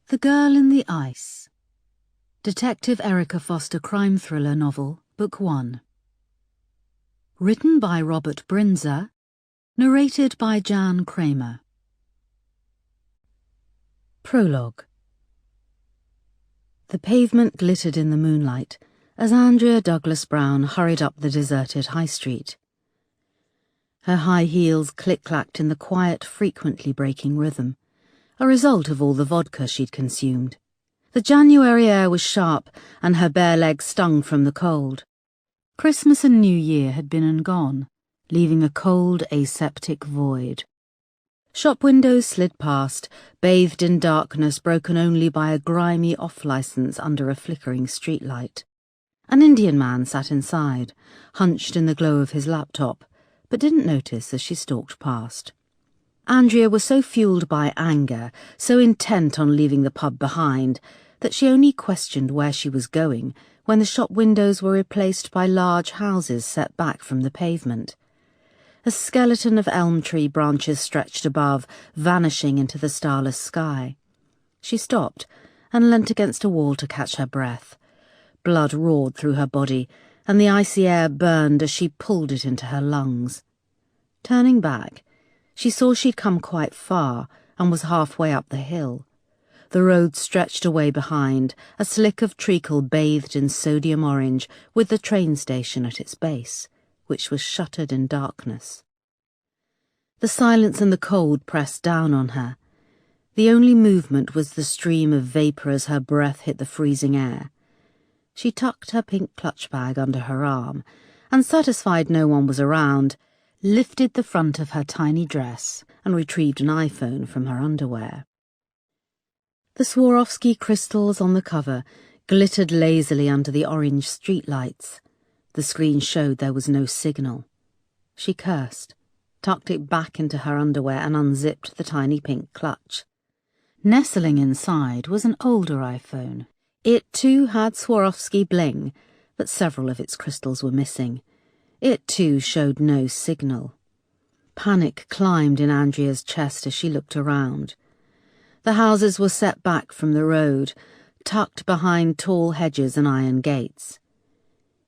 The Girl in the Ice. Detective Erica Foster crime thriller novel, Book 1. Written by Robert Brinzer. Narrated by Jan Kramer. Prologue. The pavement glittered in the moonlight as Andrea Douglas Brown hurried up the deserted high street. Her high heels click-clacked in the quiet, frequently breaking rhythm, a result of all the vodka she'd consumed. The January air was sharp, and her bare legs stung from the cold. Christmas and New Year had been and gone, leaving a cold, aseptic void. Shop windows slid past, bathed in darkness broken only by a grimy off-licence under a flickering streetlight. An Indian man sat inside, hunched in the glow of his laptop, but didn't notice as she stalked past. Andrea was so fueled by anger, so intent on leaving the pub behind, that she only questioned where she was going when the shop windows were replaced by large houses set back from the pavement. A skeleton of elm tree branches stretched above, vanishing into the starless sky. She stopped and leant against a wall to catch her breath. Blood roared through her body, and the icy air burned as she pulled it into her lungs. Turning back, she saw she'd come quite far and was halfway up the hill. The road stretched away behind, a slick of treacle bathed in sodium orange, with the train station at its base, which was shuttered in darkness. The silence and the cold pressed down on her. The only movement was the stream of vapour as her breath hit the freezing air. She tucked her pink clutch bag under her arm, and satisfied no one was around, lifted the front of her tiny dress and retrieved an iPhone from her underwear. The Swarovski crystals on the cover glittered lazily under the orange streetlights. The screen showed there was no signal. She cursed, tucked it back into her underwear and unzipped the tiny pink clutch. Nestling inside was an older iPhone. It too had Swarovski bling, but several of its crystals were missing. It too showed no signal. Panic climbed in Andrea's chest as she looked around. The houses were set back from the road, tucked behind tall hedges and iron gates.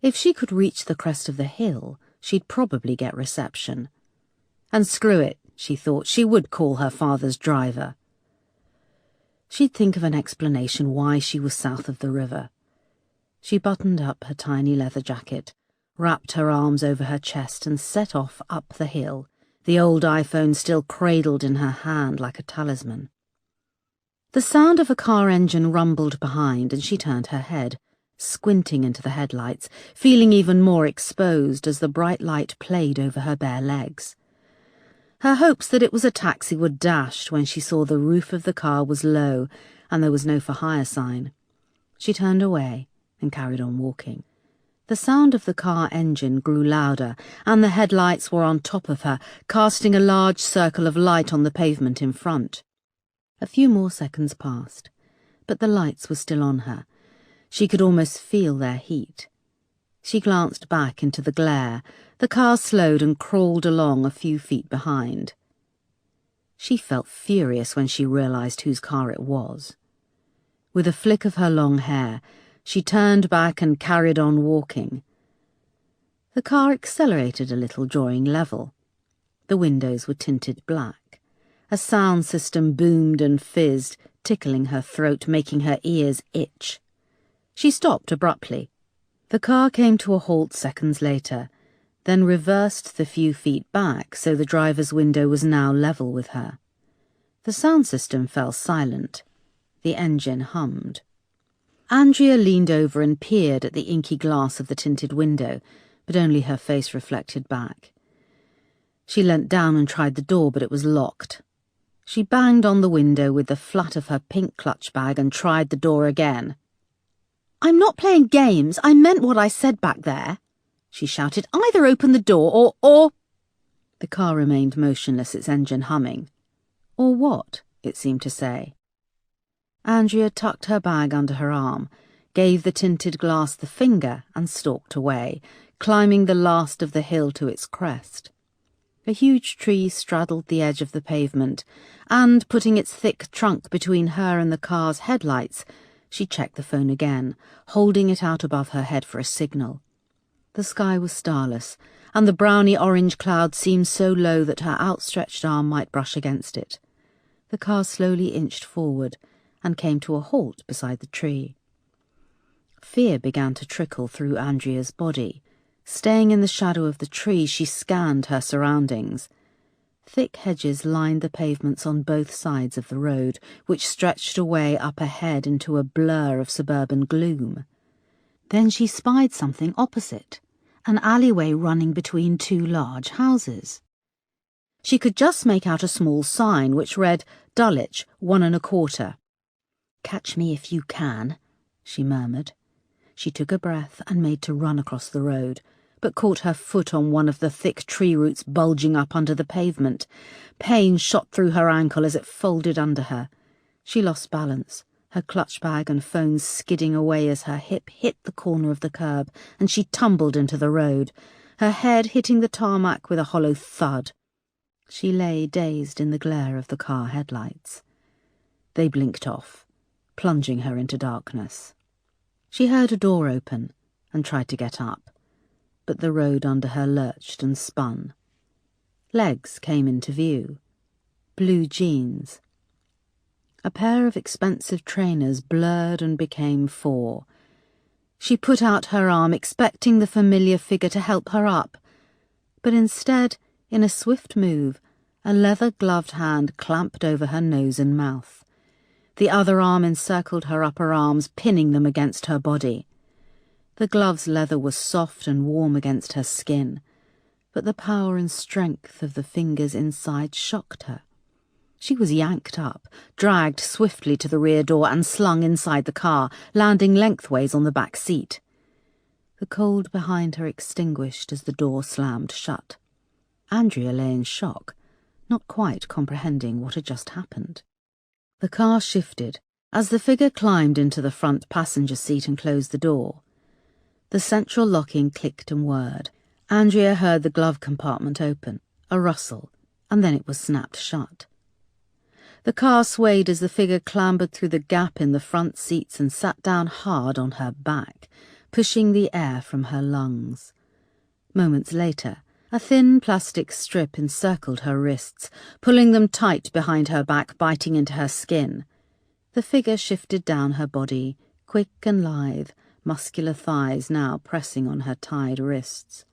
If she could reach the crest of the hill, she'd probably get reception. And screw it, she thought, she would call her father's driver. She'd think of an explanation why she was south of the river. She buttoned up her tiny leather jacket, wrapped her arms over her chest and set off up the hill, the old iPhone still cradled in her hand like a talisman. The sound of a car engine rumbled behind and she turned her head, squinting into the headlights, feeling even more exposed as the bright light played over her bare legs. Her hopes that it was a taxi were dashed when she saw the roof of the car was low and there was no for hire sign. She turned away and carried on walking. The sound of the car engine grew louder, and the headlights were on top of her, casting a large circle of light on the pavement in front. A few more seconds passed, but the lights were still on her. She could almost feel their heat. She glanced back into the glare. The car slowed and crawled along a few feet behind. She felt furious when she realized whose car it was. With a flick of her long hair, she turned back and carried on walking. The car accelerated a little, drawing level. The windows were tinted black. A sound system boomed and fizzed, tickling her throat, making her ears itch. She stopped abruptly. The car came to a halt seconds later, then reversed the few feet back so the driver's window was now level with her. The sound system fell silent. The engine hummed. Andrea leaned over and peered at the inky glass of the tinted window, but only her face reflected back. She leant down and tried the door, but it was locked. She banged on the window with the flat of her pink clutch bag and tried the door again. "I'm not playing games. I meant what I said back there," she shouted. "Either open the door or—" The car remained motionless, its engine humming. "Or what?" it seemed to say. Andrea tucked her bag under her arm, gave the tinted glass the finger and stalked away, climbing the last of the hill to its crest. A huge tree straddled the edge of the pavement, and, putting its thick trunk between her and the car's headlights, she checked the phone again, holding it out above her head for a signal. The sky was starless, and the browny-orange cloud seemed so low that her outstretched arm might brush against it. The car slowly inched forward and came to a halt beside the tree. Fear began to trickle through Andrea's body. Staying in the shadow of the tree, she scanned her surroundings. Thick hedges lined the pavements on both sides of the road, which stretched away up ahead into a blur of suburban gloom. Then she spied something opposite, an alleyway running between two large houses. She could just make out a small sign which read, "Dulwich, 1.25." "Catch me if you can," she murmured. She took a breath and made to run across the road, but caught her foot on one of the thick tree roots bulging up under the pavement. Pain shot through her ankle as it folded under her. She lost balance, her clutch bag and phone skidding away as her hip hit the corner of the curb, and she tumbled into the road, her head hitting the tarmac with a hollow thud. She lay dazed in the glare of the car headlights. They blinked off, plunging her into darkness. She heard a door open and tried to get up, but the road under her lurched and spun. Legs came into view. Blue jeans. A pair of expensive trainers blurred and became 4. She put out her arm, expecting the familiar figure to help her up, but instead, in a swift move, a leather-gloved hand clamped over her nose and mouth. The other arm encircled her upper arms, pinning them against her body. The glove's leather was soft and warm against her skin, but the power and strength of the fingers inside shocked her. She was yanked up, dragged swiftly to the rear door and slung inside the car, landing lengthways on the back seat. The cold behind her extinguished as the door slammed shut. Andrea lay in shock, not quite comprehending what had just happened. The car shifted as the figure climbed into the front passenger seat and closed the door. The central locking clicked and whirred. Andrea heard the glove compartment open, a rustle, and then it was snapped shut. The car swayed as the figure clambered through the gap in the front seats and sat down hard on her back, pushing the air from her lungs. Moments later, a thin plastic strip encircled her wrists, pulling them tight behind her back, biting into her skin. The figure shifted down her body, quick and lithe, muscular thighs now pressing on her tied wrists.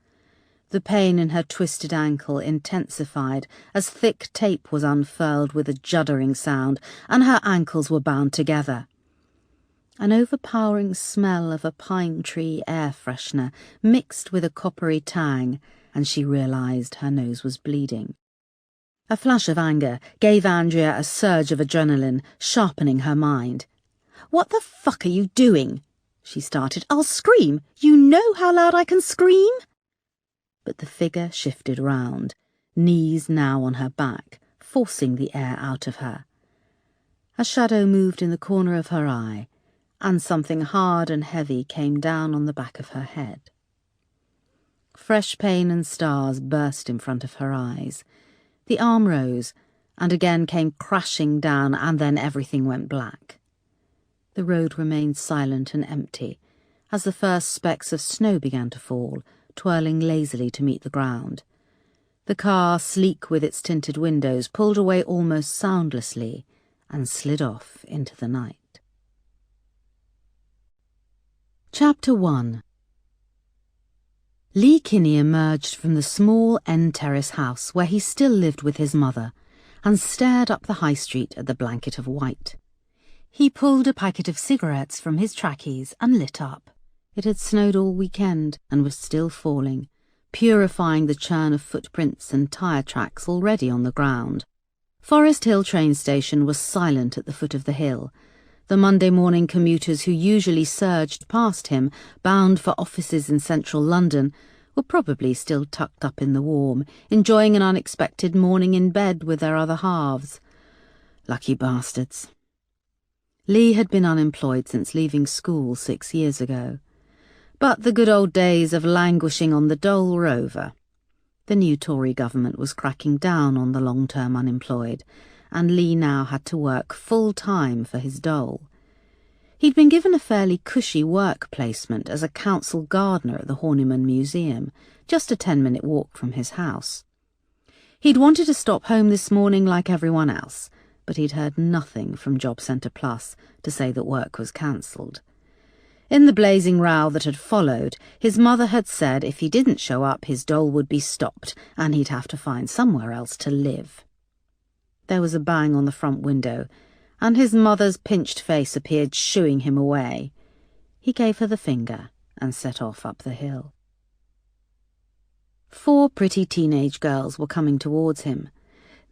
The pain in her twisted ankle intensified as thick tape was unfurled with a juddering sound, and her ankles were bound together. An overpowering smell of a pine tree air freshener mixed with a coppery tang, and she realized her nose was bleeding. A flash of anger gave Andrea a surge of adrenaline, sharpening her mind. "What the fuck are you doing?" she started. "I'll scream. You know how loud I can scream?" But the figure shifted round, knees now on her back, forcing the air out of her. A shadow moved in the corner of her eye, and something hard and heavy came down on the back of her head. Fresh pain and stars burst in front of her eyes. The arm rose, and again came crashing down, and then everything went black. The road remained silent and empty, as the first specks of snow began to fall, twirling lazily to meet the ground. The car, sleek with its tinted windows, pulled away almost soundlessly and slid off into the night. Chapter 1. Lee Kinney emerged from the small end terrace house where he still lived with his mother and stared up the high street at the blanket of white. He pulled a packet of cigarettes from his trackies and lit up. It had snowed all weekend and was still falling, purifying the churn of footprints and tyre tracks already on the ground. Forest Hill train station was silent at the foot of the hill. The Monday morning commuters who usually surged past him, bound for offices in central London, were probably still tucked up in the warm, enjoying an unexpected morning in bed with their other halves. Lucky bastards. Lee had been unemployed since leaving school 6 years ago. But the good old days of languishing on the dole were over. The new Tory government was cracking down on the long-term unemployed, and Lee now had to work full-time for his dole. He'd been given a fairly cushy work placement as a council gardener at the Horniman Museum, just a 10-minute walk from his house. He'd wanted to stop home this morning like everyone else, but he'd heard nothing from Job Centre Plus to say that work was cancelled. In the blazing row that had followed, his mother had said if he didn't show up, his dole would be stopped, and he'd have to find somewhere else to live. There was a bang on the front window, and his mother's pinched face appeared shooing him away. He gave her the finger and set off up the hill. 4 pretty teenage girls were coming towards him.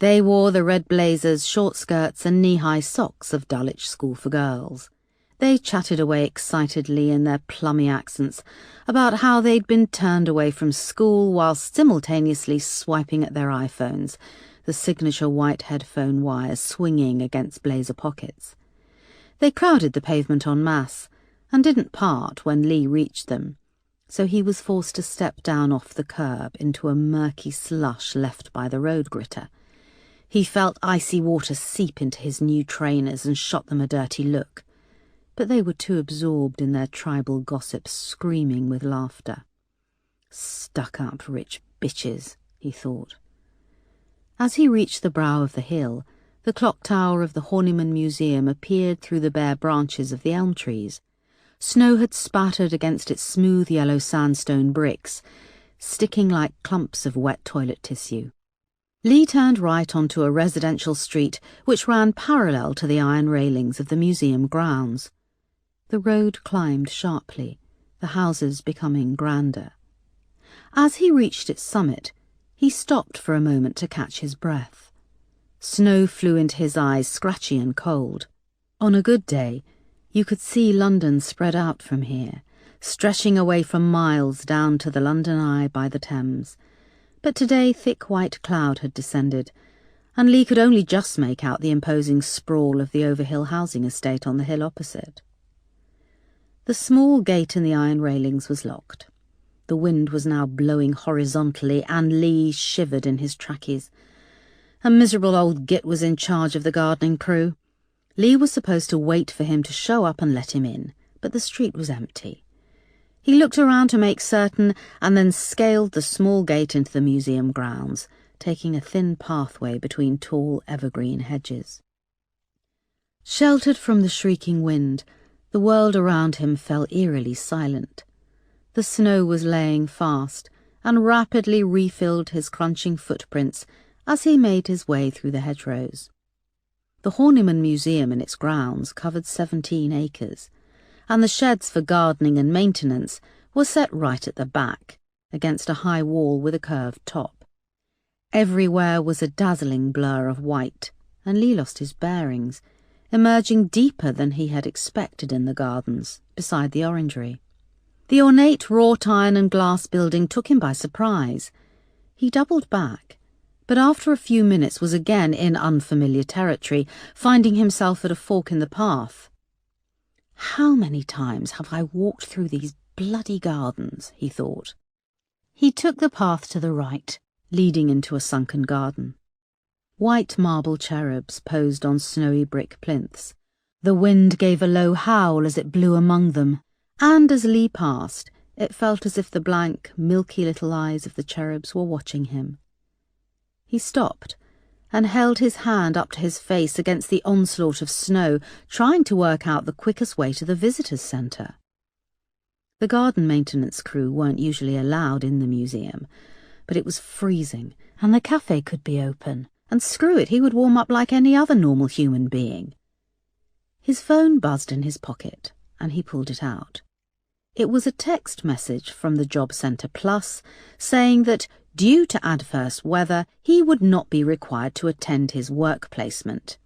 They wore the red blazers, short skirts and knee-high socks of Dulwich School for Girls. They chatted away excitedly in their plummy accents about how they'd been turned away from school whilst simultaneously swiping at their iPhones, the signature white headphone wires swinging against blazer pockets. They crowded the pavement en masse and didn't part when Lee reached them, so he was forced to step down off the curb into a murky slush left by the road gritter. He felt icy water seep into his new trainers and shot them a dirty look, but they were too absorbed in their tribal gossip screaming with laughter. Stuck-up rich bitches, he thought. As he reached the brow of the hill, the clock tower of the Horniman Museum appeared through the bare branches of the elm trees. Snow had spattered against its smooth yellow sandstone bricks, sticking like clumps of wet toilet tissue. Lee turned right onto a residential street which ran parallel to the iron railings of the museum grounds. The road climbed sharply, the houses becoming grander. As he reached its summit, he stopped for a moment to catch his breath. Snow flew into his eyes, scratchy and cold. On a good day, you could see London spread out from here, stretching away for miles down to the London Eye by the Thames. But today thick white cloud had descended, and Lee could only just make out the imposing sprawl of the Overhill housing estate on the hill opposite. The small gate in the iron railings was locked. The wind was now blowing horizontally, and Lee shivered in his trackies. A miserable old git was in charge of the gardening crew. Lee was supposed to wait for him to show up and let him in, but the street was empty. He looked around to make certain, and then scaled the small gate into the museum grounds, taking a thin pathway between tall evergreen hedges. Sheltered from the shrieking wind, the world around him fell eerily silent. The snow was laying fast, and rapidly refilled his crunching footprints as he made his way through the hedgerows. The Horniman Museum and its grounds covered 17 acres, and the sheds for gardening and maintenance were set right at the back, against a high wall with a curved top. Everywhere was a dazzling blur of white, and Lee lost his bearings, emerging deeper than he had expected in the gardens, beside the orangery. The ornate wrought iron and glass building took him by surprise. He doubled back, but after a few minutes was again in unfamiliar territory, finding himself at a fork in the path. How many times have I walked through these bloody gardens, he thought. He took the path to the right, leading into a sunken garden. White marble cherubs posed on snowy brick plinths. The wind gave a low howl as it blew among them, and as Lee passed, it felt as if the blank, milky little eyes of the cherubs were watching him. He stopped and held his hand up to his face against the onslaught of snow, trying to work out the quickest way to the visitors' centre. The garden maintenance crew weren't usually allowed in the museum, but it was freezing, and the cafe could be open, and screw it, he would warm up like any other normal human being. His phone buzzed in his pocket, and he pulled it out. It was a text message from the Job Centre Plus, saying that, due to adverse weather, he would not be required to attend his work placement.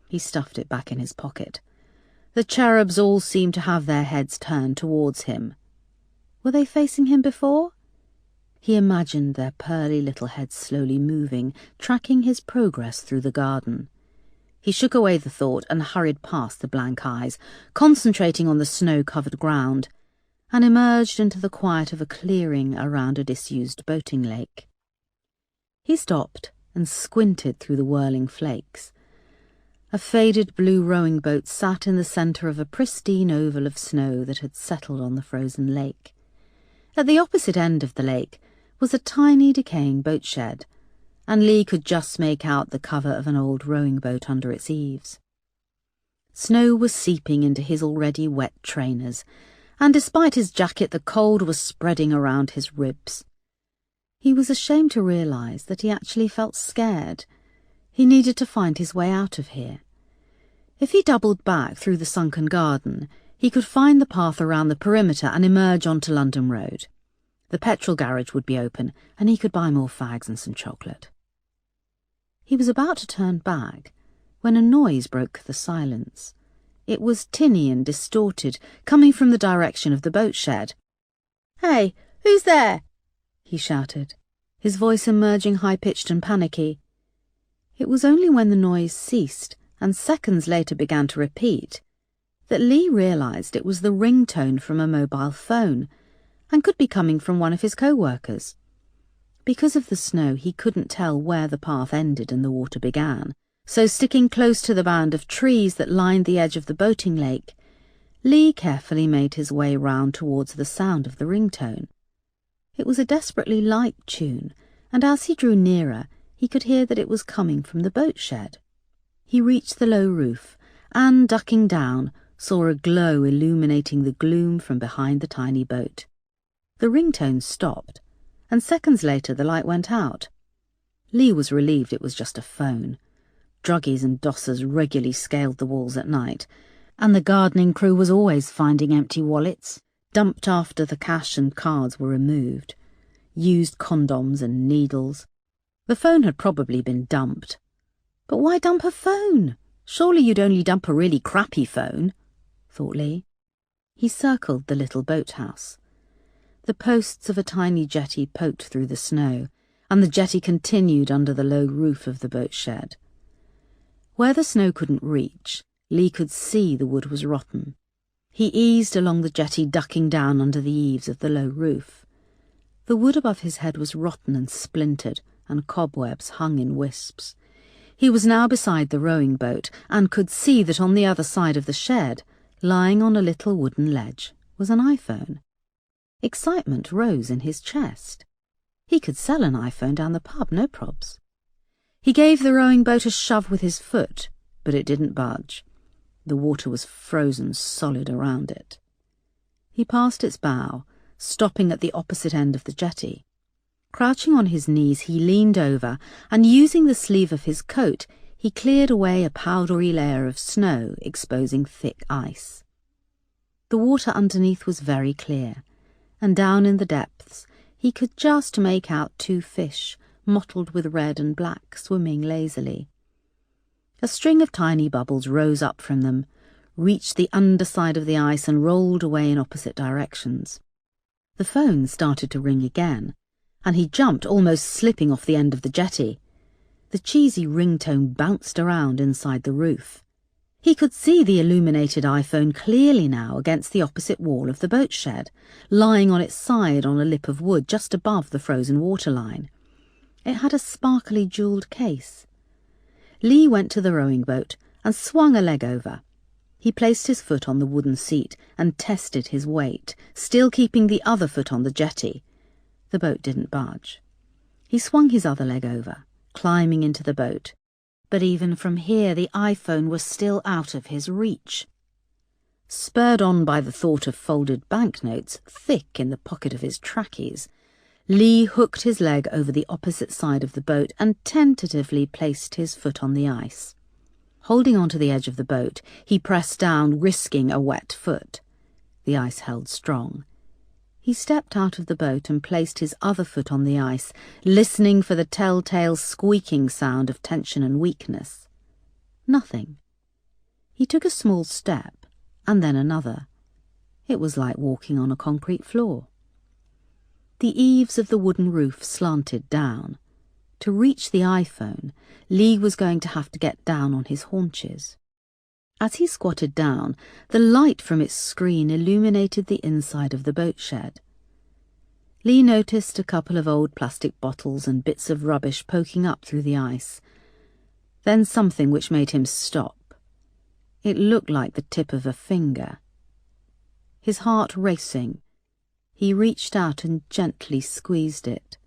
He stuffed it back in his pocket. The cherubs all seemed to have their heads turned towards him. Were they facing him before? He imagined their pearly little heads slowly moving, tracking his progress through the garden. He shook away the thought and hurried past the blank eyes, concentrating on the snow-covered ground, and emerged into the quiet of a clearing around a disused boating lake. He stopped and squinted through the whirling flakes. A faded blue rowing boat sat in the centre of a pristine oval of snow that had settled on the frozen lake. At the opposite end of the lake was a tiny decaying boat shed, and Lee could just make out the cover of an old rowing boat under its eaves. Snow was seeping into his already wet trainers, and despite his jacket the cold was spreading around his ribs. He was ashamed to realise that he actually felt scared. He needed to find his way out of here. If he doubled back through the sunken garden, he could find the path around the perimeter and emerge onto London Road. The petrol garage would be open, and he could buy more fags and some chocolate. He was about to turn back when a noise broke the silence. It was tinny and distorted, coming from the direction of the boat shed. "Hey, who's there?" he shouted, his voice emerging high-pitched and panicky. It was only when the noise ceased, and seconds later began to repeat, that Lee realised it was the ringtone from a mobile phone, and could be coming from one of his co-workers. Because of the snow, he couldn't tell where the path ended and the water began, so sticking close to the band of trees that lined the edge of the boating lake, Lee carefully made his way round towards the sound of the ringtone. It was a desperately light tune, and as he drew nearer, he could hear that it was coming from the boat shed. He reached the low roof, and, ducking down, saw a glow illuminating the gloom from behind the tiny boat. The ringtone stopped, and seconds later the light went out. Lee was relieved it was just a phone. Druggies and dossers regularly scaled the walls at night, and the gardening crew was always finding empty wallets, dumped after the cash and cards were removed, used condoms and needles. The phone had probably been dumped. But why dump a phone? Surely you'd only dump a really crappy phone, thought Lee. He circled the little boathouse. The posts of a tiny jetty poked through the snow, and the jetty continued under the low roof of the boat shed. Where the snow couldn't reach, Lee could see the wood was rotten. He eased along the jetty, ducking down under the eaves of the low roof. The wood above his head was rotten and splintered, and cobwebs hung in wisps. He was now beside the rowing boat, and could see that on the other side of the shed, lying on a little wooden ledge, was an iPhone. Excitement rose in his chest. He could sell an iPhone down the pub, no probs. He gave the rowing boat a shove with his foot, but it didn't budge. The water was frozen solid around it. He passed its bow, stopping at the opposite end of the jetty. Crouching on his knees, he leaned over, and using the sleeve of his coat, he cleared away a powdery layer of snow, exposing thick ice. The water underneath was very clear, and down in the depths he could just make out 2 fish, mottled with red and black, swimming lazily. A string of tiny bubbles rose up from them, reached the underside of the ice and rolled away in opposite directions. The phone started to ring again, and he jumped, almost slipping off the end of the jetty. The cheesy ringtone bounced around inside the roof. He could see the illuminated iPhone clearly now against the opposite wall of the boat shed, lying on its side on a lip of wood just above the frozen waterline. It had a sparkly jewelled case. Lee went to the rowing boat and swung a leg over. He placed his foot on the wooden seat and tested his weight, still keeping the other foot on the jetty. The boat didn't budge. He swung his other leg over, climbing into the boat. But even from here the iPhone was still out of his reach. Spurred on by the thought of folded banknotes thick in the pocket of his trackies, Lee hooked his leg over the opposite side of the boat and tentatively placed his foot on the ice. Holding onto the edge of the boat, he pressed down, risking a wet foot. The ice held strong. He stepped out of the boat and placed his other foot on the ice, listening for the telltale squeaking sound of tension and weakness. Nothing. He took a small step, and then another. It was like walking on a concrete floor. The eaves of the wooden roof slanted down. To reach the iPhone, Lee was going to have to get down on his haunches. As he squatted down, the light from its screen illuminated the inside of the boat shed. Lee noticed a couple of old plastic bottles and bits of rubbish poking up through the ice. Then something which made him stop. It looked like the tip of a finger. His heart racing, he reached out and gently squeezed it.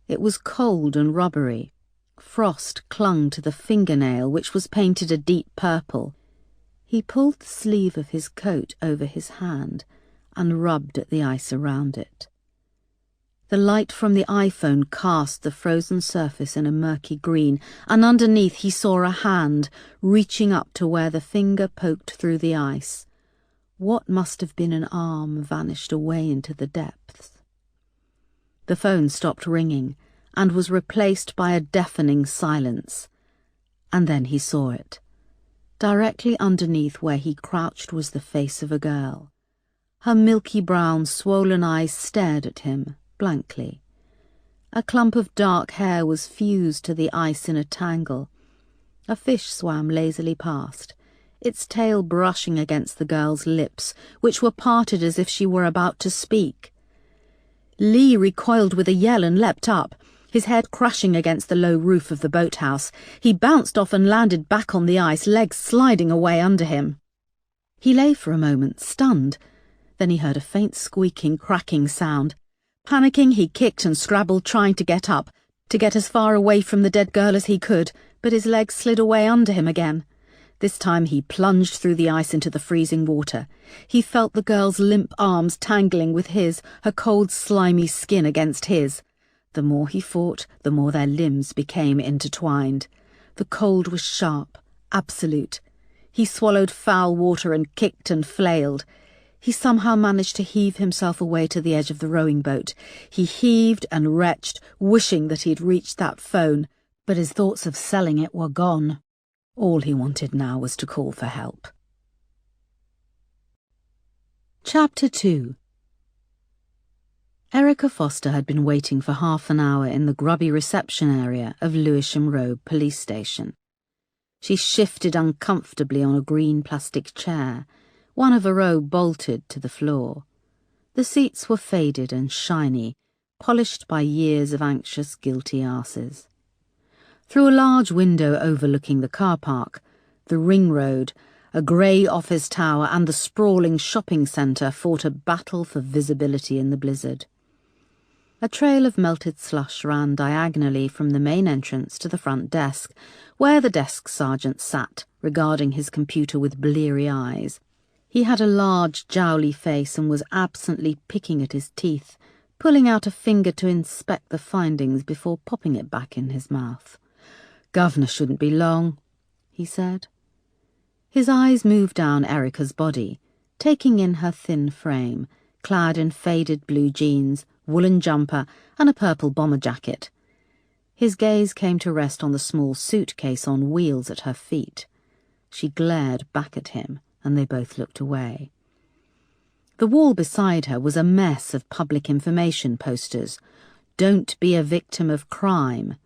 It was cold and rubbery. Frost clung to the fingernail, which was painted a deep purple. He pulled the sleeve of his coat over his hand and rubbed at the ice around it. The light from the iPhone cast the frozen surface in a murky green, and underneath he saw a hand reaching up to where the finger poked through the ice. What must have been an arm vanished away into the depths. The phone stopped ringing and was replaced by a deafening silence. And then he saw it. Directly underneath where he crouched was the face of a girl. Her milky brown, swollen eyes stared at him blankly. A clump of dark hair was fused to the ice in a tangle. A fish swam lazily past, its tail brushing against the girl's lips, which were parted as if she were about to speak. Lee recoiled with a yell and leapt up, his head crashing against the low roof of the boathouse. He bounced off and landed back on the ice, legs sliding away under him. He lay for a moment, stunned. Then he heard a faint squeaking, cracking sound. Panicking, he kicked and scrabbled, trying to get up, to get as far away from the dead girl as he could, but his legs slid away under him again. This time he plunged through the ice into the freezing water. He felt the girl's limp arms tangling with his, her cold, slimy skin against his. The more he fought, the more their limbs became intertwined. The cold was sharp, absolute. He swallowed foul water and kicked and flailed. He somehow managed to heave himself away to the edge of the rowing boat. He heaved and retched, wishing that he had reached that phone, but his thoughts of selling it were gone. All he wanted now was to call for help. Chapter 2. Erica Foster had been waiting for half an hour in the grubby reception area of Lewisham Road Police Station. She shifted uncomfortably on a green plastic chair, one of a row bolted to the floor. The seats were faded and shiny, polished by years of anxious, guilty arses. Through a large window overlooking the car park, the ring road, a grey office tower and the sprawling shopping centre fought a battle for visibility in the blizzard. A trail of melted slush ran diagonally from the main entrance to the front desk, where the desk sergeant sat, regarding his computer with bleary eyes. He had a large, jowly face and was absently picking at his teeth, pulling out a finger to inspect the findings before popping it back in his mouth. "Governor shouldn't be long," he said. His eyes moved down Erica's body, taking in her thin frame, clad in faded blue jeans, woolen jumper, and a purple bomber jacket. His gaze came to rest on the small suitcase on wheels at her feet. She glared back at him, and they both looked away. The wall beside her was a mess of public information posters. "Don't be a victim of crime,"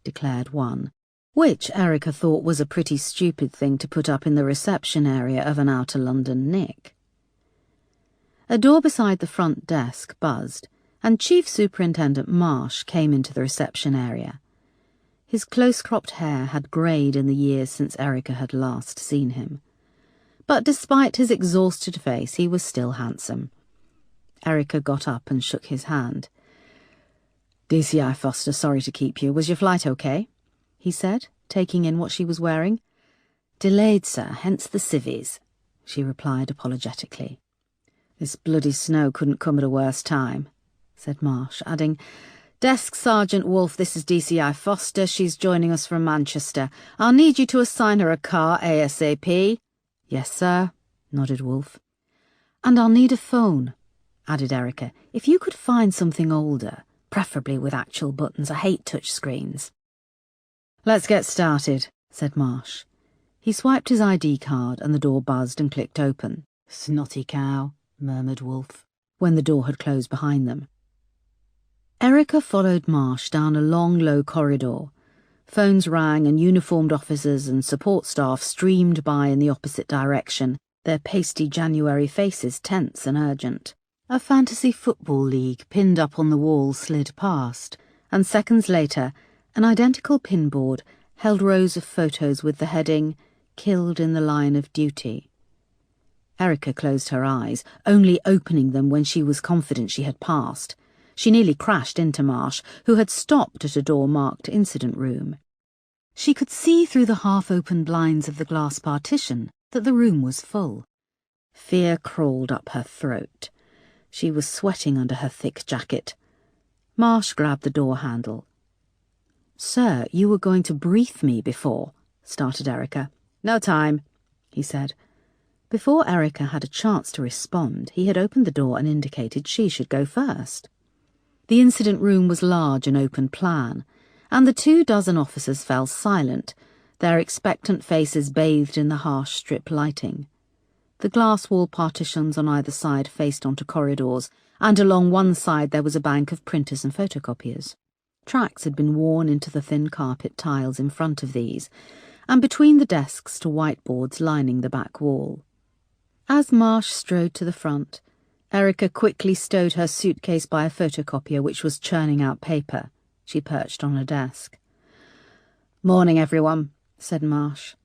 declared one, which Erica thought was a pretty stupid thing to put up in the reception area of an outer London nick. A door beside the front desk buzzed, and Chief Superintendent Marsh came into the reception area. His close-cropped hair had greyed in the years since Erica had last seen him. But despite his exhausted face, he was still handsome. Erica got up and shook his hand. "DCI Foster, sorry to keep you. Was your flight okay?" he said, taking in what she was wearing. "Delayed, sir, hence the civvies," she replied apologetically. "This bloody snow couldn't come at a worse time," said Marsh, adding, "Desk Sergeant Wolfe, this is DCI Foster. She's joining us from Manchester. I'll need you to assign her a car ASAP. "Yes, sir," nodded Wolfe. "And I'll need a phone," added Erica. "If you could find something older, preferably with actual buttons. I hate touch screens." "Let's get started," said Marsh. He swiped his ID card and the door buzzed and clicked open. "Snotty cow," murmured Wolfe, when the door had closed behind them. Erica followed Marsh down a long, low corridor. Phones rang and uniformed officers and support staff streamed by in the opposite direction, their pasty January faces tense and urgent. A fantasy football league pinned up on the wall slid past, and seconds later, an identical pinboard held rows of photos with the heading, "Killed in the Line of Duty." Erica closed her eyes, only opening them when she was confident she had passed. She nearly crashed into Marsh, who had stopped at a door marked Incident Room. She could see through the half-open blinds of the glass partition that the room was full. Fear crawled up her throat. She was sweating under her thick jacket. Marsh grabbed the door handle. "Sir, you were going to brief me before," started Erica. "No time," he said. Before Erica had a chance to respond, he had opened the door and indicated she should go first. The incident room was large and open plan, and the 24 officers fell silent, their expectant faces bathed in the harsh strip lighting. The glass wall partitions on either side faced onto corridors, and along one side there was a bank of printers and photocopiers. Tracks had been worn into the thin carpet tiles in front of these, and between the desks to whiteboards lining the back wall. As Marsh strode to the front, Erica quickly stowed her suitcase by a photocopier which was churning out paper. She perched on her desk. "Morning, everyone," said Marsh.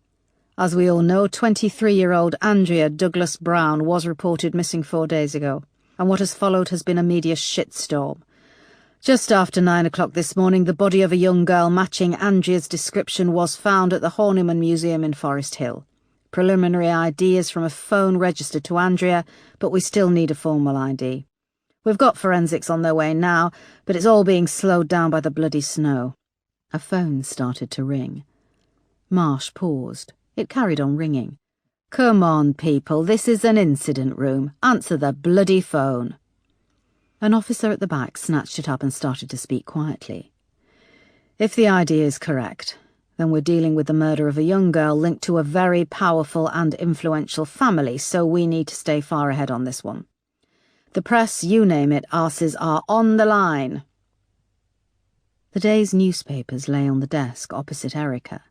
"As we all know, 23-year-old Andrea Douglas Brown was reported missing 4 days ago, and what has followed has been a media shitstorm. Just after 9 o'clock this morning, the body of a young girl matching Andrea's description was found at the Horniman Museum in Forest Hill. Preliminary ID is from a phone registered to Andrea, but we still need a formal ID. We've got forensics on their way now, but it's all being slowed down by the bloody snow." A phone started to ring. Marsh paused. It carried on ringing. "Come on, people, this is an incident room. Answer the bloody phone." An officer at the back snatched it up and started to speak quietly. "If the idea is correct, then we're dealing with the murder of a young girl linked to a very powerful and influential family, so we need to stay far ahead on this one. The press, you name it, asses are on the line." The day's newspapers lay on the desk opposite Erica.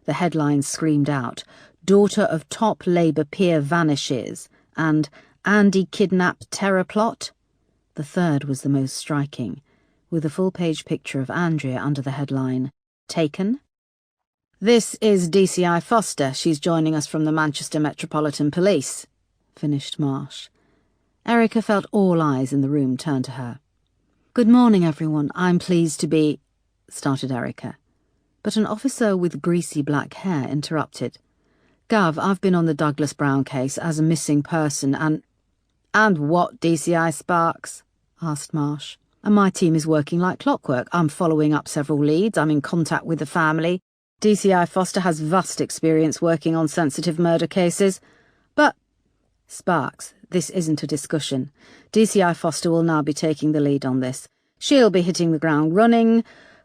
The headlines screamed out, "Daughter of top Labour peer vanishes," and "Andy kidnapped terror plot." The third was the most striking, with a full-page picture of Andrea under the headline, "Taken?" "This is DCI Foster. She's joining us from the Manchester Metropolitan Police," finished Marsh. Erica felt all eyes in the room turn to her. "Good morning, everyone. I'm pleased to be—" started Erica. But an officer with greasy black hair interrupted. "Gav, I've been on the Douglas Brown case as a missing person and—" "And what, DCI Sparks?" asked Marsh. "And my team is working like clockwork. I'm following up several leads. I'm in contact with the family. DCI Foster has vast experience working on sensitive murder cases. But, Sparks, this isn't a discussion. DCI Foster will now be taking the lead on this. She'll be hitting the ground running,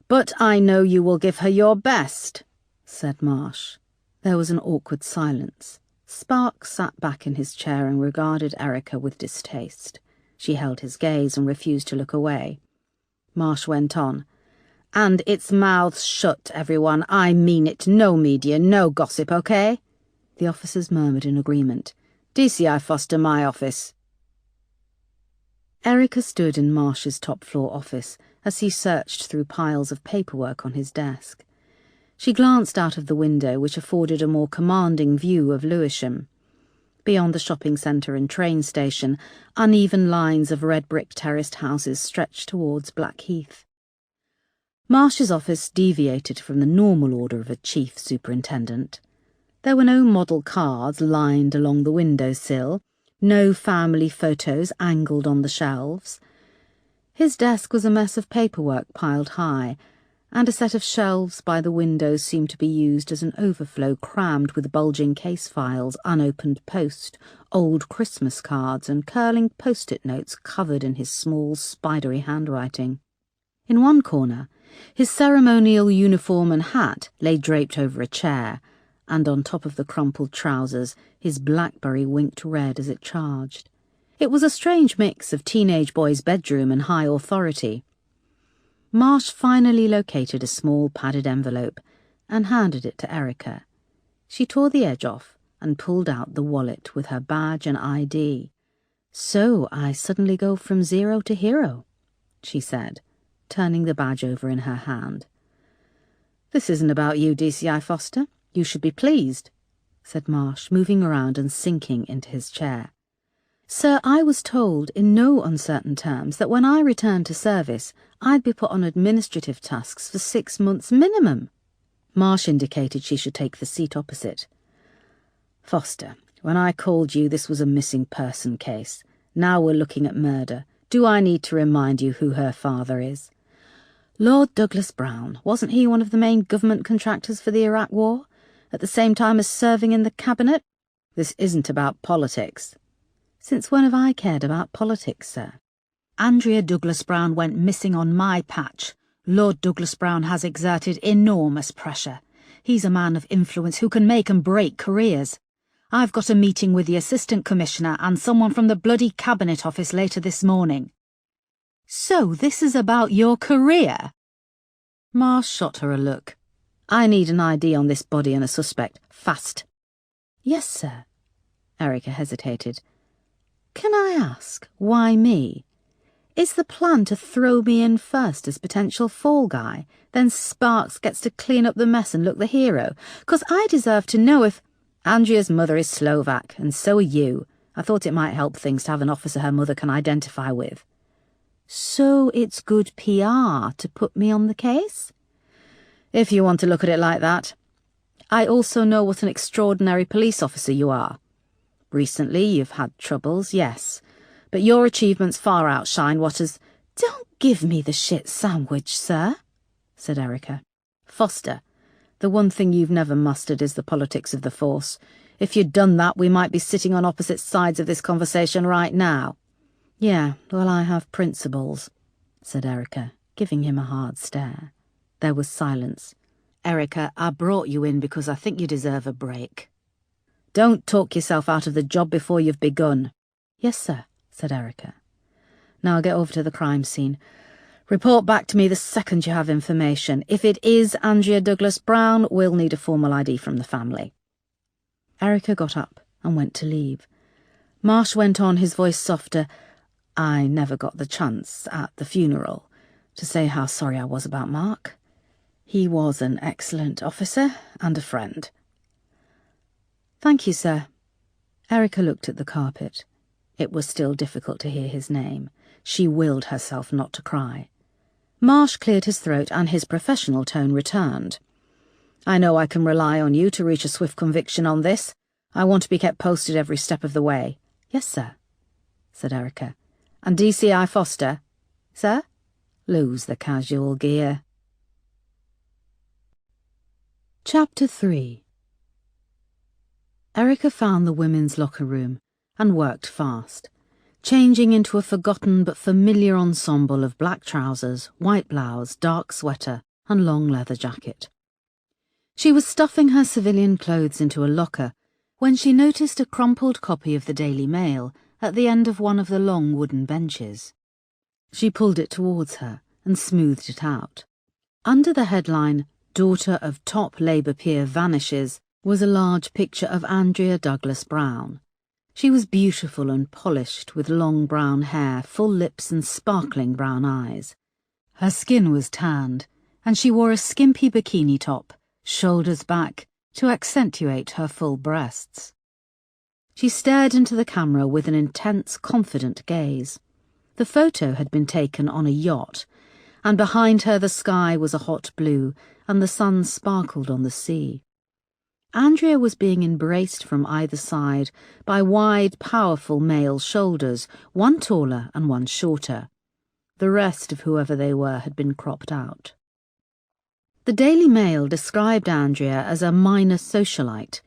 but I know you will give her your best," said Marsh. There was an awkward silence. Sparks sat back in his chair and regarded Erica with distaste. She held his gaze and refused to look away. Marsh went on. "And its mouths shut, everyone. I mean it. No media, no gossip, okay?" The officers murmured in agreement. "DCI Foster, my office." Erica stood in Marsh's top-floor office as he searched through piles of paperwork on his desk. She glanced out of the window, which afforded a more commanding view of Lewisham. Beyond the shopping centre and train station, uneven lines of red-brick terraced houses stretched towards Blackheath. Marsh's office deviated from the normal order of a chief superintendent. There were no model cars lined along the windowsill, no family photos angled on the shelves. His desk was a mess of paperwork piled high, and a set of shelves by the window seemed to be used as an overflow crammed with bulging case files, unopened post, old Christmas cards, and curling post-it notes covered in his small, spidery handwriting. In one corner, his ceremonial uniform and hat lay draped over a chair, and on top of the crumpled trousers his BlackBerry winked red as it charged. It was a strange mix of teenage boy's bedroom and high authority. Marsh finally located a small padded envelope and handed it to Erica. She tore the edge off and pulled out the wallet with her badge and ID. So I suddenly go from 0 to hero, she said, turning the badge over in her hand. This isn't about you, DCI Foster. You should be pleased, said Marsh, moving around and sinking into his chair. Sir, I was told in no uncertain terms that when I returned to service, I'd be put on administrative tasks for 6 months minimum. Marsh indicated she should take the seat opposite. Foster, when I called you, this was a missing person case. Now we're looking at murder. Do I need to remind you who her father is? Lord Douglas Brown, wasn't he one of the main government contractors for the Iraq War, at the same time as serving in the cabinet? This isn't about politics. Since when have I cared about politics, sir? Andrea Douglas Brown went missing on my patch. Lord Douglas Brown has exerted enormous pressure. He's a man of influence who can make and break careers. I've got a meeting with the Assistant Commissioner and someone from the bloody Cabinet Office later this morning. So this is about your career? Marsh shot her a look. I need an ID on this body and a suspect. Fast. Yes, sir. Erica hesitated. Can I ask, why me? Is the plan to throw me in first as potential fall guy, then Sparks gets to clean up the mess and look the hero? 'Cause I deserve to know if... Andrea's mother is Slovak, and so are you. I thought it might help things to have an officer her mother can identify with. So it's good PR to put me on the case? If you want to look at it like that. I also know what an extraordinary police officer you are. Recently you've had troubles, yes, but your achievements far outshine what has... Don't give me the shit sandwich, sir, said Erica. Foster, the one thing you've never mastered is the politics of the force. If you'd done that, we might be sitting on opposite sides of this conversation right now. Yeah, well, I have principles, said Erica, giving him a hard stare. There was silence. Erica, I brought you in because I think you deserve a break. Don't talk yourself out of the job before you've begun. Yes, sir, said Erica. Now get over to the crime scene. Report back to me the second you have information. If it is Andrea Douglas Brown, we'll need a formal ID from the family. Erica got up and went to leave. Marsh went on, his voice softer. I never got the chance at the funeral to say how sorry I was about Mark. He was an excellent officer and a friend. Thank you, sir. Erica looked at the carpet. It was still difficult to hear his name. She willed herself not to cry. Marsh cleared his throat and his professional tone returned. I know I can rely on you to reach a swift conviction on this. I want to be kept posted every step of the way. Yes, sir, said Erica. And DCI Foster? Sir? Lose the casual gear. Chapter 3. Erica found the women's locker room and worked fast, changing into a forgotten but familiar ensemble of black trousers, white blouse, dark sweater, and long leather jacket. She was stuffing her civilian clothes into a locker when she noticed a crumpled copy of the Daily Mail at the end of one of the long wooden benches. She pulled it towards her and smoothed it out. Under the headline, Daughter of Top Labour Peer Vanishes, was a large picture of Andrea Douglas Brown. She was beautiful and polished, with long brown hair, full lips and sparkling brown eyes. Her skin was tanned, and she wore a skimpy bikini top, shoulders back, to accentuate her full breasts. She stared into the camera with an intense, confident gaze. The photo had been taken on a yacht, and behind her the sky was a hot blue, and the sun sparkled on the sea. Andrea was being embraced from either side by wide, powerful male shoulders, one taller and one shorter. The rest of whoever they were had been cropped out. The Daily Mail described Andrea as a minor socialite,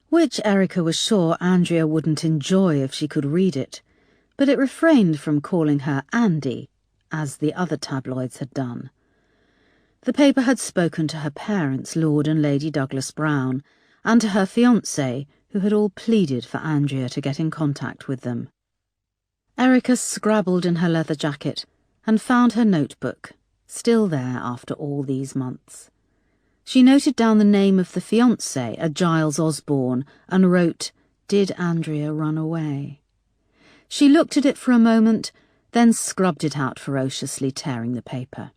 which Erica was sure Andrea wouldn't enjoy if she could read it, but it refrained from calling her Andy, as the other tabloids had done. The paper had spoken to her parents, Lord and Lady Douglas Brown, and to her fiancé, who had all pleaded for Andrea to get in contact with them. Erica scrabbled in her leather jacket and found her notebook, still there after all these months. She noted down the name of the fiancé, a Giles Osborne, and wrote, "Did Andrea run away?" She looked at it for a moment, then scrubbed it out ferociously, tearing the paper.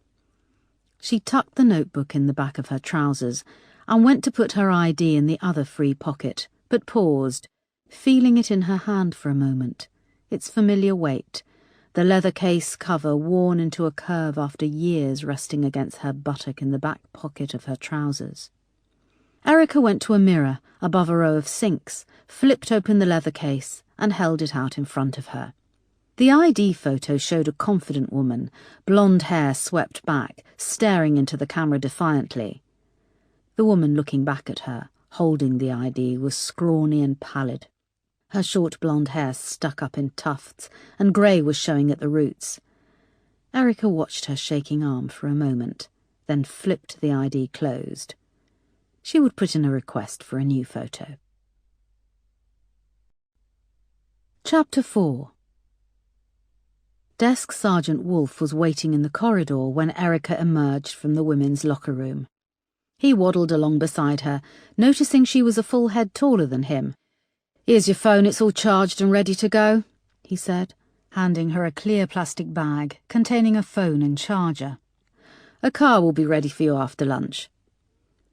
She tucked the notebook in the back of her trousers and went to put her ID in the other free pocket, but paused, feeling it in her hand for a moment, its familiar weight, the leather case cover worn into a curve after years resting against her buttock in the back pocket of her trousers. Erica went to a mirror above a row of sinks, flipped open the leather case, and held it out in front of her. The ID photo showed a confident woman, blonde hair swept back, staring into the camera defiantly. The woman looking back at her, holding the ID, was scrawny and pallid. Her short blonde hair stuck up in tufts, and grey was showing at the roots. Erica watched her shaking arm for a moment, then flipped the ID closed. She would put in a request for a new photo. Chapter 4. Desk Sergeant Wolfe was waiting in the corridor when Erica emerged from the women's locker room. He waddled along beside her, noticing she was a full head taller than him. "Here's your phone, it's all charged and ready to go," he said, handing her a clear plastic bag containing a phone and charger. "A car will be ready for you after lunch."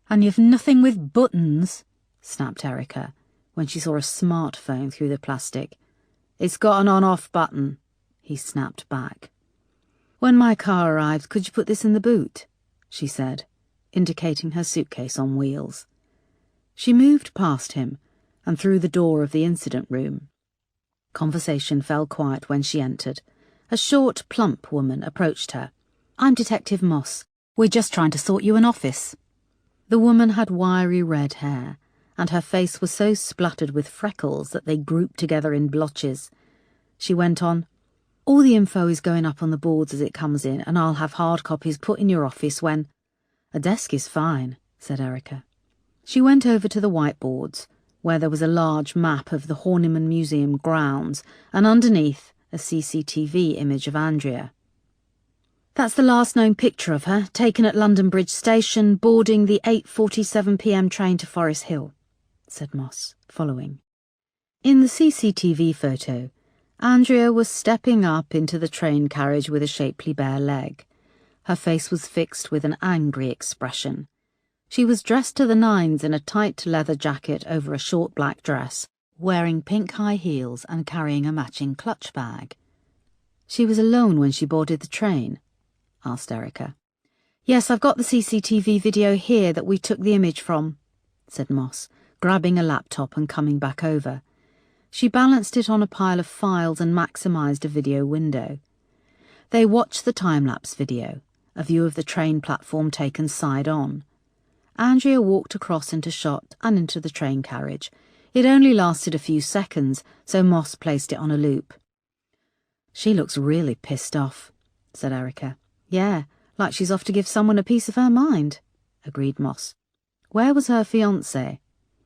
"And you've nothing with buttons?" snapped Erica, when she saw a smartphone through the plastic. "It's got an on-off button," he snapped back. "When my car arrives, could you put this in the boot?" she said, indicating her suitcase on wheels. She moved past him and through the door of the incident room. Conversation fell quiet when she entered. A short, plump woman approached her. "I'm Detective Moss. We're just trying to sort you an office." The woman had wiry red hair, and her face was so splattered with freckles that they grouped together in blotches. She went on, "All the info is going up on the boards as it comes in, and I'll have hard copies put in your office when—" "A desk is fine," said Erica. She went over to the whiteboards, where there was a large map of the Horniman Museum grounds, and underneath a CCTV image of Andrea. "That's the last known picture of her, taken at London Bridge Station, boarding the 8:47 p.m. train to Forest Hill," said Moss, following. In the CCTV photo, Andrea was stepping up into the train carriage with a shapely bare leg. Her face was fixed with an angry expression. She was dressed to the nines in a tight leather jacket over a short black dress, wearing pink high heels and carrying a matching clutch bag. "She was alone when she boarded the train?" asked Erica. "Yes, I've got the CCTV video here that we took the image from," said Moss, grabbing a laptop and coming back over. She balanced it on a pile of files and maximised a video window. They watched the time-lapse video, a view of the train platform taken side-on. Andrea walked across into shot and into the train carriage. It only lasted a few seconds, so Moss placed it on a loop. "She looks really pissed off," said Erica. "Yeah, like she's off to give someone a piece of her mind," agreed Moss. "Where was her fiancé?"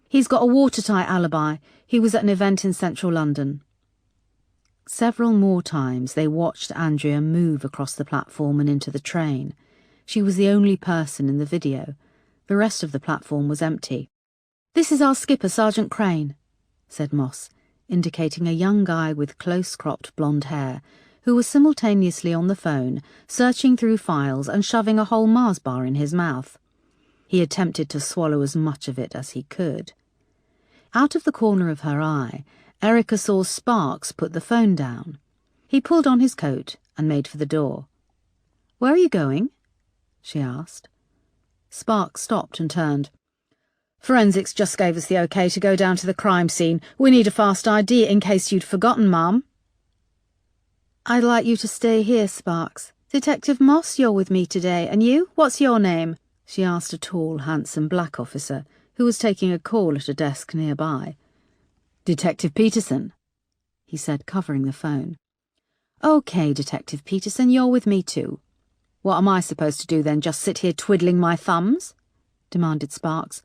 "He's got a watertight alibi. He was at an event in central London." Several more times they watched Andrea move across the platform and into the train. She was the only person in the video. The rest of the platform was empty. "This is our skipper, Sergeant Crane," said Moss, indicating a young guy with close-cropped blonde hair, who was simultaneously on the phone, searching through files and shoving a whole Mars bar in his mouth. He attempted to swallow as much of it as he could. Out of the corner of her eye, Erica saw Sparks put the phone down. He pulled on his coat and made for the door. "Where are you going?" she asked. Sparks stopped and turned. "Forensics just gave us the okay to go down to the crime scene. We need a fast ID in case you'd forgotten, Mum." "I'd like you to stay here, Sparks. Detective Moss, you're with me today, and you? What's your name?" she asked a tall, handsome black officer who was taking a call at a desk nearby. "Detective Peterson," he said, covering the phone. "Okay, Detective Peterson, you're with me too." "What am I supposed to do then, just sit here twiddling my thumbs?" demanded Sparks.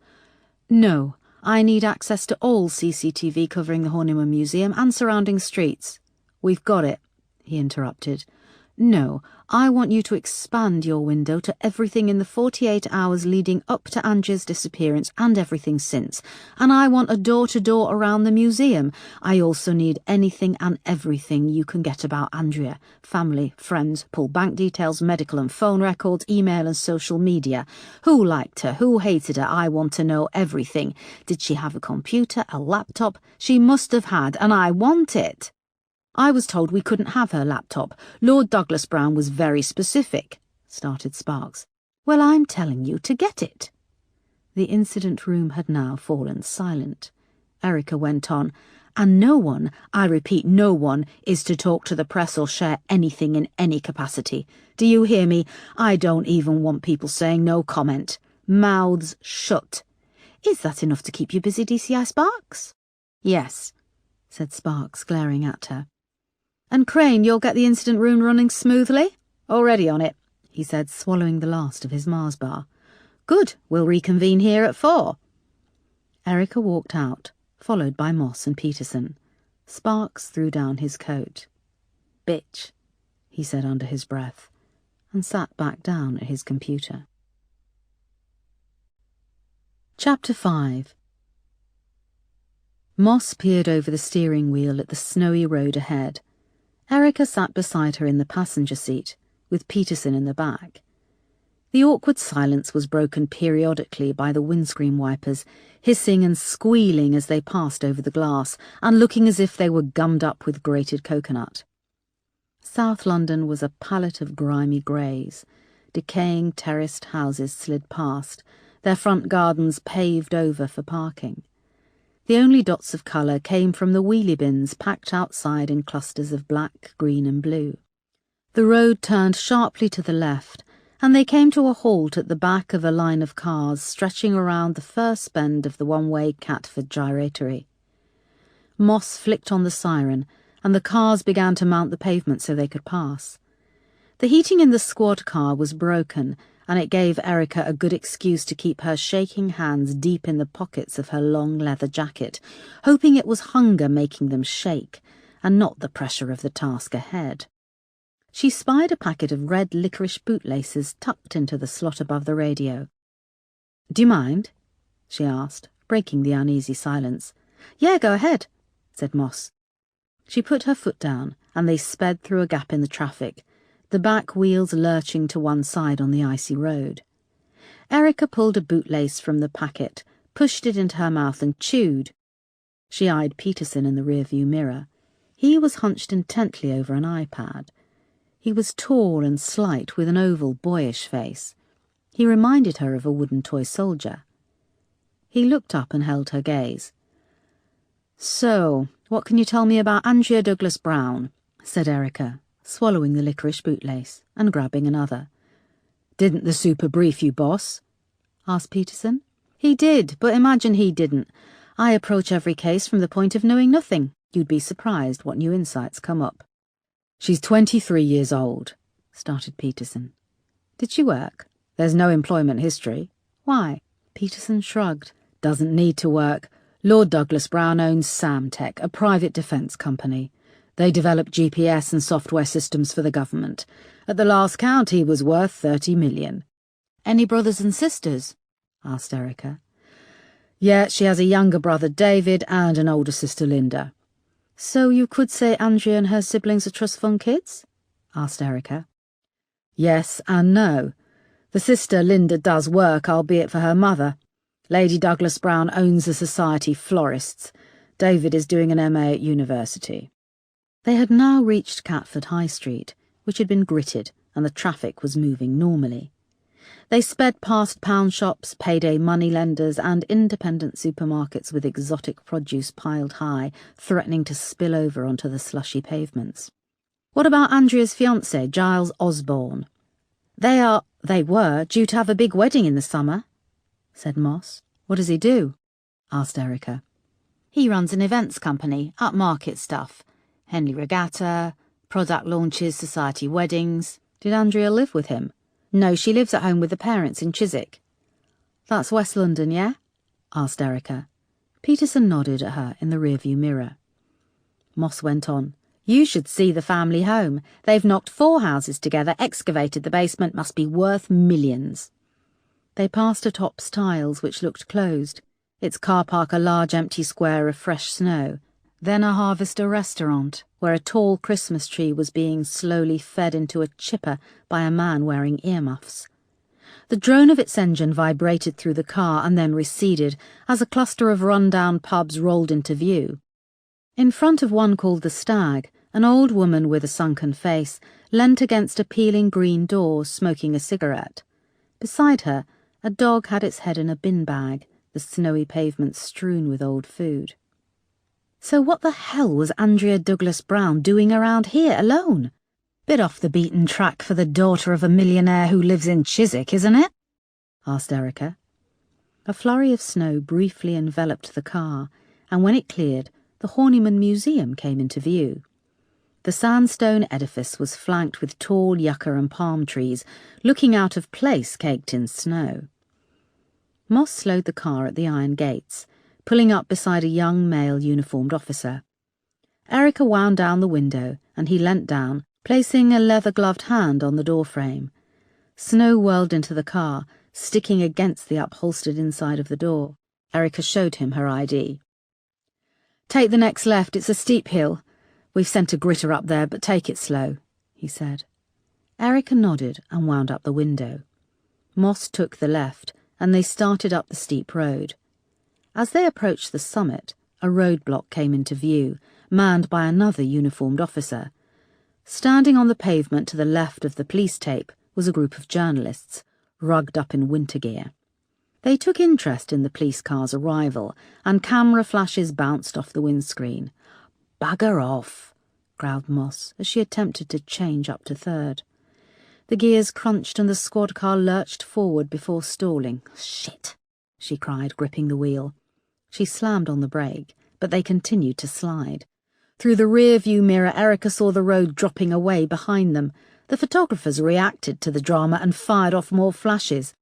"No, I need access to all CCTV covering the Horniman Museum and surrounding streets." "We've got it," he interrupted. No, I want you to expand your window to everything in the 48 hours leading up to Andrea's disappearance and everything since. And I want a door-to-door around the museum. I also need anything and everything you can get about Andrea. Family, friends, pull bank details, medical and phone records, email and social media. Who liked her? Who hated her? I want to know everything. Did she have a computer, a laptop? She must have had, and I want it. I was told we couldn't have her laptop. Lord Douglas Brown was very specific, started Sparks. Well, I'm telling you to get it. The incident room had now fallen silent. Erica went on, and no one, I repeat no one, is to talk to the press or share anything in any capacity. Do you hear me? I don't even want people saying no comment. Mouths shut. Is that enough to keep you busy, DCI Sparks? Yes, said Sparks, glaring at her. And Crane, you'll get the incident room running smoothly? Already on it, he said, swallowing the last of his Mars bar. Good, we'll reconvene here at 4. Erica walked out, followed by Moss and Peterson. Sparks threw down his coat. Bitch, he said under his breath, and sat back down at his computer. Chapter 5. Moss peered over the steering wheel at the snowy road ahead. Erica sat beside her in the passenger seat, with Peterson in the back. The awkward silence was broken periodically by the windscreen wipers, hissing and squealing as they passed over the glass, and looking as if they were gummed up with grated coconut. South London was a palette of grimy greys. Decaying terraced houses slid past, their front gardens paved over for parking. The only dots of colour came from the wheelie bins packed outside in clusters of black, green and blue. The road turned sharply to the left, and they came to a halt at the back of a line of cars stretching around the first bend of the one-way Catford gyratory. Moss flicked on the siren, and the cars began to mount the pavement so they could pass. The heating in the squad car was broken, and it gave Erica a good excuse to keep her shaking hands deep in the pockets of her long leather jacket, hoping it was hunger making them shake, and not the pressure of the task ahead. She spied a packet of red licorice bootlaces tucked into the slot above the radio. "Do you mind?" she asked, breaking the uneasy silence. "Yeah, go ahead," said Moss. She put her foot down, and they sped through a gap in the traffic, the back wheels lurching to one side on the icy road. Erica pulled a bootlace from the packet, pushed it into her mouth and chewed. She eyed Peterson in the rearview mirror. He was hunched intently over an iPad. He was tall and slight, with an oval, boyish face. He reminded her of a wooden toy soldier. He looked up and held her gaze. "So, what can you tell me about Andrea Douglas Brown?" said Erica, swallowing the licorice bootlace and grabbing another. "Didn't the super brief you, boss?" asked Peterson. "He did, but imagine he didn't. I approach every case from the point of knowing nothing. You'd be surprised what new insights come up." "She's 23 years old," started Peterson. "Did she work? There's no employment history." "Why?" Peterson shrugged. "Doesn't need to work. Lord Douglas Brown owns Samtech, a private defence company. They develop GPS and software systems for the government. At the last count, he was worth 30 million. "Any brothers and sisters?" asked Erica. "Yeah, she has a younger brother, David, and an older sister, Linda." "So you could say Andrea and her siblings are trust fund kids?" asked Erica. "Yes and no. The sister, Linda, does work, albeit for her mother. Lady Douglas Brown owns the Society Florists. David is doing an MA at university." They had now reached Catford High Street, which had been gritted, and the traffic was moving normally. They sped past pound shops, payday moneylenders, and independent supermarkets with exotic produce piled high, threatening to spill over onto the slushy pavements. "What about Andrea's fiancé, Giles Osborne?" They were due to have a big wedding in the summer," said Moss. "What does he do?" asked Erica. "He runs an events company, upmarket stuff. Henley Regatta, product launches, society weddings." "Did Andrea live with him?" "No, she lives at home with the parents in Chiswick." "That's West London, yeah?" asked Erica. Peterson nodded at her in the rearview mirror. Moss went on. You should see the family home. They've knocked 4 houses together, excavated the basement, must be worth millions. They passed atop's tiles, which looked closed, its car park a large empty square of fresh snow, then a harvester restaurant, where a tall Christmas tree was being slowly fed into a chipper by a man wearing earmuffs. The drone of its engine vibrated through the car and then receded as a cluster of run-down pubs rolled into view. In front of one called the Stag, an old woman with a sunken face leant against a peeling green door, smoking a cigarette. Beside her, a dog had its head in a bin bag, the snowy pavement strewn with old food. So what the hell was Andrea Douglas Brown doing around here alone? Bit off the beaten track for the daughter of a millionaire who lives in Chiswick, isn't it? Asked Erica. A flurry of snow briefly enveloped the car, and when it cleared, the Horniman Museum came into view. The sandstone edifice was flanked with tall yucca and palm trees, looking out of place caked in snow. Moss slowed the car at the iron gates, pulling up beside a young male uniformed officer. Erica wound down the window, and he leant down, placing a leather-gloved hand on the doorframe. Snow whirled into the car, sticking against the upholstered inside of the door. Erica showed him her ID. "Take the next left, it's a steep hill. We've sent a gritter up there, but take it slow," he said. Erica nodded and wound up the window. Moss took the left, and they started up the steep road. As they approached the summit, a roadblock came into view, manned by another uniformed officer. Standing on the pavement to the left of the police tape was a group of journalists, rugged up in winter gear. They took interest in the police car's arrival, and camera flashes bounced off the windscreen. "Bugger off," growled Moss as she attempted to change up to third. The gears crunched and the squad car lurched forward before stalling. "Shit," she cried, gripping the wheel. She slammed on the brake, but they continued to slide. Through the rear-view mirror, Erica saw the road dropping away behind them. The photographers reacted to the drama and fired off more flashes.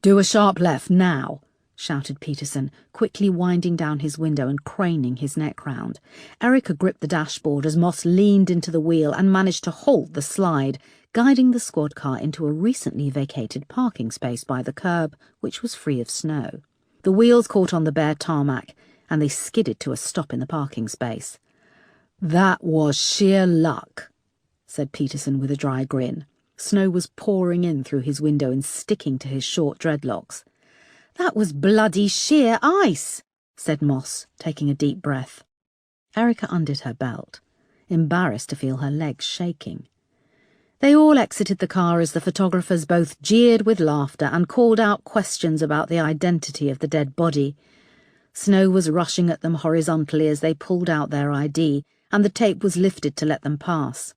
"Do a sharp left, now," shouted Peterson, quickly winding down his window and craning his neck round. Erica gripped the dashboard as Moss leaned into the wheel and managed to halt the slide, guiding the squad car into a recently vacated parking space by the curb, which was free of snow. The wheels caught on the bare tarmac, and they skidded to a stop in the parking space. "That was sheer luck," said Peterson with a dry grin. Snow was pouring in through his window and sticking to his short dreadlocks. "That was bloody sheer ice," said Moss, taking a deep breath. Erica undid her belt, embarrassed to feel her legs shaking. They all exited the car as the photographers both jeered with laughter and called out questions about the identity of the dead body. Snow was rushing at them horizontally as they pulled out their ID, and the tape was lifted to let them pass.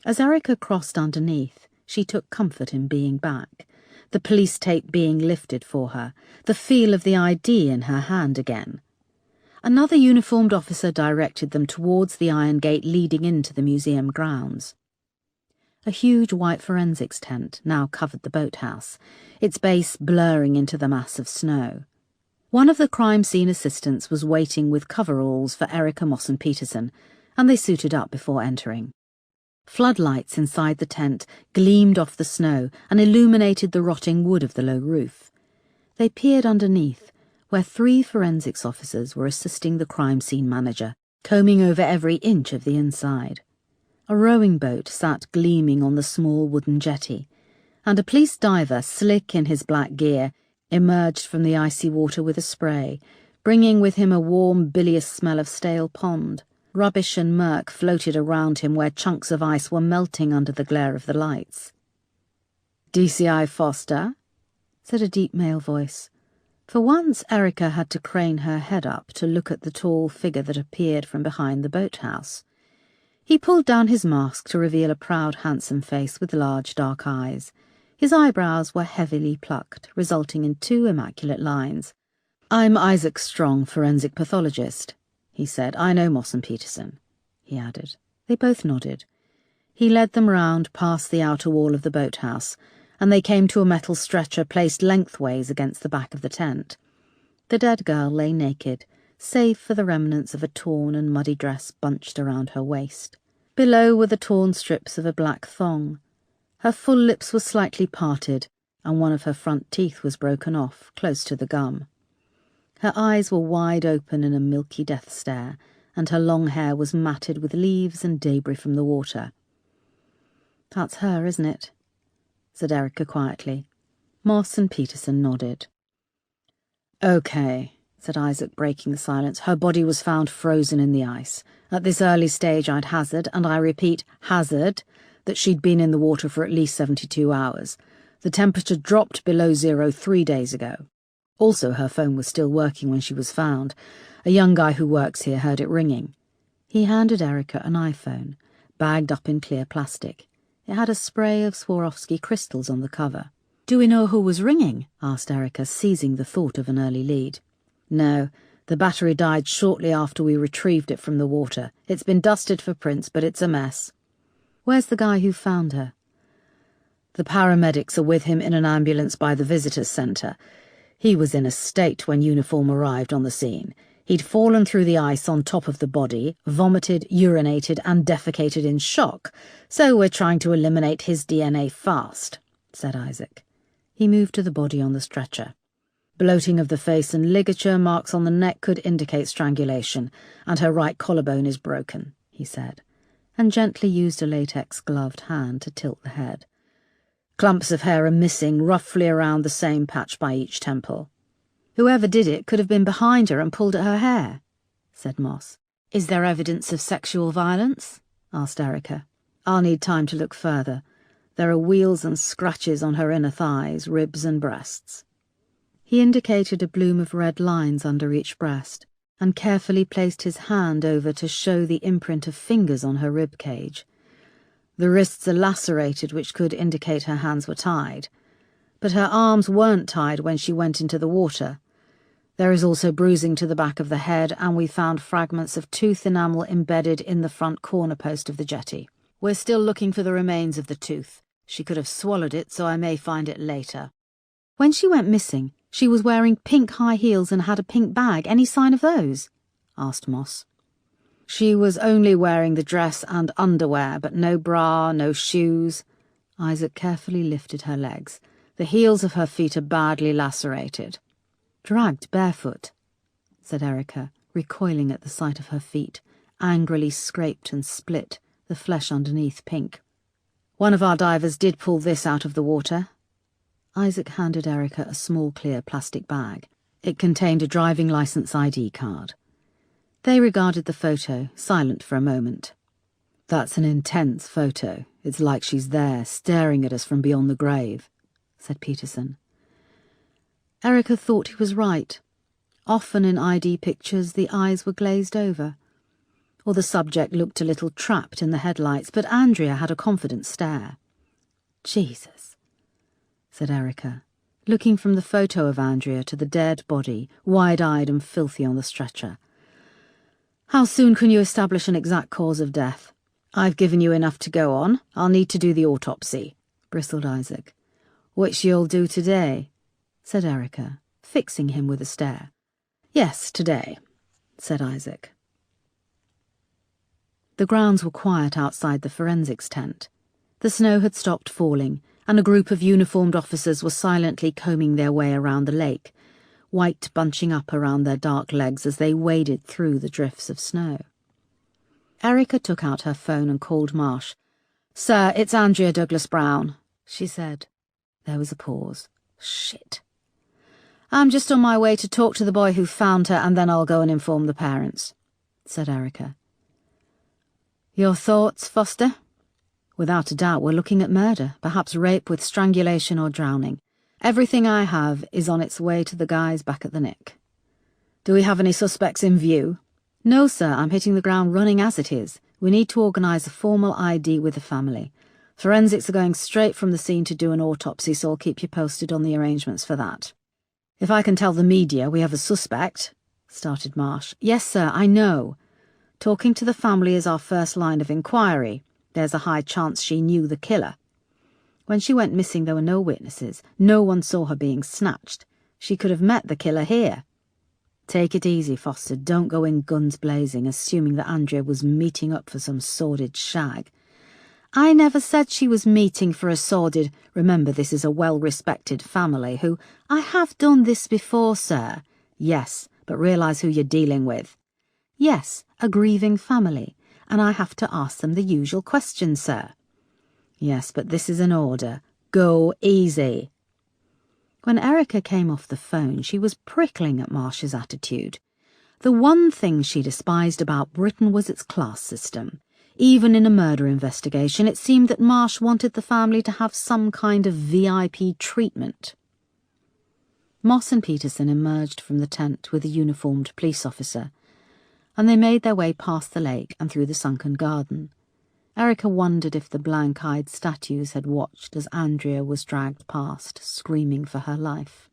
As Erica crossed underneath, she took comfort in being back, the police tape being lifted for her, the feel of the ID in her hand again. Another uniformed officer directed them towards the iron gate leading into the museum grounds. A huge white forensics tent now covered the boathouse, its base blurring into the mass of snow. One of the crime scene assistants was waiting with coveralls for Erica, Moss and Peterson, and they suited up before entering. Floodlights inside the tent gleamed off the snow and illuminated the rotting wood of the low roof. They peered underneath, where 3 forensics officers were assisting the crime scene manager, combing over every inch of the inside. A rowing boat sat gleaming on the small wooden jetty, and a police diver, slick in his black gear, emerged from the icy water with a spray, bringing with him a warm, bilious smell of stale pond. Rubbish and murk floated around him where chunks of ice were melting under the glare of the lights. "DCI Foster?" said a deep male voice. For once Erica had to crane her head up to look at the tall figure that appeared from behind the boathouse. He pulled down his mask to reveal a proud, handsome face with large, dark eyes. His eyebrows were heavily plucked, resulting in 2 immaculate lines. "I'm Isaac Strong, forensic pathologist," he said. "I know Moss and Peterson," he added. They both nodded. He led them round past the outer wall of the boathouse, and they came to a metal stretcher placed lengthways against the back of the tent. The dead girl lay naked, save for the remnants of a torn and muddy dress bunched around her waist. Below were the torn strips of a black thong. Her full lips were slightly parted, and one of her front teeth was broken off, close to the gum. Her eyes were wide open in a milky death stare, and her long hair was matted with leaves and debris from the water. "That's her, isn't it?" said Erica quietly. Moss and Peterson nodded. "Okay," said Isaac, breaking the silence. "Her body was found frozen in the ice. At this early stage I'd hazard, and I repeat hazard, that she'd been in the water for at least 72 hours. The temperature dropped below 0 3 days ago. Also, her phone was still working when she was found. A young guy who works here heard it ringing." He handed Erica an iPhone, bagged up in clear plastic. It had a spray of Swarovski crystals on the cover. "Do we know who was ringing?" asked Erica, seizing the thought of an early lead. "No, the battery died shortly after we retrieved it from the water. It's been dusted for prints, but it's a mess." "Where's the guy who found her?" "The paramedics are with him in an ambulance by the visitors' centre. He was in a state when uniform arrived on the scene. He'd fallen through the ice on top of the body, vomited, urinated, and defecated in shock, so we're trying to eliminate his DNA fast," said Isaac. He moved to the body on the stretcher. "Bloating of the face and ligature marks on the neck could indicate strangulation, and her right collarbone is broken," he said, and gently used a latex-gloved hand to tilt the head. "Clumps of hair are missing roughly around the same patch by each temple." "Whoever did it could have been behind her and pulled at her hair," said Moss. "Is there evidence of sexual violence?" asked Erica. "I'll need time to look further. There are wheals and scratches on her inner thighs, ribs and breasts." He indicated a bloom of red lines under each breast, and carefully placed his hand over to show the imprint of fingers on her rib cage. "The wrists are lacerated, which could indicate her hands were tied. But her arms weren't tied when she went into the water. There is also bruising to the back of the head, and we found fragments of tooth enamel embedded in the front corner post of the jetty. We're still looking for the remains of the tooth. She could have swallowed it, so I may find it later." "When she went missing, she was wearing pink high heels and had a pink bag. Any sign of those?" asked Moss. "She was only wearing the dress and underwear, but no bra, no shoes." Isaac carefully lifted her legs. "The heels of her feet are badly lacerated." "Dragged barefoot," said Erica, recoiling at the sight of her feet, angrily scraped and split, the flesh underneath pink. "One of our divers did pull this out of the water." Isaac handed Erica a small clear plastic bag. It contained a driving licence ID card. They regarded the photo, silent for a moment. "That's an intense photo. It's like she's there, staring at us from beyond the grave," said Peterson. Erica thought he was right. Often in ID pictures the eyes were glazed over, or the subject looked a little trapped in the headlights, but Andrea had a confident stare. "Jesus," said Erica, looking from the photo of Andrea to the dead body, wide-eyed and filthy on the stretcher. "How soon can you establish an exact cause of death?" "I've given you enough to go on. I'll need to do the autopsy," bristled Isaac. "Which you'll do today?" said Erica, fixing him with a stare. "Yes, today," said Isaac. The grounds were quiet outside the forensics tent. The snow had stopped falling, and a group of uniformed officers were silently combing their way around the lake, white bunching up around their dark legs as they waded through the drifts of snow. Erica took out her phone and called Marsh. "Sir, it's Andrea Douglas Brown," she said. There was a pause. "Shit." "I'm just on my way to talk to the boy who found her, and then I'll go and inform the parents," said Erica. "Your thoughts, Foster?" "Without a doubt we're looking at murder, perhaps rape with strangulation or drowning. Everything I have is on its way to the guys back at the Nick." "Do we have any suspects in view?" "No, sir, I'm hitting the ground running as it is. We need to organise a formal ID with the family. Forensics are going straight from the scene to do an autopsy, so I'll keep you posted on the arrangements for that." "If I can tell the media we have a suspect," started Marsh. "Yes, sir, I know. Talking to the family is our first line of inquiry. There's a high chance she knew the killer. When she went missing there were no witnesses. No one saw her being snatched. She could have met the killer here." Take it easy, Foster. Don't go in guns blazing, assuming that Andrea was meeting up for some sordid shag. I never said she was meeting for a sordid— Remember, this is a well-respected family who— I have done this before, sir. Yes, but realise who you're dealing with. Yes, a grieving family, and I have to ask them the usual questions, sir. Yes, but this is an order. Go easy. When Erica came off the phone, she was prickling at Marsh's attitude. The one thing she despised about Britain was its class system. Even in a murder investigation, it seemed that Marsh wanted the family to have some kind of VIP treatment. Moss and Peterson emerged from the tent with a uniformed police officer, and they made their way past the lake and through the sunken garden. Erica wondered if the blank-eyed statues had watched as Andrea was dragged past, screaming for her life.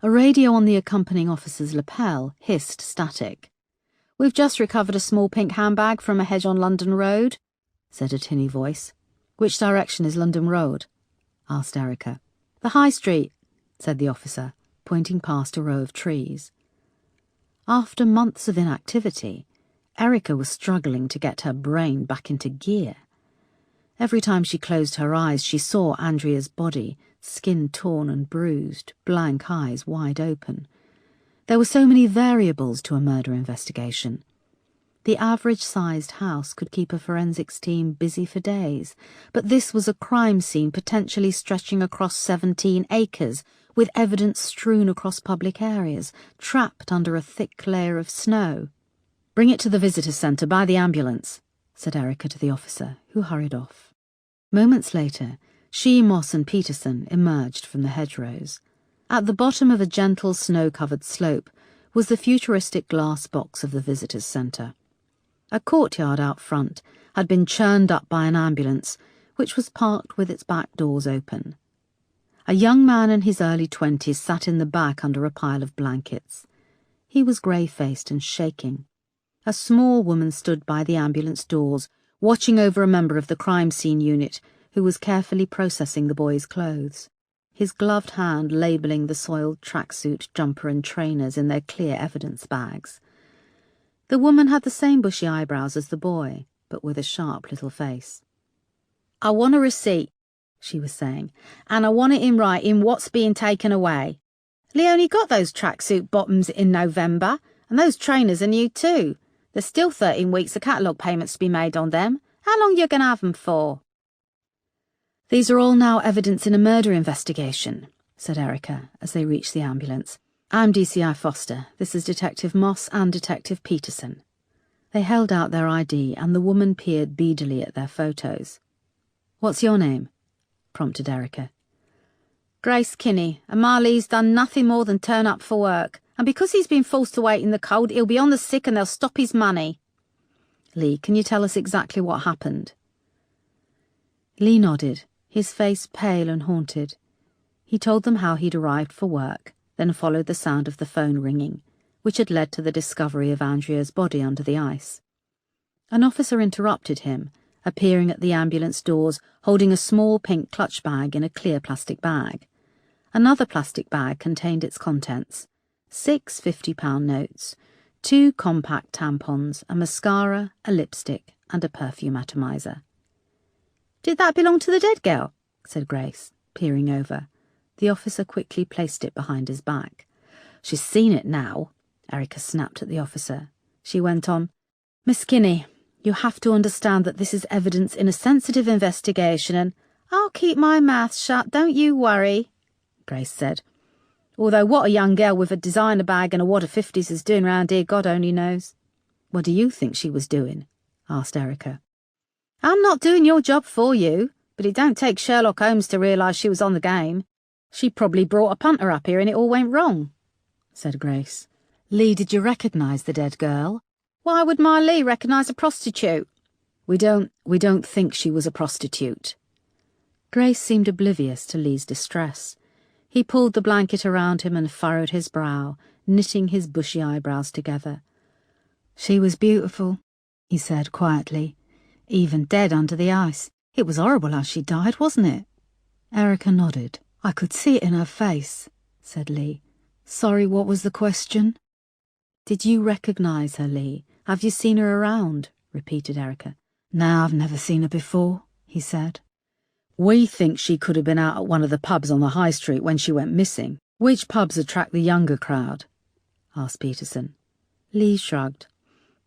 A radio on the accompanying officer's lapel hissed static. "We've just recovered a small pink handbag from a hedge on London Road," said a tinny voice. "Which direction is London Road?" asked Erica. "The High Street," said the officer, pointing past a row of trees. After months of inactivity, Erica was struggling to get her brain back into gear. Every time she closed her eyes, she saw Andrea's body, skin torn and bruised, blank eyes wide open. There were so many variables to a murder investigation. The average-sized house could keep a forensics team busy for days, but this was a crime scene potentially stretching across 17 acres, with evidence strewn across public areas, trapped under a thick layer of snow. "Bring it to the visitor's centre by the ambulance," said Erica to the officer, who hurried off. Moments later, she, Moss and Peterson emerged from the hedgerows. At the bottom of a gentle snow-covered slope was the futuristic glass box of the visitor's centre. A courtyard out front had been churned up by an ambulance, which was parked with its back doors open. A young man in his early 20s sat in the back under a pile of blankets. He was grey-faced and shaking. A small woman stood by the ambulance doors, watching over a member of the crime scene unit who was carefully processing the boy's clothes, his gloved hand labelling the soiled tracksuit, jumper and trainers in their clear evidence bags. The woman had the same bushy eyebrows as the boy, but with a sharp little face. "I want a receipt," she was saying, "and I want it in writing what's being taken away. Leonie got those tracksuit bottoms in November, and those trainers are new too. There's still 13 weeks of catalogue payments to be made on them. How long you going to have them for?" "These are all now evidence in a murder investigation," said Erica as they reached the ambulance. "I'm DCI Foster. This is Detective Moss and Detective Peterson." They held out their ID and the woman peered beadily at their photos. "What's your name?" prompted Erica. "Grace Kinney, and Marley's done nothing more than turn up for work. And because he's been forced to wait in the cold, he'll be on the sick and they'll stop his money." "Lee, can you tell us exactly what happened?" Lee nodded, his face pale and haunted. He told them how he'd arrived for work, then followed the sound of the phone ringing, which had led to the discovery of Andrea's body under the ice. An officer interrupted him, appearing at the ambulance doors holding a small pink clutch bag in a clear plastic bag. Another plastic bag contained its contents: 6 £50 notes, 2 compact tampons, a mascara, a lipstick, and a perfume atomizer. "Did that belong to the dead girl?" said Grace, peering over. The officer quickly placed it behind his back. "She's seen it now," Erica snapped at the officer. She went on, "Miss Kinney, you have to understand that this is evidence in a sensitive investigation and—" "I'll keep my mouth shut, don't you worry," Grace said. "Although what a young girl with a designer bag and a wad of 50s is doing round here, God only knows." "What do you think she was doing?" asked Erica. "I'm not doing your job for you, but it don't take Sherlock Holmes to realise she was on the game. She probably brought a punter up here and it all went wrong," said Grace. "Lee, did you recognise the dead girl?" "Why would my Lee recognise a prostitute?" We don't think she was a prostitute." Grace seemed oblivious to Lee's distress. He pulled the blanket around him and furrowed his brow, knitting his bushy eyebrows together. "She was beautiful," he said quietly, "even dead under the ice. It was horrible how she died, wasn't it?" Erica nodded. "I could see it in her face," said Lee. "Sorry, what was the question?" Did you recognise her, Lee? Have you seen her around? Repeated Erica. No, I've never seen her before, he said. We think she could have been out at one of the pubs on the high street when she went missing. Which pubs attract the younger crowd? Asked Peterson. Lee shrugged.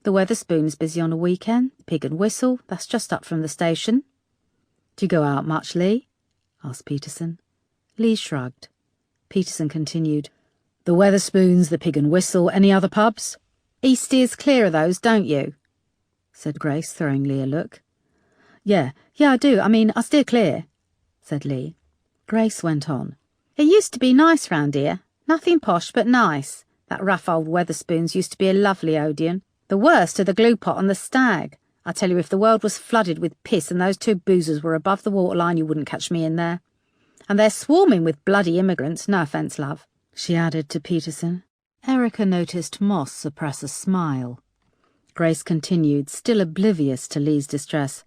The Weatherspoon's busy on a weekend. Pig and Whistle, that's just up from the station. Do you go out much, Lee? Asked Peterson. Lee shrugged. Peterson continued. The Weatherspoons, the Pig and Whistle, any other pubs? He steers clear of those, don't you? Said Grace, throwing Lee a look. Yeah, I do. I steer clear, said Lee. Grace went on. It used to be nice round here. Nothing posh, but nice. That rough old Weatherspoons used to be a lovely Odeon. The worst are the glue pot and the Stag. I tell you, if the world was flooded with piss and those two boozers were above the waterline, you wouldn't catch me in there. And they're swarming with bloody immigrants, no offence, love, she added to Peterson. Erica noticed Moss suppress a smile. Grace continued, still oblivious to Lee's distress.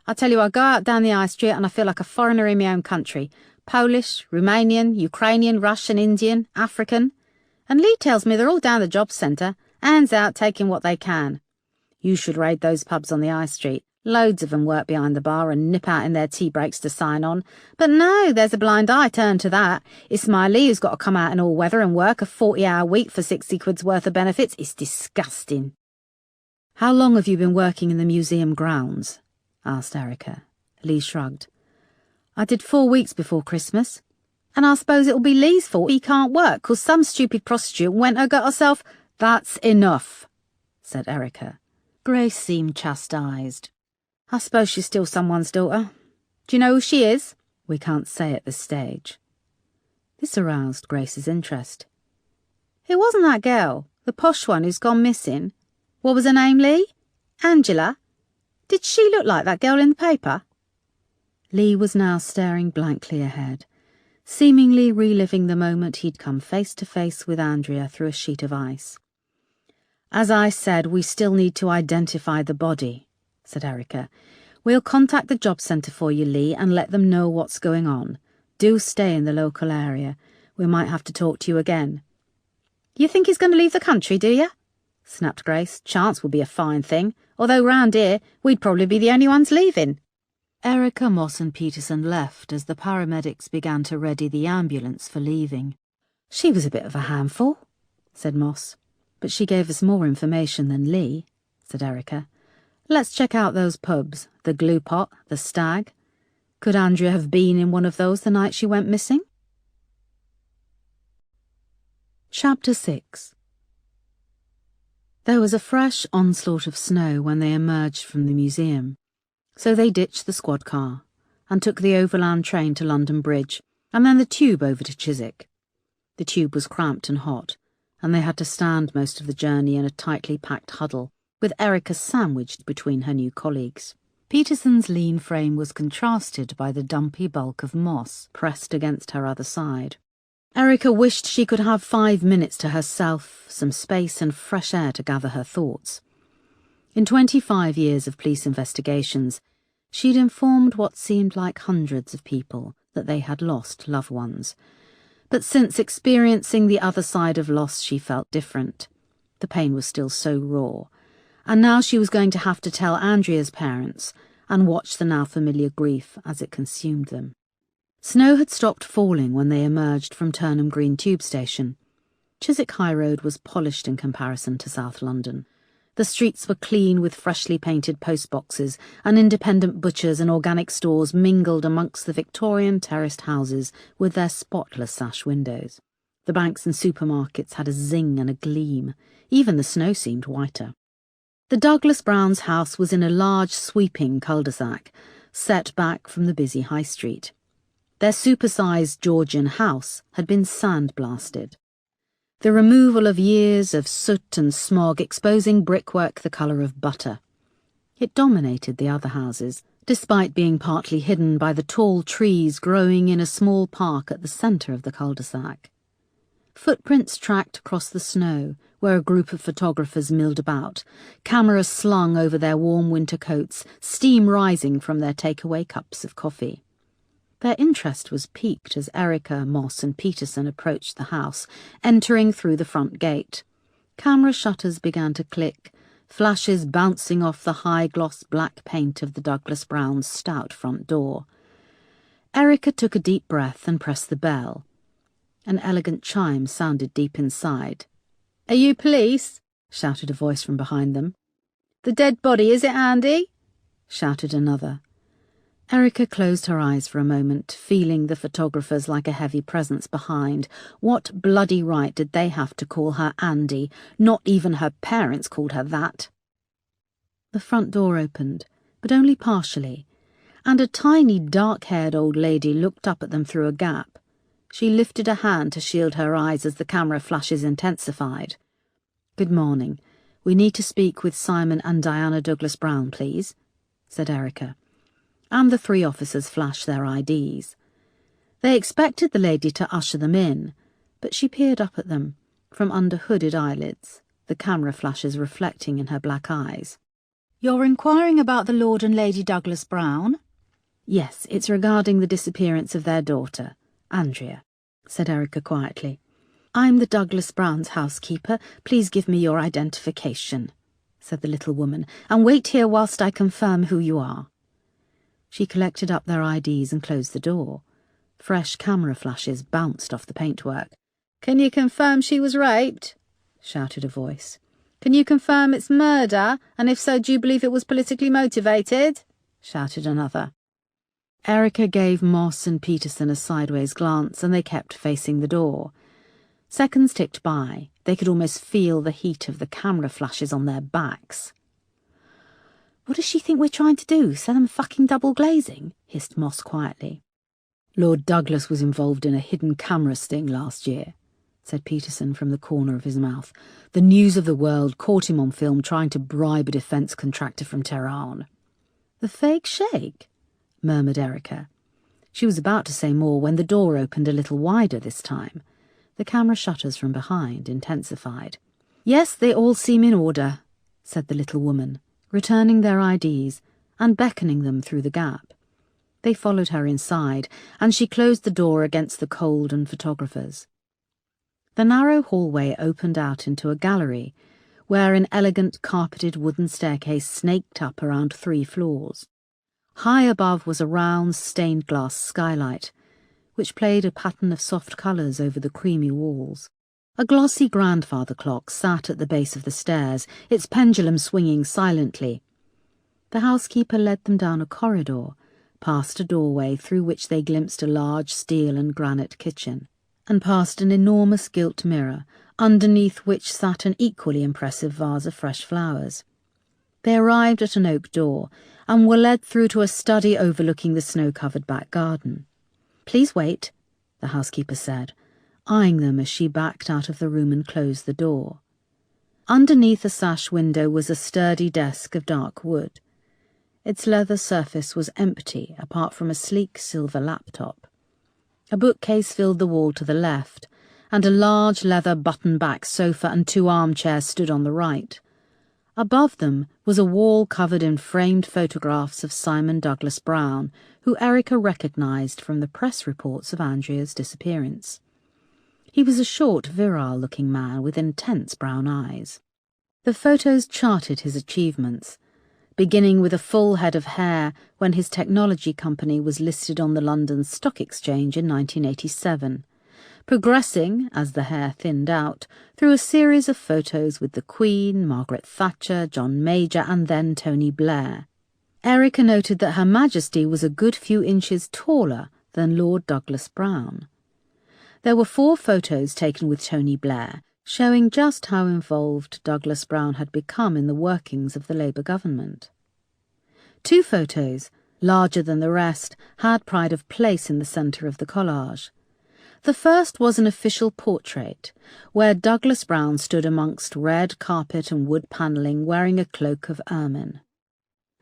I tell you, I go out down the high street and I feel like a foreigner in my own country. Polish, Romanian, Ukrainian, Russian, Indian, African. And Lee tells me they're all down the job centre, hands out taking what they can. You should raid those pubs on the high street. Loads of them work behind the bar and nip out in their tea breaks to sign on. But no, there's a blind eye turned to that. It's my Lee who's got to come out in all weather and work a 40-hour week for 60 quid's worth of benefits. It's disgusting. How long have you been working in the museum grounds? Asked Erica. Lee shrugged. I did 4 weeks before Christmas. And I suppose it'll be Lee's fault he can't work, 'cause some stupid prostitute went and got herself... That's enough, said Erica. Grace seemed chastised. I suppose she's still someone's daughter. Do you know who she is? We can't say at this stage. This aroused Grace's interest. It wasn't that girl, the posh one who's gone missing. What was her name, Lee? Angela? Did she look like that girl in the paper? Lee was now staring blankly ahead, seemingly reliving the moment he'd come face to face with Andrea through a sheet of ice. As I said, we still need to identify the body, said Erica. We'll contact the job centre for you, Lee, and let them know what's going on. Do stay in the local area. We might have to talk to you again. You think he's going to leave the country, do you? Snapped Grace. Chance would be a fine thing, although round here we'd probably be the only ones leaving. Erica, Moss and Peterson left as the paramedics began to ready the ambulance for leaving. She was a bit of a handful, said Moss. But she gave us more information than Lee, said Erica. Let's check out those pubs, the Glue Pot, the Stag. Could Andrea have been in one of those the night she went missing? Chapter 6. There was a fresh onslaught of snow when they emerged from the museum, so they ditched the squad car and took the overland train to London Bridge and then the tube over to Chiswick. The tube was cramped and hot, and they had to stand most of the journey in a tightly packed huddle, with Erica sandwiched between her new colleagues. Peterson's lean frame was contrasted by the dumpy bulk of Moss pressed against her other side. Erica wished she could have 5 minutes to herself, some space and fresh air to gather her thoughts. In 25 years of police investigations, she'd informed what seemed like hundreds of people that they had lost loved ones. But since experiencing the other side of loss, she felt different. The pain was still so raw, and now she was going to have to tell Andrea's parents and watch the now familiar grief as it consumed them. Snow had stopped falling when they emerged from Turnham Green tube station. Chiswick High Road was polished in comparison to South London. The streets were clean with freshly painted postboxes, and independent butchers and organic stores mingled amongst the Victorian terraced houses with their spotless sash windows. The banks and supermarkets had a zing and a gleam. Even the snow seemed whiter. The Douglas Browns' house was in a large sweeping cul-de-sac, set back from the busy high street. Their supersized Georgian house had been sandblasted, the removal of years of soot and smog exposing brickwork the colour of butter. It dominated the other houses, despite being partly hidden by the tall trees growing in a small park at the centre of the cul-de-sac. Footprints tracked across the snow, where a group of photographers milled about, cameras slung over their warm winter coats, steam rising from their takeaway cups of coffee. Their interest was piqued as Erica, Moss and Peterson approached the house, entering through the front gate. Camera shutters began to click, flashes bouncing off the high-gloss black paint of the Douglas Brown's stout front door. Erica took a deep breath and pressed the bell. An elegant chime sounded deep inside. "Are you police?" shouted a voice from behind them. "The dead body, is it handy?" shouted another. Erica closed her eyes for a moment, feeling the photographers like a heavy presence behind. What bloody right did they have to call her Andy? Not even her parents called her that. The front door opened, but only partially, and a tiny dark-haired old lady looked up at them through a gap. She lifted a hand to shield her eyes as the camera flashes intensified. "Good morning. We need to speak with Simon and Diana Douglas Brown, please," said Erica. And the three officers flashed their IDs. They expected the lady to usher them in, but she peered up at them, from under hooded eyelids, the camera flashes reflecting in her black eyes. "You're inquiring about the Lord and Lady Douglas Brown?" "Yes, it's regarding the disappearance of their daughter, Andrea," said Erica quietly. "I'm the Douglas Browns' housekeeper. Please give me your identification," said the little woman, "and wait here whilst I confirm who you are." She collected up their IDs and closed the door. Fresh camera flashes bounced off the paintwork. "Can you confirm she was raped?" shouted a voice. "Can you confirm it's murder? And if so, do you believe it was politically motivated?" shouted another. Erica gave Moss and Peterson a sideways glance, and they kept facing the door. Seconds ticked by. They could almost feel the heat of the camera flashes on their backs. "What does she think we're trying to do? Sell them fucking double glazing?" hissed Moss quietly. "Lord Douglas was involved in a hidden camera sting last year," said Peterson from the corner of his mouth. "The news of the world caught him on film trying to bribe a defence contractor from Tehran." "The fake sheikh?" murmured Erica. She was about to say more when the door opened a little wider this time. The camera shutters from behind intensified. "Yes, they all seem in order," said the little woman, returning their IDs and beckoning them through the gap. They followed her inside, and she closed the door against the cold and photographers. The narrow hallway opened out into a gallery, where an elegant carpeted wooden staircase snaked up around 3 floors. High above was a round stained glass skylight, which played a pattern of soft colours over the creamy walls. A glossy grandfather clock sat at the base of the stairs, its pendulum swinging silently. The housekeeper led them down a corridor, past a doorway through which they glimpsed a large steel and granite kitchen, and past an enormous gilt mirror, underneath which sat an equally impressive vase of fresh flowers. They arrived at an oak door, and were led through to a study overlooking the snow-covered back garden. "Please wait," the housekeeper said, eyeing them as she backed out of the room and closed the door. Underneath a sash window was a sturdy desk of dark wood. Its leather surface was empty apart from a sleek silver laptop. A bookcase filled the wall to the left, and a large leather button-back sofa and 2 armchairs stood on the right. Above them was a wall covered in framed photographs of Simon Douglas Brown, who Erica recognised from the press reports of Andrea's disappearance. He was a short, virile-looking man with intense brown eyes. The photos charted his achievements, beginning with a full head of hair when his technology company was listed on the London Stock Exchange in 1987, progressing, as the hair thinned out, through a series of photos with the Queen, Margaret Thatcher, John Major, and then Tony Blair. Erica noted that Her Majesty was a good few inches taller than Lord Douglas Brown. There were 4 photos taken with Tony Blair, showing just how involved Douglas Brown had become in the workings of the Labour government. 2 photos, larger than the rest, had pride of place in the centre of the collage. The first was an official portrait, where Douglas Brown stood amongst red carpet and wood panelling wearing a cloak of ermine.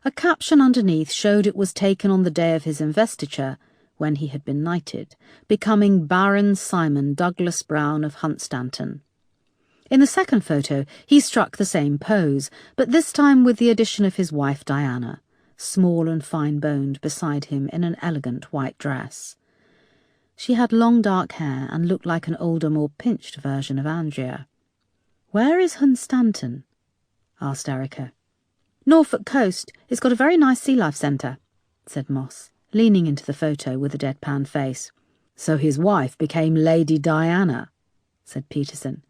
A caption underneath showed it was taken on the day of his investiture, when he had been knighted, becoming Baron Simon Douglas Brown of Hunstanton. In the second photo, he struck the same pose, but this time with the addition of his wife Diana, small and fine-boned beside him in an elegant white dress. She had long dark hair and looked like an older, more pinched version of Andrea. "Where is Hunstanton?" asked Erica. "Norfolk coast. It's got a very nice sea life centre," said Moss, leaning into the photo with a deadpan face. "So his wife became Lady Diana," said Peterson.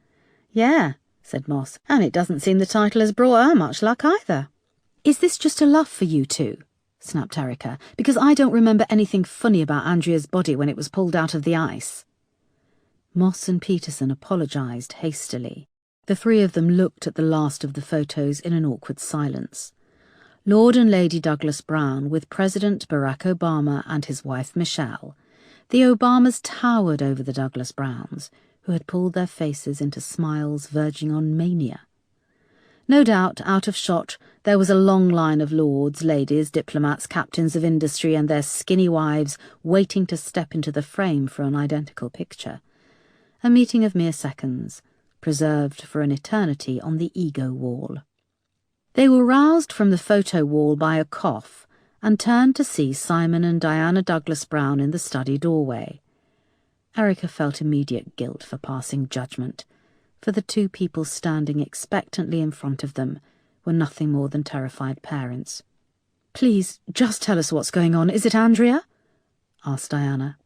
"Yeah," said Moss, "and it doesn't seem the title has brought her much luck either." "Is this just a laugh for you two?" snapped Erica, "because I don't remember anything funny about Andrea's body when it was pulled out of the ice." Moss and Peterson apologised hastily. The three of them looked at the last of the photos in an awkward silence. Lord and Lady Douglas Brown with President Barack Obama and his wife Michelle. The Obamas towered over the Douglas Browns, who had pulled their faces into smiles verging on mania. No doubt, out of shot, there was a long line of lords, ladies, diplomats, captains of industry and their skinny wives waiting to step into the frame for an identical picture. A meeting of mere seconds, preserved for an eternity on the ego wall. They were roused from the photo wall by a cough and turned to see Simon and Diana Douglas Brown in the study doorway. Erica felt immediate guilt for passing judgment, for the two people standing expectantly in front of them were nothing more than terrified parents. "Please, just tell us what's going on. Is it Andrea?" asked Diana.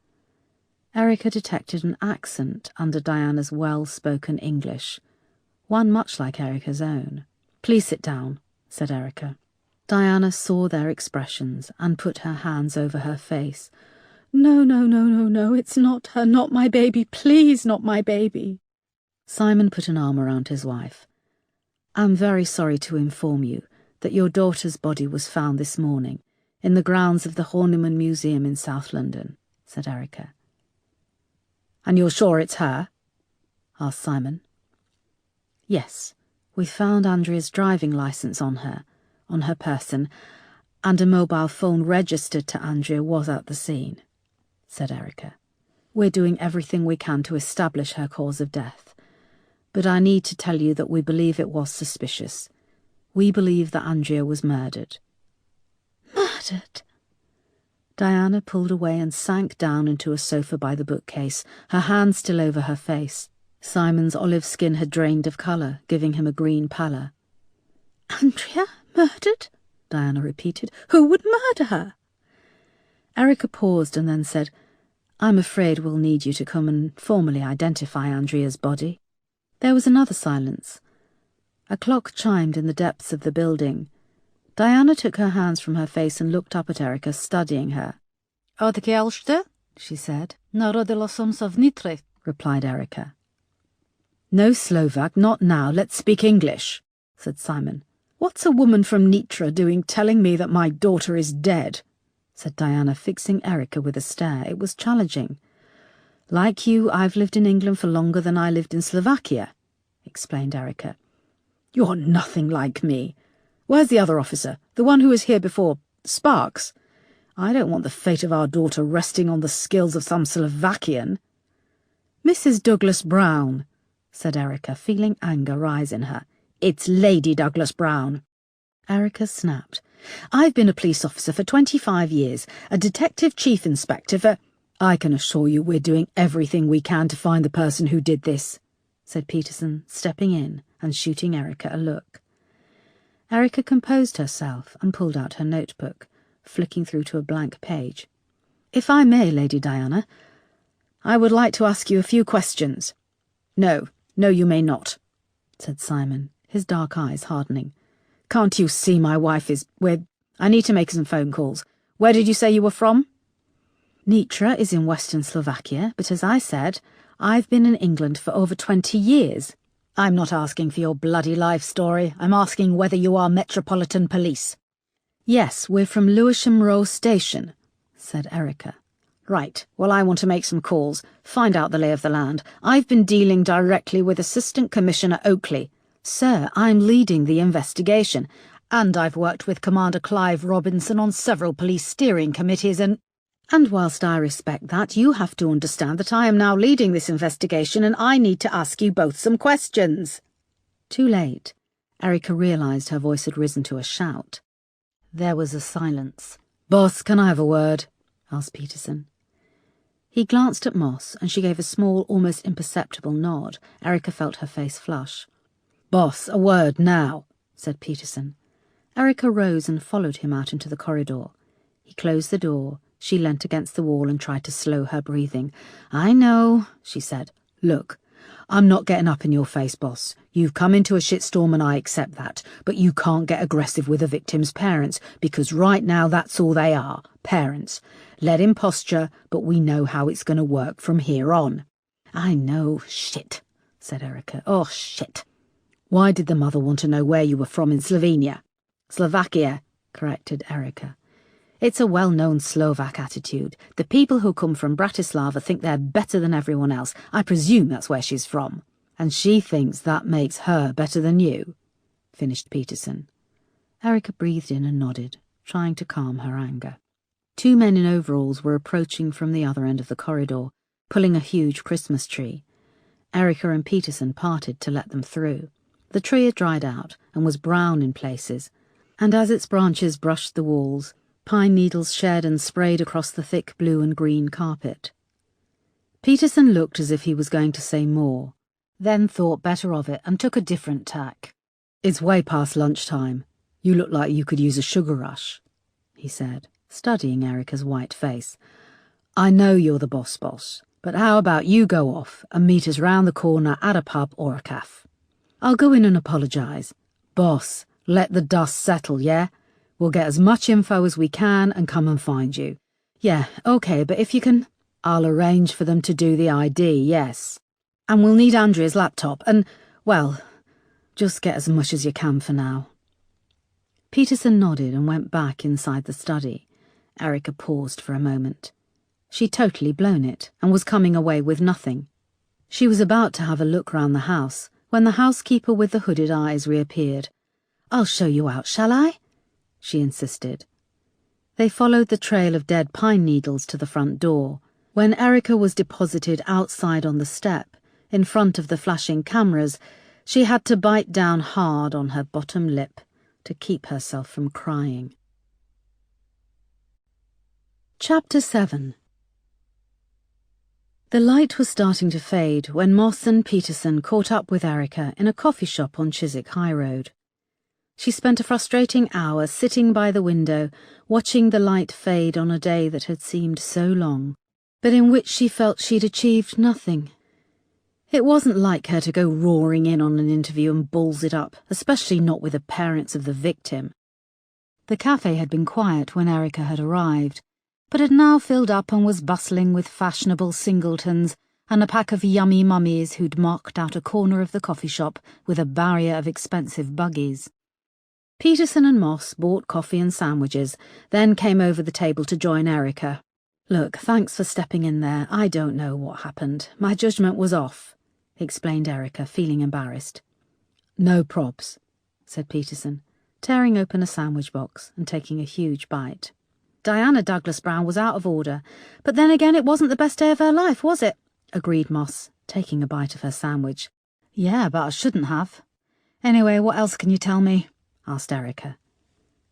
Erica detected an accent under Diana's well-spoken English, one much like Erica's own. "Please sit down," said Erica. Diana saw their expressions and put her hands over her face. No, it's not her, not my baby, please, not my baby." Simon put an arm around his wife. "I'm very sorry to inform you that your daughter's body was found this morning in the grounds of the Horniman Museum in South London," said Erica. "And you're sure it's her?" asked Simon. "Yes, we found Andrea's driving licence on her person, and a mobile phone registered to Andrea was at the scene," said Erica. "We're doing everything we can to establish her cause of death. But I need to tell you that we believe it was suspicious. We believe that Andrea was murdered." "Murdered?" Diana pulled away and sank down into a sofa by the bookcase, her hand still over her face. Simon's olive skin had drained of colour, giving him a green pallor. "Andrea murdered?" Diana repeated. "Who would murder her?" Erica paused and then said, "I'm afraid we'll need you to come and formally identify Andrea's body." There was another silence. A clock chimed in the depths of the building. Diana took her hands from her face and looked up at Erica, studying her. "Odkielšte?" she said. "Narodila som se v Nitre," replied Erica. "No Slovak, not now. Let's speak English," said Simon. "What's a woman from Nitra doing telling me that my daughter is dead?" said Diana, fixing Erica with a stare. It was challenging. "Like you, I've lived in England for longer than I lived in Slovakia," explained Erica. "You're nothing like me. Where's the other officer, the one who was here before, Sparks? I don't want the fate of our daughter resting on the skills of some Slovakian." "Mrs. Douglas Brown," said Erica, feeling anger rise in her. "It's Lady Douglas Brown." Erica snapped. "I've been a police officer for 25 years, a detective chief inspector for—" "I can assure you we're doing everything we can to find the person who did this," said Peterson, stepping in and shooting Erica a look. Erica composed herself and pulled out her notebook, flicking through to a blank page. "If I may, Lady Diana, I would like to ask you a few questions." No, you may not," said Simon, his dark eyes hardening. "Can't you see my wife is... I need to make some phone calls. Where did you say you were from?" "Nitra is in Western Slovakia, but as I said, I've been in England for over 20 years. I'm not asking for your bloody life story. I'm asking whether you are Metropolitan Police." "Yes, we're from Lewisham Row Station," said Erica. "Right, well, I want to make some calls, find out the lay of the land. I've been dealing directly with Assistant Commissioner Oakley. Sir, I'm leading the investigation, and I've worked with Commander Clive Robinson on several police steering committees and whilst I respect that, you have to understand that I am now leading this investigation and I need to ask you both some questions." Too late. Erica realised her voice had risen to a shout. There was a silence. "Boss, can I have a word?" asked Peterson. He glanced at Moss, and she gave a small, almost imperceptible nod. Erica felt her face flush. "Boss, a word now," said Peterson. Erica rose and followed him out into the corridor. He closed the door. She leant against the wall and tried to slow her breathing. "I know," she said. "Look, I'm not getting up in your face, boss. You've come into a shitstorm and I accept that, but you can't get aggressive with a victim's parents, because right now that's all they are, parents. Let him posture, but we know how it's going to work from here on." "I know, shit," said Erica. "Oh, shit." "Why did the mother want to know where you were from in Slovenia?" "Slovakia," corrected Erica. "It's a well-known Slovak attitude. The people who come from Bratislava think they're better than everyone else. I presume that's where she's from. And she thinks that makes her better than you," finished Peterson. Erica breathed in and nodded, trying to calm her anger. Two men in overalls were approaching from the other end of the corridor, pulling a huge Christmas tree. Erica and Peterson parted to let them through. The tree had dried out and was brown in places, and as its branches brushed the walls, pine needles shed and sprayed across the thick blue and green carpet. Peterson looked as if he was going to say more, then thought better of it and took a different tack. "It's way past lunchtime. You look like you could use a sugar rush," he said, studying Erica's white face. "I know you're the boss, but how about you go off and meet us round the corner at a pub or a cafe? I'll go in and apologise. Boss, let the dust settle, yeah? We'll get as much info as we can and come and find you. Yeah, okay, but if you can, I'll arrange for them to do the ID, yes. And we'll need Andrea's laptop and, well, just get as much as you can for now." Peterson nodded and went back inside the study. Erica paused for a moment. She'd totally blown it and was coming away with nothing. She was about to have a look round the house when the housekeeper with the hooded eyes reappeared. "I'll show you out, shall I?" she insisted. They followed the trail of dead pine needles to the front door. When Erica was deposited outside on the step, in front of the flashing cameras, she had to bite down hard on her bottom lip to keep herself from crying. Chapter 7. The light was starting to fade when Moss and Peterson caught up with Erica in a coffee shop on Chiswick High Road. She spent a frustrating hour sitting by the window, watching the light fade on a day that had seemed so long, but in which she felt she'd achieved nothing. It wasn't like her to go roaring in on an interview and balls it up, especially not with the parents of the victim. The cafe had been quiet when Erica had arrived, but had now filled up and was bustling with fashionable singletons and a pack of yummy mummies who'd marked out a corner of the coffee shop with a barrier of expensive buggies. Peterson and Moss bought coffee and sandwiches, then came over the table to join Erica. "Look, thanks for stepping in there. I don't know what happened. My judgment was off," explained Erica, feeling embarrassed. "No probs," said Peterson, tearing open a sandwich box and taking a huge bite. "Diana Douglas Brown was out of order, but then again it wasn't the best day of her life, was it?" agreed Moss, taking a bite of her sandwich. "Yeah, but I shouldn't have. Anyway, what else can you tell me?" asked Erica.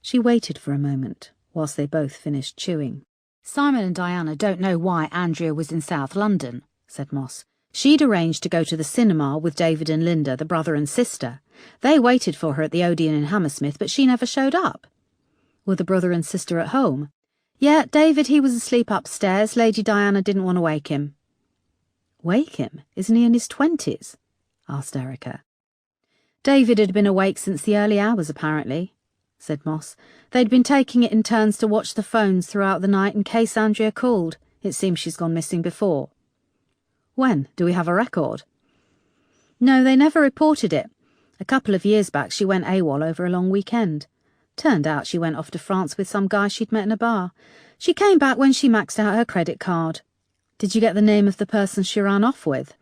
She waited for a moment, whilst they both finished chewing. "Simon and Diana don't know why Andrea was in South London," said Moss. "She'd arranged to go to the cinema with David and Linda, the brother and sister. They waited for her at the Odeon in Hammersmith, but she never showed up." "Were the brother and sister at home?" "Yeah, David, he was asleep upstairs. Lady Diana didn't want to wake him." "Wake him? Isn't he in his 20s?" asked Erica. "David had been awake since the early hours, apparently," said Moss. "They'd been taking it in turns to watch the phones throughout the night in case Andrea called. It seems she's gone missing before." "When? Do we have a record?" "No, they never reported it. A couple of years back she went AWOL over a long weekend. Turned out she went off to France with some guy she'd met in a bar. She came back when she maxed out her credit card." "Did you get the name of the person she ran off with?"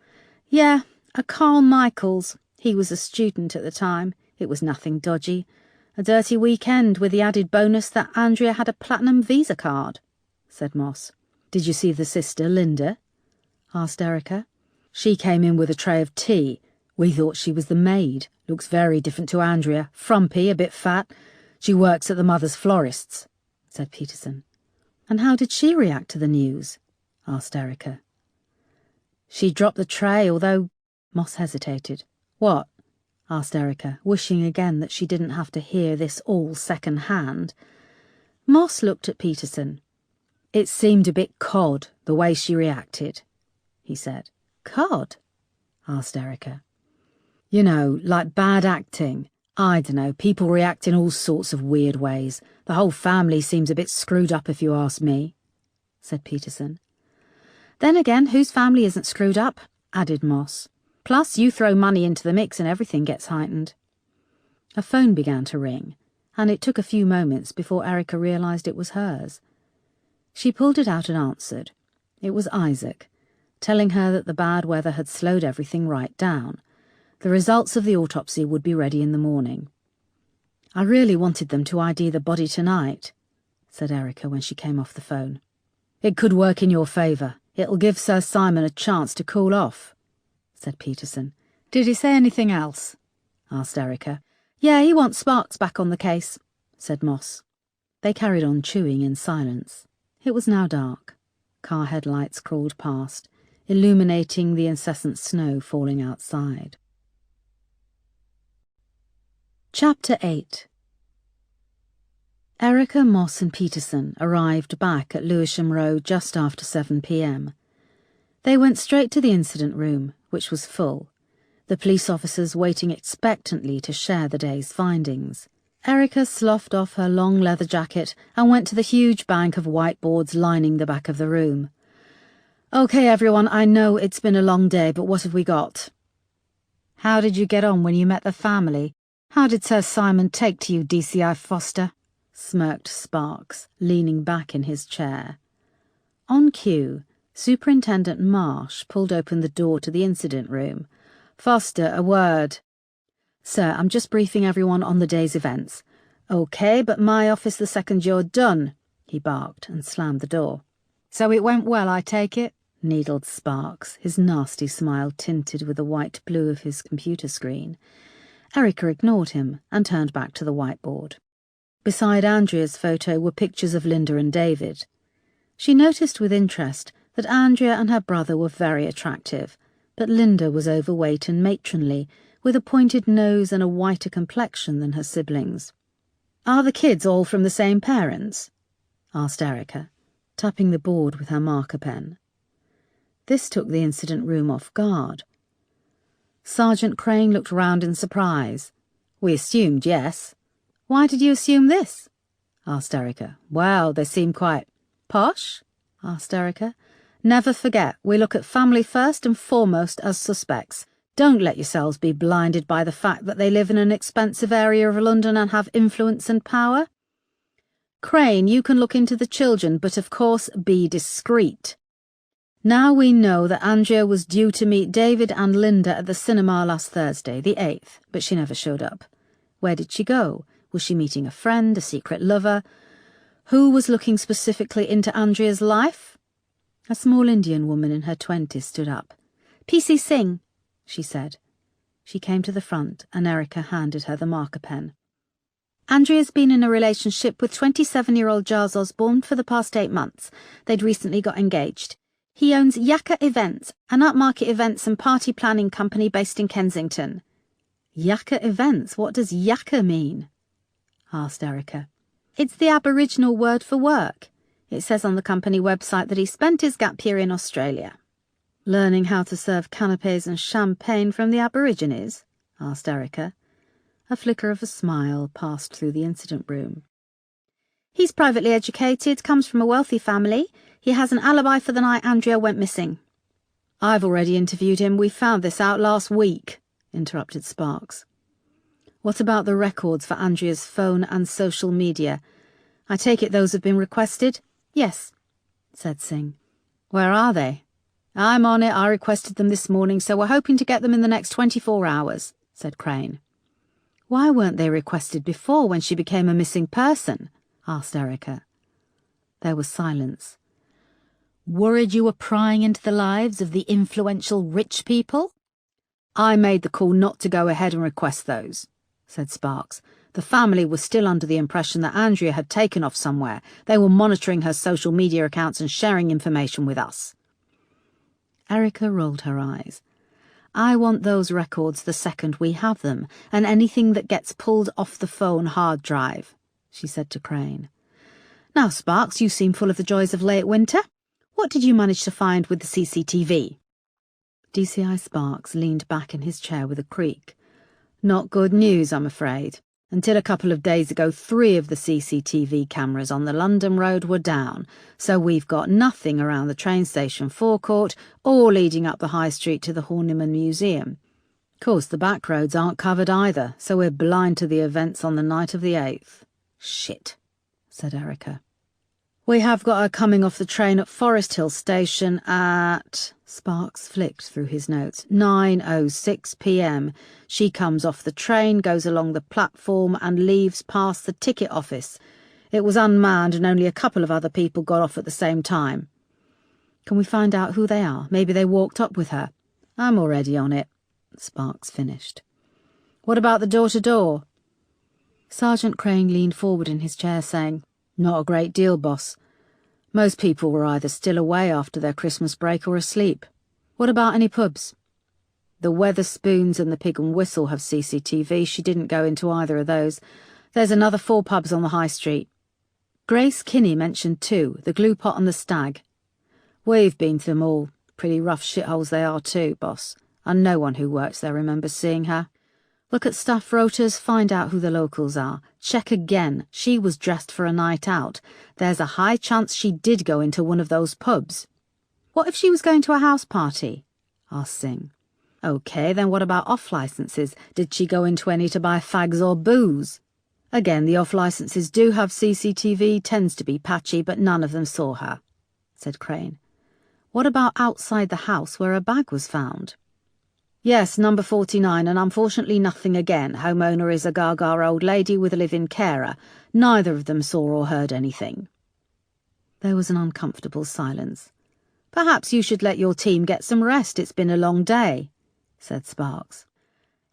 "Yeah, a Carl Michaels. He was a student at the time. It was nothing dodgy. A dirty weekend with the added bonus that Andrea had a platinum Visa card," said Moss. "Did you see the sister, Linda?" asked Erica. "She came in with a tray of tea. We thought she was the maid. Looks very different to Andrea. Frumpy, a bit fat. She works at the mother's florist's," said Peterson. "And how did she react to the news?" asked Erica. "She dropped the tray, although—" Moss hesitated. "What?" asked Erica, wishing again that she didn't have to hear this all second-hand. Moss looked at Peterson. "It seemed a bit cod, the way she reacted," he said. "Cod?" asked Erica. "You know, like bad acting. I dunno, people react in all sorts of weird ways. The whole family seems a bit screwed up if you ask me," said Peterson. "Then again, whose family isn't screwed up?" added Moss. "Plus, you throw money into the mix and everything gets heightened." A phone began to ring, and it took a few moments before Erica realised it was hers. She pulled it out and answered. It was Isaac, telling her that the bad weather had slowed everything right down. The results of the autopsy would be ready in the morning. "I really wanted them to ID the body tonight," said Erica when she came off the phone. "It could work in your favour. It'll give Sir Simon a chance to cool off," said Peterson. "Did he say anything else?" asked Erica. "Yeah, he wants Sparks back on the case," said Moss. They carried on chewing in silence. It was now dark. Car headlights crawled past, illuminating the incessant snow falling outside. Chapter 8. Erica, Moss and Peterson arrived back at Lewisham Road just after 7 p.m. They went straight to the incident room, which was full, the police officers waiting expectantly to share the day's findings. Erica sloughed off her long leather jacket and went to the huge bank of whiteboards lining the back of the room. "Okay, everyone, I know it's been a long day, but what have we got?" "How did you get on when you met the family? How did Sir Simon take to you, DCI Foster?" smirked Sparks, leaning back in his chair. On cue, Superintendent Marsh pulled open the door to the incident room. "Foster, a word." "Sir, I'm just briefing everyone on the day's events." "Okay, but my office the second you're done," he barked and slammed the door. "So it went well, I take it?" needled Sparks, his nasty smile tinted with the white blue of his computer screen. Erica ignored him and turned back to the whiteboard. Beside Andrea's photo were pictures of Linda and David. She noticed with interest that Andrea and her brother were very attractive, but Linda was overweight and matronly, with a pointed nose and a whiter complexion than her siblings. "Are the kids all from the same parents?" asked Erica, tapping the board with her marker pen. This took the incident room off guard. Sergeant Crane looked round in surprise. "We assumed yes." "Why did you assume this?" asked Erica. "Well, they seem quite..." "Posh?" asked Erica. "Never forget, we look at family first and foremost as suspects. Don't let yourselves be blinded by the fact that they live in an expensive area of London and have influence and power. Crane, you can look into the children, but of course be discreet. Now we know that Andrea was due to meet David and Linda at the cinema last Thursday, the 8th, but she never showed up. Where did she go? Was she meeting a friend, a secret lover? Who was looking specifically into Andrea's life?" A small Indian woman in her 20s stood up. "PC Singh," she said. She came to the front and Erica handed her the marker pen. "Andrea's been in a relationship with 27-year-old Giles Osborne for the past 8 months. They'd recently got engaged. He owns Yakka Events, an upmarket events and party planning company based in Kensington." "Yakka Events? What does Yakka mean?" asked Erica. "It's the Aboriginal word for work. It says on the company website that he spent his gap year in Australia." "Learning how to serve canapes and champagne from the Aborigines?" asked Erica. A flicker of a smile passed through the incident room. "He's privately educated, comes from a wealthy family. He has an alibi for the night Andrea went missing." "I've already interviewed him. We found this out last week," interrupted Sparks. "What about the records for Andrea's phone and social media? I take it those have been requested?" "Yes," said Singh. "Where are they?" "I'm on it. I requested them this morning, so we're hoping to get them in the next 24 hours, said Crane. "Why weren't they requested before, when she became a missing person?" asked Erica. There was silence. "Worried you were prying into the lives of the influential rich people?" "I made the call not to go ahead and request those," said Sparks. "The family was still under the impression that Andrea had taken off somewhere. They were monitoring her social media accounts and sharing information with us." Erica rolled her eyes. I want those records the second we have them, and anything that gets pulled off the phone hard drive," she said to Crane. "Now, Sparks, you seem full of the joys of late winter. What did you manage to find with the CCTV? DCI Sparks leaned back in his chair with a creak. "Not good news, I'm afraid. Until a couple of days ago, 3 of the CCTV cameras on the London Road were down, so we've got nothing around the train station forecourt or leading up the High Street to the Horniman Museum. Of course, the back roads aren't covered either, so we're blind to the events on the night of the 8th. "Shit," said Erica. "We have got her coming off the train at Forest Hill Station at..." Sparks flicked through his notes. 9:06 p.m. She comes off the train, goes along the platform and leaves past the ticket office. It was unmanned and only a couple of other people got off at the same time. "Can we find out who they are? Maybe they walked up with her." "I'm already on it," Sparks finished. "What about the door-to-door?" Sergeant Crane leaned forward in his chair, saying, "Not a great deal, boss. Most people were either still away after their Christmas break or asleep." "What about any pubs?" "The Weatherspoons and the Pig and Whistle have CCTV. She didn't go into either of those. There's another 4 pubs on the High Street." Grace Kinney mentioned 2, the Glue Pot and the Stag. "We've been to them all. Pretty rough shitholes they are too, boss. And no one who works there remembers seeing her. Look at staff rotas, find out who the locals are. Check again. She was dressed for a night out. There's a high chance she did go into one of those pubs." "What if she was going to a house party?" asked Singh. "OK, then what about off-licences? Did she go into any to buy fags or booze?" "Again, the off-licences do have CCTV, tends to be patchy, but none of them saw her," said Crane. "What about outside the house where a bag was found?" "Yes, number 49, and unfortunately nothing again. Homeowner is a gaga old lady with a live-in carer. Neither of them saw or heard anything." There was an uncomfortable silence. "Perhaps you should let your team get some rest. It's been a long day," said Sparks.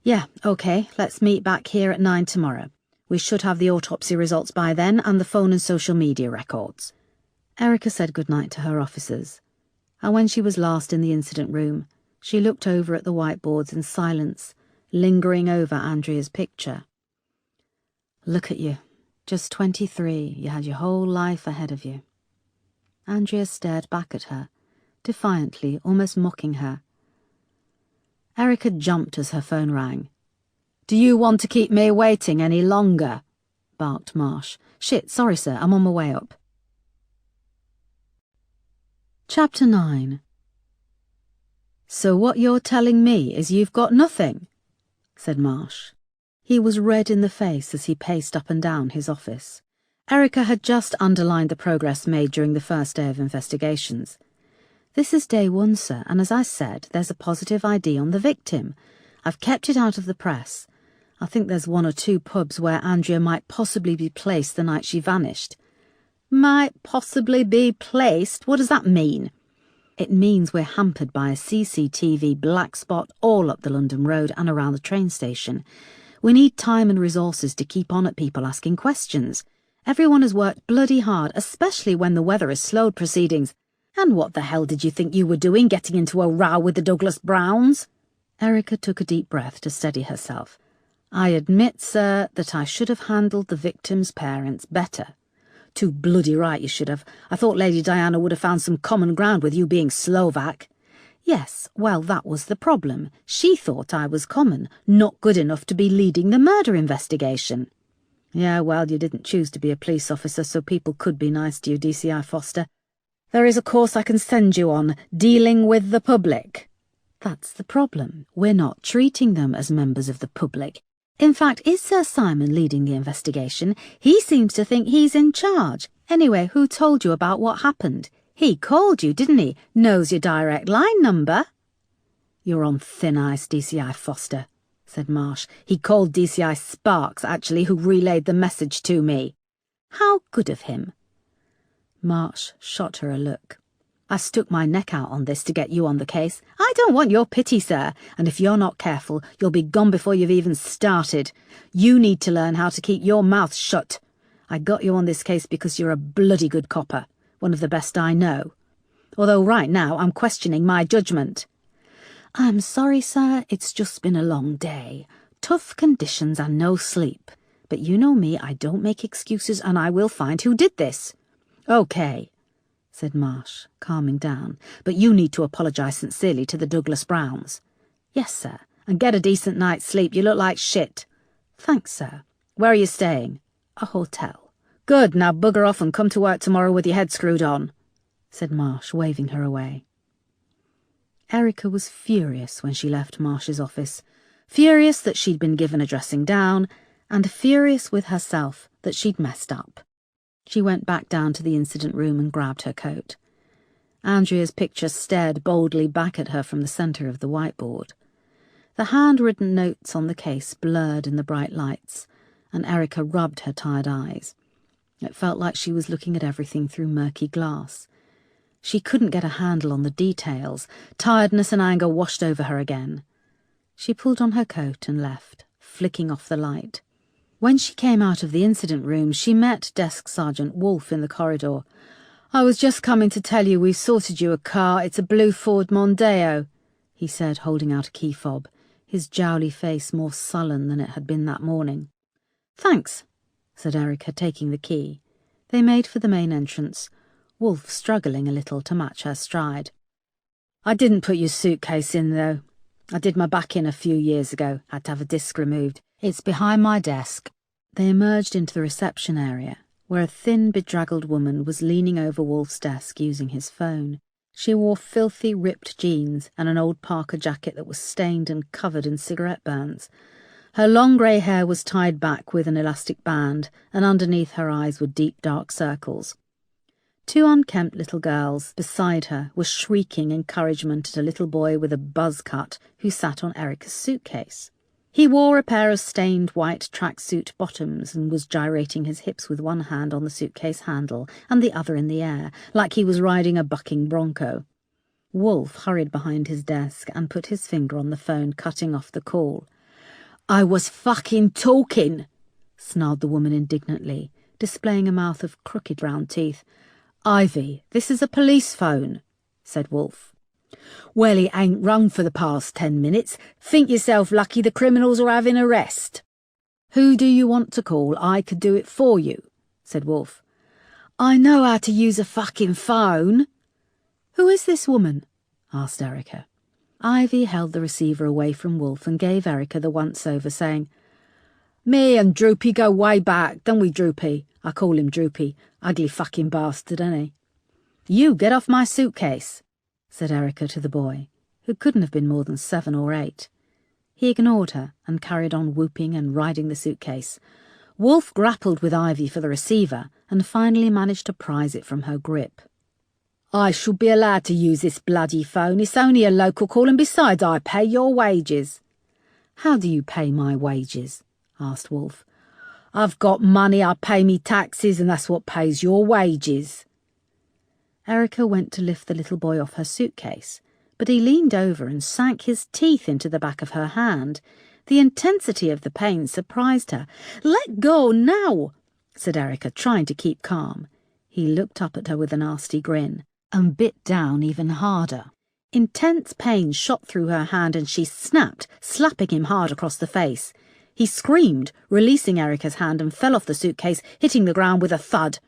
"Yeah, OK, let's meet back here at 9 tomorrow. We should have the autopsy results by then and the phone and social media records." Erica said goodnight to her officers, and when she was last in the incident room, she looked over at the whiteboards in silence, lingering over Andrea's picture. "Look at you. Just 23. You had your whole life ahead of you." Andrea stared back at her, defiantly, almost mocking her. Erica jumped as her phone rang. "Do you want to keep me waiting any longer?" barked Marsh. "Shit, sorry sir, I'm on my way up." Chapter 9. "So what you're telling me is you've got nothing?" said Marsh. He was red in the face as he paced up and down his office. Erica had just underlined the progress made during the first day of investigations. "This is day 1, sir, and as I said, there's a positive ID on the victim. I've kept it out of the press. I think there's 1 or 2 pubs where Andrea might possibly be placed the night she vanished." "Might possibly be placed? What does that mean?" "It means we're hampered by a CCTV black spot all up the London Road and around the train station. We need time and resources to keep on at people asking questions. Everyone has worked bloody hard, especially when the weather has slowed proceedings. And what the hell did you think you were doing, getting into a row with the Douglas Browns?" Erica took a deep breath to steady herself. "I admit, sir, that I should have handled the victim's parents better." "Too bloody right you should have. I thought Lady Diana would have found some common ground with you being Slovak." "Yes, well, that was the problem. She thought I was common, not good enough to be leading the murder investigation." "Yeah, well, you didn't choose to be a police officer, so people could be nice to you, DCI Foster. There is a course I can send you on, dealing with the public." "That's the problem. We're not treating them as members of the public. In fact, is Sir Simon leading the investigation? He seems to think he's in charge. Anyway, who told you about what happened? He called you, didn't he? Knows your direct line number." "You're on thin ice, DCI Foster," said Marsh. "He called DCI Sparks, actually, who relayed the message to me." "How good of him." Marsh shot her a look. "I stuck my neck out on this to get you on the case. I don't want your pity, sir, and if you're not careful, you'll be gone before you've even started. You need to learn how to keep your mouth shut. I got you on this case because you're a bloody good copper, one of the best I know. Although right now I'm questioning my judgment." I'm sorry, sir, it's just been a long day. Tough conditions and no sleep. But you know me, I don't make excuses and I will find who did this. Okay, said Marsh, calming down, but you need to apologise sincerely to the Douglas Browns. Yes, sir, and get a decent night's sleep. You look like shit. Thanks, sir. Where are you staying? A hotel. Good, now bugger off and come to work tomorrow with your head screwed on, said Marsh, waving her away. Erica was furious when she left Marsh's office, furious that she'd been given a dressing down, and furious with herself that she'd messed up. She went back down to the incident room and grabbed her coat. Andrea's picture stared boldly back at her from the centre of the whiteboard. The handwritten notes on the case blurred in the bright lights, and Erica rubbed her tired eyes. It felt like she was looking at everything through murky glass. She couldn't get a handle on the details. Tiredness and anger washed over her again. She pulled on her coat and left, flicking off the light. When she came out of the incident room, she met Desk Sergeant Wolfe in the corridor. "I was just coming to tell you we've sorted you a car. It's a blue Ford Mondeo," he said, holding out a key fob, his jowly face more sullen than it had been that morning. "Thanks," said Erica, taking the key. They made for the main entrance, Wolfe struggling a little to match her stride. "I didn't put your suitcase in, though. I did my back in a few years ago. Had to have a disc removed. It's behind my desk." They emerged into the reception area, where a thin, bedraggled woman was leaning over Wolfe's desk using his phone. She wore filthy, ripped jeans and an old Parker jacket that was stained and covered in cigarette burns. Her long grey hair was tied back with an elastic band, and underneath her eyes were deep, dark circles. Two unkempt little girls beside her were shrieking encouragement at a little boy with a buzz cut who sat on Erica's suitcase. He wore a pair of stained white tracksuit bottoms and was gyrating his hips with one hand on the suitcase handle and the other in the air, like he was riding a bucking bronco. Wolfe hurried behind his desk and put his finger on the phone, cutting off the call. "I was fucking talking," snarled the woman indignantly, displaying a mouth of crooked round teeth. "Ivy, this is a police phone," said Wolfe. "Well, it ain't rung for the past 10 minutes. Think yourself lucky the criminals are having a rest." "Who do you want to call? I could do it for you," said Wolfe. "I know how to use a fucking phone." "Who is this woman?" asked Erica. Ivy held the receiver away from Wolfe and gave Erica the once-over, saying, "Me and Droopy go way back, don't we, Droopy? I call him Droopy. Ugly fucking bastard, ain't he?" "You get off my suitcase," said Erica to the boy, who couldn't have been more than 7 or 8. He ignored her and carried on whooping and riding the suitcase. Wolfe grappled with Ivy for the receiver and finally managed to prise it from her grip. "I should be allowed to use this bloody phone. It's only a local call, and besides, I pay your wages." "How do you pay my wages?" asked Wolfe. "I've got money, I pay me taxes, and that's what pays your wages." Erica went to lift the little boy off her suitcase, but he leaned over and sank his teeth into the back of her hand. The intensity of the pain surprised her. "Let go now," said Erica, trying to keep calm. He looked up at her with a nasty grin and bit down even harder. Intense pain shot through her hand and she snapped, slapping him hard across the face. He screamed, releasing Erica's hand, and fell off the suitcase, hitting the ground with a thud.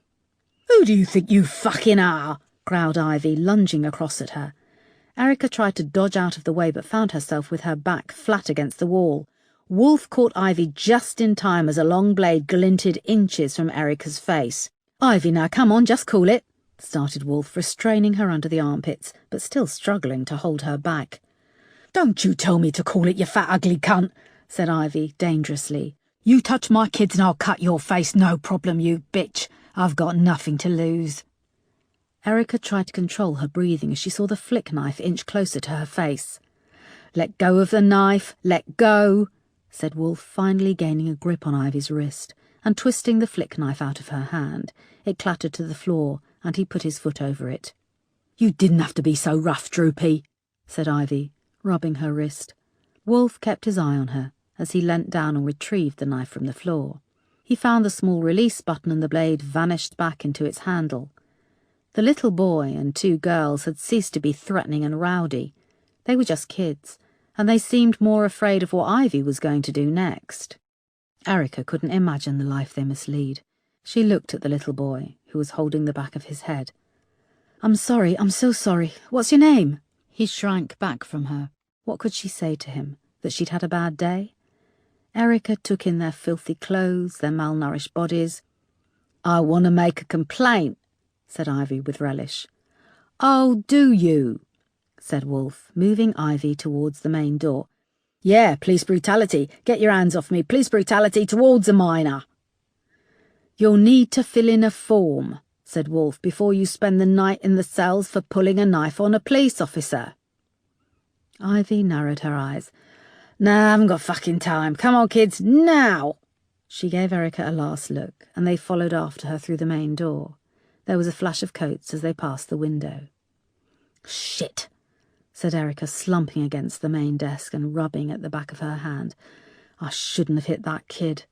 "Who do you think you fucking are?" growled Ivy, lunging across at her. Erica tried to dodge out of the way but found herself with her back flat against the wall. Wolfe caught Ivy just in time as a long blade glinted inches from Erica's face. "Ivy, now come on, just cool it," started Wolfe, restraining her under the armpits, but still struggling to hold her back. "Don't you tell me to cool it, you fat ugly cunt," said Ivy, dangerously. "You touch my kids and I'll cut your face, no problem, you bitch. I've got nothing to lose." Erica tried to control her breathing as she saw the flick knife inch closer to her face. "Let go of the knife, let go," said Wolfe, finally gaining a grip on Ivy's wrist and twisting the flick knife out of her hand. It clattered to the floor and he put his foot over it. "You didn't have to be so rough, Droopy," said Ivy, rubbing her wrist. Wolfe kept his eye on her as he leant down and retrieved the knife from the floor. He found the small release button and the blade vanished back into its handle. The little boy and 2 girls had ceased to be threatening and rowdy. They were just kids, and they seemed more afraid of what Ivy was going to do next. Erica couldn't imagine the life they must lead. She looked at the little boy, who was holding the back of his head. "I'm sorry, I'm so sorry. What's your name?" He shrank back from her. What could she say to him? That she'd had a bad day? Erica took in their filthy clothes, their malnourished bodies. "I want to make a complaint," said Ivy with relish. "Oh, do you?" said Wolf, moving Ivy towards the main door. "Yeah, police brutality. Get your hands off me. Police brutality towards a minor." "You'll need to fill in a form," said Wolf, "before you spend the night in the cells for pulling a knife on a police officer." Ivy narrowed her eyes. "Nah, I haven't got fucking time. Come on, kids, now!" She gave Erica a last look, and they followed after her through the main door. There was a flash of coats as they passed the window. "Shit," said Erica, slumping against the main desk and rubbing at the back of her hand. "I shouldn't have hit that kid."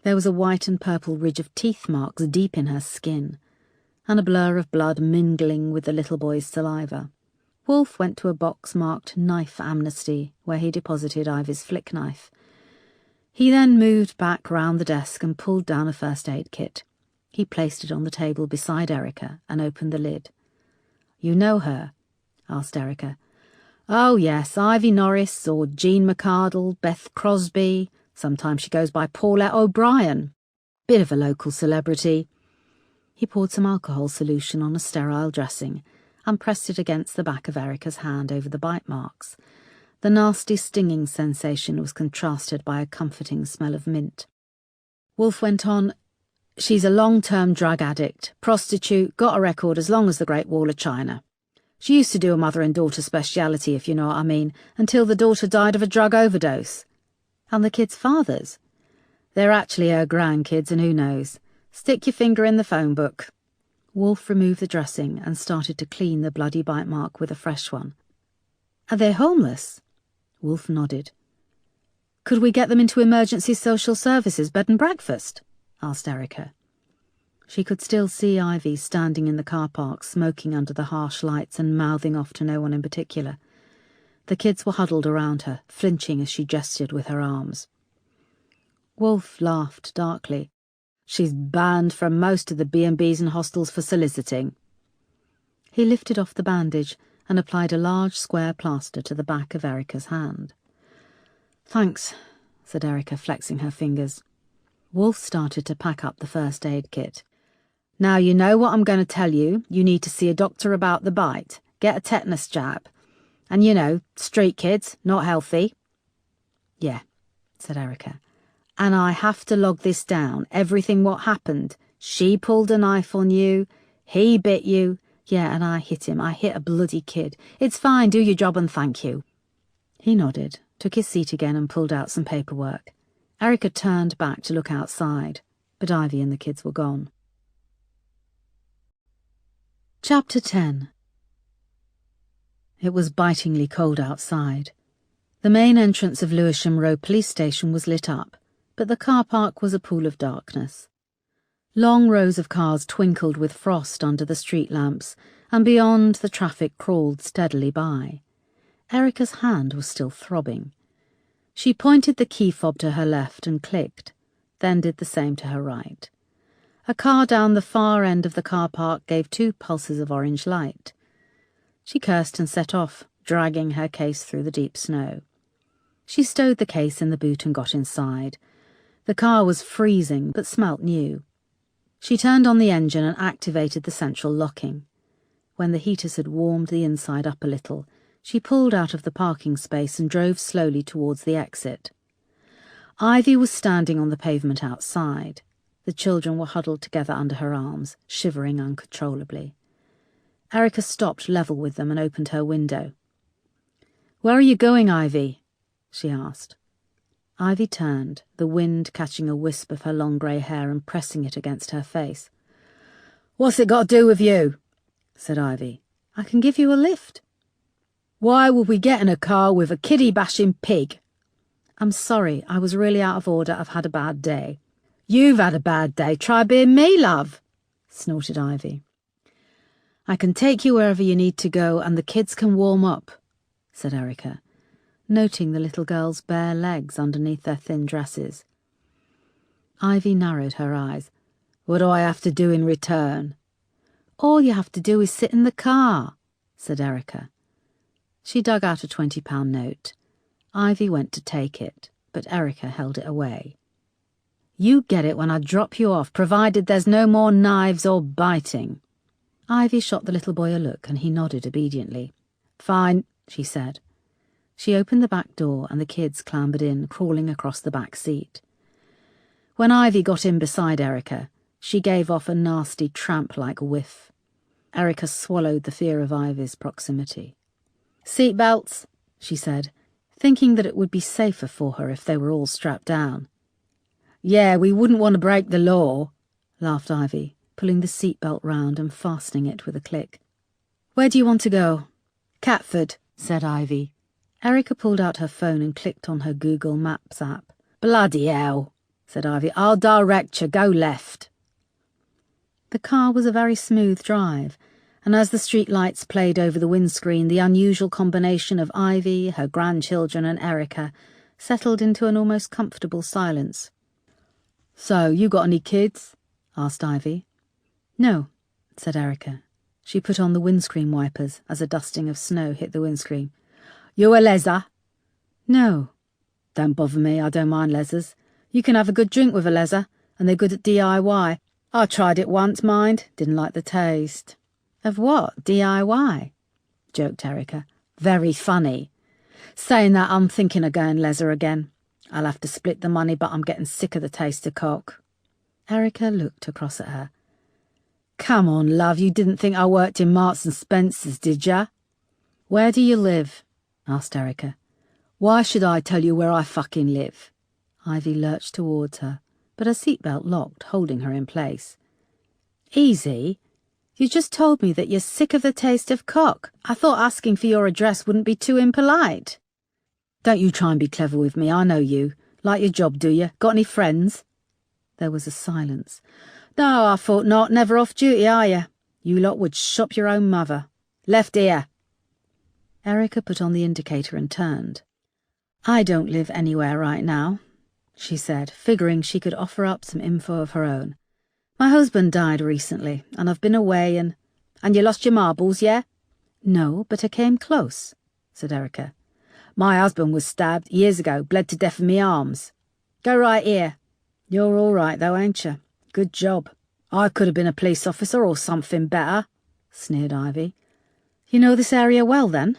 There was a white and purple ridge of teeth marks deep in her skin, and a blur of blood mingling with the little boy's saliva. Wolf went to a box marked Knife Amnesty, where he deposited Ivy's flick knife. He then moved back round the desk and pulled down a first aid kit. He placed it on the table beside Erica and opened the lid. "You know her?" asked Erica. "Oh, yes, Ivy Norris or Jean McArdle, Beth Crosby. Sometimes she goes by Paulette O'Brien. Bit of a local celebrity." He poured some alcohol solution on a sterile dressing and pressed it against the back of Erica's hand over the bite marks. The nasty stinging sensation was contrasted by a comforting smell of mint. Wolf went on, "She's a long-term drug addict, prostitute, got a record as long as the Great Wall of China. She used to do a mother and daughter speciality, if you know what I mean, until the daughter died of a drug overdose." "And the kids' fathers?" "They're actually her grandkids, and who knows. Stick your finger in the phone book." Wolf removed the dressing and started to clean the bloody bite mark with a fresh one. "Are they homeless?" Wolf nodded. "Could we get them into emergency social services bed and breakfast?" asked Erica. She could still see Ivy standing in the car park, smoking under the harsh lights and mouthing off to no one in particular. The kids were huddled around her, flinching as she gestured with her arms. Wolf laughed darkly. "She's banned from most of the B&Bs and hostels for soliciting." He lifted off the bandage and applied a large square plaster to the back of Erica's hand. "Thanks," said Erica, flexing her fingers. Wolf started to pack up the first aid kit. "Now you know what I'm going to tell you. You need to see a doctor about the bite. Get a tetanus jab. And you know, street kids, not healthy." "Yeah," said Erica. "And I have to log this down, everything what happened. She pulled a knife on you, he bit you. Yeah, and I hit him. I hit a bloody kid. It's fine, do your job and thank you." He nodded, took his seat again and pulled out some paperwork. Erica turned back to look outside, but Ivy and the kids were gone. Chapter 10. It was bitingly cold outside. The main entrance of Lewisham Row Police Station was lit up, but the car park was a pool of darkness. Long rows of cars twinkled with frost under the street lamps, and beyond the traffic crawled steadily by. Erica's hand was still throbbing. She pointed the key fob to her left and clicked, then did the same to her right. A car down the far end of the car park gave 2 pulses of orange light. She cursed and set off, dragging her case through the deep snow. She stowed the case in the boot and got inside. The car was freezing, but smelt new. She turned on the engine and activated the central locking. When the heaters had warmed the inside up a little, she pulled out of the parking space and drove slowly towards the exit. Ivy was standing on the pavement outside. The children were huddled together under her arms, shivering uncontrollably. Erica stopped level with them and opened her window. "Where are you going, Ivy?" she asked. Ivy turned, the wind catching a wisp of her long grey hair and pressing it against her face. "What's it got to do with you?" said Ivy. "I can give you a lift." "Why would we get in a car with a kiddie-bashing pig?" "I'm sorry, I was really out of order. I've had a bad day." "You've had a bad day. Try being me, love," snorted Ivy. "I can take you wherever you need to go, and the kids can warm up," said Erica, noting the little girl's bare legs underneath their thin dresses. Ivy narrowed her eyes. What do I have to do in return? All you have to do is sit in the car, said Erica. She dug out a £20 note. Ivy went to take it, but Erica held it away. You get it when I drop you off, provided there's no more knives or biting. Ivy shot the little boy a look, and he nodded obediently. Fine, she said. She opened the back door, and the kids clambered in, crawling across the back seat. When Ivy got in beside Erica, she gave off a nasty tramp-like whiff. Erica swallowed the fear of Ivy's proximity. Seat belts, she said, thinking that it would be safer for her if they were all strapped down. Yeah, we wouldn't want to break the law, laughed Ivy, pulling the seatbelt round and fastening it with a click. Where do you want to go? Catford, said Ivy. Erica pulled out her phone and clicked on her Google Maps app. Bloody hell, said Ivy. I'll direct you, go left. The car was a very smooth drive, and as the street lights played over the windscreen, the unusual combination of Ivy, her grandchildren and Erica settled into an almost comfortable silence. So, you got any kids? Asked Ivy. No, said Erica. She put on the windscreen wipers as a dusting of snow hit the windscreen. You a leser? No. Don't bother me, I don't mind lesers. You can have a good drink with a leser, and they're good at DIY. I tried it once, mind. Didn't like the taste. Of what? DIY? Joked Erica. Very funny. Saying that, I'm thinking of going leather again. I'll have to split the money, but I'm getting sick of the taste of cock. Erica looked across at her. Come on, love, you didn't think I worked in Marks and Spencer's, did ya? Where do you live? Asked Erica. Why should I tell you where I fucking live? Ivy lurched towards her, but her seatbelt locked, holding her in place. Easy. You just told me that you're sick of the taste of cock. I thought asking for your address wouldn't be too impolite. Don't you try and be clever with me, I know you. Like your job, do you? Got any friends? There was a silence. No, I thought not. Never off duty, are you? You lot would shop your own mother. Left ear. Erica put on the indicator and turned. I don't live anywhere right now, she said, figuring she could offer up some info of her own. My husband died recently, and I've been away and you lost your marbles, yeah? No, but I came close, said Erica. My husband was stabbed years ago, bled to death in me arms. Go right here. You're all right, though, ain't you? Good job. I could have been a police officer or something better, sneered Ivy. You know this area well, then?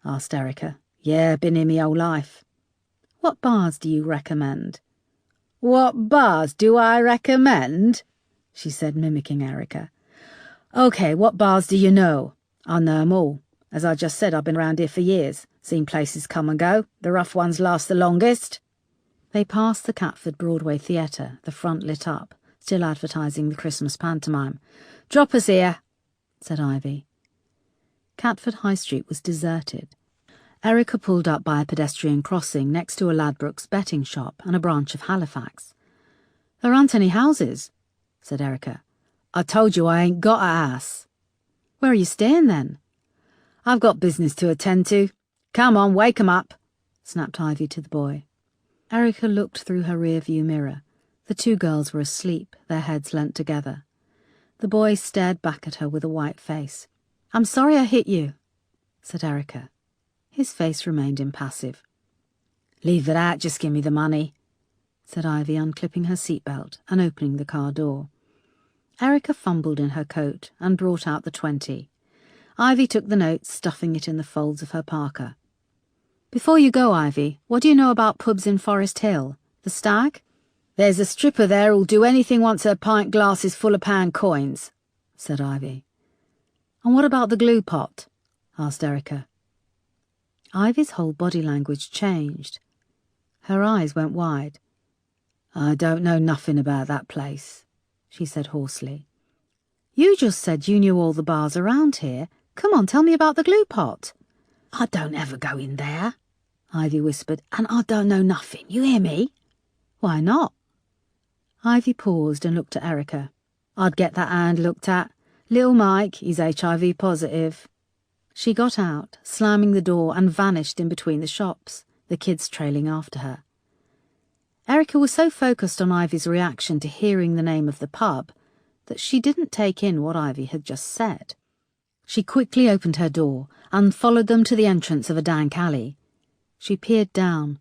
Asked Erica. Yeah, been here me whole life. What bars do you recommend? What bars do I recommend? She said, mimicking Erica. OK, what bars do you know? I know 'em all. As I just said, I've been around here for years. Seen places come and go. The rough ones last the longest. They passed the Catford Broadway Theatre, the front lit up, still advertising the Christmas pantomime. Drop us here, said Ivy. Catford High Street was deserted. Erica pulled up by a pedestrian crossing next to a Ladbrokes betting shop and a branch of Halifax. There aren't any houses, said Erica. I told you I ain't got a ass. Where are you staying then? I've got business to attend to. Come on, wake 'em up, snapped Ivy to the boy. Erica looked through her rear-view mirror. The two girls were asleep, their heads leant together. The boy stared back at her with a white face. I'm sorry I hit you, said Erica. His face remained impassive. Leave it out, just give me the money, said Ivy, unclipping her seatbelt and opening the car door. Erica fumbled in her coat and brought out the 20. Ivy took the note, stuffing it in the folds of her parka. Before you go, Ivy, what do you know about pubs in Forest Hill? The Stag? There's a stripper there who'll do anything once her pint glass is full of pound coins, said Ivy. And what about the glue pot? Asked Erica. Ivy's whole body language changed. Her eyes went wide. I don't know nothing about that place, she said hoarsely. You just said you knew all the bars around here. Come on, tell me about the glue pot. I don't ever go in there, Ivy whispered, and I don't know nothing. You hear me? Why not? Ivy paused and looked at Erica. I'd get that hand looked at. Little Mike, he's HIV positive. She got out, slamming the door, and vanished in between the shops, the kids trailing after her. Erica was so focused on Ivy's reaction to hearing the name of the pub that she didn't take in what Ivy had just said. She quickly opened her door and followed them to the entrance of a dank alley. She peered down,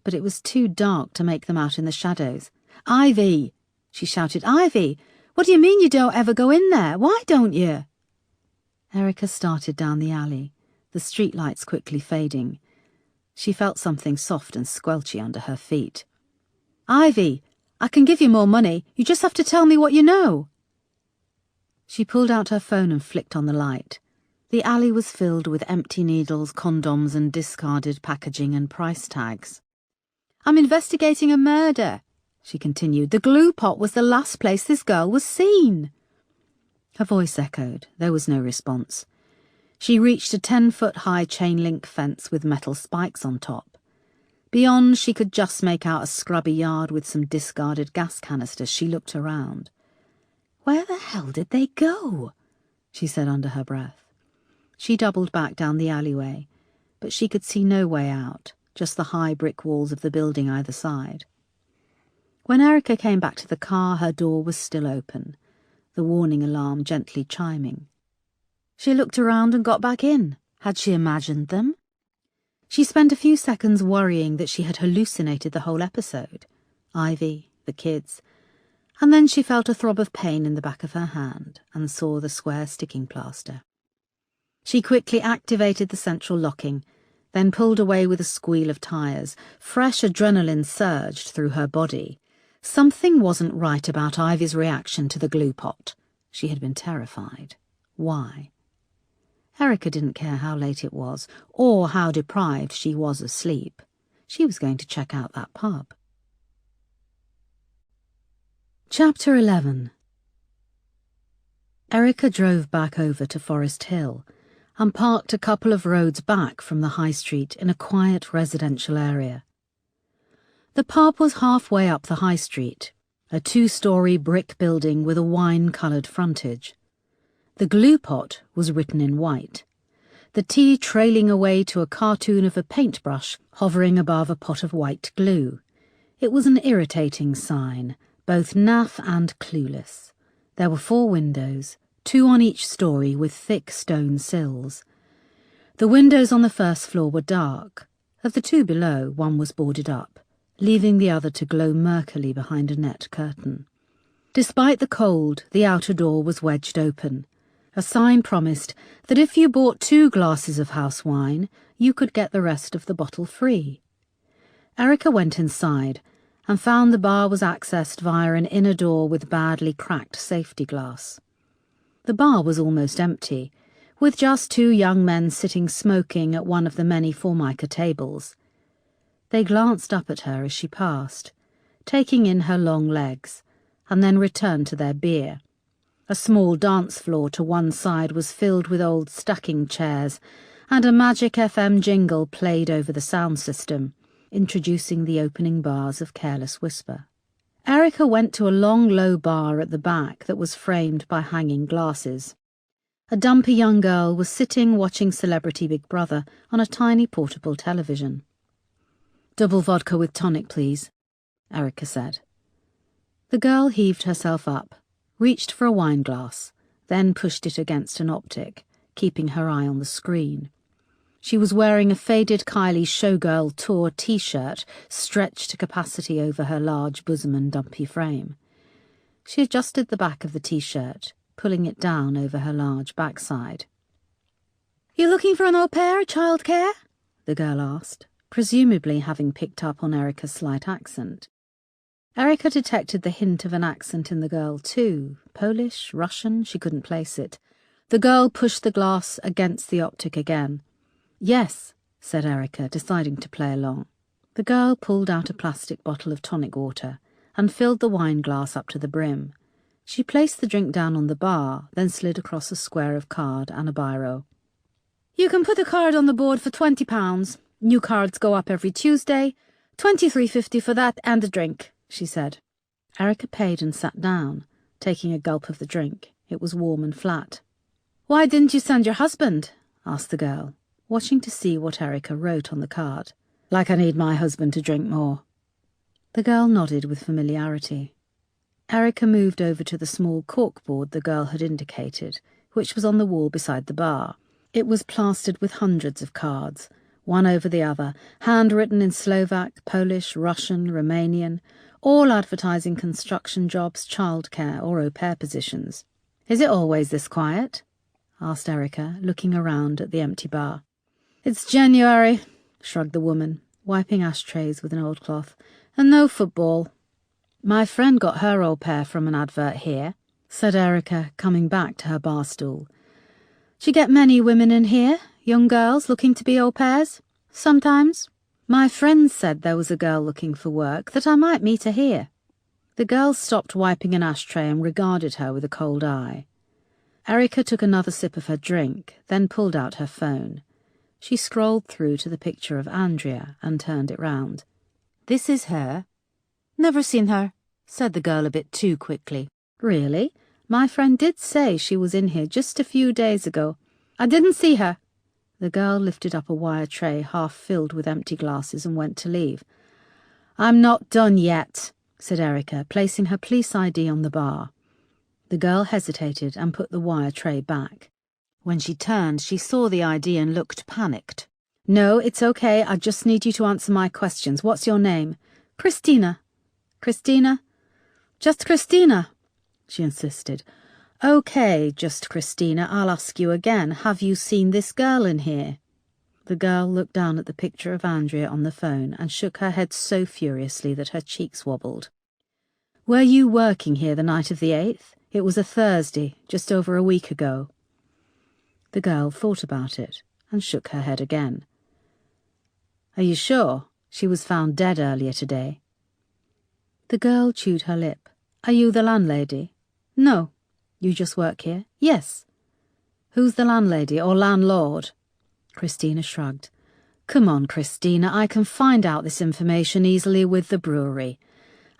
but it was too dark to make them out in the shadows. "Ivy!" she shouted. "Ivy! What do you mean you don't ever go in there? Why don't you?" Erica started down the alley, the streetlights quickly fading. She felt something soft and squelchy under her feet. "Ivy, I can give you more money. You just have to tell me what you know." She pulled out her phone and flicked on the light. The alley was filled with empty needles, condoms, and discarded packaging and price tags. "I'm investigating a murder," she continued. "The glue pot was the last place this girl was seen." Her voice echoed. There was no response. She reached a 10-foot-high chain-link fence with metal spikes on top. Beyond, she could just make out a scrubby yard with some discarded gas canisters. She looked around. "Where the hell did they go?" she said under her breath. She doubled back down the alleyway, but she could see no way out, just the high brick walls of the building either side. When Erica came back to the car, her door was still open, the warning alarm gently chiming. She looked around and got back in. Had she imagined them? She spent a few seconds worrying that she had hallucinated the whole episode. Ivy, the kids, and then she felt a throb of pain in the back of her hand and saw the square sticking plaster. She quickly activated the central locking, then pulled away with a squeal of tires. Fresh adrenaline surged through her body. Something wasn't right about Ivy's reaction to the glue pot. She had been terrified. Why? Erica didn't care how late it was, or how deprived she was of sleep. She was going to check out that pub. Chapter 11. Erica drove back over to Forest Hill and parked a couple of roads back from the high street in a quiet residential area. The pub was halfway up the high street, a 2-story brick building with a wine-coloured frontage. The glue pot was written in white, the T trailing away to a cartoon of a paintbrush hovering above a pot of white glue. It was an irritating sign, both naff and clueless. There were 4 windows, 2 on each story with thick stone sills. The windows on the first floor were dark. Of the 2 below, one was boarded up, leaving the other to glow murkily behind a net curtain. Despite the cold, the outer door was wedged open. A sign promised that if you bought 2 glasses of house wine, you could get the rest of the bottle free. Erica went inside and found the bar was accessed via an inner door with badly cracked safety glass. The bar was almost empty, with just 2 young men sitting smoking at one of the many Formica tables. They glanced up at her as she passed, taking in her long legs, and then returned to their beer. A small dance floor to one side was filled with old stacking chairs, and a Magic FM jingle played over the sound system, introducing the opening bars of Careless Whisper. Erica went to a long, low bar at the back that was framed by hanging glasses. A dumpy young girl was sitting watching Celebrity Big Brother on a tiny portable television. "Double vodka with tonic, please," Erica said. The girl heaved herself up, reached for a wine glass, then pushed it against an optic, keeping her eye on the screen. She was wearing a faded Kylie Showgirl Tour t-shirt stretched to capacity over her large bosom and dumpy frame. She adjusted the back of the t-shirt, pulling it down over her large backside. "You looking for an au pair, childcare?" the girl asked, presumably having picked up on Erica's slight accent. Erica detected the hint of an accent in the girl too. Polish, Russian, she couldn't place it. The girl pushed the glass against the optic again. "Yes," said Erica, deciding to play along. The girl pulled out a plastic bottle of tonic water and filled the wine glass up to the brim. She placed the drink down on the bar, then slid across a square of card and a biro. "You can put a card on the board for £20. New cards go up every Tuesday. £23.50 for that and a drink," she said. Erica paid and sat down, taking a gulp of the drink. It was warm and flat. "Why didn't you send your husband?" asked the girl, watching to see what Erica wrote on the card. Like I need my husband to drink more. The girl nodded with familiarity. Erica moved over to the small corkboard the girl had indicated, which was on the wall beside the bar. It was plastered with hundreds of cards, one over the other, handwritten in Slovak, Polish, Russian, Romanian, all advertising construction jobs, childcare, or au pair positions. Is it always this quiet? Asked Erica, looking around at the empty bar. It's January, shrugged the woman, wiping ashtrays with an old cloth, and no football. My friend got her au pair from an advert here, said Erica, coming back to her bar stool. Do you get many women in here, young girls looking to be au pairs? Sometimes. My friend said there was a girl looking for work, that I might meet her here. The girl stopped wiping an ashtray and regarded her with a cold eye. Erica took another sip of her drink, then pulled out her phone. She scrolled through to the picture of Andrea and turned it round. This is her. Never seen her, said the girl a bit too quickly. Really? My friend did say she was in here just a few days ago. I didn't see her. The girl lifted up a wire tray half filled with empty glasses and went to leave. I'm not done yet, said Erica, placing her police ID on the bar. The girl hesitated and put the wire tray back. When she turned, she saw the ID and looked panicked. No, it's okay. I just need you to answer my questions. What's your name? Christina. Christina? Just Christina, she insisted. Okay, just Christina, I'll ask you again. Have you seen this girl in here? The girl looked down at the picture of Andrea on the phone and shook her head so furiously that her cheeks wobbled. Were you working here the night of the 8th? It was a Thursday, just over a week ago. The girl thought about it and shook her head again. Are you sure? She was found dead earlier today. The girl chewed her lip. Are you the landlady? No. You just work here? Yes. Who's the landlady or landlord? Christina shrugged. Come on, Christina, I can find out this information easily with the brewery.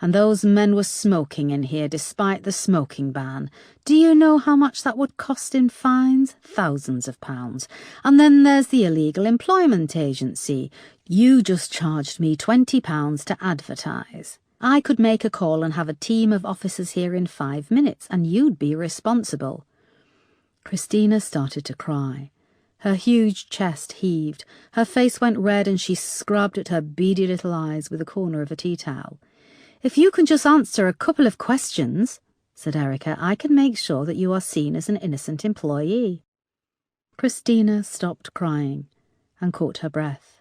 And those men were smoking in here despite the smoking ban. Do you know how much that would cost in fines? Thousands of pounds. And then there's the illegal employment agency. You just charged me £20 to advertise. I could make a call and have a team of officers here in 5 minutes, and you'd be responsible. Christina started to cry. Her huge chest heaved, her face went red, and she scrubbed at her beady little eyes with the corner of a tea towel. If you can just answer a couple of questions, said Erica, I can make sure that you are seen as an innocent employee. Christina stopped crying and caught her breath.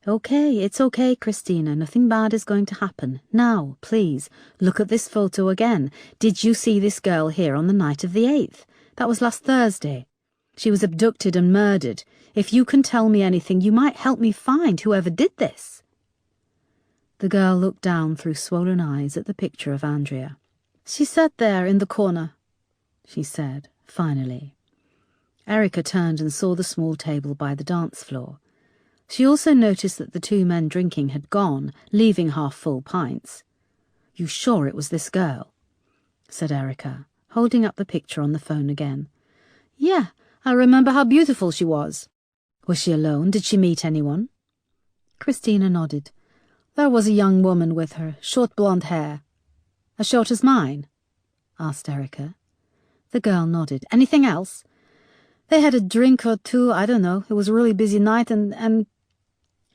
Okay, it's okay, Christina. Nothing bad is going to happen. Now, please, look at this photo again. Did you see this girl here on the night of the 8th? That was last Thursday. She was abducted and murdered. If you can tell me anything, you might help me find whoever did this. The girl looked down through swollen eyes at the picture of Andrea. She sat there in the corner, she said, finally. Erica turned and saw the small table by the dance floor. She also noticed that the 2 men drinking had gone, leaving half-full pints. You sure it was this girl? Said Erica, holding up the picture on the phone again. Yeah, I remember how beautiful she was. Was she alone? Did she meet anyone? Christina nodded. There was a young woman with her, short blonde hair. As short as mine? Asked Erica. The girl nodded. Anything else? They had a drink or two, I don't know. It was a really busy night and...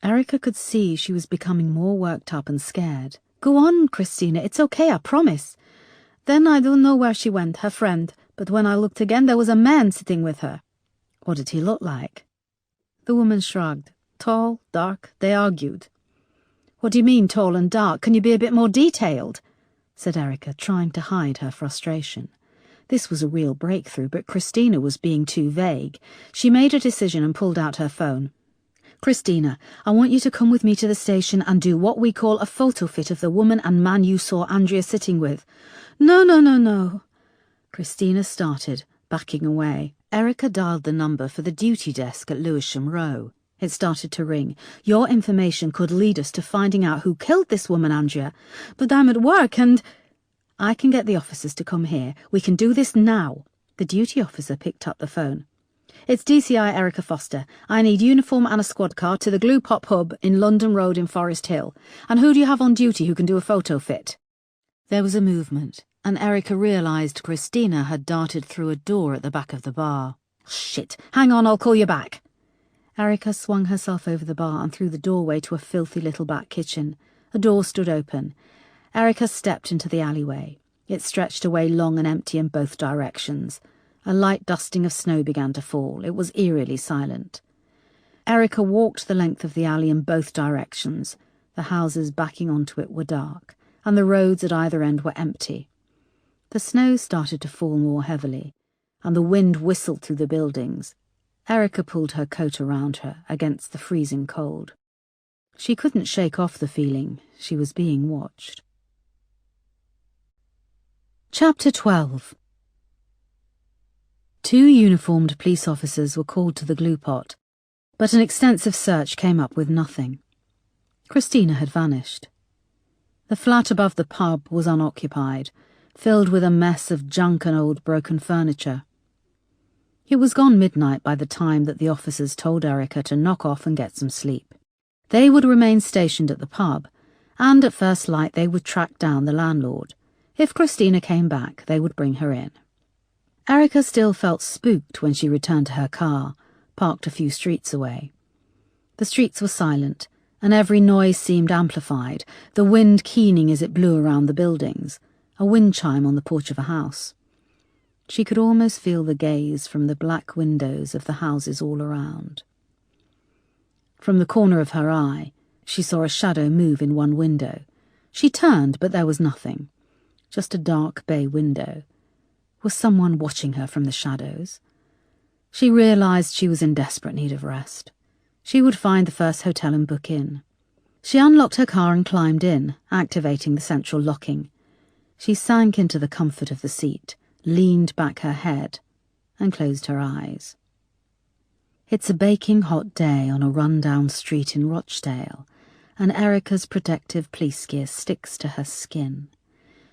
Erica could see she was becoming more worked up and scared. Go on, Christina, it's okay, I promise. Then I don't know where she went, her friend, but when I looked again there was a man sitting with her. What did he look like? The woman shrugged. Tall, dark, they argued. What do you mean, tall and dark? Can you be a bit more detailed? Said Erica, trying to hide her frustration. This was a real breakthrough, but Christina was being too vague. She made a decision and pulled out her phone. Christina, I want you to come with me to the station and do what we call a photo fit of the woman and man you saw Andrea sitting with. No. Christina started, backing away. Erica dialed the number for the duty desk at Lewisham Row. It started to ring. Your information could lead us to finding out who killed this woman, Andrea. But I'm at work and... I can get the officers to come here. We can do this now. The duty officer picked up the phone. It's DCI Erica Foster. I need uniform and a squad car to the Glue Pop Hub in London Road in Forest Hill. And who do you have on duty who can do a photo fit? There was a movement, and Erica realised Christina had darted through a door at the back of the bar. Shit, hang on, I'll call you back. Erica swung herself over the bar and through the doorway to a filthy little back kitchen. A door stood open. Erica stepped into the alleyway. It stretched away long and empty in both directions. A light dusting of snow began to fall. It was eerily silent. Erica walked the length of the alley in both directions. The houses backing onto it were dark, and the roads at either end were empty. The snow started to fall more heavily, and the wind whistled through the buildings. Erica pulled her coat around her against the freezing cold. She couldn't shake off the feeling she was being watched. Chapter 12. 2 uniformed police officers were called to the glue pot, but an extensive search came up with nothing. Christina had vanished. The flat above the pub was unoccupied, filled with a mess of junk and old broken furniture. It was gone midnight by the time that the officers told Erica to knock off and get some sleep. They would remain stationed at the pub, and at first light they would track down the landlord. If Christina came back, they would bring her in. Erica still felt spooked when she returned to her car, parked a few streets away. The streets were silent, and every noise seemed amplified, the wind keening as it blew around the buildings, a wind chime on the porch of a house. She could almost feel the gaze from the black windows of the houses all around. From the corner of her eye, she saw a shadow move in one window. She turned, but there was nothing. Just a dark bay window. Was someone watching her from the shadows? She realised she was in desperate need of rest. She would find the first hotel and book in. She unlocked her car and climbed in, activating the central locking. She sank into the comfort of the seat, leaned back her head, and closed her eyes. It's a baking hot day on a run-down street in Rochdale, and Erica's protective police gear sticks to her skin.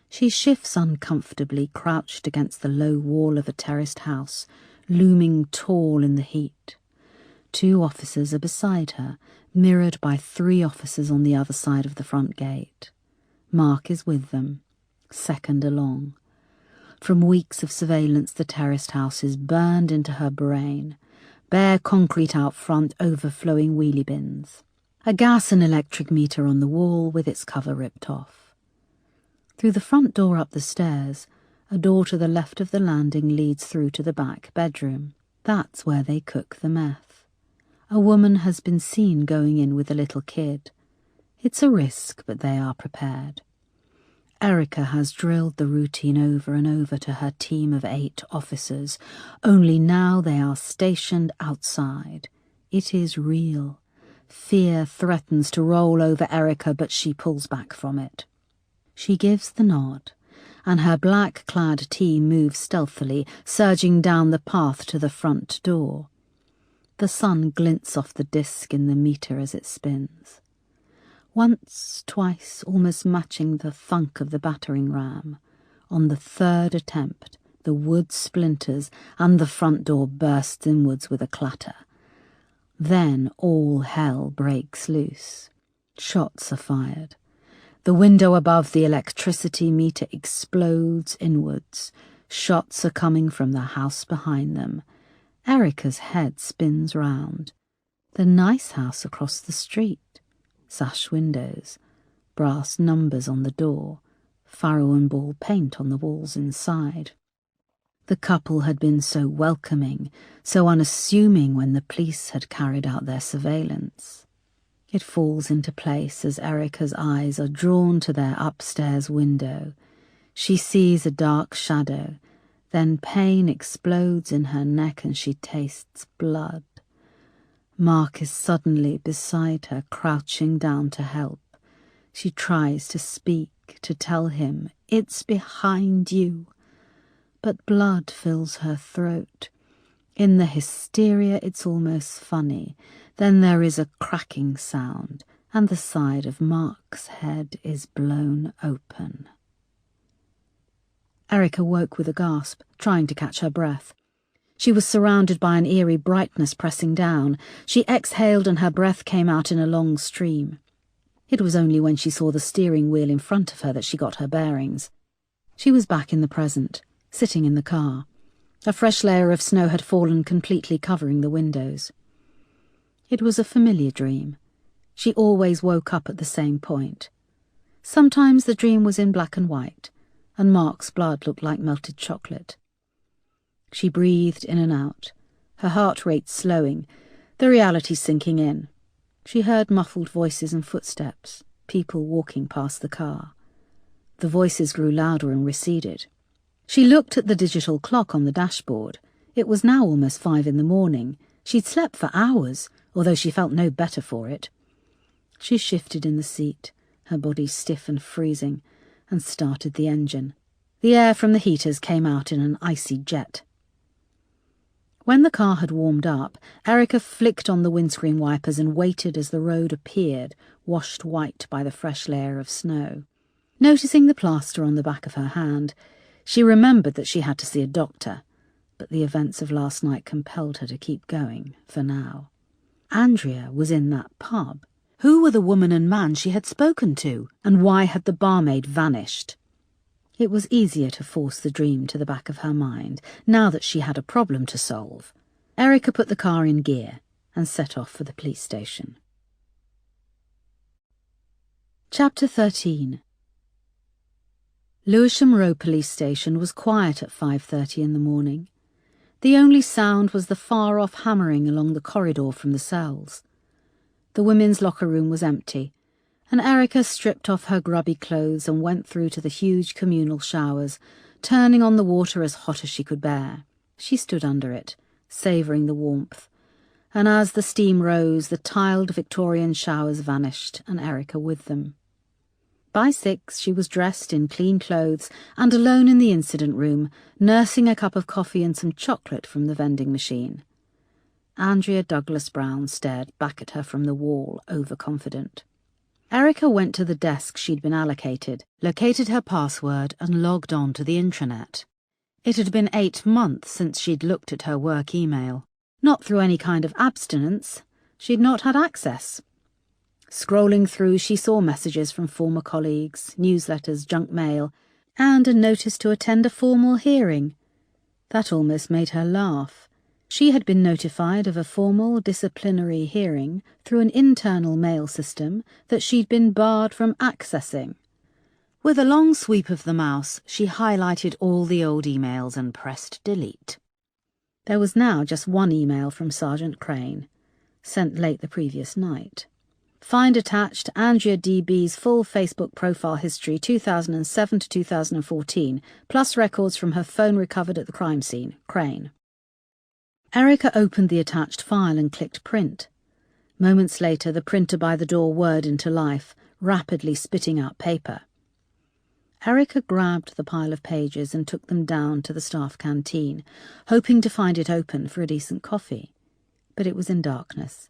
She shifts uncomfortably, crouched against the low wall of a terraced house, looming tall in the heat. 2 officers are beside her, mirrored by 3 officers on the other side of the front gate. Mark is with them, second along. From weeks of surveillance, the terraced house is burned into her brain. Bare concrete out front, overflowing wheelie bins. A gas and electric meter on the wall with its cover ripped off. Through the front door up the stairs, a door to the left of the landing leads through to the back bedroom. That's where they cook the meth. A woman has been seen going in with a little kid. It's a risk, but they are prepared. Erica has drilled the routine over and over to her team of 8 officers, only now they are stationed outside. It is real. Fear threatens to roll over Erica, but she pulls back from it. She gives the nod, and her black-clad team moves stealthily, surging down the path to the front door. The sun glints off the disc in the meter as it spins. Once, twice, almost matching the thunk of the battering ram. On the 3rd attempt, the wood splinters and the front door bursts inwards with a clatter. Then all hell breaks loose. Shots are fired. The window above the electricity meter explodes inwards. Shots are coming from the house behind them. Erica's head spins round. The nice house across the street. Sash windows, brass numbers on the door, furrow and ball paint on the walls inside. The couple had been so welcoming, so unassuming when the police had carried out their surveillance. It falls into place as Erica's eyes are drawn to their upstairs window. She sees a dark shadow, then pain explodes in her neck and she tastes blood. Mark is suddenly beside her, crouching down to help. She tries to speak, to tell him, "It's behind you." But blood fills her throat. In the hysteria, it's almost funny. Then there is a cracking sound, and the side of Mark's head is blown open. Erica woke with a gasp, trying to catch her breath. She was surrounded by an eerie brightness pressing down. She exhaled and her breath came out in a long stream. It was only when she saw the steering wheel in front of her that she got her bearings. She was back in the present, sitting in the car. A fresh layer of snow had fallen, completely covering the windows. It was a familiar dream. She always woke up at the same point. Sometimes the dream was in black and white, and Mark's blood looked like melted chocolate. She breathed in and out, her heart rate slowing, the reality sinking in. She heard muffled voices and footsteps, people walking past the car. The voices grew louder and receded. She looked at the digital clock on the dashboard. It was now almost 5 a.m. She'd slept for hours, although she felt no better for it. She shifted in the seat, her body stiff and freezing, and started the engine. The air from the heaters came out in an icy jet. When the car had warmed up, Erica flicked on the windscreen wipers and waited as the road appeared, washed white by the fresh layer of snow. Noticing the plaster on the back of her hand, she remembered that she had to see a doctor, but the events of last night compelled her to keep going, for now. Andrea was in that pub. Who were the woman and man she had spoken to, and why had the barmaid vanished? It was easier to force the dream to the back of her mind, now that she had a problem to solve. Erica put the car in gear and set off for the police station. Chapter 13. Lewisham Row Police Station was quiet at 5:30 in the morning. The only sound was the far-off hammering along the corridor from the cells. The women's locker room was empty, and Erica stripped off her grubby clothes and went through to the huge communal showers, turning on the water as hot as she could bear. She stood under it, savouring the warmth, and as the steam rose, the tiled Victorian showers vanished, and Erica with them. By 6, she was dressed in clean clothes and alone in the incident room, nursing a cup of coffee and some chocolate from the vending machine. Andrea Douglas Brown stared back at her from the wall, overconfident. Erica went to the desk she'd been allocated, located her password and logged on to the intranet. It had been 8 months since she'd looked at her work email. Not through any kind of abstinence. She'd not had access. Scrolling through, she saw messages from former colleagues, newsletters, junk mail, and a notice to attend a formal hearing. That almost made her laugh. She had been notified of a formal disciplinary hearing through an internal mail system that she'd been barred from accessing. With a long sweep of the mouse, she highlighted all the old emails and pressed delete. There was now just one email from Sergeant Crane, sent late the previous night. Find attached Andrea D.B.'s full Facebook profile history 2007 to 2014, plus records from her phone recovered at the crime scene. Crane. Erica opened the attached file and clicked print. Moments later, the printer by the door whirred into life, rapidly spitting out paper. Erica grabbed the pile of pages and took them down to the staff canteen, hoping to find it open for a decent coffee. But it was in darkness.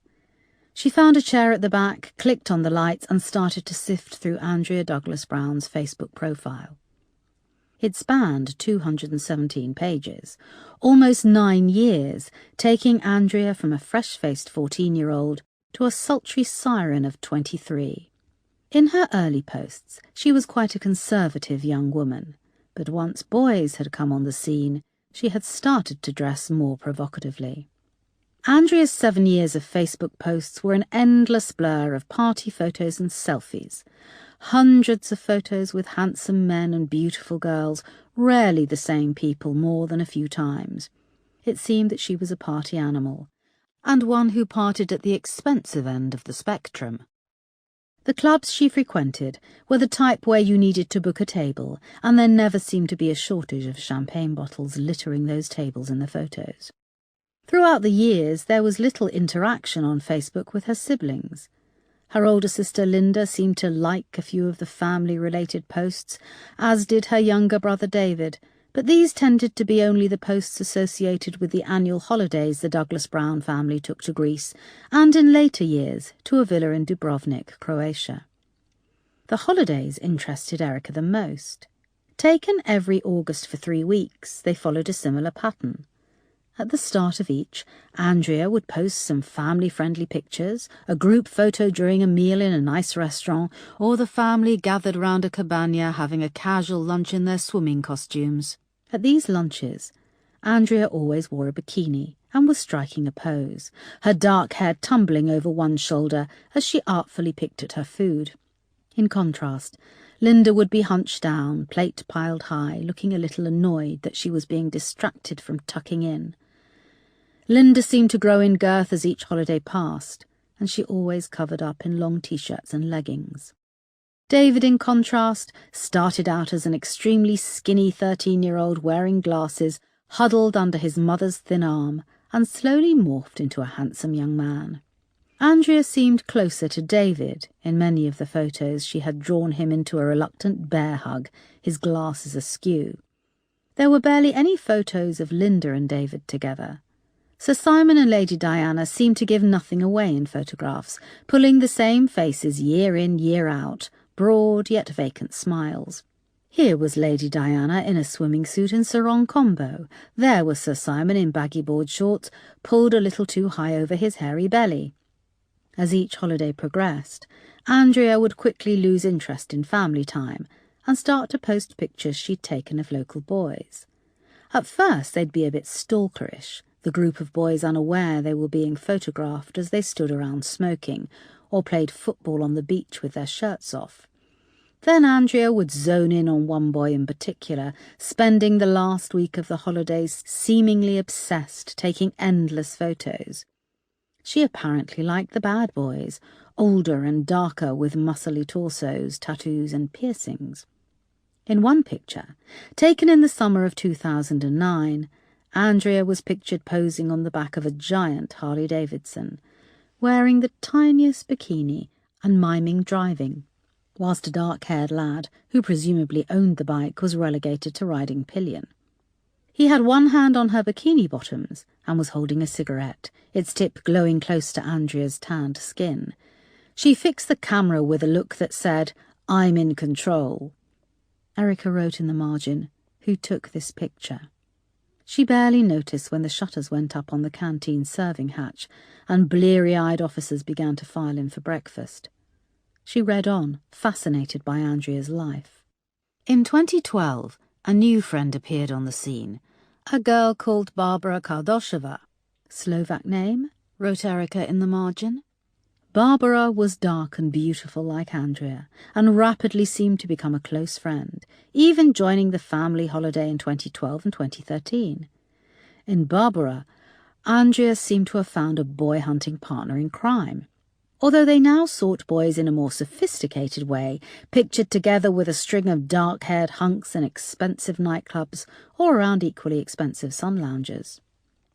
She found a chair at the back, clicked on the lights, and started to sift through Andrea Douglas Brown's Facebook profile. It spanned 217 pages, almost 9 years, taking Andrea from a fresh-faced 14-year-old to a sultry siren of 23. In her early posts, she was quite a conservative young woman, but once boys had come on the scene, she had started to dress more provocatively. Andrea's 7 years of Facebook posts were an endless blur of party photos and selfies. Hundreds of photos with handsome men and beautiful girls, rarely the same people more than a few times. It seemed that she was a party animal, and one who parted at the expensive end of the spectrum. The clubs she frequented were the type where you needed to book a table, and there never seemed to be a shortage of champagne bottles littering those tables in the photos. Throughout the years, there was little interaction on Facebook with her siblings. Her older sister Linda seemed to like a few of the family-related posts, as did her younger brother David, but these tended to be only the posts associated with the annual holidays the Douglas Brown family took to Greece, and in later years to a villa in Dubrovnik, Croatia. The holidays interested Erica the most. Taken every August for 3 weeks, they followed a similar pattern. At the start of each, Andrea would post some family-friendly pictures, a group photo during a meal in a nice restaurant, or the family gathered round a cabana having a casual lunch in their swimming costumes. At these lunches, Andrea always wore a bikini and was striking a pose, her dark hair tumbling over one shoulder as she artfully picked at her food. In contrast, Linda would be hunched down, plate piled high, looking a little annoyed that she was being distracted from tucking in. Linda seemed to grow in girth as each holiday passed, and she always covered up in long t-shirts and leggings. David, in contrast, started out as an extremely skinny 13-year-old wearing glasses, huddled under his mother's thin arm, and slowly morphed into a handsome young man. Andrea seemed closer to David. In many of the photos she had drawn him into a reluctant bear hug, his glasses askew. There were barely any photos of Linda and David together. Sir Simon and Lady Diana seemed to give nothing away in photographs, pulling the same faces year in, year out, broad yet vacant smiles. Here was Lady Diana in a swimming suit and sarong combo. There was Sir Simon in baggy board shorts, pulled a little too high over his hairy belly. As each holiday progressed, Andrea would quickly lose interest in family time and start to post pictures she'd taken of local boys. At first they'd be a bit stalkerish, the group of boys unaware they were being photographed as they stood around smoking or played football on the beach with their shirts off. Then Andrea would zone in on one boy in particular, spending the last week of the holidays seemingly obsessed, taking endless photos. She apparently liked the bad boys, older and darker with muscly torsos, tattoos and piercings. In one picture, taken in the summer of 2009, Andrea was pictured posing on the back of a giant Harley-Davidson, wearing the tiniest bikini and miming driving, whilst a dark-haired lad, who presumably owned the bike, was relegated to riding pillion. He had one hand on her bikini bottoms and was holding a cigarette, its tip glowing close to Andrea's tanned skin. She fixed the camera with a look that said, "I'm in control." Erica wrote in the margin, "Who took this picture?" She barely noticed when the shutters went up on the canteen serving hatch and bleary-eyed officers began to file in for breakfast. She read on, fascinated by Andrea's life. In 2012, a new friend appeared on the scene, a girl called Barbara Kardosheva. Slovak name, wrote Erica in the margin. Barbara was dark and beautiful like Andrea, and rapidly seemed to become a close friend, even joining the family holiday in 2012 and 2013. In Barbara, Andrea seemed to have found a boy-hunting partner in crime. Although they now sought boys in a more sophisticated way, pictured together with a string of dark-haired hunks in expensive nightclubs or around equally expensive sun loungers.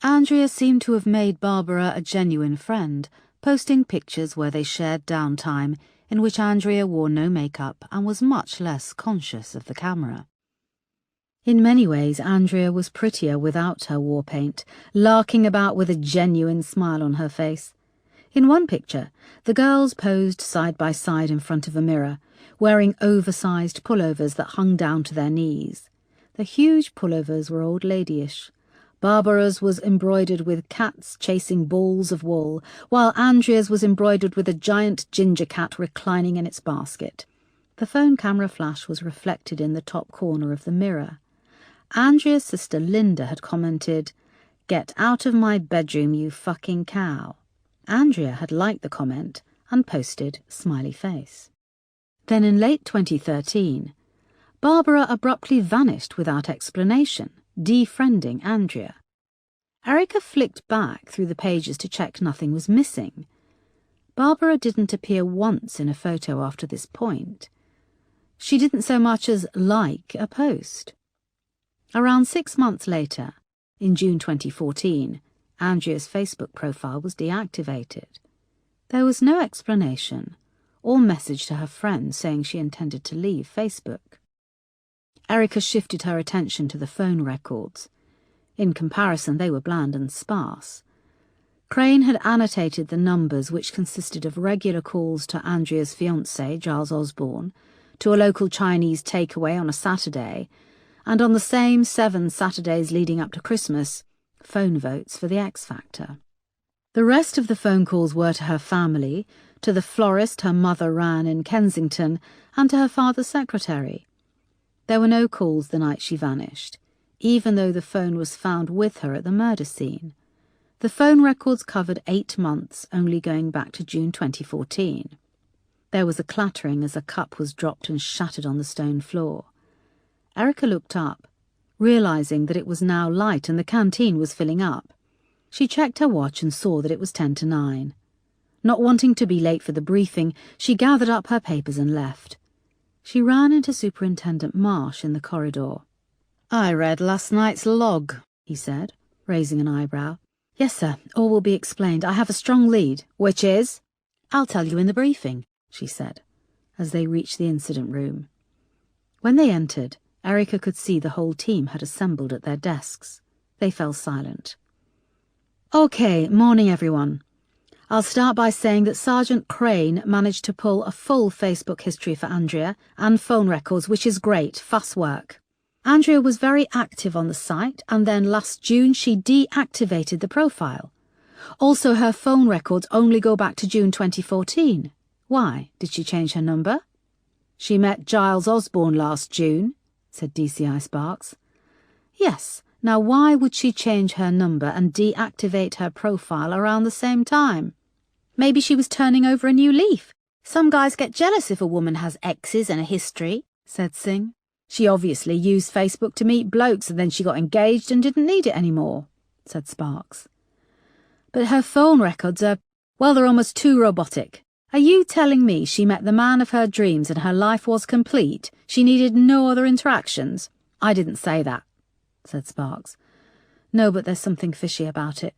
Andrea seemed to have made Barbara a genuine friend, posting pictures where they shared downtime, in which Andrea wore no makeup and was much less conscious of the camera. In many ways, Andrea was prettier without her war paint, larking about with a genuine smile on her face. In one picture, the girls posed side by side in front of a mirror, wearing oversized pullovers that hung down to their knees. The huge pullovers were old ladyish. Barbara's was embroidered with cats chasing balls of wool, while Andrea's was embroidered with a giant ginger cat reclining in its basket. The phone camera flash was reflected in the top corner of the mirror. Andrea's sister Linda had commented, "Get out of my bedroom, you fucking cow." Andrea had liked the comment and posted smiley face. Then in late 2013, Barbara abruptly vanished without explanation, defriending Andrea. Erica flicked back through the pages to check nothing was missing. Barbara didn't appear once in a photo after this point. She didn't so much as like a post. Around 6 months later, in June 2014, Andrea's Facebook profile was deactivated. There was no explanation or message to her friends saying she intended to leave Facebook. Erica shifted her attention to the phone records. In comparison, they were bland and sparse. Crane had annotated the numbers, which consisted of regular calls to Andrea's fiancé, Giles Osborne, to a local Chinese takeaway on a Saturday, and on the same 7 Saturdays leading up to Christmas, phone votes for the X Factor. The rest of the phone calls were to her family, to the florist her mother ran in Kensington, and to her father's secretary. There were no calls the night she vanished, even though the phone was found with her at the murder scene. The phone records covered 8 months, only going back to June 2014. There was a clattering as a cup was dropped and shattered on the stone floor. Erica looked up, realising that it was now light and the canteen was filling up. She checked her watch and saw that it was 10 to 9. Not wanting to be late for the briefing, she gathered up her papers and left. She ran into Superintendent Marsh in the corridor. "I read last night's log," he said, raising an eyebrow. "Yes, sir, all will be explained. I have a strong lead." "Which is?" "I'll tell you in the briefing," she said, as they reached the incident room. When they entered, Erica could see the whole team had assembled at their desks. They fell silent. "Okay, morning everyone. I'll start by saying that Sergeant Crane managed to pull a full Facebook history for Andrea and phone records, which is great, fast work. Andrea was very active on the site, and then last June she deactivated the profile. Also, her phone records only go back to June 2014. Why? Did she change her number?" "She met Giles Osborne last June," said DCI Sparks. "Yes. Now why would she change her number and deactivate her profile around the same time?" "Maybe she was turning over a new leaf. Some guys get jealous if a woman has exes and a history," said Singh. "She obviously used Facebook to meet blokes and then she got engaged and didn't need it anymore," said Sparks. "But her phone records are, well, they're almost too robotic. Are you telling me she met the man of her dreams and her life was complete? She needed no other interactions?" "I didn't say that," said Sparks. "No, but there's something fishy about it.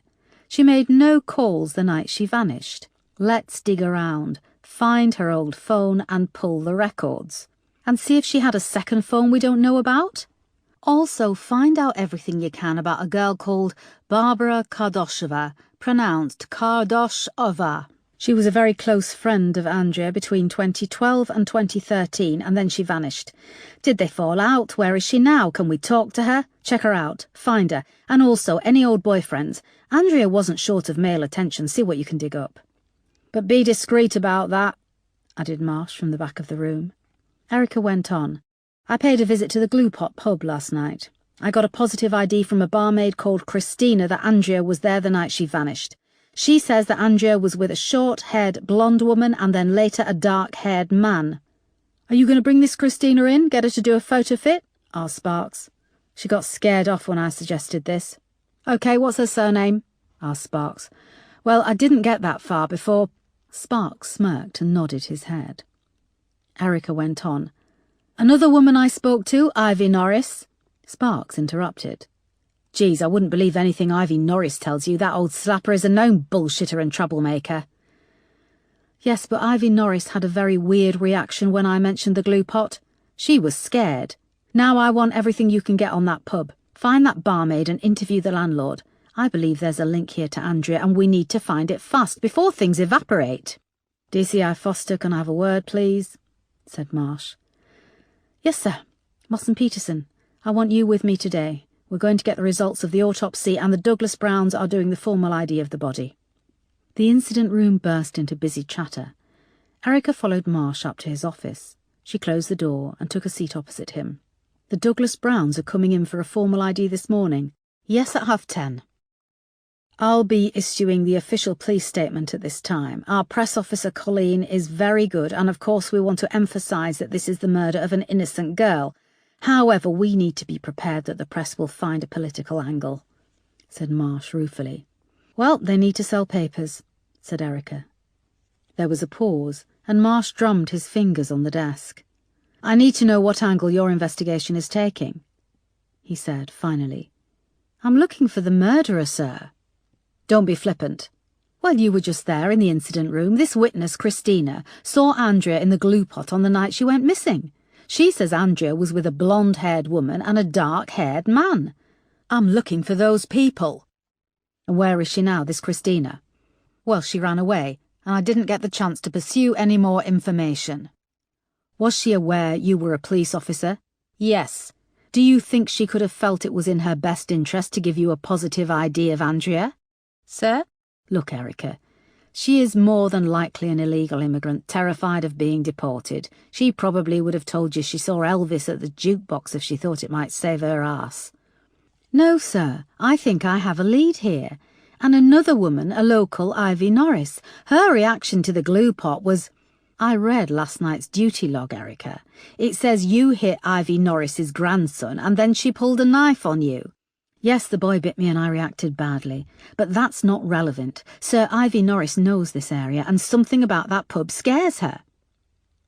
She made no calls the night she vanished. Let's dig around, find her old phone and pull the records. And see if she had a second phone we don't know about. Also, find out everything you can about a girl called Barbara Kardoshova, pronounced Kardoshova. She was a very close friend of Andrea between 2012 and 2013, and then she vanished. Did they fall out? Where is she now? Can we talk to her? Check her out. Find her. And also, any old boyfriends. Andrea wasn't short of male attention. See what you can dig up." "But be discreet about that," added Marsh from the back of the room. Erica went on. "I paid a visit to the Glue Pot pub last night. I got a positive ID from a barmaid called Christina that Andrea was there the night she vanished. She says that Andrea was with a short-haired blonde woman and then later a dark-haired man." "Are you going to bring this Christina in, get her to do a photo fit?" asked Sparks. "She got scared off when I suggested this." "Okay, what's her surname?" asked Sparks. "Well, I didn't get that far before—" Sparks smirked and nodded his head. Erica went on. "Another woman I spoke to, Ivy Norris." Sparks interrupted. "Geez, I wouldn't believe anything Ivy Norris tells you. That old slapper is a known bullshitter and troublemaker." "Yes, but Ivy Norris had a very weird reaction when I mentioned the glue pot. She was scared. Now I want everything you can get on that pub. Find that barmaid and interview the landlord. I believe there's a link here to Andrea and we need to find it fast before things evaporate." "DCI Foster, can I have a word, please?" said Marsh. "Yes, sir. Moss and Peterson, I want you with me today. We're going to get the results of the autopsy and the Douglas Browns are doing the formal ID of the body." The incident room burst into busy chatter. Erica followed Marsh up to his office. She closed the door and took a seat opposite him. "The Douglas Browns are coming in for a formal ID this morning." "Yes, at 10:30. "I'll be issuing the official police statement at this time. Our press officer, Colleen, is very good, and of course we want to emphasise that this is the murder of an innocent girl. However, we need to be prepared that the press will find a political angle," said Marsh ruefully. "Well, they need to sell papers," said Erica. There was a pause, and Marsh drummed his fingers on the desk. "I need to know what angle your investigation is taking," he said finally. "I'm looking for the murderer, sir." "Don't be flippant." "Well, you were just there in the incident room. This witness, Christina, saw Andrea in the glue pot on the night she went missing. She says Andrea was with a blonde-haired woman and a dark-haired man. I'm looking for those people." "And where is she now, this Christina?" "Well, she ran away, and I didn't get the chance to pursue any more information." "Was she aware you were a police officer?" "Yes. Do you think she could have felt it was in her best interest to give you a positive idea of Andrea? Sir? Look, Erica, she is more than likely an illegal immigrant, terrified of being deported. She probably would have told you she saw Elvis at the jukebox if she thought it might save her ass. No, sir, I think I have a lead here. And another woman, a local, Ivy Norris. Her reaction to the glue pot was... I read last night's duty log, Erica. It says you hit Ivy Norris's grandson and then she pulled a knife on you. Yes, the boy bit me and I reacted badly, but that's not relevant. Sir Ivy Norris knows this area and something about that pub scares her.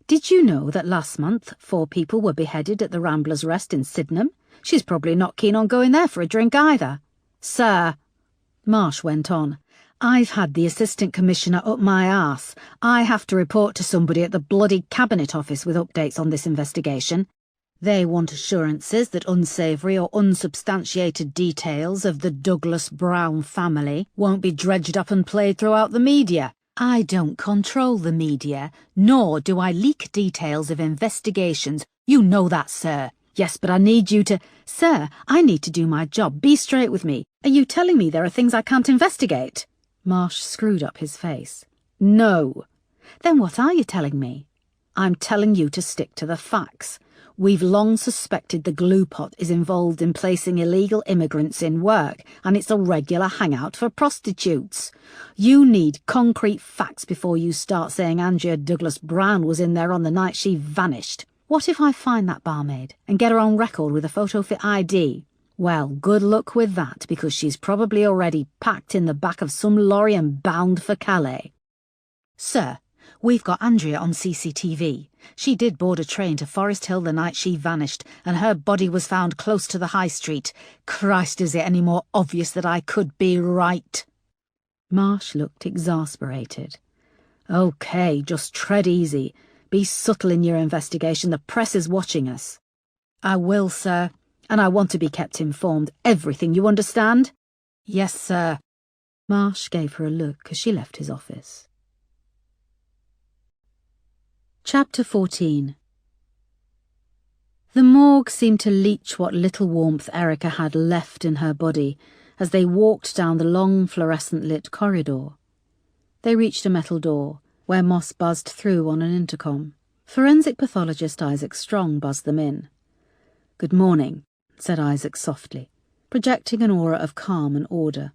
Did you know that last month 4 people were beheaded at the Ramblers' Rest in Sydenham? She's probably not keen on going there for a drink either. Sir, Marsh went on, I've had the Assistant Commissioner up my arse. I have to report to somebody at the bloody Cabinet Office with updates on this investigation. They want assurances that unsavoury or unsubstantiated details of the Douglas Brown family won't be dredged up and played throughout the media. I don't control the media, nor do I leak details of investigations. You know that, sir. Yes, but I need you to... Sir, I need to do my job. Be straight with me. Are you telling me there are things I can't investigate? Marsh screwed up his face. No. Then what are you telling me? I'm telling you to stick to the facts. We've long suspected the glue pot is involved in placing illegal immigrants in work, and it's a regular hangout for prostitutes. You need concrete facts before you start saying Andrea Douglas Brown was in there on the night she vanished. What if I find that barmaid and get her on record with a photo-fit ID? Well, good luck with that, because she's probably already packed in the back of some lorry and bound for Calais. Sir, we've got Andrea on CCTV. She did board a train to Forest Hill the night she vanished, and her body was found close to the High Street. Christ, is it any more obvious that I could be right? Marsh looked exasperated. OK, just tread easy. Be subtle in your investigation. The press is watching us. I will, sir, and I want to be kept informed. Everything, you understand? Yes, sir. Marsh gave her a look as she left his office. Chapter 14. The morgue seemed to leach what little warmth Erica had left in her body as they walked down the long fluorescent-lit corridor. They reached a metal door, where Moss buzzed through on an intercom. Forensic pathologist Isaac Strong buzzed them in. "Good morning," said Isaac softly, projecting an aura of calm and order.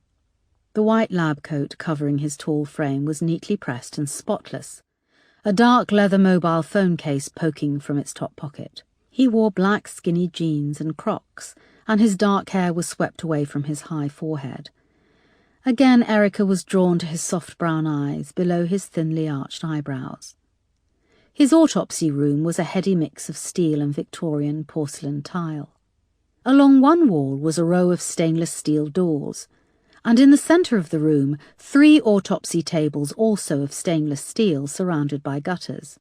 The white lab coat covering his tall frame was neatly pressed and spotless, a dark leather mobile phone case poking from its top pocket. He wore black skinny jeans and Crocs, and his dark hair was swept away from his high forehead. Again Erica was drawn to his soft brown eyes below his thinly arched eyebrows. His autopsy room was a heady mix of steel and Victorian porcelain tile. Along one wall was a row of stainless steel doors, and in the centre of the room 3 autopsy tables also of stainless steel surrounded by gutters.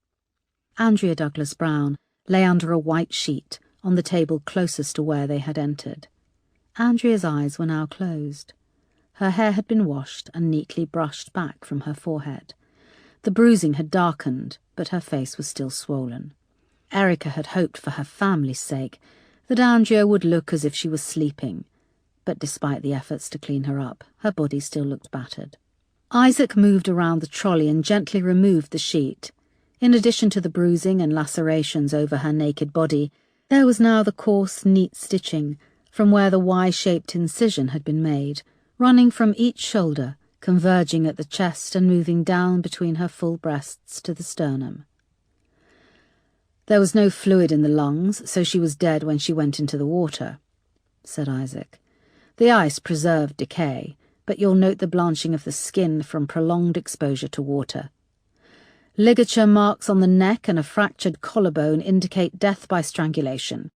Andrea Douglas Brown lay under a white sheet on the table closest to where they had entered. Andrea's eyes were now closed. Her hair had been washed and neatly brushed back from her forehead. The bruising had darkened, but her face was still swollen. Erica had hoped for her family's sake that Andrea would look as if she was sleeping, but despite the efforts to clean her up, her body still looked battered. Isaac moved around the trolley and gently removed the sheet. In addition to the bruising and lacerations over her naked body, there was now the coarse, neat stitching from where the Y-shaped incision had been made, running from each shoulder, converging at the chest and moving down between her full breasts to the sternum. "There was no fluid in the lungs, so she was dead when she went into the water," said Isaac. "The ice preserved decay, but you'll note the blanching of the skin from prolonged exposure to water. Ligature marks on the neck and a fractured collarbone indicate death by strangulation.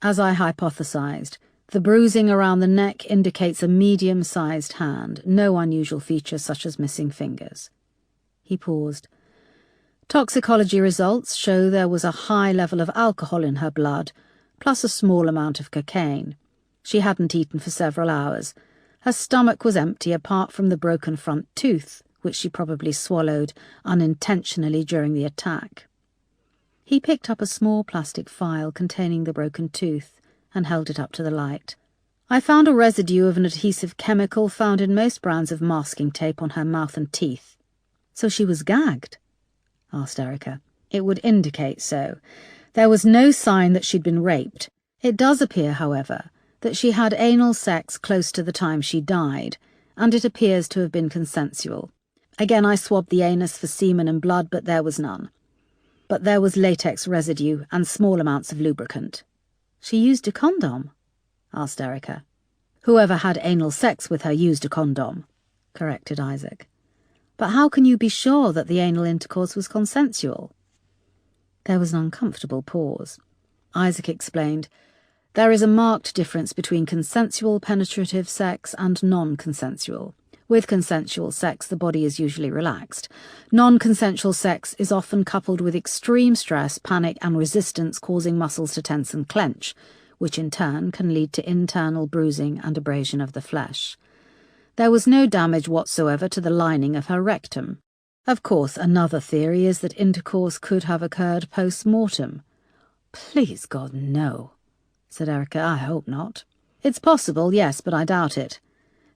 As I hypothesized, the bruising around the neck indicates a medium-sized hand, no unusual feature such as missing fingers." He paused. "Toxicology results show there was a high level of alcohol in her blood, plus a small amount of cocaine. She hadn't eaten for several hours. Her stomach was empty apart from the broken front tooth, which she probably swallowed unintentionally during the attack." He picked up a small plastic file containing the broken tooth and held it up to the light. "I found a residue of an adhesive chemical found in most brands of masking tape on her mouth and teeth." "So she was gagged?" asked Erica. "It would indicate so. There was no sign that she'd been raped. It does appear, however, that she had anal sex close to the time she died, and it appears to have been consensual. Again, I swabbed the anus for semen and blood, but there was none. But there was latex residue and small amounts of lubricant." "She used a condom?" asked Erica. "Whoever had anal sex with her used a condom," corrected Isaac. "But how can you be sure that the anal intercourse was consensual?" There was an uncomfortable pause. Isaac explained, "There is a marked difference between consensual penetrative sex and non-consensual. With consensual sex, the body is usually relaxed. Non-consensual sex is often coupled with extreme stress, panic, and resistance, causing muscles to tense and clench, which in turn can lead to internal bruising and abrasion of the flesh. There was no damage whatsoever to the lining of her rectum. Of course, another theory is that intercourse could have occurred post-mortem." "Please God, no," said Erica. "I hope not." "It's possible, yes, but I doubt it.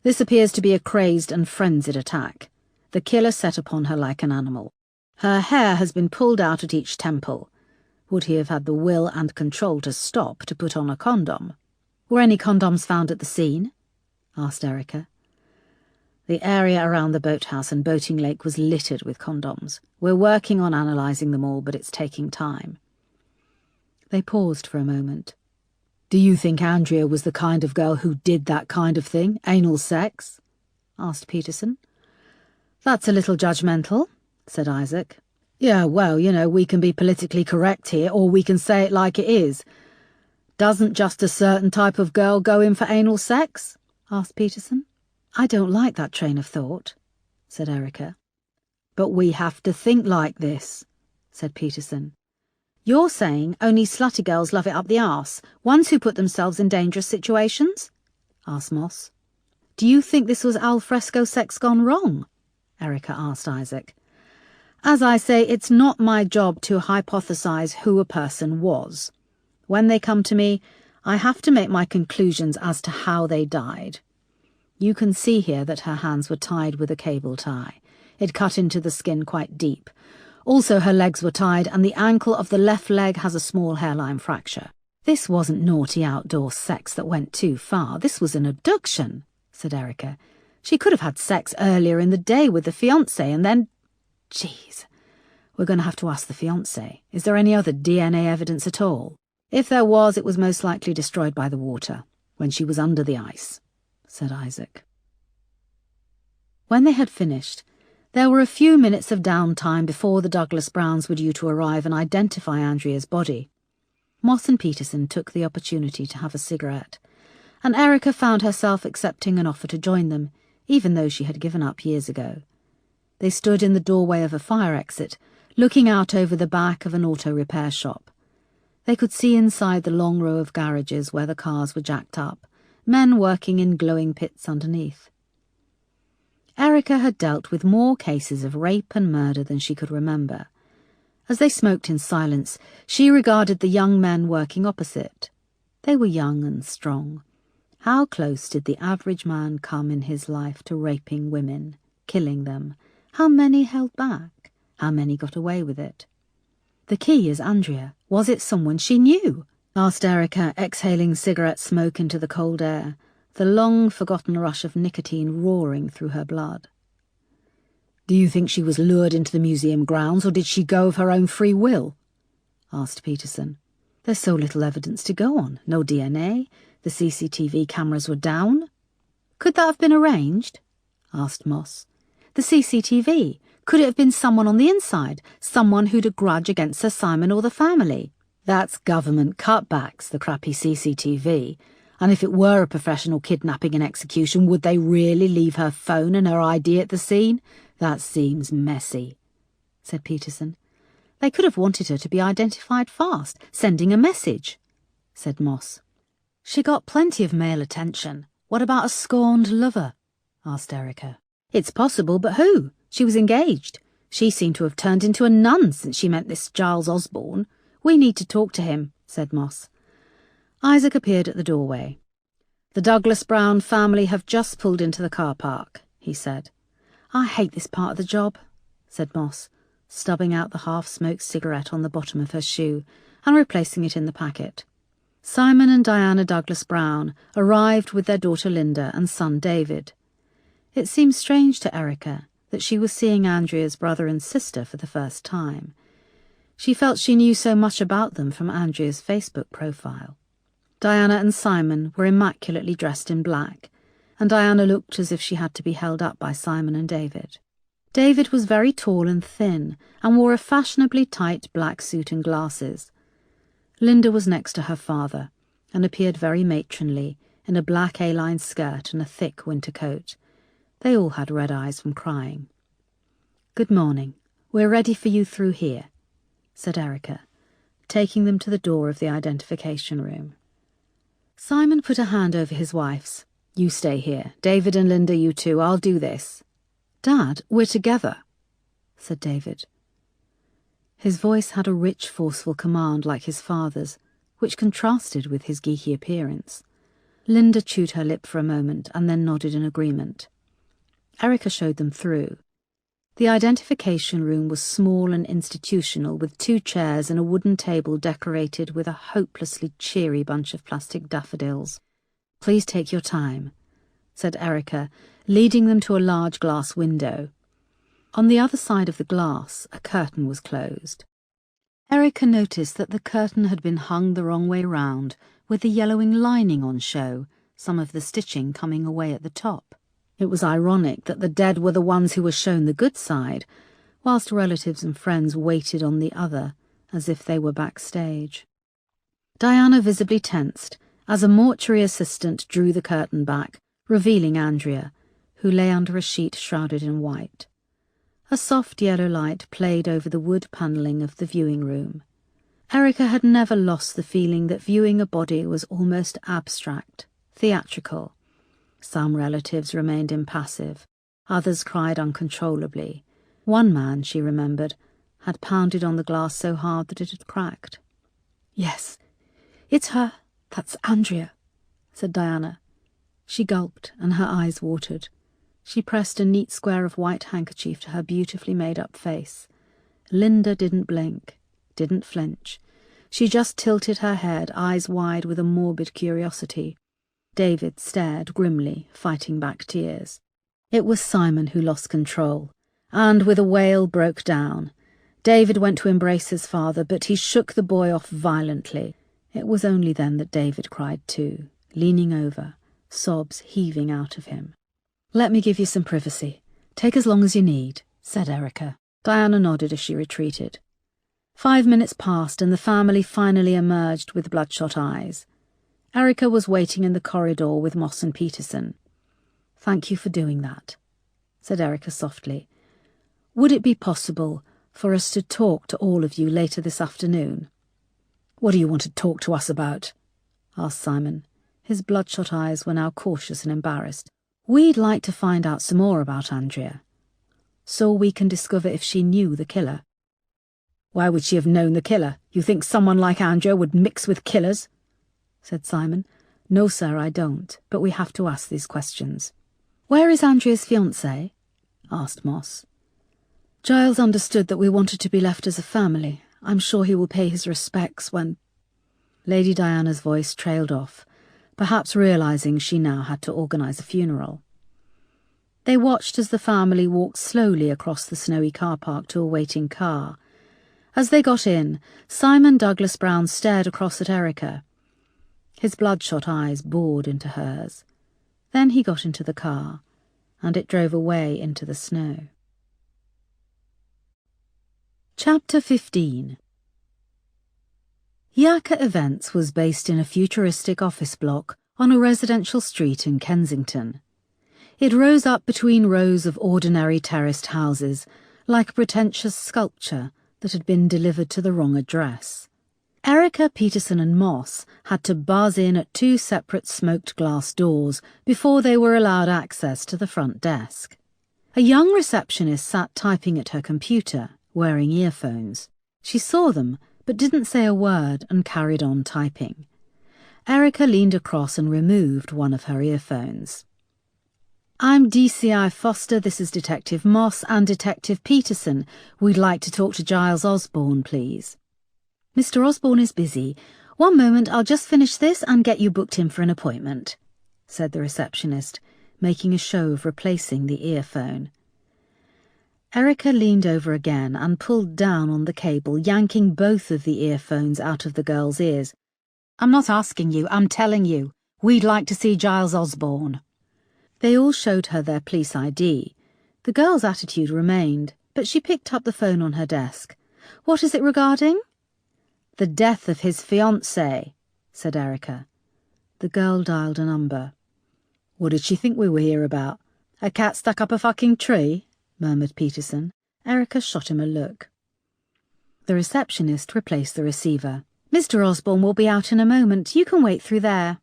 This appears to be a crazed and frenzied attack. The killer set upon her like an animal. Her hair has been pulled out at each temple. Would he have had the will and control to stop to put on a condom?" "Were any condoms found at the scene?" asked Erica. "The area around the boathouse and boating lake was littered with condoms. We're working on analysing them all, but it's taking time." They paused for a moment. "Do you think Andrea was the kind of girl who did that kind of thing, anal sex?" asked Peterson. "That's a little judgmental," said Isaac. "Yeah, well, we can be politically correct here, or we can say it like it is. Doesn't just a certain type of girl go in for anal sex?" asked Peterson. "I don't like that train of thought," said Erica. "But we have to think like this," said Peterson. "You're saying only slutty girls love it up the arse, ones who put themselves in dangerous situations?" asked Moss. "Do you think this was al fresco sex gone wrong?" Erica asked Isaac. "As I say, it's not my job to hypothesize who a person was. When they come to me, I have to make my conclusions as to how they died. You can see here that her hands were tied with a cable tie. It cut into the skin quite deep. Also, her legs were tied, and the ankle of the left leg has a small hairline fracture. This wasn't naughty outdoor sex that went too far. This was an abduction," said Erica. "She could have had sex earlier in the day with the fiancé and then... Jeez. We're going to have to ask the fiancé. Is there any other DNA evidence at all? If there was, it was most likely destroyed by the water, when she was under the ice," said Isaac. When they had finished, there were a few minutes of downtime before the Douglas Browns were due to arrive and identify Andrea's body. Moss and Peterson took the opportunity to have a cigarette, and Erica found herself accepting an offer to join them, even though she had given up years ago. They stood in the doorway of a fire exit, looking out over the back of an auto repair shop. They could see inside the long row of garages where the cars were jacked up, men working in glowing pits underneath. Erica had dealt with more cases of rape and murder than she could remember. As they smoked in silence, she regarded the young men working opposite. They were young and strong. How close did the average man come in his life to raping women, killing them? How many held back? How many got away with it? "The key is Andrea. Was it someone she knew?" asked Erica, exhaling cigarette smoke into the cold air, the long-forgotten rush of nicotine roaring through her blood. "Do you think she was lured into the museum grounds, or did she go of her own free will?" asked Peterson. "There's so little evidence to go on. No DNA. The CCTV cameras were down." "Could that have been arranged?" asked Moss. "The CCTV. Could it have been someone on the inside? Someone who'd a grudge against Sir Simon or the family?" "That's government cutbacks, the crappy CCTV. And if it were a professional kidnapping and execution, would they really leave her phone and her ID at the scene? That seems messy," said Peterson. "They could have wanted her to be identified fast, sending a message," said Moss. "She got plenty of male attention. What about a scorned lover?" asked Erica. "It's possible, but who? She was engaged. She seemed to have turned into a nun since she met this Giles Osborne. We need to talk to him," said Moss. Isaac appeared at the doorway. "The Douglas Brown family have just pulled into the car park," he said. "I hate this part of the job," said Moss, stubbing out the half-smoked cigarette on the bottom of her shoe and replacing it in the packet. Simon and Diana Douglas Brown arrived with their daughter Linda and son David. It seemed strange to Erica that she was seeing Andrea's brother and sister for the first time. She felt she knew so much about them from Andrea's Facebook profile. Diana and Simon were immaculately dressed in black, and Diana looked as if she had to be held up by Simon and David. David was very tall and thin, and wore a fashionably tight black suit and glasses. Linda was next to her father, and appeared very matronly, in a black A-line skirt and a thick winter coat. They all had red eyes from crying. "Good morning. We're ready for you through here," said Erica, taking them to the door of the identification room. Simon put a hand over his wife's. "You stay here. David and Linda, you two. I'll do this." "Dad, we're together," said David. His voice had a rich, forceful command like his father's, which contrasted with his geeky appearance. Linda chewed her lip for a moment and then nodded in agreement. Erica showed them through. The identification room was small and institutional, with 2 chairs and a wooden table decorated with a hopelessly cheery bunch of plastic daffodils. "Please take your time," said Erica, leading them to a large glass window. On the other side of the glass, a curtain was closed. Erica noticed that the curtain had been hung the wrong way round, with the yellowing lining on show, some of the stitching coming away at the top. It was ironic that the dead were the ones who were shown the good side, whilst relatives and friends waited on the other, as if they were backstage. Diana visibly tensed as a mortuary assistant drew the curtain back, revealing Andrea, who lay under a sheet shrouded in white. A soft yellow light played over the wood panelling of the viewing room. Erica had never lost the feeling that viewing a body was almost abstract, theatrical. Some relatives remained impassive, others cried uncontrollably. One man, she remembered, had pounded on the glass so hard that it had cracked. "Yes, it's her. That's Andrea," said Diana. She gulped, and her eyes watered. She pressed a neat square of white handkerchief to her beautifully made-up face. Linda didn't blink, didn't flinch. She just tilted her head, eyes wide with a morbid curiosity. David stared grimly, fighting back tears. It was Simon who lost control, and with a wail broke down. David went to embrace his father, but he shook the boy off violently. It was only then that David cried too, leaning over, sobs heaving out of him. "Let me give you some privacy. Take as long as you need," said Erica. Diana nodded as she retreated. 5 minutes passed, and the family finally emerged with bloodshot eyes. Erica was waiting in the corridor with Moss and Peterson. "Thank you for doing that," said Erica softly. "Would it be possible for us to talk to all of you later this afternoon?" "What do you want to talk to us about?" asked Simon. His bloodshot eyes were now cautious and embarrassed. "We'd like to find out some more about Andrea, so we can discover if she knew the killer." "Why would she have known the killer? You think someone like Andrea would mix with killers?" said Simon. "No, sir, I don't, but we have to ask these questions." "Where is Andrea's fiancé?" asked Moss. "Giles understood that we wanted to be left as a family. I'm sure he will pay his respects when—" Lady Diana's voice trailed off, perhaps realising she now had to organise a funeral. They watched as the family walked slowly across the snowy car park to a waiting car. As they got in, Simon Douglas Brown stared across at Erica. His bloodshot eyes bored into hers. Then he got into the car, and it drove away into the snow. Chapter 15. Yaka Events was based in a futuristic office block on a residential street in Kensington. It rose up between rows of ordinary terraced houses, like a pretentious sculpture that had been delivered to the wrong address. Erica, Peterson and Moss had to buzz in at 2 separate smoked glass doors before they were allowed access to the front desk. A young receptionist sat typing at her computer, wearing earphones. She saw them, but didn't say a word and carried on typing. Erica leaned across and removed one of her earphones. "I'm DCI Foster, this is Detective Moss and Detective Peterson. We'd like to talk to Giles Osborne, please." "Mr. Osborne is busy. One moment, I'll just finish this and get you booked in for an appointment," said the receptionist, making a show of replacing the earphone. Erica leaned over again and pulled down on the cable, yanking both of the earphones out of the girl's ears. "I'm not asking you, I'm telling you. We'd like to see Giles Osborne." They all showed her their police ID. The girl's attitude remained, but she picked up the phone on her desk. "What is it regarding?" "The death of his fiancée," said Erica. The girl dialed a number. "What did she think we were here about? A cat stuck up a fucking tree?" murmured Peterson. Erica shot him a look. The receptionist replaced the receiver. "Mr. Osborne will be out in a moment. You can wait through there."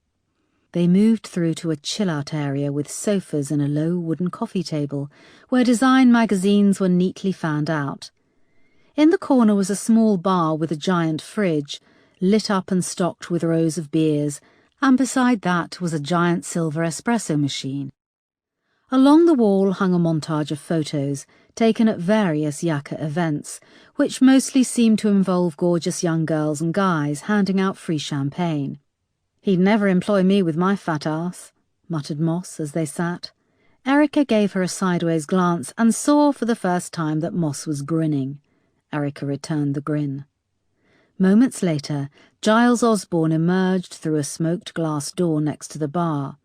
They moved through to a chill-out area with sofas and a low wooden coffee table, where design magazines were neatly fanned out. In the corner was a small bar with a giant fridge, lit up and stocked with rows of beers, and beside that was a giant silver espresso machine. Along the wall hung a montage of photos, taken at various Yaka events, which mostly seemed to involve gorgeous young girls and guys handing out free champagne. "He'd never employ me with my fat ass," muttered Moss as they sat. Erica gave her a sideways glance and saw for the first time that Moss was grinning. Erica returned the grin. Moments later, Giles Osborne emerged through a smoked glass door next to the bar.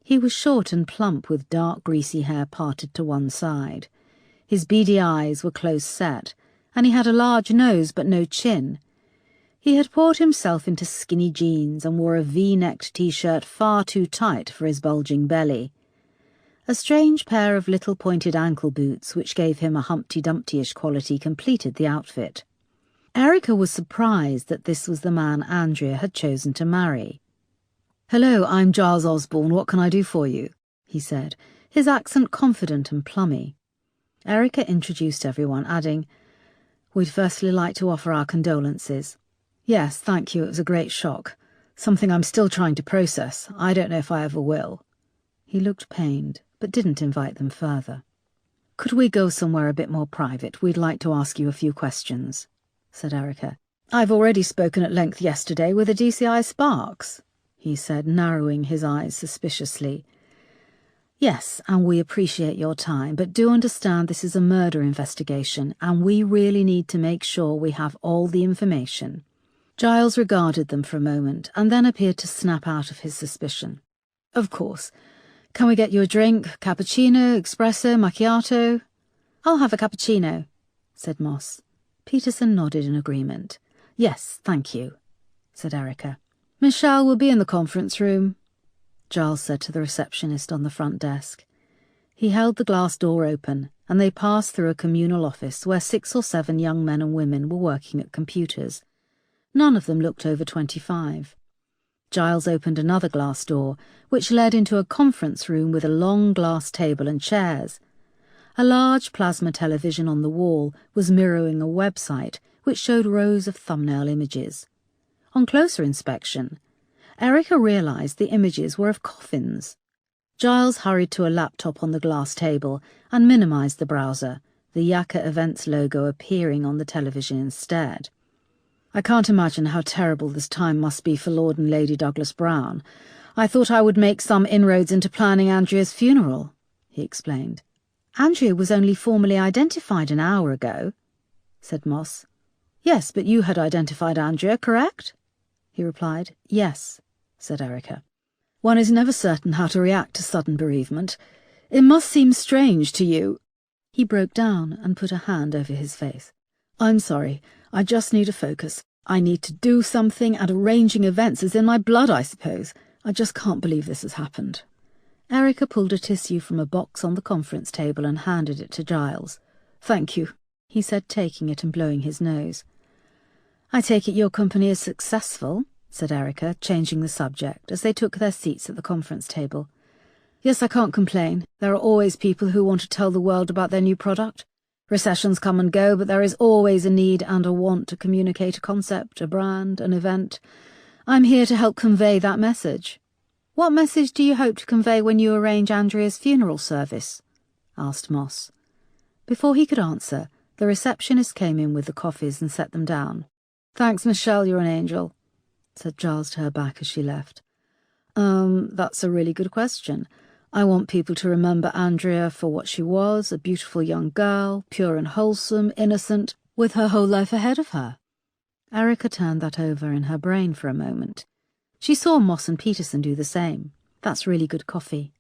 He was short and plump with dark greasy hair parted to one side. His beady eyes were close set, and he had a large nose but no chin. He had poured himself into skinny jeans and wore a V-necked t-shirt far too tight for his bulging belly. A strange pair of little pointed ankle boots, which gave him a Humpty Dumpty-ish quality, completed the outfit. Erica was surprised that this was the man Andrea had chosen to marry. "Hello, I'm Giles Osborne. What can I do for you?" he said, his accent confident and plummy. Erica introduced everyone, adding, "We'd firstly like to offer our condolences." "Yes, thank you, it was a great shock. Something I'm still trying to process. I don't know if I ever will." He looked pained, but didn't invite them further. "Could we go somewhere a bit more private? We'd like to ask you a few questions," said Erica. "I've already spoken at length yesterday with the DCI Sparks," he said, narrowing his eyes suspiciously. "Yes, and we appreciate your time, but do understand this is a murder investigation, and we really need to make sure we have all the information." Giles regarded them for a moment, and then appeared to snap out of his suspicion. "Of course. Can we get you a drink? Cappuccino, espresso, macchiato?" "I'll have a cappuccino," said Moss. Peterson nodded in agreement. "Yes, thank you," said Erica. "Michelle will be in the conference room," Giles said to the receptionist on the front desk. He held the glass door open, and they passed through a communal office where 6 or 7 young men and women were working at computers. None of them looked over 25. Giles opened another glass door, which led into a conference room with a long glass table and chairs. A large plasma television on the wall was mirroring a website which showed rows of thumbnail images. On closer inspection, Erica realized the images were of coffins. Giles hurried to a laptop on the glass table and minimized the browser, the Yaka Events logo appearing on the television instead. "I can't imagine how terrible this time must be for Lord and Lady Douglas Brown. I thought I would make some inroads into planning Andrea's funeral," he explained. "Andrea was only formally identified an hour ago," said Moss. "Yes, but you had identified Andrea, correct?" he replied. "Yes," said Erica. "One is never certain how to react to sudden bereavement. It must seem strange to you." He broke down and put a hand over his face. "I'm sorry. I just need to focus. I need to do something, and arranging events is in my blood, I suppose. I just can't believe this has happened." Erica pulled a tissue from a box on the conference table and handed it to Giles. "Thank you," he said, taking it and blowing his nose. "I take it your company is successful," said Erica, changing the subject as they took their seats at the conference table. "Yes, I can't complain. There are always people who want to tell the world about their new product. Recessions come and go, but there is always a need and a want to communicate a concept, a brand, an event. I'm here to help convey that message." "What message do you hope to convey when you arrange Andrea's funeral service?" asked Moss. Before he could answer, the receptionist came in with the coffees and set them down. "Thanks, Michelle, you're an angel," said Giles to her back as she left. That's a really good question. I want people to remember Andrea for what she was, a beautiful young girl, pure and wholesome, innocent, with her whole life ahead of her." Erica turned that over in her brain for a moment. She saw Moss and Peterson do the same. "That's really good coffee,"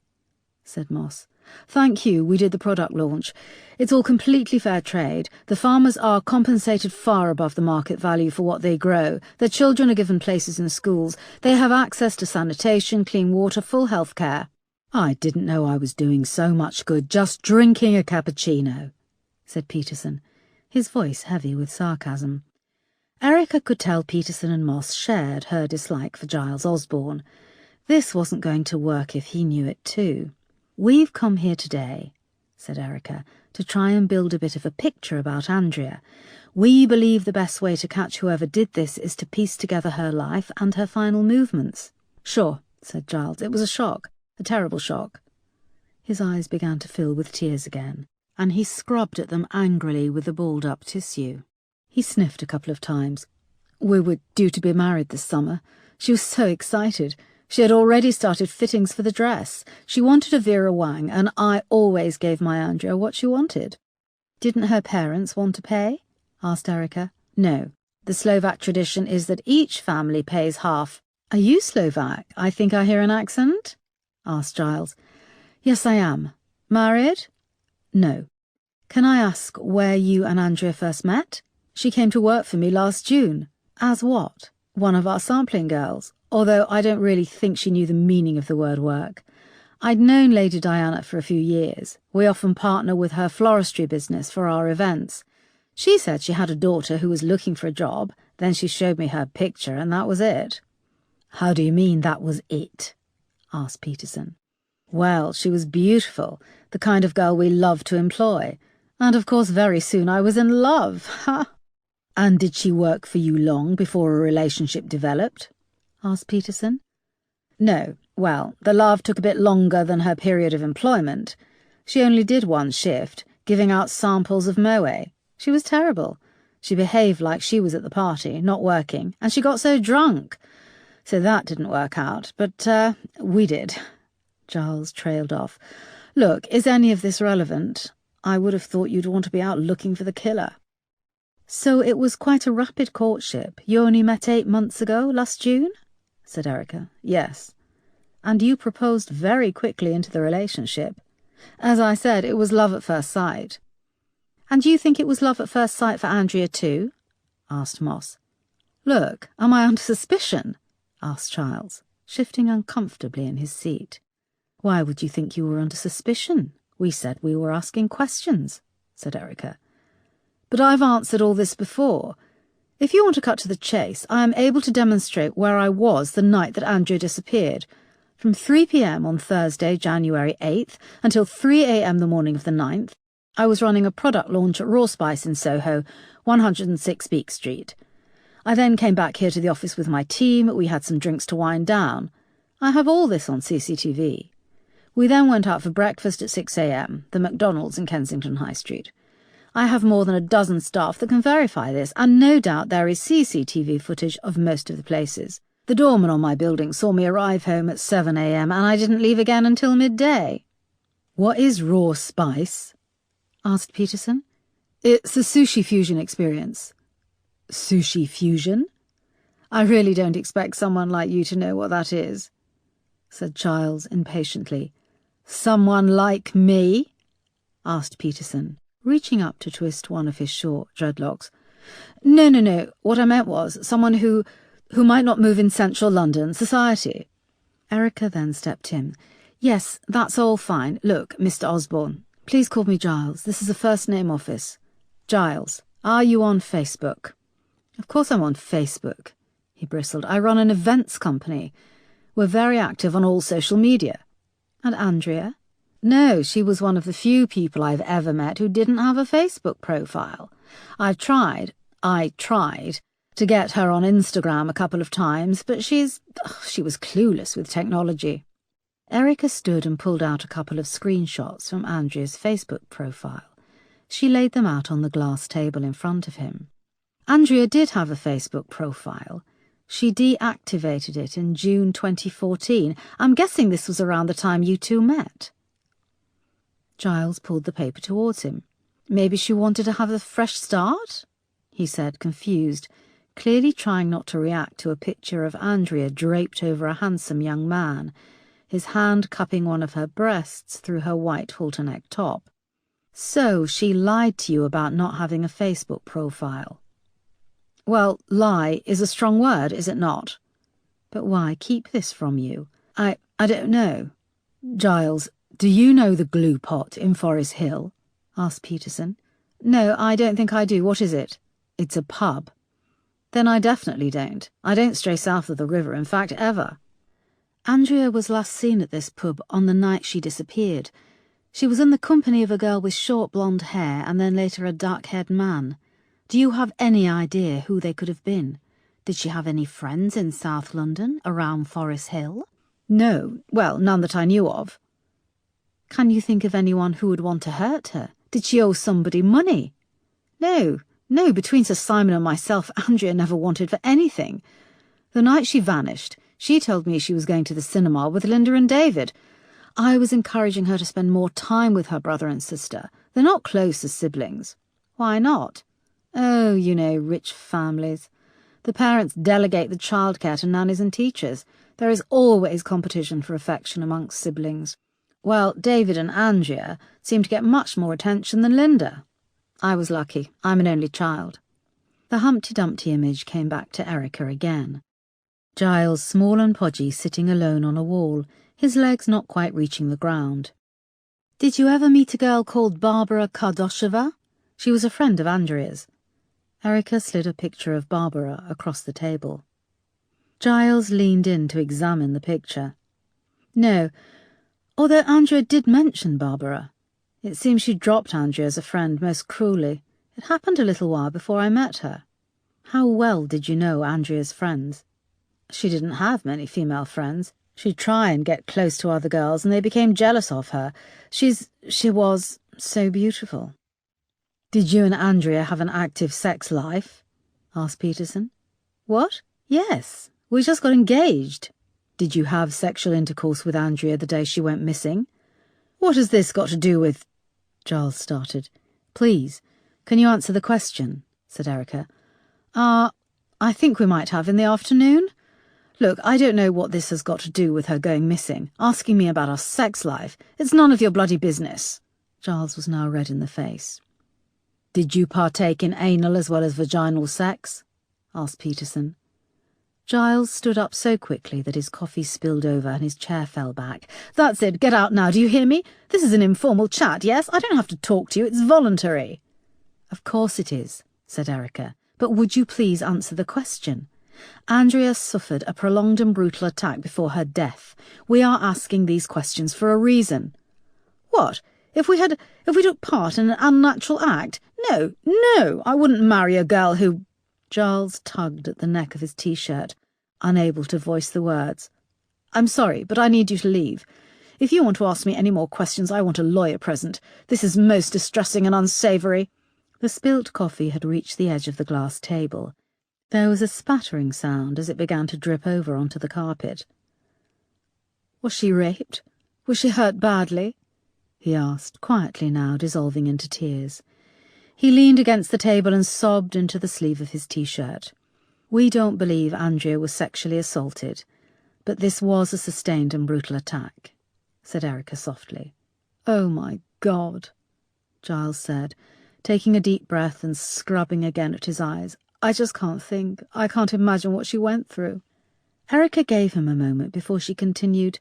said Moss. "Thank you, we did the product launch. It's all completely fair trade. The farmers are compensated far above the market value for what they grow. Their children are given places in schools. They have access to sanitation, clean water, full health care." "I didn't know I was doing so much good just drinking a cappuccino," said Peterson, his voice heavy with sarcasm. Erica could tell Peterson and Moss shared her dislike for Giles Osborne. This wasn't going to work if he knew it too. "We've come here today," said Erica, "to try and build a bit of a picture about Andrea. We believe the best way to catch whoever did this is to piece together her life and her final movements." "Sure," said Giles. "It was a shock. A terrible shock." His eyes began to fill with tears again, and he scrubbed at them angrily with the balled-up tissue. He sniffed a couple of times. "We were due to be married this summer. She was so excited. She had already started fittings for the dress. She wanted a Vera Wang, and I always gave my Andrea what she wanted." "Didn't her parents want to pay?" asked Erica. "No. The Slovak tradition is that each family pays half." "Are you Slovak? I think I hear an accent?" asked Giles. "Yes, I am. Married?" "No." "Can I ask where you and Andrea first met?" "She came to work for me last June." "As what?" "One of our sampling girls, although I don't really think she knew the meaning of the word work. I'd known Lady Diana for a few years. We often partner with her floristry business for our events. She said she had a daughter who was looking for a job, then she showed me her picture and that was it." "How do you mean that was it?" asked Peterson. "Well, she was beautiful, the kind of girl we love to employ. And of course very soon I was in love, ha!" "And did she work for you long before a relationship developed?" asked Peterson. "No. Well, the love took a bit longer than her period of employment. She only did one shift, giving out samples of Moe. She was terrible. She behaved like she was at the party, not working, and she got so drunk. So that didn't work out, but we did." Giles trailed off. "Look, is any of this relevant? I would have thought you'd want to be out looking for the killer." "So it was quite a rapid courtship. You only met 8 months ago, last June?" said Erica. "Yes." "And you proposed very quickly into the relationship. As I said, it was love at first sight." "And you think it was love at first sight for Andrea too?" asked Moss. "Look, am I under suspicion?" asked Giles, shifting uncomfortably in his seat. "Why would you think you were under suspicion? We said we were asking questions," said Erica. "But I've answered all this before. If you want to cut to the chase, I am able to demonstrate where I was the night that Andrea disappeared. From 3 p.m. on Thursday, January 8th, until 3 a.m. the morning of the 9th, I was running a product launch at Raw Spice in Soho, 106 Beak Street. I then came back here to the office with my team. We had some drinks to wind down. I have all this on CCTV. We then went out for breakfast at 6 a.m., the McDonald's in Kensington High Street. I have more than a dozen staff that can verify this, and no doubt there is CCTV footage of most of the places. The doorman on my building saw me arrive home at 7 a.m, and I didn't leave again until midday." "What is Raw Spice?" asked Peterson. "It's a sushi fusion experience." "Sushi fusion?" "I really don't expect someone like you to know what that is," said Giles impatiently. "Someone like me?" asked Peterson, reaching up to twist one of his short dreadlocks. No. What I meant was someone who might not move in central London society." Erica then stepped in. "Yes, that's all fine. Look, Mr. Osborne, please call me Giles. This is a first-name office. Giles, are you on Facebook?" "Of course I'm on Facebook," he bristled. "I run an events company. We're very active on all social media." "And Andrea?" "No, she was one of the few people I've ever met who didn't have a Facebook profile. I tried to get her on Instagram a couple of times, but she was clueless with technology. Erica stood and pulled out a couple of screenshots from Andrea's Facebook profile. She laid them out on the glass table in front of him. Andrea did have a Facebook profile. She deactivated it in June 2014. I'm guessing this was around the time you two met. Giles pulled the paper towards him. Maybe she wanted to have a fresh start? He said, confused, clearly trying not to react to a picture of Andrea draped over a handsome young man, his hand cupping one of her breasts through her white halter-neck top. So she lied to you about not having a Facebook profile. Well, lie is a strong word, is it not? But why keep this from you? I don't know. Giles, do you know the glue pot in Forest Hill? Asked Peterson. No, I don't think I do. What is it? It's a pub. Then I definitely don't. I don't stray south of the river, in fact, ever. Andrea was last seen at this pub on the night she disappeared. She was in the company of a girl with short blonde hair and then later a dark-haired man. Do you have any idea who they could have been? Did she have any friends in South London, around Forest Hill? No, well, none that I knew of. Can you think of anyone who would want to hurt her? Did she owe somebody money? No, between Sir Simon and myself, Andrea never wanted for anything. The night she vanished, she told me she was going to the cinema with Linda and David. I was encouraging her to spend more time with her brother and sister. They're not close as siblings. Why not? Oh, you know, rich families. The parents delegate the childcare to nannies and teachers. There is always competition for affection amongst siblings. Well, David and Andrea seem to get much more attention than Linda. I was lucky. I'm an only child. The Humpty Dumpty image came back to Erica again. Giles, small and podgy, sitting alone on a wall, his legs not quite reaching the ground. Did you ever meet a girl called Barbara Kardosheva? She was a friend of Andrea's. Erica slid a picture of Barbara across the table. Giles leaned in to examine the picture. No, although Andrea did mention Barbara. It seems she dropped Andrea as a friend most cruelly. It happened a little while before I met her. How well did you know Andrea's friends? She didn't have many female friends. She'd try and get close to other girls, and they became jealous of her. She was so beautiful. Did you and Andrea have an active sex life? Asked Peterson. What? Yes, we just got engaged. Did you have sexual intercourse with Andrea the day she went missing? What has this got to do with... Giles started. Please, can you answer the question? Said Erica. I think we might have in the afternoon. Look, I don't know what this has got to do with her going missing. Asking me about our sex life. It's none of your bloody business. Giles was now red in the face. Did you partake in anal as well as vaginal sex? Asked Peterson. Giles stood up so quickly that his coffee spilled over and his chair fell back. That's it, get out now, do you hear me? This is an informal chat, yes? I don't have to talk to you, it's voluntary. Of course it is, said Erica, but would you please answer the question? Andrea suffered a prolonged and brutal attack before her death. We are asking these questions for a reason. What? If we took part in an unnatural act? No, I wouldn't marry a girl who... Giles tugged at the neck of his T-shirt, unable to voice the words. I'm sorry, but I need you to leave. If you want to ask me any more questions, I want a lawyer present. This is most distressing and unsavoury. The spilt coffee had reached the edge of the glass table. There was a spattering sound as it began to drip over onto the carpet. Was she raped? Was she hurt badly? He asked, quietly now, dissolving into tears. He leaned against the table and sobbed into the sleeve of his T-shirt. We don't believe Andrea was sexually assaulted, but this was a sustained and brutal attack, said Erica softly. Oh, my God, Giles said, taking a deep breath and scrubbing again at his eyes. I just can't think. I can't imagine what she went through. Erica gave him a moment before she continued.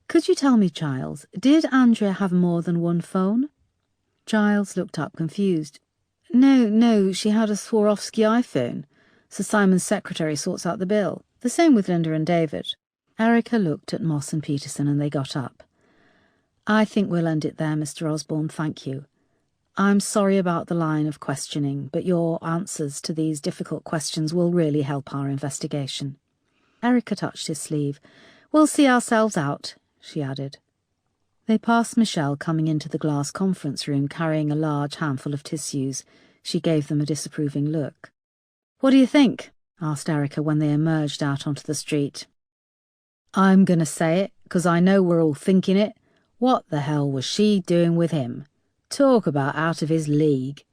Could you tell me, Giles, did Andrea have more than one phone? Giles looked up confused. No, she had a Swarovski iPhone. Sir Simon's secretary sorts out the bill. The same with Linda and David. Erica looked at Moss and Peterson and they got up. I think we'll end it there, Mr. Osborne, thank you. I'm sorry about the line of questioning, but your answers to these difficult questions will really help our investigation. Erica touched his sleeve. We'll see ourselves out, she added. They passed Michelle coming into the glass conference room carrying a large handful of tissues. She gave them a disapproving look. What do you think? Asked Erica when they emerged out onto the street. I'm going to say it, 'cause I know we're all thinking it. What the hell was she doing with him? Talk about out of his league,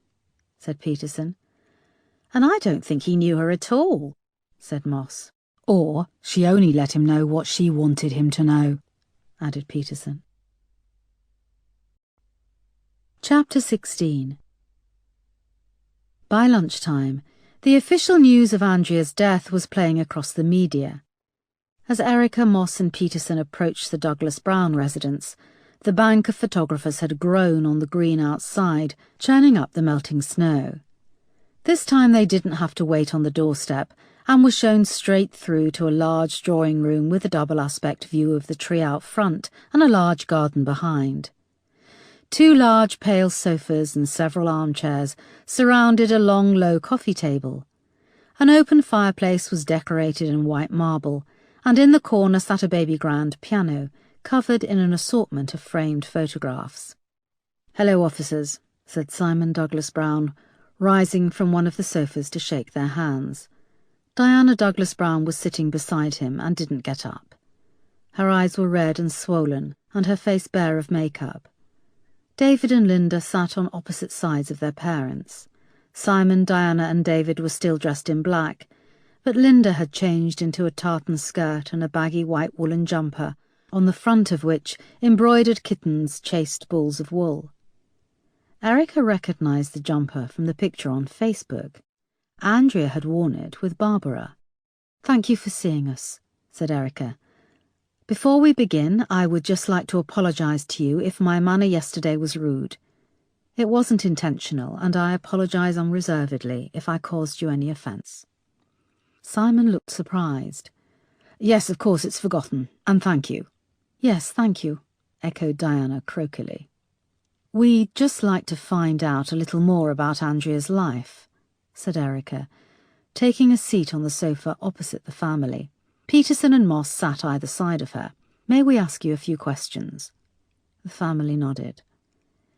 said Peterson. And I don't think he knew her at all, said Moss. Or she only let him know what she wanted him to know, added Peterson. Chapter 16. By lunchtime, the official news of Andrea's death was playing across the media. As Erica, Moss and Peterson approached the Douglas Brown residence, the bank of photographers had grown on the green outside, churning up the melting snow. This time they didn't have to wait on the doorstep and were shown straight through to a large drawing room with a double aspect view of the tree out front and a large garden behind. 2 large pale sofas and several armchairs surrounded a long, low coffee table. An open fireplace was decorated in white marble, and in the corner sat a baby grand piano, covered in an assortment of framed photographs. "Hello, officers," said Simon Douglas Brown, rising from one of the sofas to shake their hands. Diana Douglas Brown was sitting beside him and didn't get up. Her eyes were red and swollen, and her face bare of makeup. David and Linda sat on opposite sides of their parents. Simon, Diana and David were still dressed in black, but Linda had changed into a tartan skirt and a baggy white woolen jumper, on the front of which embroidered kittens chased balls of wool. Erica recognised the jumper from the picture on Facebook. Andrea had worn it with Barbara. "Thank you for seeing us," said Erica. "Before we begin, I would just like to apologise to you if my manner yesterday was rude. It wasn't intentional, and I apologise unreservedly if I caused you any offence." Simon looked surprised. "Yes, of course it's forgotten, and thank you." "Yes, thank you," echoed Diana croakily. "We'd just like to find out a little more about Andrea's life," said Erica, taking a seat on the sofa opposite the family. Peterson and Moss sat either side of her. "May we ask you a few questions?" The family nodded.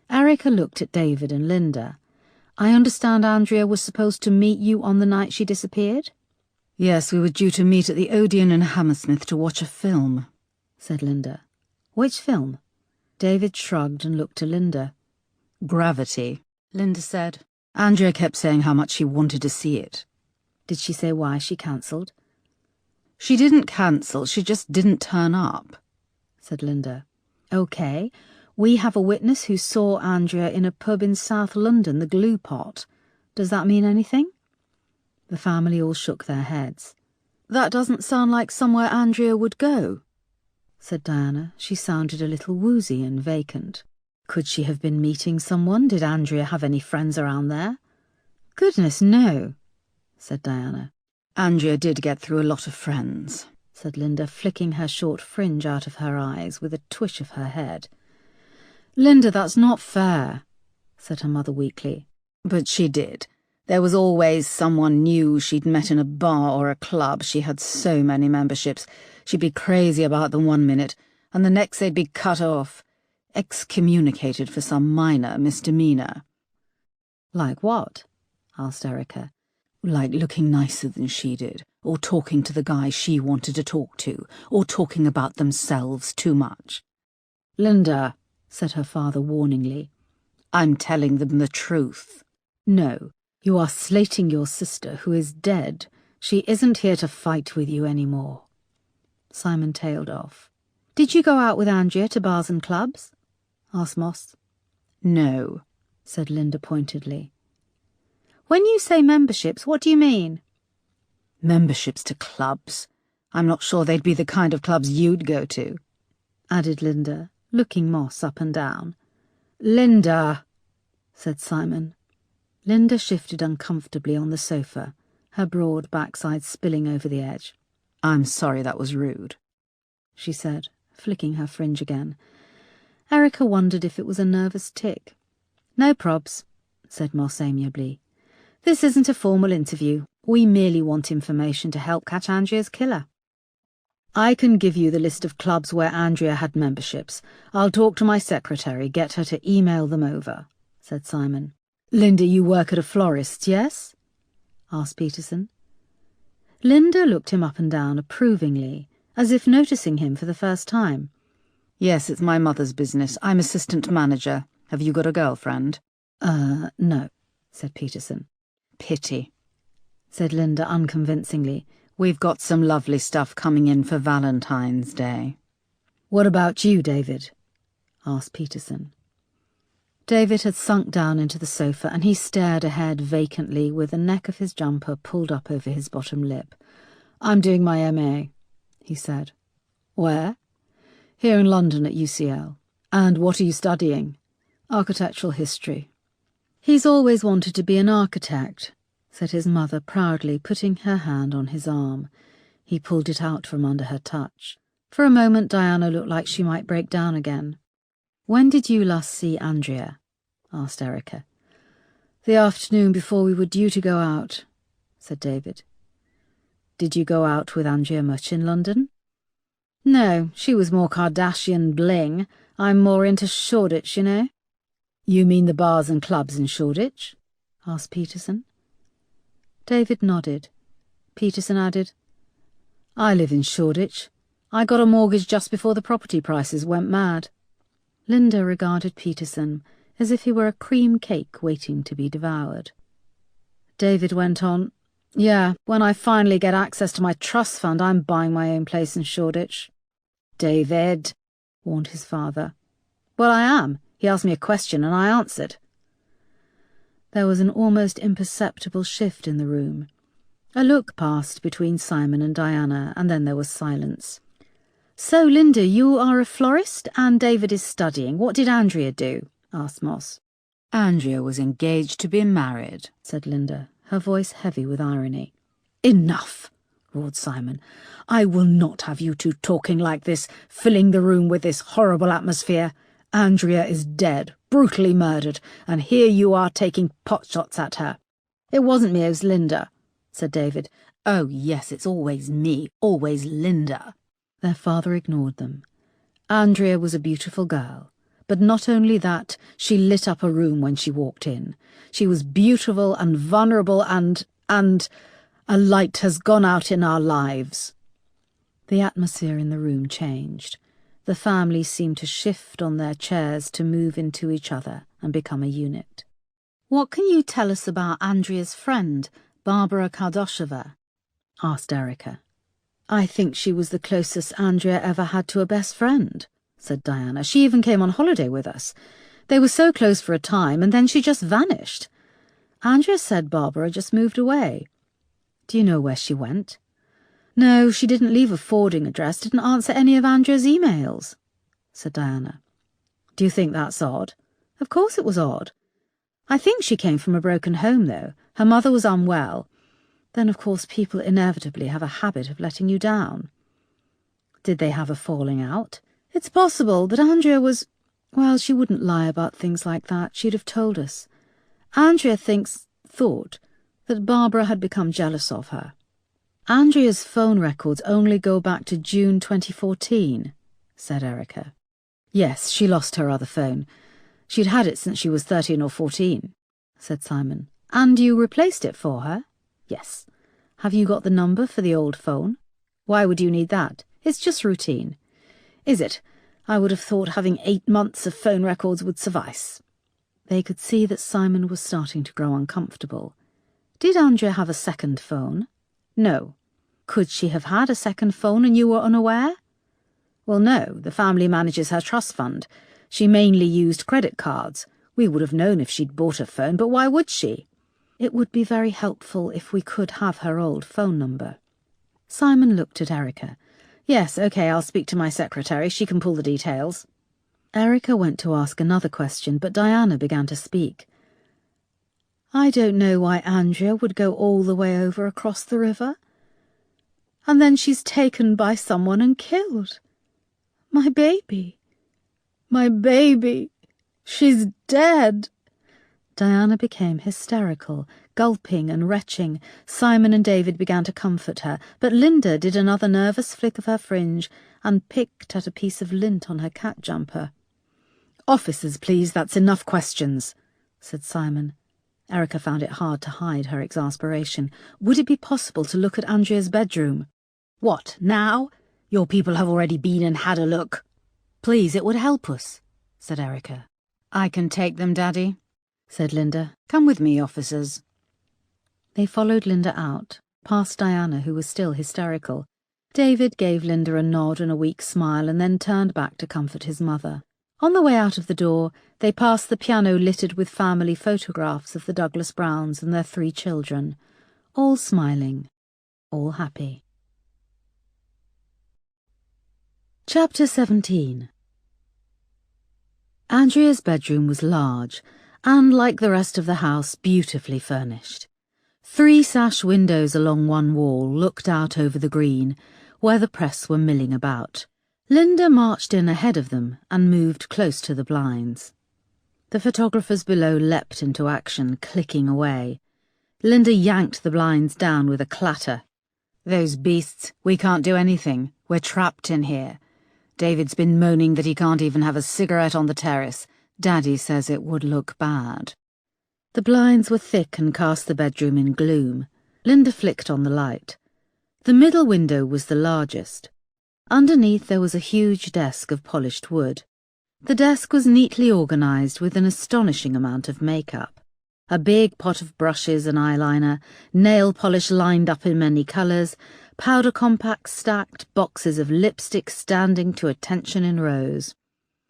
Erica looked at David and Linda. "I understand Andrea was supposed to meet you on the night she disappeared?" "Yes, we were due to meet at the Odeon in Hammersmith to watch a film," said Linda. "Which film?" David shrugged and looked to Linda. "Gravity," Linda said. "Andrea kept saying how much she wanted to see it." "Did she say why she cancelled?" "She didn't cancel, she just didn't turn up," said Linda. "OK, we have a witness who saw Andrea in a pub in South London, the Glue Pot. Does that mean anything?" The family all shook their heads. "That doesn't sound like somewhere Andrea would go," said Diana. She sounded a little woozy and vacant. "Could she have been meeting someone? Did Andrea have any friends around there?" "Goodness, no," said Diana. "Andrea did get through a lot of friends," said Linda, flicking her short fringe out of her eyes with a twish of her head. "Linda, that's not fair," said her mother weakly. "But she did. There was always someone new she'd met in a bar or a club. She had so many memberships. She'd be crazy about them one minute, and the next they'd be cut off, excommunicated for some minor misdemeanour." "Like what?" asked Erica. "Like looking nicer than she did, or talking to the guy she wanted to talk to, or talking about themselves too much." "Linda," said her father warningly. "I'm telling them the truth." "No, you are slating your sister, who is dead. She isn't here to fight with you anymore." Simon tailed off. "Did you go out with Andrea to bars and clubs?" asked Moss. "No," said Linda pointedly. "When you say memberships, what do you mean?" "Memberships to clubs. I'm not sure they'd be the kind of clubs you'd go to," added Linda, looking Moss up and down. "Linda," said Simon. Linda shifted uncomfortably on the sofa, her broad backside spilling over the edge. "I'm sorry that was rude," she said, flicking her fringe again. Erica wondered if it was a nervous tic. No probs, said Moss amiably. This isn't a formal interview. We merely want information to help catch Andrea's killer. I can give you the list of clubs where Andrea had memberships. I'll talk to my secretary, get her to email them over, said Simon. Linda, you work at a florist's, yes? Asked Peterson. Linda looked him up and down approvingly, as if noticing him for the first time. Yes, it's my mother's business. I'm assistant manager. Have you got a girlfriend? No, said Peterson. Pity, said Linda unconvincingly. We've got some lovely stuff coming in for Valentine's Day. What about you, David? Asked Peterson. David had sunk down into the sofa and he stared ahead vacantly with the neck of his jumper pulled up over his bottom lip. I'm doing my MA, he said. Where? Here in London at UCL. And what are you studying? Architectural history. He's always wanted to be an architect, said his mother proudly, putting her hand on his arm. He pulled it out from under her touch. For a moment Diana looked like she might break down again. When did you last see Andrea? Asked Erica. The afternoon before we were due to go out, said David. Did you go out with Andrea much in London? No, she was more Kardashian bling. I'm more into Shoreditch, you know. You mean the bars and clubs in Shoreditch? Asked Peterson. David nodded. Peterson added, I live in Shoreditch. I got a mortgage just before the property prices went mad. Linda regarded Peterson as if he were a cream cake waiting to be devoured. David went on, Yeah, when I finally get access to my trust fund, I'm buying my own place in Shoreditch. David, warned his father. Well, I am. He asked me a question and I answered. There was an almost imperceptible shift in the room. A look passed between Simon and Diana, and then there was silence. So, Linda, you are a florist, and David is studying. What did Andrea do? Asked Moss. Andrea was engaged to be married, said Linda, her voice heavy with irony. Enough, roared Simon. I will not have you two talking like this, filling the room with this horrible atmosphere. Andrea is dead, brutally murdered, and here you are taking potshots at her. It wasn't me, it was Linda, said David. Oh, yes, it's always me, always Linda. Their father ignored them. Andrea was a beautiful girl, but not only that, she lit up a room when she walked in. She was beautiful and vulnerable and a light has gone out in our lives. The atmosphere in the room changed. The family seemed to shift on their chairs to move into each other and become a unit. What can you tell us about Andrea's friend, Barbara Kardosheva? Asked Erica. I think she was the closest Andrea ever had to a best friend, said Diana. She even came on holiday with us. They were so close for a time, and then she just vanished. Andrea said Barbara just moved away. Do you know where she went? No, she didn't leave a forwarding address, didn't answer any of Andrea's emails, said Diana. Do you think that's odd? Of course it was odd. I think she came from a broken home, though. Her mother was unwell. Then, of course, people inevitably have a habit of letting you down. Did they have a falling out? It's possible, but Andrea was... Well, she wouldn't lie about things like that. She'd have told us. Andrea thought that Barbara had become jealous of her. Andrea's phone records only go back to June 2014, said Erica. Yes, she lost her other phone. She'd had it since she was 13 or 14, said Simon. And you replaced it for her? Yes. Have you got the number for the old phone? Why would you need that? It's just routine. Is it? I would have thought having 8 months of phone records would suffice. They could see that Simon was starting to grow uncomfortable. Did Andrea have a second phone? No. Could she have had a second phone and you were unaware? Well, no. The family manages her trust fund. She mainly used credit cards. We would have known if she'd bought a phone, but why would she? It would be very helpful if we could have her old phone number. Simon looked at Erica. Yes, OK, I'll speak to my secretary. She can pull the details. Erica went to ask another question, but Diana began to speak. I don't know why Andrea would go all the way over across the river. And then she's taken by someone and killed. My baby. My baby. She's dead. Diana became hysterical, gulping and retching. Simon and David began to comfort her, but Linda did another nervous flick of her fringe and picked at a piece of lint on her cat jumper. "Officers, please, that's enough questions," said Simon. Erica found it hard to hide her exasperation. Would it be possible to look at Andrea's bedroom? "What, now? Your people have already been and had a look." "Please, it would help us," said Erica. "I can take them, Daddy," said Linda. "Come with me, officers." They followed Linda out, past Diana, who was still hysterical. David gave Linda a nod and a weak smile and then turned back to comfort his mother. On the way out of the door, they passed the piano littered with family photographs of the Douglas Browns and their 3 children, all smiling, all happy. Chapter 17. Andrea's bedroom was large, and, like the rest of the house, beautifully furnished. 3 sash windows along one wall looked out over the green, where the press were milling about. Linda marched in ahead of them and moved close to the blinds. The photographers below leapt into action, clicking away. Linda yanked the blinds down with a clatter. "Those beasts, we can't do anything. We're trapped in here. David's been moaning that he can't even have a cigarette on the terrace. Daddy says it would look bad." The blinds were thick and cast the bedroom in gloom. Linda flicked on the light. The middle window was the largest. Underneath there was a huge desk of polished wood. The desk was neatly organised with an astonishing amount of makeup. A big pot of brushes and eyeliner, nail polish lined up in many colours, powder compacts stacked, boxes of lipstick standing to attention in rows.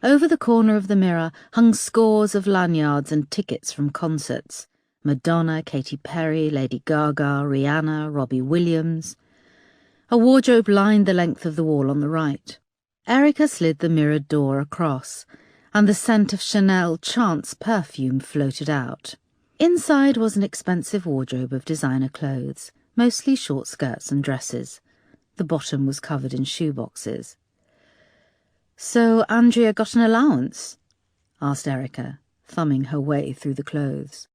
Over the corner of the mirror hung scores of lanyards and tickets from concerts. Madonna, Katy Perry, Lady Gaga, Rihanna, Robbie Williams. A wardrobe lined the length of the wall on the right. Erica slid the mirrored door across, and the scent of Chanel Chance perfume floated out. Inside was an expensive wardrobe of designer clothes, mostly short skirts and dresses. The bottom was covered in shoeboxes. "So Andrea got an allowance?" asked Erica, thumbing her way through the clothes.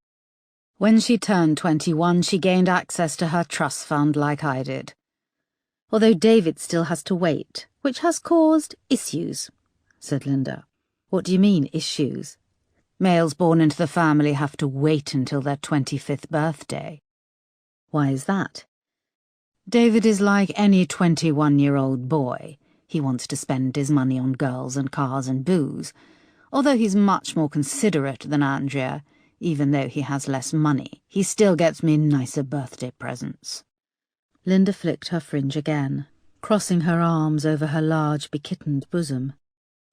"When she turned 21, she gained access to her trust fund like I did. Although David still has to wait, which has caused issues," said Linda. "What do you mean, issues?" "Males born into the family have to wait until their 25th birthday. "Why is that?" "David is like any 21-year-old boy. He wants to spend his money on girls and cars and booze. Although he's much more considerate than Andrea, even though he has less money, he still gets me nicer birthday presents." Linda flicked her fringe again, crossing her arms over her large, bekittened bosom.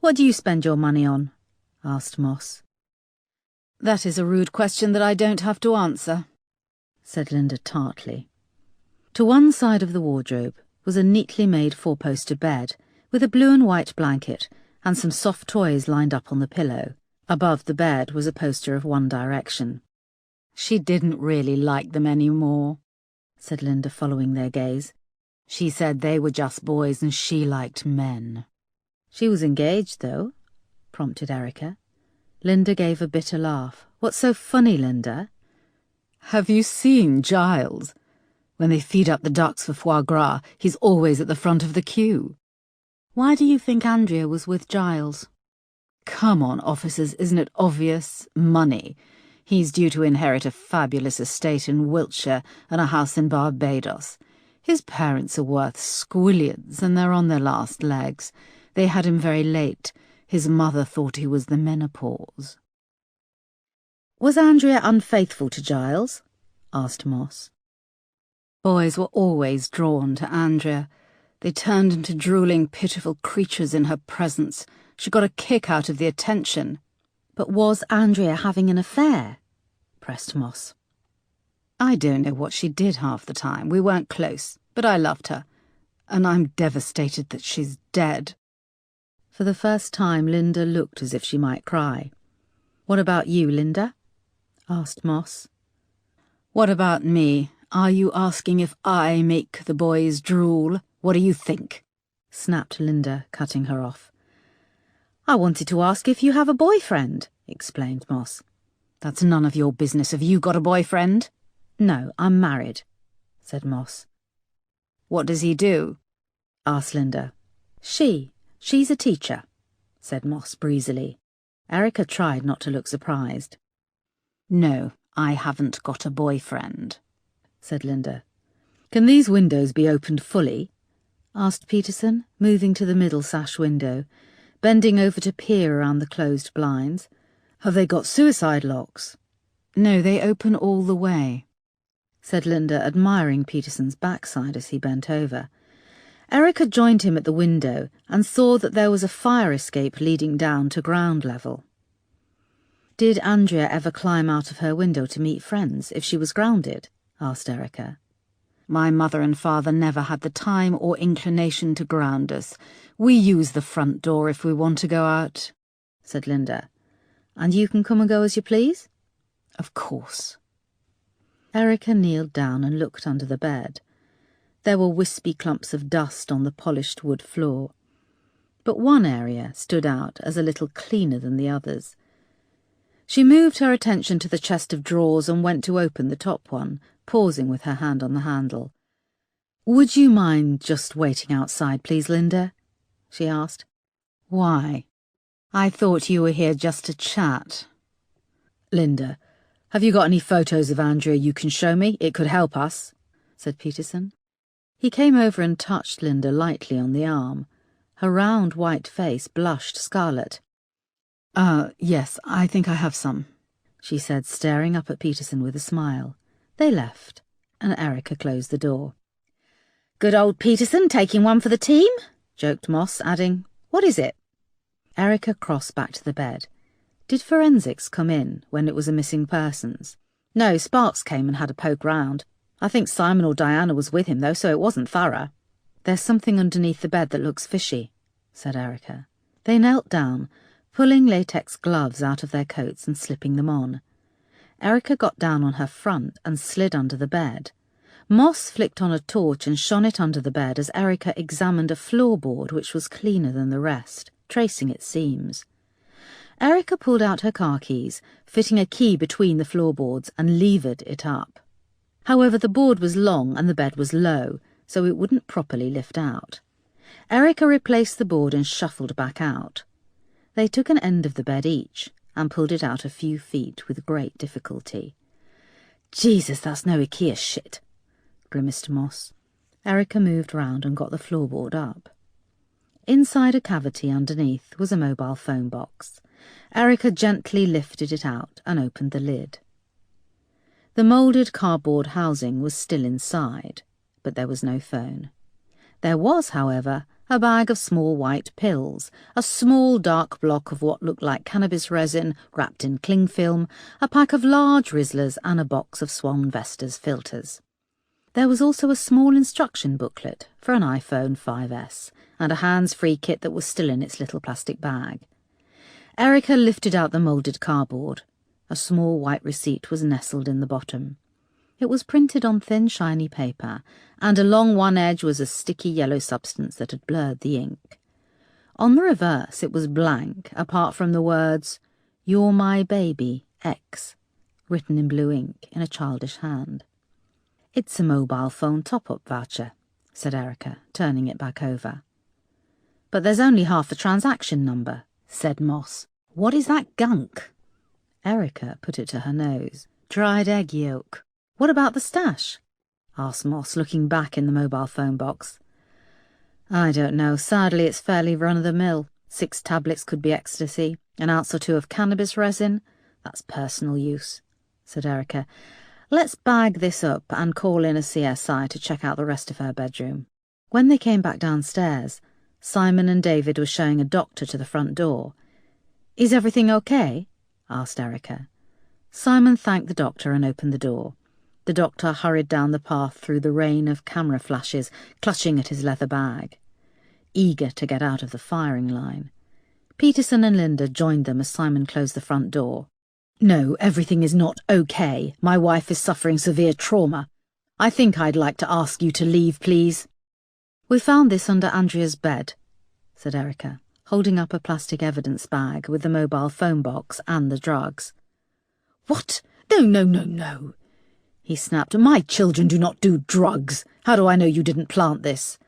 "What do you spend your money on?" asked Moss. "That is a rude question that I don't have to answer," said Linda tartly. To one side of the wardrobe was a neatly made 4-poster bed, with a blue and white blanket and some soft toys lined up on the pillow. Above the bed was a poster of One Direction. "She didn't really like them anymore," said Linda, following their gaze. "She said they were just boys and she liked men." "She was engaged, though," prompted Erica. Linda gave a bitter laugh. "What's so funny, Linda?" "Have you seen Giles? When they feed up the ducks for foie gras, he's always at the front of the queue." "Why do you think Andrea was with Giles?" "Come on, officers, isn't it obvious? Money. He's due to inherit a fabulous estate in Wiltshire and a house in Barbados. His parents are worth squillions and they're on their last legs. They had him very late. His mother thought he was the menopause." "Was Andrea unfaithful to Giles?" asked Moss. "Boys were always drawn to Andrea. They turned into drooling, pitiful creatures in her presence. She got a kick out of the attention." "But was Andrea having an affair?" pressed Moss. "I don't know what she did half the time. We weren't close, but I loved her. And I'm devastated that she's dead." For the first time, Linda looked as if she might cry. "What about you, Linda?" asked Moss. "What about me? Are you asking if I make the boys drool? What do you think?" snapped Linda, cutting her off. "I wanted to ask if you have a boyfriend," explained Moss. That's none of your business. Have you got a boyfriend? No, I'm married, said Moss. What does he do? Asked Linda. She's a teacher, said Moss breezily. Erica tried not to look surprised. No, I haven't got a boyfriend, said Linda. Can these windows be opened fully? Asked Peterson, moving to the middle sash window, bending over to peer around the closed blinds. Have they got suicide locks? No, they open all the way, said Linda, admiring Peterson's backside as he bent over. Erica joined him at the window and saw that there was a fire escape leading down to ground level. Did Andrea ever climb out of her window to meet friends if she was grounded? Asked Erica. My mother and father never had the time or inclination to ground us. We use the front door if we want to go out, said Linda. And you can come and go as you please? Of course. Erica kneeled down and looked under the bed. There were wispy clumps of dust on the polished wood floor, but one area stood out as a little cleaner than the others. She moved her attention to the chest of drawers and went to open the top one, pausing with her hand on the handle. Would you mind just waiting outside, please, Linda? She asked. Why? I thought you were here just to chat. Linda, have you got any photos of Andrea you can show me? It could help us, said Peterson. He came over and touched Linda lightly on the arm. Her round white face blushed scarlet. Yes, I think I have some, she said, staring up at Peterson with a smile. They left, and Erica closed the door. Good old Peterson taking one for the team, joked Moss, adding, What is it? Erica crossed back to the bed. Did forensics come in when it was a missing persons? No, Sparks came and had a poke round. I think Simon or Diana was with him, though, so it wasn't thorough. There's something underneath the bed that looks fishy, said Erica. They knelt down, pulling latex gloves out of their coats and slipping them on. Erica got down on her front and slid under the bed. Moss flicked on a torch and shone it under the bed as Erica examined a floorboard which was cleaner than the rest, tracing its seams. Erica pulled out her car keys, fitting a key between the floorboards, and levered it up. However, the board was long and the bed was low, so it wouldn't properly lift out. Erica replaced the board and shuffled back out. They took an end of the bed each and pulled it out a few feet with great difficulty. Jesus, that's no IKEA shit, grimaced Moss. Erica moved round and got the floorboard up. Inside a cavity underneath was a mobile phone box. Erica gently lifted it out and opened the lid. The moulded cardboard housing was still inside, but there was no phone. There was, however, a bag of small white pills, a small dark block of what looked like cannabis resin wrapped in cling film, a pack of large Rizzlers and a box of Swan Vestas filters. There was also a small instruction booklet for an iPhone 5S and a hands-free kit that was still in its little plastic bag. Erica lifted out the moulded cardboard. A small white receipt was nestled in the bottom. It was printed on thin, shiny paper, and along one edge was a sticky yellow substance that had blurred the ink. On the reverse it was blank, apart from the words, "You're my baby, X," written in blue ink in a childish hand. "It's a mobile phone top-up voucher," said Erica, turning it back over. "But there's only half the transaction number," said Moss. "What is that gunk?" Erica put it to her nose. "Dried egg yolk." "What about the stash?" asked Moss, looking back in the mobile phone box. "I don't know. Sadly, it's fairly run-of-the-mill. 6 tablets could be ecstasy, an ounce or 2 of cannabis resin. That's personal use," said Erica. "Let's bag this up and call in a CSI to check out the rest of her bedroom." When they came back downstairs, Simon and David were showing a doctor to the front door. "Is everything okay?" asked Erica. Simon thanked the doctor and opened the door. The doctor hurried down the path through the rain of camera flashes, clutching at his leather bag, eager to get out of the firing line. Peterson and Linda joined them as Simon closed the front door. "No, everything is not okay. My wife is suffering severe trauma. I think I'd like to ask you to leave, please." "We found this under Andrea's bed," said Erica, holding up a plastic evidence bag with the mobile phone box and the drugs. What? No, no, no, no, he snapped. My children do not do drugs. How do I know you didn't plant this?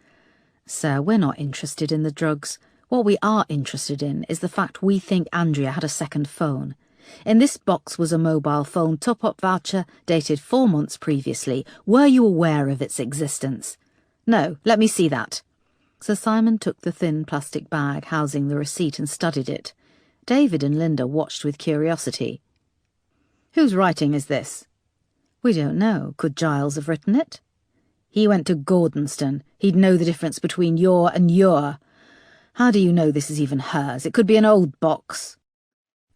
Sir, we're not interested in the drugs. What we are interested in is the fact we think Andrea had a second phone. In this box was a mobile phone top-up voucher dated 4 months previously. Were you aware of its existence? No, let me see that. Sir Simon took the thin plastic bag housing the receipt and studied it. David and Linda watched with curiosity. Whose writing is this? We don't know. Could Giles have written it? He went to Gordonston. He'd know the difference between your and your. How do you know this is even hers? It could be an old box.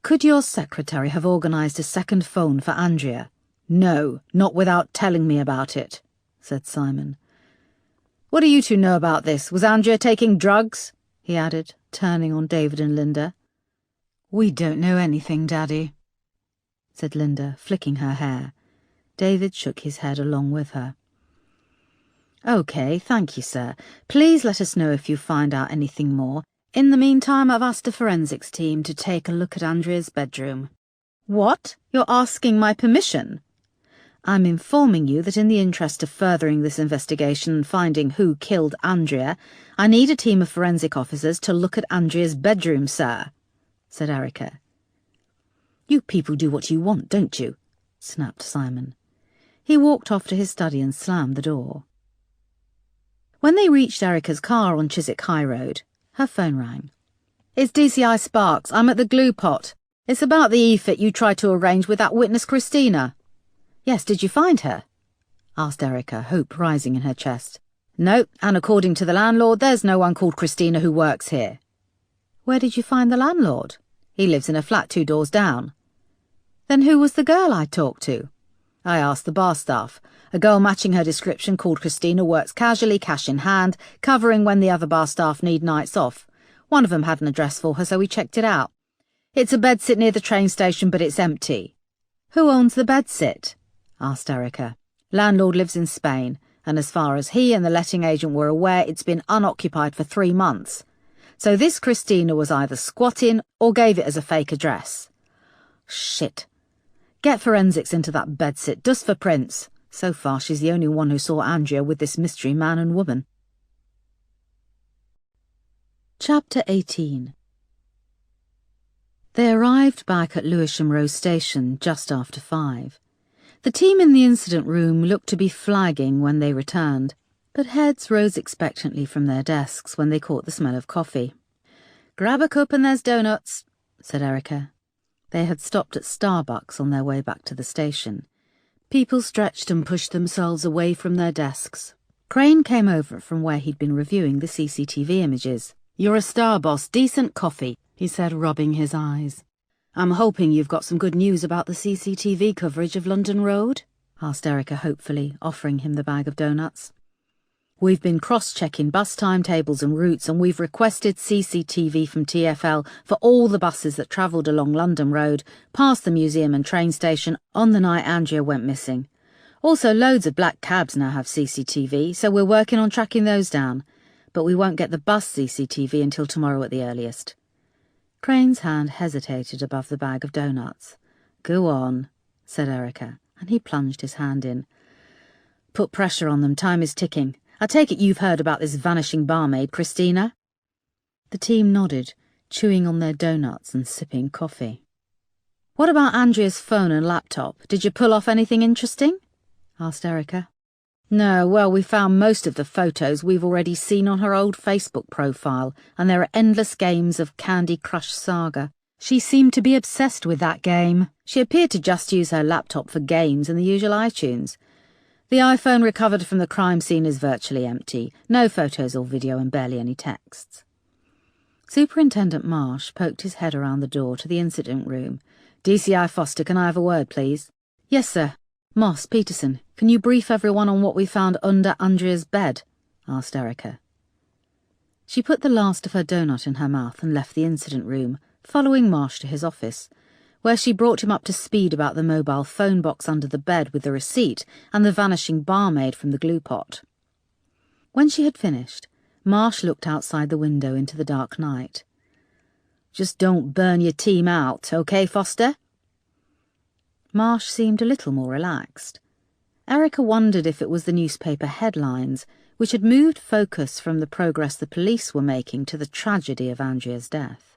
Could your secretary have organised a second phone for Andrea? No, not without telling me about it, said Simon. What do you two know about this? Was Andrea taking drugs? He added, turning on David and Linda. We don't know anything, Daddy, said Linda, flicking her hair. David shook his head along with her. OK, thank you, sir. Please let us know if you find out anything more. In the meantime, I've asked a forensics team to take a look at Andrea's bedroom. What? You're asking my permission? I'm informing you that in the interest of furthering this investigation and finding who killed Andrea, I need a team of forensic officers to look at Andrea's bedroom, sir, said Erica. You people do what you want, don't you? Snapped Simon. He walked off to his study and slammed the door. When they reached Erica's car on Chiswick High Road, her phone rang. It's DCI Sparks. I'm at the glue pot. It's about the e-fit you tried to arrange with that witness Christina. Yes, did you find her? Asked Erica, hope rising in her chest. No, and according to the landlord, there's no one called Christina who works here. Where did you find the landlord? He lives in a flat 2 doors down. Then who was the girl I talked to? I asked the bar staff. A girl matching her description called Christina works casually, cash in hand, covering when the other bar staff need nights off. One of them had an address for her, so we checked it out. It's a bedsit near the train station, but it's empty. Who owns the bedsit? Asked Erica. Landlord lives in Spain, and as far as he and the letting agent were aware, it's been unoccupied for 3 months. So this Christina was either squatting or gave it as a fake address. Shit. Get forensics into that bedsit, just for prints. So far, she's the only one who saw Andrea with this mystery man and woman. Chapter 18. They arrived back at Lewisham Row Station just after 5. The team in the incident room looked to be flagging when they returned, but heads rose expectantly from their desks when they caught the smell of coffee. Grab a cup and there's donuts, said Erica. They had stopped at Starbucks on their way back to the station. People stretched and pushed themselves away from their desks. Crane came over from where he'd been reviewing the CCTV images. You're a star, boss. Decent coffee, he said, rubbing his eyes. I'm hoping you've got some good news about the CCTV coverage of London Road? Asked Erica hopefully, offering him the bag of donuts. We've been cross-checking bus timetables and routes, and we've requested CCTV from TfL for all the buses that travelled along London Road, past the museum and train station, on the night Andrea went missing. Also, loads of black cabs now have CCTV, so we're working on tracking those down. But we won't get the bus CCTV until tomorrow at the earliest. Crane's hand hesitated above the bag of donuts. Go on, said Erica, and he plunged his hand in. Put pressure on them, time is ticking. I take it you've heard about this vanishing barmaid, Christina? The team nodded, chewing on their donuts and sipping coffee. What about Andrea's phone and laptop? Did you pull off anything interesting? Asked Erica. No, well, we found most of the photos we've already seen on her old Facebook profile, and there are endless games of Candy Crush Saga. She seemed to be obsessed with that game. She appeared to just use her laptop for games and the usual iTunes. The iPhone recovered from the crime scene is virtually empty. No photos or video and barely any texts. Superintendent Marsh poked his head around the door to the incident room. DCI Foster, can I have a word, please? Yes, sir. Moss, Peterson, can you brief everyone on what we found under Andrea's bed? Asked Erica. She put the last of her donut in her mouth and left the incident room, following Marsh to his office, where she brought him up to speed about the mobile phone box under the bed with the receipt and the vanishing barmaid from the glue pot. When she had finished, Marsh looked outside the window into the dark night. Just don't burn your team out, OK, Foster? Marsh seemed a little more relaxed. Erica wondered if it was the newspaper headlines, which had moved focus from the progress the police were making to the tragedy of Andrea's death.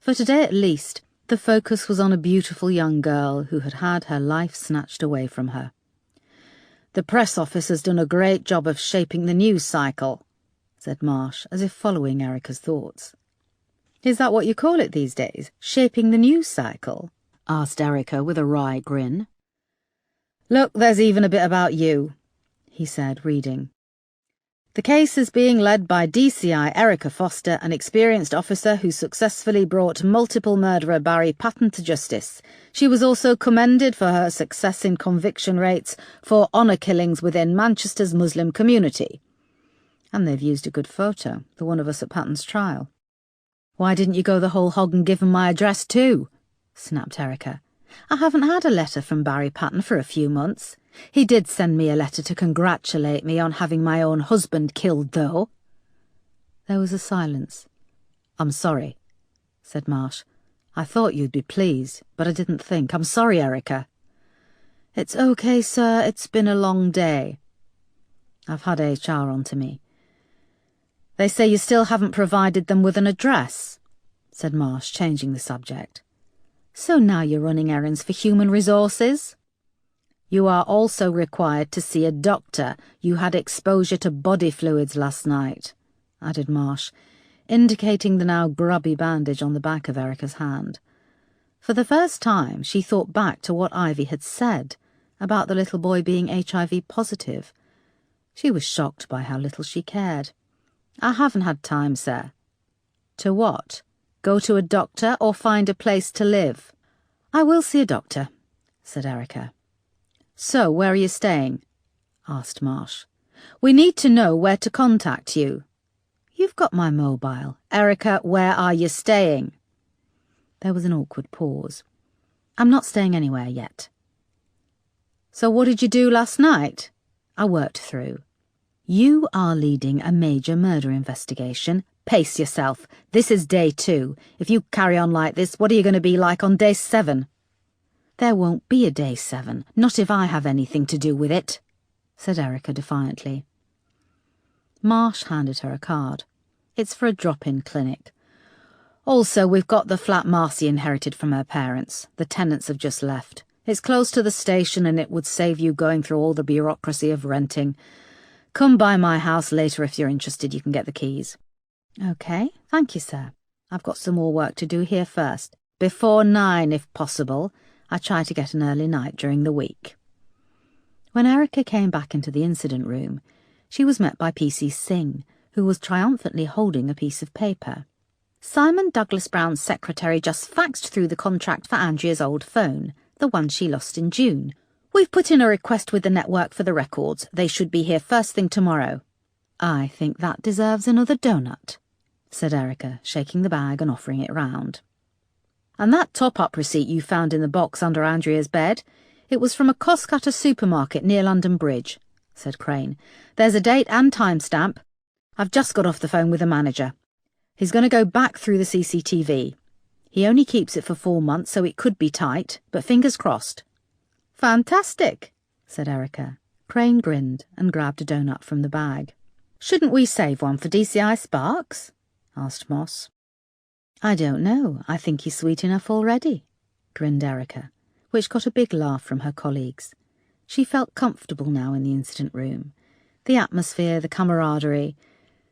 For today at least, the focus was on a beautiful young girl who had had her life snatched away from her. "The press office has done a great job of shaping the news cycle," said Marsh, as if following Erica's thoughts. "Is that what you call it these days? Shaping the news cycle?" asked Erica with a wry grin. "Look, there's even a bit about you," he said, reading. "The case is being led by DCI Erica Foster, an experienced officer who successfully brought multiple murderer Barry Patton to justice. She was also commended for her success in conviction rates for honour killings within Manchester's Muslim community." And they've used a good photo, the one of us at Patton's trial. "Why didn't you go the whole hog and give him my address too?" snapped Erica. "I haven't had a letter from Barry Patton for a few months. He did send me a letter to congratulate me on having my own husband killed, though." There was a silence. "I'm sorry," said Marsh. "I thought you'd be pleased, but I didn't think. I'm sorry, Erica." "It's okay, sir. It's been a long day." "I've had HR on to me." "They say you still haven't provided them with an address," said Marsh, changing the subject. "So now you're running errands for human resources?" "You are also required to see a doctor. You had exposure to body fluids last night," added Marsh, indicating the now grubby bandage on the back of Erica's hand. For the first time, she thought back to what Ivy had said about the little boy being HIV positive. She was shocked by how little she cared. "I haven't had time, sir." "To what? Go to a doctor or find a place to live?" "I will see a doctor," said Erica. "So, where are you staying?" asked Marsh. "We need to know where to contact you." "You've got my mobile. Erica, where are you staying?" There was an awkward pause. "I'm not staying anywhere yet." "So what did you do last night?" "I worked through." "You are leading a major murder investigation. Pace yourself. This is day 2. If you carry on like this, what are you going to be like on day 7? "There won't be a day 7, not if I have anything to do with it," said Erica defiantly. Marsh handed her a card. "It's for a drop-in clinic. Also, we've got the flat Marcy inherited from her parents. The tenants have just left. It's close to the station and it would save you going through all the bureaucracy of renting. Come by my house later if you're interested. You can get the keys." "OK, thank you, sir. I've got some more work to do here first. Before 9, if possible. I try to get an early night during the week." When Erica came back into the incident room, she was met by PC Singh, who was triumphantly holding a piece of paper. "Simon Douglas Brown's secretary just faxed through the contract for Andrea's old phone, the one she lost in June. We've put in a request with the network for the records. They should be here first thing tomorrow." "I think that deserves another donut," said Erica, shaking the bag and offering it round. "And that top-up receipt you found in the box under Andrea's bed? It was from a cost-cutter supermarket near London Bridge," said Crane. "There's a date and timestamp. I've just got off the phone with the manager. He's going to go back through the CCTV. He only keeps it for 4 months, so it could be tight, but fingers crossed." "Fantastic," said Erica. Crane grinned and grabbed a donut from the bag. "Shouldn't we save one for DCI Sparks?" asked Moss. "I don't know. I think he's sweet enough already," grinned Erica, which got a big laugh from her colleagues. She felt comfortable now in the incident room. The atmosphere, the camaraderie,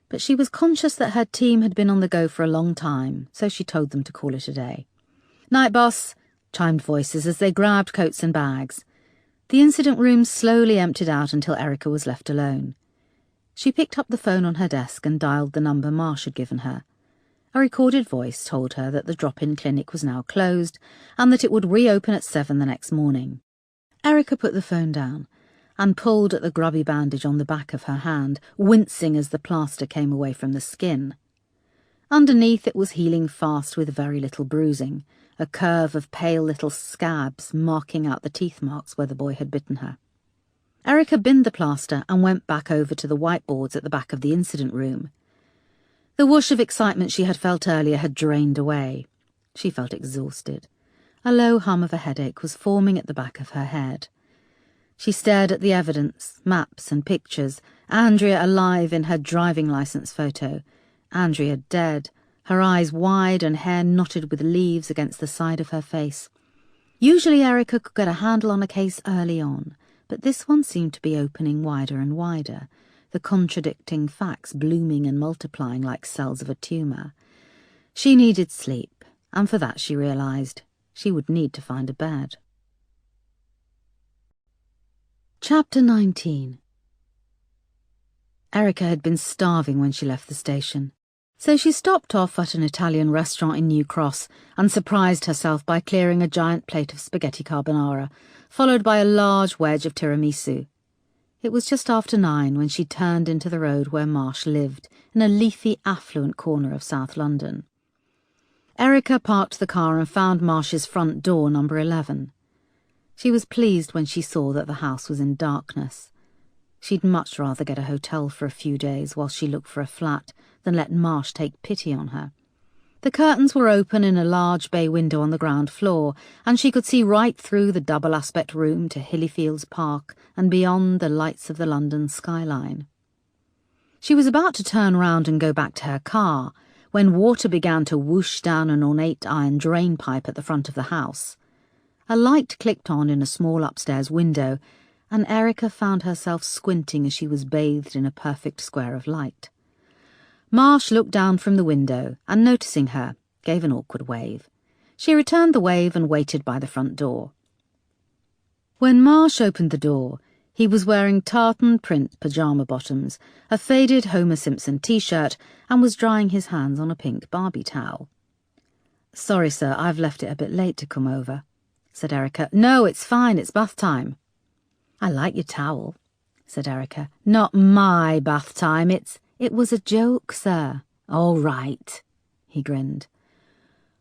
but she was conscious that her team had been on the go for a long time, so she told them to call it a day. "Night, boss," chimed voices as they grabbed coats and bags. The incident room slowly emptied out until Erica was left alone. She picked up the phone on her desk and dialed the number Marsh had given her. A recorded voice told her that the drop-in clinic was now closed and that it would reopen at 7 the next morning. Erica put the phone down and pulled at the grubby bandage on the back of her hand, wincing as the plaster came away from the skin. Underneath it was healing fast with very little bruising, a curve of pale little scabs marking out the teeth marks where the boy had bitten her. Erica binned the plaster and went back over to the whiteboards at the back of the incident room. The whoosh of excitement she had felt earlier had drained away. She felt exhausted. A low hum of a headache was forming at the back of her head. She stared at the evidence, maps and pictures, Andrea alive in her driving licence photo, Andrea dead, her eyes wide and hair knotted with leaves against the side of her face. Usually Erica could get a handle on a case early on, but this one seemed to be opening wider and wider, the contradicting facts blooming and multiplying like cells of a tumour. She needed sleep, and for that she realised she would need to find a bed. Chapter 19. Erica had been starving when she left the station, so she stopped off at an Italian restaurant in New Cross and surprised herself by clearing a giant plate of spaghetti carbonara, followed by a large wedge of tiramisu. It was just after 9 when she turned into the road where Marsh lived, in a leafy, affluent corner of South London. Erica parked the car and found Marsh's front door, number 11. She was pleased when she saw that the house was in darkness. She'd much rather get a hotel for a few days while she looked for a flat than let Marsh take pity on her. The curtains were open in a large bay window on the ground floor, and she could see right through the double-aspect room to Hillyfields Park and beyond the lights of the London skyline. She was about to turn round and go back to her car when water began to whoosh down an ornate iron drain pipe at the front of the house. A light clicked on in a small upstairs window, and Erica found herself squinting as she was bathed in a perfect square of light. Marsh looked down from the window and, noticing her, gave an awkward wave. She returned the wave and waited by the front door. When Marsh opened the door, he was wearing tartan print pyjama bottoms, a faded Homer Simpson t-shirt, and was drying his hands on a pink Barbie towel. "Sorry, sir, I've left it a bit late to come over," said Erica. "No, it's fine, it's bath time." "I like your towel," said Erica. "Not my bath time, It was a joke, sir." "All right," he grinned.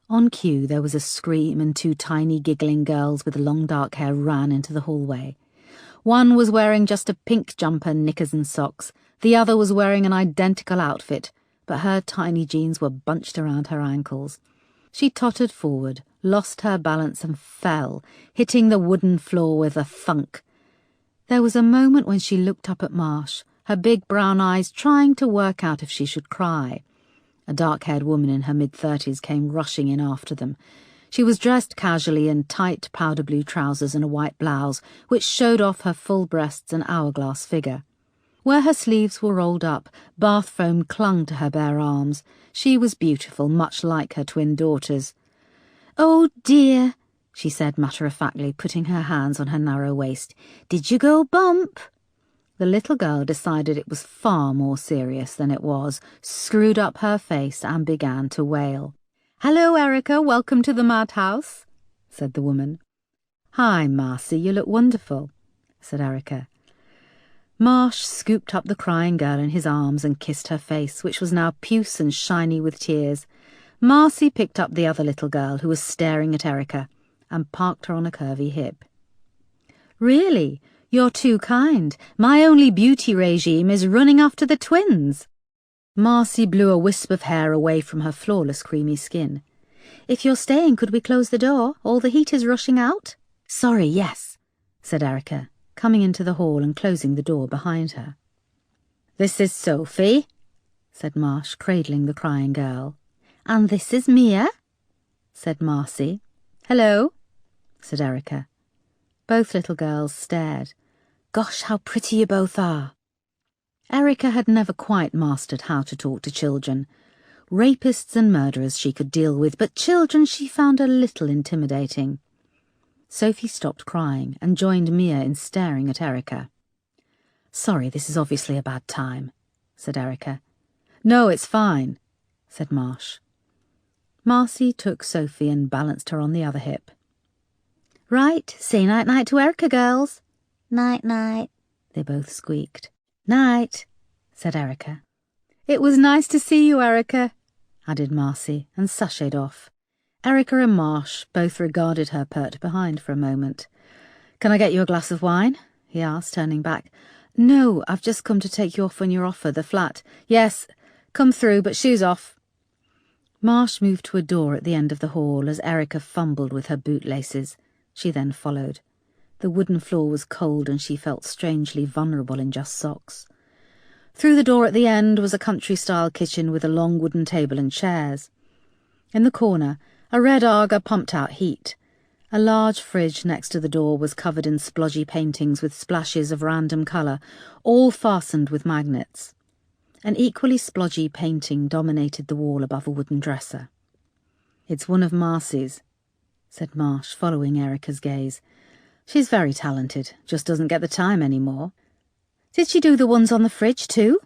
On cue, there was a scream and 2 tiny giggling girls with long dark hair ran into the hallway. One was wearing just a pink jumper, knickers and socks. The other was wearing an identical outfit, but her tiny jeans were bunched around her ankles. She tottered forward, lost her balance and fell, hitting the wooden floor with a thunk. There was a moment when she looked up at Marsh, her big brown eyes trying to work out if she should cry. A dark-haired woman in her mid-30s came rushing in after them. She was dressed casually in tight powder-blue trousers and a white blouse, which showed off her full breasts and hourglass figure. Where her sleeves were rolled up, bath foam clung to her bare arms. She was beautiful, much like her twin daughters. "Oh, dear," she said matter-of-factly, putting her hands on her narrow waist. "Did you go bump?" The little girl decided it was far more serious than it was, screwed up her face and began to wail. "Hello, Erica, welcome to the madhouse," said the woman. "Hi, Marcy, you look wonderful," said Erica. Marsh scooped up the crying girl in his arms and kissed her face, which was now puce and shiny with tears. Marcy picked up the other little girl, who was staring at Erica, and parked her on a curvy hip. "Really? You're too kind. My only beauty regime is running after the twins." Marcy blew a wisp of hair away from her flawless creamy skin. "If you're staying, could we close the door? All the heat is rushing out." "Sorry, yes," said Erica, coming into the hall and closing the door behind her. "This is Sophie," said Marsh, cradling the crying girl. "And this is Mia," said Marcy. "Hello," said Erica. Both little girls stared. "Gosh, how pretty you both are." Erica had never quite mastered how to talk to children. Rapists and murderers she could deal with, but children she found a little intimidating. Sophie stopped crying and joined Mia in staring at Erica. "Sorry, this is obviously a bad time," said Erica. "No, it's fine," said Marsh. Marcy took Sophie and balanced her on the other hip. "Right, say night-night to Erica, girls." "Night-night," they both squeaked. "Night," said Erica. "It was nice to see you, Erica," added Marcy, and sashayed off. Erica and Marsh both regarded her pert behind for a moment. "Can I get you a glass of wine?" he asked, turning back. "No, I've just come to take you off on your offer, the flat." "Yes, come through, but shoes off." Marsh moved to a door at the end of the hall as Erica fumbled with her bootlaces. She then followed. The wooden floor was cold and she felt strangely vulnerable in just socks. Through the door at the end was a country-style kitchen with a long wooden table and chairs. In the corner, a red Aga pumped out heat. A large fridge next to the door was covered in splodgy paintings with splashes of random colour, all fastened with magnets. An equally splodgy painting dominated the wall above a wooden dresser. "It's one of Marcy's," said Marsh, following Erica's gaze. "She's very talented, just doesn't get the time anymore." "Did she do the ones on the fridge too?"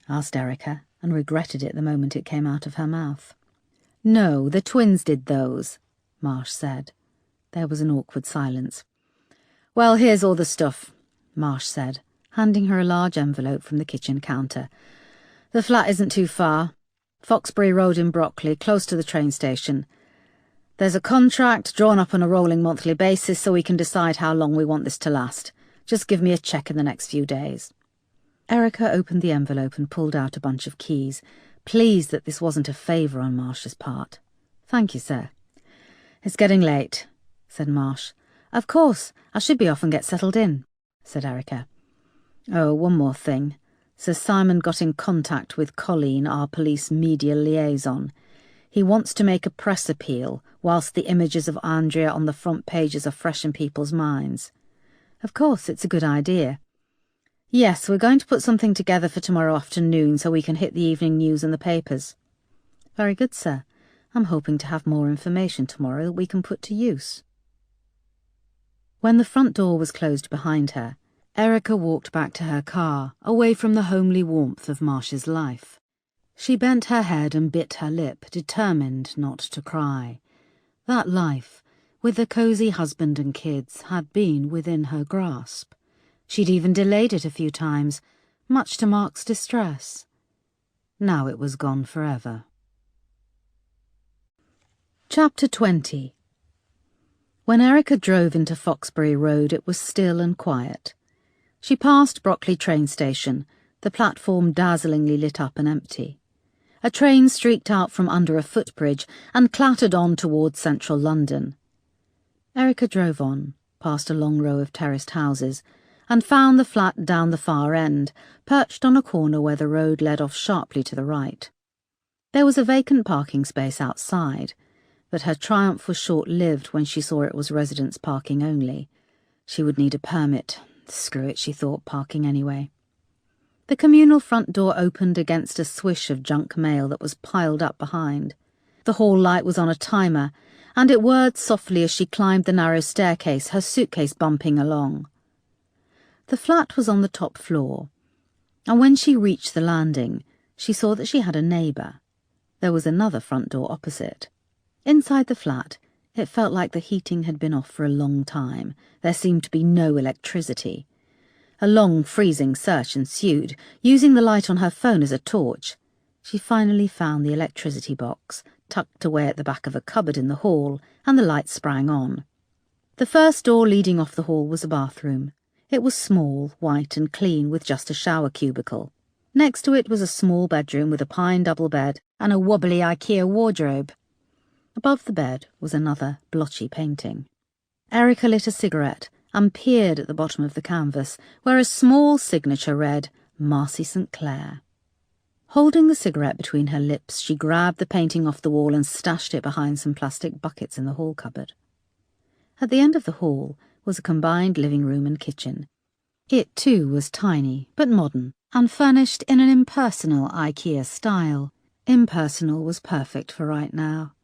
asked Erica, and regretted it the moment it came out of her mouth. "No, the twins did those," Marsh said. There was an awkward silence. "Well, here's all the stuff," Marsh said, handing her a large envelope from the kitchen counter. "The flat isn't too far. Foxbury Road in Brockley, close to the train station. There's a contract drawn up on a rolling monthly basis so we can decide how long we want this to last. Just give me a check in the next few days." Erica opened the envelope and pulled out a bunch of keys, pleased that this wasn't a favour on Marsh's part. "Thank you, sir." "It's getting late," said Marsh. "Of course, I should be off and get settled in," said Erica. "Oh, one more thing. Sir Simon got in contact with Colleen, our police media liaison. He wants to make a press appeal whilst the images of Andrea on the front pages are fresh in people's minds. Of course, it's a good idea. Yes, we're going to put something together for tomorrow afternoon so we can hit the evening news in the papers." "Very good, sir. I'm hoping to have more information tomorrow that we can put to use." When the front door was closed behind her, Erica walked back to her car, away from the homely warmth of Marsh's life. She bent her head and bit her lip, determined not to cry. That life, with the cosy husband and kids, had been within her grasp. She'd even delayed it a few times, much to Mark's distress. Now it was gone forever. Chapter 20. When Erica drove into Foxbury Road, it was still and quiet. She passed Brockley train station, the platform dazzlingly lit up and empty. A train streaked out from under a footbridge and clattered on towards central London. Erica drove on, past a long row of terraced houses, and found the flat down the far end, perched on a corner where the road led off sharply to the right. There was a vacant parking space outside, but her triumph was short-lived when she saw it was residents parking only. She would need a permit. Screw it, she thought, parking anyway. The communal front door opened against a swish of junk mail that was piled up behind. The hall light was on a timer, and it whirred softly as she climbed the narrow staircase, her suitcase bumping along. The flat was on the top floor, and when she reached the landing, she saw that she had a neighbour. There was another front door opposite. Inside the flat, it felt like the heating had been off for a long time. There seemed to be no electricity. A long, freezing search ensued, using the light on her phone as a torch. She finally found the electricity box, tucked away at the back of a cupboard in the hall, and the light sprang on. The first door leading off the hall was a bathroom. It was small, white and clean, with just a shower cubicle. Next to it was a small bedroom with a pine double bed and a wobbly IKEA wardrobe. Above the bed was another blotchy painting. Erica lit a cigarette and peered at the bottom of the canvas, where a small signature read, "Marcy St. Clair." Holding the cigarette between her lips, she grabbed the painting off the wall and stashed it behind some plastic buckets in the hall cupboard. At the end of the hall was a combined living room and kitchen. It, too, was tiny, but modern, and furnished in an impersonal IKEA style. Impersonal was perfect for right now.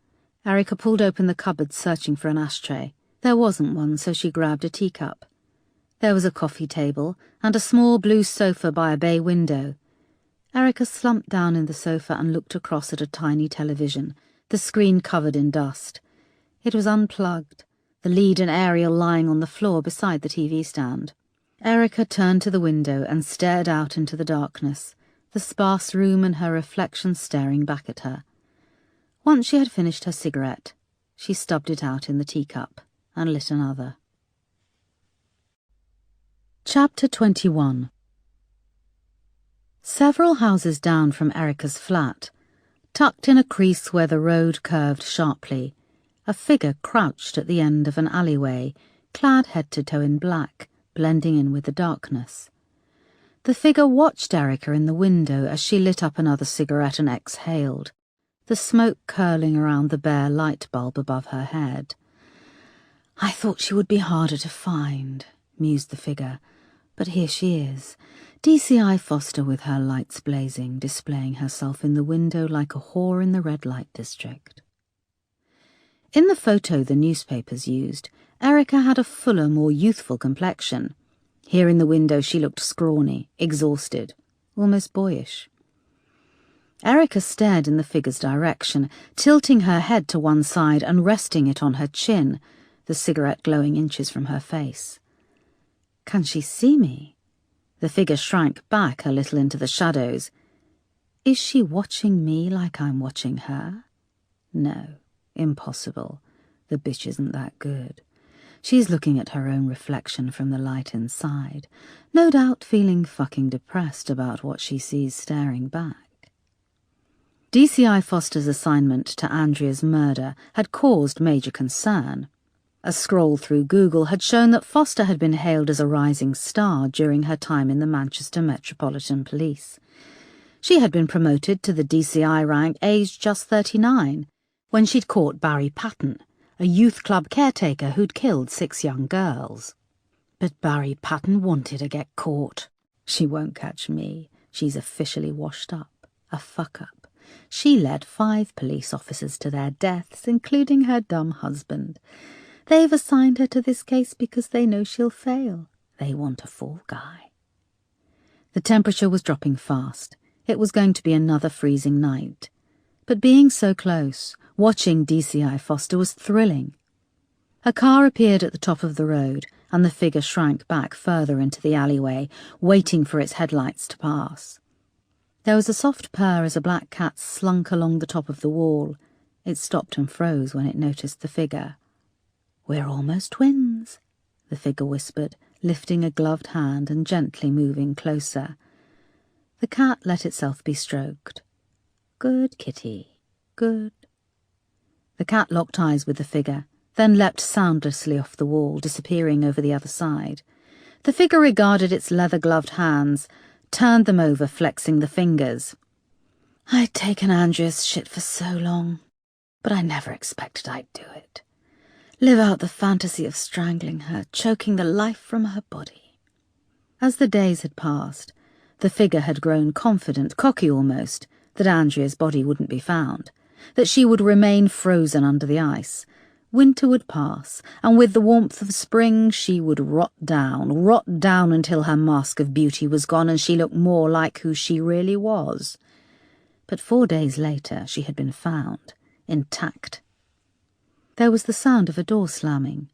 Erica pulled open the cupboard, searching for an ashtray. There wasn't one, so she grabbed a teacup. There was a coffee table and a small blue sofa by a bay window. Erica slumped down in the sofa and looked across at a tiny television, the screen covered in dust. It was unplugged, the lead and aerial lying on the floor beside the TV stand. Erica turned to the window and stared out into the darkness, the sparse room and her reflection staring back at her. Once she had finished her cigarette, she stubbed it out in the teacup and lit another. Chapter 21. Several houses down from Erica's flat, Tucked in a crease where the road curved sharply, a figure crouched at the end of an alleyway, clad head to toe in black, blending in with the darkness. The figure watched Erica in the window as she lit up another cigarette and exhaled, the smoke curling around the bare light bulb above her head. "I thought she would be harder to find," mused the figure, "but here she is, DCI Foster with her lights blazing, displaying herself in the window like a whore in the red light district." In the photo the newspapers used, Erica had a fuller, more youthful complexion. Here in the window she looked scrawny, exhausted, almost boyish. Erica stared in the figure's direction, tilting her head to one side and resting it on her chin, the cigarette glowing inches from her face. "Can she see me?" The figure shrank back a little into the shadows. "Is she watching me like I'm watching her? No, impossible. The bitch isn't that good. She's looking at her own reflection from the light inside, no doubt feeling fucking depressed about what she sees staring back." DCI Foster's assignment to Andrea's murder had caused major concern. A scroll through Google had shown that Foster had been hailed as a rising star during her time in the Manchester Metropolitan Police. She had been promoted to the DCI rank aged just 39, when she'd caught Barry Patton, a youth club caretaker who'd killed 6 young girls. But Barry Patton wanted to get caught. "She won't catch me. She's officially washed up. A fuck-up. She led 5 police officers to their deaths, including her dumb husband. They've assigned her to this case because they know she'll fail. They want a fall guy." The temperature was dropping fast. It was going to be another freezing night. But being so close, watching DCI Foster was thrilling. A car appeared at the top of the road, and the figure shrank back further into the alleyway, waiting for its headlights to pass. There was a soft purr as a black cat slunk along the top of the wall. It stopped and froze when it noticed the figure. "We're almost twins," the figure whispered, lifting a gloved hand and gently moving closer. The cat let itself be stroked. "Good kitty, good." The cat locked eyes with the figure, then leapt soundlessly off the wall, disappearing over the other side. The figure regarded its leather-gloved hands, turned them over, flexing the fingers. "I'd taken Andrea's shit for so long, but I never expected I'd do it. Live out the fantasy of strangling her, choking the life from her body." As the days had passed, the figure had grown confident, cocky almost, that Andrea's body wouldn't be found, that she would remain frozen under the ice. Winter would pass, and with the warmth of spring she would rot down until her mask of beauty was gone and she looked more like who she really was. But 4 days later she had been found, intact. There was the sound of a door slamming.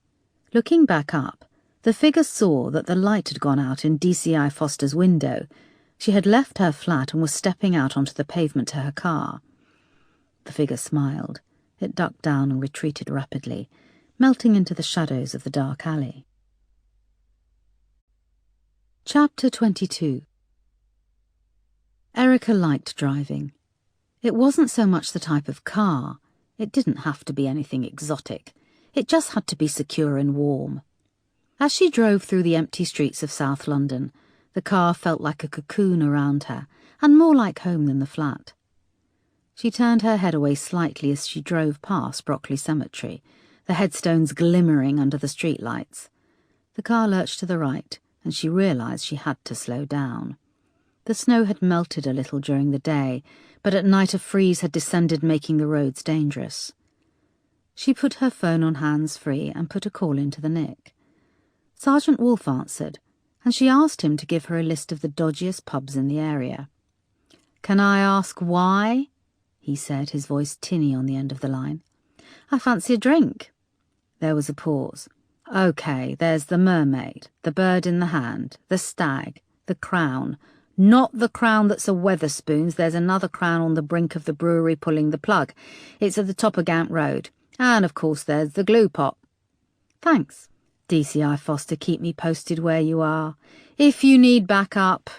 Looking back up, the figure saw that the light had gone out in DCI Foster's window. She had left her flat and was stepping out onto the pavement to her car. The figure smiled. It ducked down and retreated rapidly, melting into the shadows of the dark alley. Chapter 22. Erica liked driving. It wasn't so much the type of car. It didn't have to be anything exotic. It just had to be secure and warm. As she drove through the empty streets of South London, the car felt like a cocoon around her, and more like home than the flat. She turned her head away slightly as she drove past Brockley Cemetery, the headstones glimmering under the streetlights. The car lurched to the right, and she realised she had to slow down. The snow had melted a little during the day, but at night a freeze had descended, making the roads dangerous. She put her phone on hands-free and put a call into the Nick. Sergeant Wolfe answered, and she asked him to give her a list of the dodgiest pubs in the area. "Can I ask why?" he said, his voice tinny on the end of the line. "I fancy a drink." There was a pause. "OK, there's the Mermaid, the Bird in the Hand, the Stag, the Crown. Not the Crown that's a Wetherspoons. There's another Crown on the brink of the brewery pulling the plug. It's at the top of Gant Road. And, of course, there's the Glue Pot." "Thanks. DCI Foster, keep me posted where you are. If you need backup."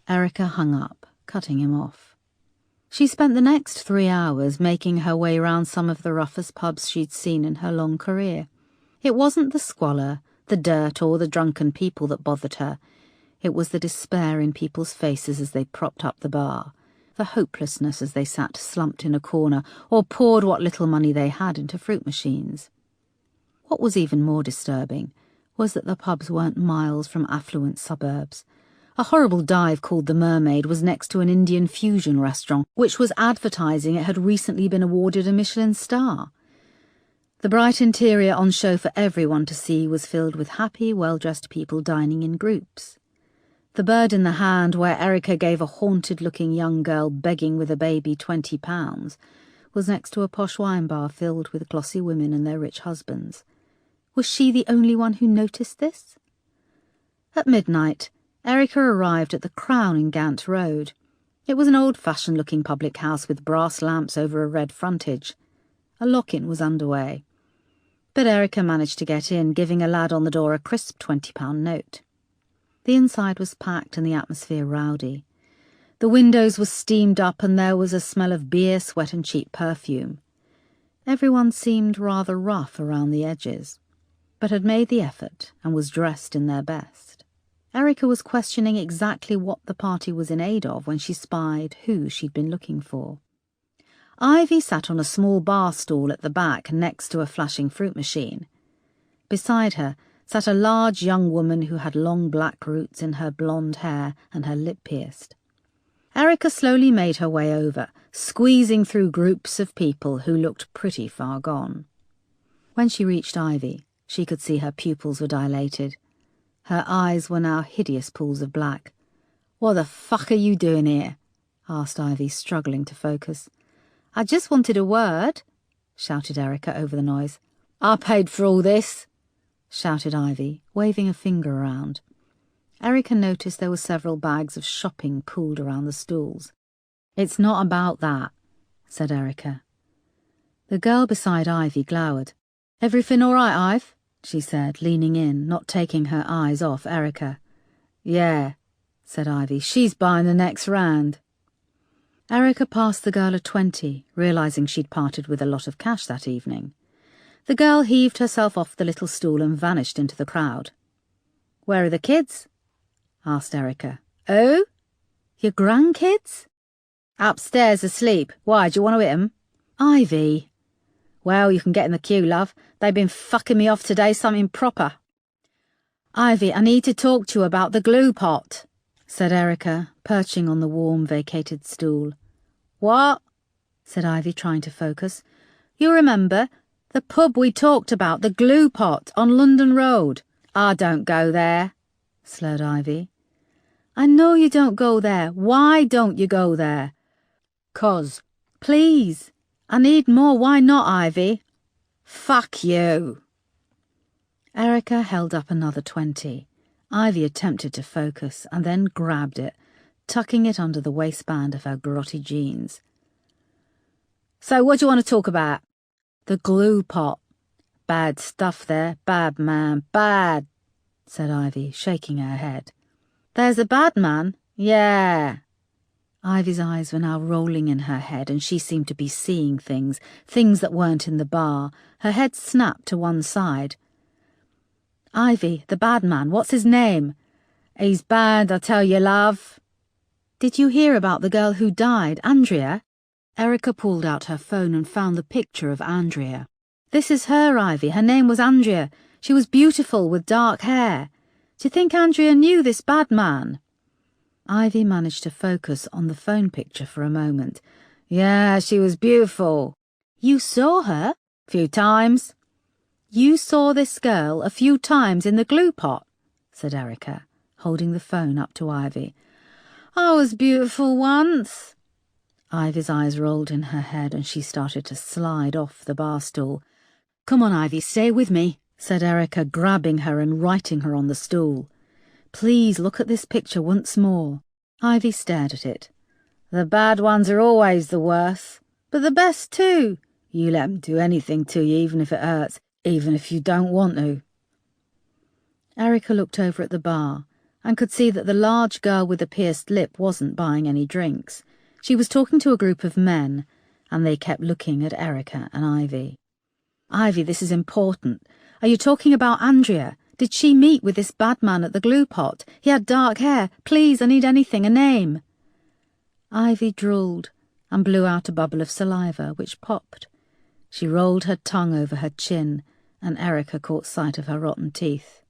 Erica hung up, cutting him off. She spent the next 3 hours making her way round some of the roughest pubs she'd seen in her long career. It wasn't the squalor, the dirt, or the drunken people that bothered her. It was the despair in people's faces as they propped up the bar, the hopelessness as they sat slumped in a corner or poured what little money they had into fruit machines. What was even more disturbing was that the pubs weren't miles from affluent suburbs. A horrible dive called the Mermaid was next to an Indian fusion restaurant, which was advertising it had recently been awarded a Michelin star. The bright interior on show for everyone to see was filled with happy, well-dressed people dining in groups. The Bird in the Hand, where Erica gave a haunted-looking young girl begging with a baby £20, was next to a posh wine bar filled with glossy women and their rich husbands. Was she the only one who noticed this? At midnight, Erica arrived at the Crown in Gant Road. It was an old-fashioned-looking public house with brass lamps over a red frontage. A lock-in was underway. But Erica managed to get in, giving a lad on the door a crisp £20 note. The inside was packed and the atmosphere rowdy. The windows were steamed up and there was a smell of beer, sweat and cheap perfume. Everyone seemed rather rough around the edges, but had made the effort and was dressed in their best. Erica was questioning exactly what the party was in aid of when she spied who she'd been looking for. Ivy sat on a small bar stool at the back next to a flashing fruit machine. Beside her sat a large young woman who had long black roots in her blonde hair and her lip pierced. Erica slowly made her way over, squeezing through groups of people who looked pretty far gone. When she reached Ivy, she could see her pupils were dilated. Her eyes were now hideous pools of black. "What the fuck are you doing here?" asked Ivy, struggling to focus. "I just wanted a word," shouted Erica over the noise. "I paid for all this," shouted Ivy, waving a finger around. Erica noticed there were several bags of shopping pooled around the stools. "It's not about that," said Erica. The girl beside Ivy glowered. "Everything all right, Ive?" she said, leaning in, not taking her eyes off Erica. "Yeah," said Ivy. "She's buying the next round." Erica passed the girl a 20, realising she'd parted with a lot of cash that evening. The girl heaved herself off the little stool and vanished into the crowd. "Where are the kids?" asked Erica. "Oh? Your grandkids?" "Upstairs asleep. Why, do you want to hit 'em?" "Ivy." "Well, you can get in the queue, love. They've been fucking me off today, something proper." "Ivy, I need to talk to you about the glue pot," said Erica, perching on the warm, vacated stool. "What?" said Ivy, trying to focus. "You remember the pub we talked about, the glue pot on London Road?" "I don't go there," slurred Ivy. "I know you don't go there. Why don't you go there?" "'Cause." "Please. I need more. Why not, Ivy?" "Fuck you." Erica held up another 20. Ivy attempted to focus and then grabbed it, tucking it under the waistband of her grotty jeans. "So what do you want to talk about?" "The glue pot." "Bad stuff there. Bad man. Bad," said Ivy, shaking her head. "There's a bad man?" "Yeah." Ivy's eyes were now rolling in her head and she seemed to be seeing things that weren't in the bar. Her head snapped to one side. "Ivy, the bad man, what's his name?" "He's bad, I tell you, love." "Did you hear about the girl who died, Andrea?" Erica pulled out her phone and found the picture of Andrea. "This is her, Ivy. Her name was Andrea. She was beautiful with dark hair. Do you think Andrea knew this bad man?" Ivy managed to focus on the phone picture for a moment. "Yeah, she was beautiful." "You saw her?" "Few times." "You saw this girl a few times in the glue pot?" said Erica, holding the phone up to Ivy. "I was beautiful once." Ivy's eyes rolled in her head and she started to slide off the bar stool. "Come on, Ivy, stay with me," said Erica, grabbing her and righting her on the stool. "Please look at this picture once more." Ivy stared at it. "The bad ones are always the worst, but the best too. You let 'em do anything to you, even if it hurts, even if you don't want to." Erica looked over at the bar and could see that the large girl with the pierced lip wasn't buying any drinks. She was talking to a group of men, and they kept looking at Erica and Ivy. "Ivy, this is important. Are you talking about Andrea? Did she meet with this bad man at the glue pot? He had dark hair. Please, I need anything, a name." Ivy drooled and blew out a bubble of saliva, which popped. She rolled her tongue over her chin, and Erica caught sight of her rotten teeth.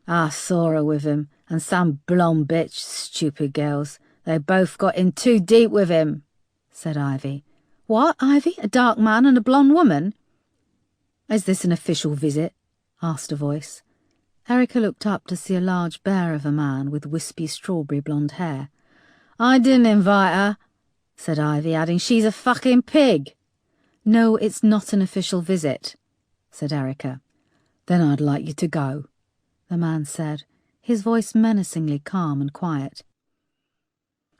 "I saw her with him, and some blonde bitch, stupid girls. They both got in too deep with him," said Ivy. "What, Ivy? A dark man and a blonde woman?" "Is this an official visit?" asked a voice. Erica looked up to see a large bear of a man with wispy strawberry blonde hair. "I didn't invite her," said Ivy, adding, "she's a fucking pig." "No, it's not an official visit," said Erica. "Then I'd like you to go," the man said, his voice menacingly calm and quiet.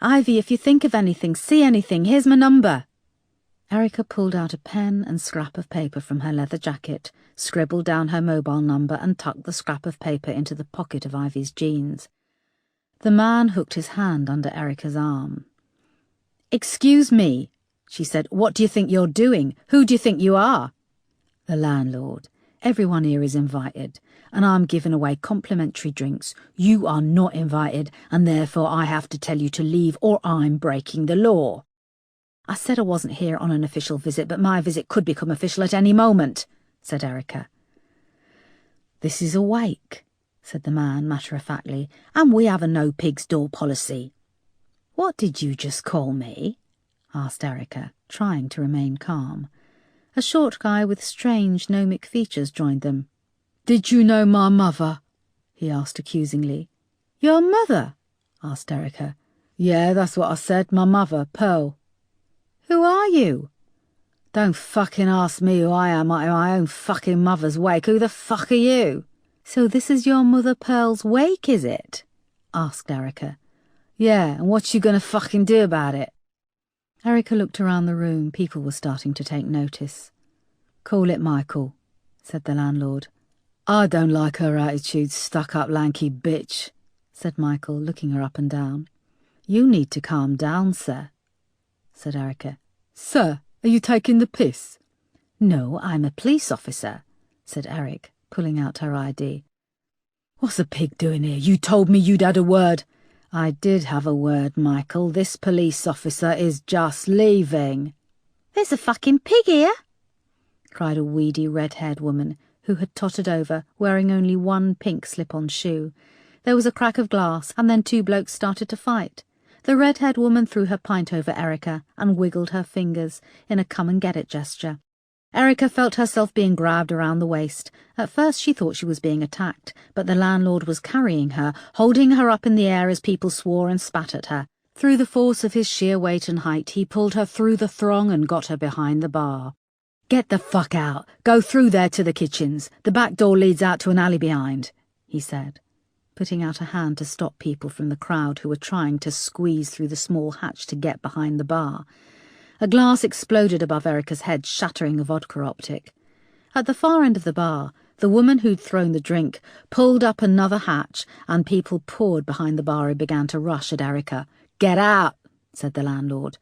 "Ivy, if you think of anything, see anything, here's my number." Erica pulled out a pen and scrap of paper from her leather jacket, scribbled down her mobile number and tucked the scrap of paper into the pocket of Ivy's jeans. The man hooked his hand under Erica's arm. "Excuse me," she said. "What do you think you're doing? Who do you think you are?" "The landlord. Everyone here is invited, and I'm giving away complimentary drinks. You are not invited, and therefore I have to tell you to leave or I'm breaking the law." "I said I wasn't here on an official visit, but my visit could become official at any moment," said Erica. "This is a wake," said the man matter-of-factly, "and we have a no-pigs door policy." "What did you just call me?" asked Erica, trying to remain calm. A short guy with strange gnomic features joined them. "Did you know my mother?" he asked accusingly. "Your mother?" asked Erica. "Yeah, that's what I said, my mother, Pearl." "Who are you?" "Don't fucking ask me who I am at my own fucking mother's wake. Who the fuck are you?" "So this is your mother Pearl's wake, is it?" asked Erica. "Yeah, and what you gonna fucking do about it?" Erica looked around the room. People were starting to take notice. "Call it Michael," said the landlord. "I don't like her attitude, stuck-up lanky bitch," said Michael, looking her up and down. "You need to calm down, sir," said Erica. "Sir, are you taking the piss?" "No, I'm a police officer," said Eric, pulling out her ID. "What's a pig doing here? You told me you'd had a word." "I did have a word, Michael. This police officer is just leaving." "There's a fucking pig here," cried a weedy red-haired woman who had tottered over, wearing only one pink slip-on shoe. There was a crack of glass, and then two blokes started to fight. The red-haired woman threw her pint over Erica and wiggled her fingers in a come-and-get-it gesture. Erica felt herself being grabbed around the waist. At first she thought she was being attacked, but the landlord was carrying her, holding her up in the air as people swore and spat at her. Through the force of his sheer weight and height, he pulled her through the throng and got her behind the bar. "Get the fuck out! Go through there to the kitchens. The back door leads out to an alley behind," he said, putting out a hand to stop people from the crowd who were trying to squeeze through the small hatch to get behind the bar. A glass exploded above Erica's head, shattering a vodka optic. At the far end of the bar, the woman who'd thrown the drink pulled up another hatch, and people poured behind the bar and began to rush at Erica. "Get out," said the landlord.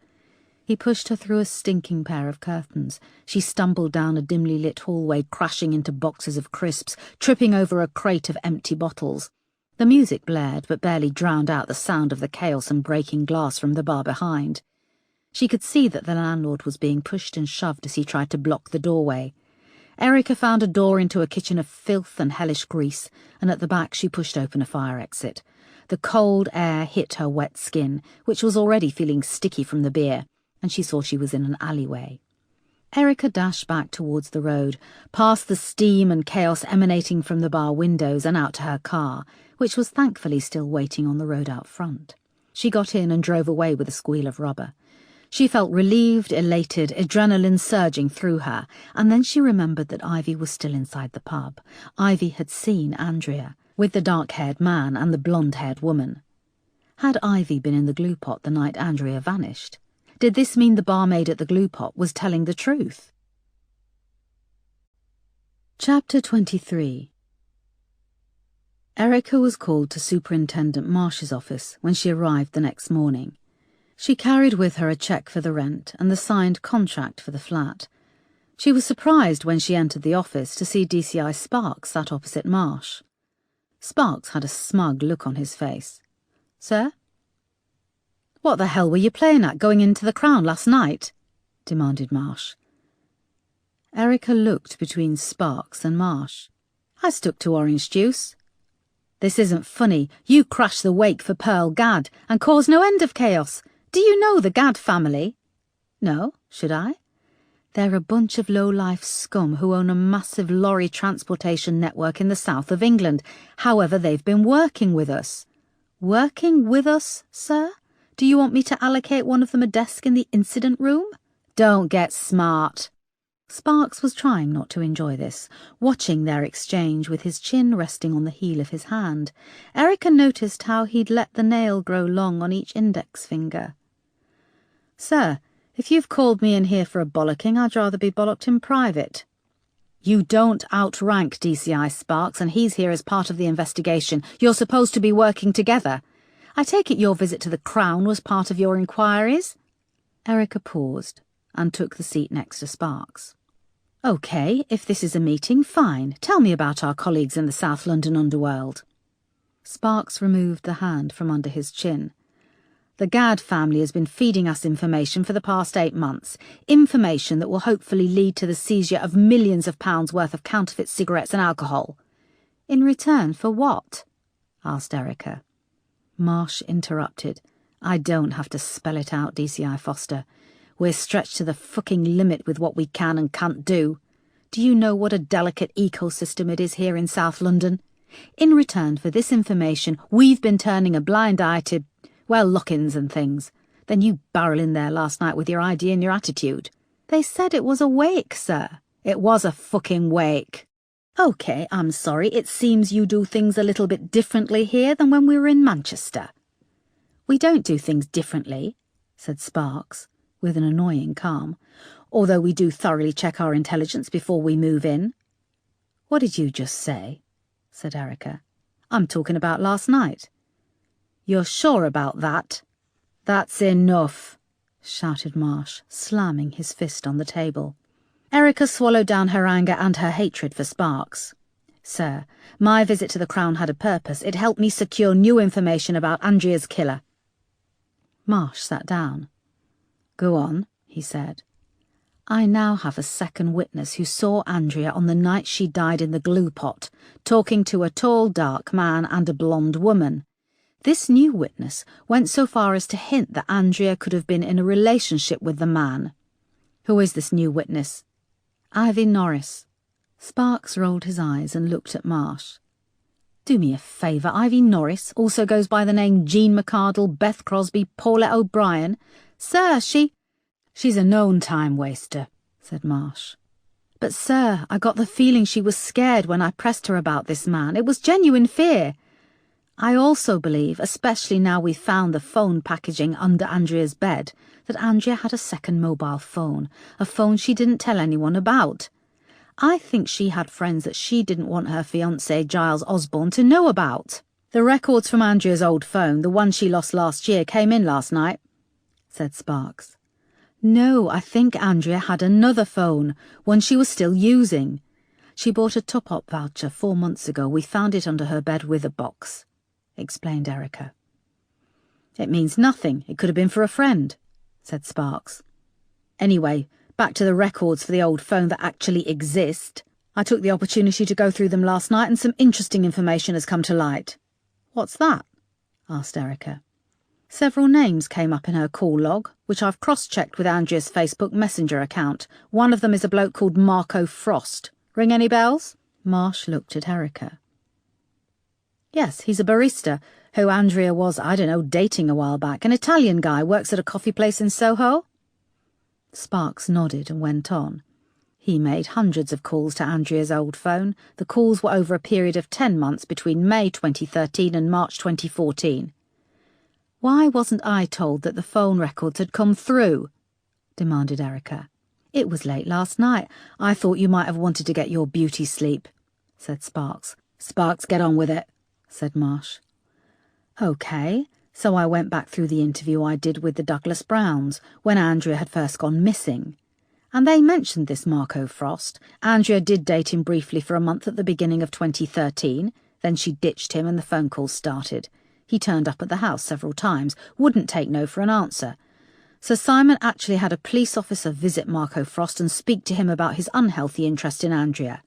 He pushed her through a stinking pair of curtains. She stumbled down a dimly lit hallway, crashing into boxes of crisps, tripping over a crate of empty bottles. The music blared, but barely drowned out the sound of the chaos and breaking glass from the bar behind. She could see that the landlord was being pushed and shoved as he tried to block the doorway. Erica found a door into a kitchen of filth and hellish grease, and at the back she pushed open a fire exit. The cold air hit her wet skin, which was already feeling sticky from the beer, and she saw she was in an alleyway. Erica dashed back towards the road, past the steam and chaos emanating from the bar windows and out to her car, which was thankfully still waiting on the road out front. She got in and drove away with a squeal of rubber. She felt relieved, elated, adrenaline surging through her, and then she remembered that Ivy was still inside the pub. Ivy had seen Andrea, with the dark-haired man and the blonde-haired woman. Had Ivy been in the glue pot the night Andrea vanished? Did this mean the barmaid at the glue pot was telling the truth? Chapter 23. Erica was called to Superintendent Marsh's office when she arrived the next morning. She carried with her a cheque for the rent and the signed contract for the flat. She was surprised when she entered the office to see DCI Sparks sat opposite Marsh. Sparks had a smug look on his face. "Sir?" "What the hell were you playing at going into the Crown last night?" demanded Marsh. Erica looked between Sparks and Marsh. "I stuck to orange juice." "This isn't funny. You crashed the wake for Pearl Gadd and caused no end of chaos. Do you know the Gadd family?" "No, should I?" "They're a bunch of low-life scum who own a massive lorry transportation network in the south of England. However, they've been working with us." "Working with us, sir? Do you want me to allocate one of them a desk in the incident room?" "Don't get smart." Sparks was trying not to enjoy this, watching their exchange with his chin resting on the heel of his hand. Erica noticed how he'd let the nail grow long on each index finger. "Sir, if you've called me in here for a bollocking, I'd rather be bollocked in private." "You don't outrank DCI Sparks, and he's here as part of the investigation. You're supposed to be working together. I take it your visit to the Crown was part of your inquiries?" Erica paused and took the seat next to Sparks. "OK, if this is a meeting, fine. Tell me about our colleagues in the South London underworld." Sparks removed the hand from under his chin. "The Gadd family has been feeding us information for the past 8 months. Information that will hopefully lead to the seizure of millions of pounds worth of counterfeit cigarettes and alcohol." "In return for what?" asked Erica. Marsh interrupted. "I don't have to spell it out, DCI Foster. We're stretched to the fucking limit with what we can and can't do. Do you know what a delicate ecosystem it is here in South London? In return for this information, we've been turning a blind eye to, well, lock-ins and things. Then you barrel in there last night with your idea and your attitude." "They said it was a wake, sir." "It was a fucking wake." "OK, I'm sorry. It seems you do things a little bit differently here than when we were in Manchester." "We don't do things differently," said Sparks, with an annoying calm, "although we do thoroughly check our intelligence before we move in." "What did you just say?" said Erica. "I'm talking about last night." "You're sure about that?" "That's enough," shouted Marsh, slamming his fist on the table. Erica swallowed down her anger and her hatred for Sparks. "Sir, my visit to the Crown had a purpose. It helped me secure new information about Andrea's killer." Marsh sat down. "Go on," he said. "I now have a second witness who saw Andrea on the night she died in the glue pot, talking to a tall, dark man and a blonde woman. This new witness went so far as to hint that Andrea could have been in a relationship with the man." "Who is this new witness?" "Ivy Norris." Sparks rolled his eyes and looked at Marsh. "Do me a favour, Ivy Norris also goes by the name Jean McArdle, Beth Crosby, Paulette O'Brien. Sir, she's a known time-waster," said Marsh. "But, sir, I got the feeling she was scared when I pressed her about this man. It was genuine fear. I also believe, especially now we've found the phone packaging under Andrea's bed, that Andrea had a second mobile phone, a phone she didn't tell anyone about. I think she had friends that she didn't want her fiancé, Giles Osborne, to know about." "The records from Andrea's old phone, the one she lost last year, came in last night," said Sparks. "No, I think Andrea had another phone, one she was still using. She bought a top-up voucher 4 months ago. We found it under her bed with a box," explained Erica. "It means nothing. It could have been for a friend," said Sparks. "Anyway, back to the records for the old phone that actually exist. I took the opportunity to go through them last night and some interesting information has come to light." "What's that?" asked Erica. "Several names came up in her call log, which I've cross-checked with Andrea's Facebook Messenger account. One of them is a bloke called Marco Frost. Ring any bells?" Marsh looked at Erica. "Yes, he's a barista, who Andrea was, I don't know, dating a while back. An Italian guy, works at a coffee place in Soho." Sparks nodded and went on. "He made hundreds of calls to Andrea's old phone. The calls were over a period of 10 months between May 2013 and March 2014. "Why wasn't I told that the phone records had come through?" demanded Erica. "It was late last night. I thought you might have wanted to get your beauty sleep," said Sparks. "Sparks, get on with it," said Marsh. "OK, So I went back through the interview I did with the Douglas Browns when Andrea had first gone missing. And they mentioned this Marco Frost. Andrea did date him briefly for a month at the beginning of 2013. Then she ditched him and the phone calls started. He turned up at the house several times, wouldn't take no for an answer. So Simon actually had a police officer visit Marco Frost and speak to him about his unhealthy interest in Andrea.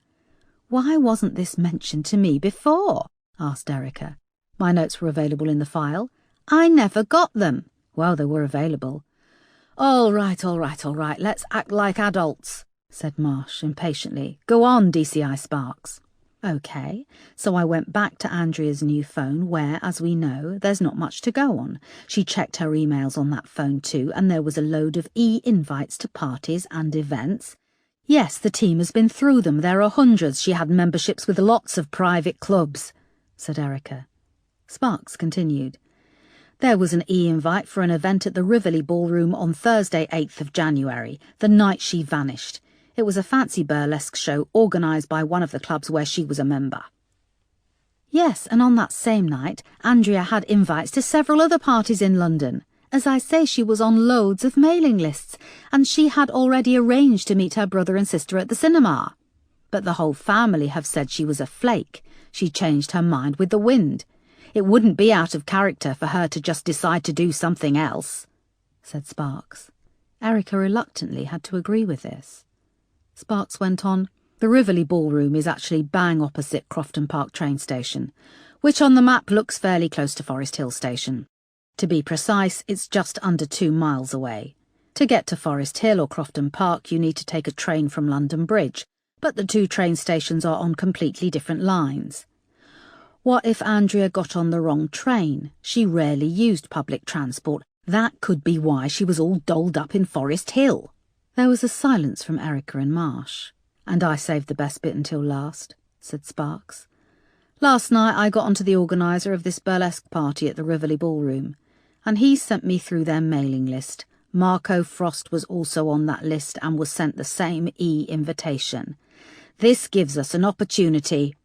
"Why wasn't this mentioned to me before?" asked Erica. "My notes were available in the file." "I never got them." "Well, they were available." All right, let's act like adults," said Marsh impatiently. "Go on, DCI Sparks." "OK, so I went back to Andrea's new phone where, as we know, there's not much to go on. She checked her emails on that phone too, and there was a load of e-invites to parties and events. Yes, the team has been through them. There are hundreds. She had memberships with lots of private clubs," said Erica. Sparks continued. "There was an e-invite for an event at the Rivoli Ballroom on Thursday 8th of January, the night she vanished. It was a fancy burlesque show organised by one of the clubs where she was a member." "Yes, and on that same night, Andrea had invites to several other parties in London. As I say, she was on loads of mailing lists, and she had already arranged to meet her brother and sister at the cinema. But the whole family have said she was a flake. She changed her mind with the wind. It wouldn't be out of character for her to just decide to do something else," said Sparks. Erica reluctantly had to agree with this. Sparks went on. "The Rivoli Ballroom is actually bang opposite Crofton Park train station, which on the map looks fairly close to Forest Hill Station. To be precise, it's just under 2 miles away. To get to Forest Hill or Crofton Park, you need to take a train from London Bridge, but the two train stations are on completely different lines. What if Andrea got on the wrong train? She rarely used public transport. That could be why she was all dolled up in Forest Hill." There was a silence from Erica and Marsh. "And I saved the best bit until last," said Sparks. "Last night I got onto the organiser of this burlesque party at the Rivoli Ballroom, and he sent me through their mailing list. Marco Frost was also on that list and was sent the same e-invitation. This gives us an opportunity."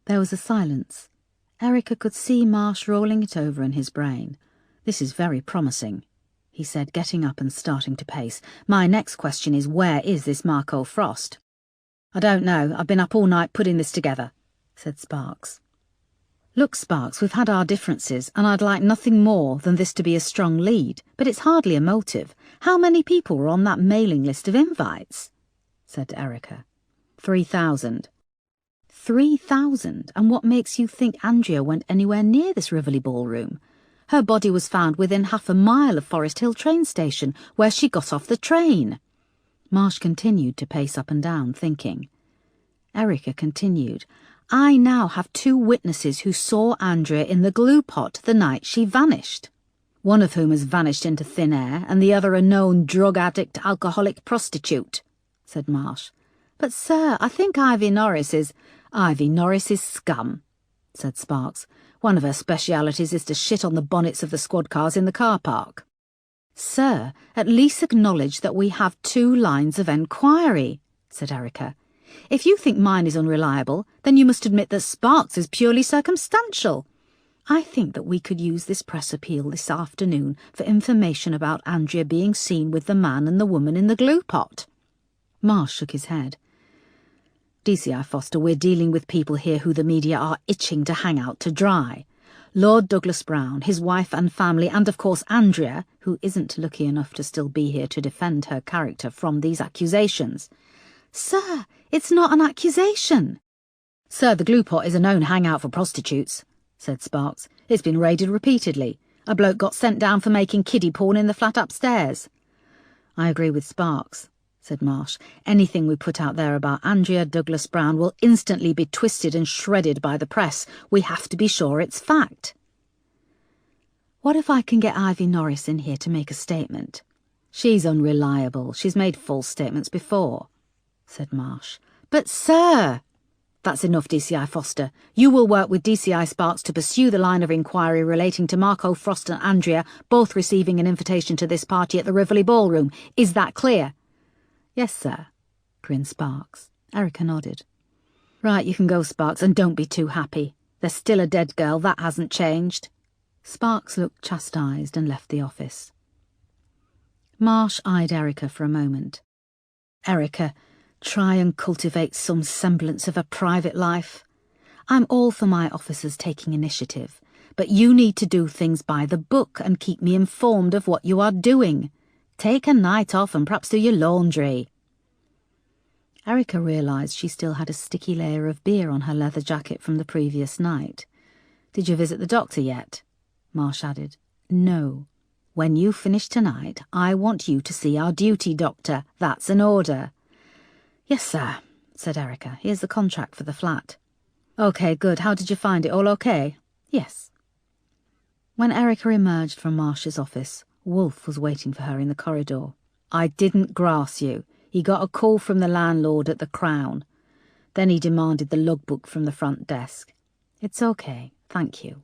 There was a silence. Erica could see Marsh rolling it over in his brain. "This is very promising," he said, getting up and starting to pace. "My next question is, where is this Marco Frost?" "I don't know. I've been up all night putting this together," said Sparks. "Look, Sparks, we've had our differences, and I'd like nothing more than this to be a strong lead, but it's hardly a motive. How many people were on that mailing list of invites?" said Erica. 3,000. 3,000? And what makes you think Andrea went anywhere near this Rivoli Ballroom? Her body was found within half a mile of Forest Hill train station, where she got off the train." Marsh continued to pace up and down, thinking. Erica continued. "I now have 2 witnesses who saw Andrea in the glue pot the night she vanished. One of whom has vanished into thin air, and the other a known drug addict, alcoholic prostitute," said Marsh. "But, sir, I think Ivy Norris is—" "Ivy Norris is scum," said Sparks. "One of her specialities is to shit on the bonnets of the squad cars in the car park." "Sir, at least acknowledge that we have 2 lines of enquiry," said Erica. "If you think mine is unreliable, then you must admit that Sparks is purely circumstantial. I think that we could use this press appeal this afternoon for information about Andrea being seen with the man and the woman in the glue pot." Marsh shook his head. "DCI Foster, we're dealing with people here who the media are itching to hang out to dry. Lord Douglas Brown, his wife and family, and of course Andrea, who isn't lucky enough to still be here to defend her character from these accusations." "Sir, it's not an accusation." "Sir, the glue pot is a known hangout for prostitutes," said Sparks. "It's been raided repeatedly. A bloke got sent down for making kiddie porn in the flat upstairs." "I agree with Sparks," said Marsh. "Anything we put out there about Andrea Douglas Brown will instantly be twisted and shredded by the press. We have to be sure it's fact." "What if I can get Ivy Norris in here to make a statement?" "She's unreliable. She's made false statements before," said Marsh. "But, sir—" "That's enough, DCI Foster. You will work with DCI Sparks to pursue the line of inquiry relating to Marco Frost and Andrea both receiving an invitation to this party at the Rivoli Ballroom. Is that clear?" "Yes, sir," grinned Sparks. Erica nodded. "Right, you can go, Sparks, and don't be too happy. There's still a dead girl, that hasn't changed." Sparks looked chastised and left the office. Marsh eyed Erica for a moment. Erica, try and cultivate some semblance of a private life. I'm all for my officers taking initiative, but you need to do things by the book and keep me informed of what you are doing. Take a night off and perhaps do your laundry. Erica realised she still had a sticky layer of beer on her leather jacket from the previous night. Did you visit the doctor yet? Marsh added. No. When you finish tonight, I want you to see our duty doctor. That's an order. Yes, sir, said Erica. Here's the contract for the flat. OK, good. How did you find it? All OK? Yes. When Erica emerged from Marsh's office, Wolf was waiting for her in the corridor. I didn't grass you. He got a call from the landlord at the Crown. Then he demanded the logbook from the front desk. It's OK, thank you.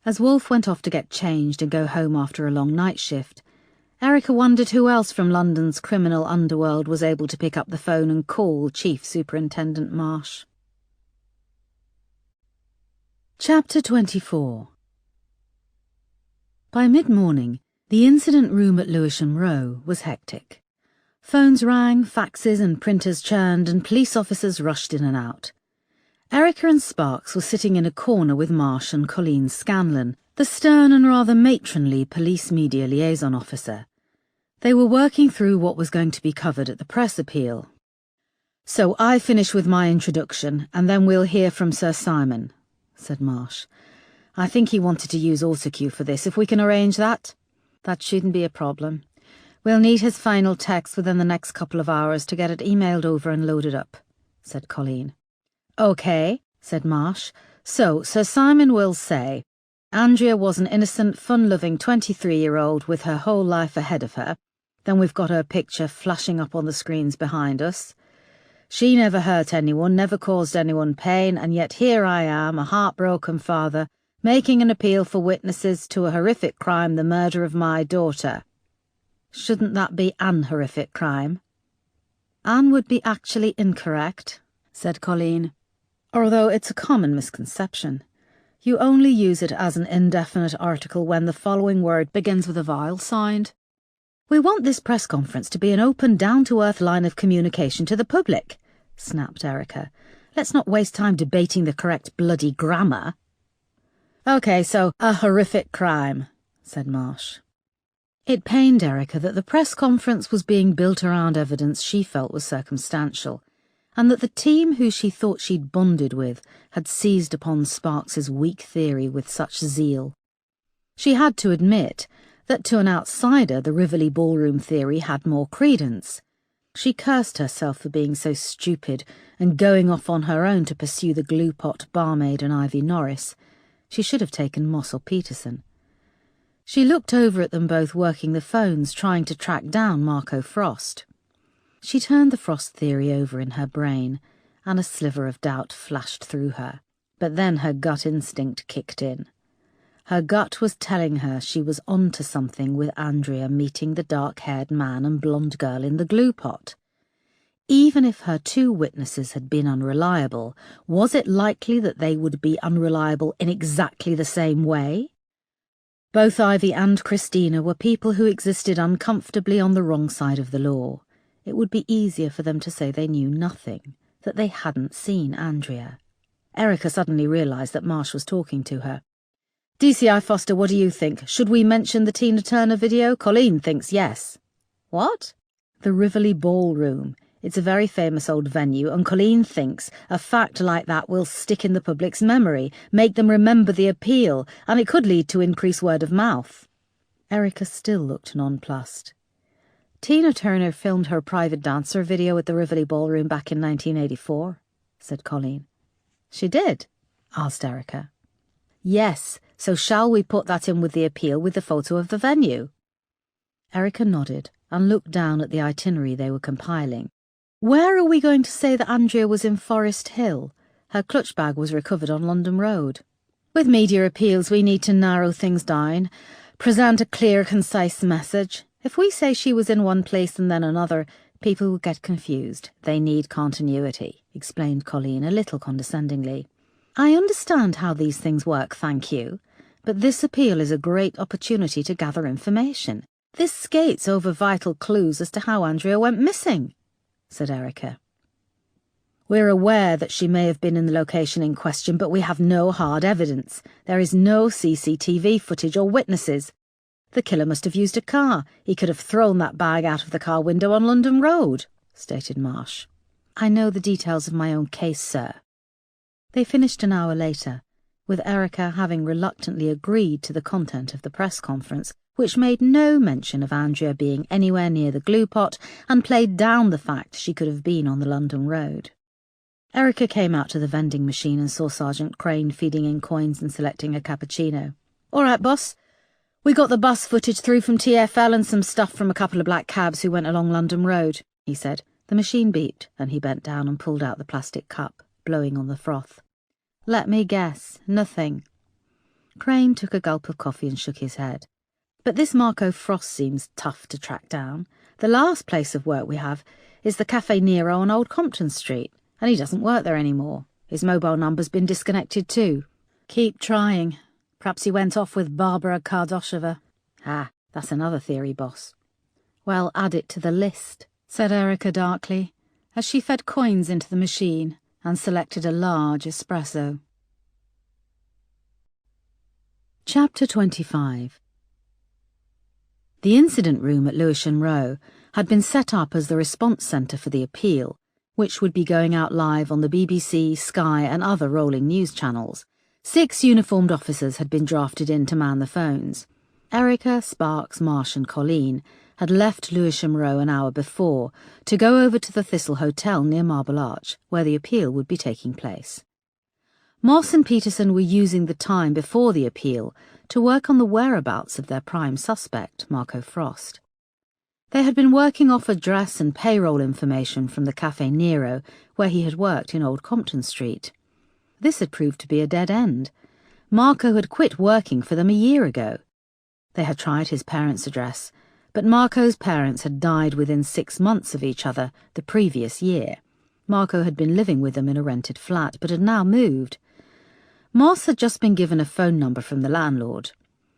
As Wolf went off to get changed and go home after a long night shift, Erica wondered who else from London's criminal underworld was able to pick up the phone and call Chief Superintendent Marsh. Chapter 24. By mid-morning, the incident room at Lewisham Row was hectic. Phones rang, faxes and printers churned, and police officers rushed in and out. Erica and Sparks were sitting in a corner with Marsh and Colleen Scanlon, the stern and rather matronly police media liaison officer. They were working through what was going to be covered at the press appeal. So I finish with my introduction, and then we'll hear from Sir Simon, said Marsh. I think he wanted to use autocue for this, if we can arrange that. That shouldn't be a problem. We'll need his final text within the next couple of hours to get it emailed over and loaded up, said Colleen. OK, said Marsh. So, Sir Simon will say, Andrea was an innocent, fun-loving 23-year-old with her whole life ahead of her. Then we've got her picture flashing up on the screens behind us. She never hurt anyone, never caused anyone pain, and yet here I am, a heartbroken father, making an appeal for witnesses to a horrific crime, the murder of my daughter. Shouldn't that be an horrific crime? Anne would be actually incorrect, said Colleen. Although it's a common misconception. You only use it as an indefinite article when the following word begins with a vowel sound. We want this press conference to be an open, down-to-earth line of communication to the public, snapped Erica. Let's not waste time debating the correct bloody grammar. OK, so a horrific crime, said Marsh. It pained Erica that the press conference was being built around evidence she felt was circumstantial, and that the team who she thought she'd bonded with had seized upon Sparks's weak theory with such zeal. She had to admit that to an outsider the Rivoli ballroom theory had more credence. She cursed herself for being so stupid and going off on her own to pursue the glue pot barmaid and Ivy Norris. She should have taken Moss or Peterson. She looked over at them both working the phones, trying to track down Marco Frost. She turned the Frost theory over in her brain, and a sliver of doubt flashed through her. But then her gut instinct kicked in. Her gut was telling her she was onto something with Andrea meeting the dark-haired man and blonde girl in the glue pot. Even if her two witnesses had been unreliable, was it likely that they would be unreliable in exactly the same way? Both Ivy and Christina were people who existed uncomfortably on the wrong side of the law. It would be easier for them to say they knew nothing, that they hadn't seen Andrea. Erica suddenly realised that Marsh was talking to her. DCI Foster, what do you think? Should we mention the Tina Turner video? Colleen thinks yes. What? The Rivoli Ballroom. It's a very famous old venue, and Colleen thinks a fact like that will stick in the public's memory, make them remember the appeal, and it could lead to increased word of mouth. Erica still looked nonplussed. Tina Turner filmed her private dancer video at the Rivoli Ballroom back in 1984, said Colleen. She did? Asked Erica. Yes, so shall we put that in with the appeal with the photo of the venue? Erica nodded and looked down at the itinerary they were compiling. Where are we going to say that Andrea was in Forest Hill? Her clutch bag was recovered on London Road. With media appeals we need to narrow things down, present a clear, concise message. If we say she was in one place and then another, people will get confused. They need continuity, explained Colleen a little condescendingly. I understand how these things work, thank you. But this appeal is a great opportunity to gather information. This skates over vital clues as to how Andrea went missing," said Erica. "We're aware that she may have been in the location in question, but we have no hard evidence. There is no CCTV footage or witnesses. The killer must have used a car. He could have thrown that bag out of the car window on London Road," stated Marsh. "I know the details of my own case, sir." They finished an hour later, with Erica having reluctantly agreed to the content of the press conference, which made no mention of Andrea being anywhere near the glue pot and played down the fact she could have been on the London Road. Erica came out to the vending machine and saw Sergeant Crane feeding in coins and selecting a cappuccino. "All right, boss. We got the bus footage through from TfL and some stuff from a couple of black cabs who went along London Road," he said. The machine beeped, and he bent down and pulled out the plastic cup, blowing on the froth. "Let me guess, nothing." Crane took a gulp of coffee and shook his head. "But this Marco Frost seems tough to track down. The last place of work we have is the Café Nero on Old Compton Street, and he doesn't work there anymore. His mobile number's been disconnected too." "Keep trying. Perhaps he went off with Barbara Kardosheva." "Ah, that's another theory, boss." "Well, add it to the list," said Erica darkly, as she fed coins into the machine and selected a large espresso. Chapter 25. The incident room at Lewisham Row had been set up as the response centre for the appeal, which would be going out live on the BBC, Sky and other rolling news channels. 6 uniformed officers had been drafted in to man the phones. Erica, Sparks, Marsh and Colleen had left Lewisham Row an hour before to go over to the Thistle Hotel near Marble Arch, where the appeal would be taking place. Moss and Peterson were using the time before the appeal to work on the whereabouts of their prime suspect, Marco Frost. They had been working off address and payroll information from the Café Nero, where he had worked in Old Compton Street. This had proved to be a dead end. Marco had quit working for them a year ago. They had tried his parents' address, but Marco's parents had died within 6 months of each other the previous year. Marco had been living with them in a rented flat, but had now moved. Moss had just been given a phone number from the landlord.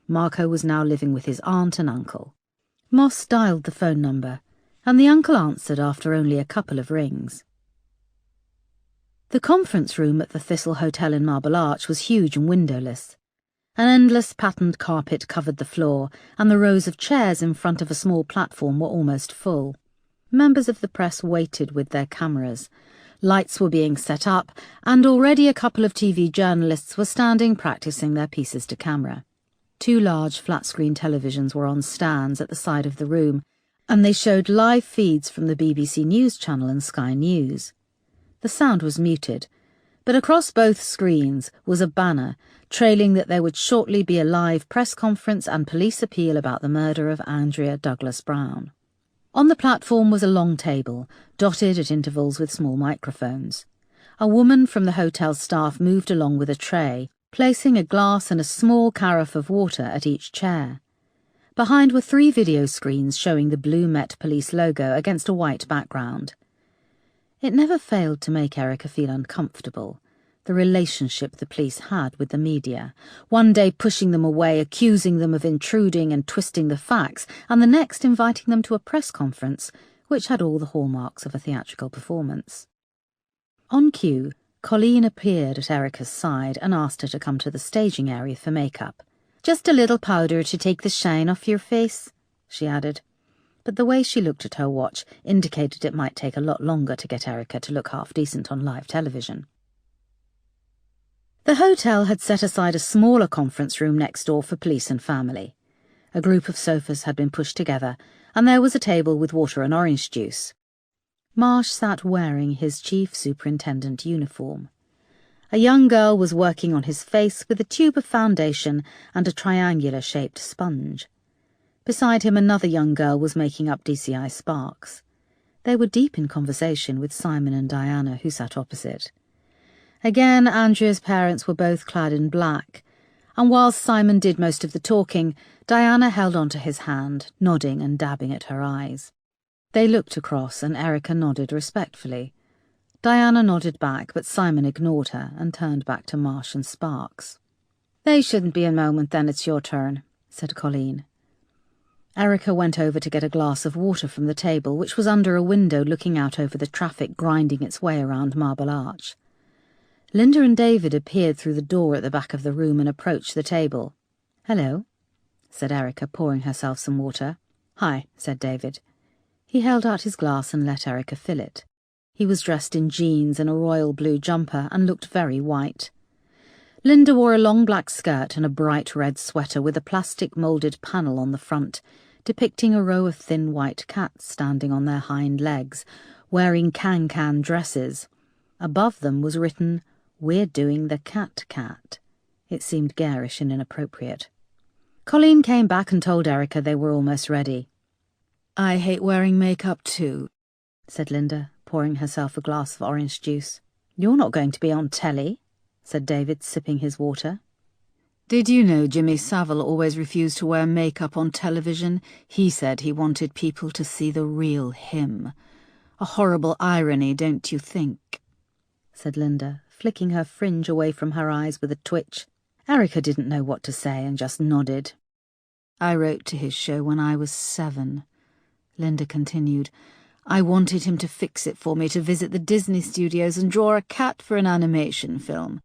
Marco was now living with his aunt and uncle. Moss dialed the phone number, and the uncle answered after only a couple of rings. The conference room at the Thistle Hotel in Marble Arch was huge and windowless. An endless patterned carpet covered the floor, and the rows of chairs in front of a small platform were almost full. Members of the press waited with their cameras. Lights were being set up, and already a couple of TV journalists were standing practicing their pieces to camera. 2 large flat-screen televisions were on stands at the side of the room, and they showed live feeds from the BBC News Channel and Sky News. The sound was muted, but across both screens was a banner trailing that there would shortly be a live press conference and police appeal about the murder of Andrea Douglas Brown. On the platform was a long table, dotted at intervals with small microphones. A woman from the hotel staff moved along with a tray, placing a glass and a small carafe of water at each chair. Behind were 3 video screens showing the blue Met Police logo against a white background. It never failed to make Erica feel uncomfortable, the relationship the police had with the media, one day pushing them away, accusing them of intruding and twisting the facts, and the next inviting them to a press conference, which had all the hallmarks of a theatrical performance. On cue, Colleen appeared at Erica's side and asked her to come to the staging area for makeup. "Just a little powder to take the shine off your face," she added. But the way she looked at her watch indicated it might take a lot longer to get Erica to look half-decent on live television. The hotel had set aside a smaller conference room next door for police and family. A group of sofas had been pushed together, and there was a table with water and orange juice. Marsh sat wearing his chief superintendent uniform. A young girl was working on his face with a tube of foundation and a triangular-shaped sponge. Beside him another young girl was making up DCI sparks. They were deep in conversation with Simon and Diana, who sat opposite. Again, Andrea's parents were both clad in black, and whilst Simon did most of the talking, Diana held onto his hand, nodding and dabbing at her eyes. They looked across, and Erica nodded respectfully. Diana nodded back, but Simon ignored her and turned back to Marsh and Sparks. They shouldn't be a moment, then it's your turn, said Colleen. Erica went over to get a glass of water from the table, which was under a window looking out over the traffic grinding its way around Marble Arch. Linda and David appeared through the door at the back of the room and approached the table. "Hello," said Erica, pouring herself some water. "Hi," said David. He held out his glass and let Erica fill it. He was dressed in jeans and a royal blue jumper and looked very white. Linda wore a long black skirt and a bright red sweater with a plastic moulded panel on the front, depicting a row of thin white cats standing on their hind legs, wearing can-can dresses. Above them was written, "We're doing the cat-cat." It seemed garish and inappropriate. Colleen came back and told Erica they were almost ready. "I hate wearing makeup too," said Linda, pouring herself a glass of orange juice. "You're not going to be on telly," said David, sipping his water. "Did you know Jimmy Savile always refused to wear makeup on television? He said he wanted people to see the real him. A horrible irony, don't you think?" said Linda, flicking her fringe away from her eyes with a twitch. Erica didn't know what to say and just nodded. "I wrote to his show when I was 7, Linda continued. "I wanted him to fix it for me to visit the Disney studios and draw a cat for an animation film.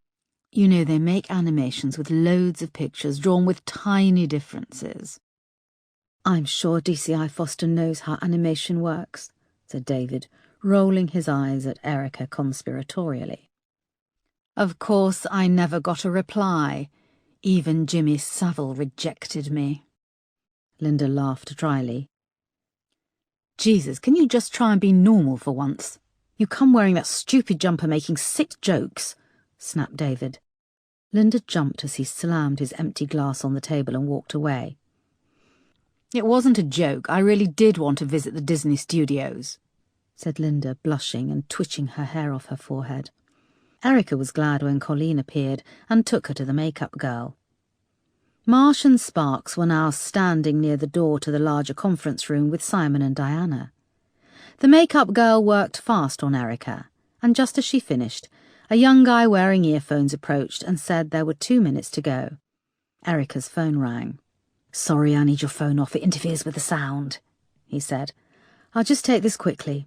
You know, they make animations with loads of pictures drawn with tiny differences." "I'm sure DCI Foster knows how animation works," said David, rolling his eyes at Erica conspiratorially. "Of course, I never got a reply. Even Jimmy Savile rejected me." Linda laughed dryly. "Jesus, can you just try and be normal for once? You come wearing that stupid jumper making sick jokes," snapped David. Linda jumped as he slammed his empty glass on the table and walked away. "It wasn't a joke. I really did want to visit the Disney studios," said Linda, blushing and twitching her hair off her forehead. Erica was glad when Colleen appeared and took her to the makeup girl. Marsh and Sparks were now standing near the door to the larger conference room with Simon and Diana. The makeup girl worked fast on Erica, and just as she finished, a young guy wearing earphones approached and said there were 2 minutes to go. Erica's phone rang. "Sorry, I need your phone off. It interferes with the sound," he said. "I'll just take this quickly,"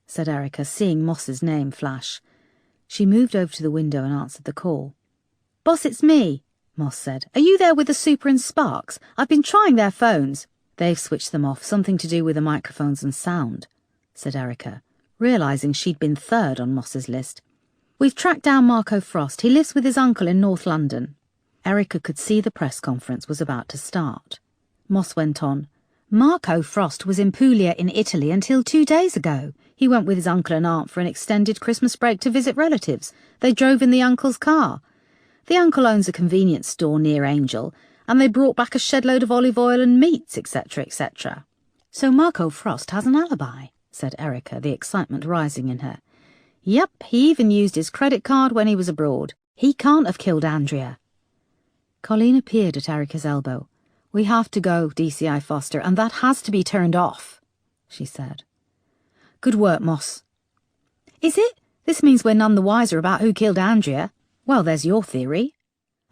said Erica, seeing Moss's name flash. She moved over to the window and answered the call. "Boss, it's me," Moss said. "Are you there with the Super and Sparks? I've been trying their phones." "They've switched them off, something to do with the microphones and sound," said Erica, realising she'd been third on Moss's list. "We've tracked down Marco Frost. He lives with his uncle in North London." Erica could see the press conference was about to start. Moss went on. "Marco Frost was in Puglia in Italy until 2 days ago. He went with his uncle and aunt for an extended Christmas break to visit relatives. They drove in the uncle's car. The uncle owns a convenience store near Angel, and they brought back a shed load of olive oil and meats, etc., etc. So Marco Frost has an alibi," said Erica, the excitement rising in her. "Yep, he even used his credit card when he was abroad. He can't have killed Andrea." Colleen appeared at Erica's elbow. "We have to go, DCI Foster, and that has to be turned off," she said. "Good work, Moss." "Is it? This means we're none the wiser about who killed Andrea. Well, there's your theory."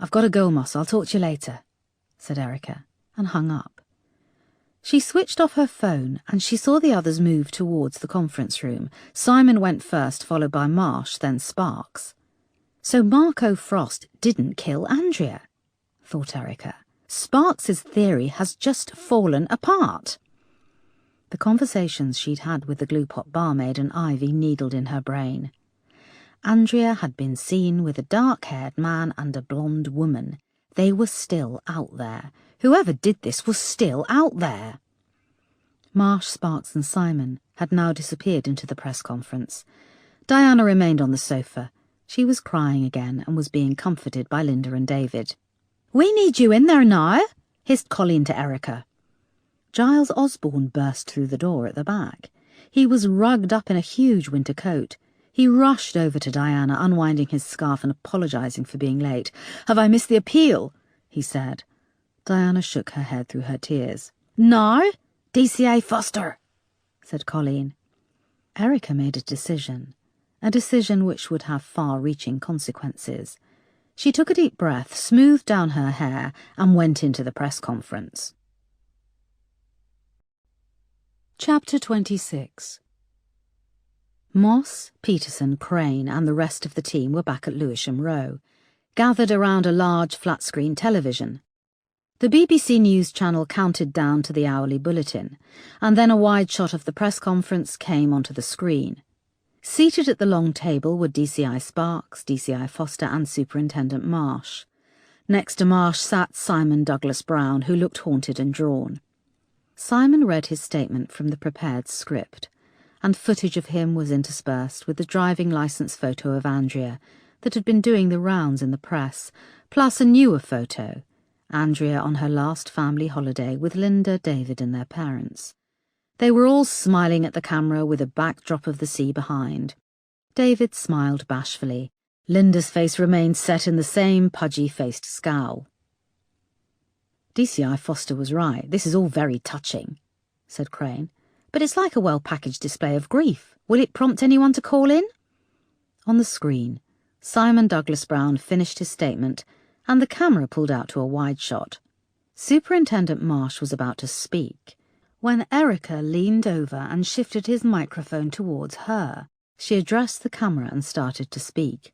"I've got to go, Moss. I'll talk to you later," said Erica, and hung up. She switched off her phone, and she saw the others move towards the conference room. Simon went first, followed by Marsh, then Sparks. "So Marco Frost didn't kill Andrea," thought Erica. "Sparks's theory has just fallen apart." The conversations she'd had with the glue-pot barmaid and Ivy needled in her brain. Andrea had been seen with a dark-haired man and a blonde woman. They were still out there. Whoever did this was still out there. Marsh, Sparks and Simon had now disappeared into the press conference. Diana remained on the sofa. She was crying again and was being comforted by Linda and David. "We need you in there now," hissed Colleen to Erica. Giles Osborne burst through the door at the back. He was rugged up in a huge winter coat. He rushed over to Diana, unwinding his scarf and apologising for being late. "Have I missed the appeal?" he said. Diana shook her head through her tears. "No, DCA Foster," said Colleen. Erica made a decision which would have far-reaching consequences. She took a deep breath, smoothed down her hair, and went into the press conference. Chapter 26. Moss, Peterson, Crane, and the rest of the team were back at Lewisham Row, gathered around a large flat-screen television. The BBC News channel counted down to the hourly bulletin, and then a wide shot of the press conference came onto the screen. Seated at the long table were DCI Sparks, DCI Foster, and Superintendent Marsh. Next to Marsh sat Simon Douglas Brown, who looked haunted and drawn. Simon read his statement from the prepared script, and footage of him was interspersed with the driving licence photo of Andrea that had been doing the rounds in the press, plus a newer photo, Andrea on her last family holiday with Linda, David and their parents. They were all smiling at the camera with a backdrop of the sea behind. David smiled bashfully. Linda's face remained set in the same pudgy-faced scowl. DCI Foster was right. This is all very touching, said Crane. But it's like a well-packaged display of grief. Will it prompt anyone to call in? On the screen, Simon Douglas Brown finished his statement, and the camera pulled out to a wide shot. Superintendent Marsh was about to speak, when Erica leaned over and shifted his microphone towards her. She addressed the camera and started to speak.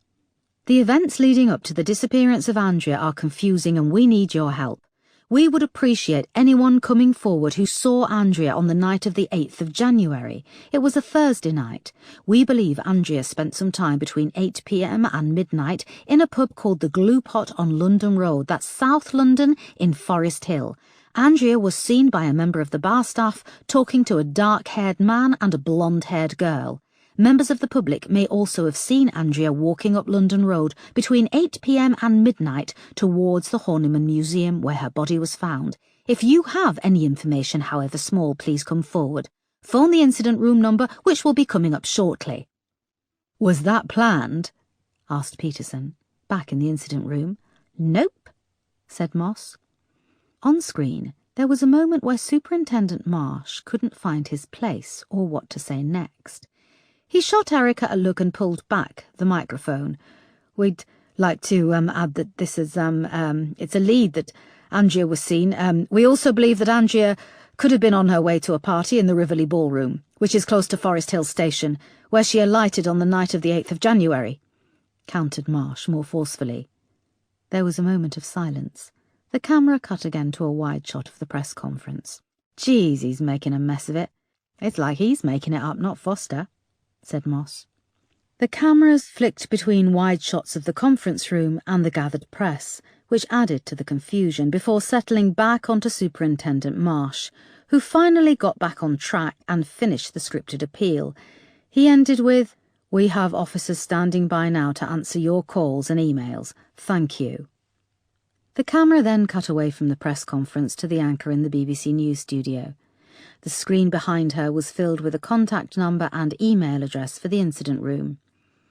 The events leading up to the disappearance of Andrea are confusing and we need your help. We would appreciate anyone coming forward who saw Andrea on the night of the 8th of January. It was a Thursday night. We believe Andrea spent some time between 8 p.m. and midnight in a pub called the Glue Pot on London Road, that's South London in Forest Hill. Andrea was seen by a member of the bar staff talking to a dark-haired man and a blonde-haired girl. Members of the public may also have seen Andrea walking up London Road between 8 p.m. and midnight towards the Horniman Museum where her body was found. If you have any information, however small, please come forward. Phone the incident room number, which will be coming up shortly. Was that planned? Asked Peterson, back in the incident room. Nope, said Moss. On screen, there was a moment where Superintendent Marsh couldn't find his place or what to say next. He shot Erica a look and pulled back the microphone. We'd like to add that this is it's a lead that Andrea was seen. We also believe that Andrea could have been on her way to a party in the Rivoli Ballroom, which is close to Forest Hill Station, where she alighted on the night of the 8th of January, countered Marsh more forcefully. There was a moment of silence. The camera cut again to a wide shot of the press conference. Geez, he's making a mess of it. It's like he's making it up, not Foster, said Moss. The cameras flicked between wide shots of the conference room and the gathered press, which added to the confusion before settling back onto Superintendent Marsh, who finally got back on track and finished the scripted appeal. He ended with, "We have officers standing by now to answer your calls and emails. Thank you." The camera then cut away from the press conference to the anchor in the BBC News studio. The screen behind her was filled with a contact number and email address for the incident room.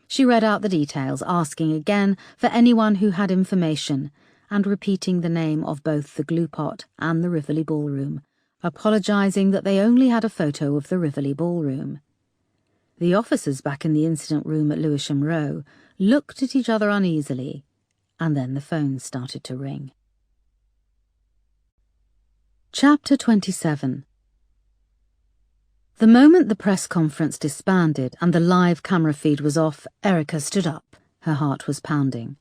She read out the details, asking again for anyone who had information, and repeating the name of both the Glue Pot and the Rivoli Ballroom, apologising that they only had a photo of the Rivoli Ballroom. The officers back in the incident room at Lewisham Row looked at each other uneasily, and then the phone started to ring. Chapter 27. The moment the press conference disbanded and the live camera feed was off, Erica stood up. Her heart was pounding.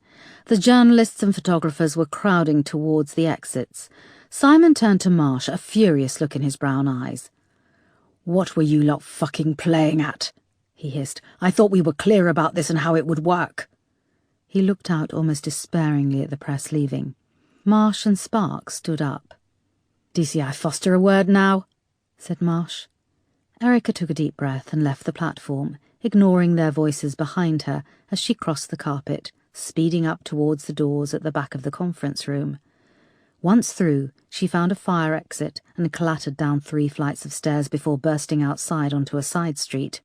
The journalists and photographers were crowding towards the exits. Simon turned to Marsh, a furious look in his brown eyes. "What were you lot fucking playing at?" he hissed. "I thought we were clear about this and how it would work." He looked out almost despairingly at the press leaving. Marsh and Sparks stood up. "DCI Foster a word now," said Marsh. Erica took a deep breath and left the platform, ignoring their voices behind her as she crossed the carpet, speeding up towards the doors at the back of the conference room. Once through, she found a fire exit and clattered down 3 flights of stairs before bursting outside onto a side street.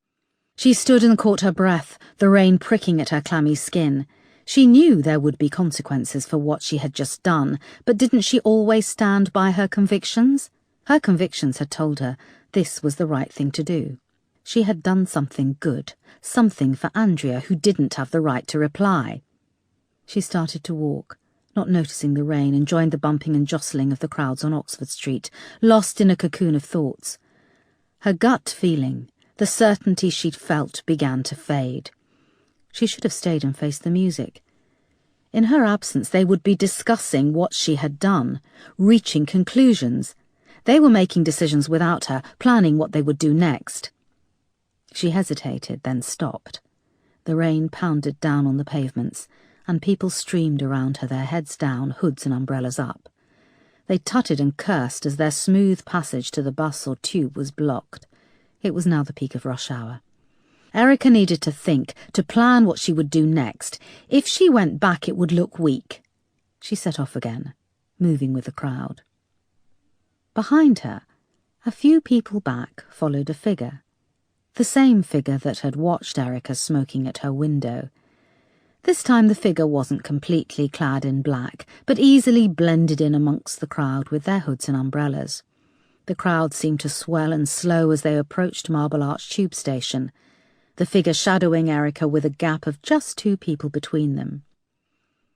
She stood and caught her breath, the rain pricking at her clammy skin. She knew there would be consequences for what she had just done, but didn't she always stand by her convictions? Her convictions had told her this was the right thing to do. She had done something good, something for Andrea, who didn't have the right to reply. She started to walk, not noticing the rain, and joined the bumping and jostling of the crowds on Oxford Street, lost in a cocoon of thoughts. Her gut feeling, the certainty she'd felt, began to fade. She should have stayed and faced the music. In her absence, they would be discussing what she had done, reaching conclusions. They were making decisions without her, planning what they would do next. She hesitated, then stopped. The rain pounded down on the pavements, and people streamed around her, their heads down, hoods and umbrellas up. They tutted and cursed as their smooth passage to the bus or tube was blocked. It was now the peak of rush hour. Erica needed to think, to plan what she would do next. If she went back, it would look weak. She set off again, moving with the crowd. Behind her, a few people back, followed a figure. The same figure that had watched Erica smoking at her window. This time the figure wasn't completely clad in black, but easily blended in amongst the crowd with their hoods and umbrellas. The crowd seemed to swell and slow as they approached Marble Arch tube station, the figure shadowing Erica with a gap of just 2 people between them.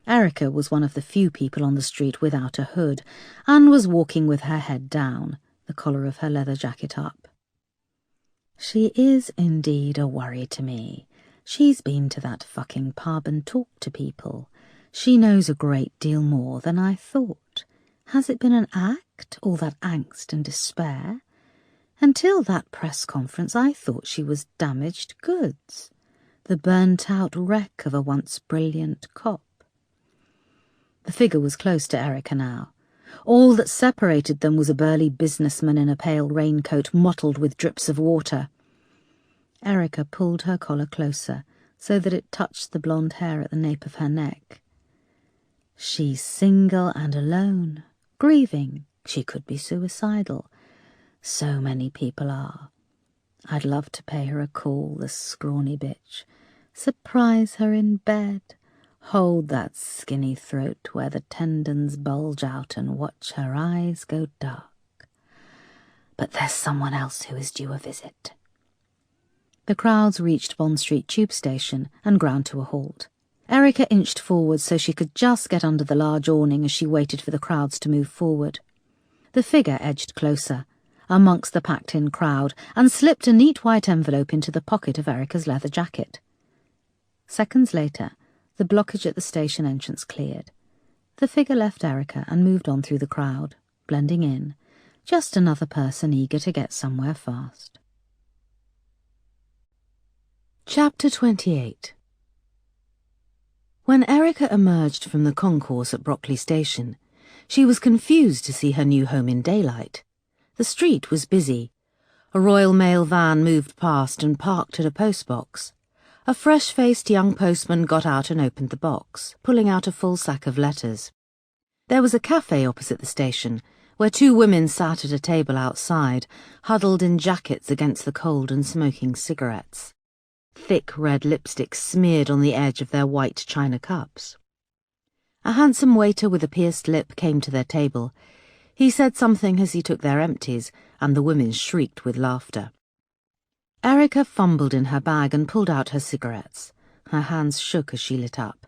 Erica was one of the few people on the street without a hood, and was walking with her head down, the collar of her leather jacket up. She is indeed a worry to me. She's been to that fucking pub and talked to people. She knows a great deal more than I thought. Has it been an act, all that angst and despair? Until that press conference, I thought she was damaged goods, the burnt-out wreck of a once brilliant cop. The figure was close to Erica now. All that separated them was a burly businessman in a pale raincoat mottled with drips of water. Erica pulled her collar closer, so that it touched the blonde hair at the nape of her neck. She's single and alone, grieving. She could be suicidal. So many people are. I'd love to pay her a call, the scrawny bitch. Surprise her in bed. Hold that skinny throat where the tendons bulge out and watch her eyes go dark. But there's someone else who is due a visit. The crowds reached Bond Street tube station and ground to a halt. Erica inched forward so she could just get under the large awning as she waited for the crowds to move forward. The figure edged closer, amongst the packed-in crowd, and slipped a neat white envelope into the pocket of Erica's leather jacket. Seconds later, the blockage at the station entrance cleared. The figure left Erica and moved on through the crowd, blending in, just another person eager to get somewhere fast. Chapter 28. When Erica emerged from the concourse at Brockley Station, she was confused to see her new home in daylight. The street was busy. A Royal Mail van moved past and parked at a postbox. A fresh-faced young postman got out and opened the box, pulling out a full sack of letters. There was a cafe opposite the station, where 2 women sat at a table outside, huddled in jackets against the cold and smoking cigarettes. Thick red lipstick smeared on the edge of their white china cups. A handsome waiter with a pierced lip came to their table. He said something as he took their empties, and the women shrieked with laughter. Erica fumbled in her bag and pulled out her cigarettes. Her hands shook as she lit up.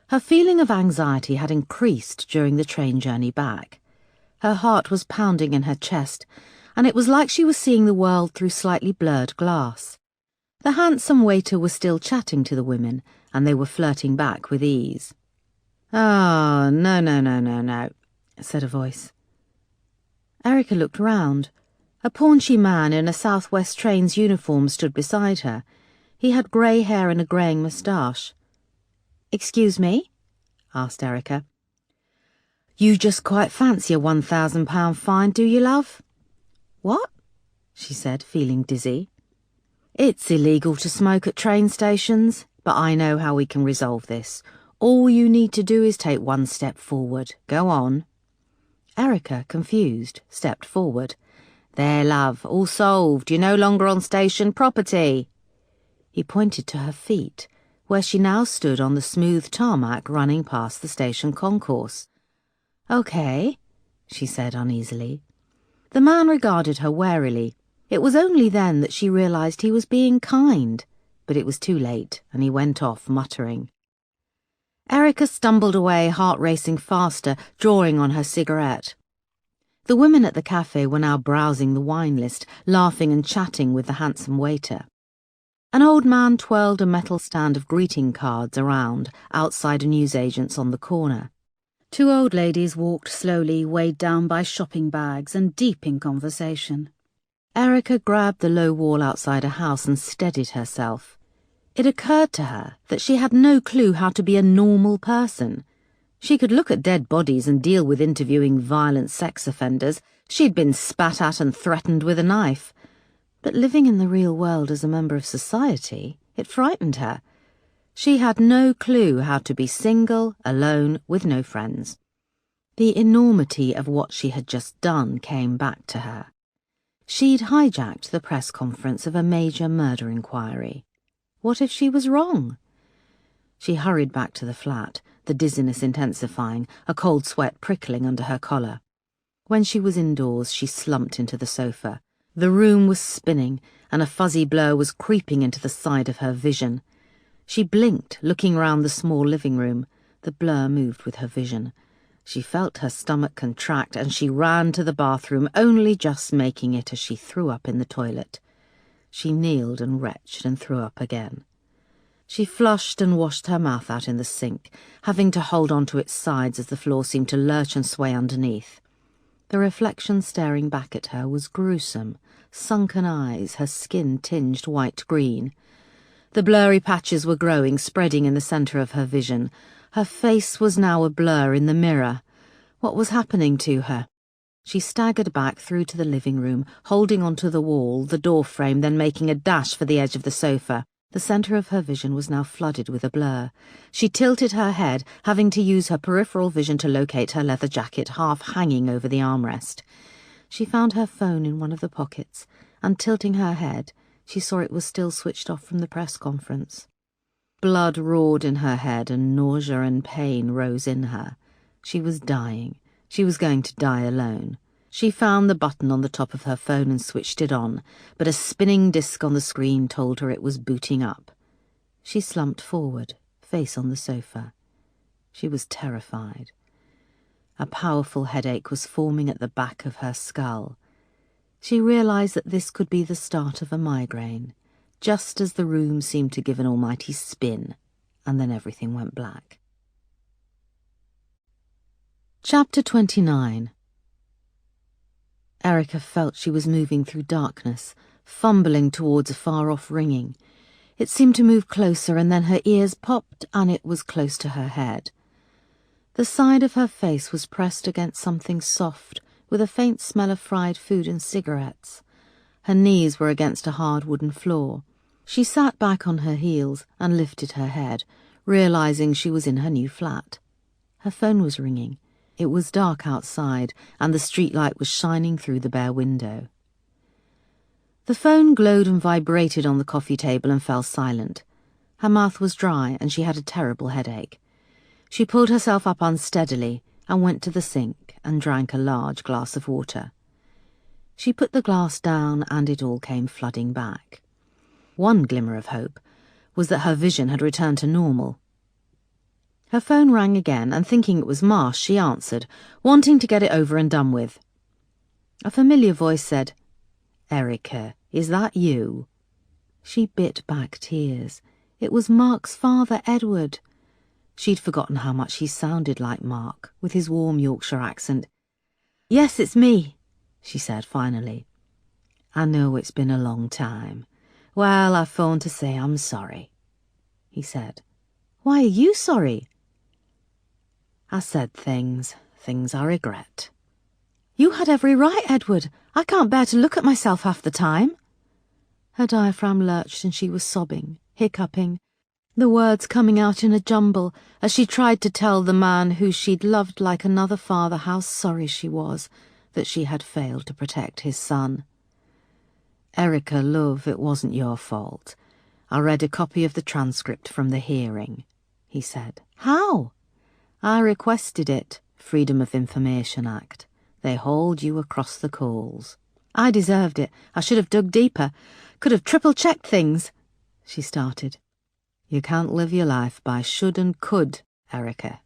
Her feeling of anxiety had increased during the train journey back. Her heart was pounding in her chest, and it was like she was seeing the world through slightly blurred glass. The handsome waiter was still chatting to the women, and they were flirting back with ease. "Oh, no," said a voice. Erica looked round. A paunchy man in a South West Trains uniform stood beside her. He had grey hair and a greying moustache. "Excuse me?" asked Erica. "You just quite fancy a £1,000 fine, do you, love?" "What?" she said, feeling dizzy. "It's illegal to smoke at train stations, but I know how we can resolve this. All you need to do is take 1 step forward. Go on." Erica, confused, stepped forward. "There, love, all solved. You're no longer on station property." He pointed to her feet, where she now stood on the smooth tarmac running past the station concourse. "Okay," she said uneasily. The man regarded her warily. It was only then that she realized he was being kind, but it was too late, and he went off, muttering. Erica stumbled away, heart racing faster, drawing on her cigarette. The women at the cafe were now browsing the wine list, laughing and chatting with the handsome waiter. An old man twirled a metal stand of greeting cards around outside a newsagent's on the corner. Two old ladies walked slowly, weighed down by shopping bags and deep in conversation. Erica grabbed the low wall outside a house and steadied herself. It occurred to her that she had no clue how to be a normal person. She could look at dead bodies and deal with interviewing violent sex offenders. She'd been spat at and threatened with a knife. But living in the real world as a member of society, it frightened her. She had no clue how to be single, alone, with no friends. The enormity of what she had just done came back to her. She'd hijacked the press conference of a major murder inquiry. What if she was wrong? She hurried back to the flat, the dizziness intensifying, a cold sweat prickling under her collar. When she was indoors, she slumped into the sofa. The room was spinning, and a fuzzy blur was creeping into the side of her vision. She blinked, looking round the small living room. The blur moved with her vision. She felt her stomach contract, and she ran to the bathroom, only just making it as she threw up in the toilet. She kneeled and retched and threw up again. She flushed and washed her mouth out in the sink, having to hold on to its sides as the floor seemed to lurch and sway underneath. The reflection staring back at her was gruesome, sunken eyes, her skin tinged white-green. The blurry patches were growing, spreading in the centre of her vision. Her face was now a blur in the mirror. What was happening to her? She staggered back through to the living room, holding onto the wall, the door frame, then making a dash for the edge of the sofa. The centre of her vision was now flooded with a blur. She tilted her head, having to use her peripheral vision to locate her leather jacket half hanging over the armrest. She found her phone in one of the pockets, and tilting her head, she saw it was still switched off from the press conference. Blood roared in her head, and nausea and pain rose in her. She was dying. She was going to die alone. She found the button on the top of her phone and switched it on, but a spinning disc on the screen told her it was booting up. She slumped forward, face on the sofa. She was terrified. A powerful headache was forming at the back of her skull. She realized that this could be the start of a migraine, just as the room seemed to give an almighty spin, and then everything went black. Chapter 29. Erica felt she was moving through darkness, fumbling towards a far-off ringing. It seemed to move closer, and then her ears popped, and it was close to her head. The side of her face was pressed against something soft, with a faint smell of fried food and cigarettes. Her knees were against a hard wooden floor. She sat back on her heels and lifted her head, realizing she was in her new flat. Her phone was ringing. It was dark outside, and the streetlight was shining through the bare window. The phone glowed and vibrated on the coffee table and fell silent. Her mouth was dry, and she had a terrible headache. She pulled herself up unsteadily and went to the sink and drank a large glass of water. She put the glass down, and it all came flooding back. One glimmer of hope was that her vision had returned to normal. Her phone rang again, and thinking it was Marsh, she answered, wanting to get it over and done with. A familiar voice said, "Erica, is that you?" She bit back tears. It was Mark's father, Edward. She'd forgotten how much he sounded like Mark, with his warm Yorkshire accent. "Yes, it's me," she said finally. "I know it's been a long time. Well, I phoned to say I'm sorry," he said. "Why are you sorry?" "I said things I regret." "You had every right, Edward. I can't bear to look at myself half the time." Her diaphragm lurched and she was sobbing, hiccuping, the words coming out in a jumble as she tried to tell the man who she'd loved like another father how sorry she was that she had failed to protect his son. "Erica, love, it wasn't your fault. I read a copy of the transcript from the hearing," he said. "How?" "I requested it. Freedom of Information Act. They hauled you across the coals." "I deserved it. I should have dug deeper. Could have triple-checked things," she started. "You can't live your life by should and could, Erica.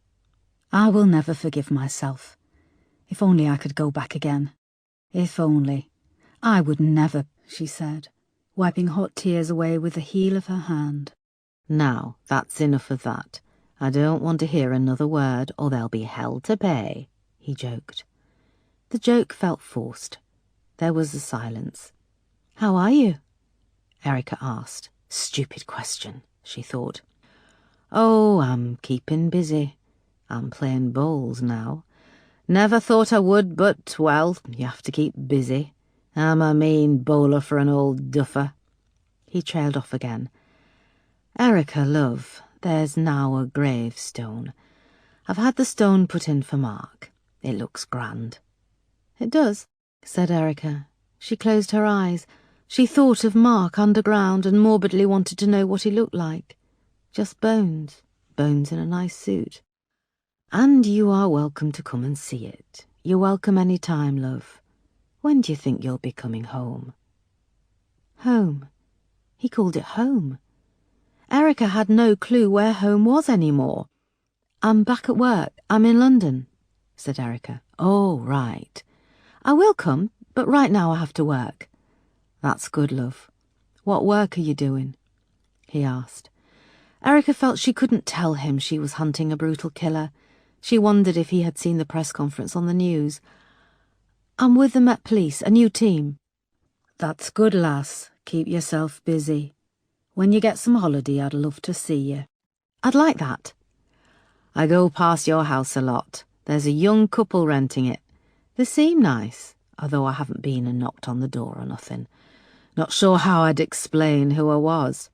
I will never forgive myself. If only I could go back again. If only. I would never, she said, wiping hot tears away with the heel of her hand. Now, that's enough of that. I don't want to hear another word, or there'll be hell to pay, he joked. The joke felt forced. There was a silence. How are you? Erica asked. Stupid question, she thought. Oh, I'm keeping busy. I'm playing bowls now. Never thought I would, but, well, you have to keep busy. I'm a mean bowler for an old duffer. He trailed off again. Erica, love, there's now a gravestone. I've had the stone put in for Mark. It looks grand. It does, said Erica. She closed her eyes. She thought of Mark underground and morbidly wanted to know what he looked like. Just bones. Bones in a nice suit. And you are welcome to come and see it. You're welcome any time, love. When do you think you'll be coming home? Home. He called it home. Erica had no clue where home was anymore. I'm back at work. I'm in London, said Erica. Oh, right. I will come, but right now I have to work. That's good, love. What work are you doing? He asked. Erica felt she couldn't tell him she was hunting a brutal killer. She wondered if he had seen the press conference on the news. I'm with the Met Police, a new team. That's good, lass. Keep yourself busy. When you get some holiday, I'd love to see you. I'd like that. I go past your house a lot. There's a young couple renting it. They seem nice, although I haven't been and knocked on the door or nothing. Not sure how I'd explain who I was.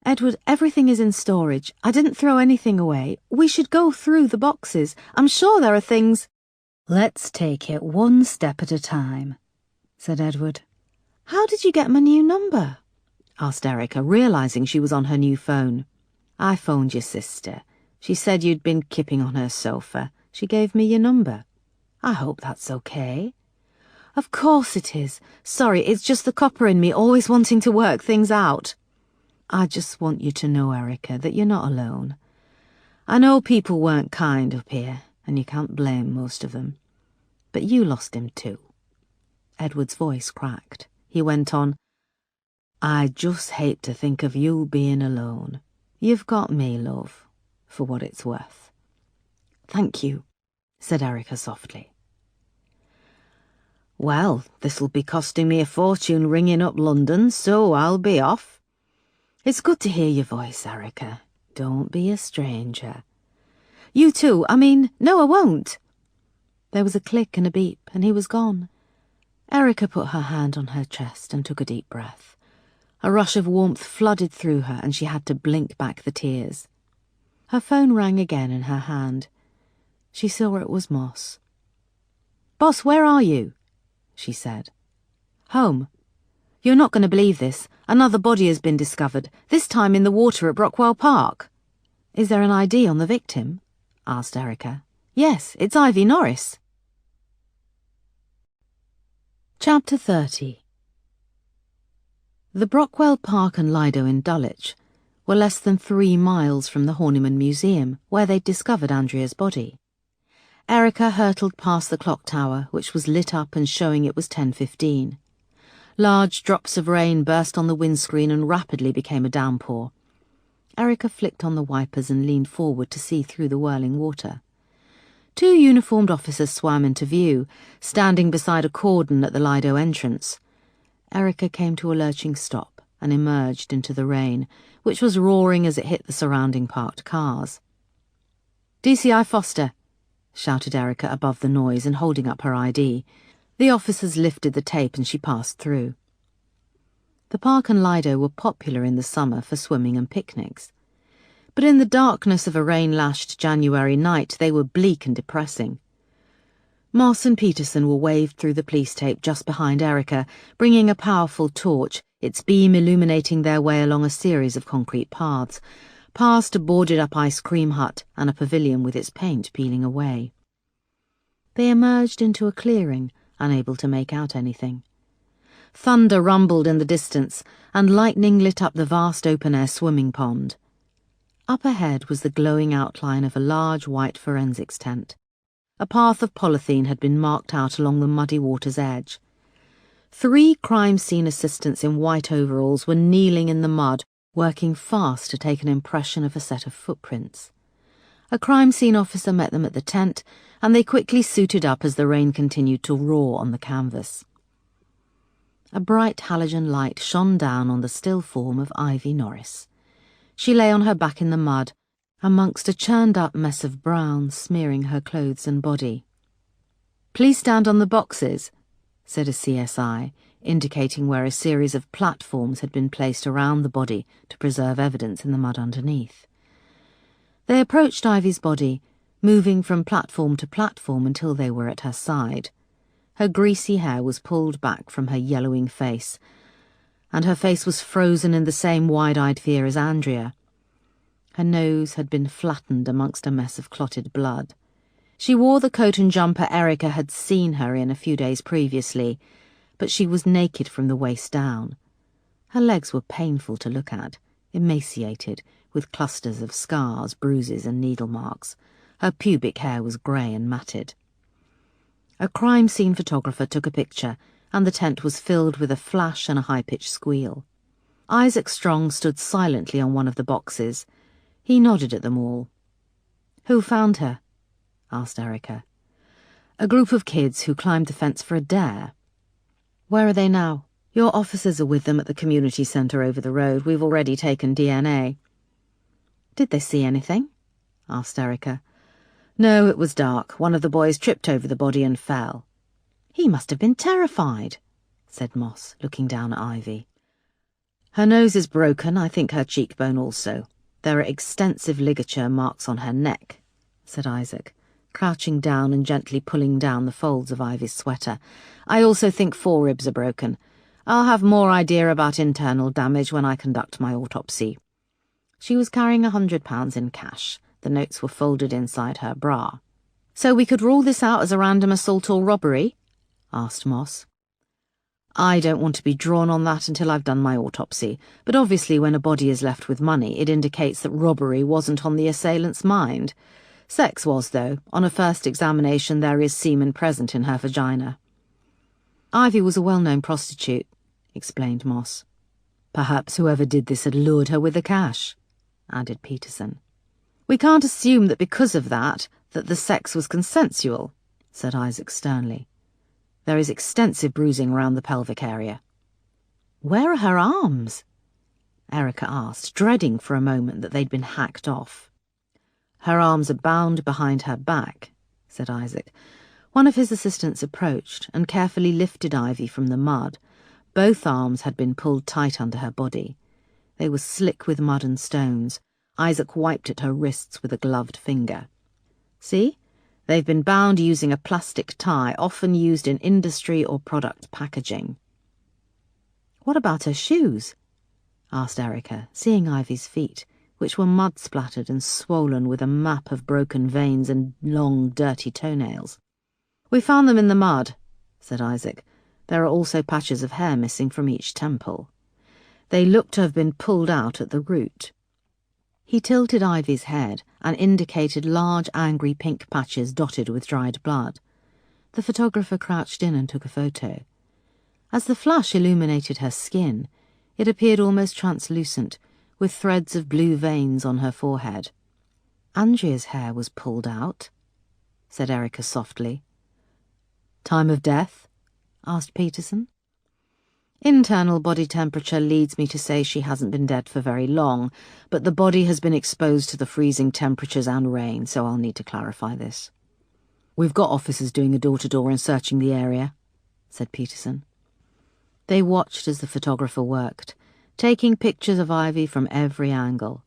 Edward, everything is in storage. I didn't throw anything away. We should go through the boxes. I'm sure there are things... Let's take it one step at a time, said Edward. How did you get my new number? Asked Erica, realising she was on her new phone. I phoned your sister. She said you'd been kipping on her sofa. She gave me your number. I hope that's okay. Of course it is. Sorry, it's just the copper in me always wanting to work things out. I just want you to know, Erica, that you're not alone. I know people weren't kind up here, and you can't blame most of them. But you lost him too. Edward's voice cracked. He went on, I just hate to think of you being alone. You've got me, love, for what it's worth. Thank you, said Erica softly. Well, this'll be costing me a fortune ringing up London, so I'll be off. It's good to hear your voice, Erica. Don't be a stranger. You too. No, I won't. There was a click and a beep, and he was gone. Erica put her hand on her chest and took a deep breath. A rush of warmth flooded through her, and she had to blink back the tears. Her phone rang again in her hand. She saw it was Moss. Boss, where are you? She said. Home. You're not going to believe this. Another body has been discovered, this time in the water at Brockwell Park. Is there an ID on the victim? Asked Erica. Yes, it's Ivy Norris. Chapter 30. The Brockwell Park and Lido in Dulwich were less than 3 miles from the Horniman Museum, where they'd discovered Andrea's body. Erica hurtled past the clock tower, which was lit up and showing it was 10:15. Large drops of rain burst on the windscreen and rapidly became a downpour. Erica flicked on the wipers and leaned forward to see through the whirling water. 2 uniformed officers swam into view, standing beside a cordon at the Lido entrance. Erica came to a lurching stop and emerged into the rain, which was roaring as it hit the surrounding parked cars. DCI Foster, shouted Erica above the noise and holding up her ID. The officers lifted the tape and she passed through. The park and Lido were popular in the summer for swimming and picnics. But in the darkness of a rain-lashed January night, they were bleak and depressing. Moss and Peterson were waved through the police tape just behind Erica, bringing a powerful torch, its beam illuminating their way along a series of concrete paths, past a boarded-up ice cream hut and a pavilion with its paint peeling away. They emerged into a clearing, unable to make out anything. Thunder rumbled in the distance, and lightning lit up the vast open-air swimming pond. Up ahead was the glowing outline of a large white forensics tent. A path of polythene had been marked out along the muddy water's edge. 3 crime scene assistants in white overalls were kneeling in the mud, working fast to take an impression of a set of footprints. A crime scene officer met them at the tent, and they quickly suited up as the rain continued to roar on the canvas. A bright halogen light shone down on the still form of Ivy Norris. She lay on her back in the mud, amongst a churned-up mess of brown smearing her clothes and body. "Please stand on the boxes," said a CSI, indicating where a series of platforms had been placed around the body to preserve evidence in the mud underneath. They approached Ivy's body, moving from platform to platform until they were at her side. Her greasy hair was pulled back from her yellowing face, and her face was frozen in the same wide-eyed fear as Andrea. Her nose had been flattened amongst a mess of clotted blood. She wore the coat and jumper Erica had seen her in a few days previously, but she was naked from the waist down. Her legs were painful to look at, emaciated, with clusters of scars, bruises and needle marks. Her pubic hair was grey and matted. A crime scene photographer took a picture, and the tent was filled with a flash and a high-pitched squeal. Isaac Strong stood silently on one of the boxes. He nodded at them all. "Who found her?" asked Erica. "A group of kids who climbed the fence for a dare." "Where are they now?" "Your officers are with them at the community centre over the road. We've already taken DNA." "Did they see anything?" asked Erica. "No, it was dark. One of the boys tripped over the body and fell." "He must have been terrified," said Moss, looking down at Ivy. "Her nose is broken, I think her cheekbone also. There are extensive ligature marks on her neck," said Isaac, crouching down and gently pulling down the folds of Ivy's sweater. "I also think 4 ribs are broken. I'll have more idea about internal damage when I conduct my autopsy." She was carrying £100 in cash. The notes were folded inside her bra. "So we could rule this out as a random assault or robbery?" asked Moss. "I don't want to be drawn on that until I've done my autopsy, but obviously when a body is left with money, it indicates that robbery wasn't on the assailant's mind. Sex was, though. On a first examination there is semen present in her vagina." "Ivy was a well-known prostitute," explained Moss. "Perhaps whoever did this had lured her with the cash," added Peterson. "We can't assume that because of that the sex was consensual," said Isaac sternly. "There is extensive bruising around the pelvic area." "Where are her arms?" Erica asked, dreading for a moment that they'd been hacked off. "Her arms are bound behind her back," said Isaac. One of his assistants approached and carefully lifted Ivy from the mud. Both arms had been pulled tight under her body. They were slick with mud and stones. Isaac wiped at her wrists with a gloved finger. "See? They've been bound using a plastic tie, often used in industry or product packaging." "What about her shoes?" asked Erica, seeing Ivy's feet, which were mud-splattered and swollen with a map of broken veins and long, dirty toenails. "We found them in the mud," said Isaac. "There are also patches of hair missing from each temple. They look to have been pulled out at the root." He tilted Ivy's head and indicated large, angry pink patches dotted with dried blood. The photographer crouched in and took a photo. As the flash illuminated her skin, it appeared almost translucent, with threads of blue veins on her forehead. "Andrea's hair was pulled out," said Erica softly. "Time of death?" asked Peterson. "Internal body temperature leads me to say she hasn't been dead for very long, but the body has been exposed to the freezing temperatures and rain, so I'll need to clarify this." "We've got officers doing a door-to-door and searching the area," said Peterson. They watched as the photographer worked, taking pictures of Ivy from every angle.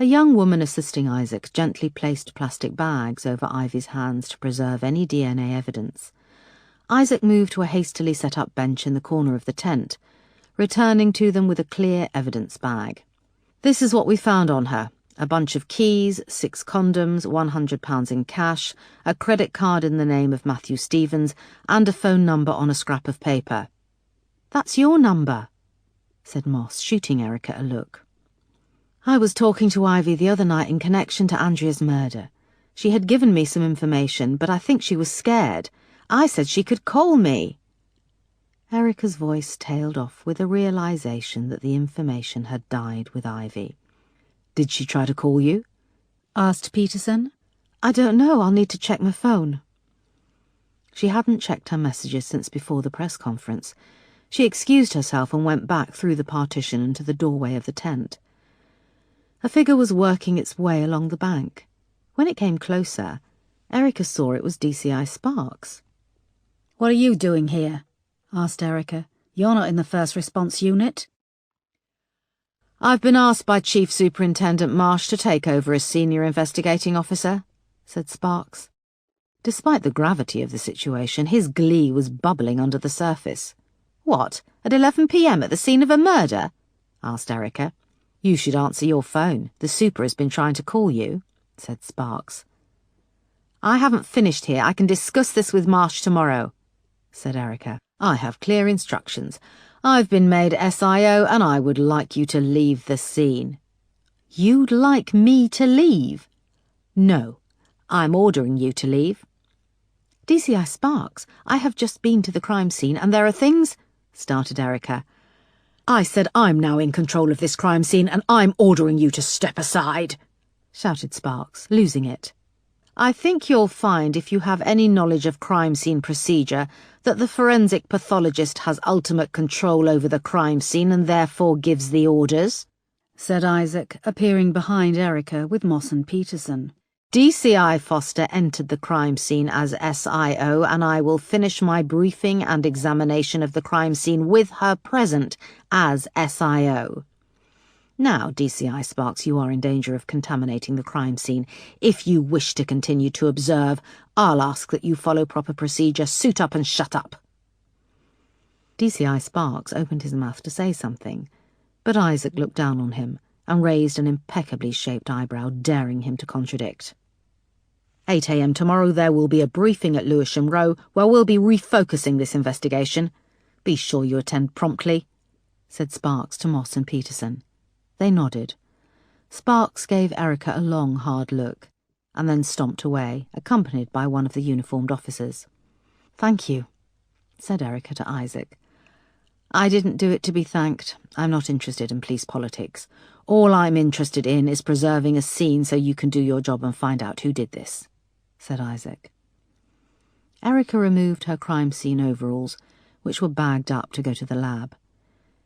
A young woman assisting Isaac gently placed plastic bags over Ivy's hands to preserve any DNA evidence. Isaac moved to a hastily set-up bench in the corner of the tent, returning to them with a clear evidence bag. "This is what we found on her. A bunch of keys, 6 condoms, £100 in cash, a credit card in the name of Matthew Stevens, and a phone number on a scrap of paper." "That's your number," said Moss, shooting Erica a look. I was talking to Ivy the other night in connection to Andrea's murder. She had given me some information, but I think she was scared. I said she could call me. Erica's voice tailed off with a realization that the information had died with Ivy. Did she try to call you? Asked Peterson. I don't know, I'll need to check my phone. She hadn't checked her messages since before the press conference. She excused herself and went back through the partition into the doorway of the tent. A figure was working its way along the bank. When it came closer, Erica saw it was DCI Sparks. What are you doing here? Asked Erica. You're not in the first response unit. I've been asked by Chief Superintendent Marsh to take over as senior investigating officer, said Sparks. Despite the gravity of the situation, his glee was bubbling under the surface. What, at 11 p.m. at the scene of a murder? Asked Erica. You should answer your phone. The super has been trying to call you, said Sparks. I haven't finished here. I can discuss this with Marsh tomorrow, said Erica. I have clear instructions. I've been made SIO and I would like you to leave the scene. You'd like me to leave? No, I'm ordering you to leave. DCI Sparks, I have just been to the crime scene and there are things, started Erica. I said I'm now in control of this crime scene and I'm ordering you to step aside, shouted Sparks, losing it. I think you'll find, if you have any knowledge of crime scene procedure, that the forensic pathologist has ultimate control over the crime scene and therefore gives the orders, said Isaac, appearing behind Erica with Moss and Peterson. DCI Foster entered the crime scene as SIO and I will finish my briefing and examination of the crime scene with her present as SIO. Now, DCI Sparks, you are in danger of contaminating the crime scene. If you wish to continue to observe, I'll ask that you follow proper procedure. Suit up and shut up. DCI Sparks opened his mouth to say something, but Isaac looked down on him and raised an impeccably shaped eyebrow, daring him to contradict. 8 a.m. tomorrow there will be a briefing at Lewisham Row where we'll be refocusing this investigation. Be sure you attend promptly, said Sparks to Moss and Peterson. They nodded. Sparks gave Erica a long, hard look, and then stomped away, accompanied by one of the uniformed officers. Thank you, said Erica to Isaac. I didn't do it to be thanked. I'm not interested in police politics. All I'm interested in is preserving a scene so you can do your job and find out who did this, said Isaac. Erica removed her crime scene overalls, which were bagged up to go to the lab.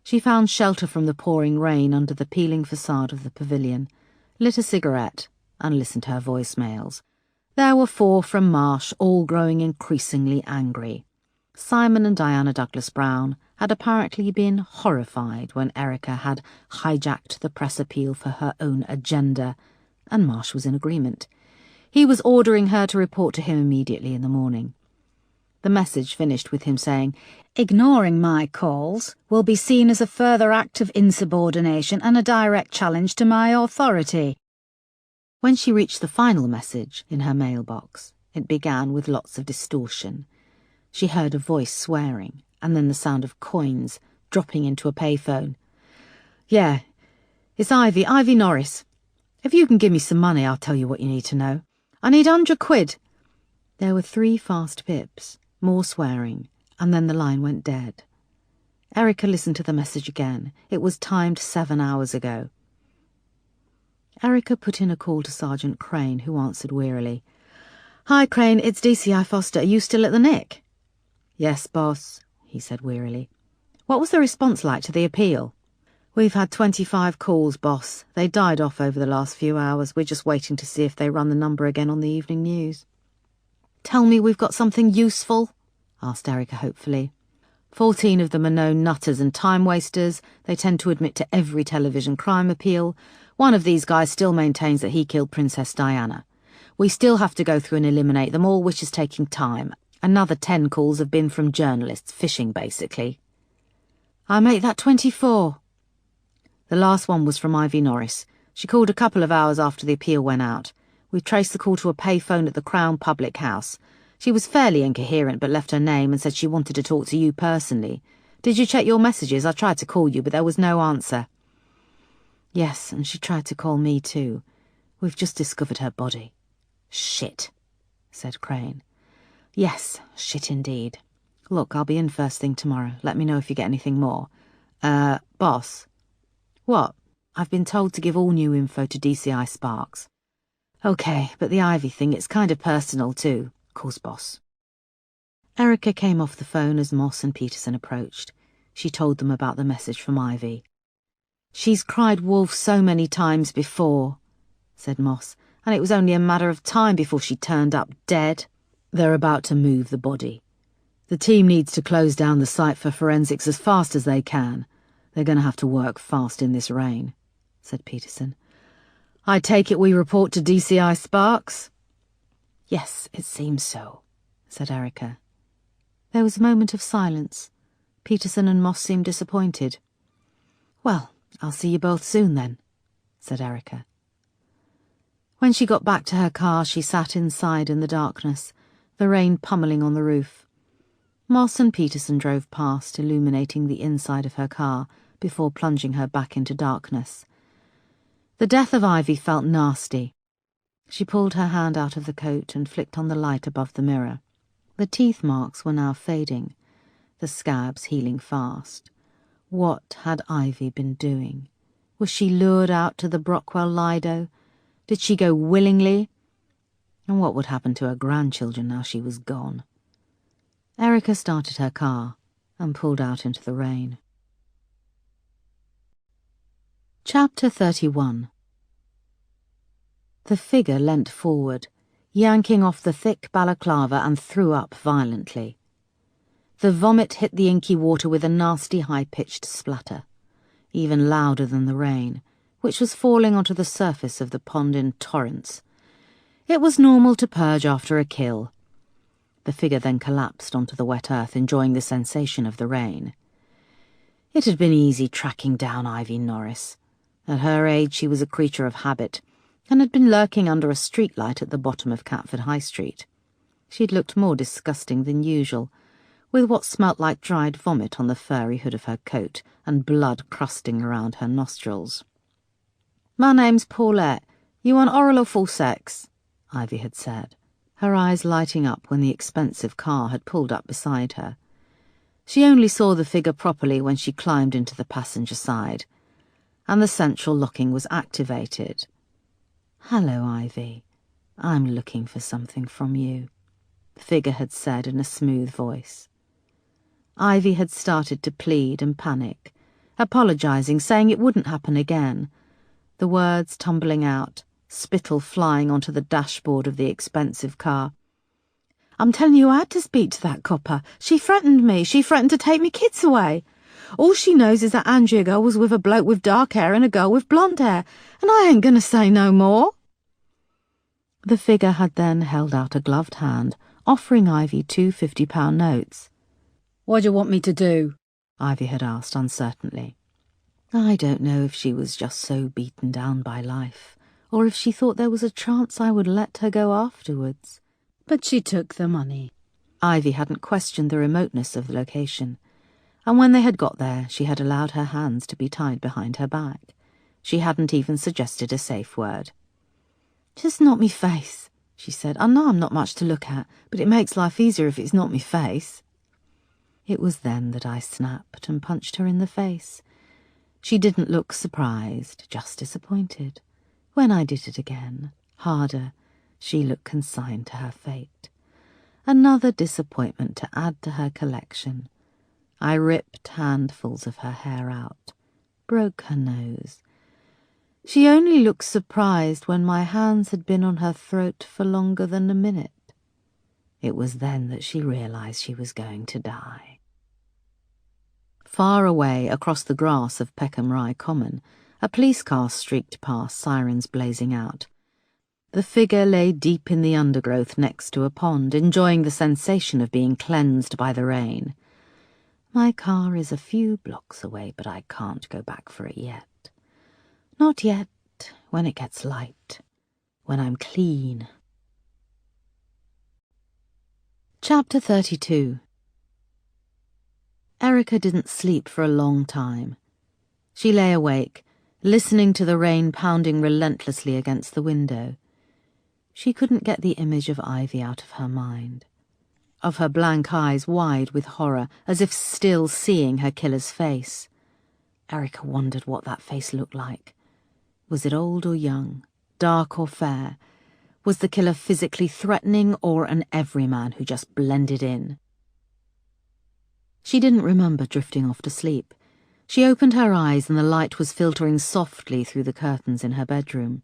She found shelter from the pouring rain under the peeling facade of the pavilion, lit a cigarette, and listened to her voicemails. There were 4 from Marsh, all growing increasingly angry. Simon and Diana Douglas-Brown had apparently been horrified when Erica had hijacked the press appeal for her own agenda, and Marsh was in agreement. He was ordering her to report to him immediately in the morning. The message finished with him saying, "Ignoring my calls will be seen as a further act of insubordination and a direct challenge to my authority." When she reached the final message in her mailbox, it began with lots of distortion. She heard a voice swearing, and then the sound of coins dropping into a payphone. "Yeah, it's Ivy Norris. If you can give me some money, I'll tell you what you need to know. I need £100. There were 3 fast pips, more swearing, and then the line went dead. Erica listened to the message again. It was timed 7 hours ago. Erica put in a call to Sergeant Crane, who answered wearily. "Hi, Crane, it's DCI Foster. Are you still at the Nick?" "Yes, boss," he said wearily. "What was the response like to the appeal?" "We've had 25 calls, boss. They died off over the last few hours. We're just waiting to see if they run the number again on the evening news." "Tell me we've got something useful?" asked Erica hopefully. 14 of them are known nutters and time-wasters. They tend to admit to every television crime appeal. One of these guys still maintains that he killed Princess Diana. We still have to go through and eliminate them all, which is taking time. Another 10 calls have been from journalists, fishing basically. I make that 24. The last one was from Ivy Norris. She called a couple of hours after the appeal went out. We traced the call to a payphone at the Crown Public House. She was fairly incoherent but left her name and said she wanted to talk to you personally. Did you check your messages? I tried to call you, but there was no answer. Yes, and she tried to call me too. We've just discovered her body. Shit, said Crane. Yes, shit indeed. Look, I'll be in first thing tomorrow. Let me know if you get anything more. Boss. What? I've been told to give all new info to DCI Sparks. Okay, but the Ivy thing, it's kind of personal too. Course, boss. Erica came off the phone as Moss and Peterson approached. She told them about the message from Ivy. She's cried wolf so many times before, said Moss, and it was only a matter of time before she turned up dead. They're about to move the body. The team needs to close down the site for forensics as fast as they can. They're going to have to work fast in this rain, said Peterson. I take it we report to DCI Sparks? Yes, it seems so, said Erica. There was a moment of silence. Peterson and Moss seemed disappointed. Well, I'll see you both soon then, said Erica. When she got back to her car, she sat inside in the darkness, the rain pummeling on the roof. Moss and Peterson drove past, illuminating the inside of her car before plunging her back into darkness. The death of Ivy felt nasty. She pulled her hand out of the coat and flicked on the light above the mirror. The teeth marks were now fading, the scabs healing fast. What had Ivy been doing? Was she lured out to the Brockwell Lido? Did she go willingly? And what would happen to her grandchildren now she was gone? Erica started her car and pulled out into the rain. Chapter 31. The figure leant forward, yanking off the thick balaclava, and threw up violently. The vomit hit the inky water with a nasty high-pitched splatter, even louder than the rain, which was falling onto the surface of the pond in torrents. It was normal to purge after a kill. The figure then collapsed onto the wet earth, enjoying the sensation of the rain. It had been easy tracking down Ivy Norris. At her age she was a creature of habit, and had been lurking under a streetlight at the bottom of Catford High Street. She'd looked more disgusting than usual, with what smelt like dried vomit on the furry hood of her coat and blood crusting around her nostrils. "My name's Paulette. You want oral or full sex?" Ivy had said, her eyes lighting up when the expensive car had pulled up beside her. She only saw the figure properly when she climbed into the passenger side, and the central locking was activated. "Hello, Ivy. I'm looking for something from you," the figure had said in a smooth voice. Ivy had started to plead and panic, apologizing, saying it wouldn't happen again, the words tumbling out, spittle flying onto the dashboard of the expensive car. "I'm telling you, I had to speak to that copper. She threatened me. She threatened to take me kids away. All she knows is that Andrea girl was with a bloke with dark hair and a girl with blonde hair, and I ain't gonna say no more." The figure had then held out a gloved hand, offering Ivy 2 £50 notes. "What do you want me to do?" Ivy had asked uncertainly. I don't know if she was just so beaten down by life, or if she thought there was a chance I would let her go afterwards. But she took the money. Ivy hadn't questioned the remoteness of the location, and when they had got there, she had allowed her hands to be tied behind her back. She hadn't even suggested a safe word. "Just not me face," she said. "I know I'm not much to look at, but it makes life easier if it's not me face." It was then that I snapped and punched her in the face. She didn't look surprised, just disappointed. When I did it again, harder, she looked consigned to her fate. Another disappointment to add to her collection. I ripped handfuls of her hair out, broke her nose. She only looked surprised when my hands had been on her throat for longer than a minute. It was then that she realized she was going to die. Far away, across the grass of Peckham Rye Common, a police car streaked past, sirens blazing out. The figure lay deep in the undergrowth next to a pond, enjoying the sensation of being cleansed by the rain. My car is a few blocks away, but I can't go back for it yet. Not yet, when it gets light, when I'm clean. Chapter 32. Erica didn't sleep for a long time. She lay awake, listening to the rain pounding relentlessly against the window. She couldn't get the image of Ivy out of her mind, of her blank eyes wide with horror, as if still seeing her killer's face. Erica wondered what that face looked like. Was it old or young, dark or fair? Was the killer physically threatening or an everyman who just blended in? She didn't remember drifting off to sleep. She opened her eyes and the light was filtering softly through the curtains in her bedroom.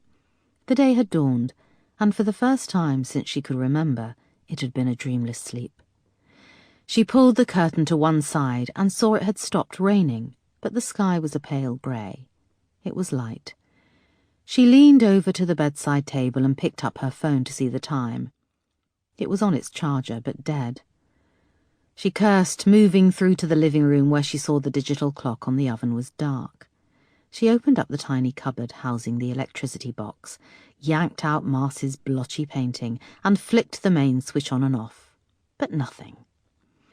The day had dawned, and for the first time since she could remember, it had been a dreamless sleep. She pulled the curtain to one side and saw it had stopped raining, but the sky was a pale grey. It was light. She leaned over to the bedside table and picked up her phone to see the time. It was on its charger, but dead. She cursed, moving through to the living room where she saw the digital clock on the oven was dark. She opened up the tiny cupboard housing the electricity box, yanked out Marcy's blotchy painting, and flicked the main switch on and off. But nothing.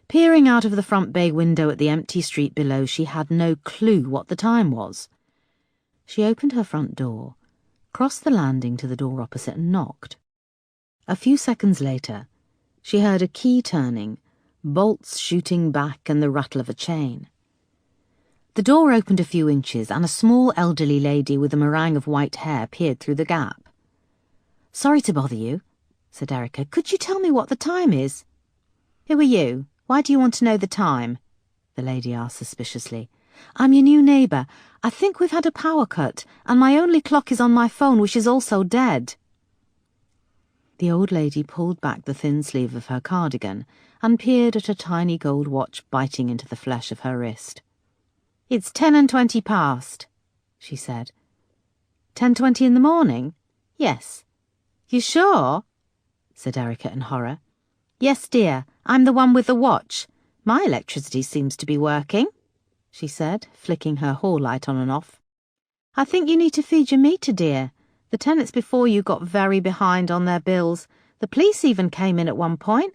Peering out of the front bay window at the empty street below, she had no clue what the time was. She opened her front door, crossed the landing to the door opposite and knocked. A few seconds later, she heard a key turning, bolts shooting back and the rattle of a chain. The door opened a few inches and a small elderly lady with a meringue of white hair peered through the gap. "Sorry to bother you," said Erica. "Could you tell me what the time is?" "Who are you? Why do you want to know the time?" the lady asked suspiciously. "I'm your new neighbour. I think we've had a power cut, and my only clock is on my phone, which is also dead." The old lady pulled back the thin sleeve of her cardigan and peered at a tiny gold watch biting into the flesh of her wrist. "It's 10:20 past," she said. 10:20 in the morning?" "Yes." "You sure?" said Erica in horror. "Yes, dear, I'm the one with the watch. My electricity seems to be working," she said, flicking her hall light on and off. "I think you need to feed your meter, dear. The tenants before you got very behind on their bills. The police even came in at one point.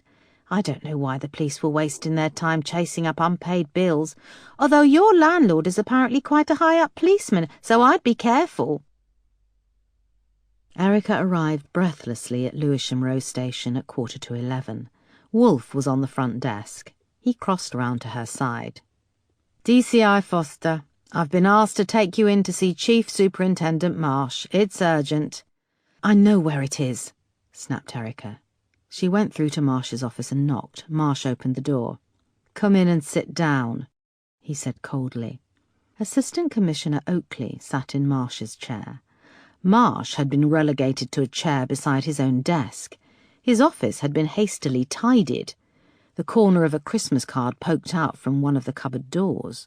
I don't know why the police were wasting their time chasing up unpaid bills, although your landlord is apparently quite a high-up policeman, so I'd be careful." Erica arrived breathlessly at Lewisham Row Station at 11:15. Wolfe was on the front desk. He crossed round to her side. "DCI Foster, I've been asked to take you in to see Chief Superintendent Marsh. It's urgent." "I know where it is," snapped Erica. She went through to Marsh's office and knocked. Marsh opened the door. "Come in and sit down," he said coldly. Assistant Commissioner Oakley sat in Marsh's chair. Marsh had been relegated to a chair beside his own desk. His office had been hastily tidied. The corner of a Christmas card poked out from one of the cupboard doors.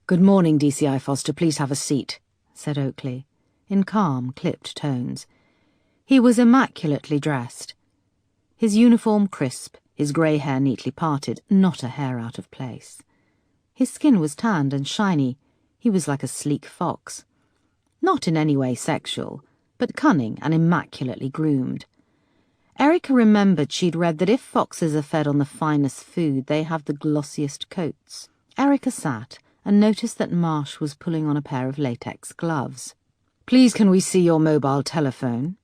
"Good morning, DCI Foster. Please have a seat," said Oakley, in calm, clipped tones. He was immaculately dressed. His uniform crisp, his grey hair neatly parted, not a hair out of place. His skin was tanned and shiny. He was like a sleek fox. Not in any way sexual, but cunning and immaculately groomed. Erica remembered she'd read that if foxes are fed on the finest food, they have the glossiest coats. Erica sat and noticed that Marsh was pulling on a pair of latex gloves. "Please can we see your mobile telephone?"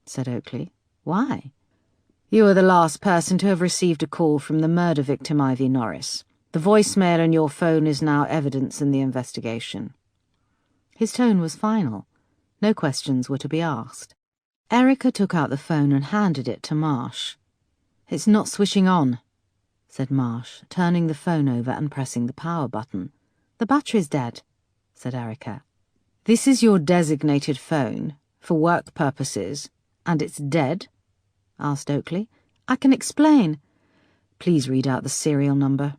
said Oakley. "Why?" "You are the last person to have received a call from the murder victim, Ivy Norris. The voicemail on your phone is now evidence in the investigation." His tone was final. No questions were to be asked. Erica took out the phone and handed it to Marsh. "It's not switching on," said Marsh, turning the phone over and pressing the power button. "The battery's dead," said Erica. "This is your designated phone, for work purposes, and it's dead?" asked Oakley. "I can explain." "Please read out the serial number,"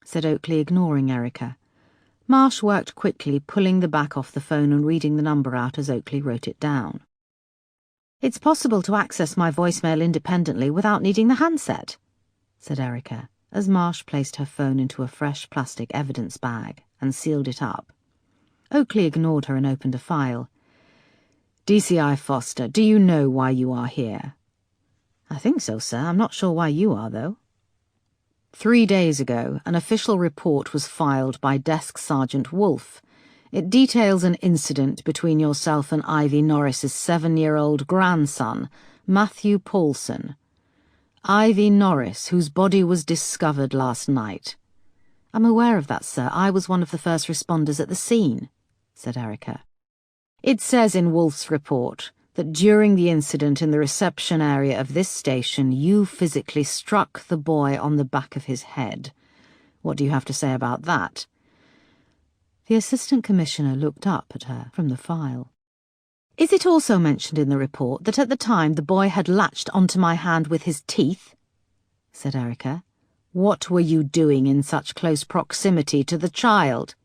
said Oakley, ignoring Erica. Marsh worked quickly, pulling the back off the phone and reading the number out as Oakley wrote it down. "It's possible to access my voicemail independently without needing the handset," said Erica, as Marsh placed her phone into a fresh plastic evidence bag and sealed it up. Oakley ignored her and opened a file. "DCI Foster, do you know why you are here?" "I think so, sir. I'm not sure why you are, though." 3 days ago, an official report was filed by Desk Sergeant Wolfe, It details an incident between yourself and Ivy Norris's 7-year-old grandson, Matthew Paulson. Ivy Norris, whose body was discovered last night. I'm aware of that, sir. I was one of the first responders at the scene, said Erica. It says in Wolf's report that during the incident in the reception area of this station, you physically struck the boy on the back of his head. What do you have to say about that? The Assistant Commissioner looked up at her from the file. Is it also mentioned in the report that at the time the boy had latched onto my hand with his teeth? Said Erica. What were you doing in such close proximity to the child?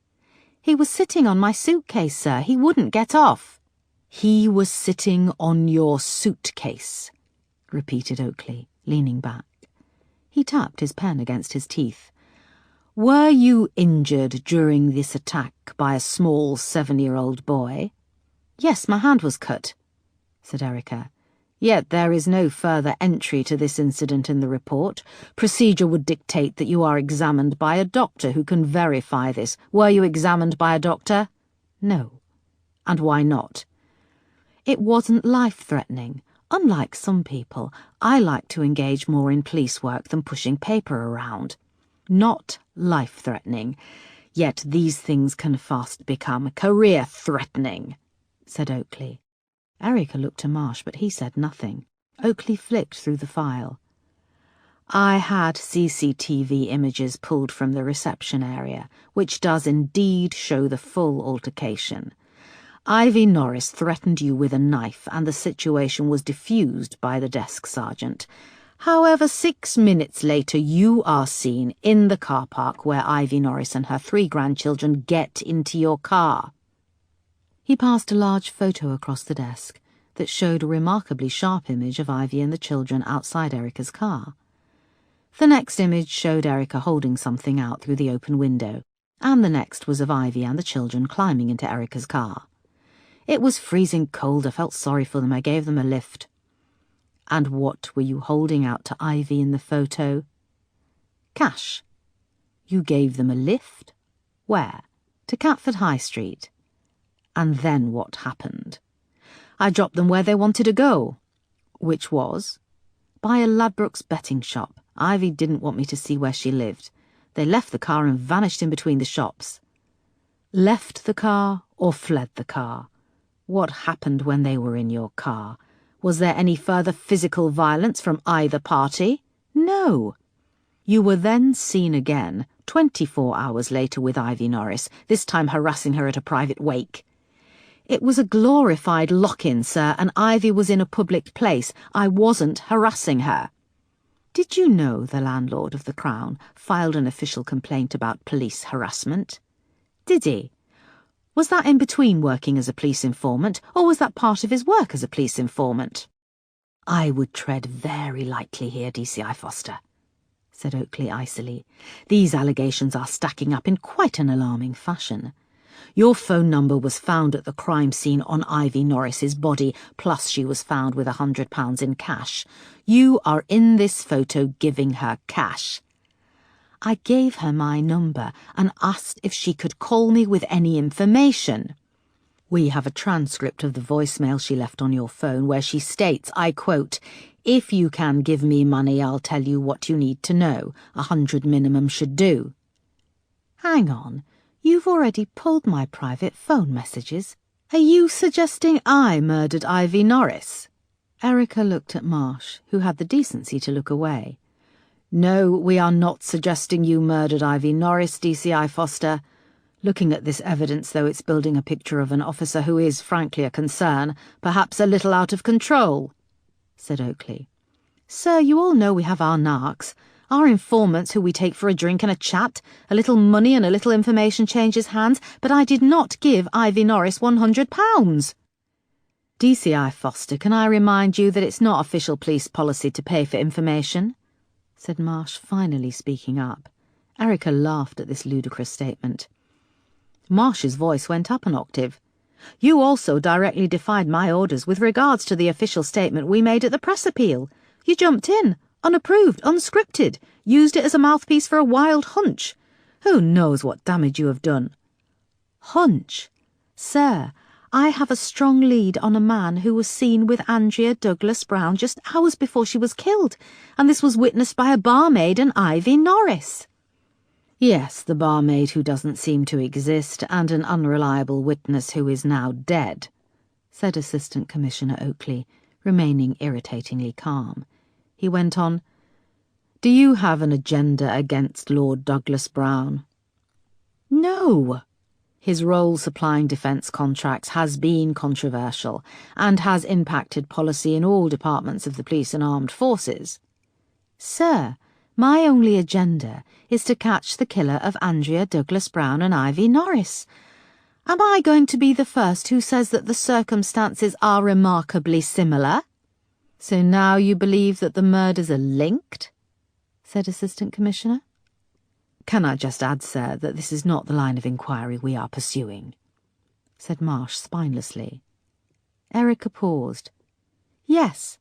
He was sitting on my suitcase, sir. He wouldn't get off. He was sitting on your suitcase, repeated Oakley, leaning back. He tapped his pen against his teeth. Were you injured during this attack by a small 7-year-old boy? Yes, my hand was cut, said Erica. Yet there is no further entry to this incident in the report. Procedure would dictate that you are examined by a doctor who can verify this. Were you examined by a doctor? No. And why not? It wasn't life-threatening. Unlike some people, I like to engage more in police work than pushing paper around. Not life-threatening. Yet these things can fast become career-threatening, said Oakley. Erica looked to Marsh, but he said nothing. Oakley flicked through the file. I had CCTV images pulled from the reception area, which does indeed show the full altercation. Ivy Norris threatened you with a knife, and the situation was diffused by the desk sergeant. However, 6 minutes later you are seen in the car park where Ivy Norris and her 3 grandchildren get into your car. He passed a large photo across the desk that showed a remarkably sharp image of Ivy and the children outside Erica's car. The next image showed Erica holding something out through the open window, and the next was of Ivy and the children climbing into Erica's car. It was freezing cold. I felt sorry for them. I gave them a lift. And what were you holding out to Ivy in the photo? Cash. You gave them a lift? Where? To Catford High Street. And then what happened? I dropped them where they wanted to go. Which was? By a Ladbrokes betting shop. Ivy didn't want me to see where she lived. They left the car and vanished in between the shops. Left the car or fled the car? What happened when they were in your car? Was there any further physical violence from either party? No. You were then seen again, 24 hours later with Ivy Norris, this time harassing her at a private wake. It was a glorified lock-in, sir, and Ivy was in a public place. I wasn't harassing her. Did you know the landlord of the Crown filed an official complaint about police harassment? Did he? Was that in between working as a police informant, or was that part of his work as a police informant? I would tread very lightly here, DCI Foster, said Oakley icily. These allegations are stacking up in quite an alarming fashion. Your phone number was found at the crime scene on Ivy Norris's body, plus she was found with £100 in cash. You are in this photo giving her cash. I gave her my number and asked if she could call me with any information. We have a transcript of the voicemail she left on your phone where she states, I quote, "If you can give me money, I'll tell you what you need to know. 100 minimum should do." Hang on, you've already pulled my private phone messages. Are you suggesting I murdered Ivy Norris? Erica looked at Marsh, who had the decency to look away. No, we are not suggesting you murdered Ivy Norris, DCI Foster. Looking at this evidence, though, it's building a picture of an officer who is, frankly, a concern, perhaps a little out of control, said Oakley. Sir, you all know we have our narcs, our informants who we take for a drink and a chat. A little money and a little information changes hands, but I did not give Ivy Norris £100. DCI Foster, can I remind you that it's not official police policy to pay for information? Said Marsh, finally speaking up. Erica laughed at this ludicrous statement. Marsh's voice went up an octave. You also directly defied my orders with regards to the official statement we made at the press appeal. You jumped in, unapproved, unscripted, used it as a mouthpiece for a wild hunch. Who knows what damage you have done? Hunch? Sir, I have a strong lead on a man who was seen with Andrea Douglas Brown just hours before she was killed, and this was witnessed by a barmaid and Ivy Norris." "Yes, the barmaid who doesn't seem to exist, and an unreliable witness who is now dead," said Assistant Commissioner Oakley, remaining irritatingly calm. He went on, "Do you have an agenda against Lord Douglas Brown?" "No." His role supplying defence contracts has been controversial and has impacted policy in all departments of the police and armed forces. "Sir, my only agenda is to catch the killer of Andrea Douglas Brown and Ivy Norris. Am I going to be the first who says that the circumstances are remarkably similar?" "So now you believe that the murders are linked?" said Assistant Commissioner. "Can I just add, sir, that this is not the line of inquiry we are pursuing," said Marsh spinelessly. Erica paused. "Yes,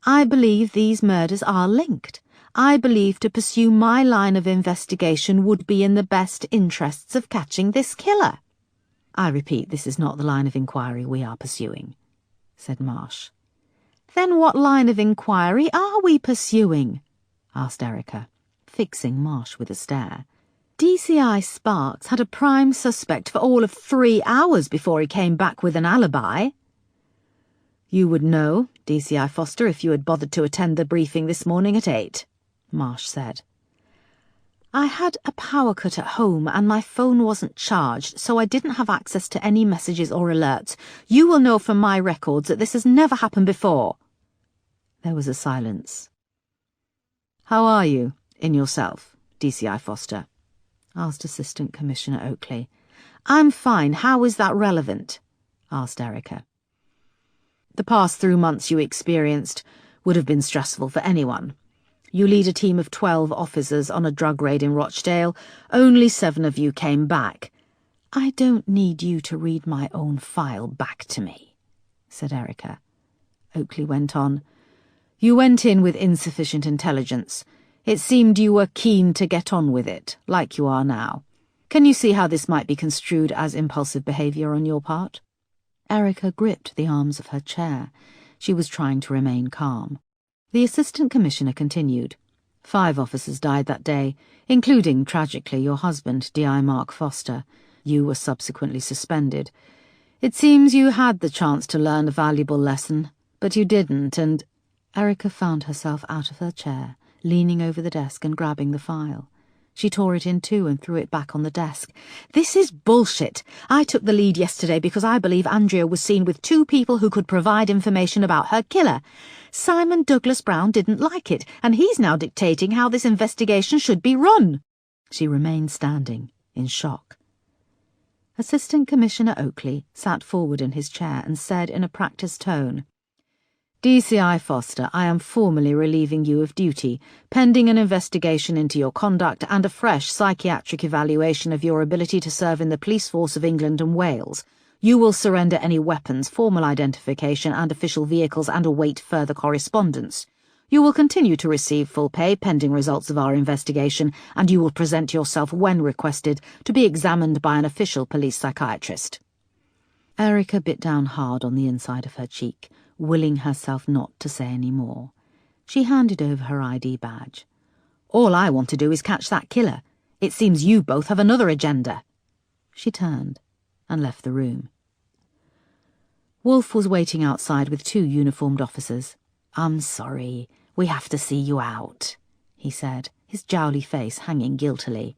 I believe these murders are linked. I believe to pursue my line of investigation would be in the best interests of catching this killer." "I repeat, this is not the line of inquiry we are pursuing," said Marsh. "Then what line of inquiry are we pursuing?" asked Erica, fixing Marsh with a stare. "DCI Sparks had a prime suspect for all of 3 hours before he came back with an alibi." "You would know, DCI Foster, if you had bothered to attend the briefing this morning at 8, Marsh said. "I had a power cut at home and my phone wasn't charged, so I didn't have access to any messages or alerts. You will know from my records that this has never happened before." There was a silence. "How are you, in yourself, DCI Foster?" asked Assistant Commissioner Oakley. "I'm fine. How is that relevant?" asked Erica. "The past 3 months you experienced would have been stressful for anyone. You lead a team of 12 officers on a drug raid in Rochdale. Only 7 of you came back." "I don't need you to read my own file back to me," said Erica. Oakley went on. "You went in with insufficient intelligence. It seemed you were keen to get on with it, like you are now. Can you see how this might be construed as impulsive behaviour on your part?" Erica gripped the arms of her chair. She was trying to remain calm. The Assistant Commissioner continued. 5 officers died that day, including, tragically, your husband, D.I. Mark Foster. You were subsequently suspended. It seems you had the chance to learn a valuable lesson, but you didn't, and Erica found herself out of her chair, leaning over the desk and grabbing the file. She tore it in two and threw it back on the desk. "This is bullshit. I took the lead yesterday because I believe Andrea was seen with 2 people who could provide information about her killer. Simon Douglas Brown didn't like it, and he's now dictating how this investigation should be run." She remained standing, in shock. Assistant Commissioner Oakley sat forward in his chair and said in a practised tone, "DCI Foster, I am formally relieving you of duty, pending an investigation into your conduct and a fresh psychiatric evaluation of your ability to serve in the police force of England and Wales. You will surrender any weapons, formal identification and official vehicles and await further correspondence. You will continue to receive full pay pending results of our investigation, and you will present yourself when requested to be examined by an official police psychiatrist." Erica bit down hard on the inside of her cheek, willing herself not to say any more. She handed over her ID badge. "All I want to do is catch that killer. It seems you both have another agenda." She turned and left the room. Wolfe was waiting outside with 2 uniformed officers. "I'm sorry, we have to see you out," he said, his jowly face hanging guiltily.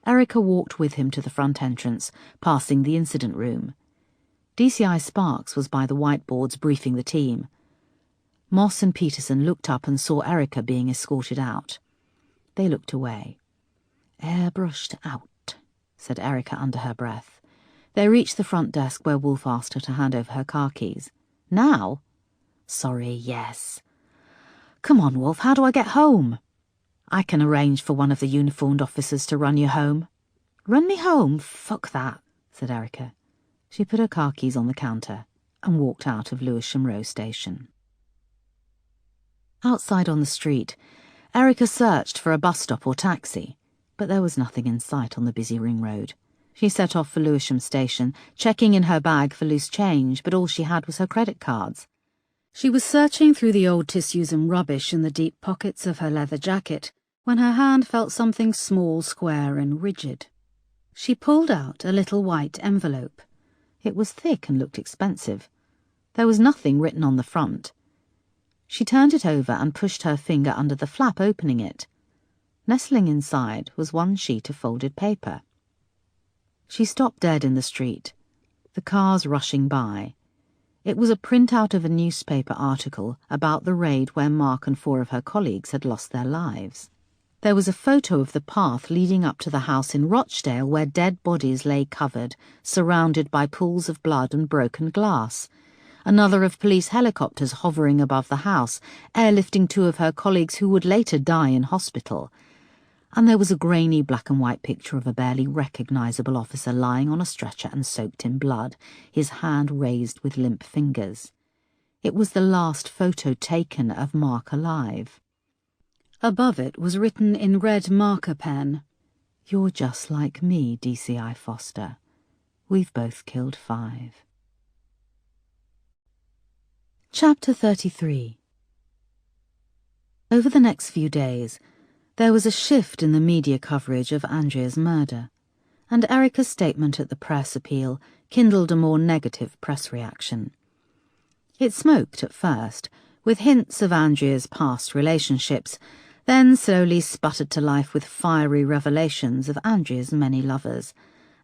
Erica walked with him to the front entrance, passing the incident room. DCI Sparks was by the whiteboards briefing the team. Moss and Peterson looked up and saw Erica being escorted out. They looked away. "Airbrushed out," said Erica under her breath. They reached the front desk where Wolfe asked her to hand over her car keys. "Now?" "Sorry, yes." "Come on, Wolfe, how do I get home?" "I can arrange for one of the uniformed officers to run you home." "Run me home? Fuck that," said Erica. She put her car keys on the counter and walked out of Lewisham Row Station. Outside on the street, Erica searched for a bus stop or taxi, but there was nothing in sight on the busy ring road. She set off for Lewisham Station, checking in her bag for loose change, but all she had was her credit cards. She was searching through the old tissues and rubbish in the deep pockets of her leather jacket when her hand felt something small, square and rigid. She pulled out a little white envelope. It was thick and looked expensive. There was nothing written on the front. She turned it over and pushed her finger under the flap, opening it. Nestling inside was one sheet of folded paper. She stopped dead in the street, the cars rushing by. It was a printout of a newspaper article about the raid where Mark and 4 of her colleagues had lost their lives. There was a photo of the path leading up to the house in Rochdale where dead bodies lay covered, surrounded by pools of blood and broken glass. Another of police helicopters hovering above the house, airlifting 2 of her colleagues who would later die in hospital. And there was a grainy black and white picture of a barely recognisable officer lying on a stretcher and soaked in blood, his hand raised with limp fingers. It was the last photo taken of Mark alive. Above it was written in red marker pen, "You're just like me, DCI Foster. We've both killed 5. Chapter 33. Over the next few days, there was a shift in the media coverage of Andrea's murder, and Erica's statement at the press appeal kindled a more negative press reaction. It smoked at first, with hints of Andrea's past relationships, then slowly sputtered to life with fiery revelations of Andrea's many lovers,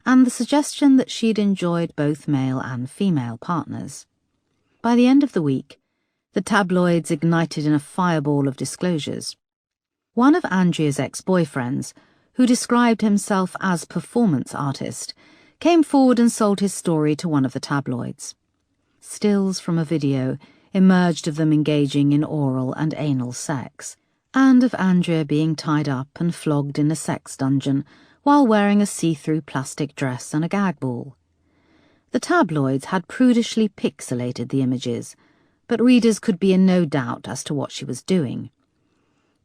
and the suggestion that she'd enjoyed both male and female partners. By the end of the week, the tabloids ignited in a fireball of disclosures. One of Andrea's ex-boyfriends, who described himself as performance artist, came forward and sold his story to one of the tabloids. Stills from a video emerged of them engaging in oral and anal sex, and of Andrea being tied up and flogged in a sex dungeon while wearing a see-through plastic dress and a gag ball. The tabloids had prudishly pixelated the images, but readers could be in no doubt as to what she was doing.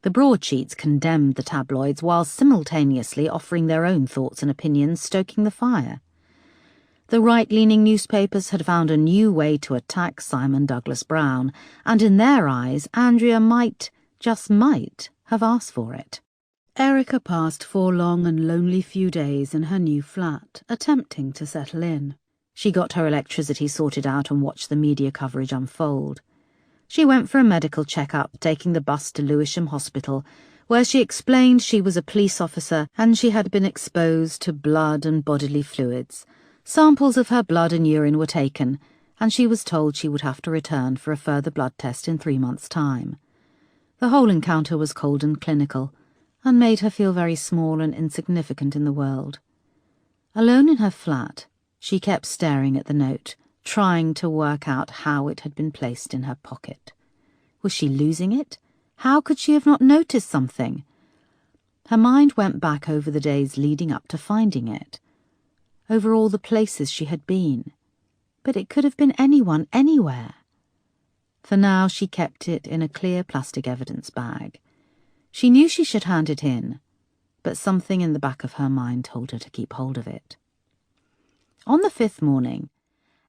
The broadsheets condemned the tabloids while simultaneously offering their own thoughts and opinions, stoking the fire. The right-leaning newspapers had found a new way to attack Simon Douglas Brown, and in their eyes, Andrea might, just might, have asked for it. Erica passed 4 long and lonely few days in her new flat, attempting to settle in. She got her electricity sorted out and watched the media coverage unfold. She went for a medical check-up, taking the bus to Lewisham Hospital, where she explained she was a police officer and she had been exposed to blood and bodily fluids. Samples of her blood and urine were taken, and she was told she would have to return for a further blood test in 3 months' time. The whole encounter was cold and clinical, and made her feel very small and insignificant in the world. Alone in her flat, she kept staring at the note, trying to work out how it had been placed in her pocket. Was she losing it? How could she have not noticed something? Her mind went back over the days leading up to finding it, over all the places she had been. But it could have been anyone, anywhere. For now she kept it in a clear plastic evidence bag. She knew she should hand it in, but something in the back of her mind told her to keep hold of it. On the 5th morning,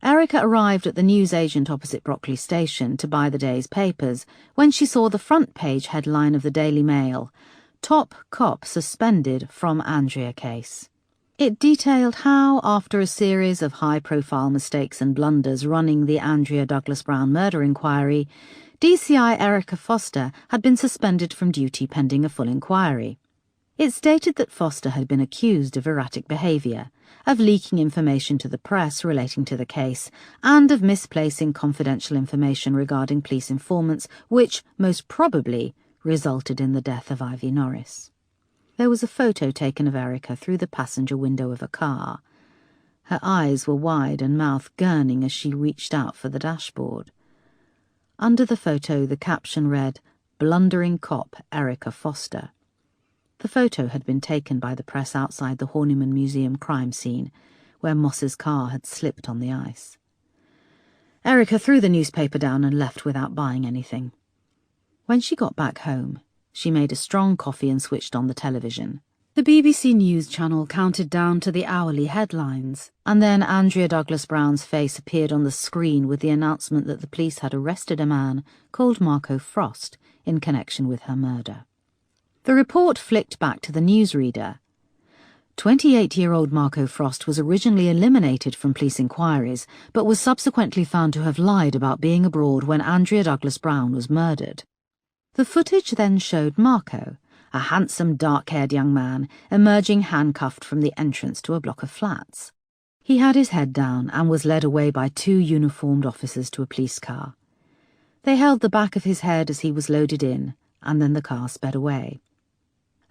Erica arrived at the newsagent opposite Brockley Station to buy the day's papers when she saw the front page headline of the Daily Mail, "Top Cop Suspended from Andrea Case." It detailed how, after a series of high-profile mistakes and blunders running the Andrea Douglas Brown murder inquiry, DCI Erica Foster had been suspended from duty pending a full inquiry. It stated that Foster had been accused of erratic behaviour, of leaking information to the press relating to the case, and of misplacing confidential information regarding police informants, which, most probably, resulted in the death of Ivy Norris. There was a photo taken of Erica through the passenger window of a car. Her eyes were wide and mouth gurning as she reached out for the dashboard. Under the photo, the caption read, "Blundering Cop Erica Foster." The photo had been taken by the press outside the Horniman Museum crime scene, where Moss's car had slipped on the ice. Erica threw the newspaper down and left without buying anything. When she got back home, she made a strong coffee and switched on the television. The BBC News channel counted down to the hourly headlines, and then Andrea Douglas Brown's face appeared on the screen with the announcement that the police had arrested a man called Marco Frost in connection with her murder. The report flicked back to the newsreader. 28-year-old Marco Frost was originally eliminated from police inquiries, but was subsequently found to have lied about being abroad when Andrea Douglas Brown was murdered. The footage then showed Marco, a handsome, dark-haired young man, emerging handcuffed from the entrance to a block of flats. He had his head down and was led away by 2 uniformed officers to a police car. They held the back of his head as he was loaded in, and then the car sped away.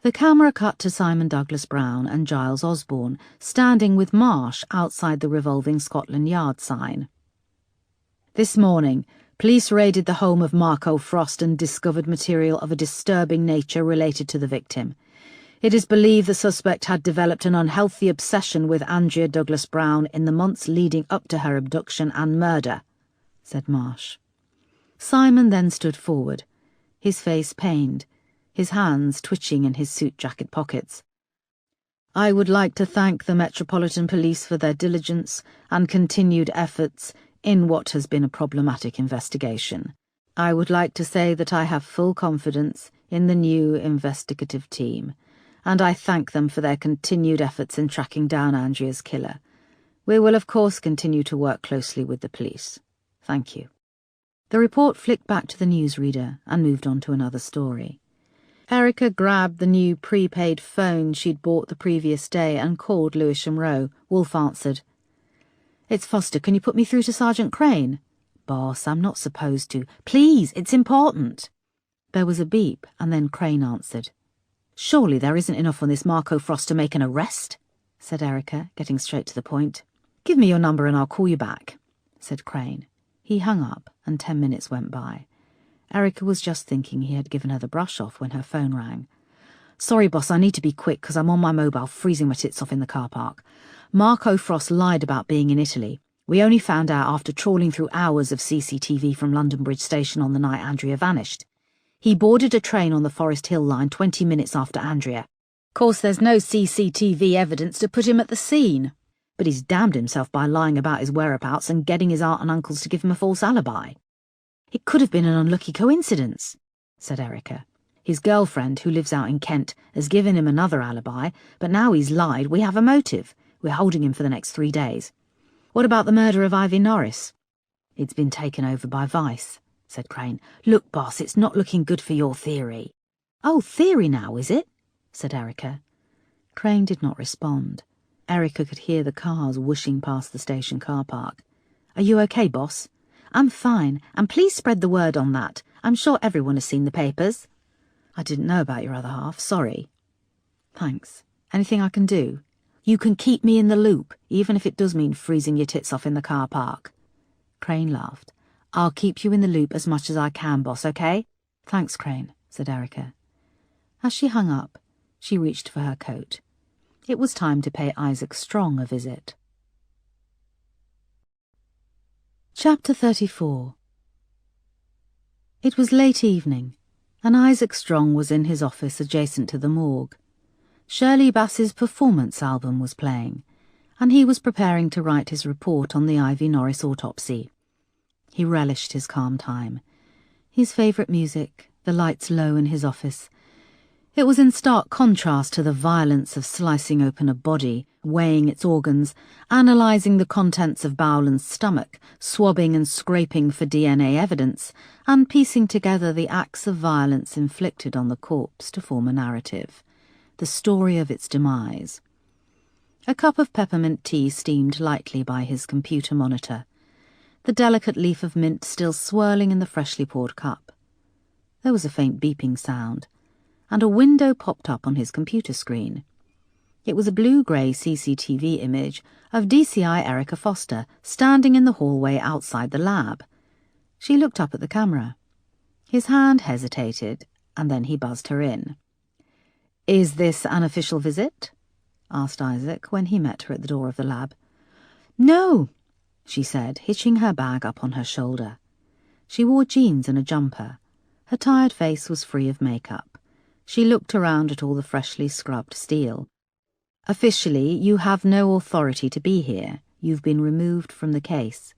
The camera cut to Simon Douglas Brown and Giles Osborne, standing with Marsh outside the revolving Scotland Yard sign. This morning, police raided the home of Marco Frost and discovered material of a disturbing nature related to the victim. It is believed the suspect had developed an unhealthy obsession with Andrea Douglas Brown in the months leading up to her abduction and murder, said Marsh. Simon then stood forward, his face pained, his hands twitching in his suit jacket pockets. I would like to thank the Metropolitan Police for their diligence and continued efforts in what has been a problematic investigation. I would like to say that I have full confidence in the new investigative team, and I thank them for their continued efforts in tracking down Andrea's killer. We will of course continue to work closely with the police. Thank you. The report flicked back to the newsreader and moved on to another story. Erica grabbed the new prepaid phone she'd bought the previous day and called Lewisham Row. Wolfe answered. It's Foster. Can you put me through to Sergeant Crane? Boss, I'm not supposed to. Please, it's important. There was a beep, and then Crane answered. Surely there isn't enough on this Marco Frost to make an arrest, said Erica, getting straight to the point. Give me your number and I'll call you back, said Crane. He hung up, and 10 minutes went by. Erica was just thinking he had given her the brush off when her phone rang. Sorry, boss, I need to be quick because I'm on my mobile freezing my tits off in the car park. Marco Frost lied about being in Italy. We only found out after trawling through hours of CCTV from London Bridge Station on the night Andrea vanished. He boarded a train on the Forest Hill line 20 minutes after Andrea. Of course, there's no CCTV evidence to put him at the scene, but he's damned himself by lying about his whereabouts and getting his aunt and uncles to give him a false alibi. It could have been an unlucky coincidence, said Erica. His girlfriend, who lives out in Kent, has given him another alibi, but now he's lied, we have a motive. We're holding him for the next 3 days. What about the murder of Ivy Norris? It's been taken over by Vice, said Crane. Look, boss, it's not looking good for your theory. Oh, theory now, is it? Said Erica. Crane did not respond. Erica could hear the cars whooshing past the station car park. Are you okay, boss? I'm fine, and please spread the word on that. I'm sure everyone has seen the papers. I didn't know about your other half, sorry. Thanks. Anything I can do? You can keep me in the loop, even if it does mean freezing your tits off in the car park. Crane laughed. I'll keep you in the loop as much as I can, boss, okay? Thanks, Crane, said Erica. As she hung up, she reached for her coat. It was time to pay Isaac Strong a visit. Chapter 34. It was late evening, and Isaac Strong was in his office adjacent to the morgue. Shirley Bass's performance album was playing, and he was preparing to write his report on the Ivy Norris autopsy. He relished his calm time. His favourite music, the lights low in his office. It was in stark contrast to the violence of slicing open a body, weighing its organs, analysing the contents of bowel and stomach, swabbing and scraping for DNA evidence, and piecing together the acts of violence inflicted on the corpse to form a narrative, the story of its demise. A cup of peppermint tea steamed lightly by his computer monitor, the delicate leaf of mint still swirling in the freshly poured cup. There was a faint beeping sound, and a window popped up on his computer screen. It was a blue-grey CCTV image of DCI Erica Foster standing in the hallway outside the lab. She looked up at the camera. His hand hesitated, and then he buzzed her in. "Is this an official visit?" asked Isaac when he met her at the door of the lab. "No," she said, hitching her bag up on her shoulder. She wore jeans and a jumper. Her tired face was free of makeup. She looked around at all the freshly scrubbed steel. "Officially, you have no authority to be here. You've been removed from the case."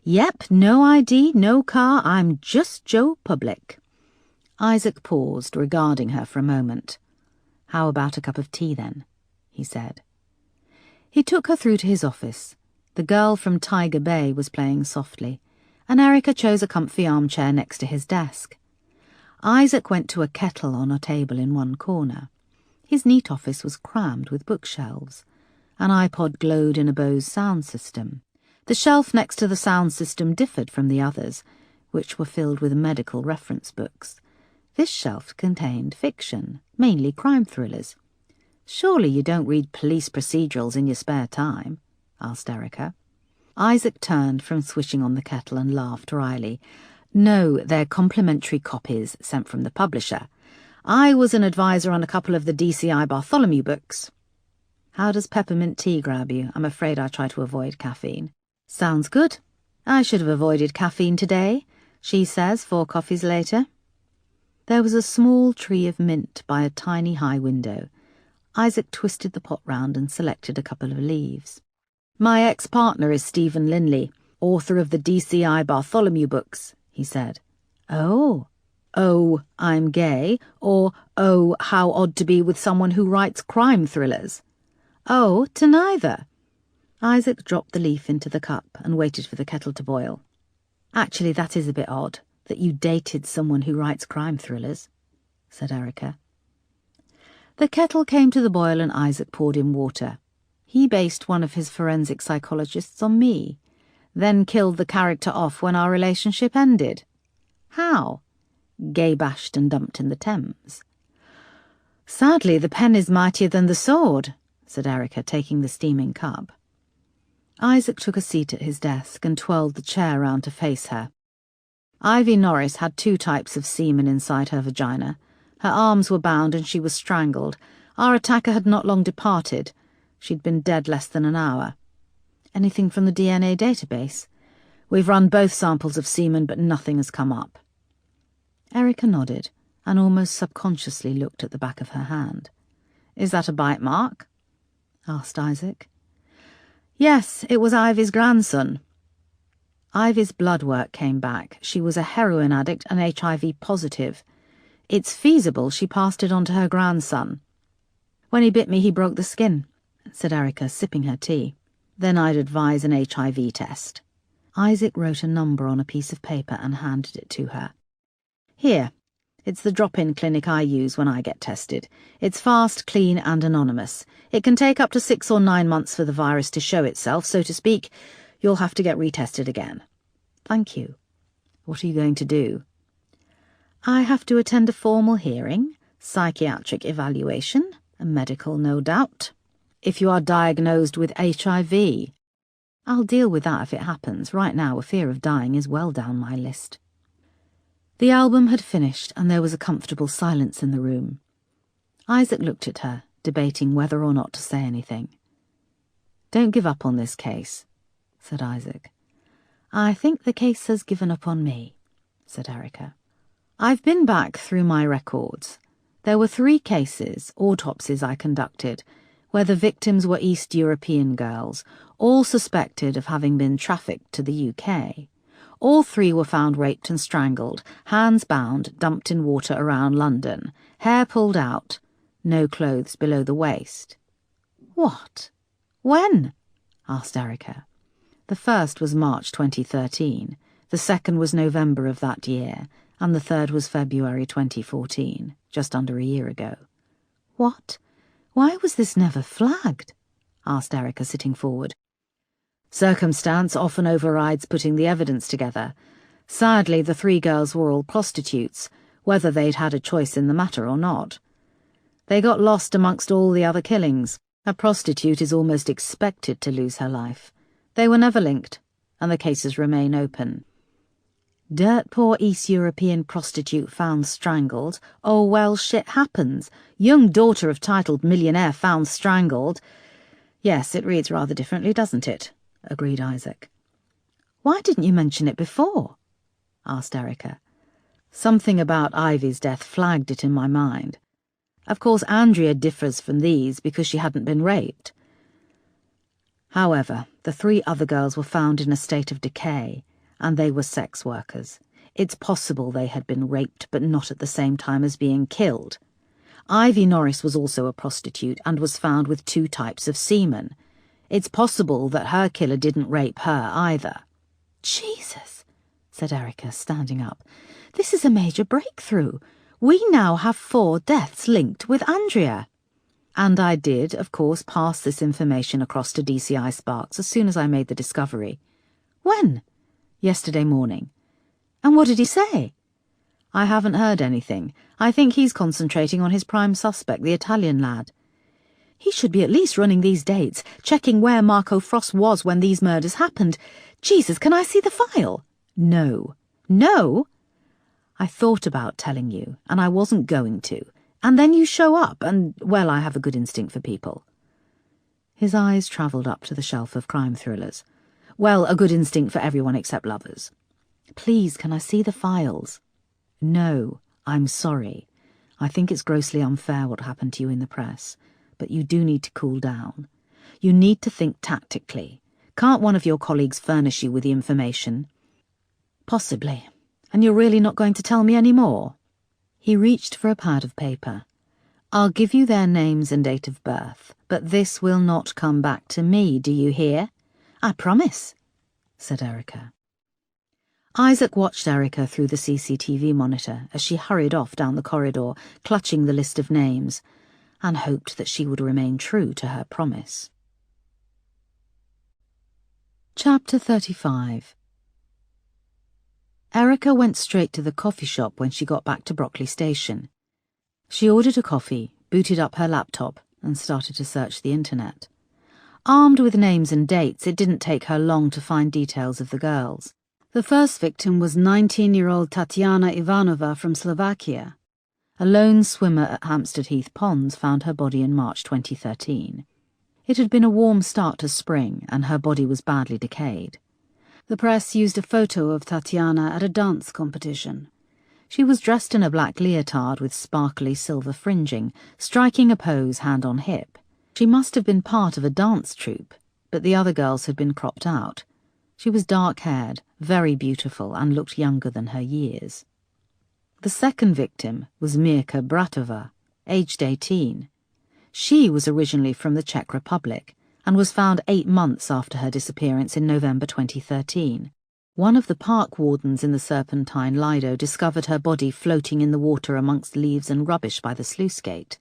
"Yep, no ID, no car, I'm just Joe Public." Isaac paused, regarding her for a moment. "How about a cup of tea, then?" he said. He took her through to his office. The girl from Tiger Bay was playing softly, and Erica chose a comfy armchair next to his desk. Isaac went to a kettle on a table in one corner. His neat office was crammed with bookshelves. An iPod glowed in a Bose sound system. The shelf next to the sound system differed from the others, which were filled with medical reference books. This shelf contained fiction, mainly crime thrillers. "Surely you don't read police procedurals in your spare time?" asked Erica. Isaac turned from switching on the kettle and laughed wryly. "No, they're complimentary copies sent from the publisher. I was an advisor on a couple of the DCI Bartholomew books." "How does peppermint tea grab you? I'm afraid I try to avoid caffeine." "Sounds good. I should have avoided caffeine today," she says 4 coffees later. There was a small tree of mint by a tiny high window. Isaac twisted the pot round and selected a couple of leaves. "My ex-partner is Stephen Linley, author of the DCI Bartholomew books," he said. "Oh. Oh, I'm gay," or "Oh, how odd to be with someone who writes crime thrillers." "Oh, to neither." Isaac dropped the leaf into the cup and waited for the kettle to boil. "Actually, that is a bit odd, that you dated someone who writes crime thrillers," said Erica. The kettle came to the boil and Isaac poured in water. He based one of his forensic psychologists on me, then killed the character off when our relationship ended. "How?" "Gay bashed and dumped in the Thames." "Sadly, the pen is mightier than the sword," said Erica, taking the steaming cup. Isaac took a seat at his desk and twirled the chair round to face her. Ivy Norris had 2 types of semen inside her vagina. Her arms were bound and she was strangled. Our attacker had not long departed. She'd been dead less than an hour. "Anything from the DNA database?" "We've run both samples of semen, but nothing has come up." Erica nodded and almost subconsciously looked at the back of her hand. "Is that a bite mark?" asked Isaac. "Yes, it was Ivy's grandson." Ivy's blood work came back. She was a heroin addict and HIV positive. It's feasible she passed it on to her grandson. "When he bit me, he broke the skin," said Erica, sipping her tea. "Then I'd advise an HIV test." Isaac wrote a number on a piece of paper and handed it to her. "Here, it's the drop-in clinic I use when I get tested. It's fast, clean, and anonymous. It can take up to 6 or 9 months for the virus to show itself, so to speak. You'll have to get retested again." "Thank you. What are you going to do?" "I have to attend a formal hearing, psychiatric evaluation, a medical, no doubt. If you are diagnosed with HIV. I'll deal with that if it happens. Right now, a fear of dying is well down my list." The album had finished and there was a comfortable silence in the room. Isaac looked at her, debating whether or not to say anything. "Don't give up on this case," said Isaac. "I think the case has given up on me," said Erica. "I've been back through my records. There were 3 cases, autopsies I conducted, where the victims were East European girls, all suspected of having been trafficked to the UK. All 3 were found raped and strangled, hands bound, dumped in water around London, hair pulled out, no clothes below the waist." "What? When?" asked Erica. "The first was March 2013, the second was November of that year, and the third was February 2014, just under a year ago." "What? Why was this never flagged?" asked Erica, sitting forward. "Circumstance often overrides putting the evidence together. Sadly, the 3 girls were all prostitutes, whether they'd had a choice in the matter or not. They got lost amongst all the other killings. A prostitute is almost expected to lose her life. They were never linked, and the cases remain open." "Dirt poor East European prostitute found strangled. Oh well, shit happens. Young daughter of titled millionaire found strangled. Yes, it reads rather differently, doesn't it?" agreed Isaac. "Why didn't you mention it before?" asked Erica. "Something about Ivy's death flagged it in my mind. Of course, Andrea differs from these because she hadn't been raped. However, the 3 other girls were found in a state of decay, and they were sex workers. It's possible they had been raped, but not at the same time as being killed. Ivy Norris was also a prostitute and was found with 2 types of semen. It's possible that her killer didn't rape her either. Jesus, said Erica, standing up. This is a major breakthrough. We now have 4 deaths linked with Andrea. And I did, of course, pass this information across to DCI Sparks as soon as I made the discovery. When? Yesterday morning. And what did he say? I haven't heard anything. I think he's concentrating on his prime suspect, the Italian lad. He should be at least running these dates, checking where Marco Frost was when these murders happened. Jesus, can I see the file? No. No? I thought about telling you, and I wasn't going to. And then you show up, and, well, I have a good instinct for people. His eyes travelled up to the shelf of crime thrillers. Well, a good instinct for everyone except lovers. Please, can I see the files? No, I'm sorry. I think it's grossly unfair what happened to you in the press, but you do need to cool down. You need to think tactically. Can't one of your colleagues furnish you with the information? Possibly. And you're really not going to tell me any more? He reached for a pad of paper. I'll give you their names and date of birth, but this will not come back to me, do you hear? I promise, said Erica. Isaac watched Erica through the CCTV monitor as she hurried off down the corridor, clutching the list of names, and hoped that she would remain true to her promise. Chapter 35. Erica went straight to the coffee shop when she got back to Brockley Station. She ordered a coffee, booted up her laptop, and started to search the internet. Armed with names and dates, it didn't take her long to find details of the girls. The first victim was 19-year-old Tatiana Ivanova from Slovakia. A lone swimmer at Hampstead Heath Ponds found her body in March 2013. It had been a warm start to spring, and her body was badly decayed. The press used a photo of Tatiana at a dance competition. She was dressed in a black leotard with sparkly silver fringing, striking a pose hand on hip. She must have been part of a dance troupe, but the other girls had been cropped out. She was dark-haired, very beautiful, and looked younger than her years. The second victim was Mirka Bratova, aged 18. She was originally from the Czech Republic and was found 8 months after her disappearance in November 2013. One of the park wardens in the Serpentine Lido discovered her body floating in the water amongst leaves and rubbish by the sluice gate.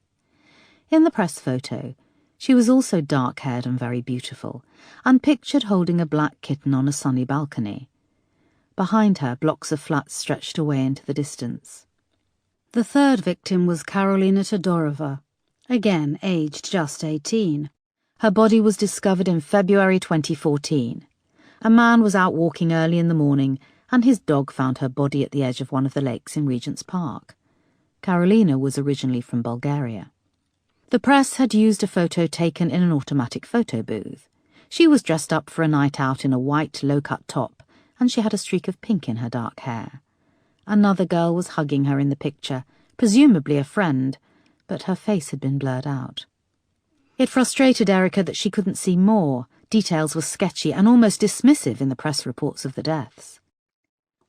In the press photo, she was also dark-haired and very beautiful, and pictured holding a black kitten on a sunny balcony. Behind her, blocks of flats stretched away into the distance. The third victim was Karolina Todorova, again aged just 18. Her body was discovered in February 2014. A man was out walking early in the morning, and his dog found her body at the edge of one of the lakes in Regent's Park. Karolina was originally from Bulgaria. The press had used a photo taken in an automatic photo booth. She was dressed up for a night out in a white, low-cut top, and she had a streak of pink in her dark hair. Another girl was hugging her in the picture, presumably a friend, but her face had been blurred out. It frustrated Erica that she couldn't see more. Details were sketchy and almost dismissive in the press reports of the deaths.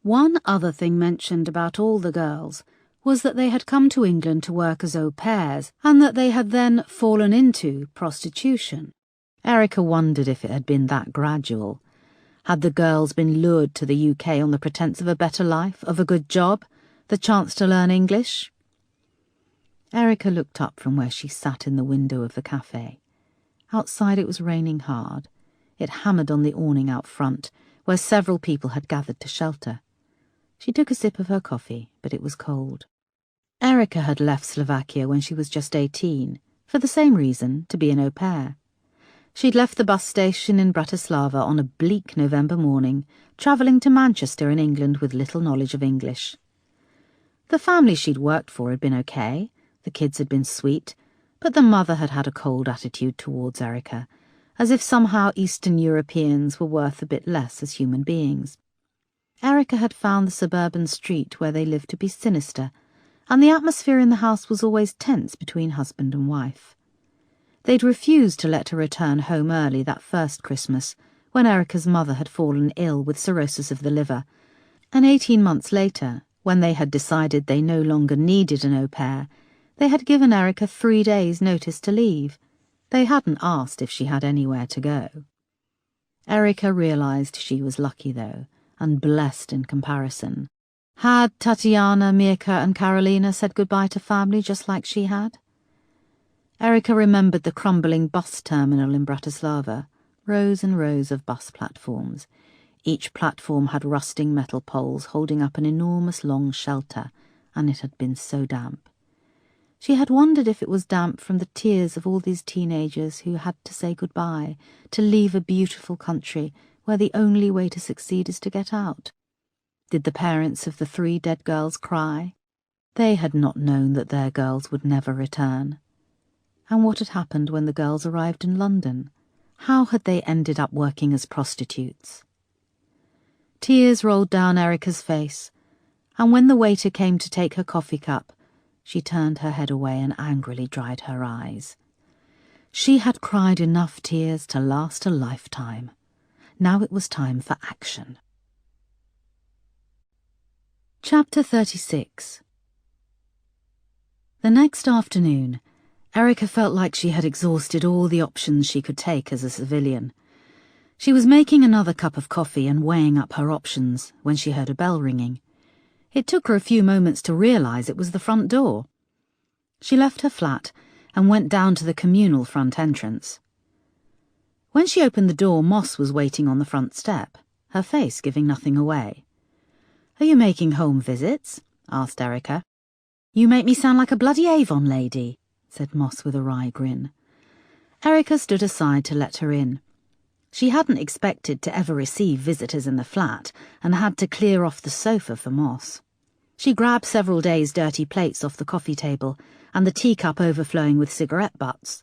One other thing mentioned about all the girls was that they had come to England to work as au pairs, and that they had then fallen into prostitution. Erica wondered if it had been that gradual. Had the girls been lured to the UK on the pretence of a better life, of a good job, the chance to learn English? Erica looked up from where she sat in the window of the cafe. Outside it was raining hard. It hammered on the awning out front, where several people had gathered to shelter. She took a sip of her coffee, but it was cold. Erica had left Slovakia when she was just 18, for the same reason, to be an au pair. She'd left the bus station in Bratislava on a bleak November morning, travelling to Manchester in England with little knowledge of English. The family she'd worked for had been okay, the kids had been sweet, but the mother had had a cold attitude towards Erica, as if somehow Eastern Europeans were worth a bit less as human beings. Erica had found the suburban street where they lived to be sinister, and the atmosphere in the house was always tense between husband and wife. They'd refused to let her return home early that first Christmas, when Erica's mother had fallen ill with cirrhosis of the liver, and 18 months later, when they had decided they no longer needed an au pair, they had given Erica 3 days' notice to leave. They hadn't asked if she had anywhere to go. Erica realised she was lucky, though, and blessed in comparison. Had Tatiana, Mirka and Karolina said goodbye to family just like she had? Erica remembered the crumbling bus terminal in Bratislava, rows and rows of bus platforms. Each platform had rusting metal poles holding up an enormous long shelter, and it had been so damp. She had wondered if it was damp from the tears of all these teenagers who had to say goodbye, to leave a beautiful country where the only way to succeed is to get out. Did the parents of the 3 dead girls cry? They had not known that their girls would never return. And what had happened when the girls arrived in London? How had they ended up working as prostitutes? Tears rolled down Erica's face, and when the waiter came to take her coffee cup, she turned her head away and angrily dried her eyes. She had cried enough tears to last a lifetime. Now it was time for action. Chapter 36. The next afternoon, Erica felt like she had exhausted all the options she could take as a civilian. She was making another cup of coffee and weighing up her options when she heard a bell ringing. It took her a few moments to realise it was the front door. She left her flat and went down to the communal front entrance. When she opened the door, Moss was waiting on the front step, her face giving nothing away. "Are you making home visits?" asked Erica. "You make me sound like a bloody Avon lady," said Moss with a wry grin. Erica stood aside to let her in. She hadn't expected to ever receive visitors in the flat and had to clear off the sofa for Moss. She grabbed several days' dirty plates off the coffee table and the teacup overflowing with cigarette butts.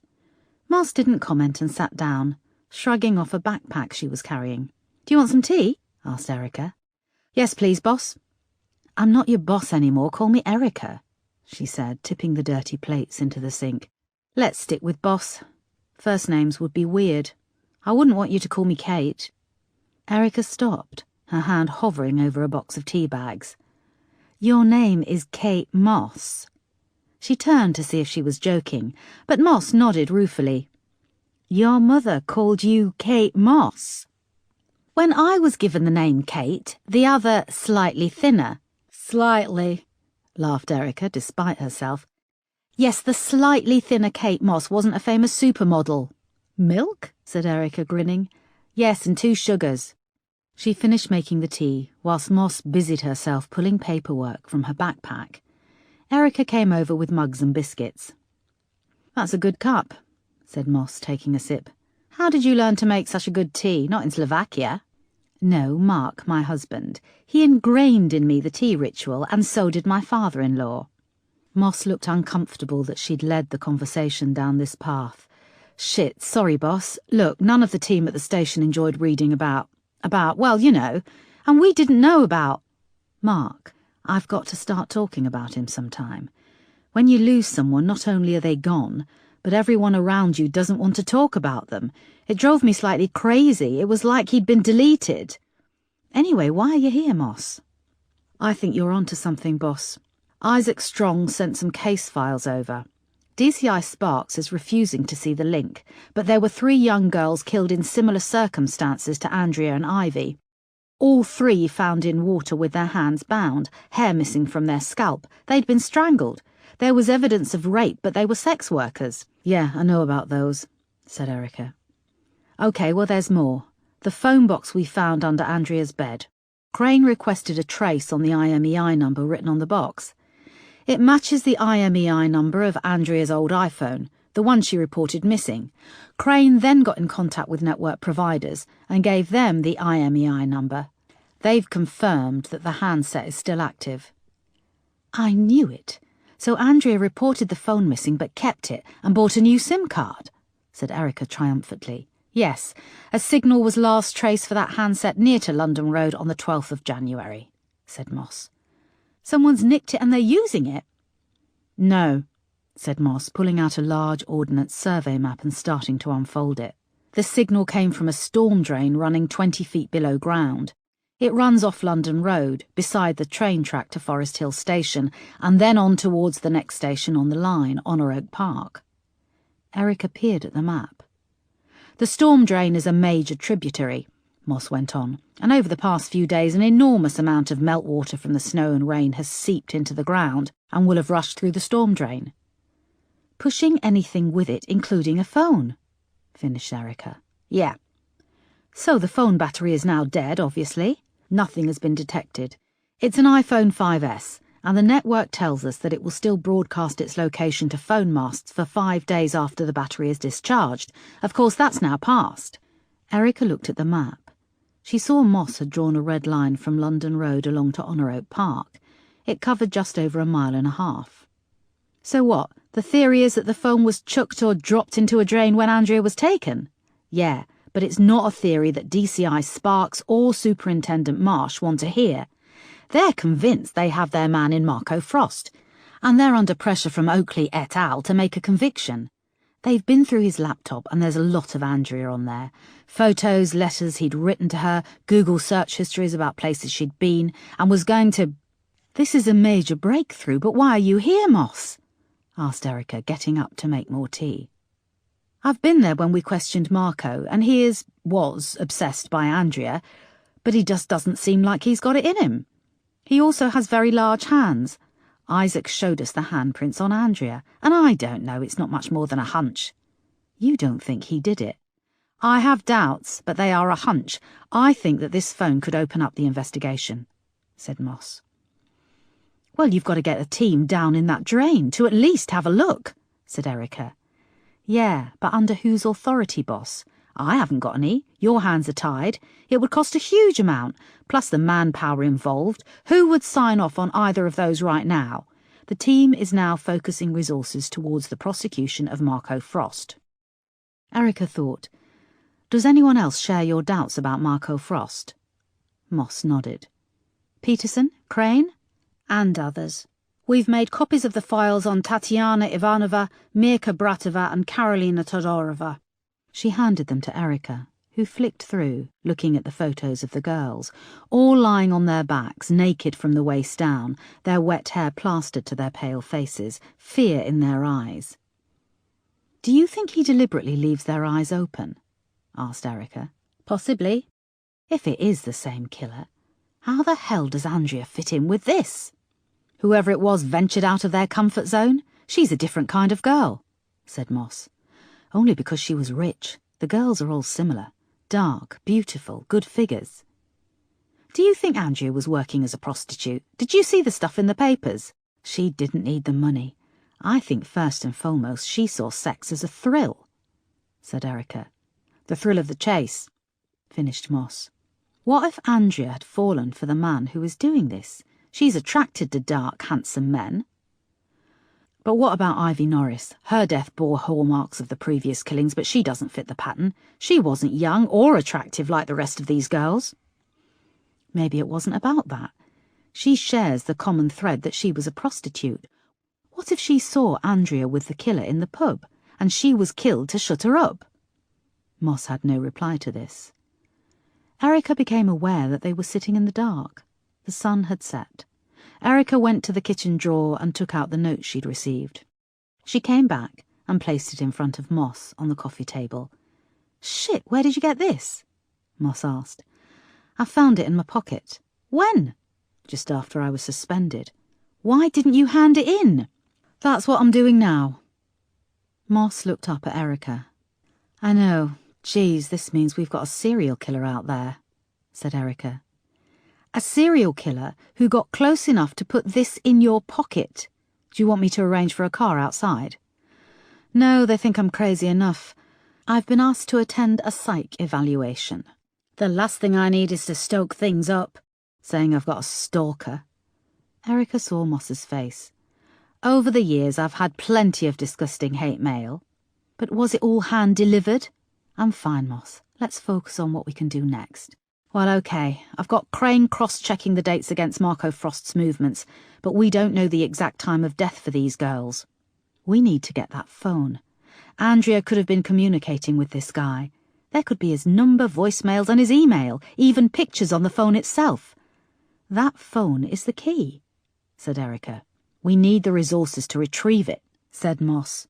Moss didn't comment and sat down, shrugging off a backpack she was carrying. "Do you want some tea?" asked Erica. "Yes, please, boss." "I'm not your boss anymore, call me Erica," she said, tipping the dirty plates into the sink. "Let's stick with boss. First names would be weird. I wouldn't want you to call me Kate." Erica stopped, her hand hovering over a box of tea bags. "Your name is Kate Moss." She turned to see if she was joking, but Moss nodded ruefully. "Your mother called you Kate Moss." "When I was given the name Kate, the other slightly thinner." "Slightly," laughed Erica, despite herself. "Yes, the slightly thinner Kate Moss wasn't a famous supermodel." "Milk?" said Erica, grinning. "Yes, and 2 sugars." She finished making the tea, whilst Moss busied herself pulling paperwork from her backpack. Erica came over with mugs and biscuits. "That's a good cup," said Moss, taking a sip. "How did you learn to make such a good tea? Not in Slovakia?" "No, Mark, my husband. He ingrained in me the tea ritual, and so did my father-in-law." Moss looked uncomfortable that she'd led the conversation down this path. "Shit, sorry, boss. Look, none of the team at the station enjoyed reading about, well, you know, and we didn't know about—" "Mark, I've got to start talking about him sometime. When you lose someone, not only are they gone, but everyone around you doesn't want to talk about them. It drove me slightly crazy. It was like he'd been deleted. Anyway, why are you here, Moss?" "I think you're onto something, boss. Isaac Strong sent some case files over. DCI Sparks is refusing to see the link, but there were 3 young girls killed in similar circumstances to Andrea and Ivy. All 3 found in water with their hands bound, hair missing from their scalp. They'd been strangled. There was evidence of rape, but they were sex workers." "Yeah, I know about those," said Erica. "OK, well, there's more. The phone box we found under Andrea's bed. Crane requested a trace on the IMEI number written on the box. It matches the IMEI number of Andrea's old iPhone, the one she reported missing. Crane then got in contact with network providers and gave them the IMEI number. They've confirmed that the handset is still active." "I knew it. So Andrea reported the phone missing but kept it and bought a new SIM card," said Erica triumphantly. "Yes, a signal was last traced for that handset near to London Road on the 12th of January, said Moss. "Someone's nicked it and they're using it?" No, said Moss, pulling out a large Ordnance Survey map and starting to unfold it. The signal came from a storm drain running 20 feet below ground. It runs off London Road, beside the train track to Forest Hill Station, and then on towards the next station on the line, Honour Oak Park. Erica peered at the map. The storm drain is a major tributary, Moss went on, and over the past few days an enormous amount of meltwater from the snow and rain has seeped into the ground and will have rushed through the storm drain. Pushing anything with it, including a phone, finished Erica. Yeah. So the phone battery is now dead, obviously. Nothing has been detected. It's an iPhone 5S, and the network tells us that it will still broadcast its location to phone masts for 5 days after the battery is discharged. Of course, that's now passed. Erica looked at the map. She saw Moss had drawn a red line from London Road along to Honour Oak Park. It covered just over 1.5 miles. So what? The theory is that the phone was chucked or dropped into a drain when Andrea was taken? Yeah, but it's not a theory that DCI Sparks or Superintendent Marsh want to hear. They're convinced they have their man in Marco Frost, and they're under pressure from Oakley et al. To make a conviction. They've been through his laptop and there's a lot of Andrea on there. Photos, letters he'd written to her, Google search histories about places she'd been, and was going to... This is a major breakthrough, but why are you here, Moss? Asked Erica, getting up to make more tea. I've been there when we questioned Marco, and he was obsessed by Andrea, but he just doesn't seem like he's got it in him. He also has very large hands. Isaac showed us the handprints on Andrea, and I don't know, it's not much more than a hunch. You don't think he did it? I have doubts, but they are a hunch. I think that this phone could open up the investigation, said Moss. Well, you've got to get a team down in that drain to at least have a look, said Erica. Yeah, but under whose authority, boss? I haven't got any. Your hands are tied. It would cost a huge amount, plus the manpower involved. Who would sign off on either of those right now? The team is now focusing resources towards the prosecution of Marco Frost. Erica thought, does anyone else share your doubts about Marco Frost? Moss nodded. Peterson? Crane? And others. We've made copies of the files on Tatiana Ivanova, Mirka Bratova and Karolina Todorova. She handed them to Erica, who flicked through, looking at the photos of the girls, all lying on their backs, naked from the waist down, their wet hair plastered to their pale faces, fear in their eyes. Do you think he deliberately leaves their eyes open? Asked Erica. Possibly. If it is the same killer, how the hell does Andrea fit in with this? Whoever it was ventured out of their comfort zone. She's a different kind of girl, said Moss. Only because she was rich. The girls are all similar. Dark, beautiful, good figures. Do you think Andrea was working as a prostitute? Did you see the stuff in the papers? She didn't need the money. I think first and foremost she saw sex as a thrill, said Erica. The thrill of the chase, finished Moss. What if Andrea had fallen for the man who was doing this? She's attracted to dark, handsome men. But what about Ivy Norris? Her death bore hallmarks of the previous killings, but she doesn't fit the pattern. She wasn't young or attractive like the rest of these girls. Maybe it wasn't about that. She shares the common thread that she was a prostitute. What if she saw Andrea with the killer in the pub, and she was killed to shut her up? Moss had no reply to this. Erica became aware that they were sitting in the dark. The sun had set. Erica went to the kitchen drawer and took out the note she'd received. She came back and placed it in front of Moss on the coffee table. Shit, where did you get this? Moss asked. I found it in my pocket. When? Just after I was suspended. Why didn't you hand it in? That's what I'm doing now. Moss looked up at Erica. I know. Geez, this means we've got a serial killer out there, said Erica. A serial killer who got close enough to put this in your pocket. Do you want me to arrange for a car outside? No, they think I'm crazy enough. I've been asked to attend a psych evaluation. The last thing I need is to stoke things up, saying I've got a stalker. Erica saw Moss's face. Over the years I've had plenty of disgusting hate mail. But was it all hand-delivered? I'm fine, Moss. Let's focus on what we can do next. Well, okay, I've got Crane cross-checking the dates against Marco Frost's movements, but we don't know the exact time of death for these girls. We need to get that phone. Andrea could have been communicating with this guy. There could be his number, voicemails, and his email, even pictures on the phone itself. That phone is the key, said Erica. We need the resources to retrieve it, said Moss.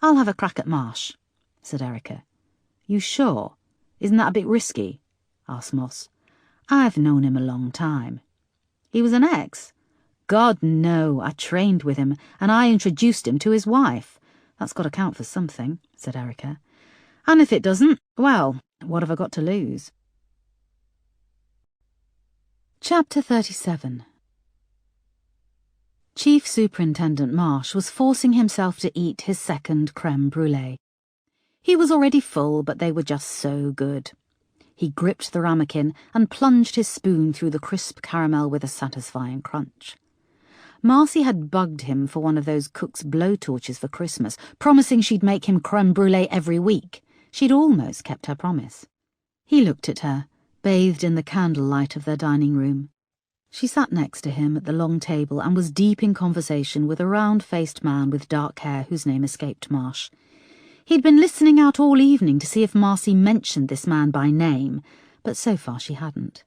I'll have a crack at Marsh, said Erica. You sure? Isn't that a bit risky? Asked Moss. I've known him a long time. He was an ex? God, no, I trained with him, and I introduced him to his wife. That's got to count for something, said Erica. And if it doesn't, well, what have I got to lose? Chapter 37. Chief Superintendent Marsh was forcing himself to eat his second creme brulee. He was already full, but they were just so good. He gripped the ramekin and plunged his spoon through the crisp caramel with a satisfying crunch. Marcy had bugged him for one of those cook's blowtorches for Christmas, promising she'd make him creme brulee every week. She'd almost kept her promise. He looked at her, bathed in the candlelight of their dining room. She sat next to him at the long table and was deep in conversation with a round-faced man with dark hair whose name escaped Marsh. He'd been listening out all evening to see if Marcy mentioned this man by name, but so far she hadn't.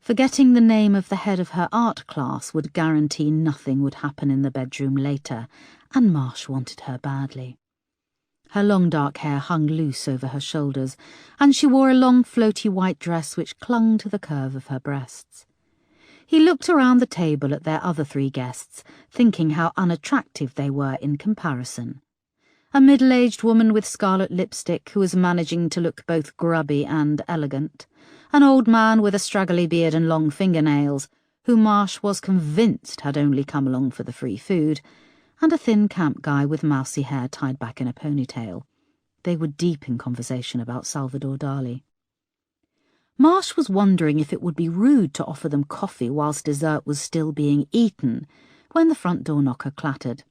Forgetting the name of the head of her art class would guarantee nothing would happen in the bedroom later, and Marsh wanted her badly. Her long dark hair hung loose over her shoulders, and she wore a long floaty white dress which clung to the curve of her breasts. He looked around the table at their other three guests, thinking how unattractive they were in comparison. A middle-aged woman with scarlet lipstick who was managing to look both grubby and elegant, an old man with a straggly beard and long fingernails, who Marsh was convinced had only come along for the free food, and a thin camp guy with mousy hair tied back in a ponytail. They were deep in conversation about Salvador Dali. Marsh was wondering if it would be rude to offer them coffee whilst dessert was still being eaten, when the front door knocker clattered.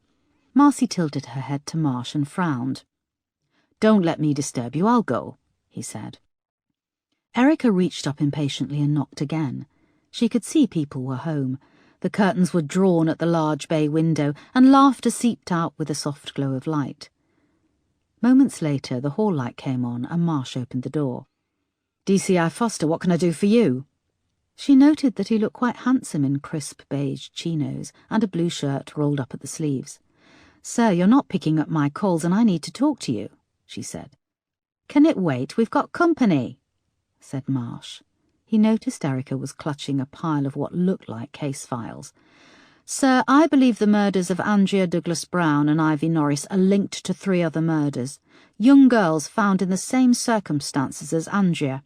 Marcy tilted her head to Marsh and frowned. "Don't let me disturb you, I'll go," he said. Erica reached up impatiently and knocked again. She could see people were home. The curtains were drawn at the large bay window, and laughter seeped out with a soft glow of light. Moments later, the hall light came on, and Marsh opened the door. "DCI Foster, what can I do for you?" She noted that he looked quite handsome in crisp beige chinos and a blue shirt rolled up at the sleeves. "Sir, you're not picking up my calls and I need to talk to you," she said. "Can it wait? We've got company," said Marsh. He noticed Erica was clutching a pile of what looked like case files. "Sir, I believe the murders of Andrea Douglas Brown and Ivy Norris are linked to 3 other murders. Young girls found in the same circumstances as Andrea.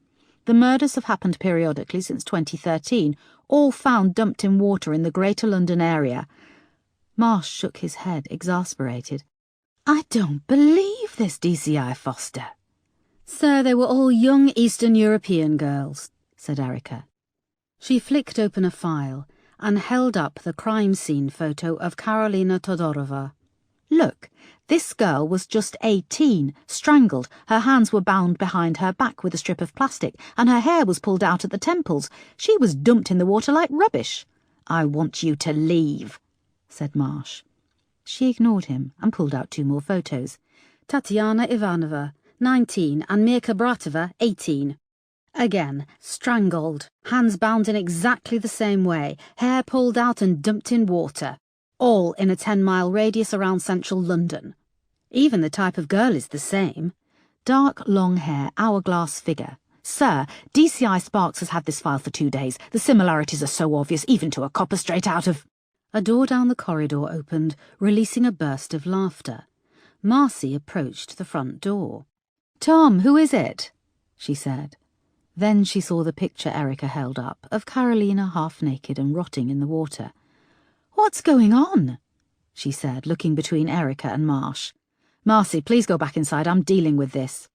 The murders have happened periodically since 2013, all found dumped in water in the Greater London area." Marsh shook his head, exasperated. "I don't believe this, DCI Foster." "Sir, they were all young Eastern European girls," said Erica. She flicked open a file and held up the crime scene photo of Karolina Todorova. "Look, this girl was just 18, strangled, her hands were bound behind her back with a strip of plastic, and her hair was pulled out at the temples. She was dumped in the water like rubbish." "I want you to leave," said Marsh. She ignored him and pulled out 2 more photos. "Tatiana Ivanova, 19, and Mirka Bratova, 18. Again, strangled, hands bound in exactly the same way, hair pulled out and dumped in water. All in a 10-mile radius around central London. Even the type of girl is the same. Dark, long hair, hourglass figure. Sir, DCI Sparks has had this file for 2 days. The similarities are so obvious, even to a copper straight out of..." A door down the corridor opened, releasing a burst of laughter. Marcy approached the front door. "Tom, who is it?" she said. Then she saw the picture Erica held up of Karolina half-naked and rotting in the water. "What's going on?" she said, looking between Erica and Marsh. "Marcy, please go back inside. I'm dealing with this."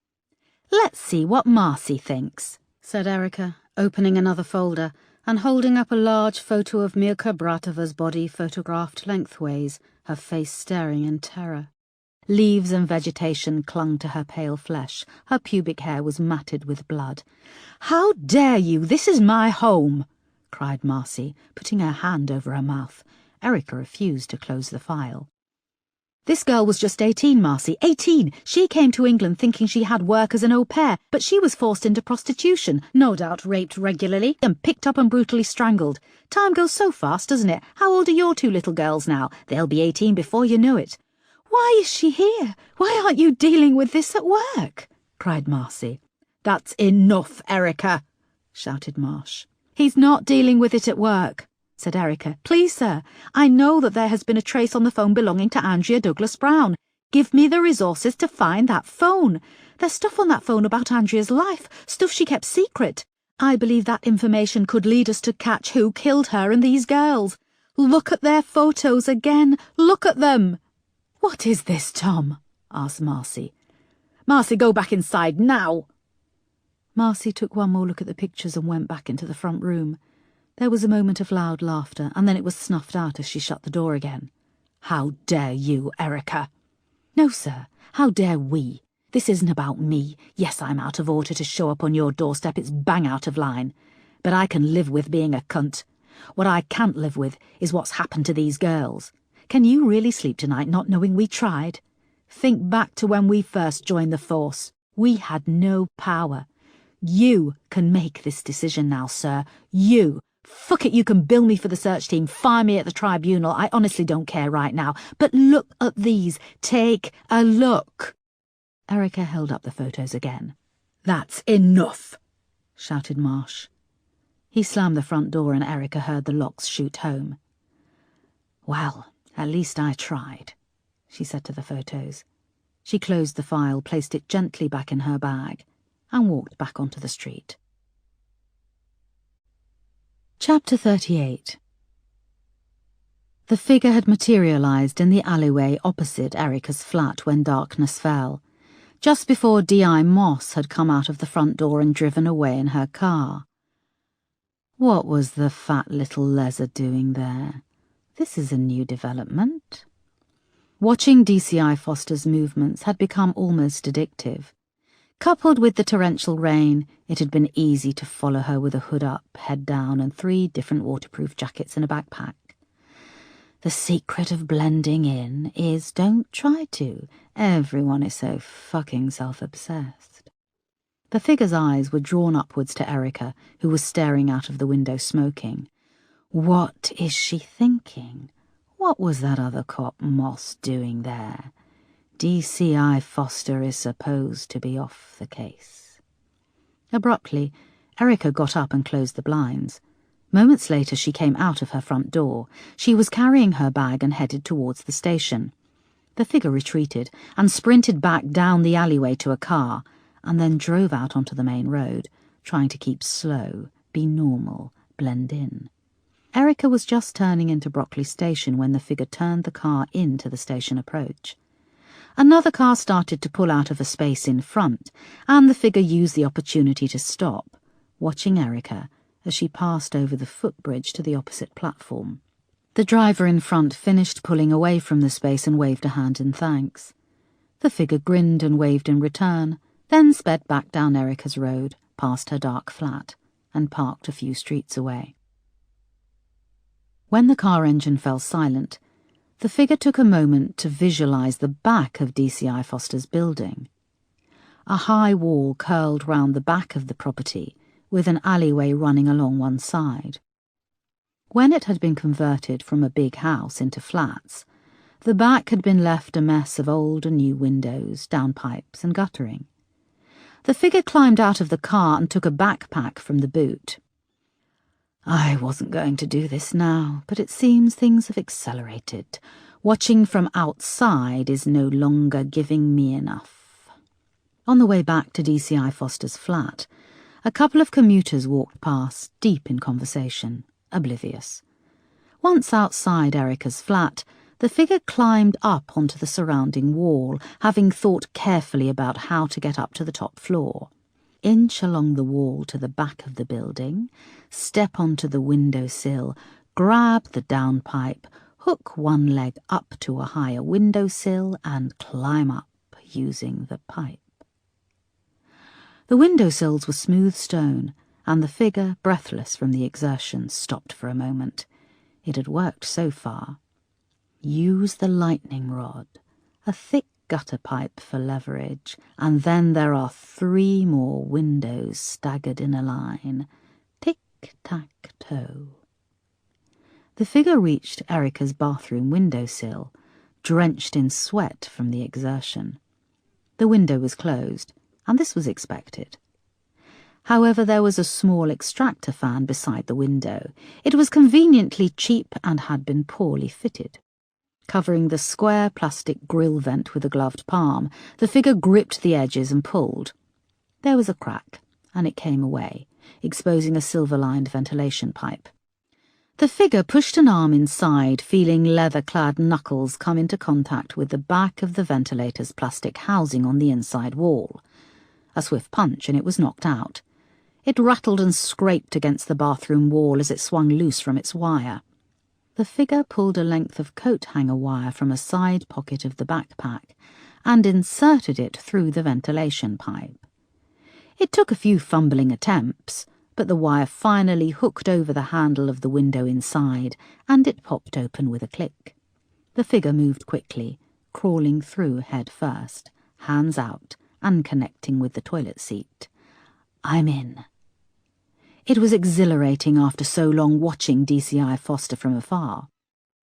"Let's see what Marcy thinks," said Erica, opening another folder and holding up a large photo of Mirka Bratova's body photographed lengthways, her face staring in terror. Leaves and vegetation clung to her pale flesh. Her pubic hair was matted with blood. "How dare you? This is my home!" cried Marcy, putting her hand over her mouth. Erica refused to close the file. "This girl was just 18, Marcy. 18! She came to England thinking she had work as an au pair, but she was forced into prostitution, no doubt raped regularly, and picked up and brutally strangled. Time goes so fast, doesn't it? How old are your two little girls now? They'll be 18 before you know it." "Why is she here? Why aren't you dealing with this at work?" cried Marcy. "That's enough, Erica," shouted Marsh. "He's not dealing with it at work," said Erica. "Please, sir, I know that there has been a trace on the phone belonging to Andrea Douglas Brown. Give me the resources to find that phone. There's stuff on that phone about Andrea's life, stuff she kept secret. I believe that information could lead us to catch who killed her and these girls. Look at their photos again. Look at them." "What is this, Tom?" asked Marcy. "Marcy, go back inside now." Marcy took one more look at the pictures and went back into the front room. There was a moment of loud laughter, and then it was snuffed out as she shut the door again. "How dare you, Erica?" "No, sir. How dare we? This isn't about me. Yes, I'm out of order to show up on your doorstep. It's bang out of line. But I can live with being a cunt. What I can't live with is what's happened to these girls. Can you really sleep tonight not knowing we tried? Think back to when we first joined the force. We had no power. You can make this decision now, sir. You. Fuck it, you can bill me for the search team, fire me at the tribunal. I honestly don't care right now. But look at these. Take a look." Erica held up the photos again. "That's enough," shouted Marsh. He slammed the front door and Erica heard the locks shoot home. "Well, at least I tried," she said to the photos. She closed the file, placed it gently back in her bag, and walked back onto the street. Chapter 38. The figure had materialised in the alleyway opposite Erica's flat when darkness fell, just before D.I. Moss had come out of the front door and driven away in her car. What was the fat little leser doing there? This is a new development. Watching DCI Foster's movements had become almost addictive. Coupled with the torrential rain, it had been easy to follow her with a hood up, head down, and 3 different waterproof jackets and a backpack. The secret of blending in is don't try to. Everyone is so fucking self-obsessed. The figure's eyes were drawn upwards to Erica, who was staring out of the window smoking. What is she thinking? What was that other cop Moss doing there? DCI Foster is supposed to be off the case. Abruptly, Erica got up and closed the blinds. Moments later she came out of her front door. She was carrying her bag and headed towards the station. The figure retreated and sprinted back down the alleyway to a car, and then drove out onto the main road, trying to keep slow, be normal, blend in. Erica was just turning into Brockley Station when the figure turned the car into the station approach. Another car started to pull out of a space in front, and the figure used the opportunity to stop, watching Erica as she passed over the footbridge to the opposite platform. The driver in front finished pulling away from the space and waved a hand in thanks. The figure grinned and waved in return, then sped back down Erica's road, past her dark flat, and parked a few streets away. When the car engine fell silent, the figure took a moment to visualise the back of DCI Foster's building. A high wall curled round the back of the property, with an alleyway running along one side. When it had been converted from a big house into flats, the back had been left a mess of old and new windows, downpipes and guttering. The figure climbed out of the car and took a backpack from the boot. I wasn't going to do this now, but it seems things have accelerated. Watching from outside is no longer giving me enough. On the way back to DCI Foster's flat, a couple of commuters walked past, deep in conversation, oblivious. Once outside Erica's flat, the figure climbed up onto the surrounding wall, having thought carefully about how to get up to the top floor. Inch along the wall to the back of the building, step onto the windowsill, grab the downpipe, hook one leg up to a higher windowsill and climb up using the pipe. The windowsills were smooth stone, and the figure, breathless from the exertion, stopped for a moment. It had worked so far. Use the lightning rod, a thick gutter pipe for leverage, and then there are 3 more windows staggered in a line. Tic-tac-toe. The figure reached Erica's bathroom windowsill, drenched in sweat from the exertion. The window was closed, and this was expected. However, there was a small extractor fan beside the window. It was conveniently cheap and had been poorly fitted. Covering the square plastic grill vent with a gloved palm, the figure gripped the edges and pulled. There was a crack, and it came away, exposing a silver-lined ventilation pipe. The figure pushed an arm inside, feeling leather-clad knuckles come into contact with the back of the ventilator's plastic housing on the inside wall. A swift punch, and it was knocked out. It rattled and scraped against the bathroom wall as it swung loose from its wire. The figure pulled a length of coat hanger wire from a side pocket of the backpack and inserted it through the ventilation pipe. It took a few fumbling attempts, but the wire finally hooked over the handle of the window inside, and it popped open with a click. The figure moved quickly, crawling through head first, hands out, and connecting with the toilet seat. I'm in. It was exhilarating after so long watching DCI Foster from afar.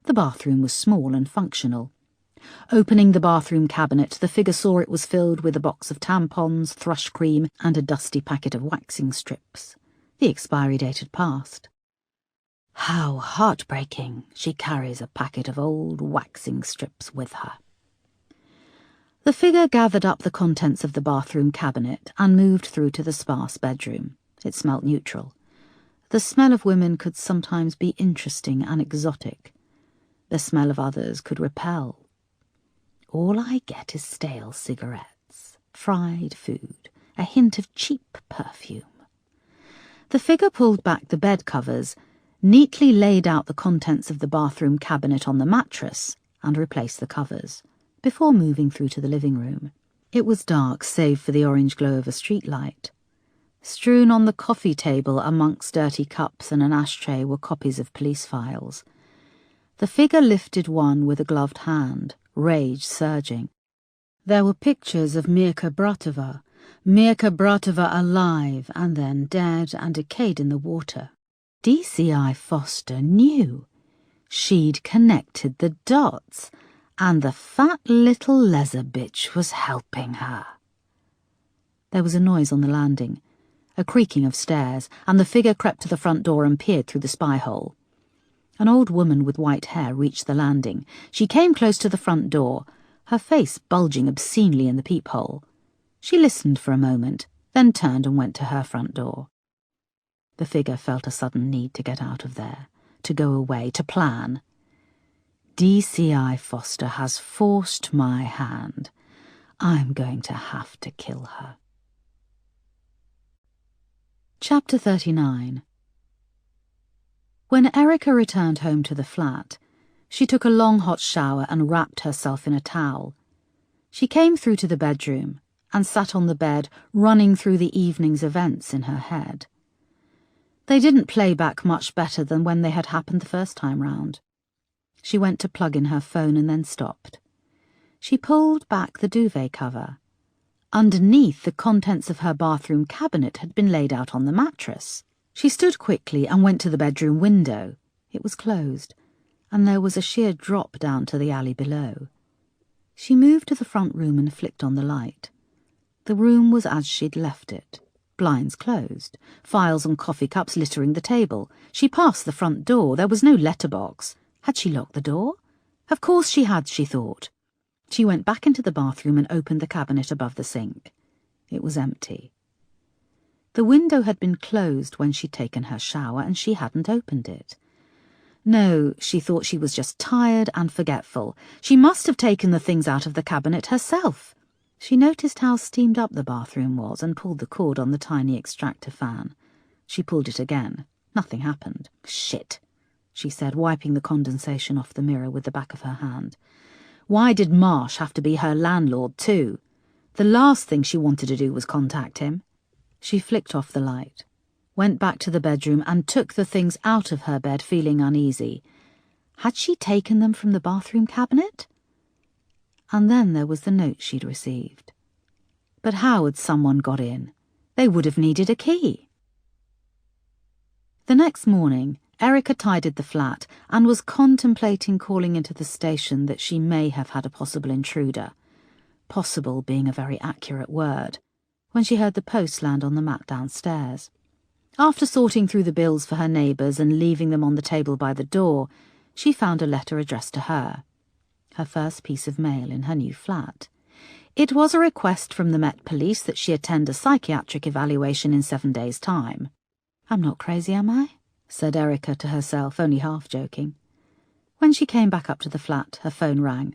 The bathroom was small and functional. Opening the bathroom cabinet, the figure saw it was filled with a box of tampons, thrush cream, and a dusty packet of waxing strips. The expiry date had passed. How heartbreaking she carries a packet of old waxing strips with her. The figure gathered up the contents of the bathroom cabinet and moved through to the sparse bedroom. It smelt neutral. The smell of women could sometimes be interesting and exotic. The smell of others could repel. All I get is stale cigarettes, fried food, a hint of cheap perfume. The figure pulled back the bed covers, neatly laid out the contents of the bathroom cabinet on the mattress, and replaced the covers, before moving through to the living room. It was dark, save for the orange glow of a streetlight. Strewn on the coffee table amongst dirty cups and an ashtray were copies of police files. The figure lifted one with a gloved hand, rage surging. There were pictures of Mirka Bratova alive and then dead and decayed in the water. DCI Foster knew. She'd connected the dots, and the fat little leather bitch was helping her. There was a noise on the landing, a creaking of stairs, and the figure crept to the front door and peered through the spy hole. An old woman with white hair reached the landing. She came close to the front door, her face bulging obscenely in the peephole. She listened for a moment, then turned and went to her front door. The figure felt a sudden need to get out of there, to go away, to plan. DCI Foster has forced my hand. I'm going to have to kill her. Chapter 39. When Erica returned home to the flat, she took a long hot shower and wrapped herself in a towel. She came through to the bedroom and sat on the bed, running through the evening's events in her head. They didn't play back much better than when they had happened the first time round. She went to plug in her phone and then stopped. She pulled back the duvet cover. Underneath, the contents of her bathroom cabinet had been laid out on the mattress. She stood quickly and went to the bedroom window. It was closed, and there was a sheer drop down to the alley below. She moved to the front room and flicked on the light. The room was as she'd left it. Blinds closed, files and coffee cups littering the table. She passed the front door. There was no letterbox. Had she locked the door? Of course she had, she thought. She went back into the bathroom and opened the cabinet above the sink. It was empty. The window had been closed when she'd taken her shower, and she hadn't opened it. No, she thought she was just tired and forgetful. She must have taken the things out of the cabinet herself. She noticed how steamed up the bathroom was and pulled the cord on the tiny extractor fan. She pulled it again. Nothing happened. Shit. she said, wiping the condensation off the mirror with the back of her hand. Why did Marsh have to be her landlord too? The last thing she wanted to do was contact him. She flicked off the light, went back to the bedroom and took the things out of her bed, feeling uneasy. Had she taken them from the bathroom cabinet? And then there was the note she'd received. But how had someone got in? They would have needed a key. The next morning, Erica tidied the flat and was contemplating calling into the station that she may have had a possible intruder, possible being a very accurate word, when she heard the post land on the mat downstairs. After sorting through the bills for her neighbours and leaving them on the table by the door, she found a letter addressed to her first piece of mail in her new flat. It was a request from the Met Police that she attend a psychiatric evaluation in 7 days' time. "I'm not crazy, am I?" said Erica to herself, only half joking. When she came back up to the flat, her phone rang.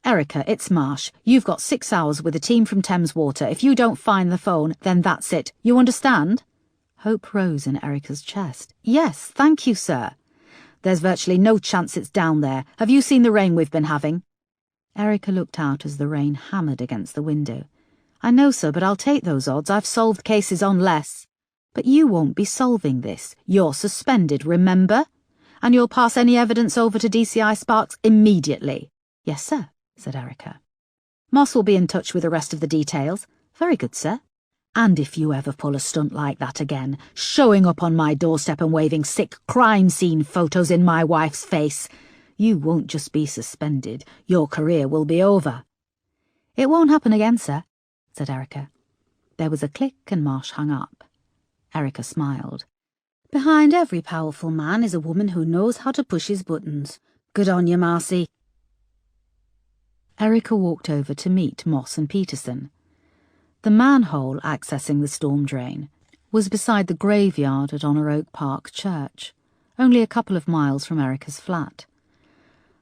"Erica, it's Marsh. You've got 6 hours with a team from Thames Water. If you don't find the phone, then that's it. You understand?" Hope rose in Erica's chest. "Yes, thank you, sir." "There's virtually no chance it's down there. Have you seen the rain we've been having?" Erica looked out as the rain hammered against the window. "I know, sir, but I'll take those odds. I've solved cases on less." "But you won't be solving this. You're suspended, remember? And you'll pass any evidence over to DCI Sparks immediately." "Yes, sir," said Erica. "Moss will be in touch with the rest of the details." "Very good, sir." "And if you ever pull a stunt like that again, showing up on my doorstep and waving sick crime scene photos in my wife's face, you won't just be suspended, your career will be over." "It won't happen again, sir," said Erica. There was a click and Marsh hung up. Erica smiled. "Behind every powerful man is a woman who knows how to push his buttons. Good on you, Marcy." Erica walked over to meet Moss and Peterson. The manhole accessing the storm drain was beside the graveyard at Honor Oak Park Church, only a couple of miles from Erica's flat.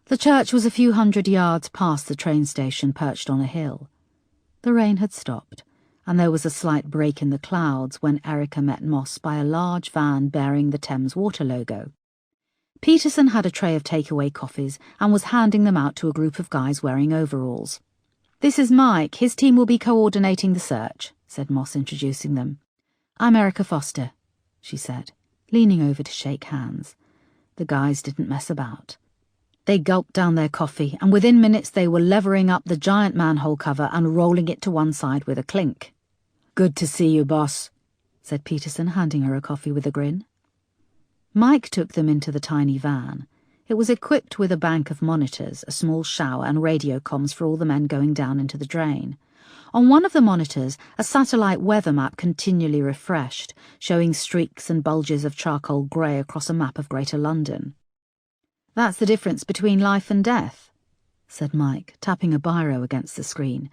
The church was a few hundred yards past the train station perched on a hill. The rain had stopped, and there was a slight break in the clouds when Erica met Moss by a large van bearing the Thames Water logo. Peterson had a tray of takeaway coffees and was handing them out to a group of guys wearing overalls. "This is Mike. His team will be coordinating the search," said Moss, introducing them. "I'm Erica Foster," she said, leaning over to shake hands. The guys didn't mess about. They gulped down their coffee, and within minutes they were levering up the giant manhole cover and rolling it to one side with a clink. "Good to see you, boss," said Peterson, handing her a coffee with a grin. Mike took them into the tiny van. It was equipped with a bank of monitors, a small shower and radio comms for all the men going down into the drain. On one of the monitors, a satellite weather map continually refreshed, showing streaks and bulges of charcoal grey across a map of Greater London. "That's the difference between life and death," said Mike, tapping a biro against the screen.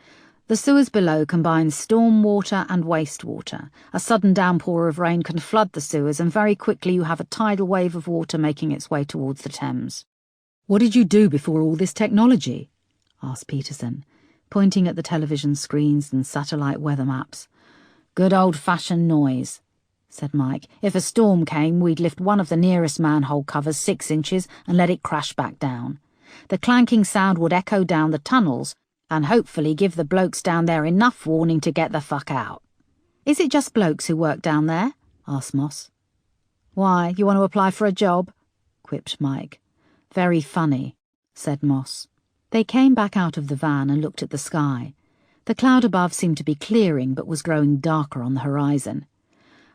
"The sewers below combine storm water and wastewater. A sudden downpour of rain can flood the sewers, and very quickly you have a tidal wave of water making its way towards the Thames." "What did you do before all this technology?" asked Peterson, pointing at the television screens and satellite weather maps. "Good old-fashioned noise," said Mike. "If a storm came, we'd lift one of the nearest manhole covers 6 inches and let it crash back down. The clanking sound would echo down the tunnels and hopefully give the blokes down there enough warning to get the fuck out." "Is it just blokes who work down there?" asked Moss. "Why, you want to apply for a job?" quipped Mike. "Very funny," said Moss. They came back out of the van and looked at the sky. The cloud above seemed to be clearing but was growing darker on the horizon.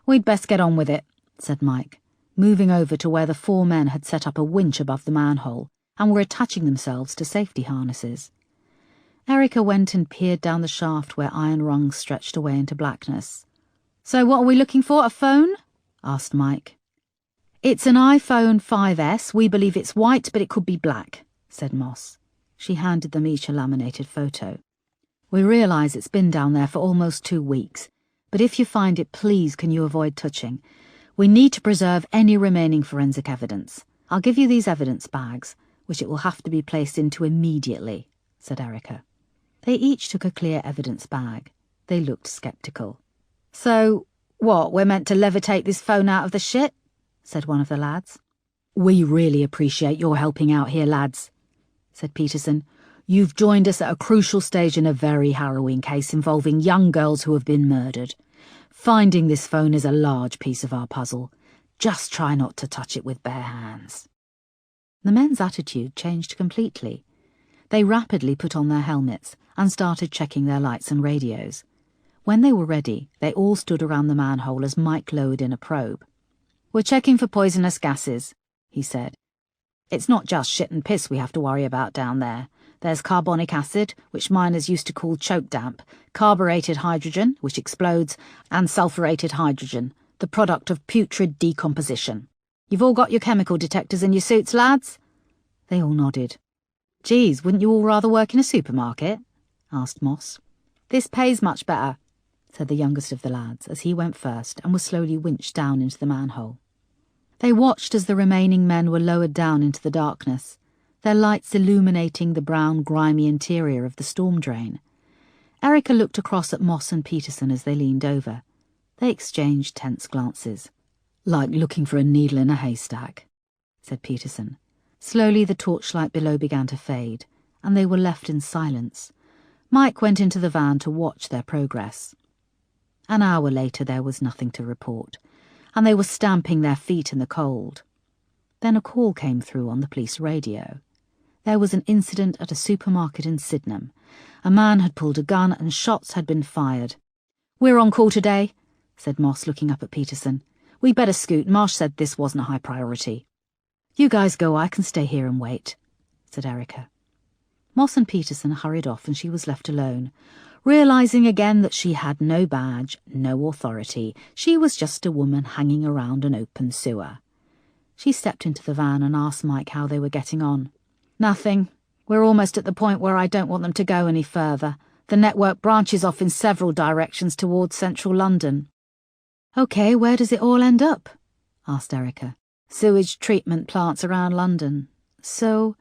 "We'd best get on with it," said Mike, moving over to where the 4 men had set up a winch above the manhole and were attaching themselves to safety harnesses. Erica went and peered down the shaft where iron rungs stretched away into blackness. "So what are we looking for, a phone?" asked Mike. "It's an iPhone 5S. We believe it's white, but it could be black," said Moss. She handed them each a laminated photo. "We realise it's been down there for almost 2 weeks, but if you find it, please can you avoid touching? We need to preserve any remaining forensic evidence. I'll give you these evidence bags, which it will have to be placed into immediately," said Erica. They each took a clear evidence bag. They looked sceptical. "So, what, we're meant to levitate this phone out of the shit?" said one of the lads. "We really appreciate your helping out here, lads," said Peterson. "You've joined us at a crucial stage in a very harrowing case involving young girls who have been murdered. Finding this phone is a large piece of our puzzle. Just try not to touch it with bare hands." The men's attitude changed completely. They rapidly put on their helmets and started checking their lights and radios. When they were ready, they all stood around the manhole as Mike lowered in a probe. "We're checking for poisonous gases," he said. "It's not just shit and piss we have to worry about down there. There's carbonic acid, which miners used to call choke damp, carbureted hydrogen, which explodes, and sulfurated hydrogen, the product of putrid decomposition. You've all got your chemical detectors in your suits, lads?" They all nodded. "Geez, wouldn't you all rather work in a supermarket?" asked Moss. "This pays much better," said the youngest of the lads, as he went first and was slowly winched down into the manhole. They watched as the remaining men were lowered down into the darkness, their lights illuminating the brown, grimy interior of the storm drain. Erica looked across at Moss and Peterson as they leaned over. They exchanged tense glances. "Like looking for a needle in a haystack," said Peterson. Slowly the torchlight below began to fade, and they were left in silence. Mike went into the van to watch their progress. An hour later there was nothing to report, and they were stamping their feet in the cold. Then a call came through on the police radio. There was an incident at a supermarket in Sydenham. A man had pulled a gun and shots had been fired. "We're on call today," said Moss, looking up at Peterson. "We better scoot. Marsh said this wasn't a high priority." "You guys go, I can stay here and wait," said Erica. Moss and Peterson hurried off and she was left alone, realising again that she had no badge, no authority. She was just a woman hanging around an open sewer. She stepped into the van and asked Mike how they were getting on. "Nothing. We're almost at the point where I don't want them to go any further. The network branches off in several directions towards central London." "OK, where does it all end up?" asked Erica. "Sewage treatment plants around London. So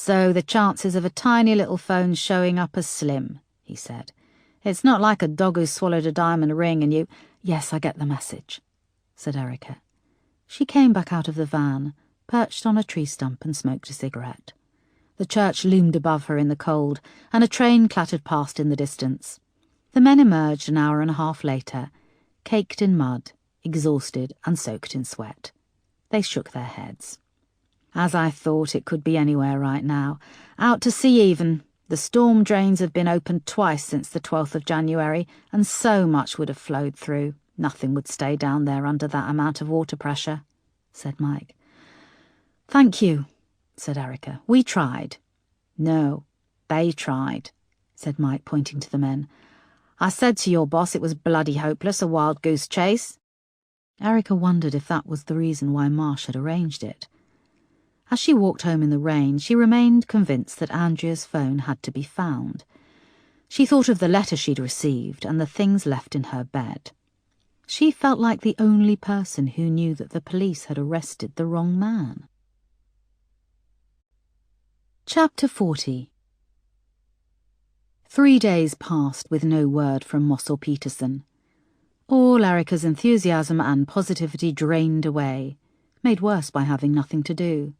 the chances of a tiny little phone showing up are slim," he said. "It's not like a dog who swallowed a diamond ring and you—" "Yes, I get the message," said Erica. She came back out of the van, perched on a tree stump and smoked a cigarette. The church loomed above her in the cold, and a train clattered past in the distance. The men emerged an hour and a half later, caked in mud, exhausted and soaked in sweat. They shook their heads. "As I thought, it could be anywhere right now. Out to sea even. The storm drains have been opened twice since the 12th of January, and so much would have flowed through. Nothing would stay down there under that amount of water pressure," said Mike. "Thank you," said Erica. "We tried." "No, they tried," said Mike, pointing to the men. "I said to your boss it was bloody hopeless, a wild goose chase." Erica wondered if that was the reason why Marsh had arranged it. As she walked home in the rain, she remained convinced that Andrea's phone had to be found. She thought of the letter she'd received and the things left in her bed. She felt like the only person who knew that the police had arrested the wrong man. Chapter 40. 3 days passed with no word from Moss or Peterson. All Erica's enthusiasm and positivity drained away, made worse by having nothing to do.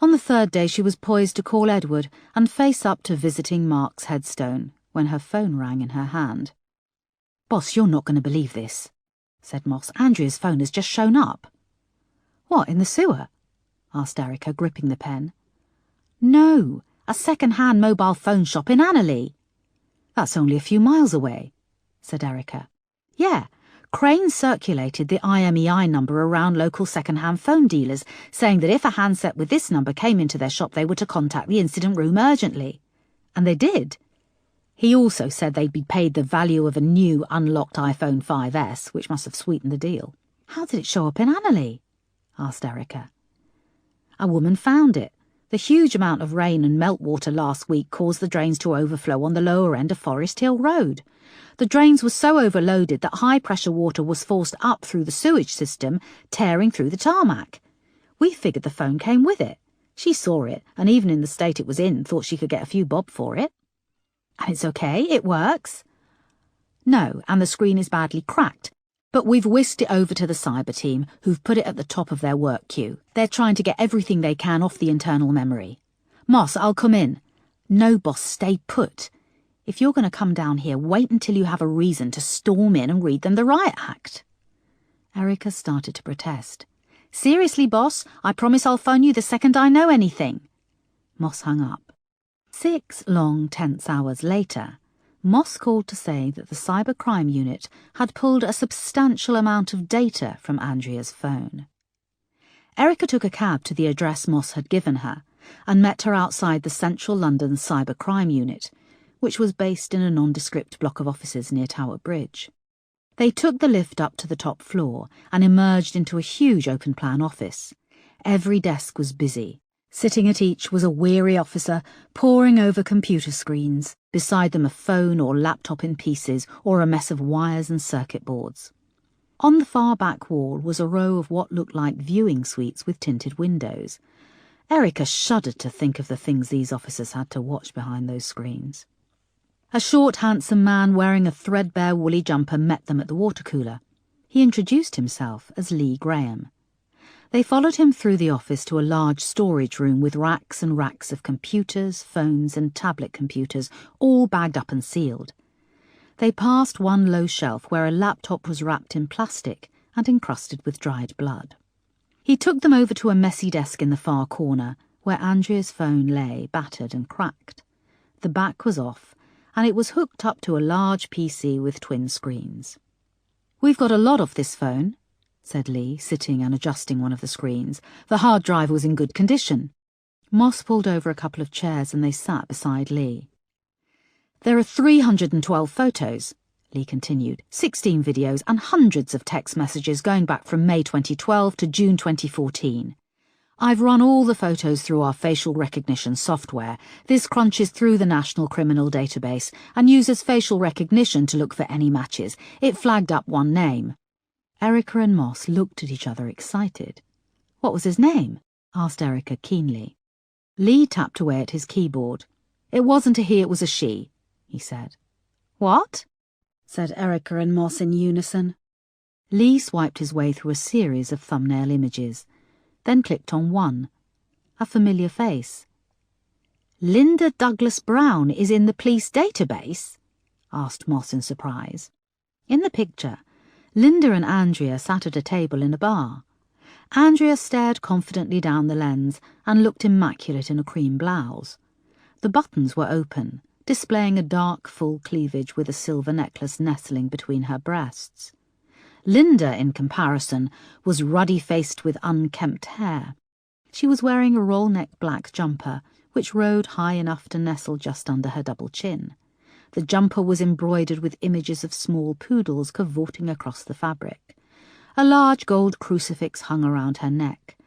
On the third day she was poised to call Edward and face up to visiting Mark's headstone when her phone rang in her hand. "Boss, you're not going to believe this," said Moss. "Andrea's phone has just shown up." "What, in the sewer?" asked Erica, gripping the pen. "No, a second-hand mobile phone shop in Annerley." "That's only a few miles away," said Erica. "Yeah, Crane circulated the IMEI number around local second-hand phone dealers, saying that if a handset with this number came into their shop they were to contact the incident room urgently. And they did. He also said they'd be paid the value of a new unlocked iPhone 5S, which must have sweetened the deal." "How did it show up in Annerley?" asked Erica. "A woman found it. The huge amount of rain and meltwater last week caused the drains to overflow on the lower end of Forest Hill Road. The drains were so overloaded that high-pressure water was forced up through the sewage system, tearing through the tarmac. We figured the phone came with it. She saw it, and even in the state it was in, thought she could get a few bob for it." "And it's okay? It works?" "No, and the screen is badly cracked. But we've whisked it over to the cyber team, who've put it at the top of their work queue. They're trying to get everything they can off the internal memory. Moss, I'll come in. No, boss, stay put. If you're going to come down here, wait until you have a reason to storm in and read them the riot act. Erica started to protest. Seriously, boss, I promise I'll phone you the second I know anything. Moss hung up. 6 long, tense hours later, Moss called to say that the cybercrime unit had pulled a substantial amount of data from Andrea's phone. Erica took a cab to the address Moss had given her and met her outside the central London cybercrime unit, which was based in a nondescript block of offices near Tower Bridge. They took the lift up to the top floor and emerged into a huge open-plan office. Every desk was busy. Sitting at each was a weary officer poring over computer screens, beside them a phone or laptop in pieces or a mess of wires and circuit boards. On the far back wall was a row of what looked like viewing suites with tinted windows. Erica shuddered to think of the things these officers had to watch behind those screens. A short, handsome man wearing a threadbare woolly jumper met them at the water cooler. He introduced himself as Lee Graham. They followed him through the office to a large storage room with racks and racks of computers, phones and tablet computers, all bagged up and sealed. They passed one low shelf where a laptop was wrapped in plastic and encrusted with dried blood. He took them over to a messy desk in the far corner, where Andrea's phone lay, battered and cracked. The back was off, and it was hooked up to a large PC with twin screens. "We've got a lot of this phone," said Lee, sitting and adjusting one of the screens. The hard drive was in good condition. Moss pulled over a couple of chairs and they sat beside Lee. "There are 312 photos," Lee continued, 16 videos and hundreds of text messages going back from May 2012 to June 2014. I've run all the photos through our facial recognition software. This crunches through the National Criminal Database and uses facial recognition to look for any matches. It flagged up one name. Erica and Moss looked at each other excited. "What was his name?" asked Erica keenly. Lee tapped away at his keyboard. "It wasn't a he, it was a she," he said. "What?" said Erica and Moss in unison. Lee swiped his way through a series of thumbnail images, then clicked on one. A familiar face. "Linda Douglas Brown is in the police database?" asked Moss in surprise. In the picture, Linda and Andrea sat at a table in a bar. Andrea stared confidently down the lens and looked immaculate in a cream blouse. The buttons were open, displaying a dark, full cleavage with a silver necklace nestling between her breasts. Linda, in comparison, was ruddy-faced with unkempt hair. She was wearing a roll-neck black jumper, which rode high enough to nestle just under her double chin. The jumper was embroidered with images of small poodles cavorting across the fabric. A large gold crucifix hung around her neck.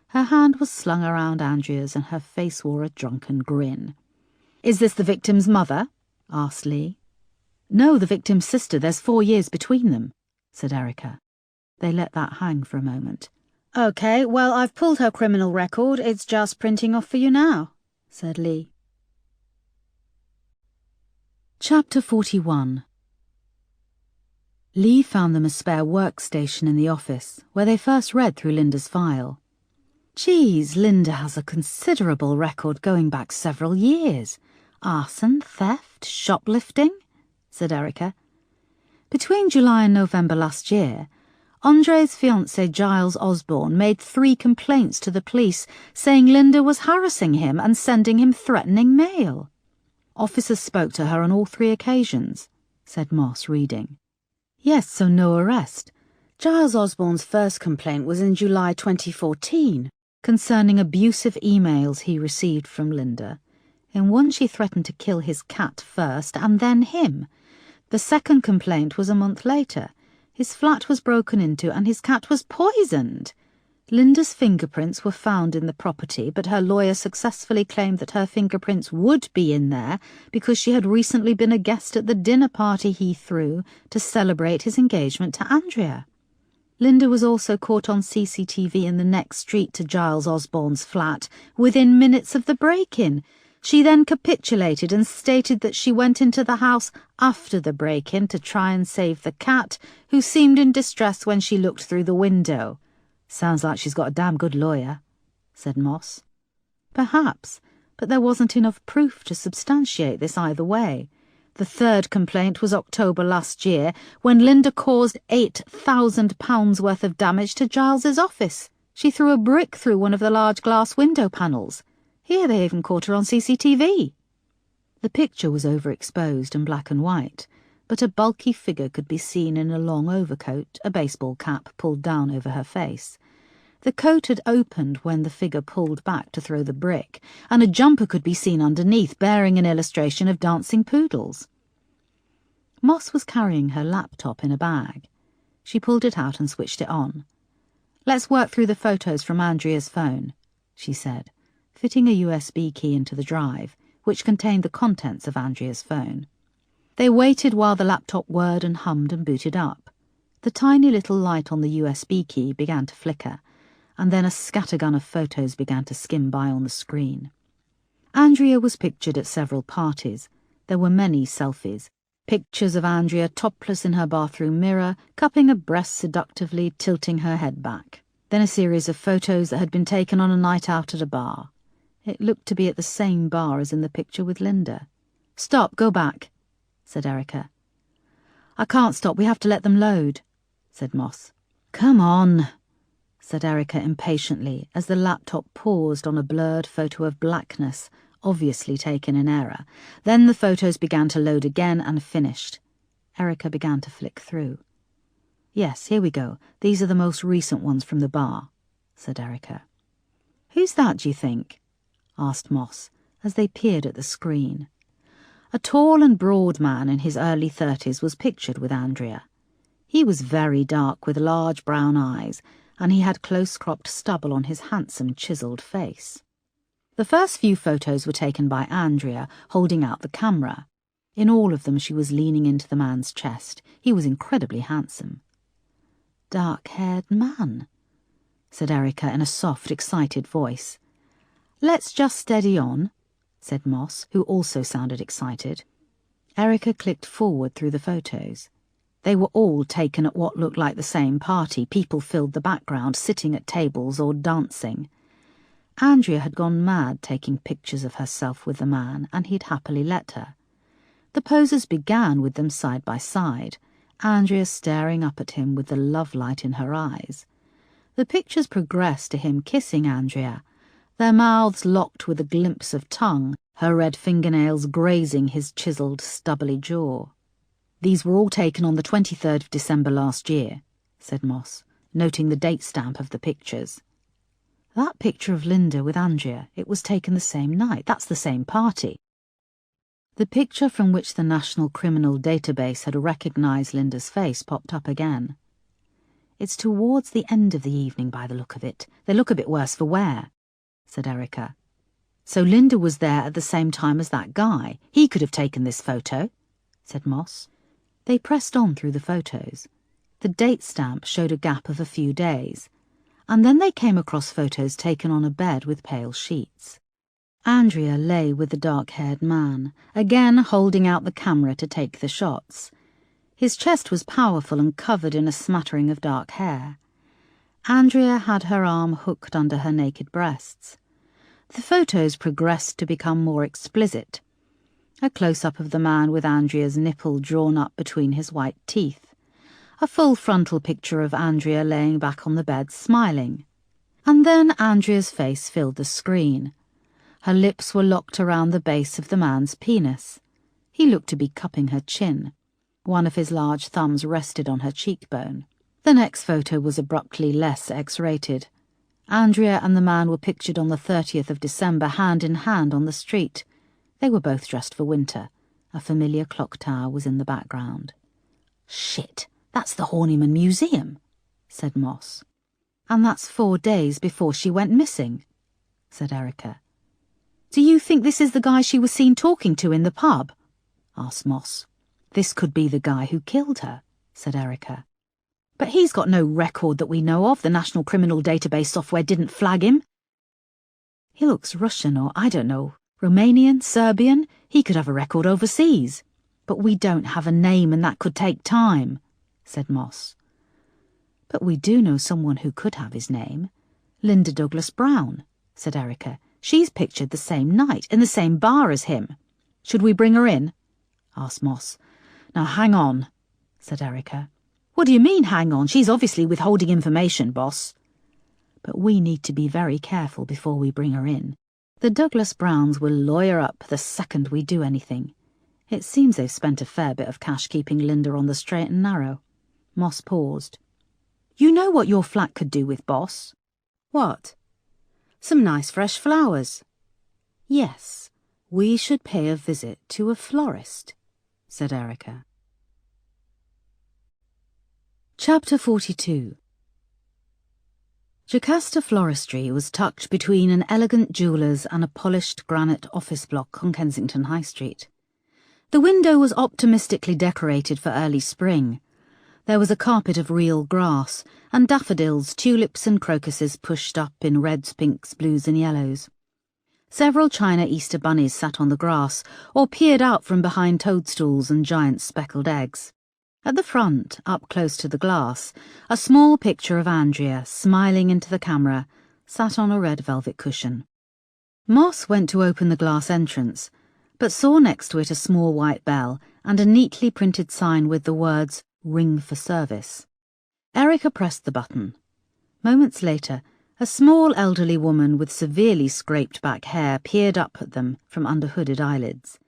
Her hand was slung around Andrea's and her face wore a drunken grin. "Is this the victim's mother?" asked Lee. "No, the victim's sister. There's 4 years between them," said Erica. They let that hang for a moment. "OK, well, I've pulled her criminal record. It's just printing off for you now," said Lee. Chapter 41. Lee found them a spare workstation in the office, where they first read through Linda's file. "Geez, Linda has a considerable record going back several years. Arson, theft, shoplifting," said Erica. "Between July and November last year, Andre's fiancé Giles Osborne made 3 complaints to the police saying Linda was harassing him and sending him threatening mail. Officers spoke to her on all 3 occasions," said Moss, reading. "Yes, so no arrest. Giles Osborne's first complaint was in July 2014, concerning abusive emails he received from Linda. In one she threatened to kill his cat first and then him. The second complaint was a month later. His flat was broken into and his cat was poisoned. Linda's fingerprints were found in the property, but her lawyer successfully claimed that her fingerprints would be in there because she had recently been a guest at the dinner party he threw to celebrate his engagement to Andrea. Linda was also caught on CCTV in the next street to Giles Osborne's flat within minutes of the break-in, She then capitulated and stated that she went into the house after the break-in to try and save the cat, who seemed in distress when she looked through the window. "Sounds like she's got a damn good lawyer," said Moss. "Perhaps, but there wasn't enough proof to substantiate this either way. The third complaint was October last year, when Linda caused £8,000 worth of damage to Giles's office. She threw a brick through one of the large glass window panels. Here they even caught her on CCTV. The picture was overexposed and black and white, but a bulky figure could be seen in a long overcoat, a baseball cap pulled down over her face. The coat had opened when the figure pulled back to throw the brick, and a jumper could be seen underneath, bearing an illustration of dancing poodles. Moss was carrying her laptop in a bag. She pulled it out and switched it on. "Let's work through the photos from Andrea's phone," she said, fitting a USB key into the drive, which contained the contents of Andrea's phone. They waited while the laptop whirred and hummed and booted up. The tiny little light on the USB key began to flicker, and then a scattergun of photos began to skim by on the screen. Andrea was pictured at several parties. There were many selfies. Pictures of Andrea topless in her bathroom mirror, cupping a breast seductively, tilting her head back. Then a series of photos that had been taken on a night out at a bar. It looked to be at the same bar as in the picture with Linda. "Stop, go back," said Erica. "I can't stop, we have to let them load," said Moss. "Come on," said Erica impatiently as the laptop paused on a blurred photo of blackness, obviously taken in error. Then the photos began to load again and finished. Erica began to flick through. "Yes, here we go. These are the most recent ones from the bar," said Erica. "Who's that, do you think?" asked Moss, as they peered at the screen. A tall and broad man in his early 30s was pictured with Andrea. He was very dark with large brown eyes, and he had close-cropped stubble on his handsome chiselled face. The first few photos were taken by Andrea, holding out the camera. In all of them she was leaning into the man's chest. He was incredibly handsome. "Dark-haired man," said Erica in a soft, excited voice. "Let's just steady on," said Moss, who also sounded excited. Erica clicked forward through the photos. They were all taken at what looked like the same party. People filled the background, sitting at tables or dancing. Andrea had gone mad taking pictures of herself with the man, and he'd happily let her. The poses began with them side by side, Andrea staring up at him with the love light in her eyes. The pictures progressed to him kissing Andrea, their mouths locked with a glimpse of tongue, her red fingernails grazing his chiselled, stubbly jaw. "These were all taken on the 23rd of December last year," said Moss, noting the date stamp of the pictures. "That picture of Linda with Andrea, it was taken the same night. That's the same party." The picture from which the National Criminal Database had recognised Linda's face popped up again. "It's towards the end of the evening by the look of it. They look a bit worse for wear," said Erica. "So Linda was there at the same time as that guy. He could have taken this photo," said Moss. They pressed on through the photos. The date stamp showed a gap of a few days, and then they came across photos taken on a bed with pale sheets. Andrea lay with the dark-haired man, again holding out the camera to take the shots. His chest was powerful and covered in a smattering of dark hair. Andrea had her arm hooked under her naked breasts. The photos progressed to become more explicit. A close-up of the man with Andrea's nipple drawn up between his white teeth. A full frontal picture of Andrea laying back on the bed, smiling. And then Andrea's face filled the screen. Her lips were locked around the base of the man's penis. He looked to be cupping her chin. One of his large thumbs rested on her cheekbone. The next photo was abruptly less X-rated. Andrea and the man were pictured on the 30th of December, hand in hand on the street. They were both dressed for winter. A familiar clock tower was in the background. "Shit, that's the Horniman Museum," said Moss. "And that's 4 days before she went missing," said Erica. "Do you think this is the guy she was seen talking to in the pub?" asked Moss. "This could be the guy who killed her," said Erica. "But he's got no record that we know of. The National Criminal Database software didn't flag him." "He looks Russian or I don't know, Romanian, Serbian, he could have a record overseas. But we don't have a name and that could take time, said Moss. But we do know someone who could have his name. Linda Douglas Brown, said Erica. She's pictured the same night, in the same bar as him. Should we bring her in? Asked Moss. Now hang on, said Erica. What do you mean, hang on? She's obviously withholding information, boss. But we need to be very careful before we bring her in. The Douglas Browns will lawyer up the second we do anything. It seems they've spent a fair bit of cash keeping Linda on the straight and narrow. Moss paused. You know what your flat could do with, boss? What? Some nice fresh flowers. Yes, we should pay a visit to a florist, said Erica. Chapter 42. Jocasta Floristry was tucked between an elegant jeweller's and a polished granite office block on Kensington High Street. The window was optimistically decorated for early spring. There was a carpet of real grass, and daffodils, tulips and crocuses pushed up in reds, pinks, blues and yellows. Several china Easter bunnies sat on the grass, or peered out from behind toadstools and giant speckled eggs. At the front, up close to the glass, a small picture of Andrea, smiling into the camera, sat on a red velvet cushion. Moss went to open the glass entrance, but saw next to it a small white bell and a neatly printed sign with the words, "Ring for service." Erica pressed the button. Moments later, a small elderly woman with severely scraped back hair peered up at them from under hooded eyelids.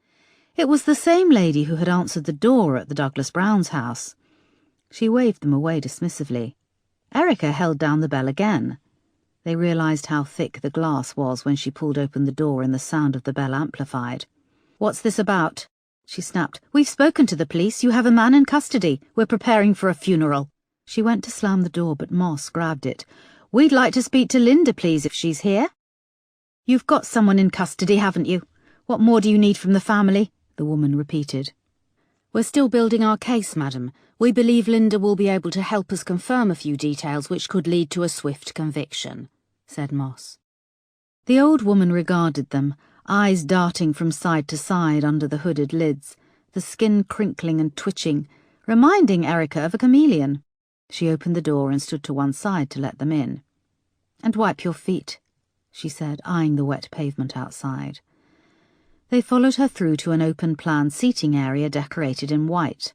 It was the same lady who had answered the door at the Douglas Browns' house. She waved them away dismissively. Erica held down the bell again. They realised how thick the glass was when she pulled open the door and the sound of the bell amplified. "What's this about?" she snapped. "We've spoken to the police. You have a man in custody. We're preparing for a funeral." She went to slam the door, but Moss grabbed it. "We'd like to speak to Linda, please, if she's here." "You've got someone in custody, haven't you? What more do you need from the family?" the woman repeated. "We're still building our case, madam. We believe Linda will be able to help us confirm a few details which could lead to a swift conviction," said Moss. The old woman regarded them, eyes darting from side to side under the hooded lids, the skin crinkling and twitching, reminding Erica of a chameleon. She opened the door and stood to one side to let them in. "And wipe your feet," she said, eyeing the wet pavement outside. They followed her through to an open-plan seating area decorated in white.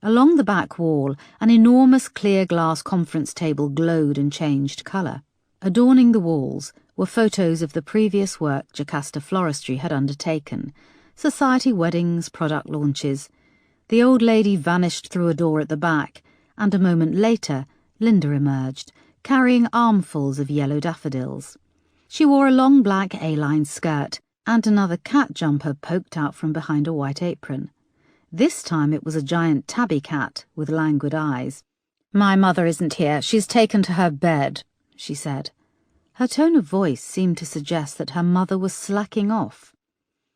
Along the back wall, an enormous clear glass conference table glowed and changed colour. Adorning the walls were photos of the previous work Jocasta Floristry had undertaken, society weddings, product launches. The old lady vanished through a door at the back, and a moment later Linda emerged, carrying armfuls of yellow daffodils. She wore a long black A-line skirt, and another cat jumper poked out from behind a white apron. This time it was a giant tabby cat with languid eyes. "My mother isn't here. She's taken to her bed," she said. Her tone of voice seemed to suggest that her mother was slacking off.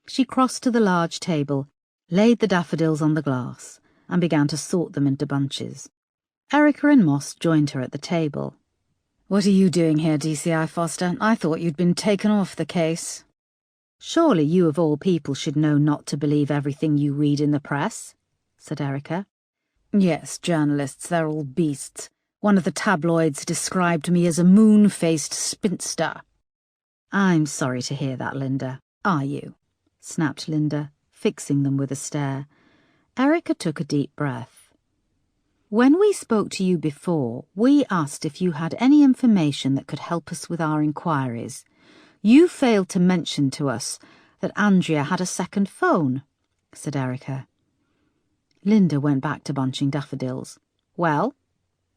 She crossed to the large table, laid the daffodils on the glass, and began to sort them into bunches. Erica and Moss joined her at the table. "What are you doing here, DCI Foster? I thought you'd been taken off the case." "Surely you of all people should know not to believe everything you read in the press," said Erica. "Yes, journalists, they're all beasts. One of the tabloids described me as a moon-faced spinster." "I'm sorry to hear that, Linda. Are you?" snapped Linda, fixing them with a stare. Erica took a deep breath. "When we spoke to you before, we asked if you had any information that could help us with our inquiries. You failed to mention to us that Andrea had a second phone," said Erica. Linda went back to bunching daffodils. "Well?"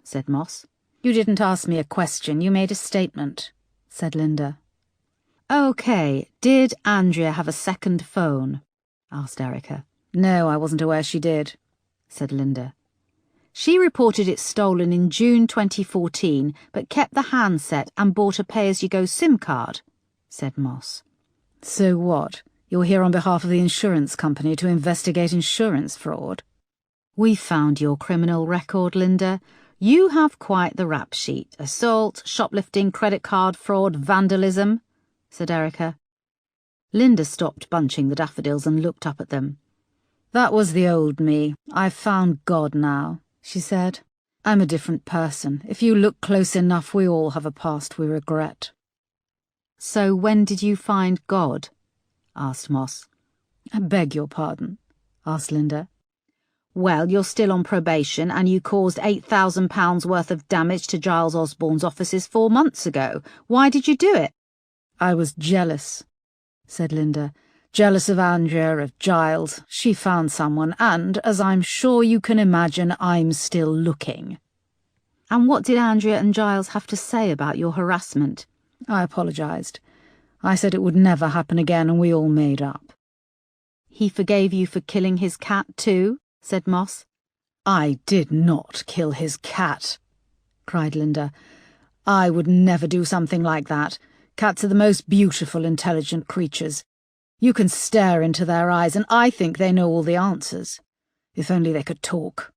said Moss. "You didn't ask me a question, you made a statement," said Linda. "OK, did Andrea have a second phone?" asked Erica. "No, I wasn't aware she did," said Linda. "She reported it stolen in June 2014, but kept the handset and bought a pay-as-you-go SIM card," said Moss. "So what? You're here on behalf of the insurance company to investigate insurance fraud?" "We found your criminal record, Linda. You have quite the rap sheet. Assault, shoplifting, credit card fraud, vandalism," said Erica. Linda stopped bunching the daffodils and looked up at them. "That was the old me. I've found God now," she said. "I'm a different person. If you look close enough, we all have a past we regret." "So when did you find God?" asked Moss. "I beg your pardon?" asked Linda. "Well, you're still on probation, and you caused £8,000 worth of damage to Giles Osborne's offices 4 months ago. Why did you do it?" "I was jealous," said Linda. "Jealous of Andrea, of Giles. She found someone, and, as I'm sure you can imagine, I'm still looking." "And what did Andrea and Giles have to say about your harassment?" "I apologised. I said it would never happen again, and we all made up." "He forgave you for killing his cat too?" said Moss. "I did not kill his cat," cried Linda. "I would never do something like that. Cats are the most beautiful, intelligent creatures. You can stare into their eyes, and I think they know all the answers. If only they could talk."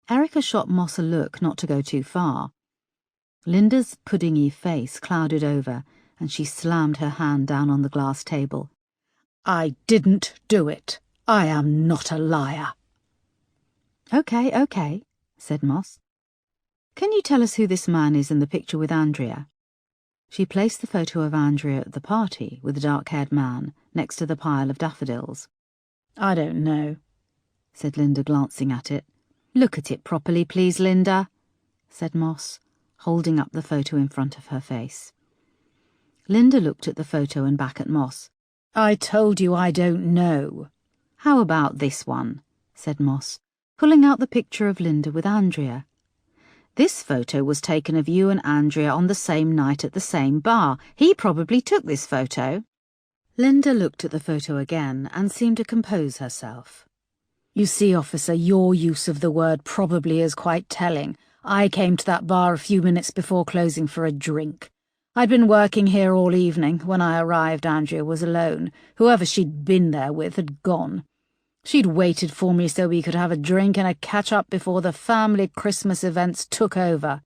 Erica shot Moss a look not to go too far. Linda's puddingy face clouded over, and she slammed her hand down on the glass table. "I didn't do it. I am not a liar." Okay, said Moss. "Can you tell us who this man is in the picture with Andrea?" She placed the photo of Andrea at the party with the dark-haired man next to the pile of daffodils. "I don't know," said Linda, glancing at it. "Look at it properly, please, Linda," said Moss, holding up the photo in front of her face. Linda looked at the photo and back at Moss. "I told you I don't know." "How about this one?" said Moss, pulling out the picture of Linda with Andrea. "This photo was taken of you and Andrea on the same night at the same bar. He probably took this photo." Linda looked at the photo again and seemed to compose herself. "You see, officer, your use of the word probably is quite telling. I came to that bar a few minutes before closing for a drink. I'd been working here all evening. When I arrived, Andrea was alone. Whoever she'd been there with had gone. She'd waited for me so we could have a drink and a catch-up before the family Christmas events took over.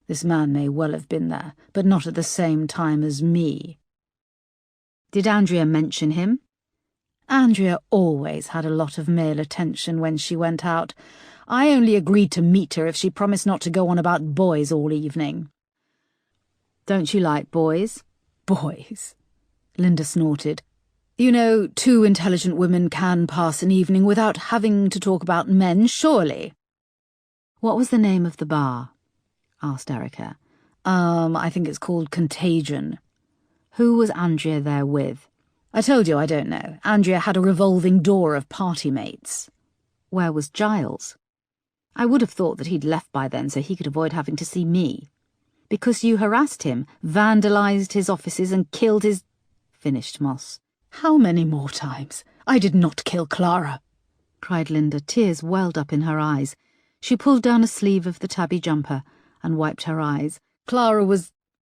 This man may well have been there, but not at the same time as me." "Did Andrea mention him?" "Andrea always had a lot of male attention when she went out. I only agreed to meet her if she promised not to go on about boys all evening." "Don't you like boys?" "Boys?" Linda snorted. "You know, 2 intelligent women can pass an evening without having to talk about men, surely." "What was the name of the bar?" asked Erica. I think it's called Contagion." "Who was Andrea there with?" "I told you I don't know. Andrea had a revolving door of party mates." "Where was Giles?" "I would have thought that he'd left by then so he could avoid having to see me." "Because you harassed him, vandalised his offices and killed his—" finished Moss. "How many more times? I did not kill Clara," cried Linda. Tears welled up in her eyes. She pulled down a sleeve of the tabby jumper and wiped her eyes.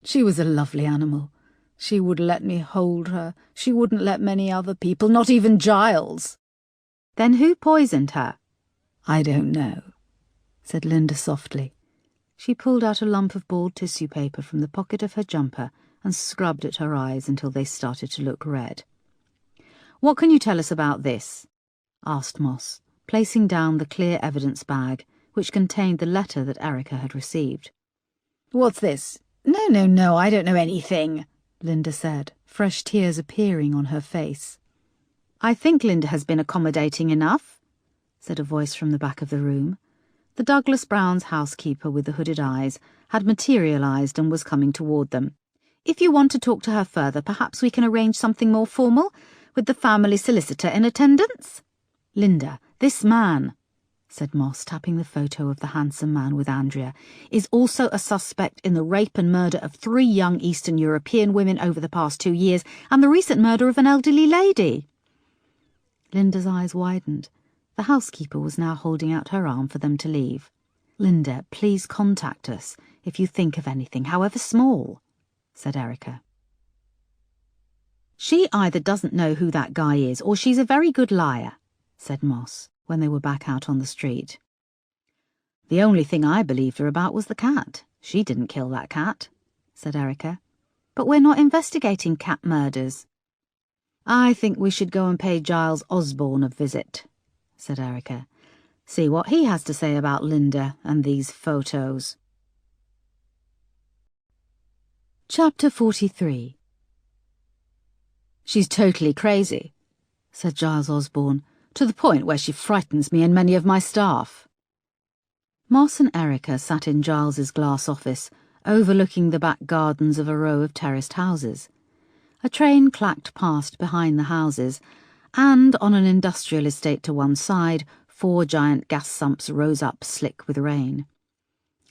She was a lovely animal. She would let me hold her. She wouldn't let many other people, not even Giles." "Then who poisoned her?" "I don't know," said Linda softly. She pulled out a lump of bald tissue paper from the pocket of her jumper and scrubbed at her eyes until they started to look red. "What can you tell us about this?" asked Moss, placing down the clear evidence bag, which contained the letter that Erica had received. "What's this? No, I don't know anything," Linda said, fresh tears appearing on her face. "I think Linda has been accommodating enough," said a voice from the back of the room. The Douglas Browns' housekeeper with the hooded eyes had materialised and was coming toward them. "If you want to talk to her further, perhaps we can arrange something more formal, with the family solicitor in attendance." "Linda, this man," said Moss, tapping the photo of the handsome man with Andrea, "is also a suspect in the rape and murder of 3 young Eastern European women over the past 2 years, and the recent murder of an elderly lady." Linda's eyes widened. The housekeeper was now holding out her arm for them to leave. "Linda, please contact us if you think of anything, however small," said Erica. "She either doesn't know who that guy is, or she's a very good liar," said Moss, when they were back out on the street. "The only thing I believed her about was the cat. She didn't kill that cat," said Erica. "But we're not investigating cat murders." I think we should go and pay Giles Osborne a visit, said Erica. See what he has to say about Linda and these photos. Chapter 43. She's totally crazy, said Giles Osborne, to the point where she frightens me and many of my staff. Moss and Erica sat in Giles's glass office, overlooking the back gardens of a row of terraced houses. A train clacked past behind the houses, and on an industrial estate to one side, 4 giant gas sumps rose up slick with rain.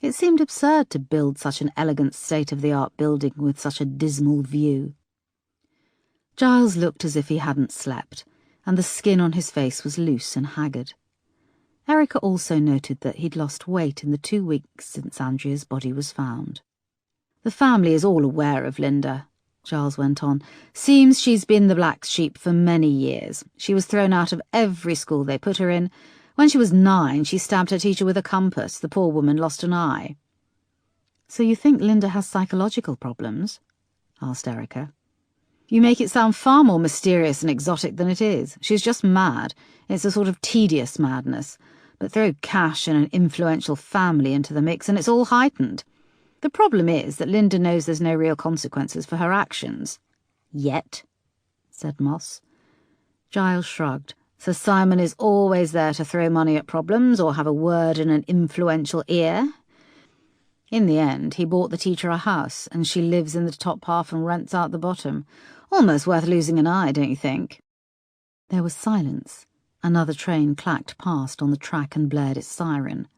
It seemed absurd to build such an elegant state-of-the-art building with such a dismal view. Giles looked as if he hadn't slept, and the skin on his face was loose and haggard. Erica also noted that he'd lost weight in the 2 weeks since Andrea's body was found. The family is all aware of Linda, Giles went on. Seems she's been the black sheep for many years. She was thrown out of every school they put her in. When she was 9, she stabbed her teacher with a compass. The poor woman lost an eye. So you think Linda has psychological problems? Asked Erica. You make it sound far more mysterious and exotic than it is. She's just mad. It's a sort of tedious madness. But throw cash and an influential family into the mix and it's all heightened. The problem is that Linda knows there's no real consequences for her actions. Yet, said Moss. Giles shrugged. Sir Simon is always there to throw money at problems or have a word in an influential ear. In the end, he bought the teacher a house, and she lives in the top half and rents out the bottom. Almost worth losing an eye, don't you think? There was silence. Another train clacked past on the track and blared its siren.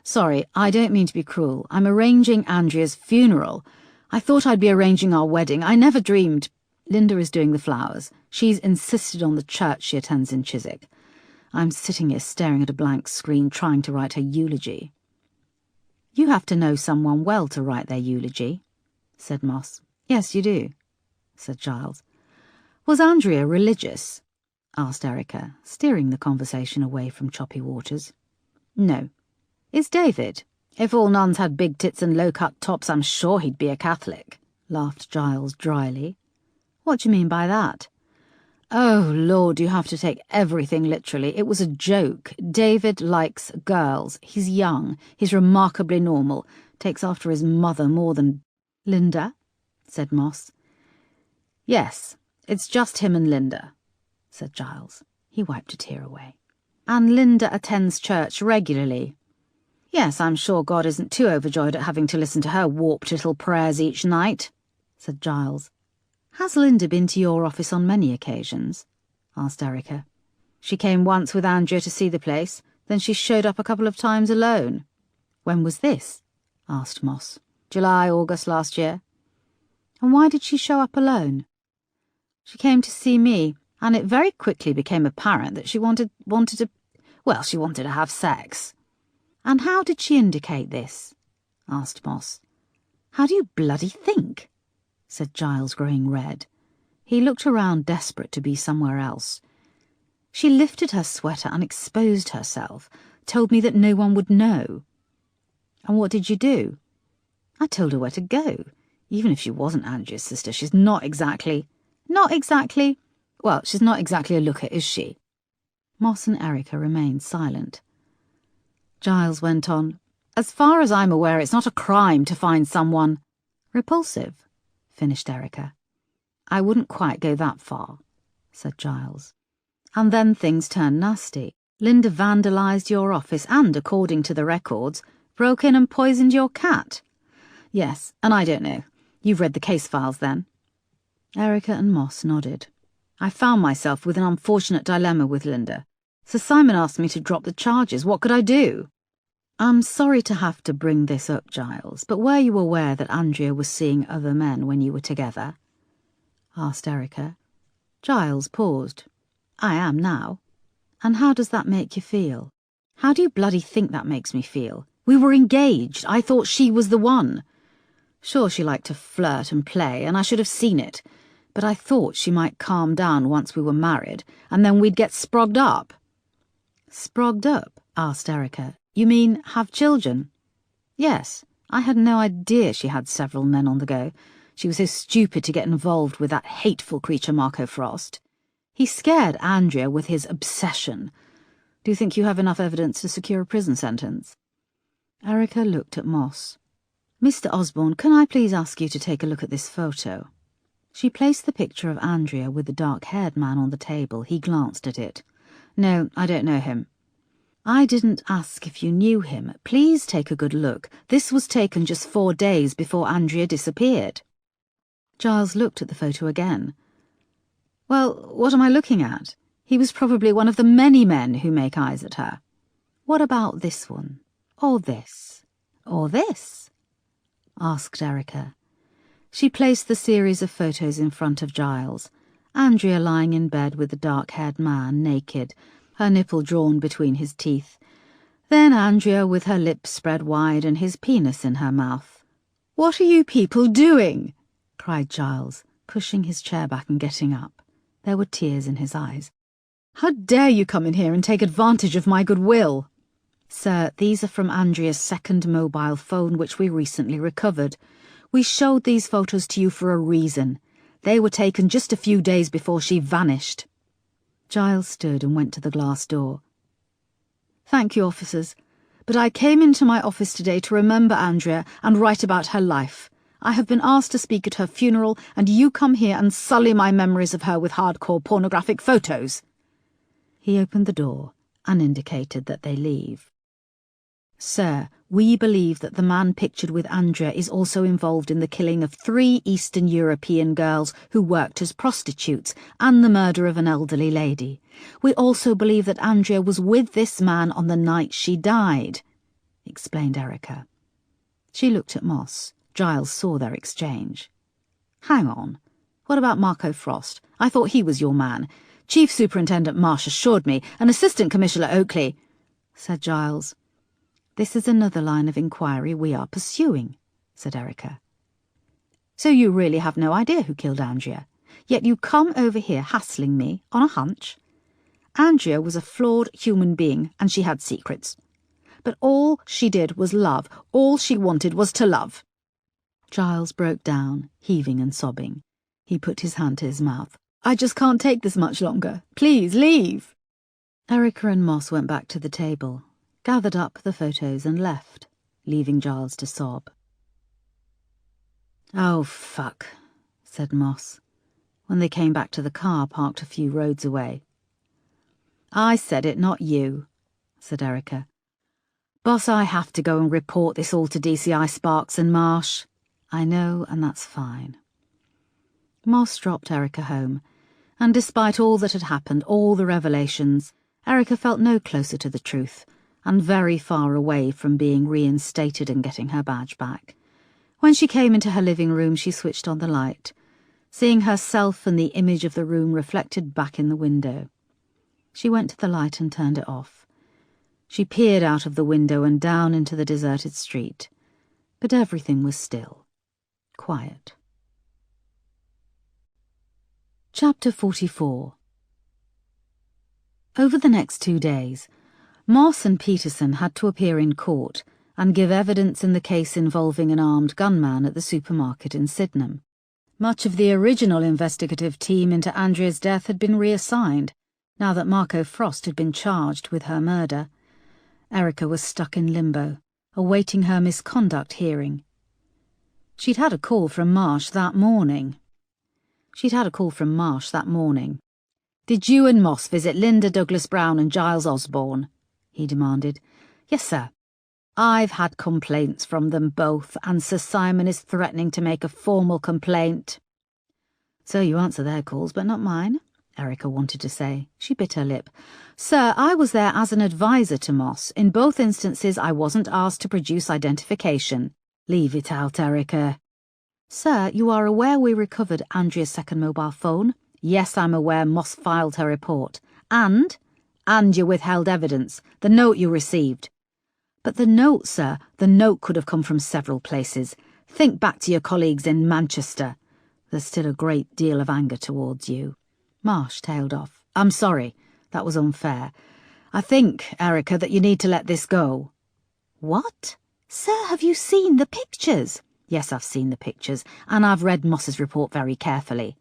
Sorry, I don't mean to be cruel. I'm arranging Andrea's funeral. I thought I'd be arranging our wedding. I never dreamed... Linda is doing the flowers. She's insisted on the church she attends in Chiswick. I'm sitting here staring at a blank screen trying to write her eulogy. You have to know someone well to write their eulogy, said Moss. Yes, you do, said Giles. Was Andrea religious? Asked Erica, steering the conversation away from choppy waters. No. Is David? If all nuns had big tits and low-cut tops, I'm sure he'd be a Catholic, laughed Giles dryly. What do you mean by that? Oh, Lord, you have to take everything literally. It was a joke. David likes girls. He's young. He's remarkably normal. Takes after his mother more than... Linda? Said Moss. Yes, it's just him and Linda, said Giles. He wiped a tear away. And Linda attends church regularly. Yes, I'm sure God isn't too overjoyed at having to listen to her warped little prayers each night, said Giles. Has Linda been to your office on many occasions? Asked Erica. She came once with Andrea to see the place, then she showed up a couple of times alone. When was this? Asked Moss. July, August last year. And why did she show up alone? She came to see me, and it very quickly became apparent that she wanted to have sex. And how did she indicate this? Asked Moss. How do you bloody think? Said Giles, growing red. He looked around, desperate to be somewhere else. She lifted her sweater and exposed herself, told me that no one would know. And what did you do? I told her where to go. Even if she wasn't Andrea's sister, she's not exactly... Well, she's not exactly a looker, is she? Moss and Erica remained silent. Giles went on. As far as I'm aware, it's not a crime to find someone... repulsive, finished Erica. I wouldn't quite go that far, said Giles. And then things turned nasty. Linda vandalised your office and, according to the records, broke in and poisoned your cat. Yes, and I don't know. You've read the case files then? Erica and Moss nodded. I found myself with an unfortunate dilemma with Linda. Sir Simon asked me to drop the charges. What could I do? I'm sorry to have to bring this up, Giles, but were you aware that Andrea was seeing other men when you were together? Asked Erica. Giles paused. I am now. And how does that make you feel? How do you bloody think that makes me feel? We were engaged. I thought she was the one. Sure, she liked to flirt and play, and I should have seen it. But I thought she might calm down once we were married, and then we'd get sprogged up. Sprogged up? Asked Erica. You mean have children? Yes, I had no idea she had several men on the go. She was so stupid to get involved with that hateful creature Marco Frost. He scared Andrea with his obsession. Do you think you have enough evidence to secure a prison sentence? Erica looked at Moss. Mr. Osborne, can I please ask you to take a look at this photo? She placed the picture of Andrea with the dark-haired man on the table. He glanced at it. No, I don't know him. I didn't ask if you knew him. Please take a good look. This was taken just 4 days before Andrea disappeared. Giles looked at the photo again. Well, what am I looking at? He was probably one of the many men who make eyes at her. What about this one? Or this? Or this? Asked Erica. She placed the series of photos in front of Giles. Andrea lying in bed with the dark-haired man, naked, her nipple drawn between his teeth. Then Andrea with her lips spread wide and his penis in her mouth. "What are you people doing?" cried Giles, pushing his chair back and getting up. There were tears in his eyes. "How dare you come in here and take advantage of my goodwill?" "Sir, these are from Andrea's second mobile phone, which we recently recovered. We showed these photos to you for a reason. They were taken just a few days before she vanished." Giles stood and went to the glass door. "Thank you, officers, but I came into my office today to remember Andrea and write about her life. I have been asked to speak at her funeral, and you come here and sully my memories of her with hardcore pornographic photos." He opened the door and indicated that they leave. "Sir, we believe that the man pictured with Andrea is also involved in the killing of 3 Eastern European girls who worked as prostitutes and the murder of an elderly lady. We also believe that Andrea was with this man on the night she died," explained Erica. She looked at Moss. Giles saw their exchange. "Hang on. What about Marco Frost? I thought he was your man. Chief Superintendent Marsh assured me, and Assistant Commissioner Oakley," said Giles. "This is another line of inquiry we are pursuing," said Erica. "So you really have no idea who killed Andrea, yet you come over here hassling me on a hunch? Andrea was a flawed human being, and she had secrets. But all she did was love. All she wanted was to love." Giles broke down, heaving and sobbing. He put his hand to his mouth. "I just can't take this much longer. Please, leave." Erica and Moss went back to the table, gathered up the photos and left, leaving Giles to sob. "Oh, fuck," said Moss, when they came back to the car parked a few roads away. "I said it, not you," said Erica. "Boss, I have to go and report this all to DCI Sparks and Marsh." "I know, and that's fine." Moss dropped Erica home, and despite all that had happened, all the revelations, Erica felt no closer to the truth, and very far away from being reinstated and getting her badge back. When she came into her living room, she switched on the light, seeing herself and the image of the room reflected back in the window. She went to the light and turned it off. She peered out of the window and down into the deserted street, but everything was still, quiet. Chapter 44. Over the next 2 days, Moss and Peterson had to appear in court and give evidence in the case involving an armed gunman at the supermarket in Sydenham. Much of the original investigative team into Andrea's death had been reassigned, now that Marco Frost had been charged with her murder. Erica was stuck in limbo, awaiting her misconduct hearing. She'd had a call from Marsh that morning. "Did you and Moss visit Linda Douglas-Brown and Giles Osborne?" he demanded. "Yes, sir. I've had complaints from them both, and Sir Simon is threatening to make a formal complaint." "So you answer their calls, but not mine," Erica wanted to say. She bit her lip. "Sir, I was there as an advisor to Moss. In both instances, I wasn't asked to produce identification." "Leave it out, Erica." "Sir, you are aware we recovered Andrea's second mobile phone?" "Yes, I'm aware Moss filed her report. And you withheld evidence, the note you received." "But the note, sir, the note could have come from several places. Think back to your colleagues in Manchester. There's still a great deal of anger towards you." Marsh tailed off. "I'm sorry. That was unfair. I think, Erica, that you need to let this go." "What? Sir, have you seen the pictures?" Yes, I've seen the pictures, and I've read Moss's report very carefully.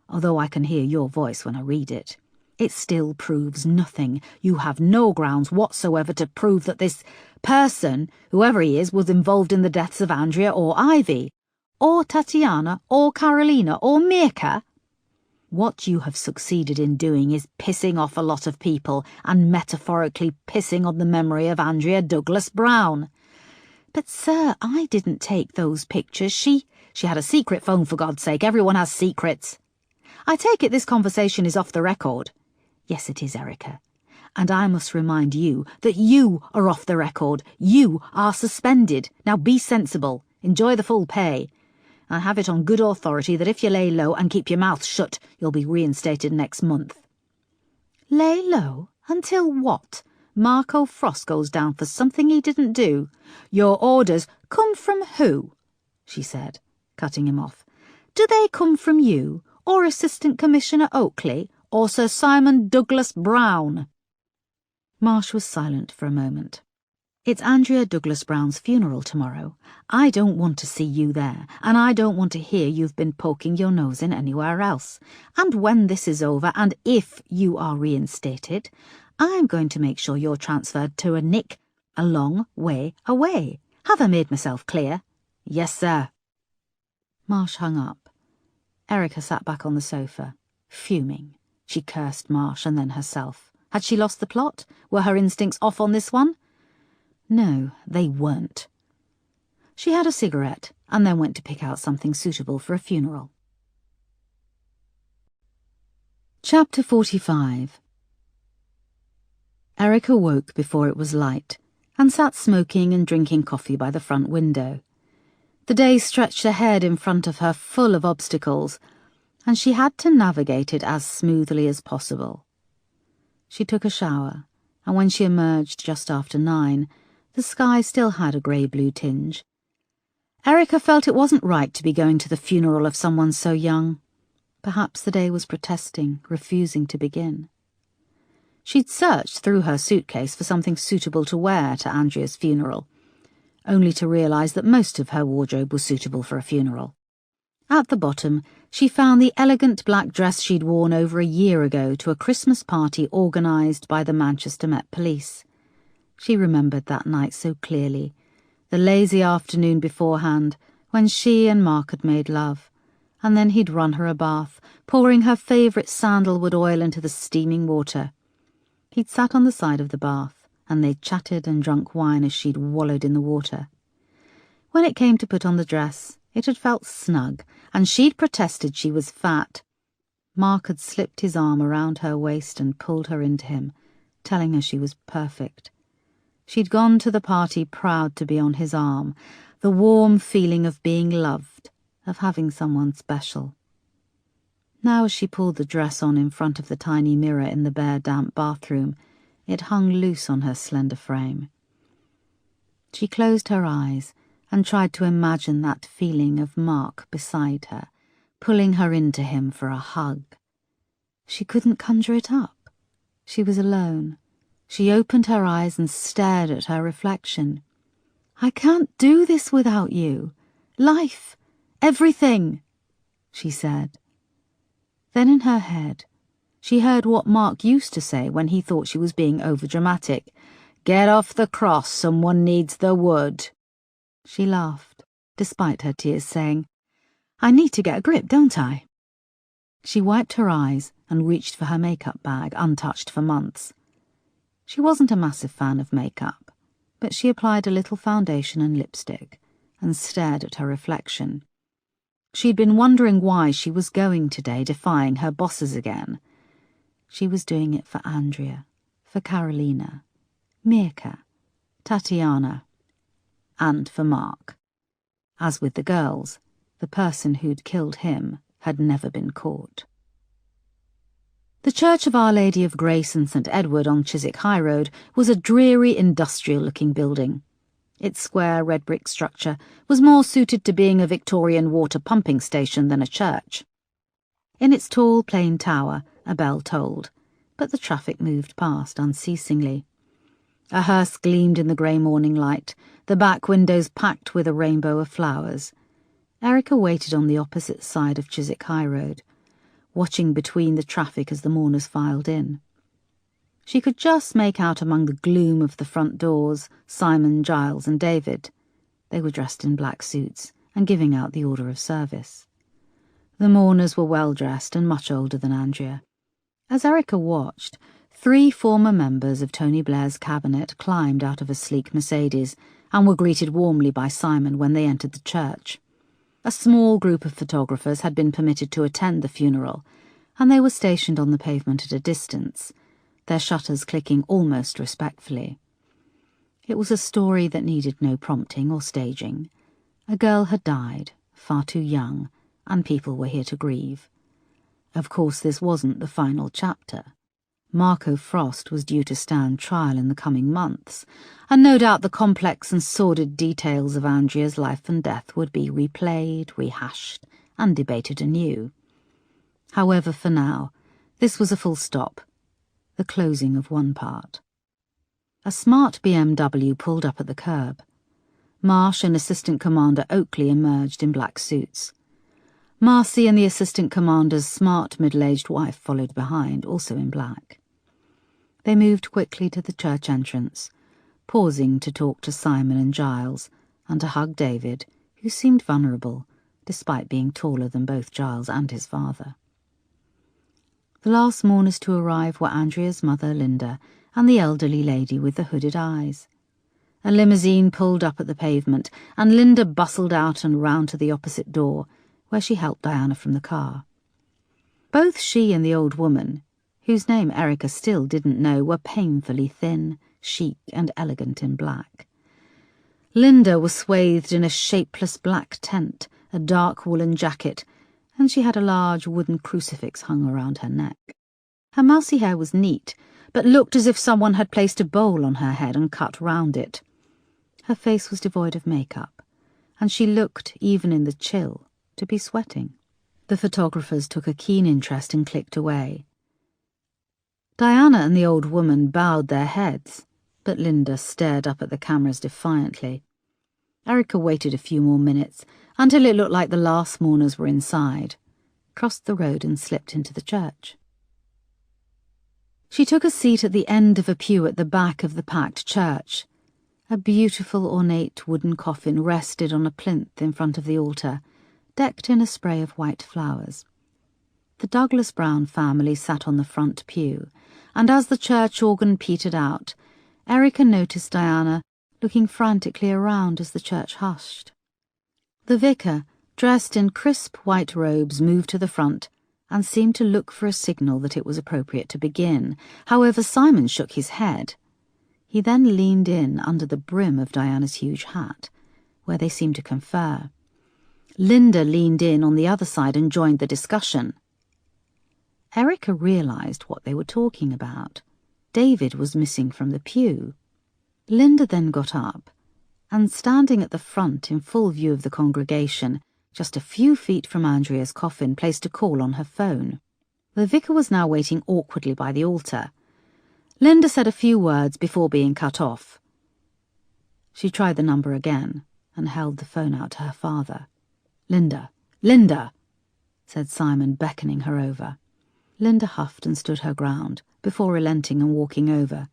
Although I can hear your voice when I read it, it still proves nothing. You have no grounds whatsoever to prove that this person, whoever he is, was involved in the deaths of Andrea or Ivy, or Tatiana, or Carolina, or Mirka. What you have succeeded in doing is pissing off a lot of people and metaphorically pissing on the memory of Andrea Douglas Brown. But, sir, I didn't take those pictures. She had a secret phone, for God's sake. Everyone has secrets. I take it this conversation is off the record. Yes, it is, Erica. And I must remind you that you are off the record. You are suspended. Now be sensible. Enjoy the full pay. I have it on good authority that if you lay low and keep your mouth shut, you'll be reinstated next month. Lay low? Until what? Marco Frost goes down for something he didn't do. Your orders come from who? She said, cutting him off. Do they come from you, or Assistant Commissioner Oakley, or Sir Simon Douglas Brown? Marsh was silent for a moment. It's Andrea Douglas Brown's funeral tomorrow. I don't want to see you there, and I don't want to hear you've been poking your nose in anywhere else. And when this is over, and if you are reinstated, I'm going to make sure you're transferred to a nick a long way away. Have I made myself clear? Yes, sir. Marsh hung up. Erica sat back on the sofa, fuming. She cursed Marsh and then herself. Had she lost the plot? Were her instincts off on this one? No, they weren't. She had a cigarette and then went to pick out something suitable for a funeral. Chapter 45. Erica woke before it was light and sat smoking and drinking coffee by the front window. The day stretched ahead in front of her full of obstacles, and she had to navigate it as smoothly as possible. She took a shower, and when she emerged just after 9, the sky still had a grey-blue tinge. Erica felt it wasn't right to be going to the funeral of someone so young. Perhaps the day was protesting, refusing to begin. She'd searched through her suitcase for something suitable to wear to Andrea's funeral, only to realise that most of her wardrobe was suitable for a funeral. At the bottom, she found the elegant black dress she'd worn over a year ago to a Christmas party organised by the Manchester Met Police. She remembered that night so clearly, the lazy afternoon beforehand, when she and Mark had made love, and then he'd run her a bath, pouring her favourite sandalwood oil into the steaming water. He'd sat on the side of the bath, and they'd chatted and drunk wine as she'd wallowed in the water. When it came to put on the dress, it had felt snug, and she'd protested she was fat. Mark had slipped his arm around her waist and pulled her into him, telling her she was perfect. She'd gone to the party proud to be on his arm, the warm feeling of being loved, of having someone special. Now as she pulled the dress on in front of the tiny mirror in the bare, damp bathroom, it hung loose on her slender frame. She closed her eyes and tried to imagine that feeling of Mark beside her, pulling her into him for a hug. She couldn't conjure it up. She was alone. She opened her eyes and stared at her reflection. I can't do this without you. Life, everything, she said. Then in her head, she heard what Mark used to say when he thought she was being overdramatic. Get off the cross, someone needs the wood. She laughed, despite her tears, saying, I need to get a grip, don't I? She wiped her eyes and reached for her makeup bag, untouched for months. She wasn't a massive fan of makeup, but she applied a little foundation and lipstick and stared at her reflection. She'd been wondering why she was going today, defying her bosses again. She was doing it for Andrea, for Carolina, Mirka, Tatiana, and for Mark. As with the girls, the person who'd killed him had never been caught. The Church of Our Lady of Grace in St. Edward on Chiswick High Road was a dreary, industrial-looking building. Its square red brick structure was more suited to being a Victorian water pumping station than a church. In its tall, plain tower, a bell tolled, but the traffic moved past unceasingly. A hearse gleamed in the grey morning light, the back windows packed with a rainbow of flowers. Erica waited on the opposite side of Chiswick High Road, watching between the traffic as the mourners filed in. She could just make out among the gloom of the front doors Simon, Giles and David. They were dressed in black suits and giving out the order of service. The mourners were well dressed and much older than Andrea. As Erica watched, 3 former members of Tony Blair's cabinet climbed out of a sleek Mercedes and were greeted warmly by Simon when they entered the church. A small group of photographers had been permitted to attend the funeral, and they were stationed on the pavement at a distance, their shutters clicking almost respectfully. It was a story that needed no prompting or staging. A girl had died, far too young, and people were here to grieve. Of course, this wasn't the final chapter. Marco Frost was due to stand trial in the coming months, and no doubt the complex and sordid details of Andrea's life and death would be replayed, rehashed, and debated anew. However, for now, this was a full stop, the closing of one part. A smart BMW pulled up at the curb. Marsh and Assistant Commander Oakley emerged in black suits. Marcy and the Assistant Commander's smart middle-aged wife followed behind, also in black. They moved quickly to the church entrance, pausing to talk to Simon and Giles and to hug David, who seemed vulnerable, despite being taller than both Giles and his father. The last mourners to arrive were Andrea's mother, Linda, and the elderly lady with the hooded eyes. A limousine pulled up at the pavement, and Linda bustled out and round to the opposite door, where she helped Diana from the car. Both she and the old woman, whose name Erica still didn't know, were painfully thin, chic and elegant in black. Linda was swathed in a shapeless black tent, a dark woolen jacket, and she had a large wooden crucifix hung around her neck. Her mousy hair was neat, but looked as if someone had placed a bowl on her head and cut round it. Her face was devoid of makeup, and she looked, even in the chill, to be sweating. The photographers took a keen interest and clicked away. Diana and the old woman bowed their heads, but Linda stared up at the cameras defiantly. Erica waited a few more minutes, until it looked like the last mourners were inside, crossed the road and slipped into the church. She took a seat at the end of a pew at the back of the packed church. A beautiful ornate wooden coffin rested on a plinth in front of the altar, decked in a spray of white flowers. The Douglas Brown family sat on the front pew, and as the church organ petered out, Erica noticed Diana looking frantically around as the church hushed. The vicar, dressed in crisp white robes, moved to the front and seemed to look for a signal that it was appropriate to begin. However, Simon shook his head. He then leaned in under the brim of Diana's huge hat, where they seemed to confer. Linda leaned in on the other side and joined the discussion. Erica realised what they were talking about. David was missing from the pew. Linda then got up, and standing at the front in full view of the congregation, just a few feet from Andrea's coffin, placed a call on her phone. The vicar was now waiting awkwardly by the altar. Linda said a few words before being cut off. She tried the number again and held the phone out to her father. "Linda, Linda," said Simon, beckoning her over. Linda huffed and stood her ground, before relenting and walking over.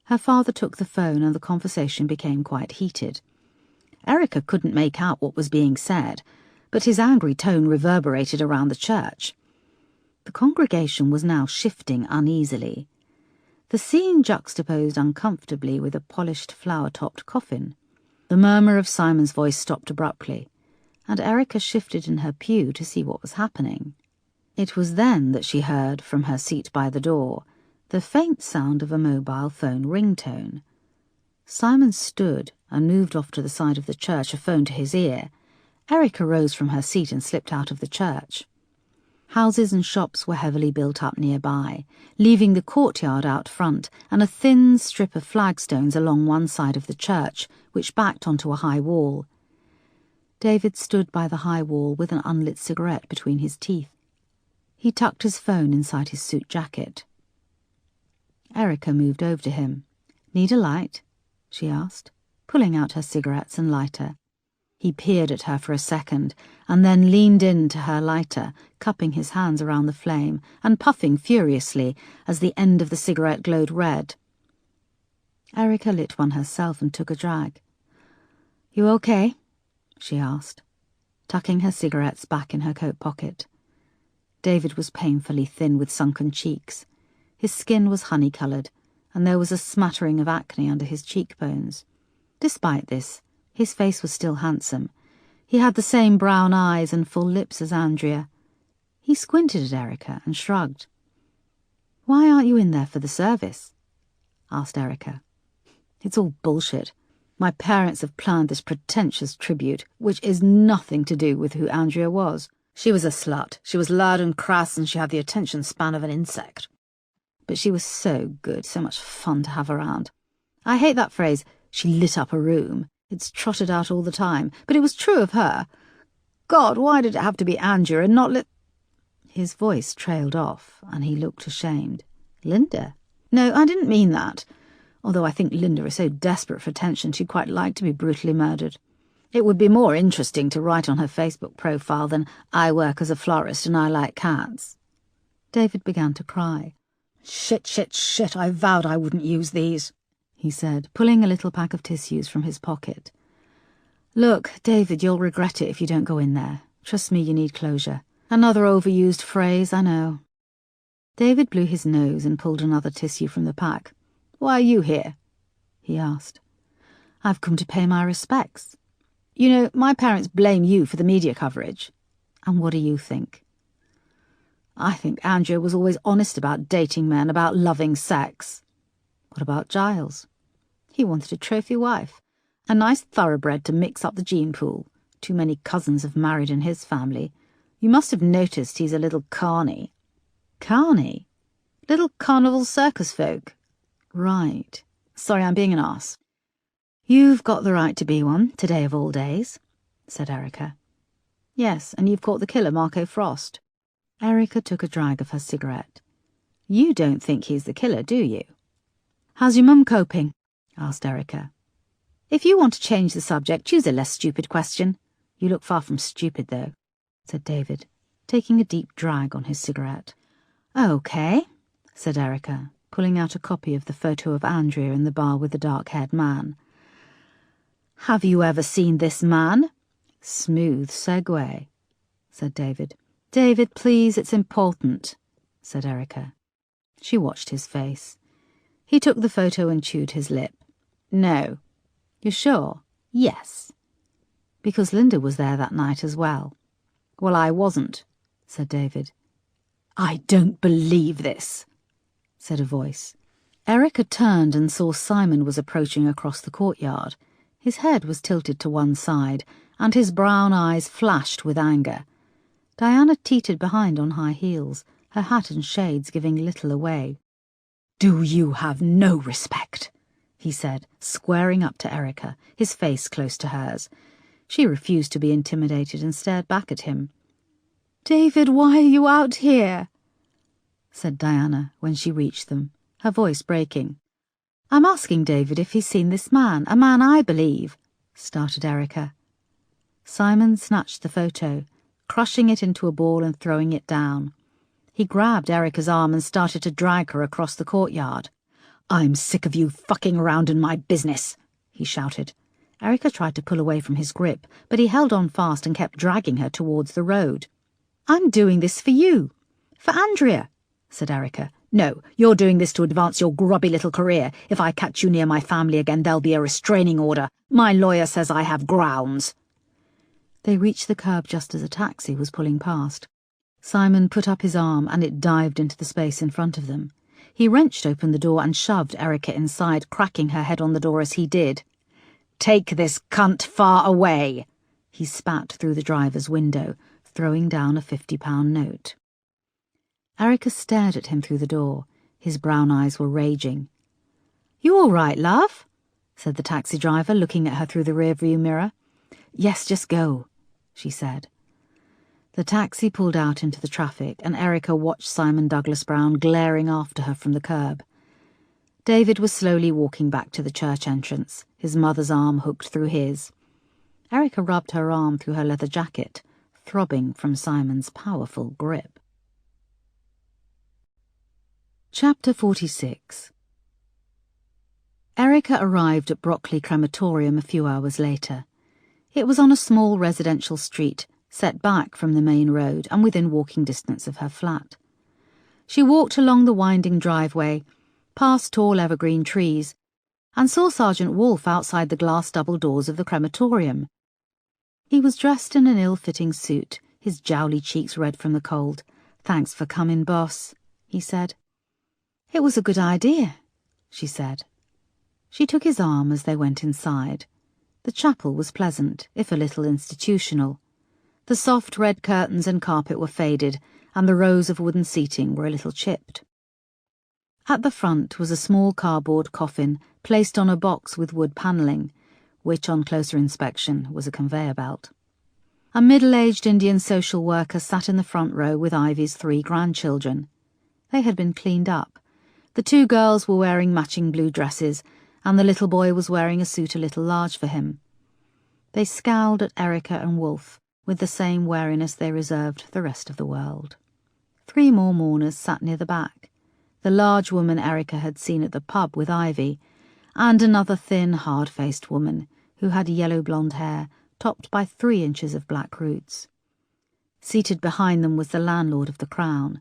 Her father took the phone and the conversation became quite heated. Erica couldn't make out what was being said, but his angry tone reverberated around the church. The congregation was now shifting uneasily. The scene juxtaposed uncomfortably with a polished flower-topped coffin. The murmur of Simon's voice stopped abruptly, and Erica shifted in her pew to see what was happening. It was then that she heard, from her seat by the door, the faint sound of a mobile phone ringtone. Simon stood and moved off to the side of the church, a phone to his ear. Erica rose from her seat and slipped out of the church. Houses and shops were heavily built up nearby, leaving the courtyard out front and a thin strip of flagstones along one side of the church, which backed onto a high wall. David stood by the high wall with an unlit cigarette between his teeth. He tucked his phone inside his suit jacket. Erica moved over to him. "Need a light?" she asked. pulling out her cigarettes and lighter. He peered at her for a second, and then leaned into her lighter, cupping his hands around the flame and puffing furiously as the end of the cigarette glowed red. Erica lit one herself and took a drag. "You okay?" she asked, tucking her cigarettes back in her coat pocket. David was painfully thin with sunken cheeks. His skin was honey-coloured, and there was a smattering of acne under his cheekbones. Despite this, his face was still handsome. He had the same brown eyes and full lips as Andrea. He squinted at Erica and shrugged. "Why aren't you in there for the service?" asked Erica. "It's all bullshit. My parents have planned this pretentious tribute, which is nothing to do with who Andrea was. She was a slut. She was loud and crass, and she had the attention span of an insect. But she was so good, so much fun to have around. I hate that phrase, 'she lit up a room.' It's trotted out all the time, but it was true of her. God, why did it have to be Andrea and not His voice trailed off, and he looked ashamed. "Linda? No, I didn't mean that. Although I think Linda is so desperate for attention she'd quite like to be brutally murdered. It would be more interesting to write on her Facebook profile than 'I work as a florist and I like cats.'" David began to cry. Shit, I vowed I wouldn't use these," he said, pulling a little pack of tissues from his pocket. "Look, David, you'll regret it if you don't go in there. Trust me, you need closure. Another overused phrase, I know." David blew his nose and pulled another tissue from the pack. "Why are you here?" he asked. "I've come to pay my respects. You know, my parents blame you for the media coverage. And what do you think?" "I think Andrea was always honest about dating men, about loving sex." "What about Giles?" "He wanted a trophy wife. A nice thoroughbred to mix up the gene pool. Too many cousins have married in his family. You must have noticed he's a little carny." "Carny? Little carnival circus folk." "Right. Sorry, I'm being an arse." "You've got the right to be one, today of all days," said Erica. "Yes, and you've caught the killer, Marco Frost." Erica took a drag of her cigarette. "You don't think he's the killer, do you?" "How's your mum coping?" asked Erica. "If you want to change the subject, choose a less stupid question. You look far from stupid, though," said David, taking a deep drag on his cigarette. "Okay," said Erica, pulling out a copy of the photo of Andrea in the bar with the dark-haired man. "Have you ever seen this man?" "Smooth segue," said David. "David, please, it's important," said Erica. She watched his face. He took the photo and chewed his lip. "No." "You're sure?" "Yes." "Because Linda was there that night as well." "Well, I wasn't," said David. "I don't believe this," said a voice. Erica turned and saw Simon was approaching across the courtyard. His head was tilted to one side, and his brown eyes flashed with anger. Diana teetered behind on high heels, her hat and shades giving little away. "Do you have no respect?" he said, squaring up to Erica, his face close to hers. She refused to be intimidated and stared back at him. "David, why are you out here?" said Diana when she reached them, her voice breaking. "I'm asking David if he's seen this man, a man I believe," started Erica. Simon snatched the photo, crushing it into a ball and throwing it down. He grabbed Erica's arm and started to drag her across the courtyard. "I'm sick of you fucking around in my business," he shouted. Erica tried to pull away from his grip, but he held on fast and kept dragging her towards the road. "I'm doing this for you. For Andrea," said Erica. "No, you're doing this to advance your grubby little career. If I catch you near my family again, there'll be a restraining order. My lawyer says I have grounds." They reached the curb just as a taxi was pulling past. Simon put up his arm and it dived into the space in front of them. He wrenched open the door and shoved Erica inside, cracking her head on the door as he did. "Take this cunt far away," he spat through the driver's window, throwing down a £50 note. Erica stared at him through the door. His brown eyes were raging. "You all right, love?" said the taxi driver, looking at her through the rearview mirror. "Yes, just go," she said. The taxi pulled out into the traffic, and Erica watched Simon Douglas Brown glaring after her from the curb. David was slowly walking back to the church entrance, his mother's arm hooked through his. Erica rubbed her arm through her leather jacket, throbbing from Simon's powerful grip. Chapter 46. Erica arrived at Brockley Crematorium a few hours later. It was on a small residential street, set back from the main road and within walking distance of her flat. She walked along the winding driveway, past tall evergreen trees, and saw Sergeant Wolfe outside the glass double doors of the crematorium. He was dressed in an ill-fitting suit, his jowly cheeks red from the cold. "Thanks for coming, boss," he said. "It was a good idea," she said. She took his arm as they went inside. The chapel was pleasant, if a little institutional. The soft red curtains and carpet were faded, and the rows of wooden seating were a little chipped. At the front was a small cardboard coffin placed on a box with wood panelling, which on closer inspection was a conveyor belt. A middle-aged Indian social worker sat in the front row with Ivy's 3 grandchildren. They had been cleaned up. The 2 girls were wearing matching blue dresses, and the little boy was wearing a suit a little large for him. They scowled at Erica and Wolfe with the same wariness they reserved the rest of the world. 3 more mourners sat near the back. The large woman Erica had seen at the pub with Ivy, and another thin, hard-faced woman who had yellow blonde hair topped by 3 inches of black roots. Seated behind them was the landlord of the Crown.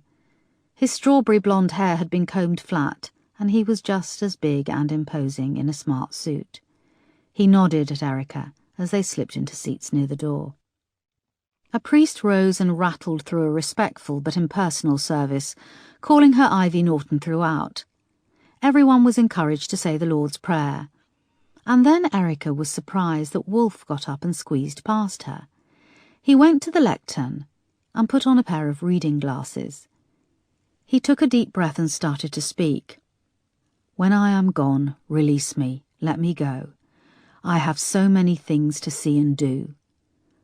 His strawberry blonde hair had been combed flat, and he was just as big and imposing in a smart suit. He nodded at Erica as they slipped into seats near the door. A priest rose and rattled through a respectful but impersonal service, calling her Ivy Norton throughout. Everyone was encouraged to say the Lord's Prayer. And then Erica was surprised that Wolfe got up and squeezed past her. He went to the lectern and put on a pair of reading glasses. He took a deep breath and started to speak. "When I am gone, release me, let me go. I have so many things to see and do.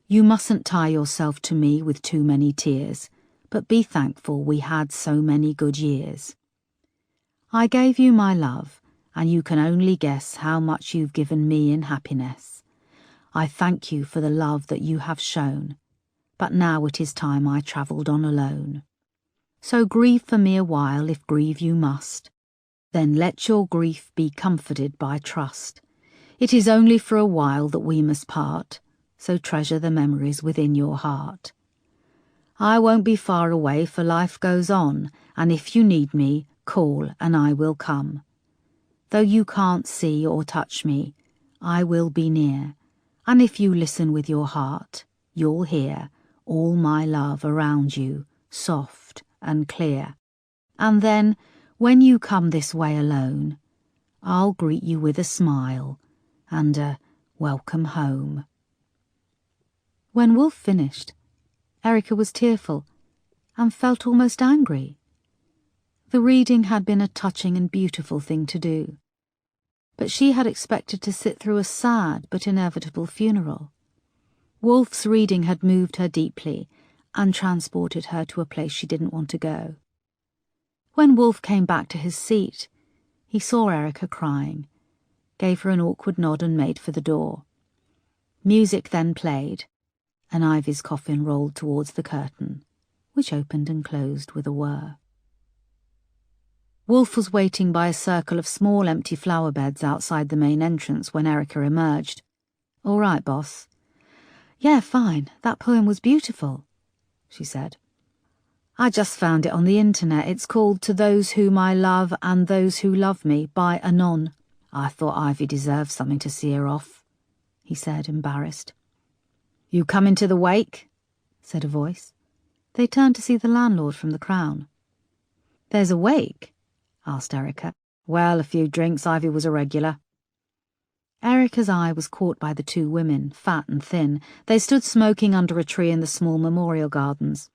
You mustn't tie yourself to me with too many tears, but be thankful we had so many good years. I gave you my love, and you can only guess how much you've given me in happiness. I thank you for the love that you have shown, but now it is time I travelled on alone. So grieve for me a while if grieve you must. Then let your grief be comforted by trust. It is only for a while that we must part, so treasure the memories within your heart. I won't be far away, for life goes on, and if you need me, call and I will come. Though you can't see or touch me, I will be near, and if you listen with your heart, you'll hear all my love around you, soft and clear. And then, when you come this way alone, I'll greet you with a smile and a welcome home." When Wolfe finished, Erica was tearful and felt almost angry. The reading had been a touching and beautiful thing to do, but she had expected to sit through a sad but inevitable funeral. Wolfe's reading had moved her deeply and transported her to a place she didn't want to go. When Wolfe came back to his seat, he saw Erica crying, gave her an awkward nod and made for the door. Music then played, and Ivy's coffin rolled towards the curtain, which opened and closed with a whir. Wolfe was waiting by a circle of small empty flower beds outside the main entrance when Erica emerged. "All right, boss." "Yeah, fine. That poem was beautiful," she said. "I just found it on the internet. It's called To Those Whom I Love and Those Who Love Me by Anon. I thought Ivy deserved something to see her off," he said, embarrassed. "You coming to the wake?" said a voice. They turned to see the landlord from the Crown. "There's a wake?" asked Erica. "Well, a few drinks. Ivy was a regular." Erica's eye was caught by the 2 women, fat and thin. They stood smoking under a tree in the small memorial gardens.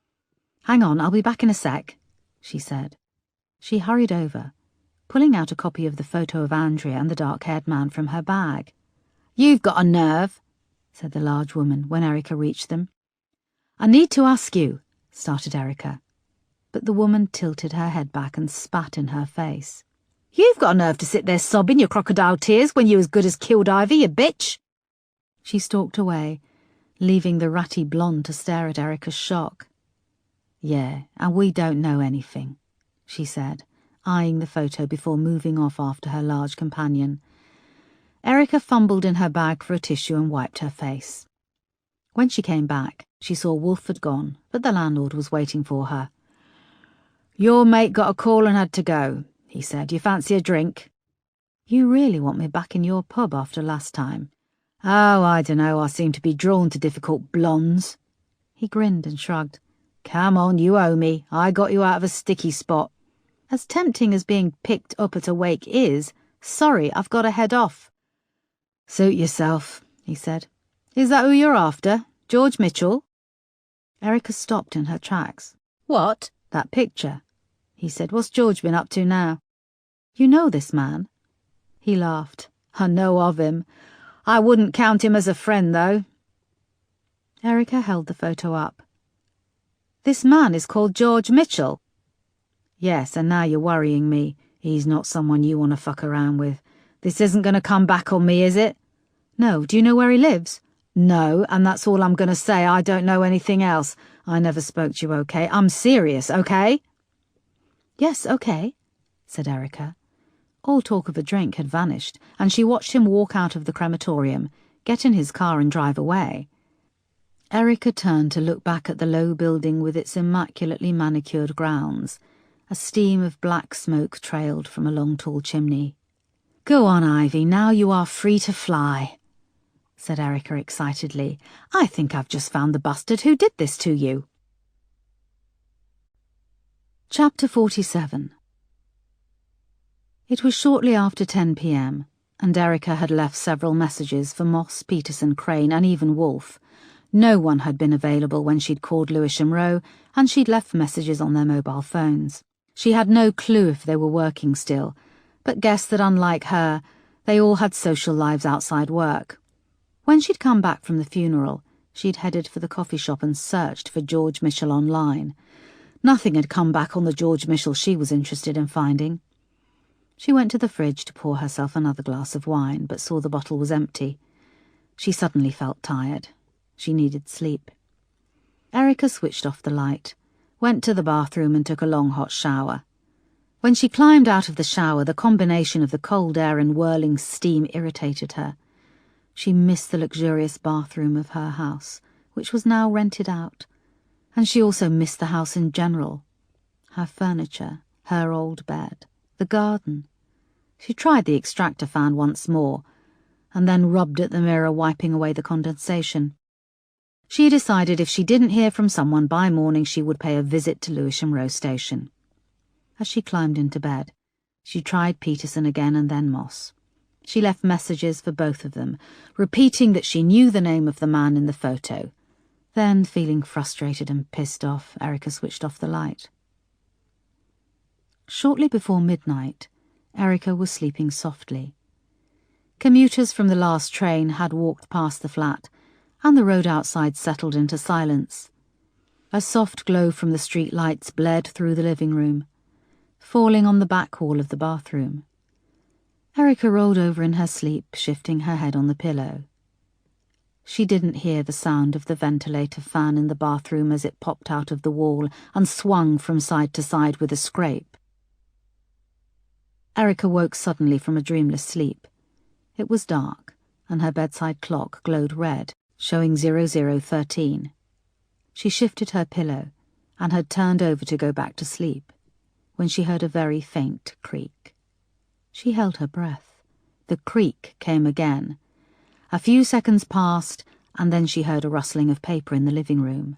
"Hang on, I'll be back in a sec," she said. She hurried over, pulling out a copy of the photo of Andrea and the dark-haired man from her bag. "You've got a nerve," said the large woman when Erica reached them. "I need to ask you," started Erica, but the woman tilted her head back and spat in her face. You've got a nerve to sit there sobbing your crocodile tears when you as good as killed Ivy, you bitch. She stalked away, leaving the ratty blonde to stare at Erica's shock. Yeah, and we don't know anything, she said, eyeing the photo before moving off after her large companion. Erica fumbled in her bag for a tissue and wiped her face. When she came back, she saw Wolf had gone, but the landlord was waiting for her. Your mate got a call and had to go, he said. You fancy a drink? You really want me back in your pub after last time? Oh, I dunno, I seem to be drawn to difficult blondes. He grinned and shrugged. Come on, you owe me. I got you out of a sticky spot. As tempting as being picked up at a wake is, sorry, I've got to head off. Suit yourself, he said. Is that who you're after? George Mitchell? Erica stopped in her tracks. What? That picture, he said. What's George been up to now? You know this man? He laughed. I know of him. I wouldn't count him as a friend, though. Erica held the photo up. This man is called George Mitchell. Yes, and now you're worrying me. He's not someone you want to fuck around with. This isn't going to come back on me, is it? No. Do you know where he lives? No, and that's all I'm going to say. I don't know anything else. I never spoke to you, okay? I'm serious, okay? Yes, okay, said Erica. All talk of a drink had vanished, and she watched him walk out of the crematorium, get in his car and drive away. Erica turned to look back at the low building with its immaculately manicured grounds. A steam of black smoke trailed from a long tall chimney. Go on, Ivy, now you are free to fly, said Erica excitedly. I think I've just found the bastard who did this to you. Chapter 47. It was shortly after 10 p.m, and Erica had left several messages for Moss, Peterson, Crane, and even Wolfe. No one had been available when she'd called Lewisham Row, and she'd left messages on their mobile phones. She had no clue if they were working still, but guessed that unlike her, they all had social lives outside work. When she'd come back from the funeral, she'd headed for the coffee shop and searched for George Mitchell online. Nothing had come back on the George Mitchell she was interested in finding. She went to the fridge to pour herself another glass of wine, but saw the bottle was empty. She suddenly felt tired. She needed sleep. Erica switched off the light, went to the bathroom and took a long hot shower. When she climbed out of the shower, the combination of the cold air and whirling steam irritated her. She missed the luxurious bathroom of her house, which was now rented out, and she also missed the house in general. Her furniture, her old bed, the garden. She tried the extractor fan once more, and then rubbed at the mirror, wiping away the condensation. She decided if she didn't hear from someone by morning, she would pay a visit to Lewisham Row Station. As she climbed into bed, she tried Peterson again and then Moss. She left messages for both of them, repeating that she knew the name of the man in the photo. Then, feeling frustrated and pissed off, Erica switched off the light. Shortly before midnight, Erica was sleeping softly. Commuters from the last train had walked past the flat, and the road outside settled into silence. A soft glow from the street lights bled through the living room, falling on the back wall of the bathroom. Erica rolled over in her sleep, shifting her head on the pillow. She didn't hear the sound of the ventilator fan in the bathroom as it popped out of the wall and swung from side to side with a scrape. Erica woke suddenly from a dreamless sleep. It was dark, and her bedside clock glowed red, showing 0013. She shifted her pillow and had turned over to go back to sleep when she heard a very faint creak. She held her breath. The creak came again. A few seconds passed, and then she heard a rustling of paper in the living room.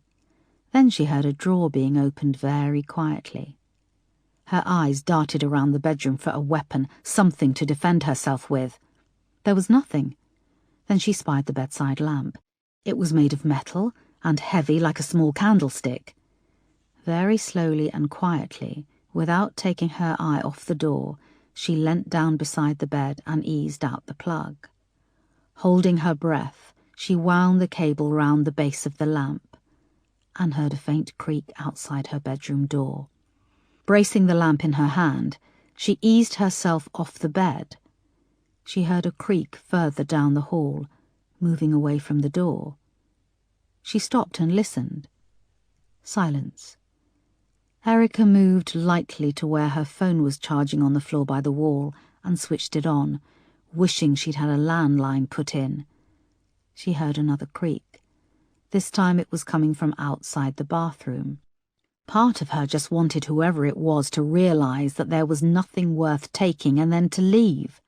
Then she heard a drawer being opened very quietly. Her eyes darted around the bedroom for a weapon, something to defend herself with. There was nothing. Then she spied the bedside lamp. It was made of metal and heavy like a small candlestick. Very slowly and quietly, without taking her eye off the door, she leant down beside the bed and eased out the plug. Holding her breath, she wound the cable round the base of the lamp and heard a faint creak outside her bedroom door. Bracing the lamp in her hand, She eased herself off the bed. She heard a creak further down the hall, moving away from the door. She stopped and listened. Silence. Erica moved lightly to where her phone was charging on the floor by the wall and switched it on, wishing she'd had a landline put in. She heard another creak. This time it was coming from outside the bathroom. Part of her just wanted whoever it was to realize that there was nothing worth taking and then to leave.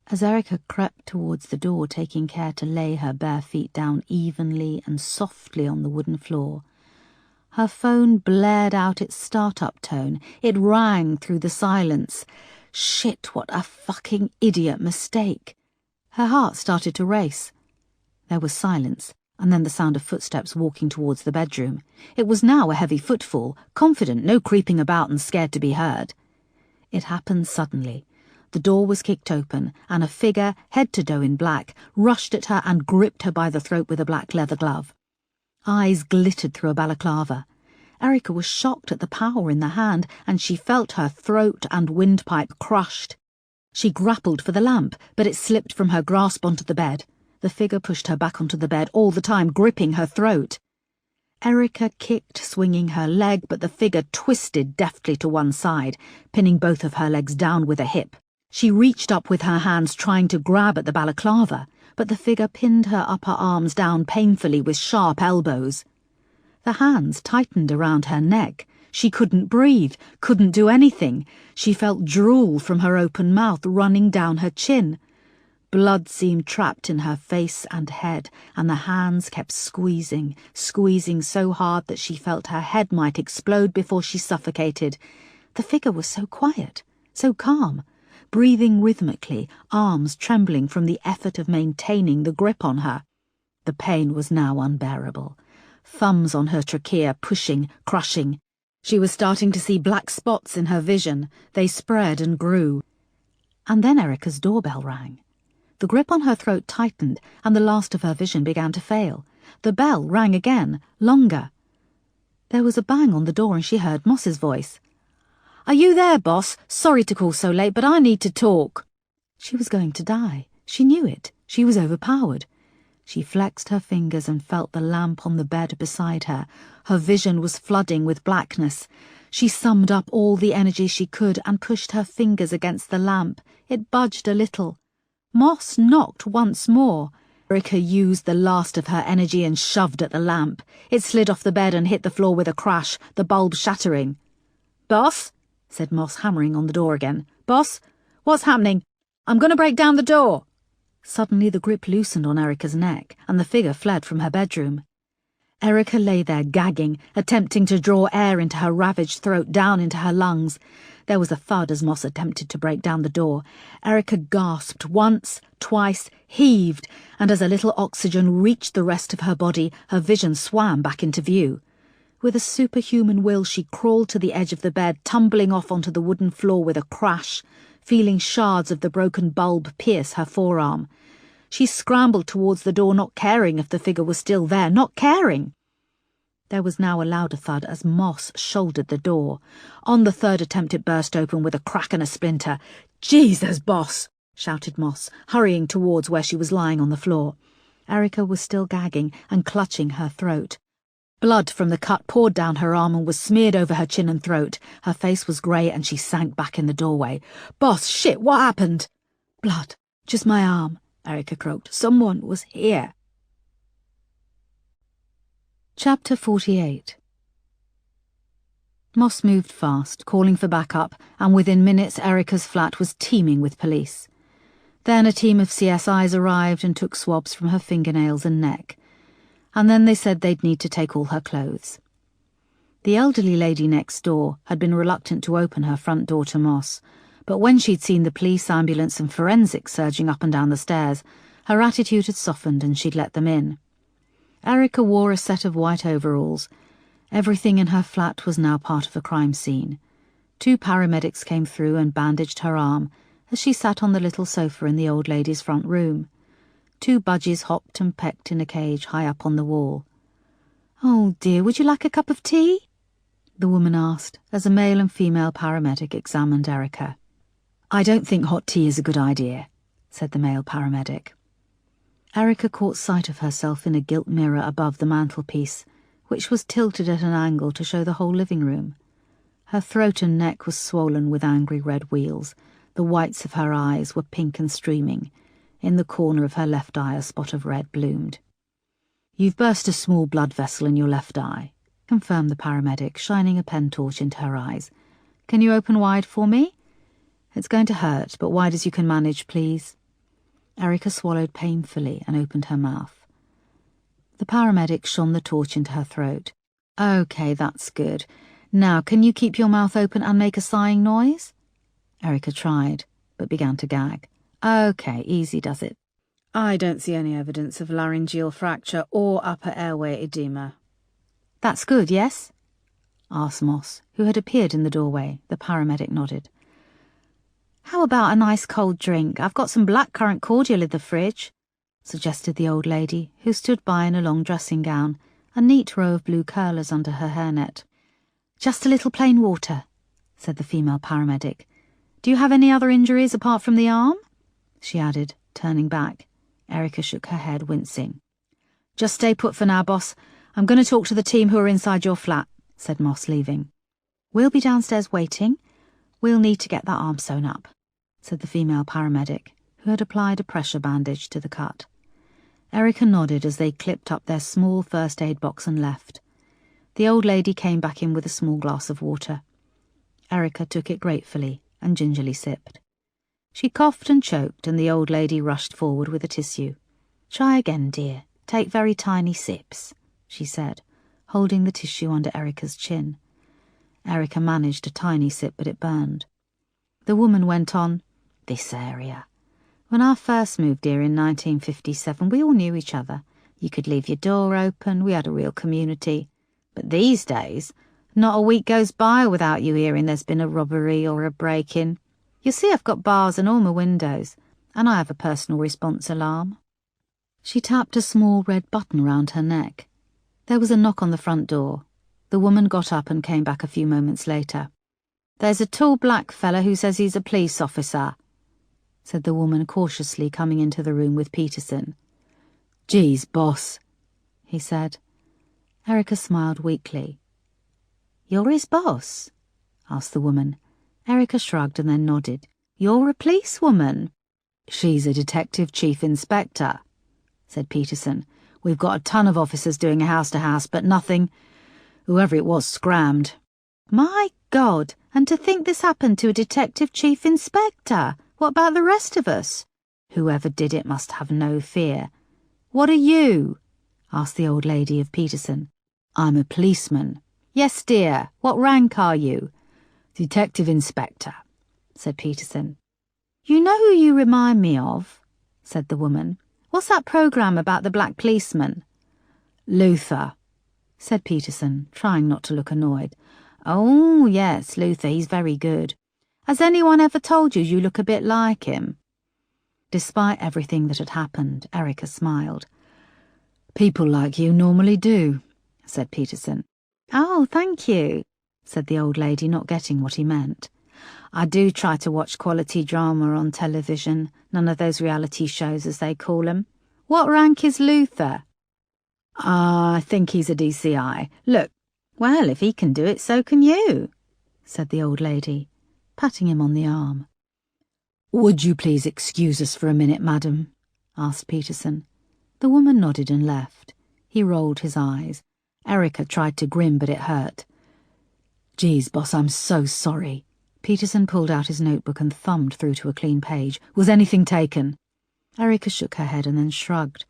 As Erica crept towards the door, taking care to lay her bare feet down evenly and softly on the wooden floor, her phone blared out its start-up tone. It rang through the silence. Shit, what a fucking idiot mistake. Her heart started to race. There was silence, and then the sound of footsteps walking towards the bedroom. It was now a heavy footfall, confident, no creeping about and scared to be heard. It happened suddenly. The door was kicked open, and a figure, head to toe in black, rushed at her and gripped her by the throat with a black leather glove. Eyes glittered through a balaclava. Erica was shocked at the power in the hand, and she felt her throat and windpipe crushed. She grappled for the lamp, but it slipped from her grasp onto the bed. The figure pushed her back onto the bed, all the time gripping her throat. Erica kicked, swinging her leg, but the figure twisted deftly to one side, pinning both of her legs down with a hip. She reached up with her hands, trying to grab at the balaclava, but the figure pinned her upper arms down painfully with sharp elbows. The hands tightened around her neck. She couldn't breathe, couldn't do anything. She felt drool from her open mouth running down her chin. Blood seemed trapped in her face and head, and the hands kept squeezing so hard that she felt her head might explode before she suffocated. The figure was so quiet, so calm, breathing rhythmically, arms trembling from the effort of maintaining the grip on her. The pain was now unbearable. Thumbs on her trachea, pushing, crushing. She was starting to see black spots in her vision. They spread and grew. And then Erica's doorbell rang. The grip on her throat tightened, and the last of her vision began to fail. The bell rang again, longer. There was a bang on the door, and she heard Moss's voice. "Are you there, boss? Sorry to call so late, but I need to talk." She was going to die. She knew it. She was overpowered. She flexed her fingers and felt the lamp on the bed beside her. Her vision was flooding with blackness. She summed up all the energy she could and pushed her fingers against the lamp. It budged a little. Moss knocked once more. Erica used the last of her energy and shoved at the lamp. It slid off the bed and hit the floor with a crash, the bulb shattering. "Boss?" said Moss, hammering on the door again. "Boss? What's happening? I'm going to break down the door." Suddenly the grip loosened on Erica's neck, and the figure fled from her bedroom. Erica lay there gagging, attempting to draw air into her ravaged throat, down into her lungs. There was a thud as Moss attempted to break down the door. Erica gasped once, twice, heaved, and as a little oxygen reached the rest of her body, her vision swam back into view. With a superhuman will, she crawled to the edge of the bed, tumbling off onto the wooden floor with a crash, feeling shards of the broken bulb pierce her forearm. She scrambled towards the door, not caring if the figure was still there, not caring. There was now a louder thud as Moss shouldered the door. On the third attempt it burst open with a crack and a splinter. "Jesus, boss!" shouted Moss, hurrying towards where she was lying on the floor. Erica was still gagging and clutching her throat. Blood from the cut poured down her arm and was smeared over her chin and throat. Her face was grey and she sank back in the doorway. "Boss, shit, what happened?" "Blood. Just my arm," Erica croaked. "Someone was here." Chapter 48. Moss moved fast, calling for backup, and within minutes Erica's flat was teeming with police. Then a team of CSIs arrived and took swabs from her fingernails and neck. And then they said they'd need to take all her clothes. The elderly lady next door had been reluctant to open her front door to Moss, but when she'd seen the police, ambulance and forensics surging up and down the stairs, her attitude had softened and she'd let them in. Erica wore a set of white overalls. Everything in her flat was now part of a crime scene. 2 paramedics came through and bandaged her arm as she sat on the little sofa in the old lady's front room. 2 budgies hopped and pecked in a cage high up on the wall. "Oh dear, would you like a cup of tea?" the woman asked, as a male and female paramedic examined Erica. "I don't think hot tea is a good idea," said the male paramedic. Erica caught sight of herself in a gilt mirror above the mantelpiece, which was tilted at an angle to show the whole living room. Her throat and neck was swollen with angry red wheals. The whites of her eyes were pink and streaming. In the corner of her left eye a spot of red bloomed. "You've burst a small blood vessel in your left eye," confirmed the paramedic, shining a pen torch into her eyes. "Can you open wide for me? It's going to hurt, but wide as you can manage, please." Erica swallowed painfully and opened her mouth. The paramedic shone the torch into her throat. "Okay, that's good. Now, can you keep your mouth open and make a sighing noise?" Erica tried, but began to gag. "Okay, easy does it." "I don't see any evidence of laryngeal fracture or upper airway edema." "That's good, yes?" asked Moss, who had appeared in the doorway. The paramedic nodded. "How about a nice cold drink? I've got some blackcurrant cordial in the fridge," suggested the old lady, who stood by in a long dressing gown, a neat row of blue curlers under her hairnet. "Just a little plain water," said the female paramedic. "Do you have any other injuries apart from the arm?" she added, turning back. Erica shook her head, wincing. "Just stay put for now, boss. I'm going to talk to the team who are inside your flat," said Moss, leaving. "We'll be downstairs waiting. We'll need to get that arm sewn up," said the female paramedic, who had applied a pressure bandage to the cut. Erica nodded as they clipped up their small first aid box and left. The old lady came back in with a small glass of water. Erica took it gratefully and gingerly sipped. She coughed and choked, and the old lady rushed forward with a tissue. "Try again, dear. Take very tiny sips," she said, holding the tissue under Erica's chin. Erica managed a tiny sip, but it burned. The woman went on, "This area. When I first moved here in 1957, we all knew each other. You could leave your door open. We had a real community. But these days, not a week goes by without you hearing there's been a robbery or a break-in. You see, I've got bars on all my windows, and I have a personal response alarm." She tapped a small red button round her neck. There was a knock on the front door. The woman got up and came back a few moments later. "There's a tall black fella who says he's a police officer," said the woman cautiously, coming into the room with Peterson. "Geez, boss," he said. Erica smiled weakly. "You're his boss?" asked the woman. Erica shrugged and then nodded. "You're a policewoman?" "She's a detective chief inspector," said Peterson. "We've got a ton of officers doing a house-to-house, but nothing. Whoever it was scrammed." "My God, and to think this happened to a detective chief inspector. What about the rest of us?" "Whoever did it must have no fear." "What are you?" asked the old lady of Peterson. "I'm a policeman." "Yes, dear. What rank are you?" "Detective inspector," said Peterson. "You know who you remind me of?" said the woman. "What's that programme about the black policeman?" "Luther," said Peterson, trying not to look annoyed. "Oh, yes, Luther, he's very good. Has anyone ever told you you look a bit like him?" Despite everything that had happened, Erica smiled. "People like you normally do," said Peterson. "Oh, thank you," said the old lady, not getting what he meant. "I do try to watch quality drama on television, none of those reality shows as they call 'em. What rank is Luther?" "I think he's a DCI. Look." "Well, if he can do it, so can you," said the old lady, patting him on the arm. "Would you please excuse us for a minute, madam?" asked Peterson. The woman nodded and left. He rolled his eyes. Erica tried to grin, but it hurt. "Geez, boss, I'm so sorry." Peterson pulled out his notebook and thumbed through to a clean page. "Was anything taken?" Erica shook her head and then shrugged.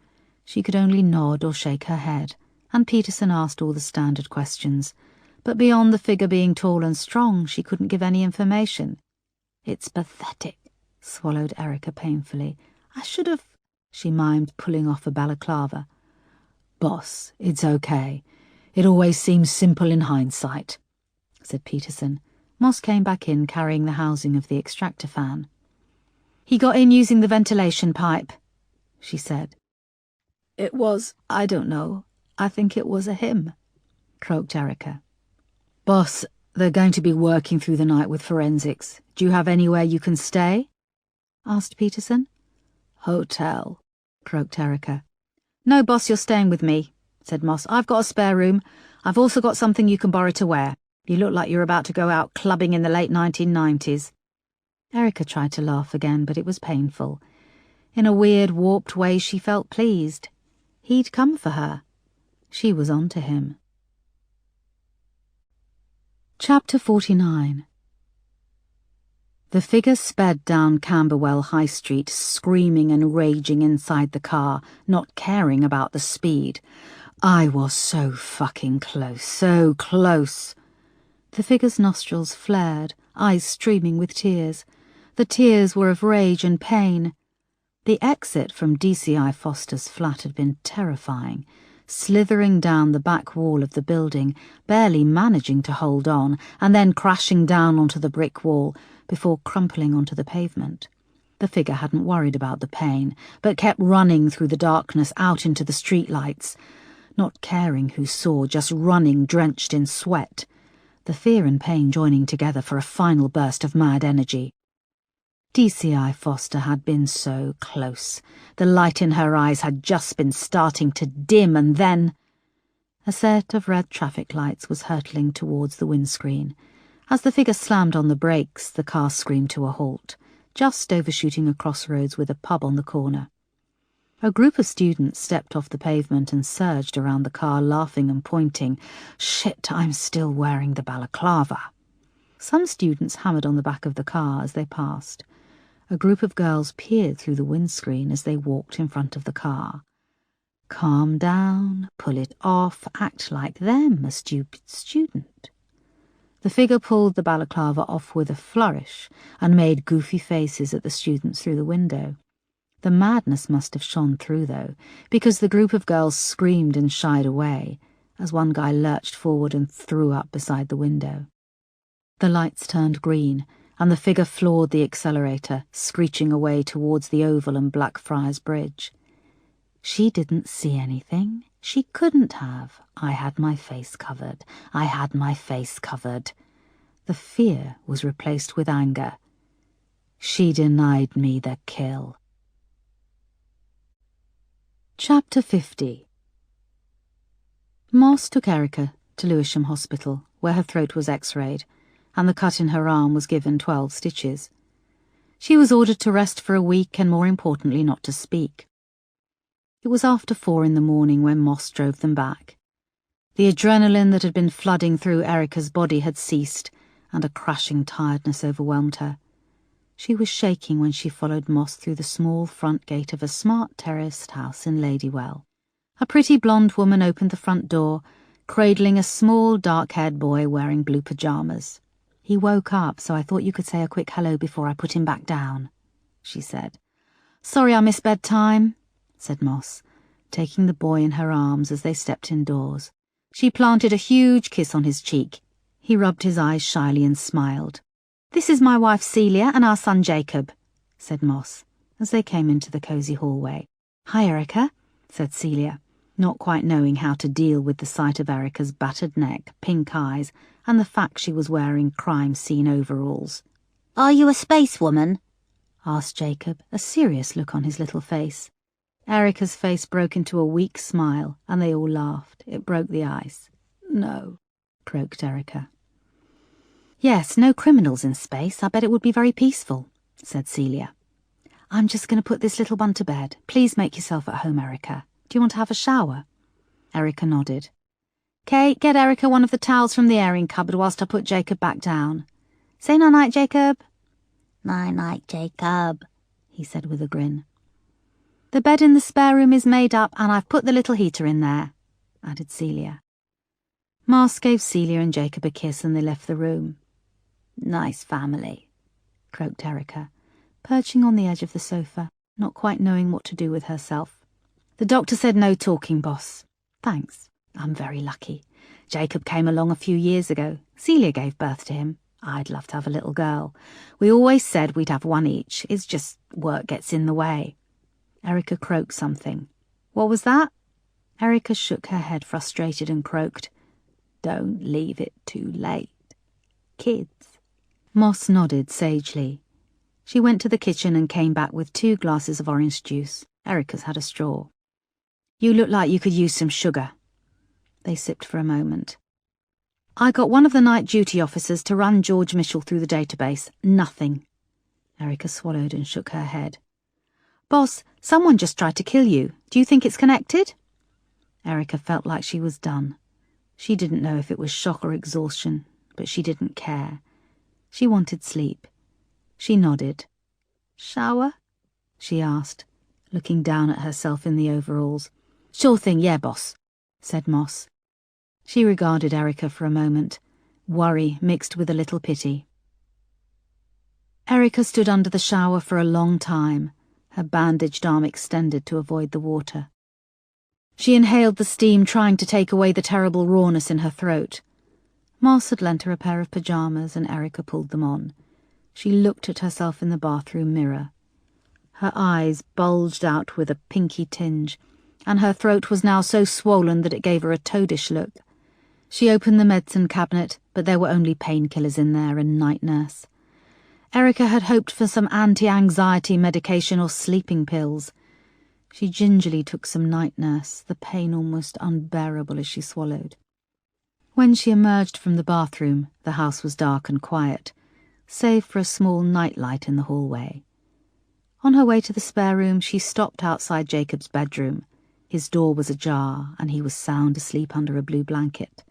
She could only nod or shake her head, and Peterson asked all the standard questions. But beyond the figure being tall and strong, she couldn't give any information. "It's pathetic," swallowed Erica painfully. "I should have—" she mimed, pulling off a balaclava. "Boss, it's okay. It always seems simple in hindsight," said Peterson. Moss came back in, carrying the housing of the extractor fan. "He got in using the ventilation pipe," she said. I don't know. I think it was a him," croaked Erica. Boss, they're going to be working through the night with forensics. Do you have anywhere you can stay? Asked Peterson. Hotel, croaked Erica. No, boss, you're staying with me, said Moss. I've got a spare room. I've also got something you can borrow to wear. You look like you're about to go out clubbing in the late 1990s. Erica tried to laugh again, but it was painful. In a weird, warped way, she felt pleased. He'd come for her. She was on to him. Chapter 49. The figure sped down Camberwell High Street, screaming and raging inside the car, not caring about the speed. I was so fucking close, so close. The figure's nostrils flared, eyes streaming with tears. The tears were of rage and pain. The exit from DCI Foster's flat had been terrifying, slithering down the back wall of the building, barely managing to hold on, and then crashing down onto the brick wall before crumpling onto the pavement. The figure hadn't worried about the pain, but kept running through the darkness out into the streetlights, not caring who saw, just running drenched in sweat, the fear and pain joining together for a final burst of mad energy. DCI Foster had been so close. The light in her eyes had just been starting to dim, and then a set of red traffic lights was hurtling towards the windscreen. As the figure slammed on the brakes, the car screamed to a halt, just overshooting a crossroads with a pub on the corner. A group of students stepped off the pavement and surged around the car, laughing and pointing. Shit, I'm still wearing the balaclava. Some students hammered on the back of the car as they passed. A group of girls peered through the windscreen as they walked in front of the car. Calm down, pull it off, act like them, a stupid student. The figure pulled the balaclava off with a flourish and made goofy faces at the students through the window. The madness must have shone through, though, because the group of girls screamed and shied away as one guy lurched forward and threw up beside the window. The lights turned green, and the figure floored the accelerator, screeching away towards the Oval and Blackfriars Bridge. She didn't see anything. She couldn't have. I had my face covered. I had my face covered. The fear was replaced with anger. She denied me the kill. Chapter 50. Moss took Erica to Lewisham Hospital, where her throat was x-rayed, and the cut in her arm was given 12 stitches. She was ordered to rest for a week and, more importantly, not to speak. It was after 4 in the morning when Moss drove them back. The adrenaline that had been flooding through Erica's body had ceased, and a crashing tiredness overwhelmed her. She was shaking when she followed Moss through the small front gate of a smart terraced house in Ladywell. A pretty blonde woman opened the front door, cradling a small dark-haired boy wearing blue pyjamas. "He woke up, so I thought you could say a quick hello before I put him back down," she said. "Sorry I missed bedtime," said Moss, taking the boy in her arms as they stepped indoors. She planted a huge kiss on his cheek. He rubbed his eyes shyly and smiled. "This is my wife Celia and our son Jacob," said Moss, as they came into the cosy hallway. "Hi, Erica," said Celia, not quite knowing how to deal with the sight of Erica's battered neck, pink eyes, and the fact she was wearing crime scene overalls. "Are you a spacewoman?" asked Jacob, a serious look on his little face. Erica's face broke into a weak smile, and they all laughed. It broke the ice. "No," croaked Erica. "Yes, no criminals in space. I bet it would be very peaceful," said Celia. "I'm just going to put this little one to bed. Please make yourself at home, Erica. Do you want to have a shower?" Erica nodded. "Kate, get Erica one of the towels from the airing cupboard whilst I put Jacob back down. Say night-night, Jacob." "Night-night, Jacob," he said with a grin. "The bed in the spare room is made up, and I've put the little heater in there," added Celia. Moss gave Celia and Jacob a kiss, and they left the room. "Nice family," croaked Erica, perching on the edge of the sofa, not quite knowing what to do with herself. "The doctor said no talking, boss." "Thanks. I'm very lucky. Jacob came along a few years ago. Celia gave birth to him. I'd love to have a little girl. We always said we'd have one each. It's just work gets in the way." Erica croaked something. "What was that?" Erica shook her head, frustrated, and croaked, Don't leave it too late. Kids. Moss nodded sagely. She went to the kitchen and came back with 2 glasses of orange juice. Erica's had a straw. You look like you could use some sugar. They sipped for a moment. I got one of the night duty officers to run George Mitchell through the database. Nothing. Erica swallowed and shook her head. Boss, someone just tried to kill you. Do you think it's connected? Erica felt like she was done. She didn't know if it was shock or exhaustion, but she didn't care. She wanted sleep. She nodded. Shower? She asked, looking down at herself in the overalls. Sure thing, yeah, boss, said Moss. She regarded Erica for a moment, worry mixed with a little pity. Erica stood under the shower for a long time, her bandaged arm extended to avoid the water. She inhaled the steam, trying to take away the terrible rawness in her throat. Moss had lent her a pair of pyjamas and Erica pulled them on. She looked at herself in the bathroom mirror. Her eyes bulged out with a pinky tinge, and her throat was now so swollen that it gave her a toadish look. She opened the medicine cabinet, but there were only painkillers in there and night nurse. Erica had hoped for some anti-anxiety medication or sleeping pills. She gingerly took some night nurse, the pain almost unbearable as she swallowed. When she emerged from the bathroom, the house was dark and quiet, save for a small nightlight in the hallway. On her way to the spare room, she stopped outside Jacob's bedroom. His door was ajar, and he was sound asleep under a blue blanket.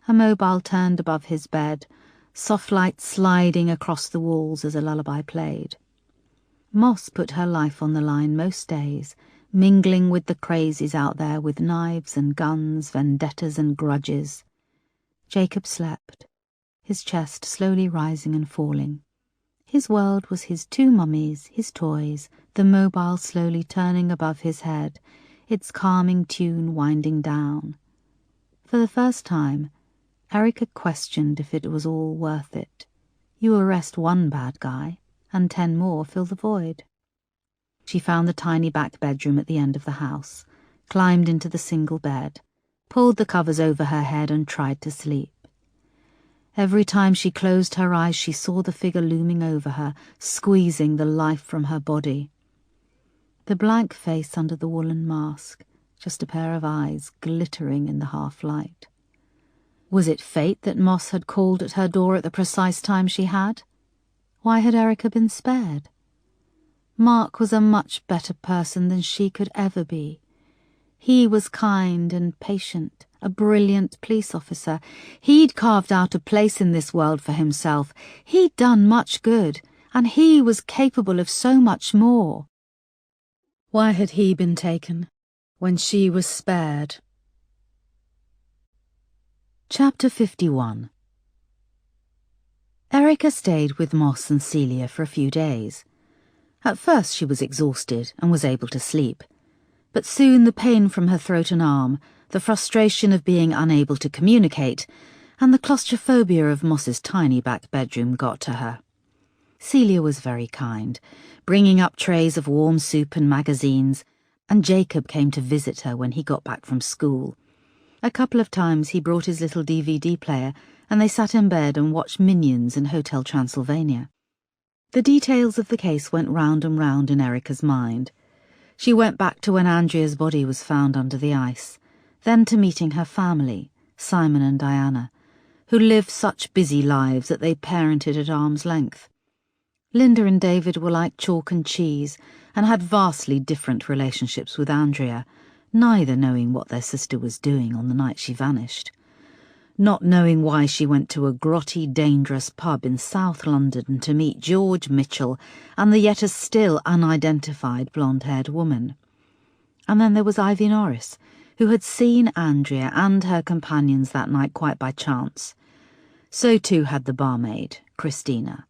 A mobile turned above his bed, soft light sliding across the walls as a lullaby played. Moss put her life on the line most days, mingling with the crazies out there with knives and guns, vendettas and grudges. Jacob slept, his chest slowly rising and falling. His world was his 2 mummies, his toys, the mobile slowly turning above his head, its calming tune winding down. For the first time, Erica questioned if it was all worth it. You arrest 1 bad guy, and 10 more fill the void. She found the tiny back bedroom at the end of the house, climbed into the single bed, pulled the covers over her head and tried to sleep. Every time she closed her eyes, she saw the figure looming over her, squeezing the life from her body. The blank face under the woolen mask, just a pair of eyes glittering in the half-light. Was it fate that Moss had called at her door at the precise time she had? Why had Erica been spared? Mark was a much better person than she could ever be. He was kind and patient, a brilliant police officer. He'd carved out a place in this world for himself. He'd done much good, and he was capable of so much more. Why had he been taken when she was spared? Chapter 51. Erica stayed with Moss and Celia for a few days. At first she was exhausted and was able to sleep, but soon the pain from her throat and arm, the frustration of being unable to communicate, and the claustrophobia of Moss's tiny back bedroom got to her. Celia was very kind, bringing up trays of warm soup and magazines, and Jacob came to visit her when he got back from school. A couple of times he brought his little DVD player, and they sat in bed and watched Minions and Hotel Transylvania. The details of the case went round and round in Erica's mind. She went back to when Andrea's body was found under the ice, then to meeting her family, Simon and Diana, who lived such busy lives that they parented at arm's length. Linda and David were like chalk and cheese and had vastly different relationships with Andrea, neither knowing what their sister was doing on the night she vanished. Not knowing why she went to a grotty, dangerous pub in South London to meet George Mitchell and the yet still unidentified blonde-haired woman. And then there was Ivy Norris, who had seen Andrea and her companions that night quite by chance. So too had the barmaid, Christina.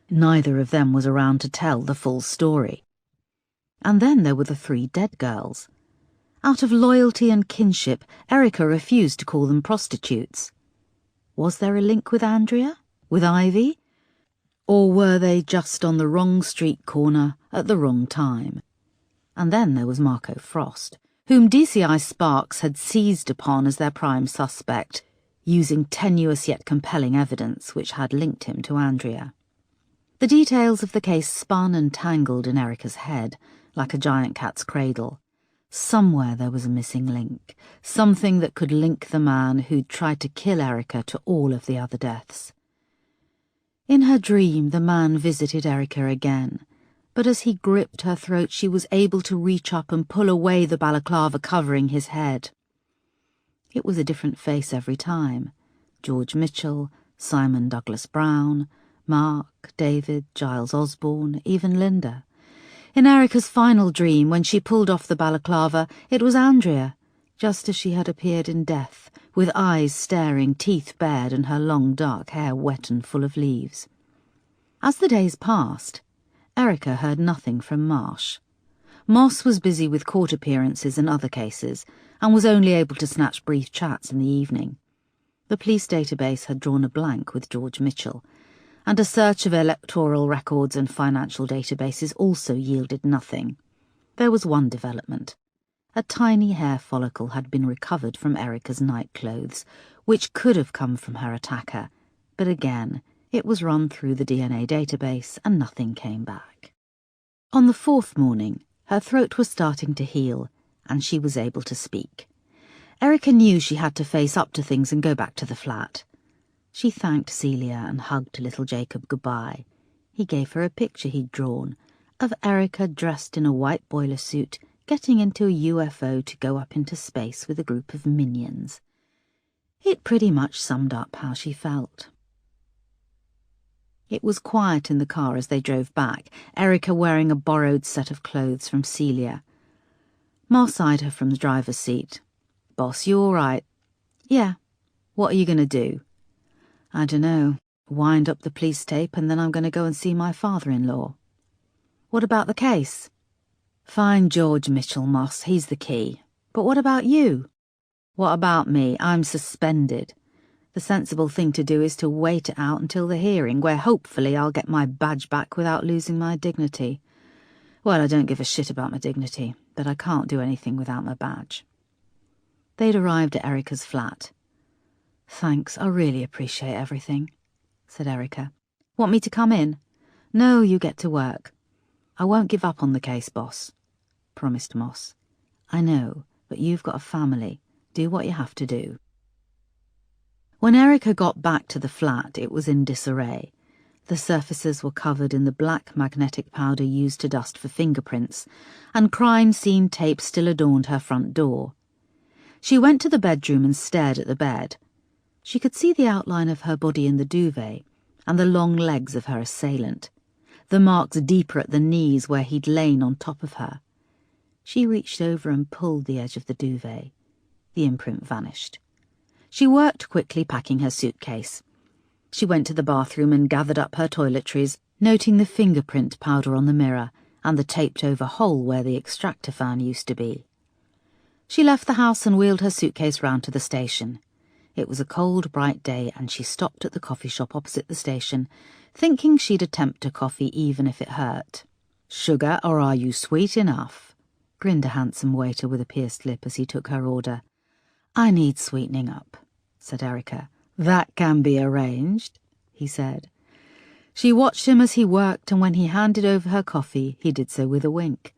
Neither of them was around to tell the full story. And then there were the 3 dead girls. Out of loyalty and kinship, Erica refused to call them prostitutes. Was there a link with Andrea? With Ivy? Or were they just on the wrong street corner at the wrong time? And then there was Marco Frost, whom DCI Sparks had seized upon as their prime suspect. using tenuous yet compelling evidence which had linked him to Andrea. The details of the case spun and tangled in Erica's head like a giant cat's cradle. Somewhere there was a missing link, something that could link the man who'd tried to kill Erica to all of the other deaths. In her dream, the man visited Erica again, but as he gripped her throat, she was able to reach up and pull away the balaclava covering his head. It was a different face every time. George Mitchell, Simon Douglas Brown, Mark, David, Giles Osborne, even Linda. In Erica's final dream, when she pulled off the balaclava, it was Andrea, just as she had appeared in death, with eyes staring, teeth bared, and her long dark hair wet and full of leaves. As the days passed, Erica heard nothing from Marsh. Moss was busy with court appearances and other cases, and was only able to snatch brief chats in the evening. The police database had drawn a blank with George Mitchell, and a search of electoral records and financial databases also yielded nothing. There was one development. A tiny hair follicle had been recovered from Erica's nightclothes, which could have come from her attacker, but again, it was run through the DNA database and nothing came back. On the fourth morning, her throat was starting to heal, and she was able to speak. Erica knew she had to face up to things and go back to the flat. She thanked Celia and hugged little Jacob goodbye. He gave her a picture he'd drawn of Erica dressed in a white boiler suit, getting into a UFO to go up into space with a group of minions. It pretty much summed up how she felt. It was quiet in the car as they drove back, Erica wearing a borrowed set of clothes from Celia. Moss eyed her from the driver's seat. "Boss, you all right?" "Yeah." "What are you going to do?" "I dunno. Wind up the police tape and then I'm going to go and see my father-in-law." "What about the case?" "Find George Mitchell, Moss. He's the key. But what about you?" "What about me? I'm suspended. The sensible thing to do is to wait it out until the hearing, where hopefully I'll get my badge back without losing my dignity. Well, I don't give a shit about my dignity, but I can't do anything without my badge." They'd arrived at Erica's flat. "Thanks, I really appreciate everything," said Erica. "Want me to come in?" "No, you get to work." "I won't give up on the case, boss," promised Moss. "I know, but you've got a family. Do what you have to do." When Erica got back to the flat, it was in disarray. The surfaces were covered in the black magnetic powder used to dust for fingerprints, and crime scene tape still adorned her front door. She went to the bedroom and stared at the bed. She could see the outline of her body in the duvet, and the long legs of her assailant, the marks deeper at the knees where he'd lain on top of her. She reached over and pulled the edge of the duvet. The imprint vanished. She worked quickly packing her suitcase. She went to the bathroom and gathered up her toiletries, noting the fingerprint powder on the mirror and the taped-over hole where the extractor fan used to be. She left the house and wheeled her suitcase round to the station. It was a cold, bright day, and she stopped at the coffee shop opposite the station, thinking she'd attempt a coffee even if it hurt. "Sugar, or are you sweet enough?" grinned a handsome waiter with a pierced lip as he took her order. "I need sweetening up," said Erica. "That can be arranged," he said. She watched him as he worked, and when he handed over her coffee, he did so with a wink.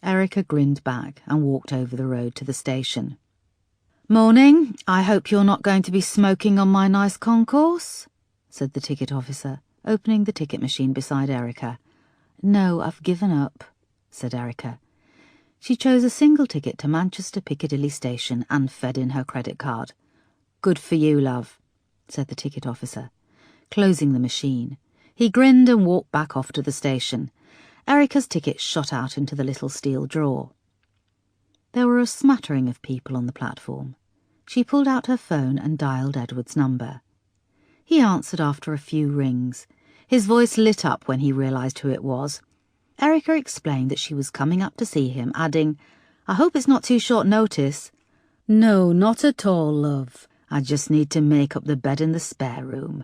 Erica grinned back and walked over the road to the station. "Morning. I hope you're not going to be smoking on my nice concourse," said the ticket officer, opening the ticket machine beside Erica. "No, I've given up," said Erica. She chose a single ticket to Manchester Piccadilly Station and fed in her credit card. "Good for you, love," said the ticket officer, closing the machine. He grinned and walked back off to the station. Erica's ticket shot out into the little steel drawer. There were a smattering of people on the platform. She pulled out her phone and dialed Edward's number. He answered after a few rings. His voice lit up when he realised who it was. Erica explained that she was coming up to see him, adding, "I hope it's not too short notice." "No, not at all, love. I just need to make up the bed in the spare room,"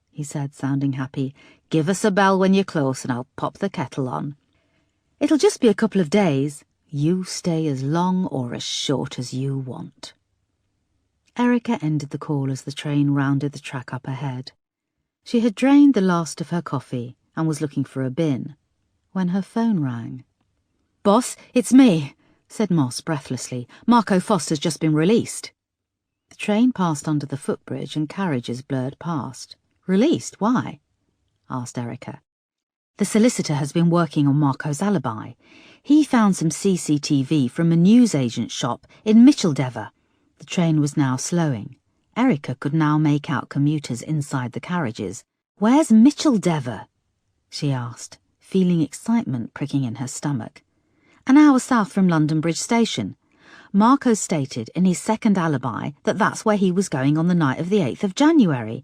he said, sounding happy. "Give us a bell when you're close and I'll pop the kettle on." "It'll just be a couple of days." "You stay as long or as short as you want." Erica ended the call as the train rounded the track up ahead. She had drained the last of her coffee and was looking for a bin when her phone rang. "Boss, it's me," said Moss breathlessly. "Marco Foster's just been released." The train passed under the footbridge and carriages blurred past. "Released? Why?" asked Erica. "The solicitor has been working on Marco's alibi. He found some CCTV from a newsagent's shop in Micheldever." The train was now slowing. Erica could now make out commuters inside the carriages. "Where's Micheldever?" she asked, feeling excitement pricking in her stomach. "An hour south from London Bridge Station. Marco stated in his second alibi that that's where he was going on the night of the 8th of January.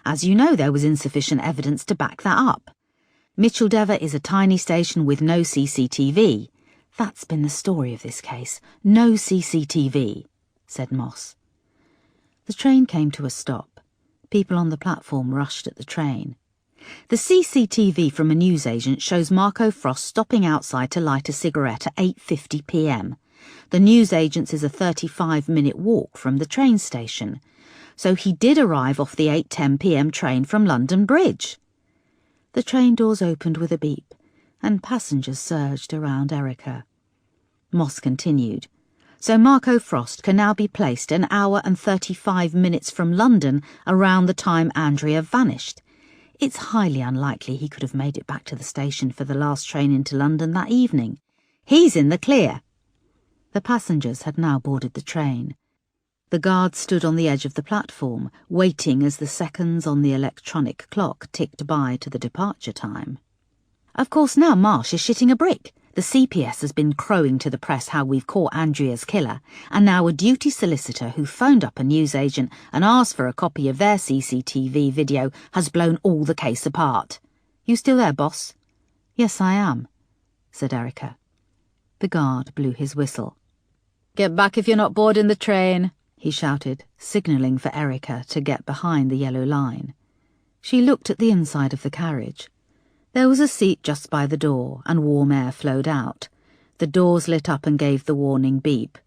As you know, there was insufficient evidence to back that up. Micheldever is a tiny station with no CCTV. That's been the story of this case. No CCTV," said Moss. The train came to a stop. People on the platform rushed at the train. "The CCTV from a newsagent shows Marco Frost stopping outside to light a cigarette at 8:50 p.m. The newsagent's is a 35-minute walk from the train station. So he did arrive off the 8:10 p.m. train from London Bridge." The train doors opened with a beep, and passengers surged around Erica. Moss continued. "So Marco Frost can now be placed an hour and 35 minutes from London around the time Andrea vanished. It's highly unlikely he could have made it back to the station for the last train into London that evening. He's in the clear." The passengers had now boarded the train. The guard stood on the edge of the platform, waiting as the seconds on the electronic clock ticked by to the departure time. "Of course now Marsh is shitting a brick. The CPS has been crowing to the press how we've caught Andrea's killer, and now a duty solicitor who phoned up a newsagent and asked for a copy of their CCTV video has blown all the case apart. You still there, boss?" "Yes, I am," said Erica. The guard blew his whistle. "Get back if you're not boarding the train," he shouted, signalling for Erica to get behind the yellow line. She looked at the inside of the carriage. There was a seat just by the door, and warm air flowed out. The doors lit up and gave the warning beep.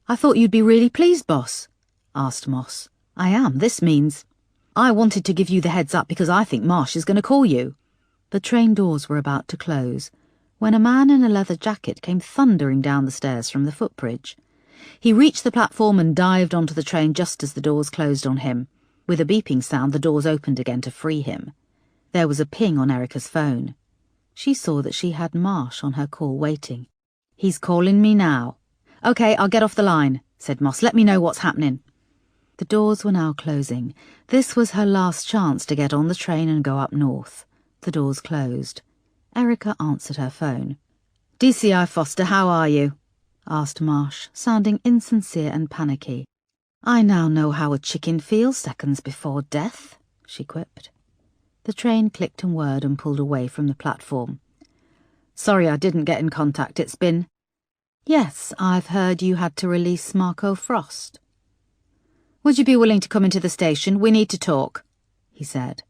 "I thought you'd be really pleased, boss," asked Moss. "I am. This means—" "I wanted to give you the heads up because I think Marsh is going to call you." The train doors were about to close when a man in a leather jacket came thundering down the stairs from the footbridge. He reached the platform and dived onto the train just as the doors closed on him. With a beeping sound, the doors opened again to free him. There was a ping on Erica's phone. She saw that she had Marsh on her call waiting. "He's calling me now." "OK, I'll get off the line," said Moss. "Let me know what's happening." The doors were now closing. This was her last chance to get on the train and go up north. The doors closed. Erica answered her phone. "DCI Foster, how are you?" asked Marsh, sounding insincere and panicky. "I now know how a chicken feels seconds before death," she quipped. The train clicked and whirred and pulled away from the platform. "Sorry I didn't get in contact. It's been—" "Yes, I've heard you had to release Marco Frost." "Would you be willing to come into the station? We need to talk," he said.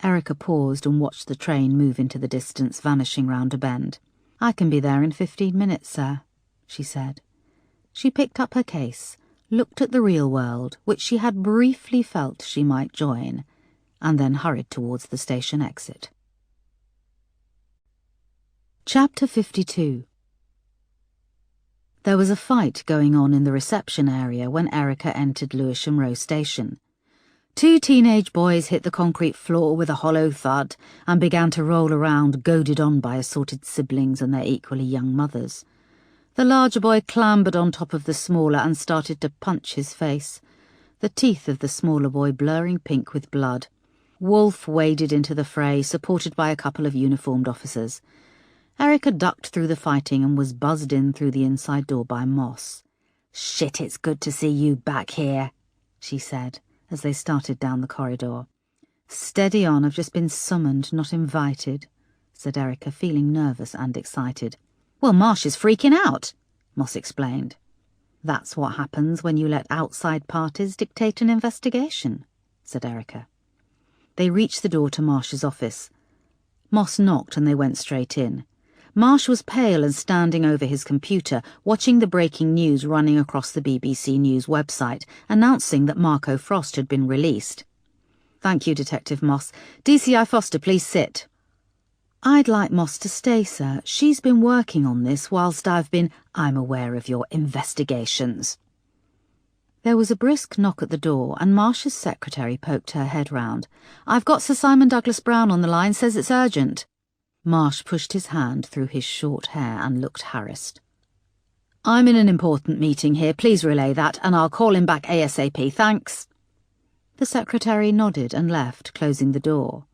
Erica paused and watched the train move into the distance, vanishing round a bend. "I can be there in 15 minutes, sir," she said. She picked up her case, looked at the real world, which she had briefly felt she might join, and then hurried towards the station exit. Chapter 52. There was a fight going on in the reception area when Erica entered Lewisham Row Station. Two teenage boys hit the concrete floor with a hollow thud and began to roll around, goaded on by assorted siblings and their equally young mothers. The larger boy clambered on top of the smaller and started to punch his face, the teeth of the smaller boy blurring pink with blood. Wolf waded into the fray, supported by a couple of uniformed officers. Erica ducked through the fighting and was buzzed in through the inside door by Moss. "Shit, it's good to see you back here," she said, as they started down the corridor. "Steady on, I've just been summoned, not invited," said Erica, feeling nervous and excited. "Well, Marsh is freaking out," Moss explained. "That's what happens when you let outside parties dictate an investigation," said Erica. They reached the door to Marsh's office. Moss knocked and they went straight in. Marsh was pale and standing over his computer, watching the breaking news running across the BBC News website, announcing that Marco Frost had been released. "Thank you, Detective Moss. DCI Foster, please sit." "I'd like Moss to stay, sir. She's been working on this whilst I'm aware of your investigations." There was a brisk knock at the door, and Marsh's secretary poked her head round. "I've got Sir Simon Douglas Brown on the line, says it's urgent." Marsh pushed his hand through his short hair and looked harassed. "I'm in an important meeting here. Please relay that, and I'll call him back ASAP. Thanks." The secretary nodded and left, closing the door.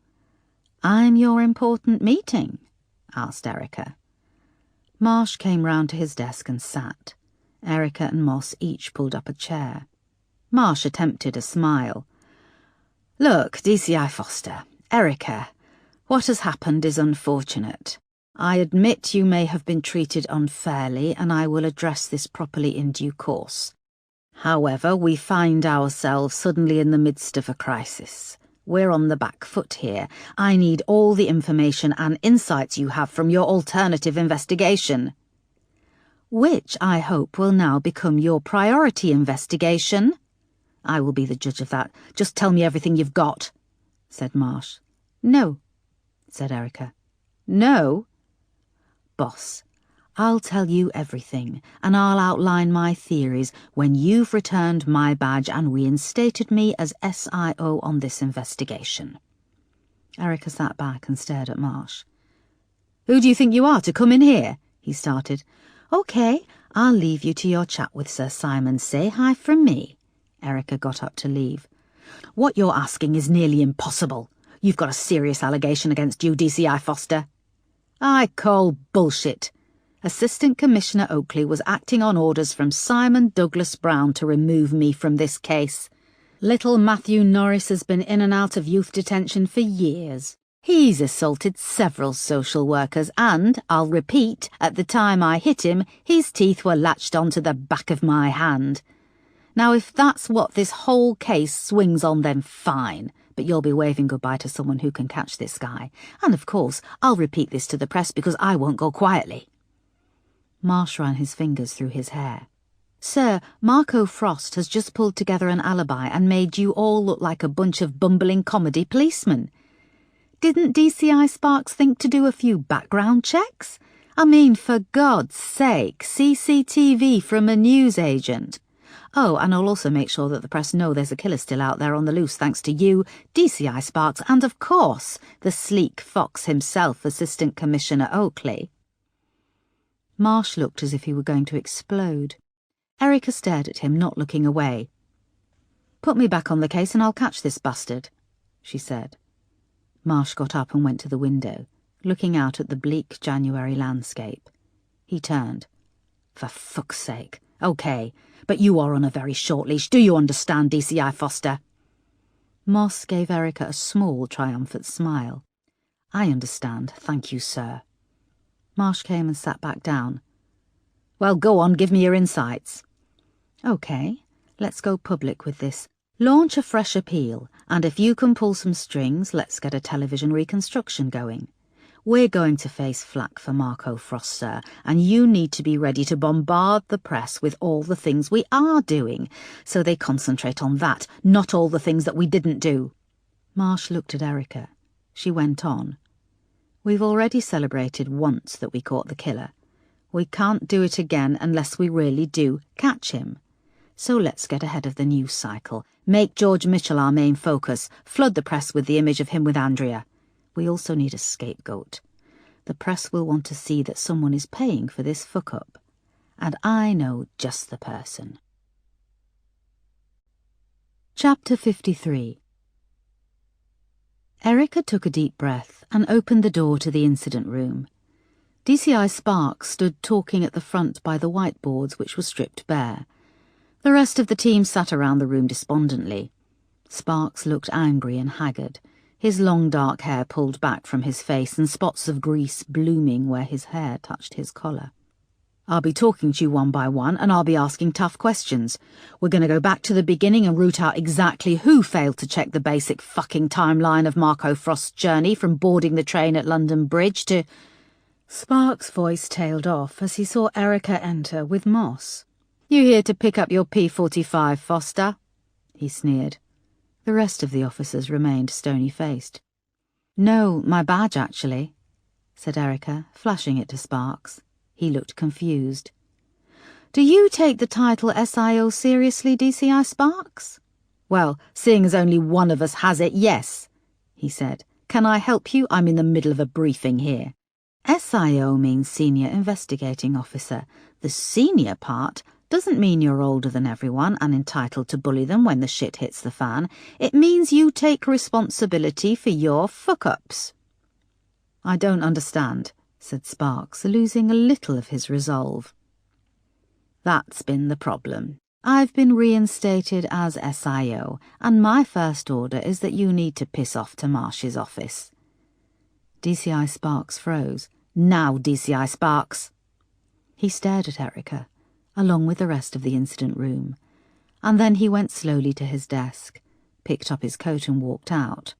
"I'm your important meeting?" asked Erica. Marsh came round to his desk and sat. Erica and Moss each pulled up a chair. Marsh attempted a smile. "Look, DCI Foster, Erica, what has happened is unfortunate. I admit you may have been treated unfairly, and I will address this properly in due course. However, we find ourselves suddenly in the midst of a crisis. We're on the back foot here. I need all the information and insights you have from your alternative investigation." "Which, I hope, will now become your priority investigation." "I will be the judge of that. Just tell me everything you've got," said Marsh. "No," said Erica. "No?" "Boss, I'll tell you everything, and I'll outline my theories when you've returned my badge and reinstated me as SIO on this investigation." Erica sat back and stared at Marsh. "Who do you think you are to come in here?" he started. "OK, I'll leave you to your chat with Sir Simon. Say hi from me." Erica got up to leave. "What you're asking is nearly impossible. You've got a serious allegation against you, DCI Foster." "I call bullshit. Assistant Commissioner Oakley was acting on orders from Simon Douglas Brown to remove me from this case. Little Matthew Norris has been in and out of youth detention for years. He's assaulted several social workers and, I'll repeat, at the time I hit him, his teeth were latched onto the back of my hand. Now, if that's what this whole case swings on, then fine, but you'll be waving goodbye to someone who can catch this guy. And, of course, I'll repeat this to the press because I won't go quietly." Marsh ran his fingers through his hair. "Sir, Marco Frost has just pulled together an alibi and made you all look like a bunch of bumbling comedy policemen. Didn't DCI Sparks think to do a few background checks? I mean, for God's sake, CCTV from a newsagent. Oh, and I'll also make sure that the press know there's a killer still out there on the loose thanks to you, DCI Sparks, and of course, the sleek fox himself, Assistant Commissioner Oakley." Marsh looked as if he were going to explode. Erica stared at him, not looking away. "Put me back on the case and I'll catch this bastard," she said. Marsh got up and went to the window, looking out at the bleak January landscape. He turned. "For fuck's sake. OK, but you are on a very short leash. Do you understand, DCI Foster?" Moss gave Erica a small, triumphant smile. "I understand, thank you, sir." Marsh came and sat back down. "Well, go on, give me your insights." "OK, let's go public with this. Launch a fresh appeal, and if you can pull some strings, let's get a television reconstruction going. We're going to face flack for Marco Frost, sir, and you need to be ready to bombard the press with all the things we are doing, so they concentrate on that, not all the things that we didn't do." Marsh looked at Erica. She went on. "We've already celebrated once that we caught the killer. We can't do it again unless we really do catch him. So let's get ahead of the news cycle, make George Mitchell our main focus, flood the press with the image of him with Andrea. We also need a scapegoat. The press will want to see that someone is paying for this fuck-up. And I know just the person." Chapter 53. Erica took a deep breath and opened the door to the incident room. DCI Sparks stood talking at the front by the whiteboards which were stripped bare. The rest of the team sat around the room despondently. Sparks looked angry and haggard, his long dark hair pulled back from his face and spots of grease blooming where his hair touched his collar. "I'll be talking to you one by one, and I'll be asking tough questions. We're going to go back to the beginning and root out exactly who failed to check the basic fucking timeline of Marco Frost's journey from boarding the train at London Bridge to—" Sparks' voice tailed off as he saw Erica enter with Moss. "You here to pick up your P45, Foster?" he sneered. The rest of the officers remained stony-faced. "No, my badge, actually," said Erica, flashing it to Sparks. He looked confused. "Do you take the title SIO seriously, DCI Sparks?" "Well, seeing as only one of us has it, yes," he said. "Can I help you? I'm in the middle of a briefing here." SIO means Senior Investigating Officer. The senior part doesn't mean you're older than everyone and entitled to bully them when the shit hits the fan. It means you take responsibility for your fuck-ups. "I don't understand," said Sparks, losing a little of his resolve. "That's been the problem. I've been reinstated as SIO, and my first order is that you need to piss off to Marsh's office." DCI Sparks froze. "Now, DCI Sparks!" He stared at Erica, along with the rest of the incident room, and then he went slowly to his desk, picked up his coat and walked out.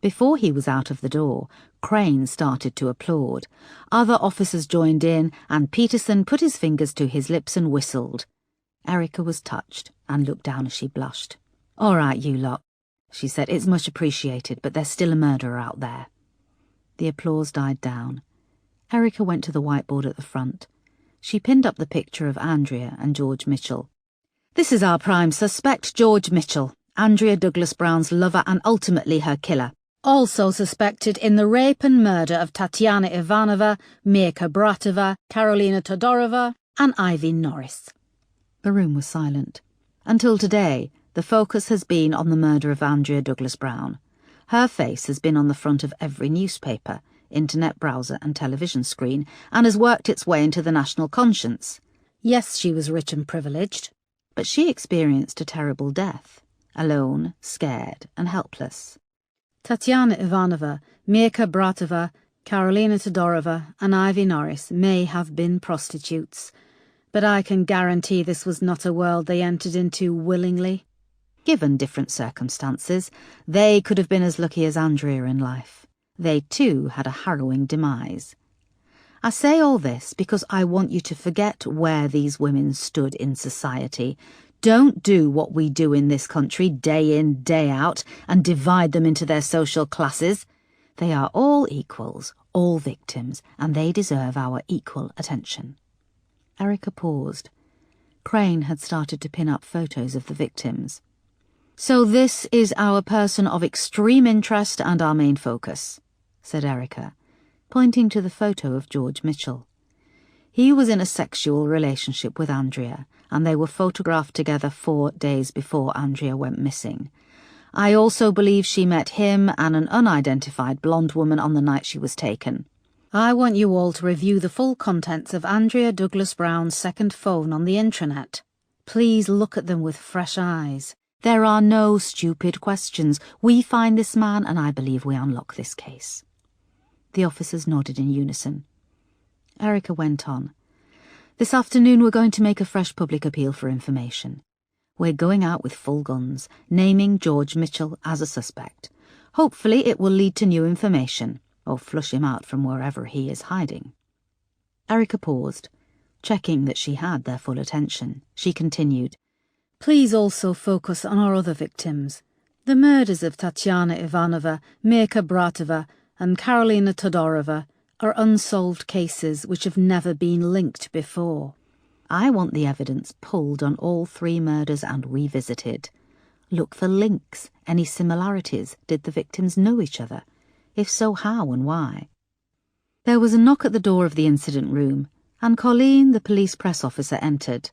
Before he was out of the door, Crane started to applaud. Other officers joined in, and Peterson put his fingers to his lips and whistled. Erica was touched and looked down as she blushed. "All right, you lot," she said. "It's much appreciated, but there's still a murderer out there." The applause died down. Erica went to the whiteboard at the front. She pinned up the picture of Andrea and George Mitchell. "This is our prime suspect, George Mitchell, Andrea Douglas Brown's lover and ultimately her killer. Also suspected in the rape and murder of Tatiana Ivanova, Mirka Bratova, Karolina Todorova, and Ivy Norris." The room was silent. Until today, the focus has been on the murder of Andrea Douglas Brown. Her face has been on the front of every newspaper, internet browser and television screen, and has worked its way into the national conscience. Yes, she was rich and privileged, but she experienced a terrible death, alone, scared, and helpless. Tatiana Ivanova, Mirka Bratova, Karolina Todorova, and Ivy Norris may have been prostitutes, but I can guarantee this was not a world they entered into willingly. Given different circumstances, they could have been as lucky as Andrea in life. They too had a harrowing demise. I say all this because I want you to forget where these women stood in society. Don't do what we do in this country day in, day out, and divide them into their social classes. They are all equals, all victims, and they deserve our equal attention. Erica paused. Crane had started to pin up photos of the victims. "So this is our person of extreme interest and our main focus," said Erica, pointing to the photo of George Mitchell. He was in a sexual relationship with Andrea, and they were photographed together 4 days before Andrea went missing. I also believe she met him and an unidentified blonde woman on the night she was taken. I want you all to review the full contents of Andrea Douglas Brown's second phone on the intranet. Please look at them with fresh eyes. There are no stupid questions. We find this man, and I believe we unlock this case. The officers nodded in unison. Erica went on. "This afternoon we're going to make a fresh public appeal for information. We're going out with full guns, naming George Mitchell as a suspect. Hopefully it will lead to new information, or flush him out from wherever he is hiding." Erica paused, checking that she had their full attention. She continued, "Please also focus on our other victims. The murders of Tatiana Ivanova, Mirka Bratova, and Karolina Todorova are unsolved cases which have never been linked before. I want the evidence pulled on all 3 murders and revisited. Look for links, any similarities. Did the victims know each other? If so, how and why?" There was a knock at the door of the incident room, and Colleen, the police press officer, entered.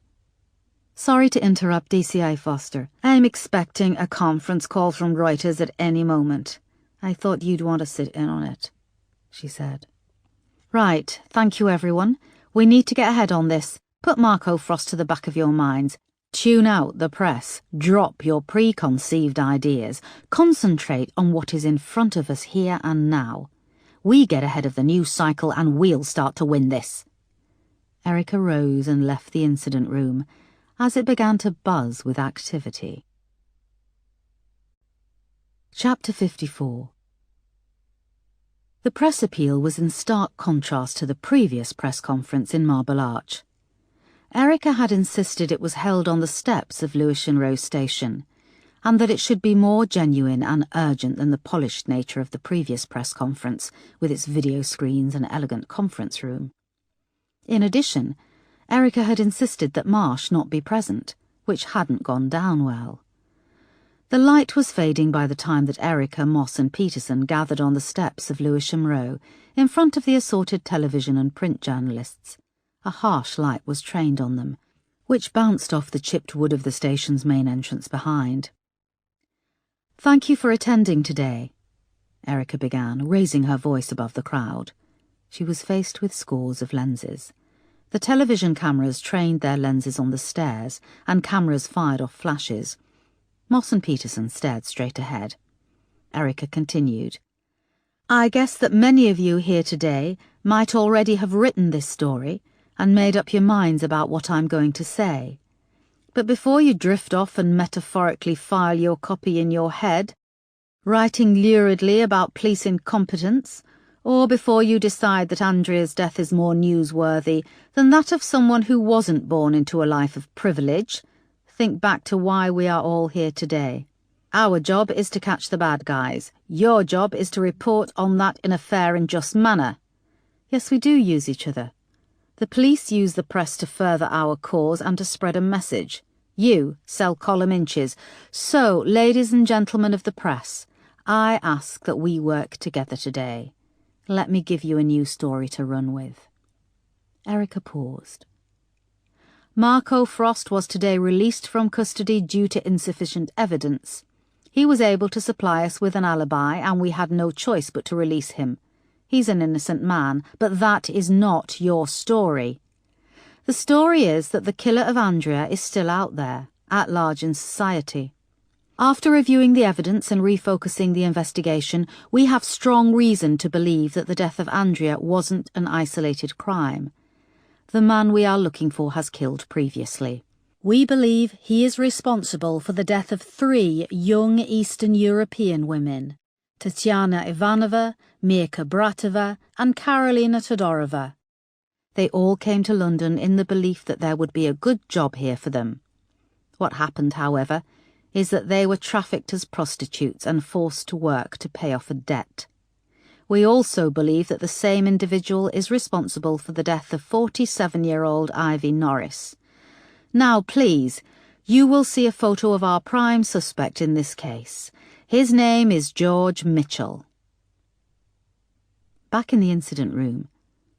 "Sorry to interrupt, DCI Foster. I'm expecting a conference call from Reuters at any moment. I thought you'd want to sit in on it," she said. "Right, thank you everyone. We need to get ahead on this. Put Marco Frost to the back of your minds. Tune out the press. Drop your preconceived ideas. Concentrate on what is in front of us here and now. We get ahead of the news cycle and we'll start to win this." Erica rose and left the incident room as it began to buzz with activity. Chapter 54. The press appeal was in stark contrast to the previous press conference in Marble Arch. Erica had insisted it was held on the steps of Lewisham Row Station, and that it should be more genuine and urgent than the polished nature of the previous press conference, with its video screens and elegant conference room. In addition, Erica had insisted that Marsh not be present, which hadn't gone down well. The light was fading by the time that Erica, Moss and Peterson gathered on the steps of Lewisham Row, in front of the assorted television and print journalists. A harsh light was trained on them, which bounced off the chipped wood of the station's main entrance behind. "Thank you for attending today," Erica began, raising her voice above the crowd. She was faced with scores of lenses. The television cameras trained their lenses on the stairs, and cameras fired off flashes. Moss and Peterson stared straight ahead. Erica continued. "I guess that many of you here today might already have written this story and made up your minds about what I'm going to say. But before you drift off and metaphorically file your copy in your head, writing luridly about police incompetence, or before you decide that Andrea's death is more newsworthy than that of someone who wasn't born into a life of privilege, think back to why we are all here today. Our job is to catch the bad guys. Your job is to report on that in a fair and just manner. Yes, we do use each other. The police use the press to further our cause and to spread a message. You sell column inches. So, ladies and gentlemen of the press, I ask that we work together today. Let me give you a new story to run with." Erica paused. "Marco Frost was today released from custody due to insufficient evidence. He was able to supply us with an alibi, and we had no choice but to release him. He's an innocent man, but that is not your story. The story is that the killer of Andrea is still out there, at large in society. After reviewing the evidence and refocusing the investigation, we have strong reason to believe that the death of Andrea wasn't an isolated crime. The man we are looking for has killed previously. We believe he is responsible for the death of 3 young Eastern European women, Tatiana Ivanova, Mirka Bratova, and Karolina Todorova. They all came to London in the belief that there would be a good job here for them. What happened, however, is that they were trafficked as prostitutes and forced to work to pay off a debt. We also believe that the same individual is responsible for the death of 47-year-old Ivy Norris. Now, please, you will see a photo of our prime suspect in this case. His name is George Mitchell." Back in the incident room,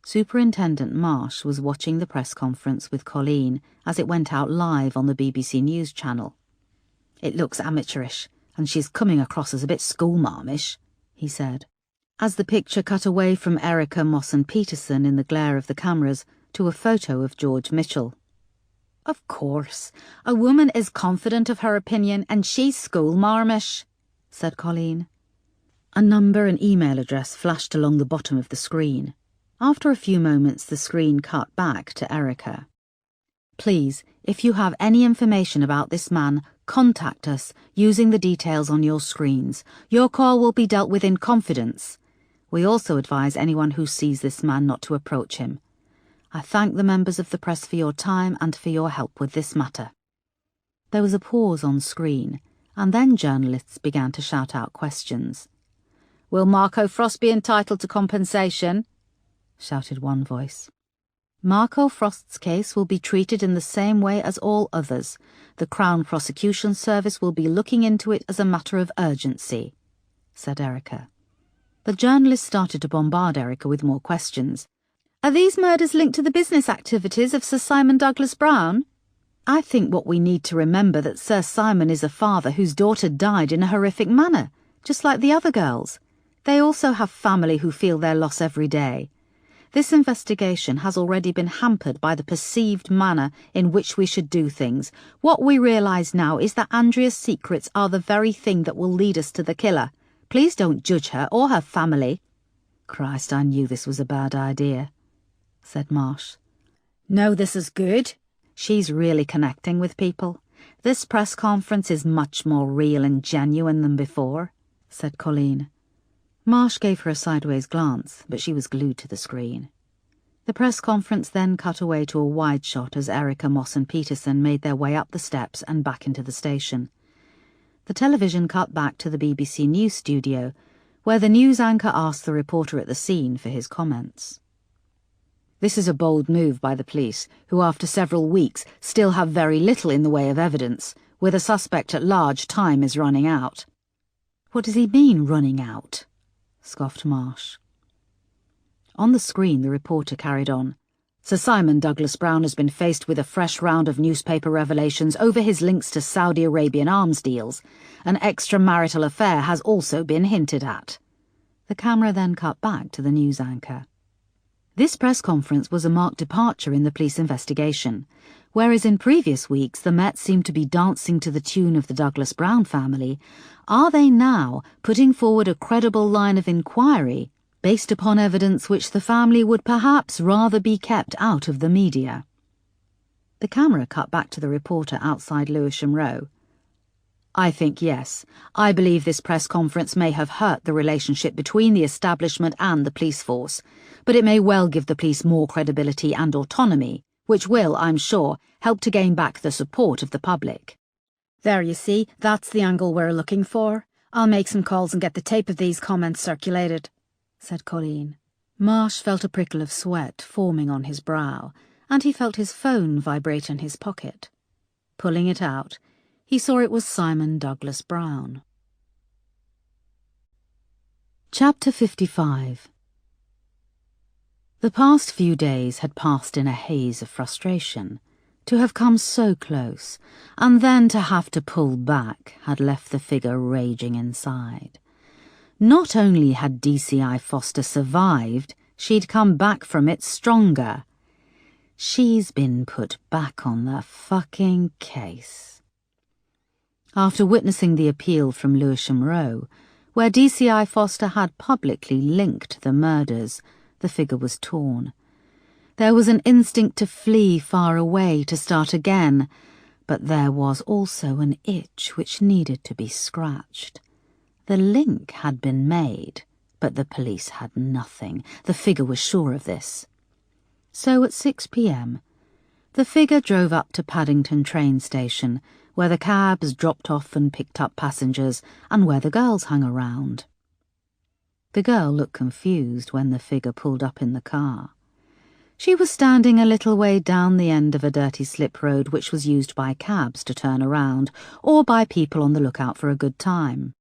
Superintendent Marsh was watching the press conference with Colleen as it went out live on the BBC News channel. "It looks amateurish, and she's coming across as a bit schoolmarmish," he said, as the picture cut away from Erica, Moss and Peterson in the glare of the cameras to a photo of George Mitchell. "Of course, a woman is confident of her opinion, and she's schoolmarmish," said Colleen. A number and email address flashed along the bottom of the screen. After a few moments, the screen cut back to Erica. "Please, if you have any information about this man, contact us using the details on your screens. Your call will be dealt with in confidence. We also advise anyone who sees this man not to approach him. I thank the members of the press for your time and for your help with this matter." There was a pause on screen, and then journalists began to shout out questions. "Will Marco Frost be entitled to compensation?" shouted one voice. "Marco Frost's case will be treated in the same way as all others. The Crown Prosecution Service will be looking into it as a matter of urgency," said Erica. The journalists started to bombard Erica with more questions. "Are these murders linked to the business activities of Sir Simon Douglas Brown? I think what we need to remember that Sir Simon is a father whose daughter died in a horrific manner, just like the other girls. They also have family who feel their loss every day. This investigation has already been hampered by the perceived manner in which we should do things. What we realise now is that Andrea's secrets are the very thing that will lead us to the killer. Please don't judge her or her family." "Christ, I knew this was a bad idea," said Marsh. "No, this is good. She's really connecting with people. This press conference is much more real and genuine than before," said Colleen. Marsh gave her a sideways glance, but she was glued to the screen. The press conference then cut away to a wide shot as Erica, Moss and Peterson made their way up the steps and back into the station. The television cut back to the BBC News studio, where the news anchor asked the reporter at the scene for his comments. "This is a bold move by the police, who after several weeks still have very little in the way of evidence. With a suspect at large, time is running out." "What does he mean, running out?" scoffed Marsh. On the screen, the reporter carried on. "Sir Simon Douglas Brown has been faced with a fresh round of newspaper revelations over his links to Saudi Arabian arms deals. An extramarital affair has also been hinted at." The camera then cut back to the news anchor. This press conference was a marked departure in the police investigation. Whereas in previous weeks the Met seemed to be dancing to the tune of the Douglas Brown family, are they now putting forward a credible line of inquiry based upon evidence which the family would perhaps rather be kept out of the media? The camera cut back to the reporter outside Lewisham Row. "I think yes. I believe this press conference may have hurt the relationship between the establishment and the police force, but it may well give the police more credibility and autonomy, which will, I'm sure, help to gain back the support of the public." "There you see, that's the angle we're looking for. I'll make some calls and get the tape of these comments circulated," said Colleen. Marsh felt a prickle of sweat forming on his brow, and he felt his phone vibrate in his pocket. Pulling it out, he saw it was Simon Douglas Brown. Chapter 55. The past few days had passed in a haze of frustration. To have come so close, and then to have to pull back, had left the figure raging inside. Not only had DCI Foster survived, she'd come back from it stronger. She's been put back on the fucking case. After witnessing the appeal from Lewisham Row, where DCI Foster had publicly linked the murders, the figure was torn. There was an instinct to flee far away, to start again, but there was also an itch which needed to be scratched. The link had been made, but the police had nothing. The figure was sure of this. So at 6 p.m, the figure drove up to Paddington train station, where the cabs dropped off and picked up passengers, and where the girls hung around. The girl looked confused when the figure pulled up in the car. She was standing a little way down the end of a dirty slip road which was used by cabs to turn around, or by people on the lookout for a good time.